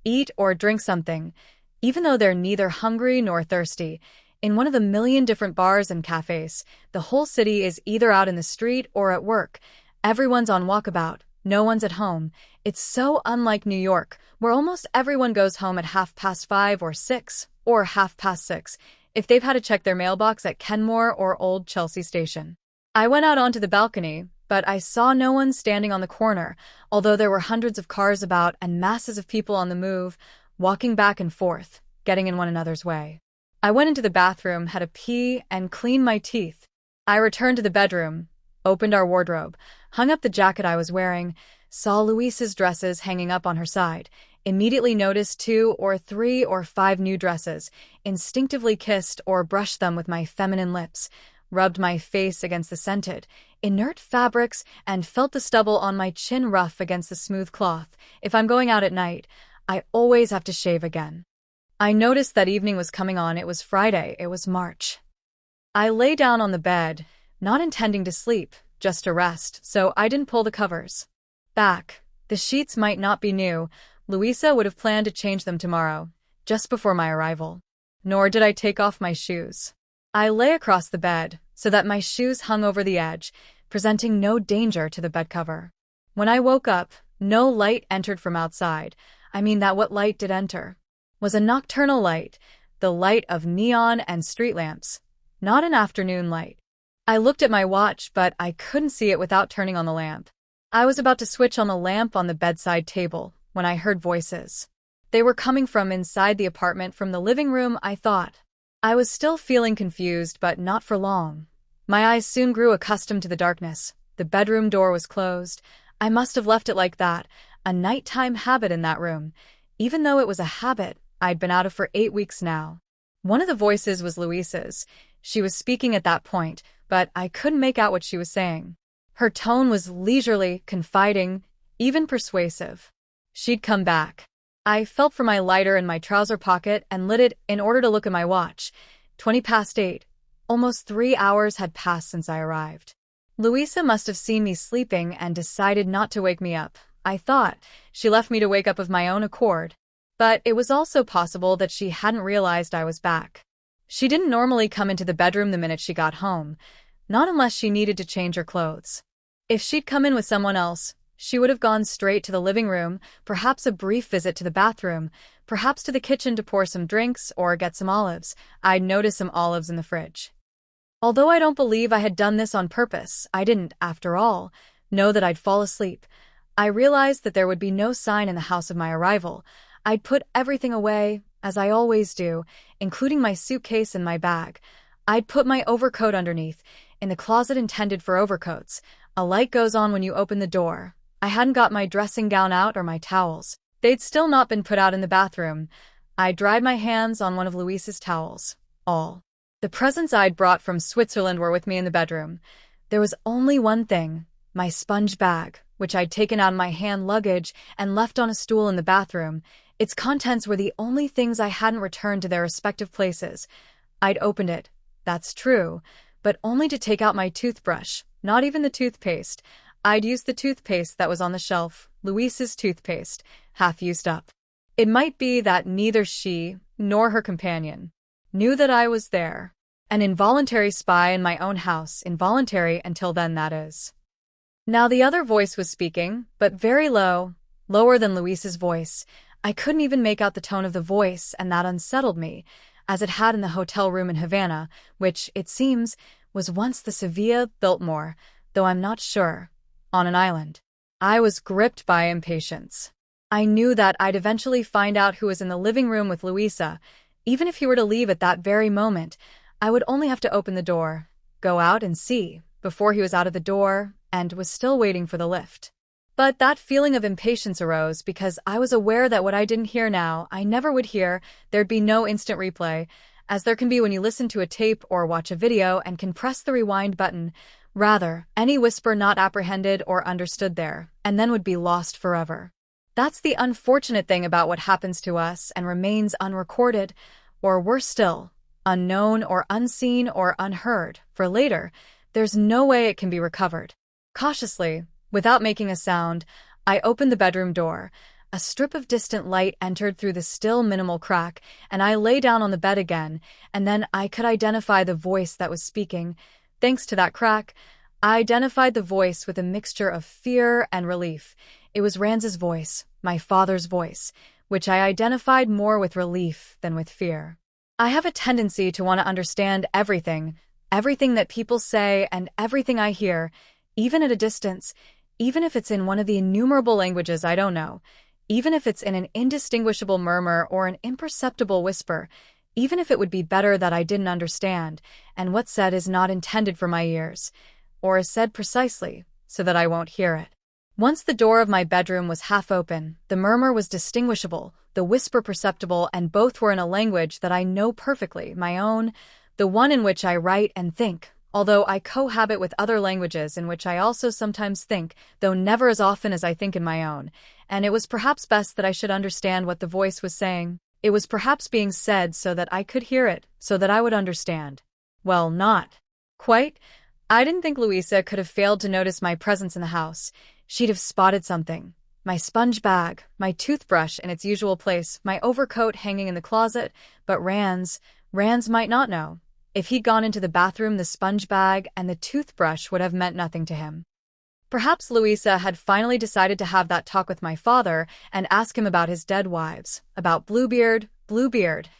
eat or drink something, even though they're neither hungry nor thirsty. In one of the million different bars and cafes, the whole city is either out in the street or at work. Everyone's on walkabout. No one's at home. It's so unlike New York, where almost everyone goes home at 5:30 or 6, or 6:30, if they've had to check their mailbox at Kenmore or Old Chelsea Station. I went out onto the balcony, but I saw no one standing on the corner, although there were hundreds of cars about and masses of people on the move, walking back and forth, getting in one another's way. I went into the bathroom, had a pee, and cleaned my teeth. I returned to the bedroom, opened our wardrobe, hung up the jacket I was wearing, saw Luisa's dresses hanging up on her side, immediately noticed 2 or 3 or 5 new dresses, instinctively kissed or brushed them with my feminine lips, rubbed my face against the scented, inert fabrics, and felt the stubble on my chin rough against the smooth cloth. If I'm going out at night, I always have to shave again. I noticed that evening was coming on. It was Friday. It was March. I lay down on the bed, not intending to sleep, just to rest, so I didn't pull the covers back. The sheets might not be new. Luisa would have planned to change them tomorrow, just before my arrival. Nor did I take off my shoes. I lay across the bed, so that my shoes hung over the edge, presenting no danger to the bed cover. When I woke up, no light entered from outside. I mean that what light did enter was a nocturnal light, the light of neon and street lamps, not an afternoon light. I looked at my watch, but I couldn't see it without turning on the lamp. I was about to switch on the lamp on the bedside table when I heard voices. They were coming from inside the apartment, from the living room, I thought. I was still feeling confused, but not for long. My eyes soon grew accustomed to the darkness. The bedroom door was closed. I must have left it like that, a nighttime habit in that room. Even though it was a habit I'd been out of for 8 weeks now. One of the voices was Luisa's. She was speaking at that point, but I couldn't make out what she was saying. Her tone was leisurely, confiding, even persuasive. She'd come back. I felt for my lighter in my trouser pocket and lit it in order to look at my watch. 8:20. Almost 3 hours had passed since I arrived. Luisa must have seen me sleeping and decided not to wake me up. I thought she left me to wake up of my own accord. But it was also possible that she hadn't realized I was back. She didn't normally come into the bedroom the minute she got home, not unless she needed to change her clothes. If she'd come in with someone else, she would have gone straight to the living room, perhaps a brief visit to the bathroom, perhaps to the kitchen to pour some drinks or get some olives. I'd noticed some olives in the fridge. Although I don't believe I had done this on purpose, I didn't, after all, know that I'd fall asleep. I realized that there would be no sign in the house of my arrival. I'd put everything away, as I always do, including my suitcase and my bag. I'd put my overcoat underneath, in the closet intended for overcoats. A light goes on when you open the door. I hadn't got my dressing gown out or my towels. They'd still not been put out in the bathroom. I dried my hands on one of Luisa's towels. All the presents I'd brought from Switzerland were with me in the bedroom. There was only one thing, my sponge bag, which I'd taken out of my hand luggage and left on a stool in the bathroom. Its contents were the only things I hadn't returned to their respective places. I'd opened it, that's true, but only to take out my toothbrush, not even the toothpaste. I'd used the toothpaste that was on the shelf, Luisa's toothpaste, half used up. It might be that neither she nor her companion knew that I was there. An involuntary spy in my own house, involuntary until then, that is. Now the other voice was speaking, but very low, lower than Luisa's voice. I couldn't even make out the tone of the voice, and that unsettled me, as it had in the hotel room in Havana, which, it seems, was once the Sevilla Biltmore, though I'm not sure, on an island. I was gripped by impatience. I knew that I'd eventually find out who was in the living room with Luisa. Even if he were to leave at that very moment, I would only have to open the door. go out and see, before he was out of the door and was still waiting for the lift. But that feeling of impatience arose because I was aware that what I didn't hear now, I never would hear. There'd be no instant replay, as there can be when you listen to a tape or watch a video and can press the rewind button. Rather, any whisper not apprehended or understood there, and then would be lost forever. That's the unfortunate thing about what happens to us and remains unrecorded, or worse still, unknown or unseen or unheard, for later. There's no way it can be recovered. Cautiously, without making a sound, I opened the bedroom door. A strip of distant light entered through the still minimal crack, and I lay down on the bed again, and then I could identify the voice that was speaking. Thanks to that crack, I identified the voice with a mixture of fear and relief. It was Ranz's voice, my father's voice, which I identified more with relief than with fear. I have a tendency to want to understand everything that people say and everything I hear, even at a distance, even if it's in one of the innumerable languages I don't know, even if it's in an indistinguishable murmur or an imperceptible whisper, even if it would be better that I didn't understand, and what's said is not intended for my ears, or is said precisely so that I won't hear it. Once the door of my bedroom was half open, the murmur was distinguishable, the whisper perceptible, and both were in a language that I know perfectly, my own, the one in which I write and think, although I cohabit with other languages in which I also sometimes think, though never as often as I think in my own, and it was perhaps best that I should understand what the voice was saying. It was perhaps being said so that I could hear it, so that I would understand. Well, not quite. I didn't think Louisa could have failed to notice my presence in the house. She'd have spotted something. My sponge bag, my toothbrush in its usual place, my overcoat hanging in the closet, but Ranz might not know. If he'd gone into the bathroom, the sponge bag and the toothbrush would have meant nothing to him. Perhaps Louisa had finally decided to have that talk with my father and ask him about his dead wives, about Bluebeard,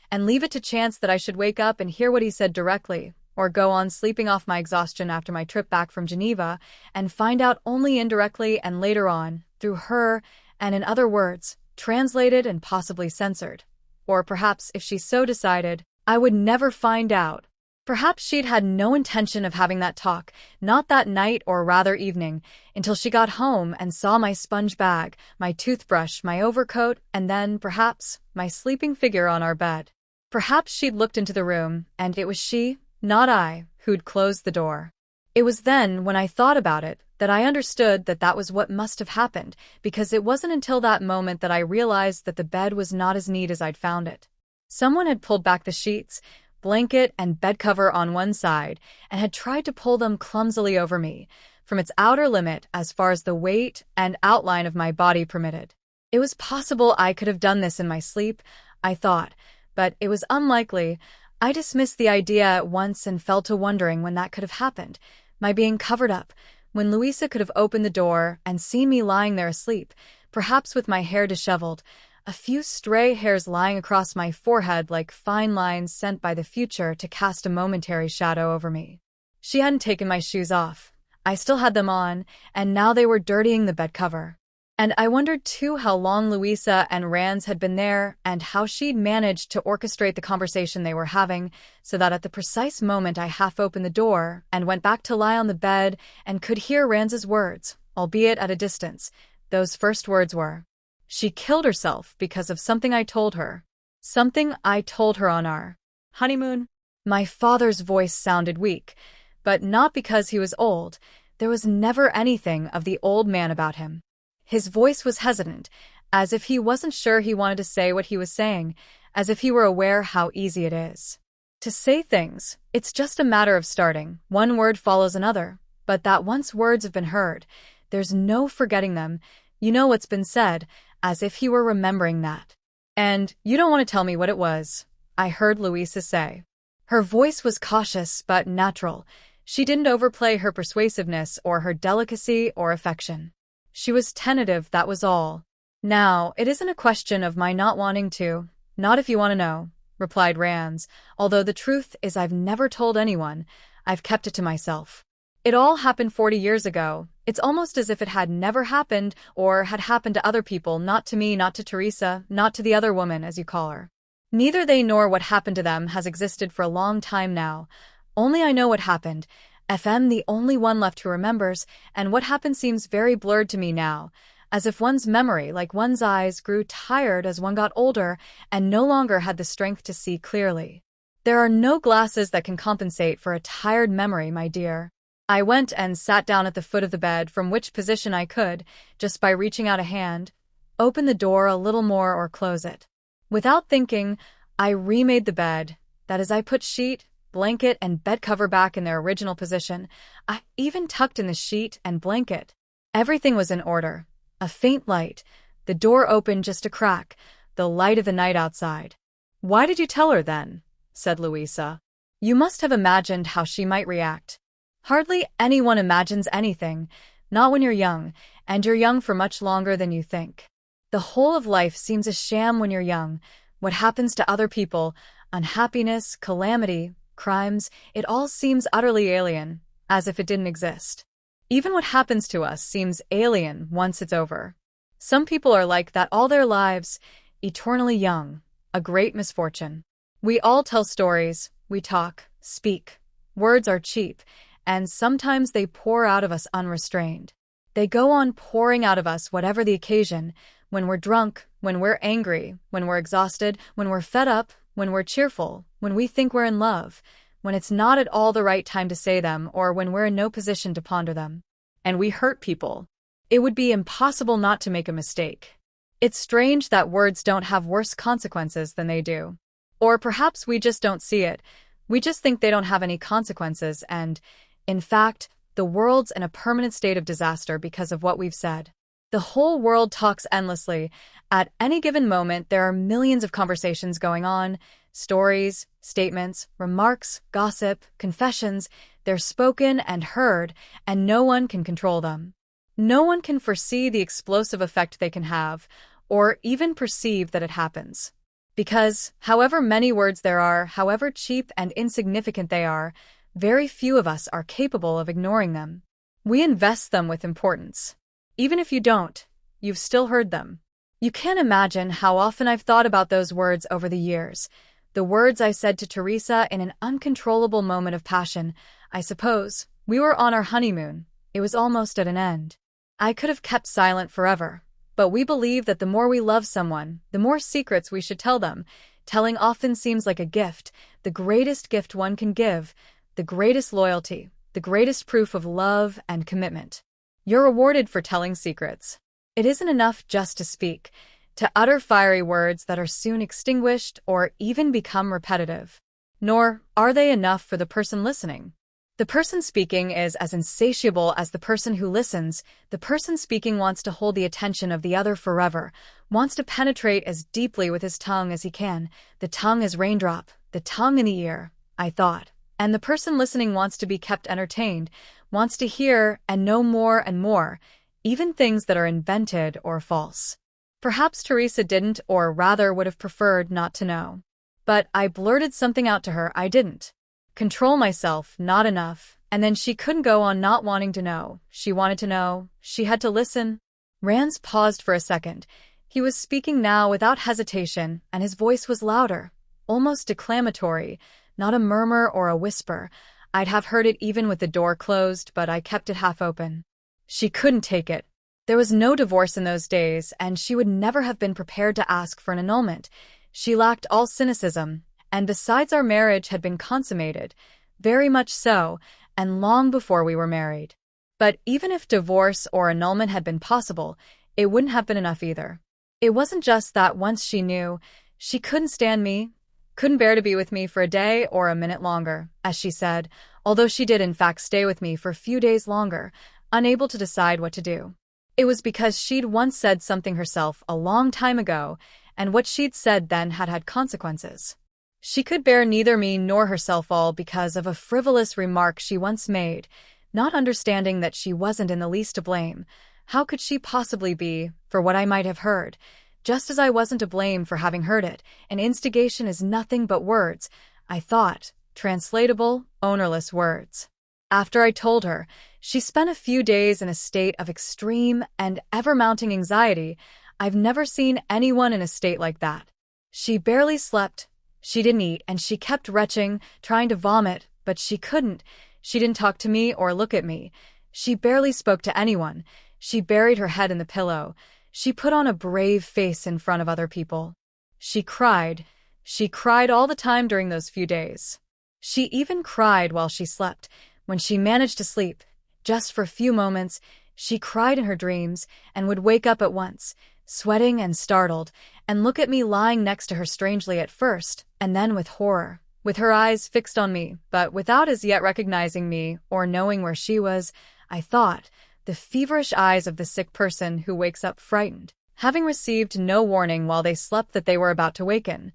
and leave it to chance that I should wake up and hear what he said directly, or go on sleeping off my exhaustion after my trip back from Geneva and find out only indirectly and later on, through her, and in other words, translated and possibly censored. Or perhaps, if she so decided, I would never find out. Perhaps she'd had no intention of having that talk, not that night or rather evening, until she got home and saw my sponge bag, my toothbrush, my overcoat, and then, perhaps, my sleeping figure on our bed. Perhaps she'd looked into the room, and it was she, not I, who'd closed the door. It was then, when I thought about it, that I understood that that was what must have happened, because it wasn't until that moment that I realized that the bed was not as neat as I'd found it. Someone had pulled back the sheets, blanket and bed cover on one side, and had tried to pull them clumsily over me, from its outer limit as far as the weight and outline of my body permitted. It was possible I could have done this in my sleep, I thought, but it was unlikely. I dismissed the idea at once and fell to wondering when that could have happened, my being covered up, when Louisa could have opened the door and seen me lying there asleep, perhaps with my hair disheveled, a few stray hairs lying across my forehead like fine lines sent by the future to cast a momentary shadow over me. She hadn't taken my shoes off. I still had them on, and now they were dirtying the bed cover. And I wondered too how long Louisa and Ranz had been there and how she'd managed to orchestrate the conversation they were having so that at the precise moment I half opened the door and went back to lie on the bed and could hear Ranz's words, albeit at a distance. Those first words were, "She killed herself because of something I told her. Something I told her on our honeymoon." My father's voice sounded weak, but not because he was old. There was never anything of the old man about him. His voice was hesitant, as if he wasn't sure he wanted to say what he was saying, as if he were aware how easy it is to say things. It's just a matter of starting. One word follows another, but that once words have been heard, there's no forgetting them. You know what's been said, as if he were remembering that. "And you don't want to tell me what it was," I heard Louisa say. Her voice was cautious but natural. She didn't overplay her persuasiveness or her delicacy or affection. She was tentative, that was all. "Now, it isn't a question of my not wanting to, not if you want to know," replied Ranz, "although the truth is I've never told anyone. I've kept it to myself. It all happened 40 years ago. It's almost as if it had never happened or had happened to other people, not to me, not to Teresa, not to the other woman, as you call her. Neither they nor what happened to them has existed for a long time now. Only I know what happened, FM the only one left who remembers, and what happened seems very blurred to me now, as if one's memory, like one's eyes, grew tired as one got older and no longer had the strength to see clearly. There are no glasses that can compensate for a tired memory, my dear. I went and sat down at the foot of the bed from which position I could, just by reaching out a hand, open the door a little more or close it. Without thinking, I remade the bed. That is, I put sheet, blanket, and bed cover back in their original position. I even tucked in the sheet and blanket. Everything was in order. A faint light. The door opened just a crack, the light of the night outside. "Why did you tell her then?" said Louisa. "You must have imagined how she might react." Hardly anyone imagines anything, not when you're young, and you're young for much longer than you think. The whole of life seems a sham when you're young. What happens to other people, unhappiness, calamity, crimes, it all seems utterly alien, as if it didn't exist. Even what happens to us seems alien once it's over. Some people are like that all their lives, eternally young, a great misfortune. We all tell stories, we talk, speak. Words are cheap, and sometimes they pour out of us unrestrained. They go on pouring out of us whatever the occasion, when we're drunk, when we're angry, when we're exhausted, when we're fed up, when we're cheerful, when we think we're in love, when it's not at all the right time to say them, or when we're in no position to ponder them. And we hurt people. It would be impossible not to make a mistake. It's strange that words don't have worse consequences than they do. Or perhaps we just don't see it. We just think they don't have any consequences and, in fact, the world's in a permanent state of disaster because of what we've said. The whole world talks endlessly. At any given moment, there are millions of conversations going on, stories, statements, remarks, gossip, confessions. They're spoken and heard, and no one can control them. No one can foresee the explosive effect they can have, or even perceive that it happens. Because, however many words there are, however cheap and insignificant they are, very few of us are capable of ignoring them. We invest them with importance. Even if you don't, you've still heard them. You can't imagine how often I've thought about those words over the years. The words I said to Teresa in an uncontrollable moment of passion. I suppose. We were on our honeymoon. It was almost at an end. I could have kept silent forever. But we believe that the more we love someone, the more secrets we should tell them. Telling often seems like a gift, the greatest gift one can give, the greatest loyalty, the greatest proof of love and commitment. You're rewarded for telling secrets. It isn't enough just to speak, to utter fiery words that are soon extinguished or even become repetitive. Nor are they enough for the person listening. The person speaking is as insatiable as the person who listens. The person speaking wants to hold the attention of the other forever, wants to penetrate as deeply with his tongue as he can. The tongue is raindrop, the tongue in the ear, I thought. And the person listening wants to be kept entertained, wants to hear and know more and more, even things that are invented or false. Perhaps Teresa didn't, or rather would have preferred not to know. But I blurted something out to her I didn't. Control myself, not enough, and then she couldn't go on not wanting to know. She wanted to know. She had to listen. Rance paused for a second. He was speaking now without hesitation, and his voice was louder, almost declamatory, not a murmur or a whisper. I'd have heard it even with the door closed, but I kept it half open. She couldn't take it. There was no divorce in those days, and she would never have been prepared to ask for an annulment. She lacked all cynicism. And besides, our marriage had been consummated, very much so, and long before we were married. But even if divorce or annulment had been possible, it wouldn't have been enough either. It wasn't just that once she knew, she couldn't stand me, couldn't bear to be with me for a day or a minute longer, as she said, although she did in fact stay with me for a few days longer, unable to decide what to do. It was because she'd once said something herself a long time ago, and what she'd said then had had consequences. She could bear neither me nor herself all because of a frivolous remark she once made, not understanding that she wasn't in the least to blame. How could she possibly be, for what I might have heard? Just as I wasn't to blame for having heard it. An instigation is nothing but words, I thought, translatable, ownerless words. After I told her, she spent a few days in a state of extreme and ever-mounting anxiety. I've never seen anyone in a state like that. She barely slept. She didn't eat, and she kept retching, trying to vomit, but she couldn't. She didn't talk to me or look at me. She barely spoke to anyone. She buried her head in the pillow. She put on a brave face in front of other people. She cried. She cried all the time during those few days. She even cried while she slept. When she managed to sleep, just for a few moments, she cried in her dreams and would wake up at once, sweating and startled, and look at me lying next to her strangely at first, and then with horror, with her eyes fixed on me, but without as yet recognizing me or knowing where she was. I thought, the feverish eyes of the sick person who wakes up frightened, having received no warning while they slept that they were about to waken.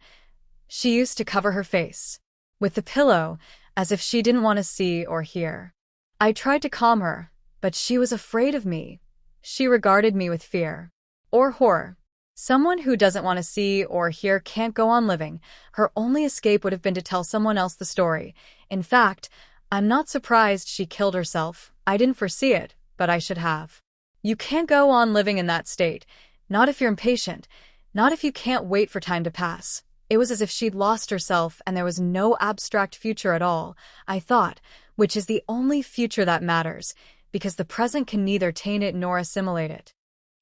She used to cover her face with the pillow, as if she didn't want to see or hear. I tried to calm her, but she was afraid of me. She regarded me with fear. Or horror. Someone who doesn't want to see or hear can't go on living. Her only escape would have been to tell someone else the story. In fact, I'm not surprised she killed herself. I didn't foresee it, but I should have. You can't go on living in that state. Not if you're impatient. Not if you can't wait for time to pass. It was as if she'd lost herself and there was no abstract future at all, I thought, which is the only future that matters, because the present can neither taint it nor assimilate it.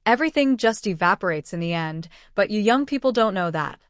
Everything just evaporates in the end, but you young people don't know that.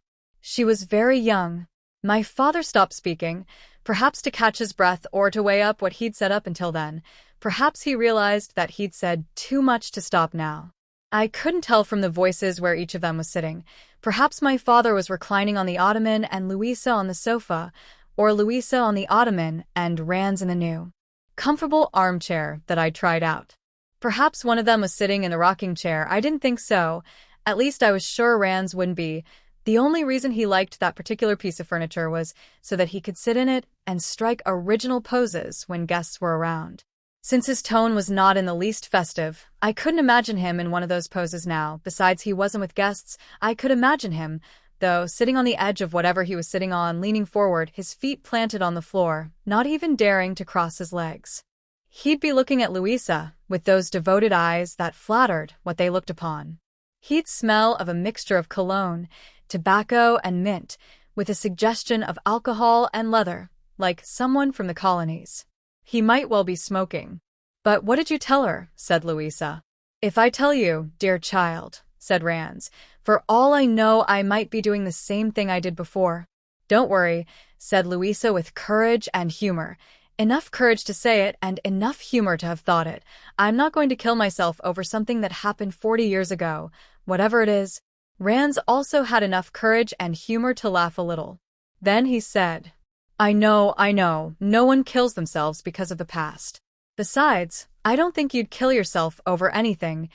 She was very young. My father stopped speaking, perhaps to catch his breath or to weigh up what he'd said up until then. Perhaps he realized that he'd said too much to stop now. I couldn't tell from the voices where each of them was sitting. Perhaps my father was reclining on the ottoman and Louisa on the sofa, or Louisa on the ottoman and Rans in the new, comfortable armchair that I'd tried out. Perhaps one of them was sitting in the rocking chair. I didn't think so. At least I was sure Rans wouldn't be. The only reason he liked that particular piece of furniture was so that he could sit in it and strike original poses when guests were around. Since his tone was not in the least festive, I couldn't imagine him in one of those poses now. Besides, he wasn't with guests. I could imagine him, though, sitting on the edge of whatever he was sitting on, leaning forward, his feet planted on the floor, not even daring to cross his legs. He'd be looking at Louisa with those devoted eyes that flattered what they looked upon. He'd smell of a mixture of cologne, tobacco, and mint, with a suggestion of alcohol and leather, like someone from the colonies. He might well be smoking. "But what did you tell her?" said Louisa. "If I tell you, dear child," said Rans, "for all I know I might be doing the same thing I did before." "Don't worry," said Louisa with courage and humor. Enough courage to say it and enough humor to have thought it. "I'm not going to kill myself over something that happened 40 years ago, whatever it is." Rans also had enough courage and humor to laugh a little. Then he said, I know, no one kills themselves because of the past. Besides, I don't think you'd kill yourself over anything,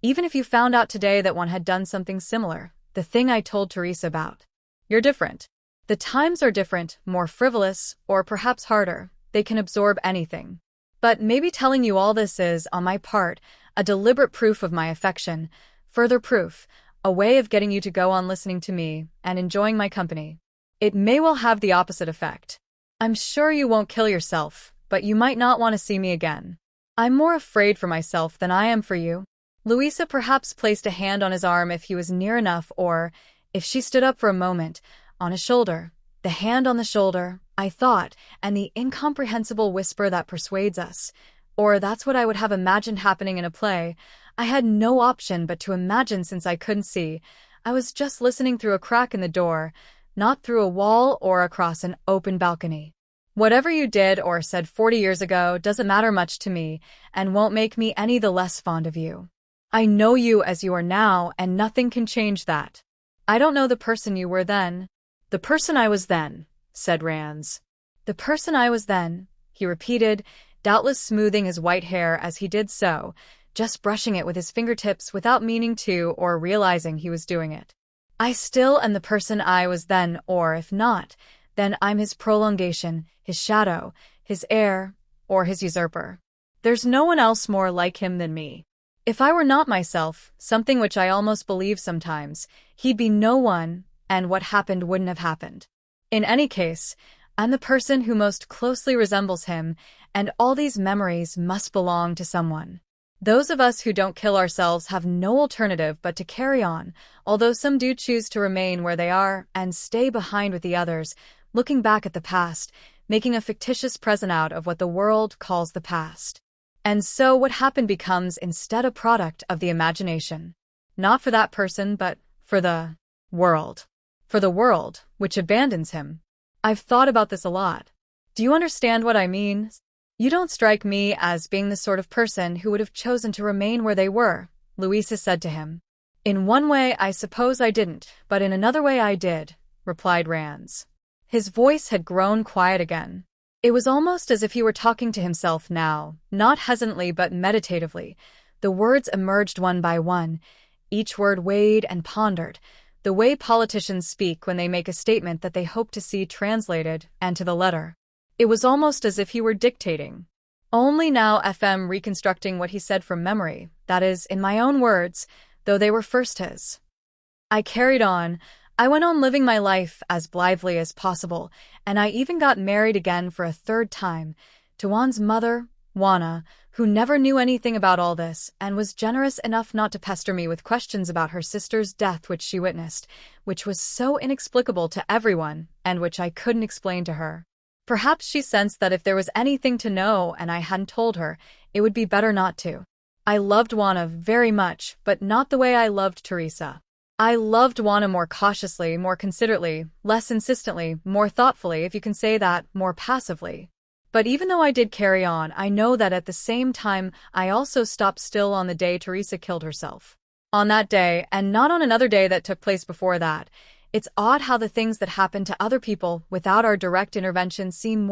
even if you found out today that one had done something similar, the thing I told Teresa about. You're different. The times are different, more frivolous, or perhaps harder. They can absorb anything. But maybe telling you all this is, on my part, a deliberate proof of my affection, further proof, a way of getting you to go on listening to me and enjoying my company. It may well have the opposite effect. I'm sure you won't kill yourself, but you might not want to see me again. I'm more afraid for myself than I am for you. Louisa perhaps placed a hand on his arm if he was near enough, or, if she stood up for a moment, on his shoulder. The hand on the shoulder, I thought, and the incomprehensible whisper that persuades us. Or that's what I would have imagined happening in a play. I had no option but to imagine since I couldn't see. I was just listening through a crack in the door, not through a wall or across an open balcony. Whatever you did or said 40 years ago doesn't matter much to me and won't make me any the less fond of you. I know you as you are now, and nothing can change that. I don't know the person you were then. The person I was then, said Rans. The person I was then, he repeated, doubtless smoothing his white hair as he did so, just brushing it with his fingertips without meaning to or realizing he was doing it. I still am the person I was then, or if not, then I'm his prolongation, his shadow, his heir, or his usurper. There's no one else more like him than me. If I were not myself, something which I almost believe sometimes, he'd be no one, and what happened wouldn't have happened. In any case, I'm the person who most closely resembles him, and all these memories must belong to someone. Those of us who don't kill ourselves have no alternative but to carry on, although some do choose to remain where they are and stay behind with the others, looking back at the past, making a fictitious present out of what the world calls the past. And so what happened becomes instead a product of the imagination. Not for that person, but for the world. For the world, which abandons him. I've thought about this a lot. Do you understand what I mean? You don't strike me as being the sort of person who would have chosen to remain where they were, Louisa said to him. In one way, I suppose I didn't, but in another way I did, replied Rans. His voice had grown quiet again. It was almost as if he were talking to himself now, not hesitantly but meditatively. The words emerged one by one, each word weighed and pondered, the way politicians speak when they make a statement that they hope to see translated, and to the letter. It was almost as if he were dictating. Only now FM reconstructing what he said from memory, that is, in my own words, though they were first his. I carried on. I went on living my life as blithely as possible, and I even got married again for a third time, to Juan's mother, Juana, who never knew anything about all this, and was generous enough not to pester me with questions about her sister's death which she witnessed, which was so inexplicable to everyone, and which I couldn't explain to her. Perhaps she sensed that if there was anything to know and I hadn't told her, it would be better not to. I loved Juana very much, but not the way I loved Teresa. I loved Juana more cautiously, more considerately, less insistently, more thoughtfully, if you can say that, more passively. But even though I did carry on, I know that at the same time I also stopped still on the day Teresa killed herself. On that day, and not on another day that took place before that, it's odd how the things that happen to other people without our direct intervention seem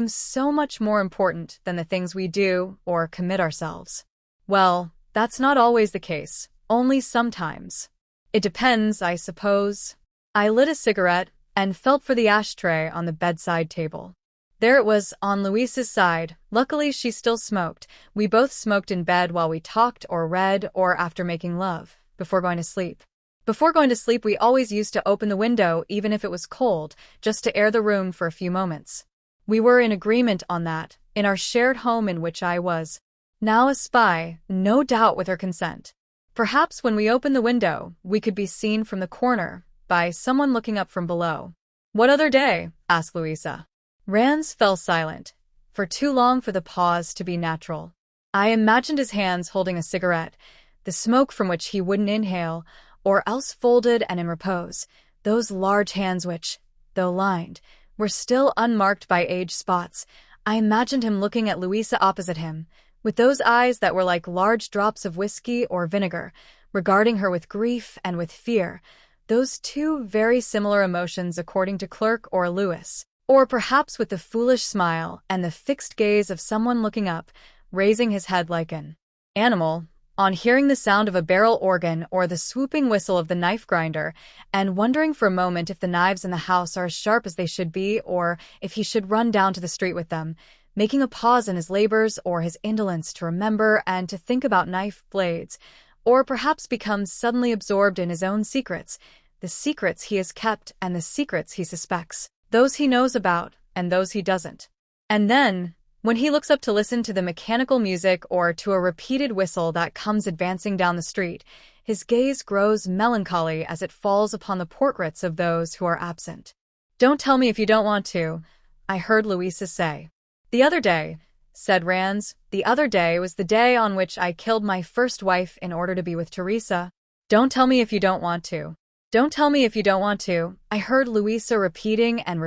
so much more important than the things we do or commit ourselves. Well, that's not always the case. Only sometimes. It depends, I suppose. I lit a cigarette and felt for the ashtray on the bedside table. There it was, on Louisa's side. Luckily, she still smoked. We both smoked in bed while we talked or read or after making love, before going to sleep. Before going to sleep, we always used to open the window, even if it was cold, just to air the room for a few moments. We were in agreement on that, in our shared home in which I was now a spy, no doubt with her consent. Perhaps when we opened the window, we could be seen from the corner, by someone looking up from below. What other day? Asked Louisa. Rans fell silent, for too long for the pause to be natural. I imagined his hands holding a cigarette, the smoke from which he wouldn't inhale, or else folded and in repose, those large hands which, though lined, were still unmarked by age spots. I imagined him looking at Louisa opposite him, with those eyes that were like large drops of whiskey or vinegar, regarding her with grief and with fear, those two very similar emotions according to Clerk or Lewis, or perhaps with the foolish smile and the fixed gaze of someone looking up, raising his head like an animal, on hearing the sound of a barrel organ or the swooping whistle of the knife grinder, and wondering for a moment if the knives in the house are as sharp as they should be, or if he should run down to the street with them, making a pause in his labors or his indolence to remember and to think about knife blades, or perhaps become suddenly absorbed in his own secrets, the secrets he has kept and the secrets he suspects, those he knows about and those he doesn't. And then, when he looks up to listen to the mechanical music or to a repeated whistle that comes advancing down the street, his gaze grows melancholy as it falls upon the portraits of those who are absent. Don't tell me if you don't want to, I heard Louisa say. The other day, said Rans, the other day was the day on which I killed my first wife in order to be with Teresa. Don't tell me if you don't want to. Don't tell me if you don't want to, I heard Louisa repeating, and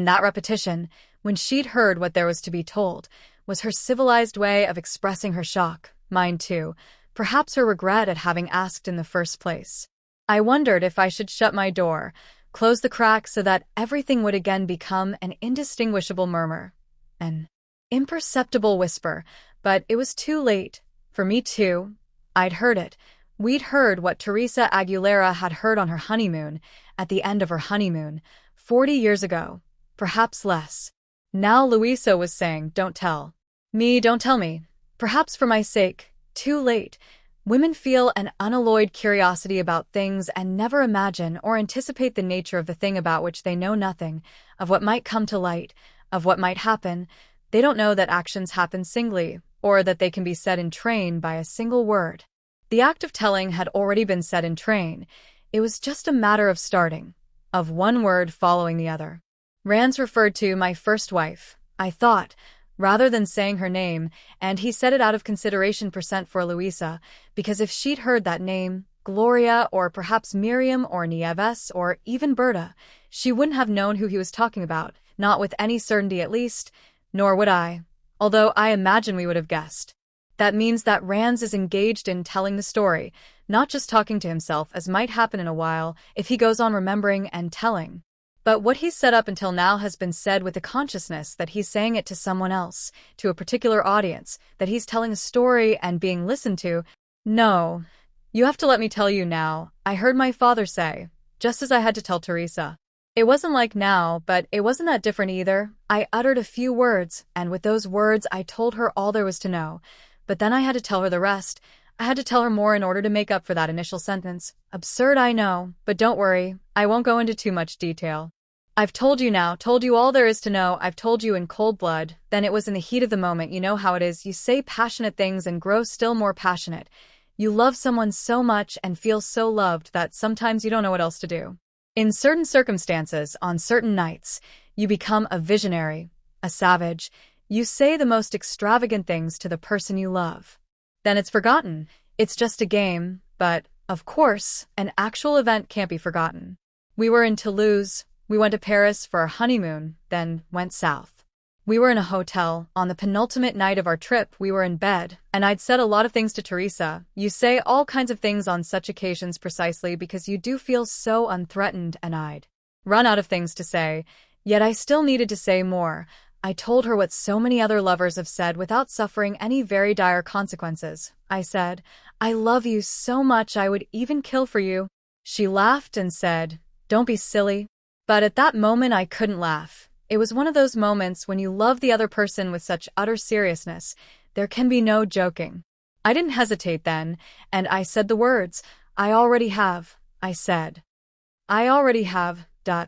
that repetition, when she'd heard what there was to be told, was her civilized way of expressing her shock, mine too, perhaps her regret at having asked in the first place. I wondered if I should shut my door, close the crack so that everything would again become an indistinguishable murmur. An imperceptible whisper, but it was too late. For me too. I'd heard it. We'd heard what Teresa Aguilera had heard on her honeymoon, at the end of her honeymoon, 40 years ago, perhaps less. Now Louisa was saying, don't tell me. Perhaps for my sake, too late. Women feel an unalloyed curiosity about things and never imagine or anticipate the nature of the thing about which they know nothing, of what might come to light, of what might happen. They don't know that actions happen singly, or that they can be said in train by a single word. The act of telling had already been said in train. It was just a matter of starting, of one word following the other. Rance referred to my first wife, I thought, rather than saying her name, and he said it out of consideration percent for Luisa, because if she'd heard that name, Gloria, or perhaps Miriam or Nieves, or even Berta, she wouldn't have known who he was talking about, not with any certainty at least, nor would I, although I imagine we would have guessed. That means that Rance is engaged in telling the story, not just talking to himself as might happen in a while if he goes on remembering and telling. But what he's said up until now has been said with the consciousness that he's saying it to someone else, to a particular audience, that he's telling a story and being listened to. No. You have to let me tell you now, I heard my father say, just as I had to tell Teresa. It wasn't like now, but it wasn't that different either. I uttered a few words, and with those words I told her all there was to know. But then I had to tell her the rest. I had to tell her more in order to make up for that initial sentence. Absurd, I know, but don't worry, I won't go into too much detail. I've told you now, told you all there is to know, I've told you in cold blood, then it was in the heat of the moment, you know how it is, you say passionate things and grow still more passionate. You love someone so much and feel so loved that sometimes you don't know what else to do. In certain circumstances, on certain nights, you become a visionary, a savage. You say the most extravagant things to the person you love. Then it's forgotten. It's just a game, but, of course, an actual event can't be forgotten. We were in Toulouse. We went to Paris for our honeymoon, then went south. We were in a hotel. On the penultimate night of our trip, we were in bed, and I'd said a lot of things to Teresa. You say all kinds of things on such occasions precisely because you do feel so unthreatened, and I'd run out of things to say. Yet I still needed to say more. I told her what so many other lovers have said without suffering any very dire consequences. I said, I love you so much I would even kill for you. She laughed and said, don't be silly. But at that moment I couldn't laugh. It was one of those moments when you love the other person with such utter seriousness, there can be no joking. I didn't hesitate then, and I said the words, I already have, I said. I already have, I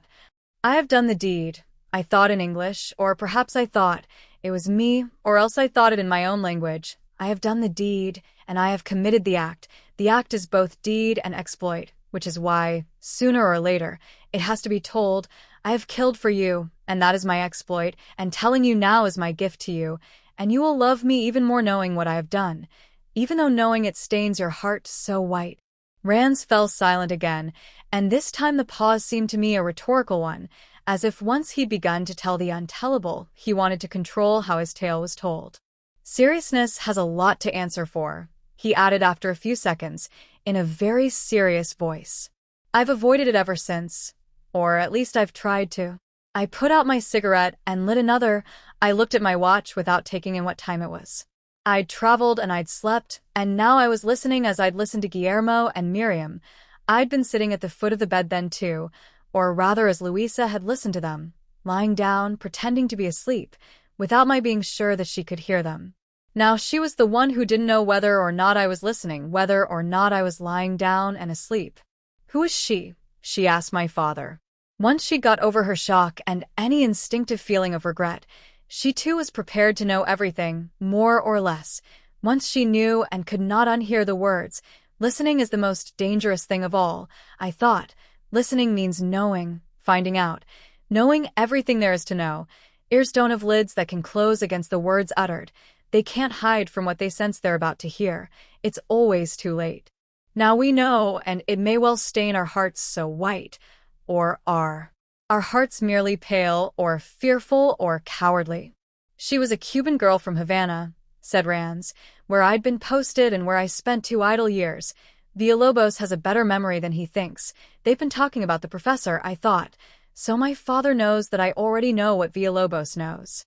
have done the deed. I thought in English, or perhaps I thought it was me, or else I thought it in my own language. I have done the deed, and I have committed the act. The act is both deed and exploit, which is why, sooner or later, it has to be told, I have killed for you, and that is my exploit, and telling you now is my gift to you, and you will love me even more knowing what I have done, even though knowing it stains your heart so white. Rance fell silent again, and this time the pause seemed to me a rhetorical one, as if once he'd begun to tell the untellable, he wanted to control how his tale was told. Seriousness has a lot to answer for, he added after a few seconds, in a very serious voice. I've avoided it ever since, or at least I've tried to. I put out my cigarette and lit another. I looked at my watch without taking in what time it was. I'd traveled and I'd slept, and now I was listening as I'd listened to Guillermo and Miriam. I'd been sitting at the foot of the bed then too, or rather as Luisa had listened to them, lying down, pretending to be asleep, without my being sure that she could hear them. Now she was the one who didn't know whether or not I was listening, whether or not I was lying down and asleep. Who is she? She asked my father. Once she got over her shock and any instinctive feeling of regret, she too was prepared to know everything, more or less. Once she knew and could not unhear the words. Listening is the most dangerous thing of all, I thought. Listening means knowing, finding out, knowing everything there is to know. Ears don't have lids that can close against the words uttered. They can't hide from what they sense they're about to hear. It's always too late. Now we know, and it may well stain our hearts so white, or are our hearts merely pale, or fearful, or cowardly. She was a Cuban girl from Havana, said Rance, where I'd been posted and where I spent 2 idle years. Villalobos has a better memory than he thinks. They've been talking about the professor, I thought. So my father knows that I already know what Villalobos knows.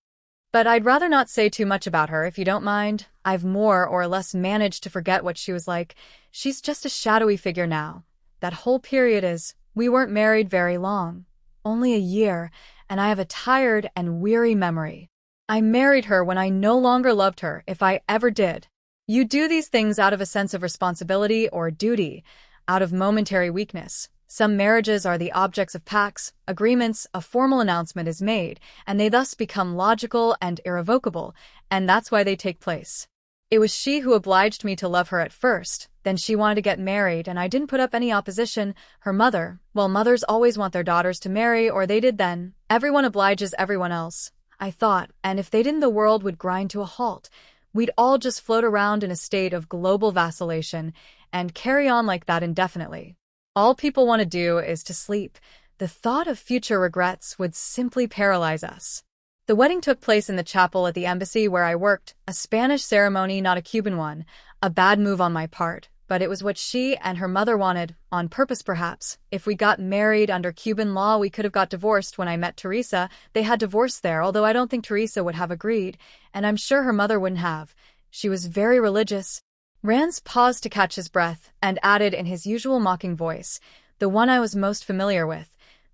But I'd rather not say too much about her, if you don't mind. I've more or less managed to forget what she was like. She's just a shadowy figure now. That whole period is, we weren't married very long. Only a year, and I have a tired and weary memory. I married her when I no longer loved her, if I ever did. You do these things out of a sense of responsibility or duty, out of momentary weakness. Some marriages are the objects of pacts, agreements, a formal announcement is made, and they thus become logical and irrevocable, and that's why they take place. It was she who obliged me to love her at first. Then she wanted to get married, and I didn't put up any opposition. Her mother, well, mothers always want their daughters to marry, or they did then. Everyone obliges everyone else, I thought, and if they didn't, the world would grind to a halt. We'd all just float around in a state of global vacillation and carry on like that indefinitely. All people want to do is to sleep. The thought of future regrets would simply paralyze us. The wedding took place in the chapel at the embassy where I worked, a Spanish ceremony, not a Cuban one. A bad move on my part, but it was what she and her mother wanted, on purpose perhaps. If we got married under Cuban law, we could have got divorced. When I met Teresa, they had divorce there, although I don't think Teresa would have agreed, and I'm sure her mother wouldn't have. She was very religious. Rans paused to catch his breath and added in his usual mocking voice, the one I was most familiar with.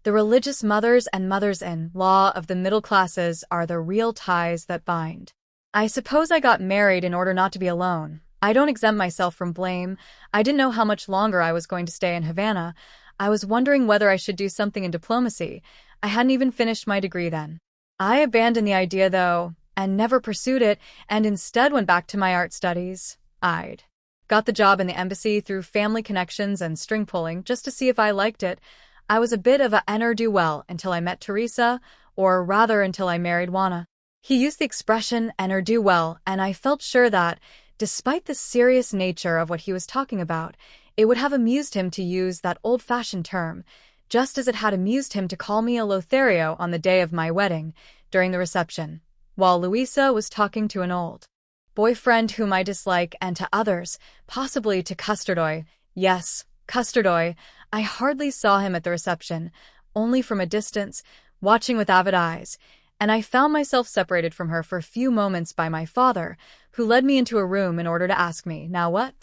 The religious mothers and mothers-in-law of the middle classes are the real ties that bind. I suppose I got married in order not to be alone. I don't exempt myself from blame. I didn't know how much longer I was going to stay in Havana. I was wondering whether I should do something in diplomacy. I hadn't even finished my degree then. I abandoned the idea, though, and never pursued it, and instead went back to my art studies. I'd got the job in the embassy through family connections and string pulling just to see if I liked it. I was a bit of a ne'er-do-well until I met Teresa, or rather until I married Juana. He used the expression ne'er-do-well, and I felt sure that, despite the serious nature of what he was talking about, it would have amused him to use that old-fashioned term, just as it had amused him to call me a Lothario on the day of my wedding, during the reception, while Luisa was talking to an old boyfriend whom I dislike, and to others, possibly to Custardoy. Yes, Custardoy. I hardly saw him at the reception, only from a distance, watching with avid eyes, and I found myself separated from her for a few moments by my father, who led me into a room in order to ask me, now what?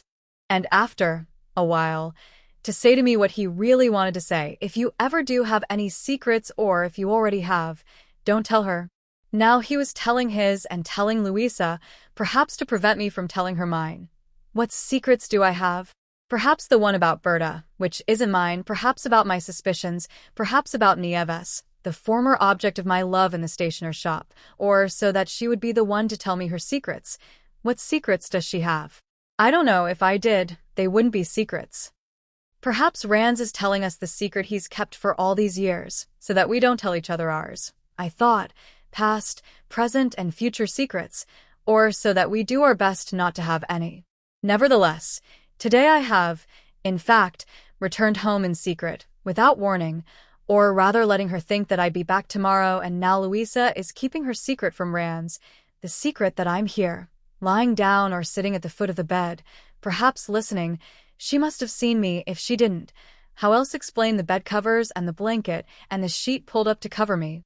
And after a while, to say to me what he really wanted to say, if you ever do have any secrets, or if you already have, don't tell her. Now he was telling his and telling Luisa, perhaps to prevent me from telling her mine. What secrets do I have? Perhaps the one about Berta, which isn't mine, perhaps about my suspicions, perhaps about Nieves, the former object of my love in the stationer's shop, or so that she would be the one to tell me her secrets. What secrets does she have? I don't know. If I did, they wouldn't be secrets. Perhaps Rans is telling us the secret he's kept for all these years, so that we don't tell each other ours. I thought, past, present, and future secrets, or so that we do our best not to have any. Nevertheless, today I have, in fact, returned home in secret, without warning, or rather letting her think that I'd be back tomorrow, and now Luisa is keeping her secret from Rans, the secret that I'm here, lying down or sitting at the foot of the bed, perhaps listening. She must have seen me. If she didn't, how else explain the bed covers and the blanket and the sheet pulled up to cover me?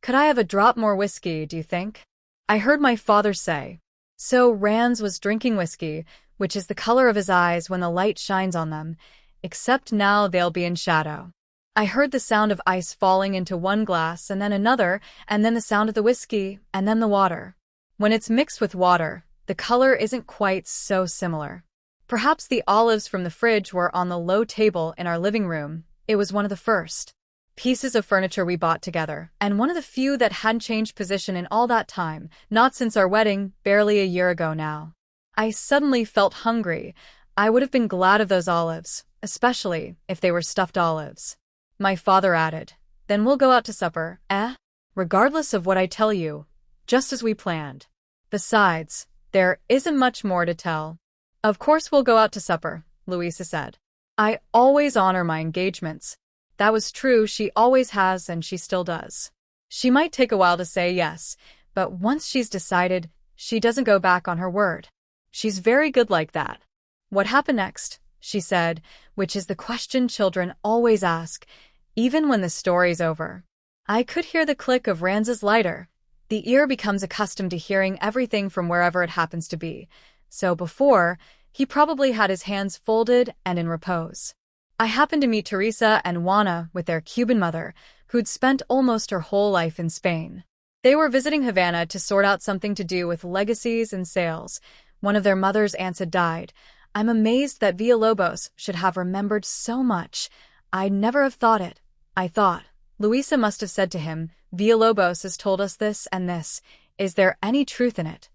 Could I have a drop more whiskey, do you think? I heard my father say. So Rans was drinking whiskey, which is the color of his eyes when the light shines on them, except now they'll be in shadow. I heard the sound of ice falling into one glass and then another, and then the sound of the whiskey, and then the water. When it's mixed with water, the color isn't quite so similar. Perhaps the olives from the fridge were on the low table in our living room. It was one of the first pieces of furniture we bought together, and one of the few that hadn't changed position in all that time, not since our wedding, barely a year ago now. I suddenly felt hungry. I would have been glad of those olives, especially if they were stuffed olives. My father added, "Then we'll go out to supper, eh? Regardless of what I tell you, just as we planned. Besides, there isn't much more to tell." "Of course we'll go out to supper," Luisa said. "I always honor my engagements." That was true. She always has, and she still does. She might take a while to say yes, but once she's decided, she doesn't go back on her word. She's very good like that. "What happened next?" she said, which is the question children always ask, even when the story's over. I could hear the click of Rans's lighter. The ear becomes accustomed to hearing everything from wherever it happens to be, so before, he probably had his hands folded and in repose. I happened to meet Teresa and Juana with their Cuban mother, who'd spent almost her whole life in Spain. They were visiting Havana to sort out something to do with legacies and sales. One of their mother's aunts had died. I'm amazed that Villalobos should have remembered so much. I'd never have thought it. I thought, Luisa must have said to him, "Villalobos has told us this and this. Is there any truth in it?"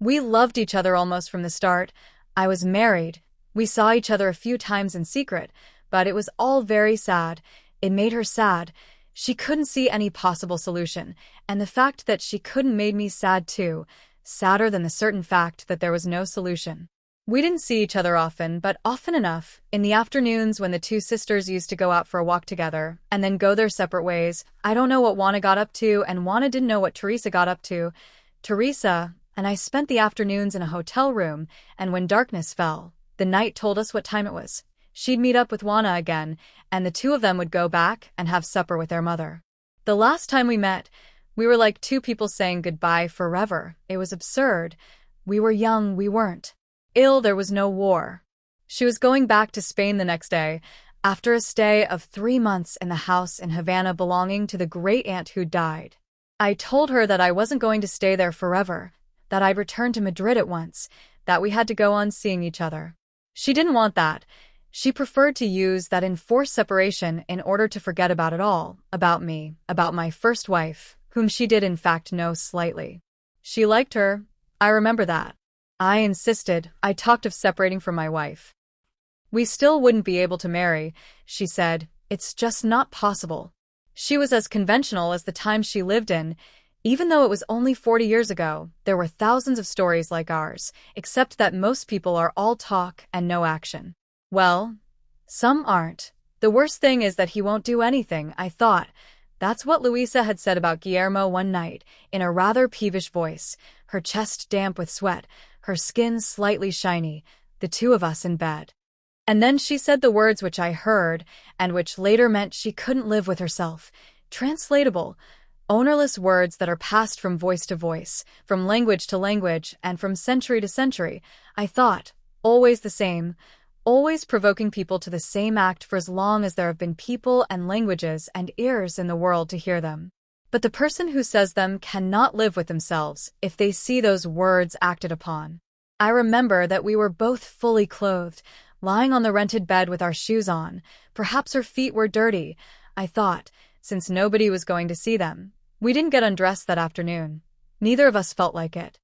We loved each other almost from the start. I was married. We saw each other a few times in secret, but it was all very sad. It made her sad. She couldn't see any possible solution, and the fact that she couldn't made me sad too, sadder than the certain fact that there was no solution. We didn't see each other often, but often enough, in the afternoons when the two sisters used to go out for a walk together, and then go their separate ways. I don't know what Juana got up to, and Juana didn't know what Teresa got up to. Teresa and I spent the afternoons in a hotel room, and when darkness fell, the night told us what time it was. She'd meet up with Juana again, and the two of them would go back and have supper with their mother. The last time we met, we were like two people saying goodbye forever. It was absurd. We were young, we weren't ill, there was no war. She was going back to Spain the next day, after a stay of 3 months in the house in Havana belonging to the great-aunt who died. I told her that I wasn't going to stay there forever, that I'd return to Madrid at once, that we had to go on seeing each other. She didn't want that. She preferred to use that enforced separation in order to forget about it all, about me, about my first wife, whom she did in fact know slightly. She liked her. I remember that. I insisted. I talked of separating from my wife. We still wouldn't be able to marry, she said. It's just not possible. She was as conventional as the time she lived in. Even though it was only 40 years ago, there were thousands of stories like ours, except that most people are all talk and no action. Well, some aren't. The worst thing is that he won't do anything, I thought. That's what Luisa had said about Guillermo one night, in a rather peevish voice, her chest damp with sweat, her skin slightly shiny, the two of us in bed. And then she said the words which I heard, and which later meant she couldn't live with herself. Translatable, ownerless words that are passed from voice to voice, from language to language, and from century to century. I thought, always the same, always provoking people to the same act for as long as there have been people and languages and ears in the world to hear them. But the person who says them cannot live with themselves if they see those words acted upon. I remember that we were both fully clothed, lying on the rented bed with our shoes on. Perhaps her feet were dirty, I thought, since nobody was going to see them. We didn't get undressed that afternoon. Neither of us felt like it.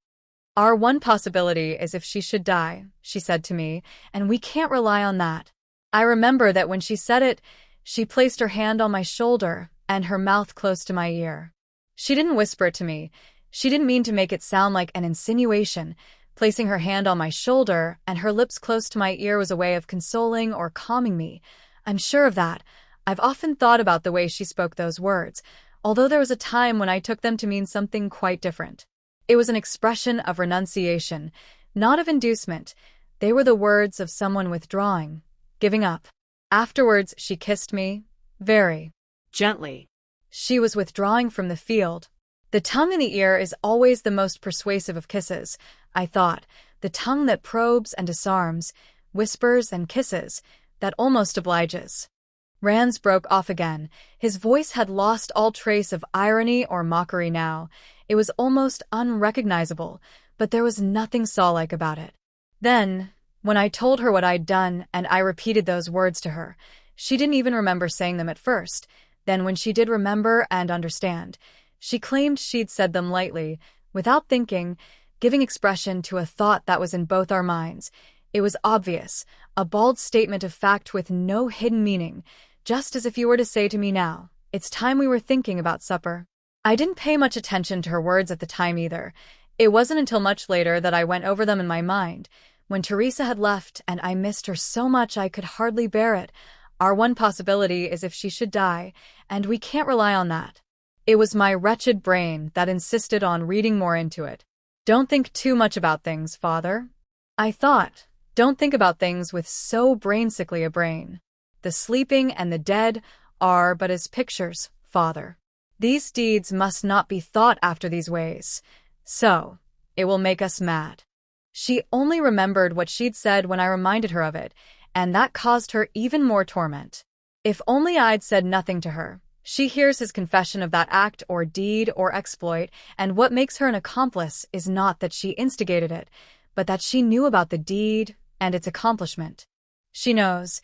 Our one possibility is if she should die, she said to me, and we can't rely on that. I remember that when she said it, she placed her hand on my shoulder and her mouth close to my ear. She didn't whisper it to me. She didn't mean to make it sound like an insinuation. Placing her hand on my shoulder and her lips close to my ear was a way of consoling or calming me. I'm sure of that. I've often thought about the way she spoke those words, although there was a time when I took them to mean something quite different. It was an expression of renunciation, not of inducement. They were the words of someone withdrawing, giving up. Afterwards, she kissed me, very gently. She was withdrawing from the field. The tongue in the ear is always the most persuasive of kisses, I thought, the tongue that probes and disarms, whispers and kisses, that almost obliges. Rands broke off again. His voice had lost all trace of irony or mockery now. It was almost unrecognizable, but there was nothing saw-like about it. Then, when I told her what I'd done and I repeated those words to her, she didn't even remember saying them at first. Then when she did remember and understand, she claimed she'd said them lightly, without thinking, giving expression to a thought that was in both our minds. It was obvious, a bald statement of fact with no hidden meaning, just as if you were to say to me now, "It's time we were thinking about supper." I didn't pay much attention to her words at the time either. It wasn't until much later that I went over them in my mind, when Teresa had left and I missed her so much I could hardly bear it. Our one possibility is if she should die, and we can't rely on that. It was my wretched brain that insisted on reading more into it. Don't think too much about things, Father. I thought, don't think about things with so brain-sickly a brain. The sleeping and the dead are but as pictures, Father. These deeds must not be thought after these ways. So, it will make us mad. She only remembered what she'd said when I reminded her of it, and that caused her even more torment. If only I'd said nothing to her. She hears his confession of that act or deed or exploit, and what makes her an accomplice is not that she instigated it, but that she knew about the deed and its accomplishment. She knows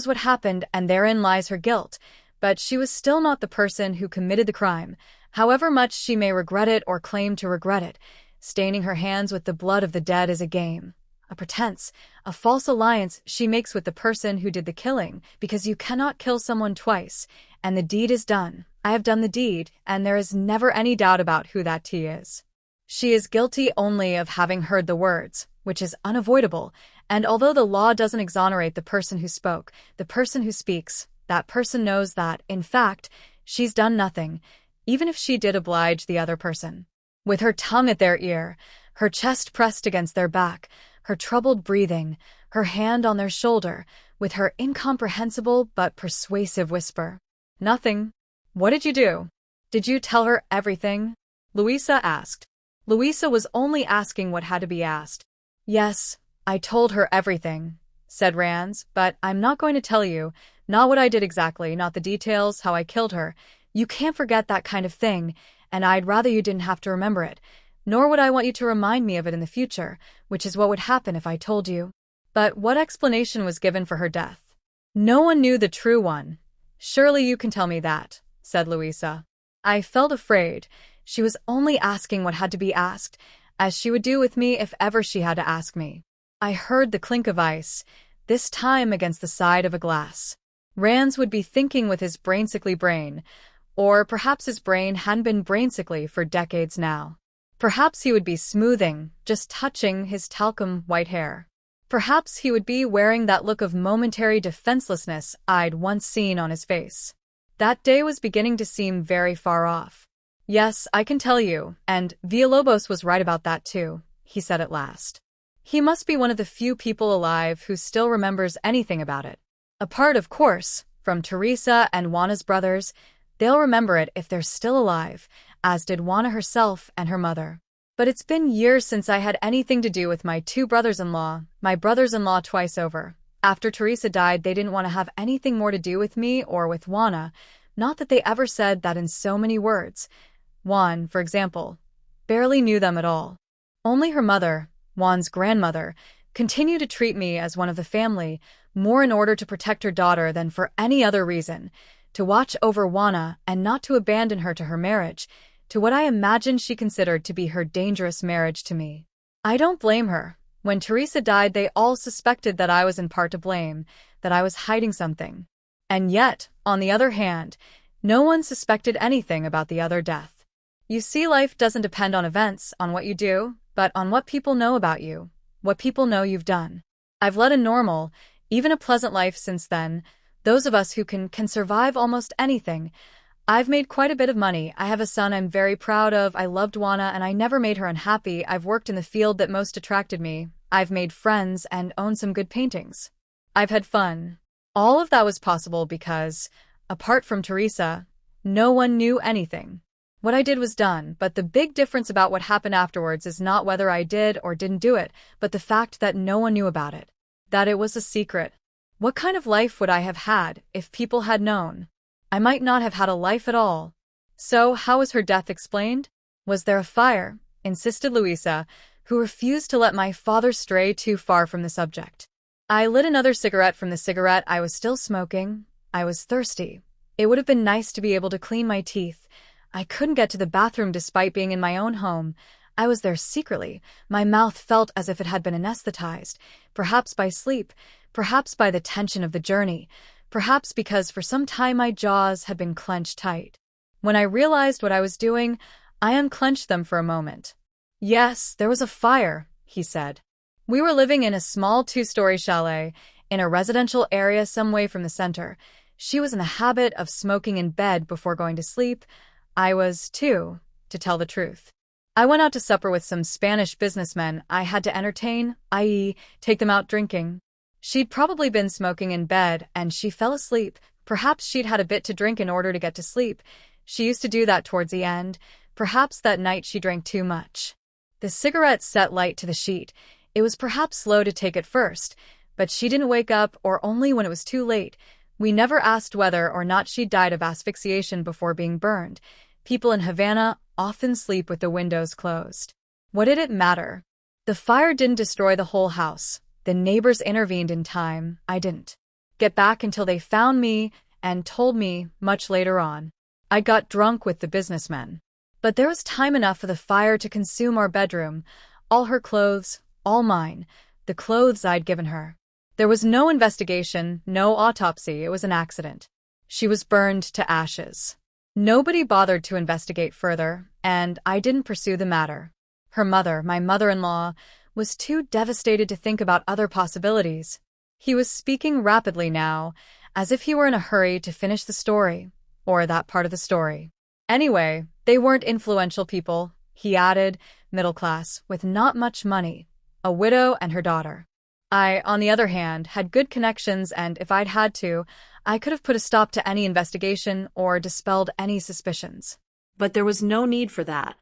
what happened, and therein lies her guilt, but she was still not the person who committed the crime. However much she may regret it or claim to regret it, Staining her hands with the blood of the dead is a game, a pretense, a false alliance she makes with the person who did the killing, because you cannot kill someone twice, and the deed is done. I have done the deed, and there is never any doubt about who that T is. She is guilty only of having heard the words, which is unavoidable, and although the law doesn't exonerate the person who spoke, the person who speaks, that person knows that, in fact, she's done nothing, even if she did oblige the other person. With her tongue at their ear, her chest pressed against their back, her troubled breathing, her hand on their shoulder, with her incomprehensible but persuasive whisper. "Nothing. What did you do? Did you tell her everything?" Louisa asked. Louisa was only asking what had to be asked. "Yes, I told her everything," said Rands, "but I'm not going to tell you, not what I did exactly, not the details, how I killed her. You can't forget that kind of thing, and I'd rather you didn't have to remember it, nor would I want you to remind me of it in the future, which is what would happen if I told you." But what explanation was given for her death? No one knew the true one. "Surely you can tell me that," said Louisa. I felt afraid. She was only asking what had to be asked, as she would do with me if ever she had to ask me. I heard the clink of ice, this time against the side of a glass. Rands would be thinking with his brain-sickly brain, or perhaps his brain hadn't been brain-sickly for decades now. Perhaps he would be smoothing, just touching his talcum white hair. Perhaps he would be wearing that look of momentary defenselessness I'd once seen on his face. That day was beginning to seem very far off. "Yes, I can tell you, and Villalobos was right about that too," he said at last. "He must be one of the few people alive who still remembers anything about it. Apart, of course, from Teresa and Juana's brothers, they'll remember it if they're still alive, as did Juana herself and her mother. But it's been years since I had anything to do with my two brothers-in-law, my brothers-in-law twice over. After Teresa died, they didn't want to have anything more to do with me or with Juana, not that they ever said that in so many words. Juan, for example, barely knew them at all. Only her mother, Juan's grandmother, continued to treat me as one of the family, more in order to protect her daughter than for any other reason, to watch over Juana and not to abandon her to her marriage, to what I imagined she considered to be her dangerous marriage to me. I don't blame her. When Teresa died, they all suspected that I was in part to blame, that I was hiding something. And yet, on the other hand, no one suspected anything about the other death. You see, life doesn't depend on events, on what you do, but on what people know about you, what people know you've done. I've led a normal, even a pleasant life since then. Those of us who can survive almost anything. I've made quite a bit of money. I have a son I'm very proud of. I loved Juana and I never made her unhappy. I've worked in the field that most attracted me. I've made friends and owned some good paintings. I've had fun. All of that was possible because, apart from Teresa, no one knew anything. What I did was done, but the big difference about what happened afterwards is not whether I did or didn't do it, but the fact that no one knew about it. That it was a secret. What kind of life would I have had if people had known? I might not have had a life at all. So, how was her death explained? Was there a fire? Insisted Louisa, who refused to let my father stray too far from the subject. I lit another cigarette from the cigarette I was still smoking. I was thirsty. It would have been nice to be able to clean my teeth. I couldn't get to the bathroom despite being in my own home. I was there secretly. My mouth felt as if it had been anesthetized, perhaps by sleep, perhaps by the tension of the journey, perhaps because for some time my jaws had been clenched tight. When I realized what I was doing, I unclenched them for a moment. "Yes, there was a fire," he said. "We were living in a small 2-story chalet, in a residential area some way from the center. She was in the habit of smoking in bed before going to sleep. I was, too, to tell the truth. I went out to supper with some Spanish businessmen I had to entertain, i.e., take them out drinking. She'd probably been smoking in bed, and she fell asleep. Perhaps she'd had a bit to drink in order to get to sleep. She used to do that towards the end. Perhaps that night she drank too much." The cigarette set light to the sheet. It was perhaps slow to take at first, but she didn't wake up, or only when it was too late. We never asked whether or not she died of asphyxiation before being burned. People in Havana often sleep with the windows closed. What did it matter? The fire didn't destroy the whole house. The neighbors intervened in time. I didn't get back until they found me and told me much later on. I got drunk with the businessmen. But there was time enough for the fire to consume our bedroom, all her clothes, all mine, the clothes I'd given her. There was no investigation, no autopsy, it was an accident. She was burned to ashes. Nobody bothered to investigate further, and I didn't pursue the matter. Her mother, my mother-in-law, was too devastated to think about other possibilities. He was speaking rapidly now, as if he were in a hurry to finish the story, or that part of the story. Anyway, they weren't influential people, he added, middle class, with not much money, a widow and her daughter. I, on the other hand, had good connections, and if I'd had to, I could have put a stop to any investigation or dispelled any suspicions. But there was no need for that.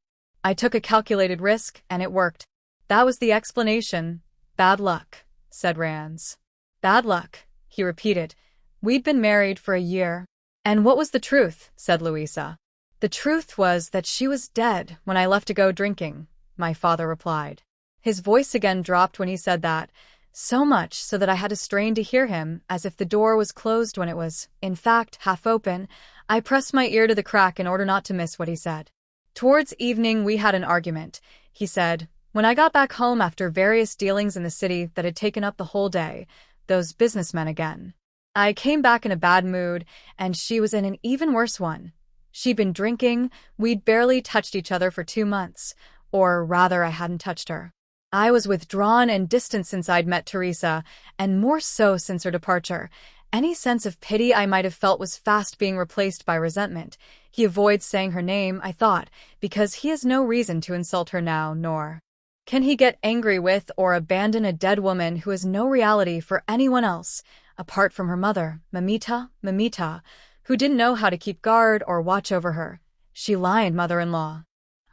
I took a calculated risk, and it worked. That was the explanation. Bad luck, said Rans. Bad luck, he repeated. We'd been married for a year. And what was the truth? Said Louisa. The truth was that she was dead when I left to go drinking, my father replied. His voice again dropped when he said that, so much so that I had to strain to hear him, as if the door was closed when it was, in fact, half open. I pressed my ear to the crack in order not to miss what he said. Towards evening we had an argument, he said. When I got back home after various dealings in the city that had taken up the whole day, those businessmen again. I came back in a bad mood, and she was in an even worse one. She'd been drinking, we'd barely touched each other for 2 months, or rather I hadn't touched her. I was withdrawn and distant since I'd met Teresa, and more so since her departure. Any sense of pity I might have felt was fast being replaced by resentment. He avoids saying her name, I thought, because he has no reason to insult her now, nor can he get angry with or abandon a dead woman who has no reality for anyone else, apart from her mother, Mamita, who didn't know how to keep guard or watch over her. She lied, mother-in-law.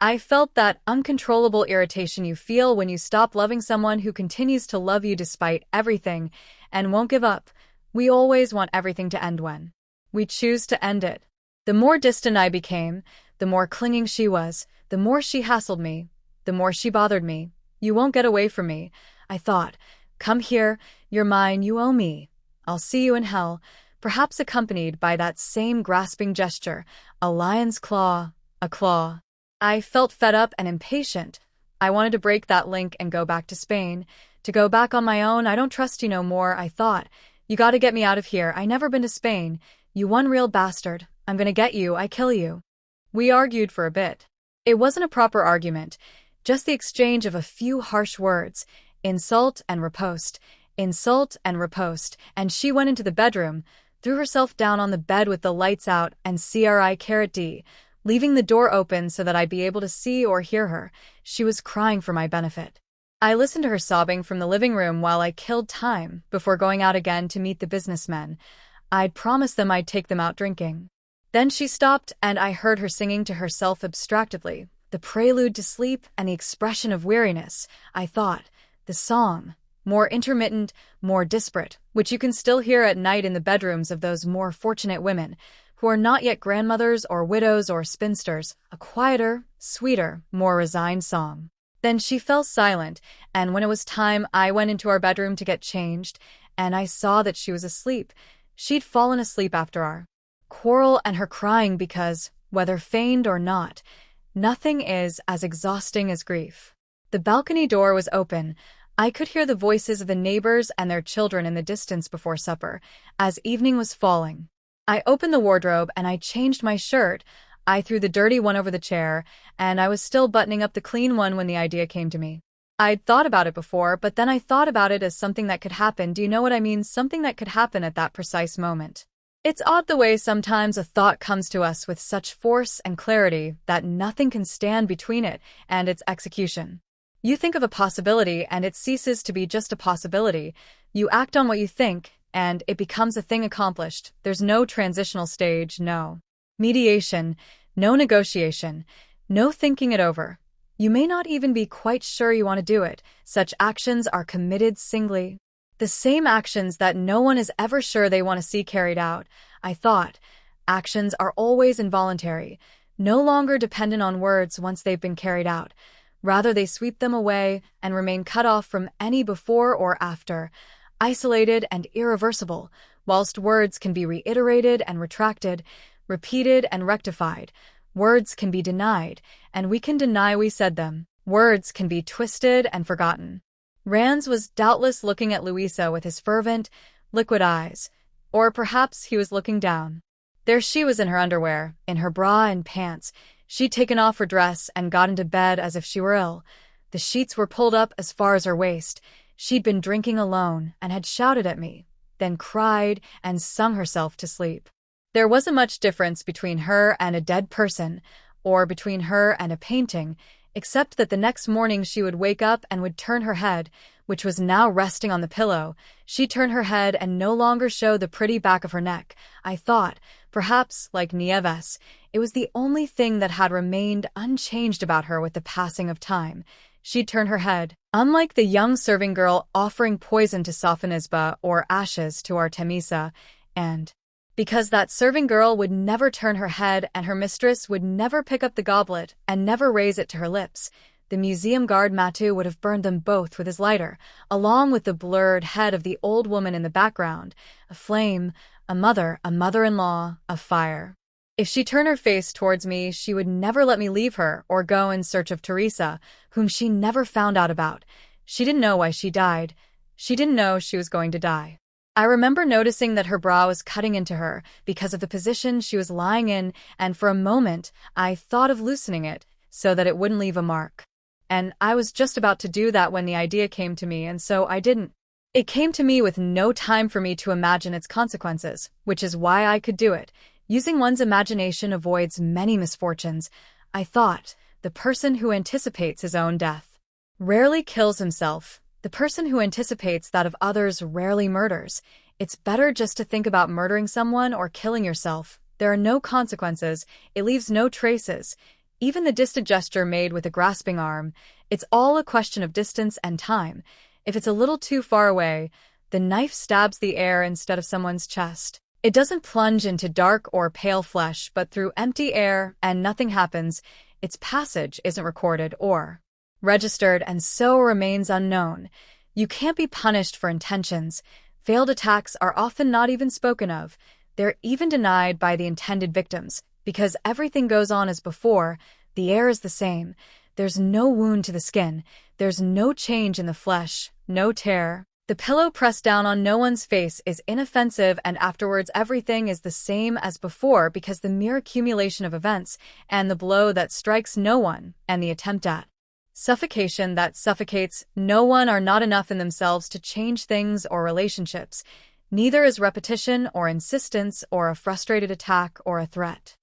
I felt that uncontrollable irritation you feel when you stop loving someone who continues to love you despite everything and won't give up. We always want everything to end when we choose to end it. The more distant I became, the more clinging she was, the more she hassled me, the more she bothered me. You won't get away from me, I thought. Come here, you're mine, you owe me. I'll see you in hell, perhaps accompanied by that same grasping gesture, a lion's claw, a claw. I felt fed up and impatient. I wanted to break that link and go back to Spain. To go back on my own. I don't trust you no more, I thought. You gotta get me out of here. I never been to Spain. You one real bastard. I'm gonna get you. I kill you. We argued for a bit. It wasn't a proper argument, just the exchange of a few harsh words. Insult and riposte, and she went into the bedroom, threw herself down on the bed with the lights out and CRID, leaving the door open so that I'd be able to see or hear her. She was crying for my benefit. I listened to her sobbing from the living room while I killed time before going out again to meet the businessmen. I'd promised them I'd take them out drinking. Then she stopped and I heard her singing to herself abstractedly, the prelude to sleep and the expression of weariness. I thought, the song, more intermittent, more disparate, which you can still hear at night in the bedrooms of those more fortunate women, who are not yet grandmothers or widows or spinsters, a quieter, sweeter, more resigned song. Then she fell silent, and when it was time, I went into our bedroom to get changed, and I saw that she was asleep. She'd fallen asleep after our quarrel and her crying because, whether feigned or not, nothing is as exhausting as grief. The balcony door was open. I could hear the voices of the neighbors and their children in the distance before supper, as evening was falling. I opened the wardrobe and I changed my shirt. I threw the dirty one over the chair, and I was still buttoning up the clean one when the idea came to me. I'd thought about it before, but then I thought about it as something that could happen. Do you know what I mean? Something that could happen at that precise moment. It's odd the way sometimes a thought comes to us with such force and clarity that nothing can stand between it and its execution. You think of a possibility and it ceases to be just a possibility. You act on what you think, and it becomes a thing accomplished. There's no transitional stage, no mediation, no negotiation, no thinking it over. You may not even be quite sure you want to do it. Such actions are committed singly. The same actions that no one is ever sure they want to see carried out. I thought, actions are always involuntary, no longer dependent on words once they've been carried out. Rather, they sweep them away and remain cut off from any before or after, isolated and irreversible, whilst words can be reiterated and retracted, repeated and rectified. Words can be denied, and we can deny we said them. Words can be twisted and forgotten. Rands was doubtless looking at Louisa with his fervent, liquid eyes. Or perhaps he was looking down. There she was in her underwear, in her bra and pants. She'd taken off her dress and got into bed as if she were ill. The sheets were pulled up as far as her waist. She'd been drinking alone and had shouted at me, then cried and sung herself to sleep. There wasn't much difference between her and a dead person, or between her and a painting, except that the next morning she would wake up and would turn her head, which was now resting on the pillow. She'd turn her head and no longer show the pretty back of her neck. I thought, perhaps, like Nieves, it was the only thing that had remained unchanged about her with the passing of time. She'd turn her head, unlike the young serving girl offering poison to Sophonisba or ashes to Artemisa, and because that serving girl would never turn her head and her mistress would never pick up the goblet and never raise it to her lips, the museum guard Matu would have burned them both with his lighter, along with the blurred head of the old woman in the background, a flame, a mother-in-law, a fire. If she turned her face towards me, she would never let me leave her or go in search of Teresa, whom she never found out about. She didn't know why she died. She didn't know she was going to die. I remember noticing that her bra was cutting into her because of the position she was lying in, and for a moment I thought of loosening it so that it wouldn't leave a mark. And I was just about to do that when the idea came to me, and so I didn't. It came to me with no time for me to imagine its consequences, which is why I could do it. Using one's imagination avoids many misfortunes. I thought, the person who anticipates his own death rarely kills himself. The person who anticipates that of others rarely murders. It's better just to think about murdering someone or killing yourself. There are no consequences. It leaves no traces. Even the distant gesture made with a grasping arm, it's all a question of distance and time. If it's a little too far away, the knife stabs the air instead of someone's chest. It doesn't plunge into dark or pale flesh, but through empty air, and nothing happens. Its passage isn't recorded or registered, and so remains unknown. You can't be punished for intentions. Failed attacks are often not even spoken of. They're even denied by the intended victims, because everything goes on as before. The air is the same. There's no wound to the skin. There's no change in the flesh, no tear. The pillow pressed down on no one's face is inoffensive, and afterwards everything is the same as before, because the mere accumulation of events, and the blow that strikes no one, and the attempt at suffocation that suffocates no one are not enough in themselves to change things or relationships. Neither is repetition or insistence or a frustrated attack or a threat.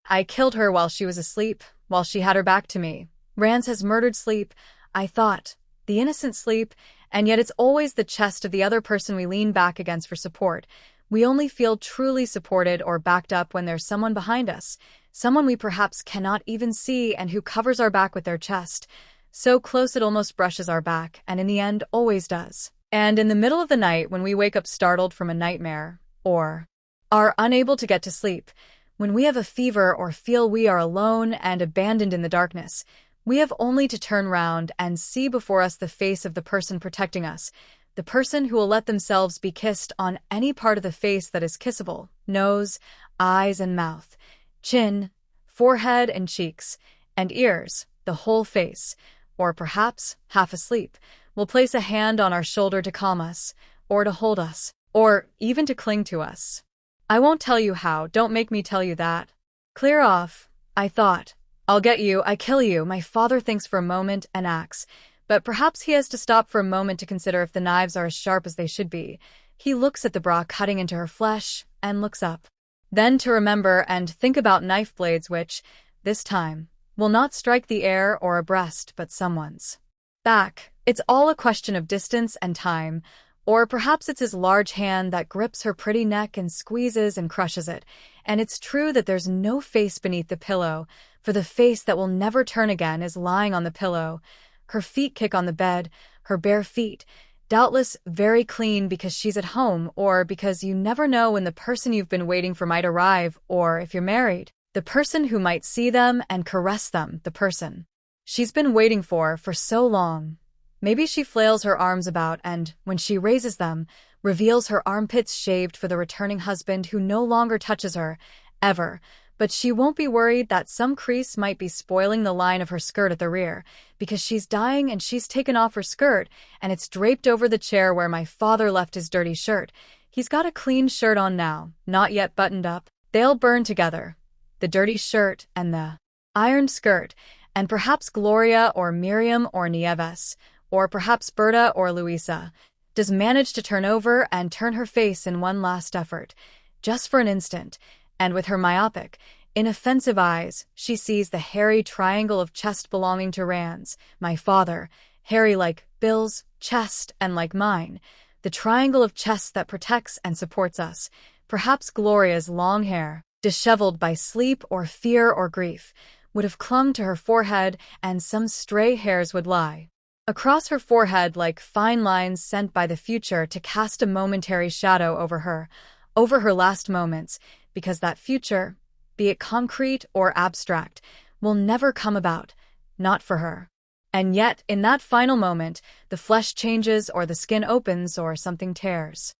I killed her while she was asleep, while she had her back to me. Rands has murdered sleep, I thought, the innocent sleep, and yet it's always the chest of the other person we lean back against for support. We only feel truly supported or backed up when there's someone behind us, someone we perhaps cannot even see and who covers our back with their chest. So close it almost brushes our back, and in the end always does. And in the middle of the night, when we wake up startled from a nightmare, or are unable to get to sleep, when we have a fever or feel we are alone and abandoned in the darkness, we have only to turn round and see before us the face of the person protecting us, the person who will let themselves be kissed on any part of the face that is kissable: nose, eyes and mouth, chin, forehead and cheeks, and ears, the whole face. Or perhaps, half asleep, will place a hand on our shoulder to calm us, or to hold us, or even to cling to us. I won't tell you how, don't make me tell you that. Clear off, I thought. I'll get you, I kill you. My father thinks for a moment and acts, but perhaps he has to stop for a moment to consider if the knives are as sharp as they should be. He looks at the bra cutting into her flesh, and looks up. Then to remember and think about knife blades which, this time, will not strike the air or a breast but someone's back. It's all a question of distance and time, or perhaps it's his large hand that grips her pretty neck and squeezes and crushes it. And it's true that there's no face beneath the pillow, for the face that will never turn again is lying on the pillow. Her feet kick on the bed, her bare feet, doubtless very clean because she's at home, or because you never know when the person you've been waiting for might arrive, or if you're married, the person who might see them and caress them, the person she's been waiting for so long. Maybe she flails her arms about and, when she raises them, reveals her armpits shaved for the returning husband who no longer touches her, ever, But she won't be worried that some crease might be spoiling the line of her skirt at the rear, because she's dying and she's taken off her skirt, and it's draped over the chair where my father left his dirty shirt. He's got a clean shirt on now, not yet buttoned up. They'll burn together. The dirty shirt and the ironed skirt, and perhaps Gloria or Miriam or Nieves, or perhaps Berta or Luisa, does manage to turn over and turn her face in one last effort, just for an instant, and with her myopic, inoffensive eyes, she sees the hairy triangle of chest belonging to Rans, my father, hairy like Bill's chest and like mine, the triangle of chest that protects and supports us, perhaps Gloria's long hair, disheveled by sleep or fear or grief, would have clung to her forehead and some stray hairs would lie across her forehead like fine lines sent by the future to cast a momentary shadow over her last moments, because that future, be it concrete or abstract, will never come about, not for her. And yet, in that final moment, the flesh changes or the skin opens or something tears.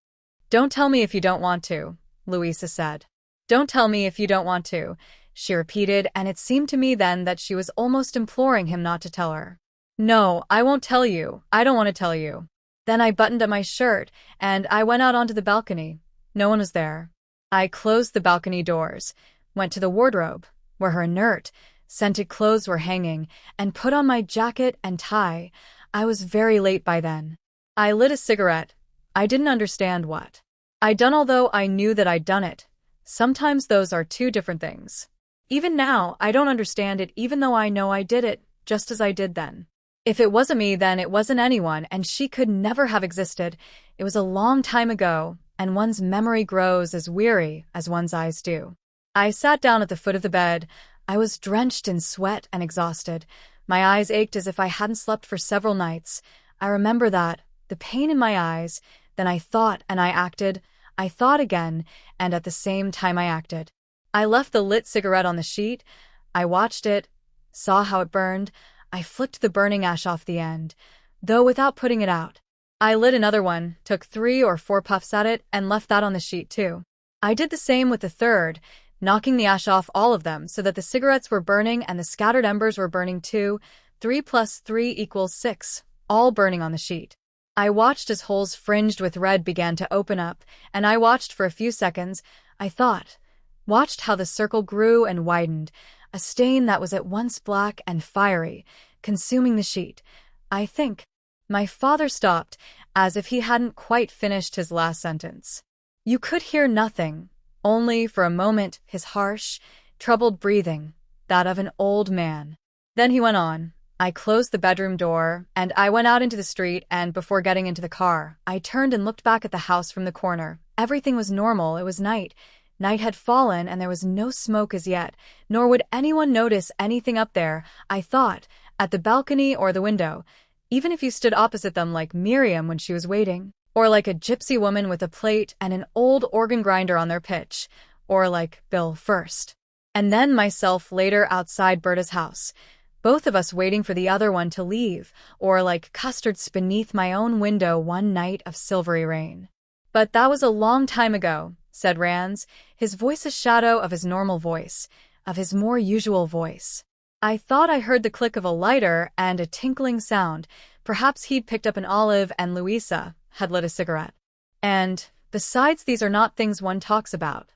"Don't tell me if you don't want to," Luisa said. "Don't tell me if you don't want to," she repeated, and it seemed to me then that she was almost imploring him not to tell her. "No, I won't tell you. I don't want to tell you." Then I buttoned up my shirt, and I went out onto the balcony. No one was there. I closed the balcony doors, went to the wardrobe, where her inert, scented clothes were hanging, and put on my jacket and tie. I was very late by then. I lit a cigarette. I didn't understand what I'd done, although I knew that I'd done it. Sometimes those are two different things. Even now, I don't understand it, even though I know I did it, just as I did then. If it wasn't me, then it wasn't anyone, and she could never have existed. It was a long time ago, and one's memory grows as weary as one's eyes do. I sat down at the foot of the bed. I was drenched in sweat and exhausted. My eyes ached as if I hadn't slept for several nights. I remember that, the pain in my eyes. Then I thought and I acted. I thought again, and at the same time I acted. I left the lit cigarette on the sheet. I watched it, saw how it burned. I flicked the burning ash off the end, though without putting it out. I lit another one, took 3 or 4 puffs at it, and left that on the sheet too. I did the same with the third, knocking the ash off all of them so that the cigarettes were burning and the scattered embers were burning too. 3 plus 3 equals 6, all burning on the sheet. I watched as holes fringed with red began to open up, and I watched for a few seconds. I thought, watched how the circle grew and widened, a stain that was at once black and fiery, consuming the sheet. I think. My father stopped, as if he hadn't quite finished his last sentence. You could hear nothing, only, for a moment, his harsh, troubled breathing, that of an old man. Then he went on. I closed the bedroom door, and I went out into the street, and before getting into the car, I turned and looked back at the house from the corner. Everything was normal. It was night. Night had fallen, and there was no smoke as yet, nor would anyone notice anything up there, I thought, at the balcony or the window, even if you stood opposite them like Miriam when she was waiting, or like a gypsy woman with a plate and an old organ grinder on their pitch, or like Bill first. And then myself later outside Berta's house, both of us waiting for the other one to leave, or like custards beneath my own window one night of silvery rain. But that was a long time ago, said Rans, his voice a shadow of his normal voice, of his more usual voice. I thought I heard the click of a lighter and a tinkling sound. Perhaps he'd picked up an olive and Luisa had lit a cigarette. And, besides, these are not things one talks about.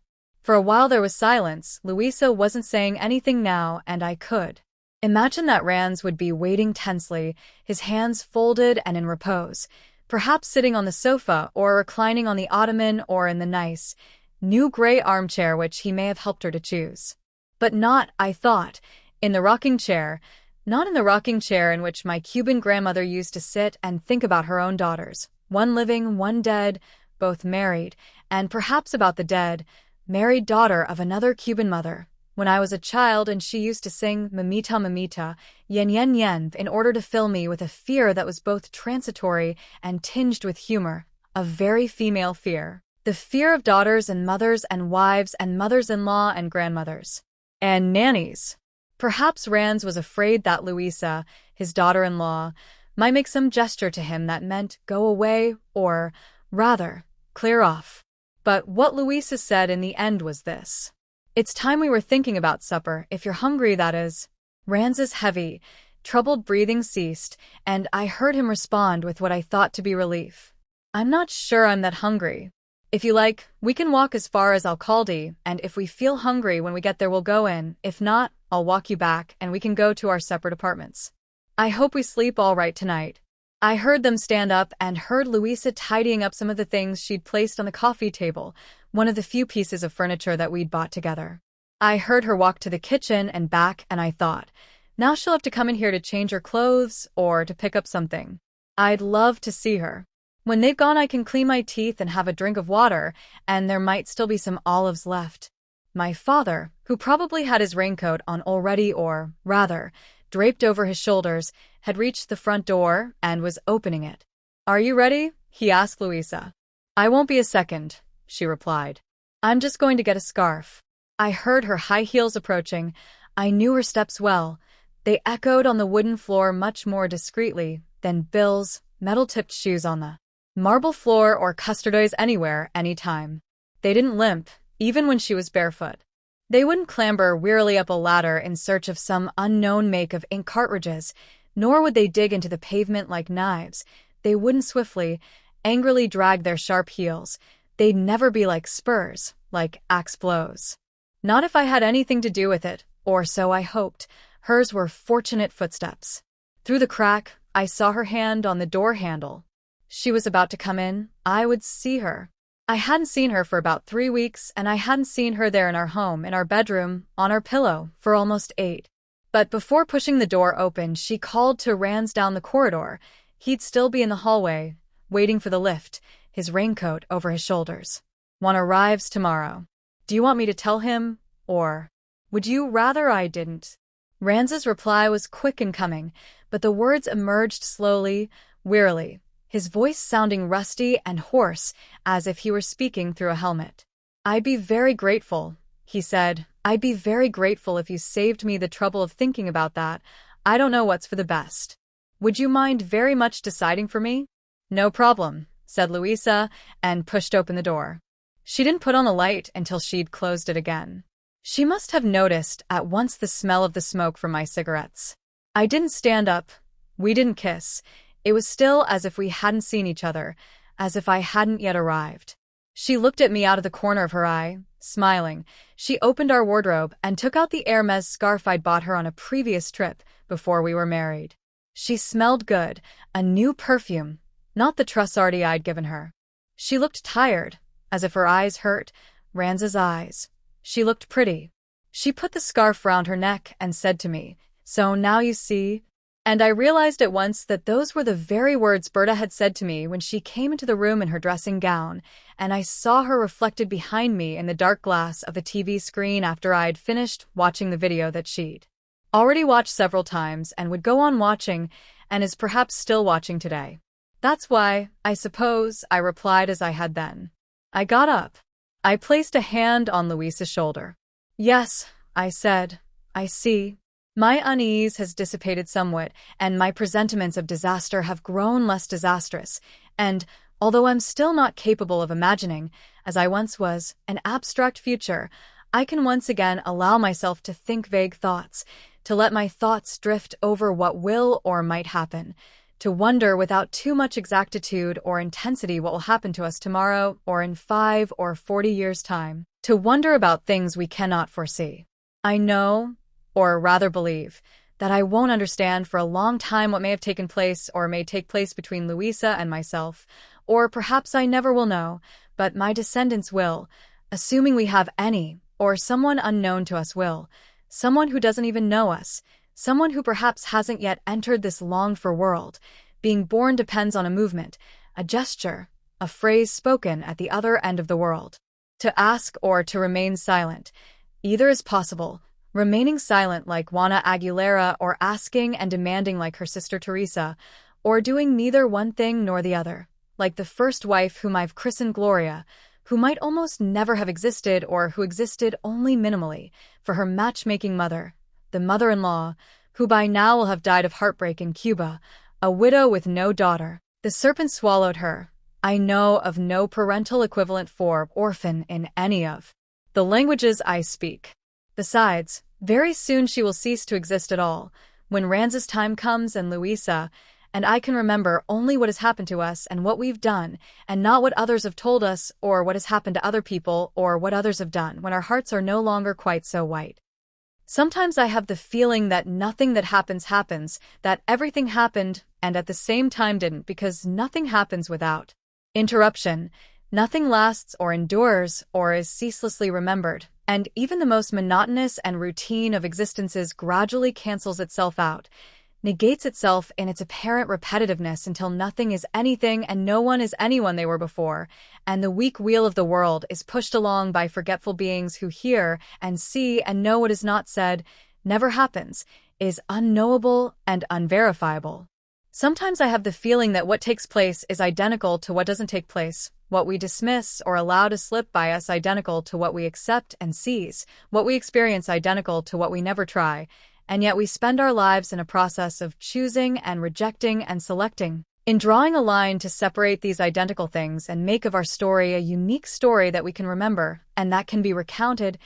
For a while there was silence. Luisa wasn't saying anything now, and I could imagine that Rans would be waiting tensely, his hands folded and in repose, perhaps sitting on the sofa or reclining on the ottoman or in the nice, new gray armchair which he may have helped her to choose. But not, I thought, in the rocking chair, not in the rocking chair in which my Cuban grandmother used to sit and think about her own daughters, one living, one dead, both married, and perhaps about the dead, married daughter of another Cuban mother, when I was a child, and she used to sing Mamita Mamita, Yen Yen Yen, in order to fill me with a fear that was both transitory and tinged with humor, a very female fear, the fear of daughters and mothers and wives and mothers-in-law and grandmothers. And nannies. Perhaps Rans was afraid that Luisa, his daughter-in-law, might make some gesture to him that meant go away or, rather, clear off. But what Luisa said in the end was this. It's time we were thinking about supper, if you're hungry, that is. Ranz's heavy, troubled breathing ceased, and I heard him respond with what I thought to be relief. I'm not sure I'm that hungry. If you like, we can walk as far as Alcalde, and if we feel hungry when we get there, we'll go in. If not, I'll walk you back, and we can go to our separate apartments. I hope we sleep all right tonight. I heard them stand up and heard Luisa tidying up some of the things she'd placed on the coffee table, one of the few pieces of furniture that we'd bought together. I heard her walk to the kitchen and back, and I thought, now she'll have to come in here to change her clothes or to pick up something. I'd love to see her. When they've gone, I can clean my teeth and have a drink of water, and there might still be some olives left. My father, who probably had his raincoat on already, or, rather, draped over his shoulders, had reached the front door and was opening it. Are you ready? He asked Luisa. I won't be a second, she replied. I'm just going to get a scarf. I heard her high heels approaching. I knew her steps well. They echoed on the wooden floor much more discreetly than Bill's metal-tipped shoes on the marble floor or Custardoy's anywhere, anytime. They didn't limp, even when she was barefoot. They wouldn't clamber wearily up a ladder in search of some unknown make of ink cartridges, nor would they dig into the pavement like knives. They wouldn't swiftly, angrily drag their sharp heels. They'd never be like spurs, like axe blows. Not if I had anything to do with it, or so I hoped. Hers were fortunate footsteps. Through the crack, I saw her hand on the door handle. She was about to come in. I would see her. I hadn't seen her for about 3 weeks, and I hadn't seen her there in our home, in our bedroom, on our pillow, for almost 8. But before pushing the door open, she called to Ranz down the corridor. He'd still be in the hallway, waiting for the lift, his raincoat over his shoulders. Juan arrives tomorrow. Do you want me to tell him, or would you rather I didn't? Ranz's reply was quick in coming, but the words emerged slowly, wearily, his voice sounding rusty and hoarse, as if he were speaking through a helmet. I'd be very grateful, he said. I'd be very grateful if you saved me the trouble of thinking about that. I don't know what's for the best. Would you mind very much deciding for me? No problem, said Luisa, and pushed open the door. She didn't put on the light until she'd closed it again. She must have noticed at once the smell of the smoke from my cigarettes. I didn't stand up. We didn't kiss. It was still as if we hadn't seen each other, as if I hadn't yet arrived. She looked at me out of the corner of her eye, smiling. She opened our wardrobe and took out the Hermes scarf I'd bought her on a previous trip before we were married. She smelled good, a new perfume, not the Trussardi I'd given her. She looked tired, as if her eyes hurt, Ranz's eyes. She looked pretty. She put the scarf round her neck and said to me, "So now you see?" And I realized at once that those were the very words Berta had said to me when she came into the room in her dressing gown, and I saw her reflected behind me in the dark glass of the TV screen after I'd finished watching the video that she'd already watched several times and would go on watching, and is perhaps still watching today. That's why, I suppose, I replied as I had then. I got up. I placed a hand on Luisa's shoulder. Yes, I said, I see. My unease has dissipated somewhat, and my presentiments of disaster have grown less disastrous, and, although I'm still not capable of imagining, as I once was, an abstract future, I can once again allow myself to think vague thoughts, to let my thoughts drift over what will or might happen, to wonder without too much exactitude or intensity what will happen to us tomorrow or in 5 or 40 years' time, to wonder about things we cannot foresee. I know, or rather believe, that I won't understand for a long time what may have taken place or may take place between Luisa and myself, or perhaps I never will know, but my descendants will, assuming we have any, or someone unknown to us will, someone who doesn't even know us, someone who perhaps hasn't yet entered this longed-for world. Being born depends on a movement, a gesture, a phrase spoken at the other end of the world. To ask or to remain silent, either is possible, remaining silent like Juana Aguilera or asking and demanding like her sister Teresa, or doing neither one thing nor the other, like the first wife whom I've christened Gloria, who might almost never have existed or who existed only minimally, for her matchmaking mother, the mother-in-law, who by now will have died of heartbreak in Cuba, a widow with no daughter. The serpent swallowed her. I know of no parental equivalent for orphan in any of the languages I speak. Besides, very soon she will cease to exist at all, when Ranz's time comes and Louisa, and I can remember only what has happened to us and what we've done, and not what others have told us, or what has happened to other people, or what others have done, when our hearts are no longer quite so white. Sometimes I have the feeling that nothing that happens, that everything happened, and at the same time didn't, because nothing happens without interruption. Nothing lasts or endures or is ceaselessly remembered, and even the most monotonous and routine of existences gradually cancels itself out, negates itself in its apparent repetitiveness until nothing is anything and no one is anyone they were before, and the weak wheel of the world is pushed along by forgetful beings who hear and see and know what is not said, never happens, is unknowable and unverifiable. Sometimes I have the feeling that what takes place is identical to what doesn't take place, what we dismiss or allow to slip by us identical to what we accept and seize, what we experience identical to what we never try, and yet we spend our lives in a process of choosing and rejecting and selecting, in drawing a line to separate these identical things and make of our story a unique story that we can remember and that can be recounted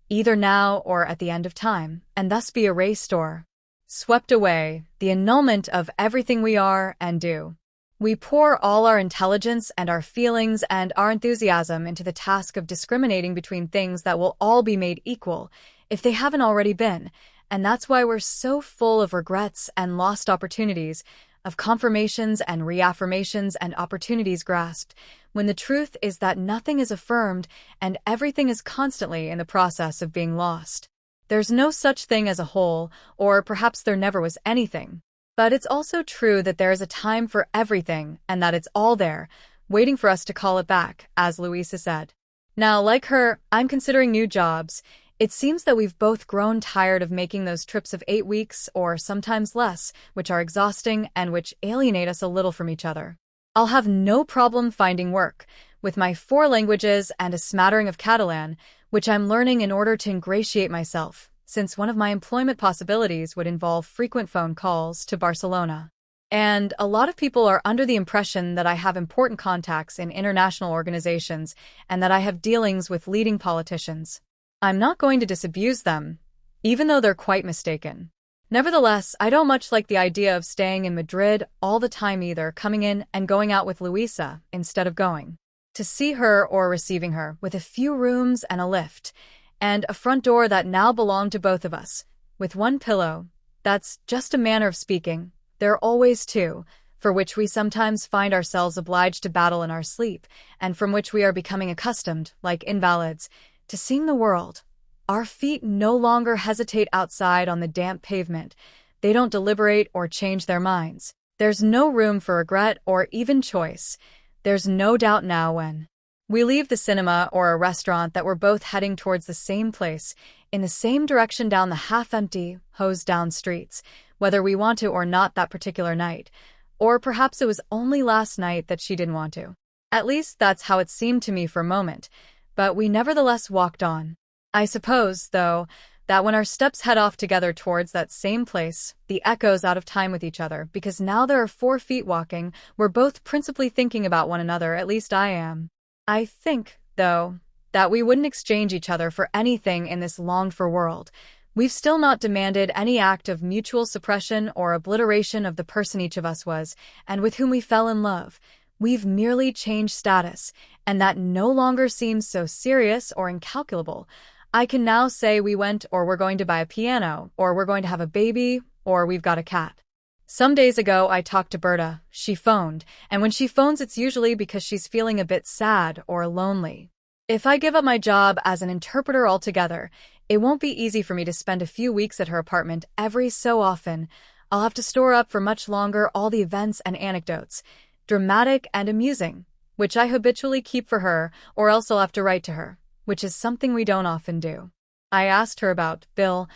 either now or at the end of time, and thus be erased or swept away, the annulment of everything we are and do. We pour all our intelligence and our feelings and our enthusiasm into the task of discriminating between things that will all be made equal, if they haven't already been, and that's why we're so full of regrets and lost opportunities, of confirmations and reaffirmations and opportunities grasped, when the truth is that nothing is affirmed and everything is constantly in the process of being lost. There's no such thing as a whole, or perhaps there never was anything. But it's also true that there is a time for everything and that it's all there, waiting for us to call it back, as Louisa said. Now, like her, I'm considering new jobs. It seems that we've both grown tired of making those trips of 8 weeks or sometimes less, which are exhausting and which alienate us a little from each other. I'll have no problem finding work, with my 4 languages and a smattering of Catalan, which I'm learning in order to ingratiate myself, since one of my employment possibilities would involve frequent phone calls to Barcelona. And a lot of people are under the impression that I have important contacts in international organizations and that I have dealings with leading politicians. I'm not going to disabuse them, even though they're quite mistaken. Nevertheless, I don't much like the idea of staying in Madrid all the time either, coming in and going out with Louisa instead of going to see her or receiving her, with a few rooms and a lift, and a front door that now belonged to both of us, with one pillow. That's just a manner of speaking. There are always 2, for which we sometimes find ourselves obliged to battle in our sleep, and from which we are becoming accustomed, like invalids, to seeing the world. Our feet no longer hesitate outside on the damp pavement. They don't deliberate or change their minds. There's no room for regret or even choice. There's no doubt now when we leave the cinema or a restaurant that we're both heading towards the same place, in the same direction down the half-empty, hosed-down streets, whether we want to or not that particular night. Or perhaps it was only last night that she didn't want to. At least that's how it seemed to me for a moment. But we nevertheless walked on. I suppose, though, that when our steps head off together towards that same place, the echoes out of time with each other, because now there are 4 feet walking, we're both principally thinking about one another, at least I am. I think, though, that we wouldn't exchange each other for anything in this longed-for world. We've still not demanded any act of mutual suppression or obliteration of the person each of us was, and with whom we fell in love. We've merely changed status, and that no longer seems so serious or incalculable. I can now say we went, or we're going to buy a piano, or we're going to have a baby, or we've got a cat. Some days ago I talked to Berta. She phoned, and when she phones it's usually because she's feeling a bit sad or lonely. If I give up my job as an interpreter altogether, it won't be easy for me to spend a few weeks at her apartment every so often. I'll have to store up for much longer all the events and anecdotes, dramatic and amusing, which I habitually keep for her, or else I'll have to write to her, which is something we don't often do. I asked her about Bill,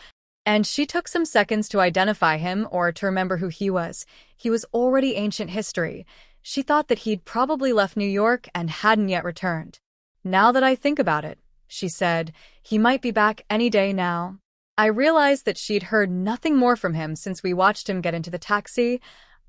and she took some seconds to identify him or to remember who he was. He was already ancient history. She thought that he'd probably left New York and hadn't yet returned. Now that I think about it, she said, he might be back any day now. I realized that she'd heard nothing more from him since we watched him get into the taxi,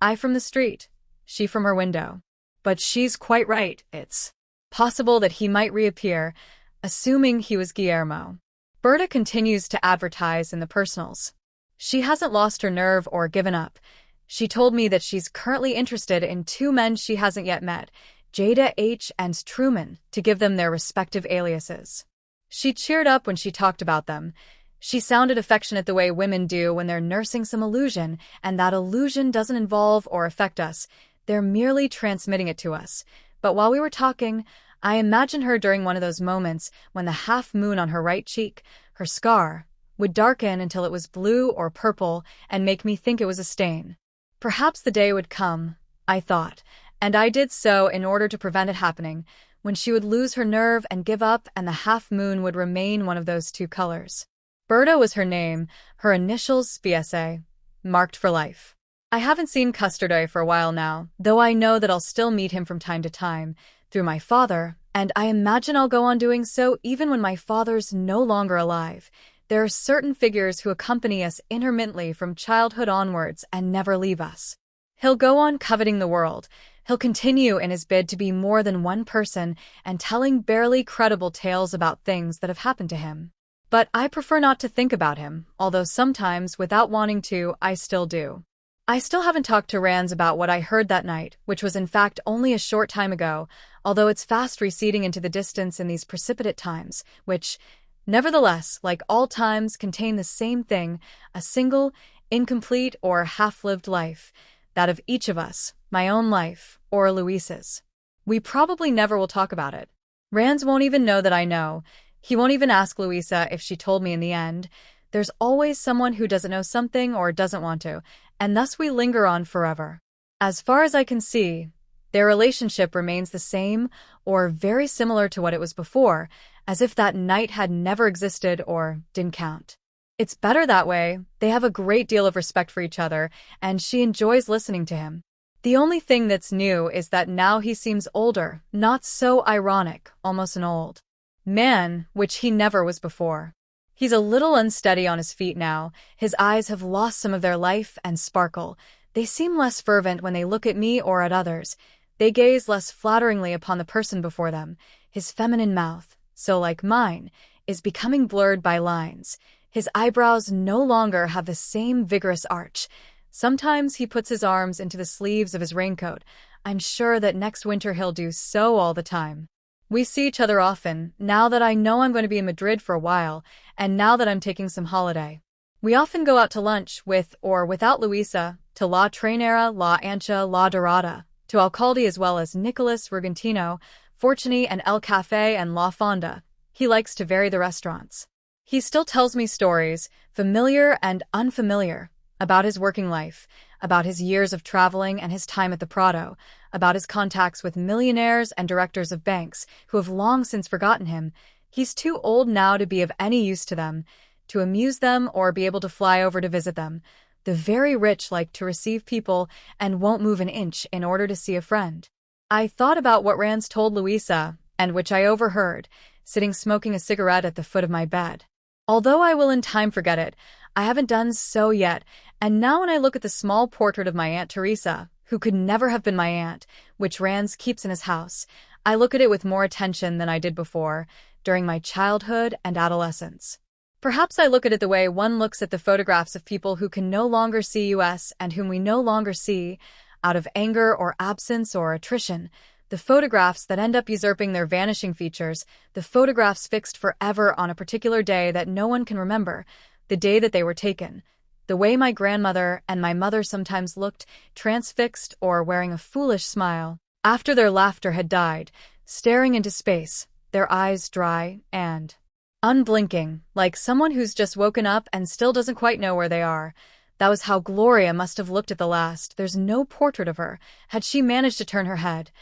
I from the street, she from her window. But she's quite right, it's possible that he might reappear. assuming he was Guillermo. Berta continues to advertise in the personals. She hasn't lost her nerve or given up. She told me that she's currently interested in two men she hasn't yet met, Jada H. and Truman, to give them their respective aliases. She cheered up when she talked about them. She sounded affectionate the way women do when they're nursing some illusion, and that illusion doesn't involve or affect us. They're merely transmitting it to us. But while we were talking, I imagined her during one of those moments when the half moon on her right cheek, her scar, would darken until it was blue or purple and make me think it was a stain. Perhaps the day would come, I thought, and I did so in order to prevent it happening, when she would lose her nerve and give up and the half moon would remain one of those two colors. Berta was her name, her initials BSA, marked for life. I haven't seen Custardoy for a while now, though I know that I'll still meet him from time to time, through my father, and I imagine I'll go on doing so even when my father's no longer alive. There are certain figures who accompany us intermittently from childhood onwards and never leave us. He'll go on coveting the world. He'll continue in his bid to be more than one person and telling barely credible tales about things that have happened to him. But I prefer not to think about him, although sometimes, without wanting to, I still do. I still haven't talked to Rands about what I heard that night, which was in fact only a short time ago, although it's fast receding into the distance in these precipitate times, which, nevertheless, like all times, contain the same thing, a single, incomplete or half-lived life, that of each of us, my own life, or Luis's. We probably never will talk about it. Rands won't even know that I know. He won't even ask Luisa if she told me in the end. There's always someone who doesn't know something or doesn't want to, and thus we linger on forever. As far as I can see, their relationship remains the same or very similar to what it was before, as if that night had never existed or didn't count. It's better that way. They have a great deal of respect for each other, and she enjoys listening to him. The only thing that's new is that now he seems older, not so ironic, almost an old man, which he never was before. He's a little unsteady on his feet now. His eyes have lost some of their life and sparkle. They seem less fervent when they look at me or at others. They gaze less flatteringly upon the person before them. His feminine mouth, so like mine, is becoming blurred by lines. His eyebrows no longer have the same vigorous arch. Sometimes he puts his arms into the sleeves of his raincoat. I'm sure that next winter he'll do so all the time. We see each other often, now that I know I'm going to be in Madrid for a while, and now that I'm taking some holiday. We often go out to lunch, with or without Luisa, to La Trainera, La Ancha, La Dorada, to Alcalde as well as Nicolas Regentino, Fortuny and El Café and La Fonda. He likes to vary the restaurants. He still tells me stories, familiar and unfamiliar, about his working life, about his years of traveling and his time at the Prado, about his contacts with millionaires and directors of banks who have long since forgotten him. He's too old now to be of any use to them, to amuse them or be able to fly over to visit them. The very rich like to receive people and won't move an inch in order to see a friend. I thought about what Rands told Luisa, and which I overheard, sitting smoking a cigarette at the foot of my bed. Although I will in time forget it, I haven't done so yet, and now when I look at the small portrait of my Aunt Teresa, who could never have been my aunt, which Rands keeps in his house, I look at it with more attention than I did before, during my childhood and adolescence. Perhaps I look at it the way one looks at the photographs of people who can no longer see us and whom we no longer see, out of anger or absence or attrition, the photographs that end up usurping their vanishing features, the photographs fixed forever on a particular day that no one can remember, the day that they were taken. The way my grandmother and my mother sometimes looked, transfixed or wearing a foolish smile, after their laughter had died, staring into space, their eyes dry and unblinking, like someone who's just woken up and still doesn't quite know where they are. That was how Gloria must have looked at the last. There's no portrait of her. Had she managed to turn her head?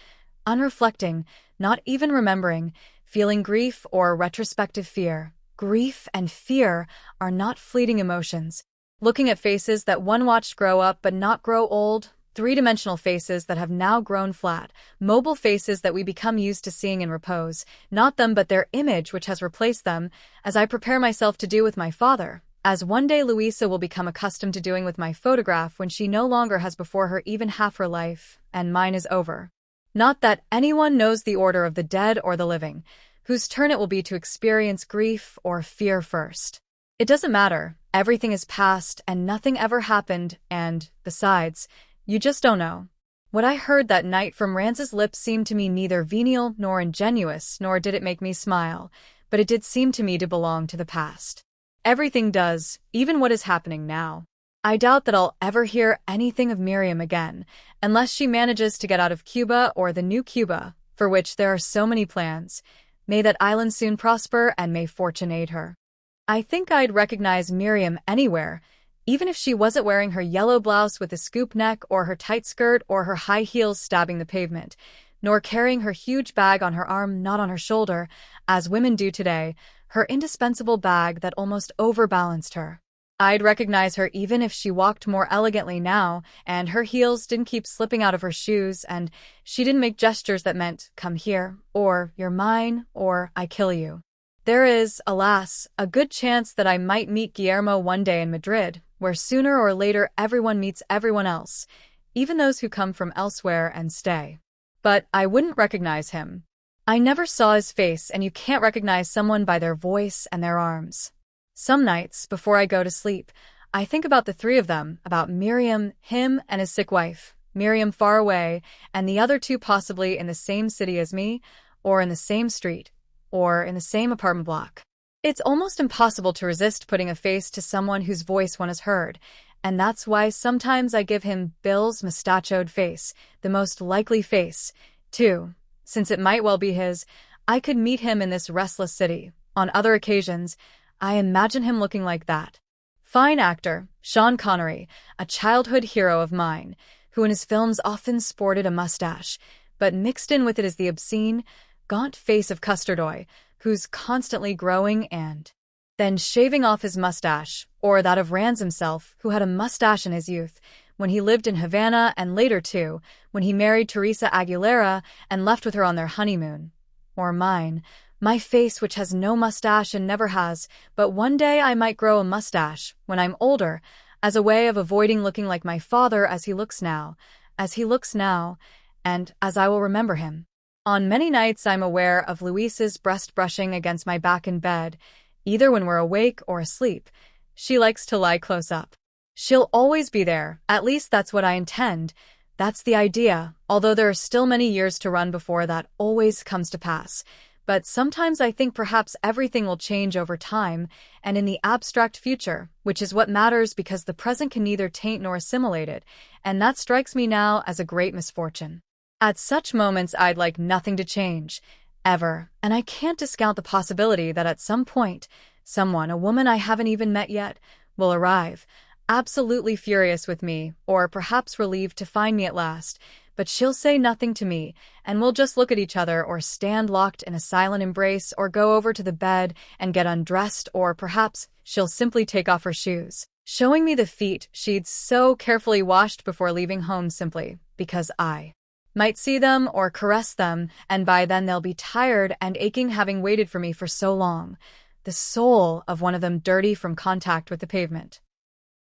Unreflecting, not even remembering, feeling grief or retrospective fear. Grief and fear are not fleeting emotions. Looking at faces that one watched grow up but not grow old, three-dimensional faces that have now grown flat, mobile faces that we become used to seeing in repose, not them but their image which has replaced them, as I prepare myself to do with my father, as one day Luisa will become accustomed to doing with my photograph when she no longer has before her even half her life, and mine is over. Not that anyone knows the order of the dead or the living, whose turn it will be to experience grief or fear first. It doesn't matter. Everything is past and nothing ever happened, and, besides, you just don't know. What I heard that night from Ranz's lips seemed to me neither venial nor ingenuous, nor did it make me smile, but it did seem to me to belong to the past. Everything does, even what is happening now. I doubt that I'll ever hear anything of Miriam again, unless she manages to get out of Cuba or the new Cuba, for which there are so many plans. May that island soon prosper and may fortune aid her. I think I'd recognize Miriam anywhere, even if she wasn't wearing her yellow blouse with a scoop neck or her tight skirt or her high heels stabbing the pavement, nor carrying her huge bag on her arm, not on her shoulder, as women do today, her indispensable bag that almost overbalanced her. I'd recognize her even if she walked more elegantly now, and her heels didn't keep slipping out of her shoes, and she didn't make gestures that meant, come here, or you're mine, or I kill you. There is, alas, a good chance that I might meet Guillermo one day in Madrid, where sooner or later everyone meets everyone else, even those who come from elsewhere and stay. But I wouldn't recognize him. I never saw his face, and you can't recognize someone by their voice and their arms. Some nights, before I go to sleep, I think about the three of them, about Miriam, him, and his sick wife, Miriam far away, and the other two possibly in the same city as me, or in the same street, or in the same apartment block. It's almost impossible to resist putting a face to someone whose voice one has heard, and that's why sometimes I give him Bill's mustachioed face, the most likely face, too. Since it might well be his, I could meet him in this restless city. On other occasions, I imagine him looking like that. Fine actor, Sean Connery, a childhood hero of mine, who in his films often sported a mustache, but mixed in with it is the obscene, gaunt face of Custardoy, who's constantly growing and then shaving off his mustache, or that of Ranz himself, who had a mustache in his youth, when he lived in Havana, and later too, when he married Teresa Aguilera and left with her on their honeymoon. Or mine, my face which has no mustache and never has, but one day I might grow a mustache, when I'm older, as a way of avoiding looking like my father as he looks now, and as I will remember him. On many nights I'm aware of Luisa's breast brushing against my back in bed, either when we're awake or asleep. She likes to lie close up. She'll always be there, at least that's what I intend. That's the idea, although there are still many years to run before that always comes to pass. But sometimes I think perhaps everything will change over time, and in the abstract future, which is what matters because the present can neither taint nor assimilate it, and that strikes me now as a great misfortune. At such moments I'd like nothing to change, ever, and I can't discount the possibility that at some point, someone, a woman I haven't even met yet, will arrive, absolutely furious with me, or perhaps relieved to find me at last, but she'll say nothing to me, and we'll just look at each other or stand locked in a silent embrace or go over to the bed and get undressed, or perhaps she'll simply take off her shoes, showing me the feet she'd so carefully washed before leaving home simply because I might see them or caress them, and by then they'll be tired and aching having waited for me for so long, the sole of one of them dirty from contact with the pavement.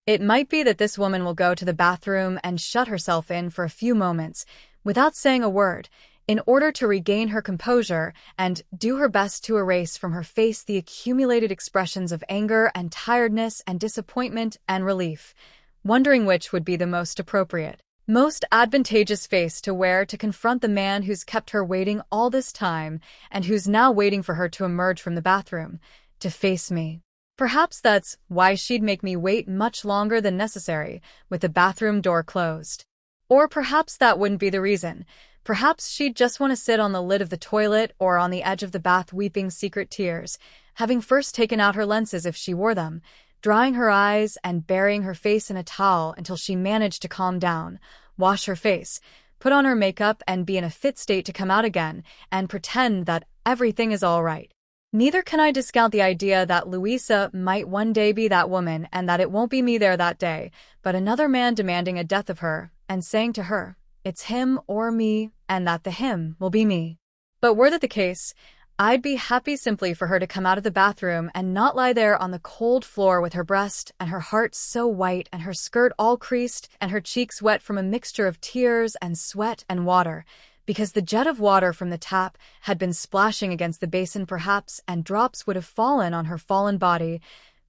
It might be that this woman will go to the bathroom and shut herself in for a few moments, without saying a word, in order to regain her composure and do her best to erase from her face the accumulated expressions of anger and tiredness and disappointment and relief, wondering which would be the most appropriate, most advantageous face to wear to confront the man who's kept her waiting all this time and who's now waiting for her to emerge from the bathroom, to face me. Perhaps that's why she'd make me wait much longer than necessary, with the bathroom door closed. Or perhaps that wouldn't be the reason. Perhaps she'd just want to sit on the lid of the toilet or on the edge of the bath weeping secret tears, having first taken out her lenses if she wore them, drying her eyes and burying her face in a towel until she managed to calm down, wash her face, put on her makeup and be in a fit state to come out again and pretend that everything is all right. Neither can I discount the idea that Luisa might one day be that woman and that it won't be me there that day, but another man demanding a death of her and saying to her, it's him or me, and that the him will be me. But were that the case, I'd be happy simply for her to come out of the bathroom and not lie there on the cold floor with her breast and her heart so white and her skirt all creased and her cheeks wet from a mixture of tears and sweat and water, because the jet of water from the tap had been splashing against the basin perhaps, and drops would have fallen on her fallen body,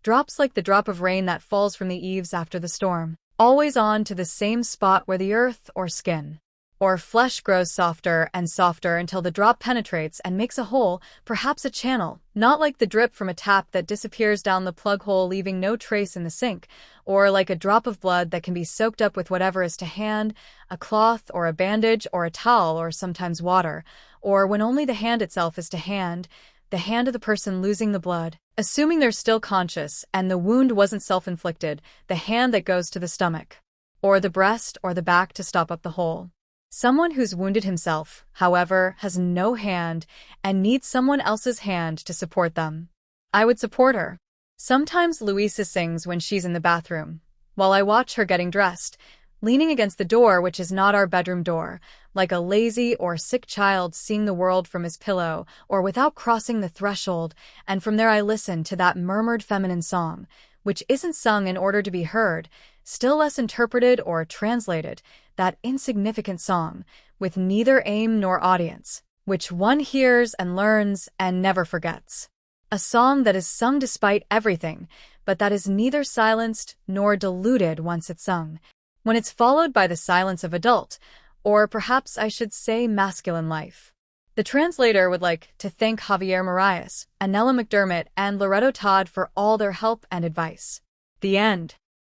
drops like the drop of rain that falls from the eaves after the storm, always on to the same spot where the earth or skin or flesh grows softer and softer until the drop penetrates and makes a hole, perhaps a channel, not like the drip from a tap that disappears down the plug hole leaving no trace in the sink, or like a drop of blood that can be soaked up with whatever is to hand, a cloth or a bandage or a towel or sometimes water, or when only the hand itself is to hand, the hand of the person losing the blood, assuming they're still conscious and the wound wasn't self-inflicted, the hand that goes to the stomach, or the breast or the back to stop up the hole. Someone who's wounded himself, however, has no hand and needs someone else's hand to support them. I would support her. Sometimes Louisa sings when she's in the bathroom, while I watch her getting dressed, leaning against the door which is not our bedroom door, like a lazy or sick child seeing the world from his pillow or without crossing the threshold, and from there I listen to that murmured feminine song, which isn't sung in order to be heard, still less interpreted or translated, that insignificant song, with neither aim nor audience, which one hears and learns and never forgets. A song that is sung despite everything, but that is neither silenced nor diluted once it's sung, when it's followed by the silence of adult, or perhaps I should say masculine life. The translator would like to thank Javier Marías, Anella McDermott, and Loretto Todd for all their help and advice. The end.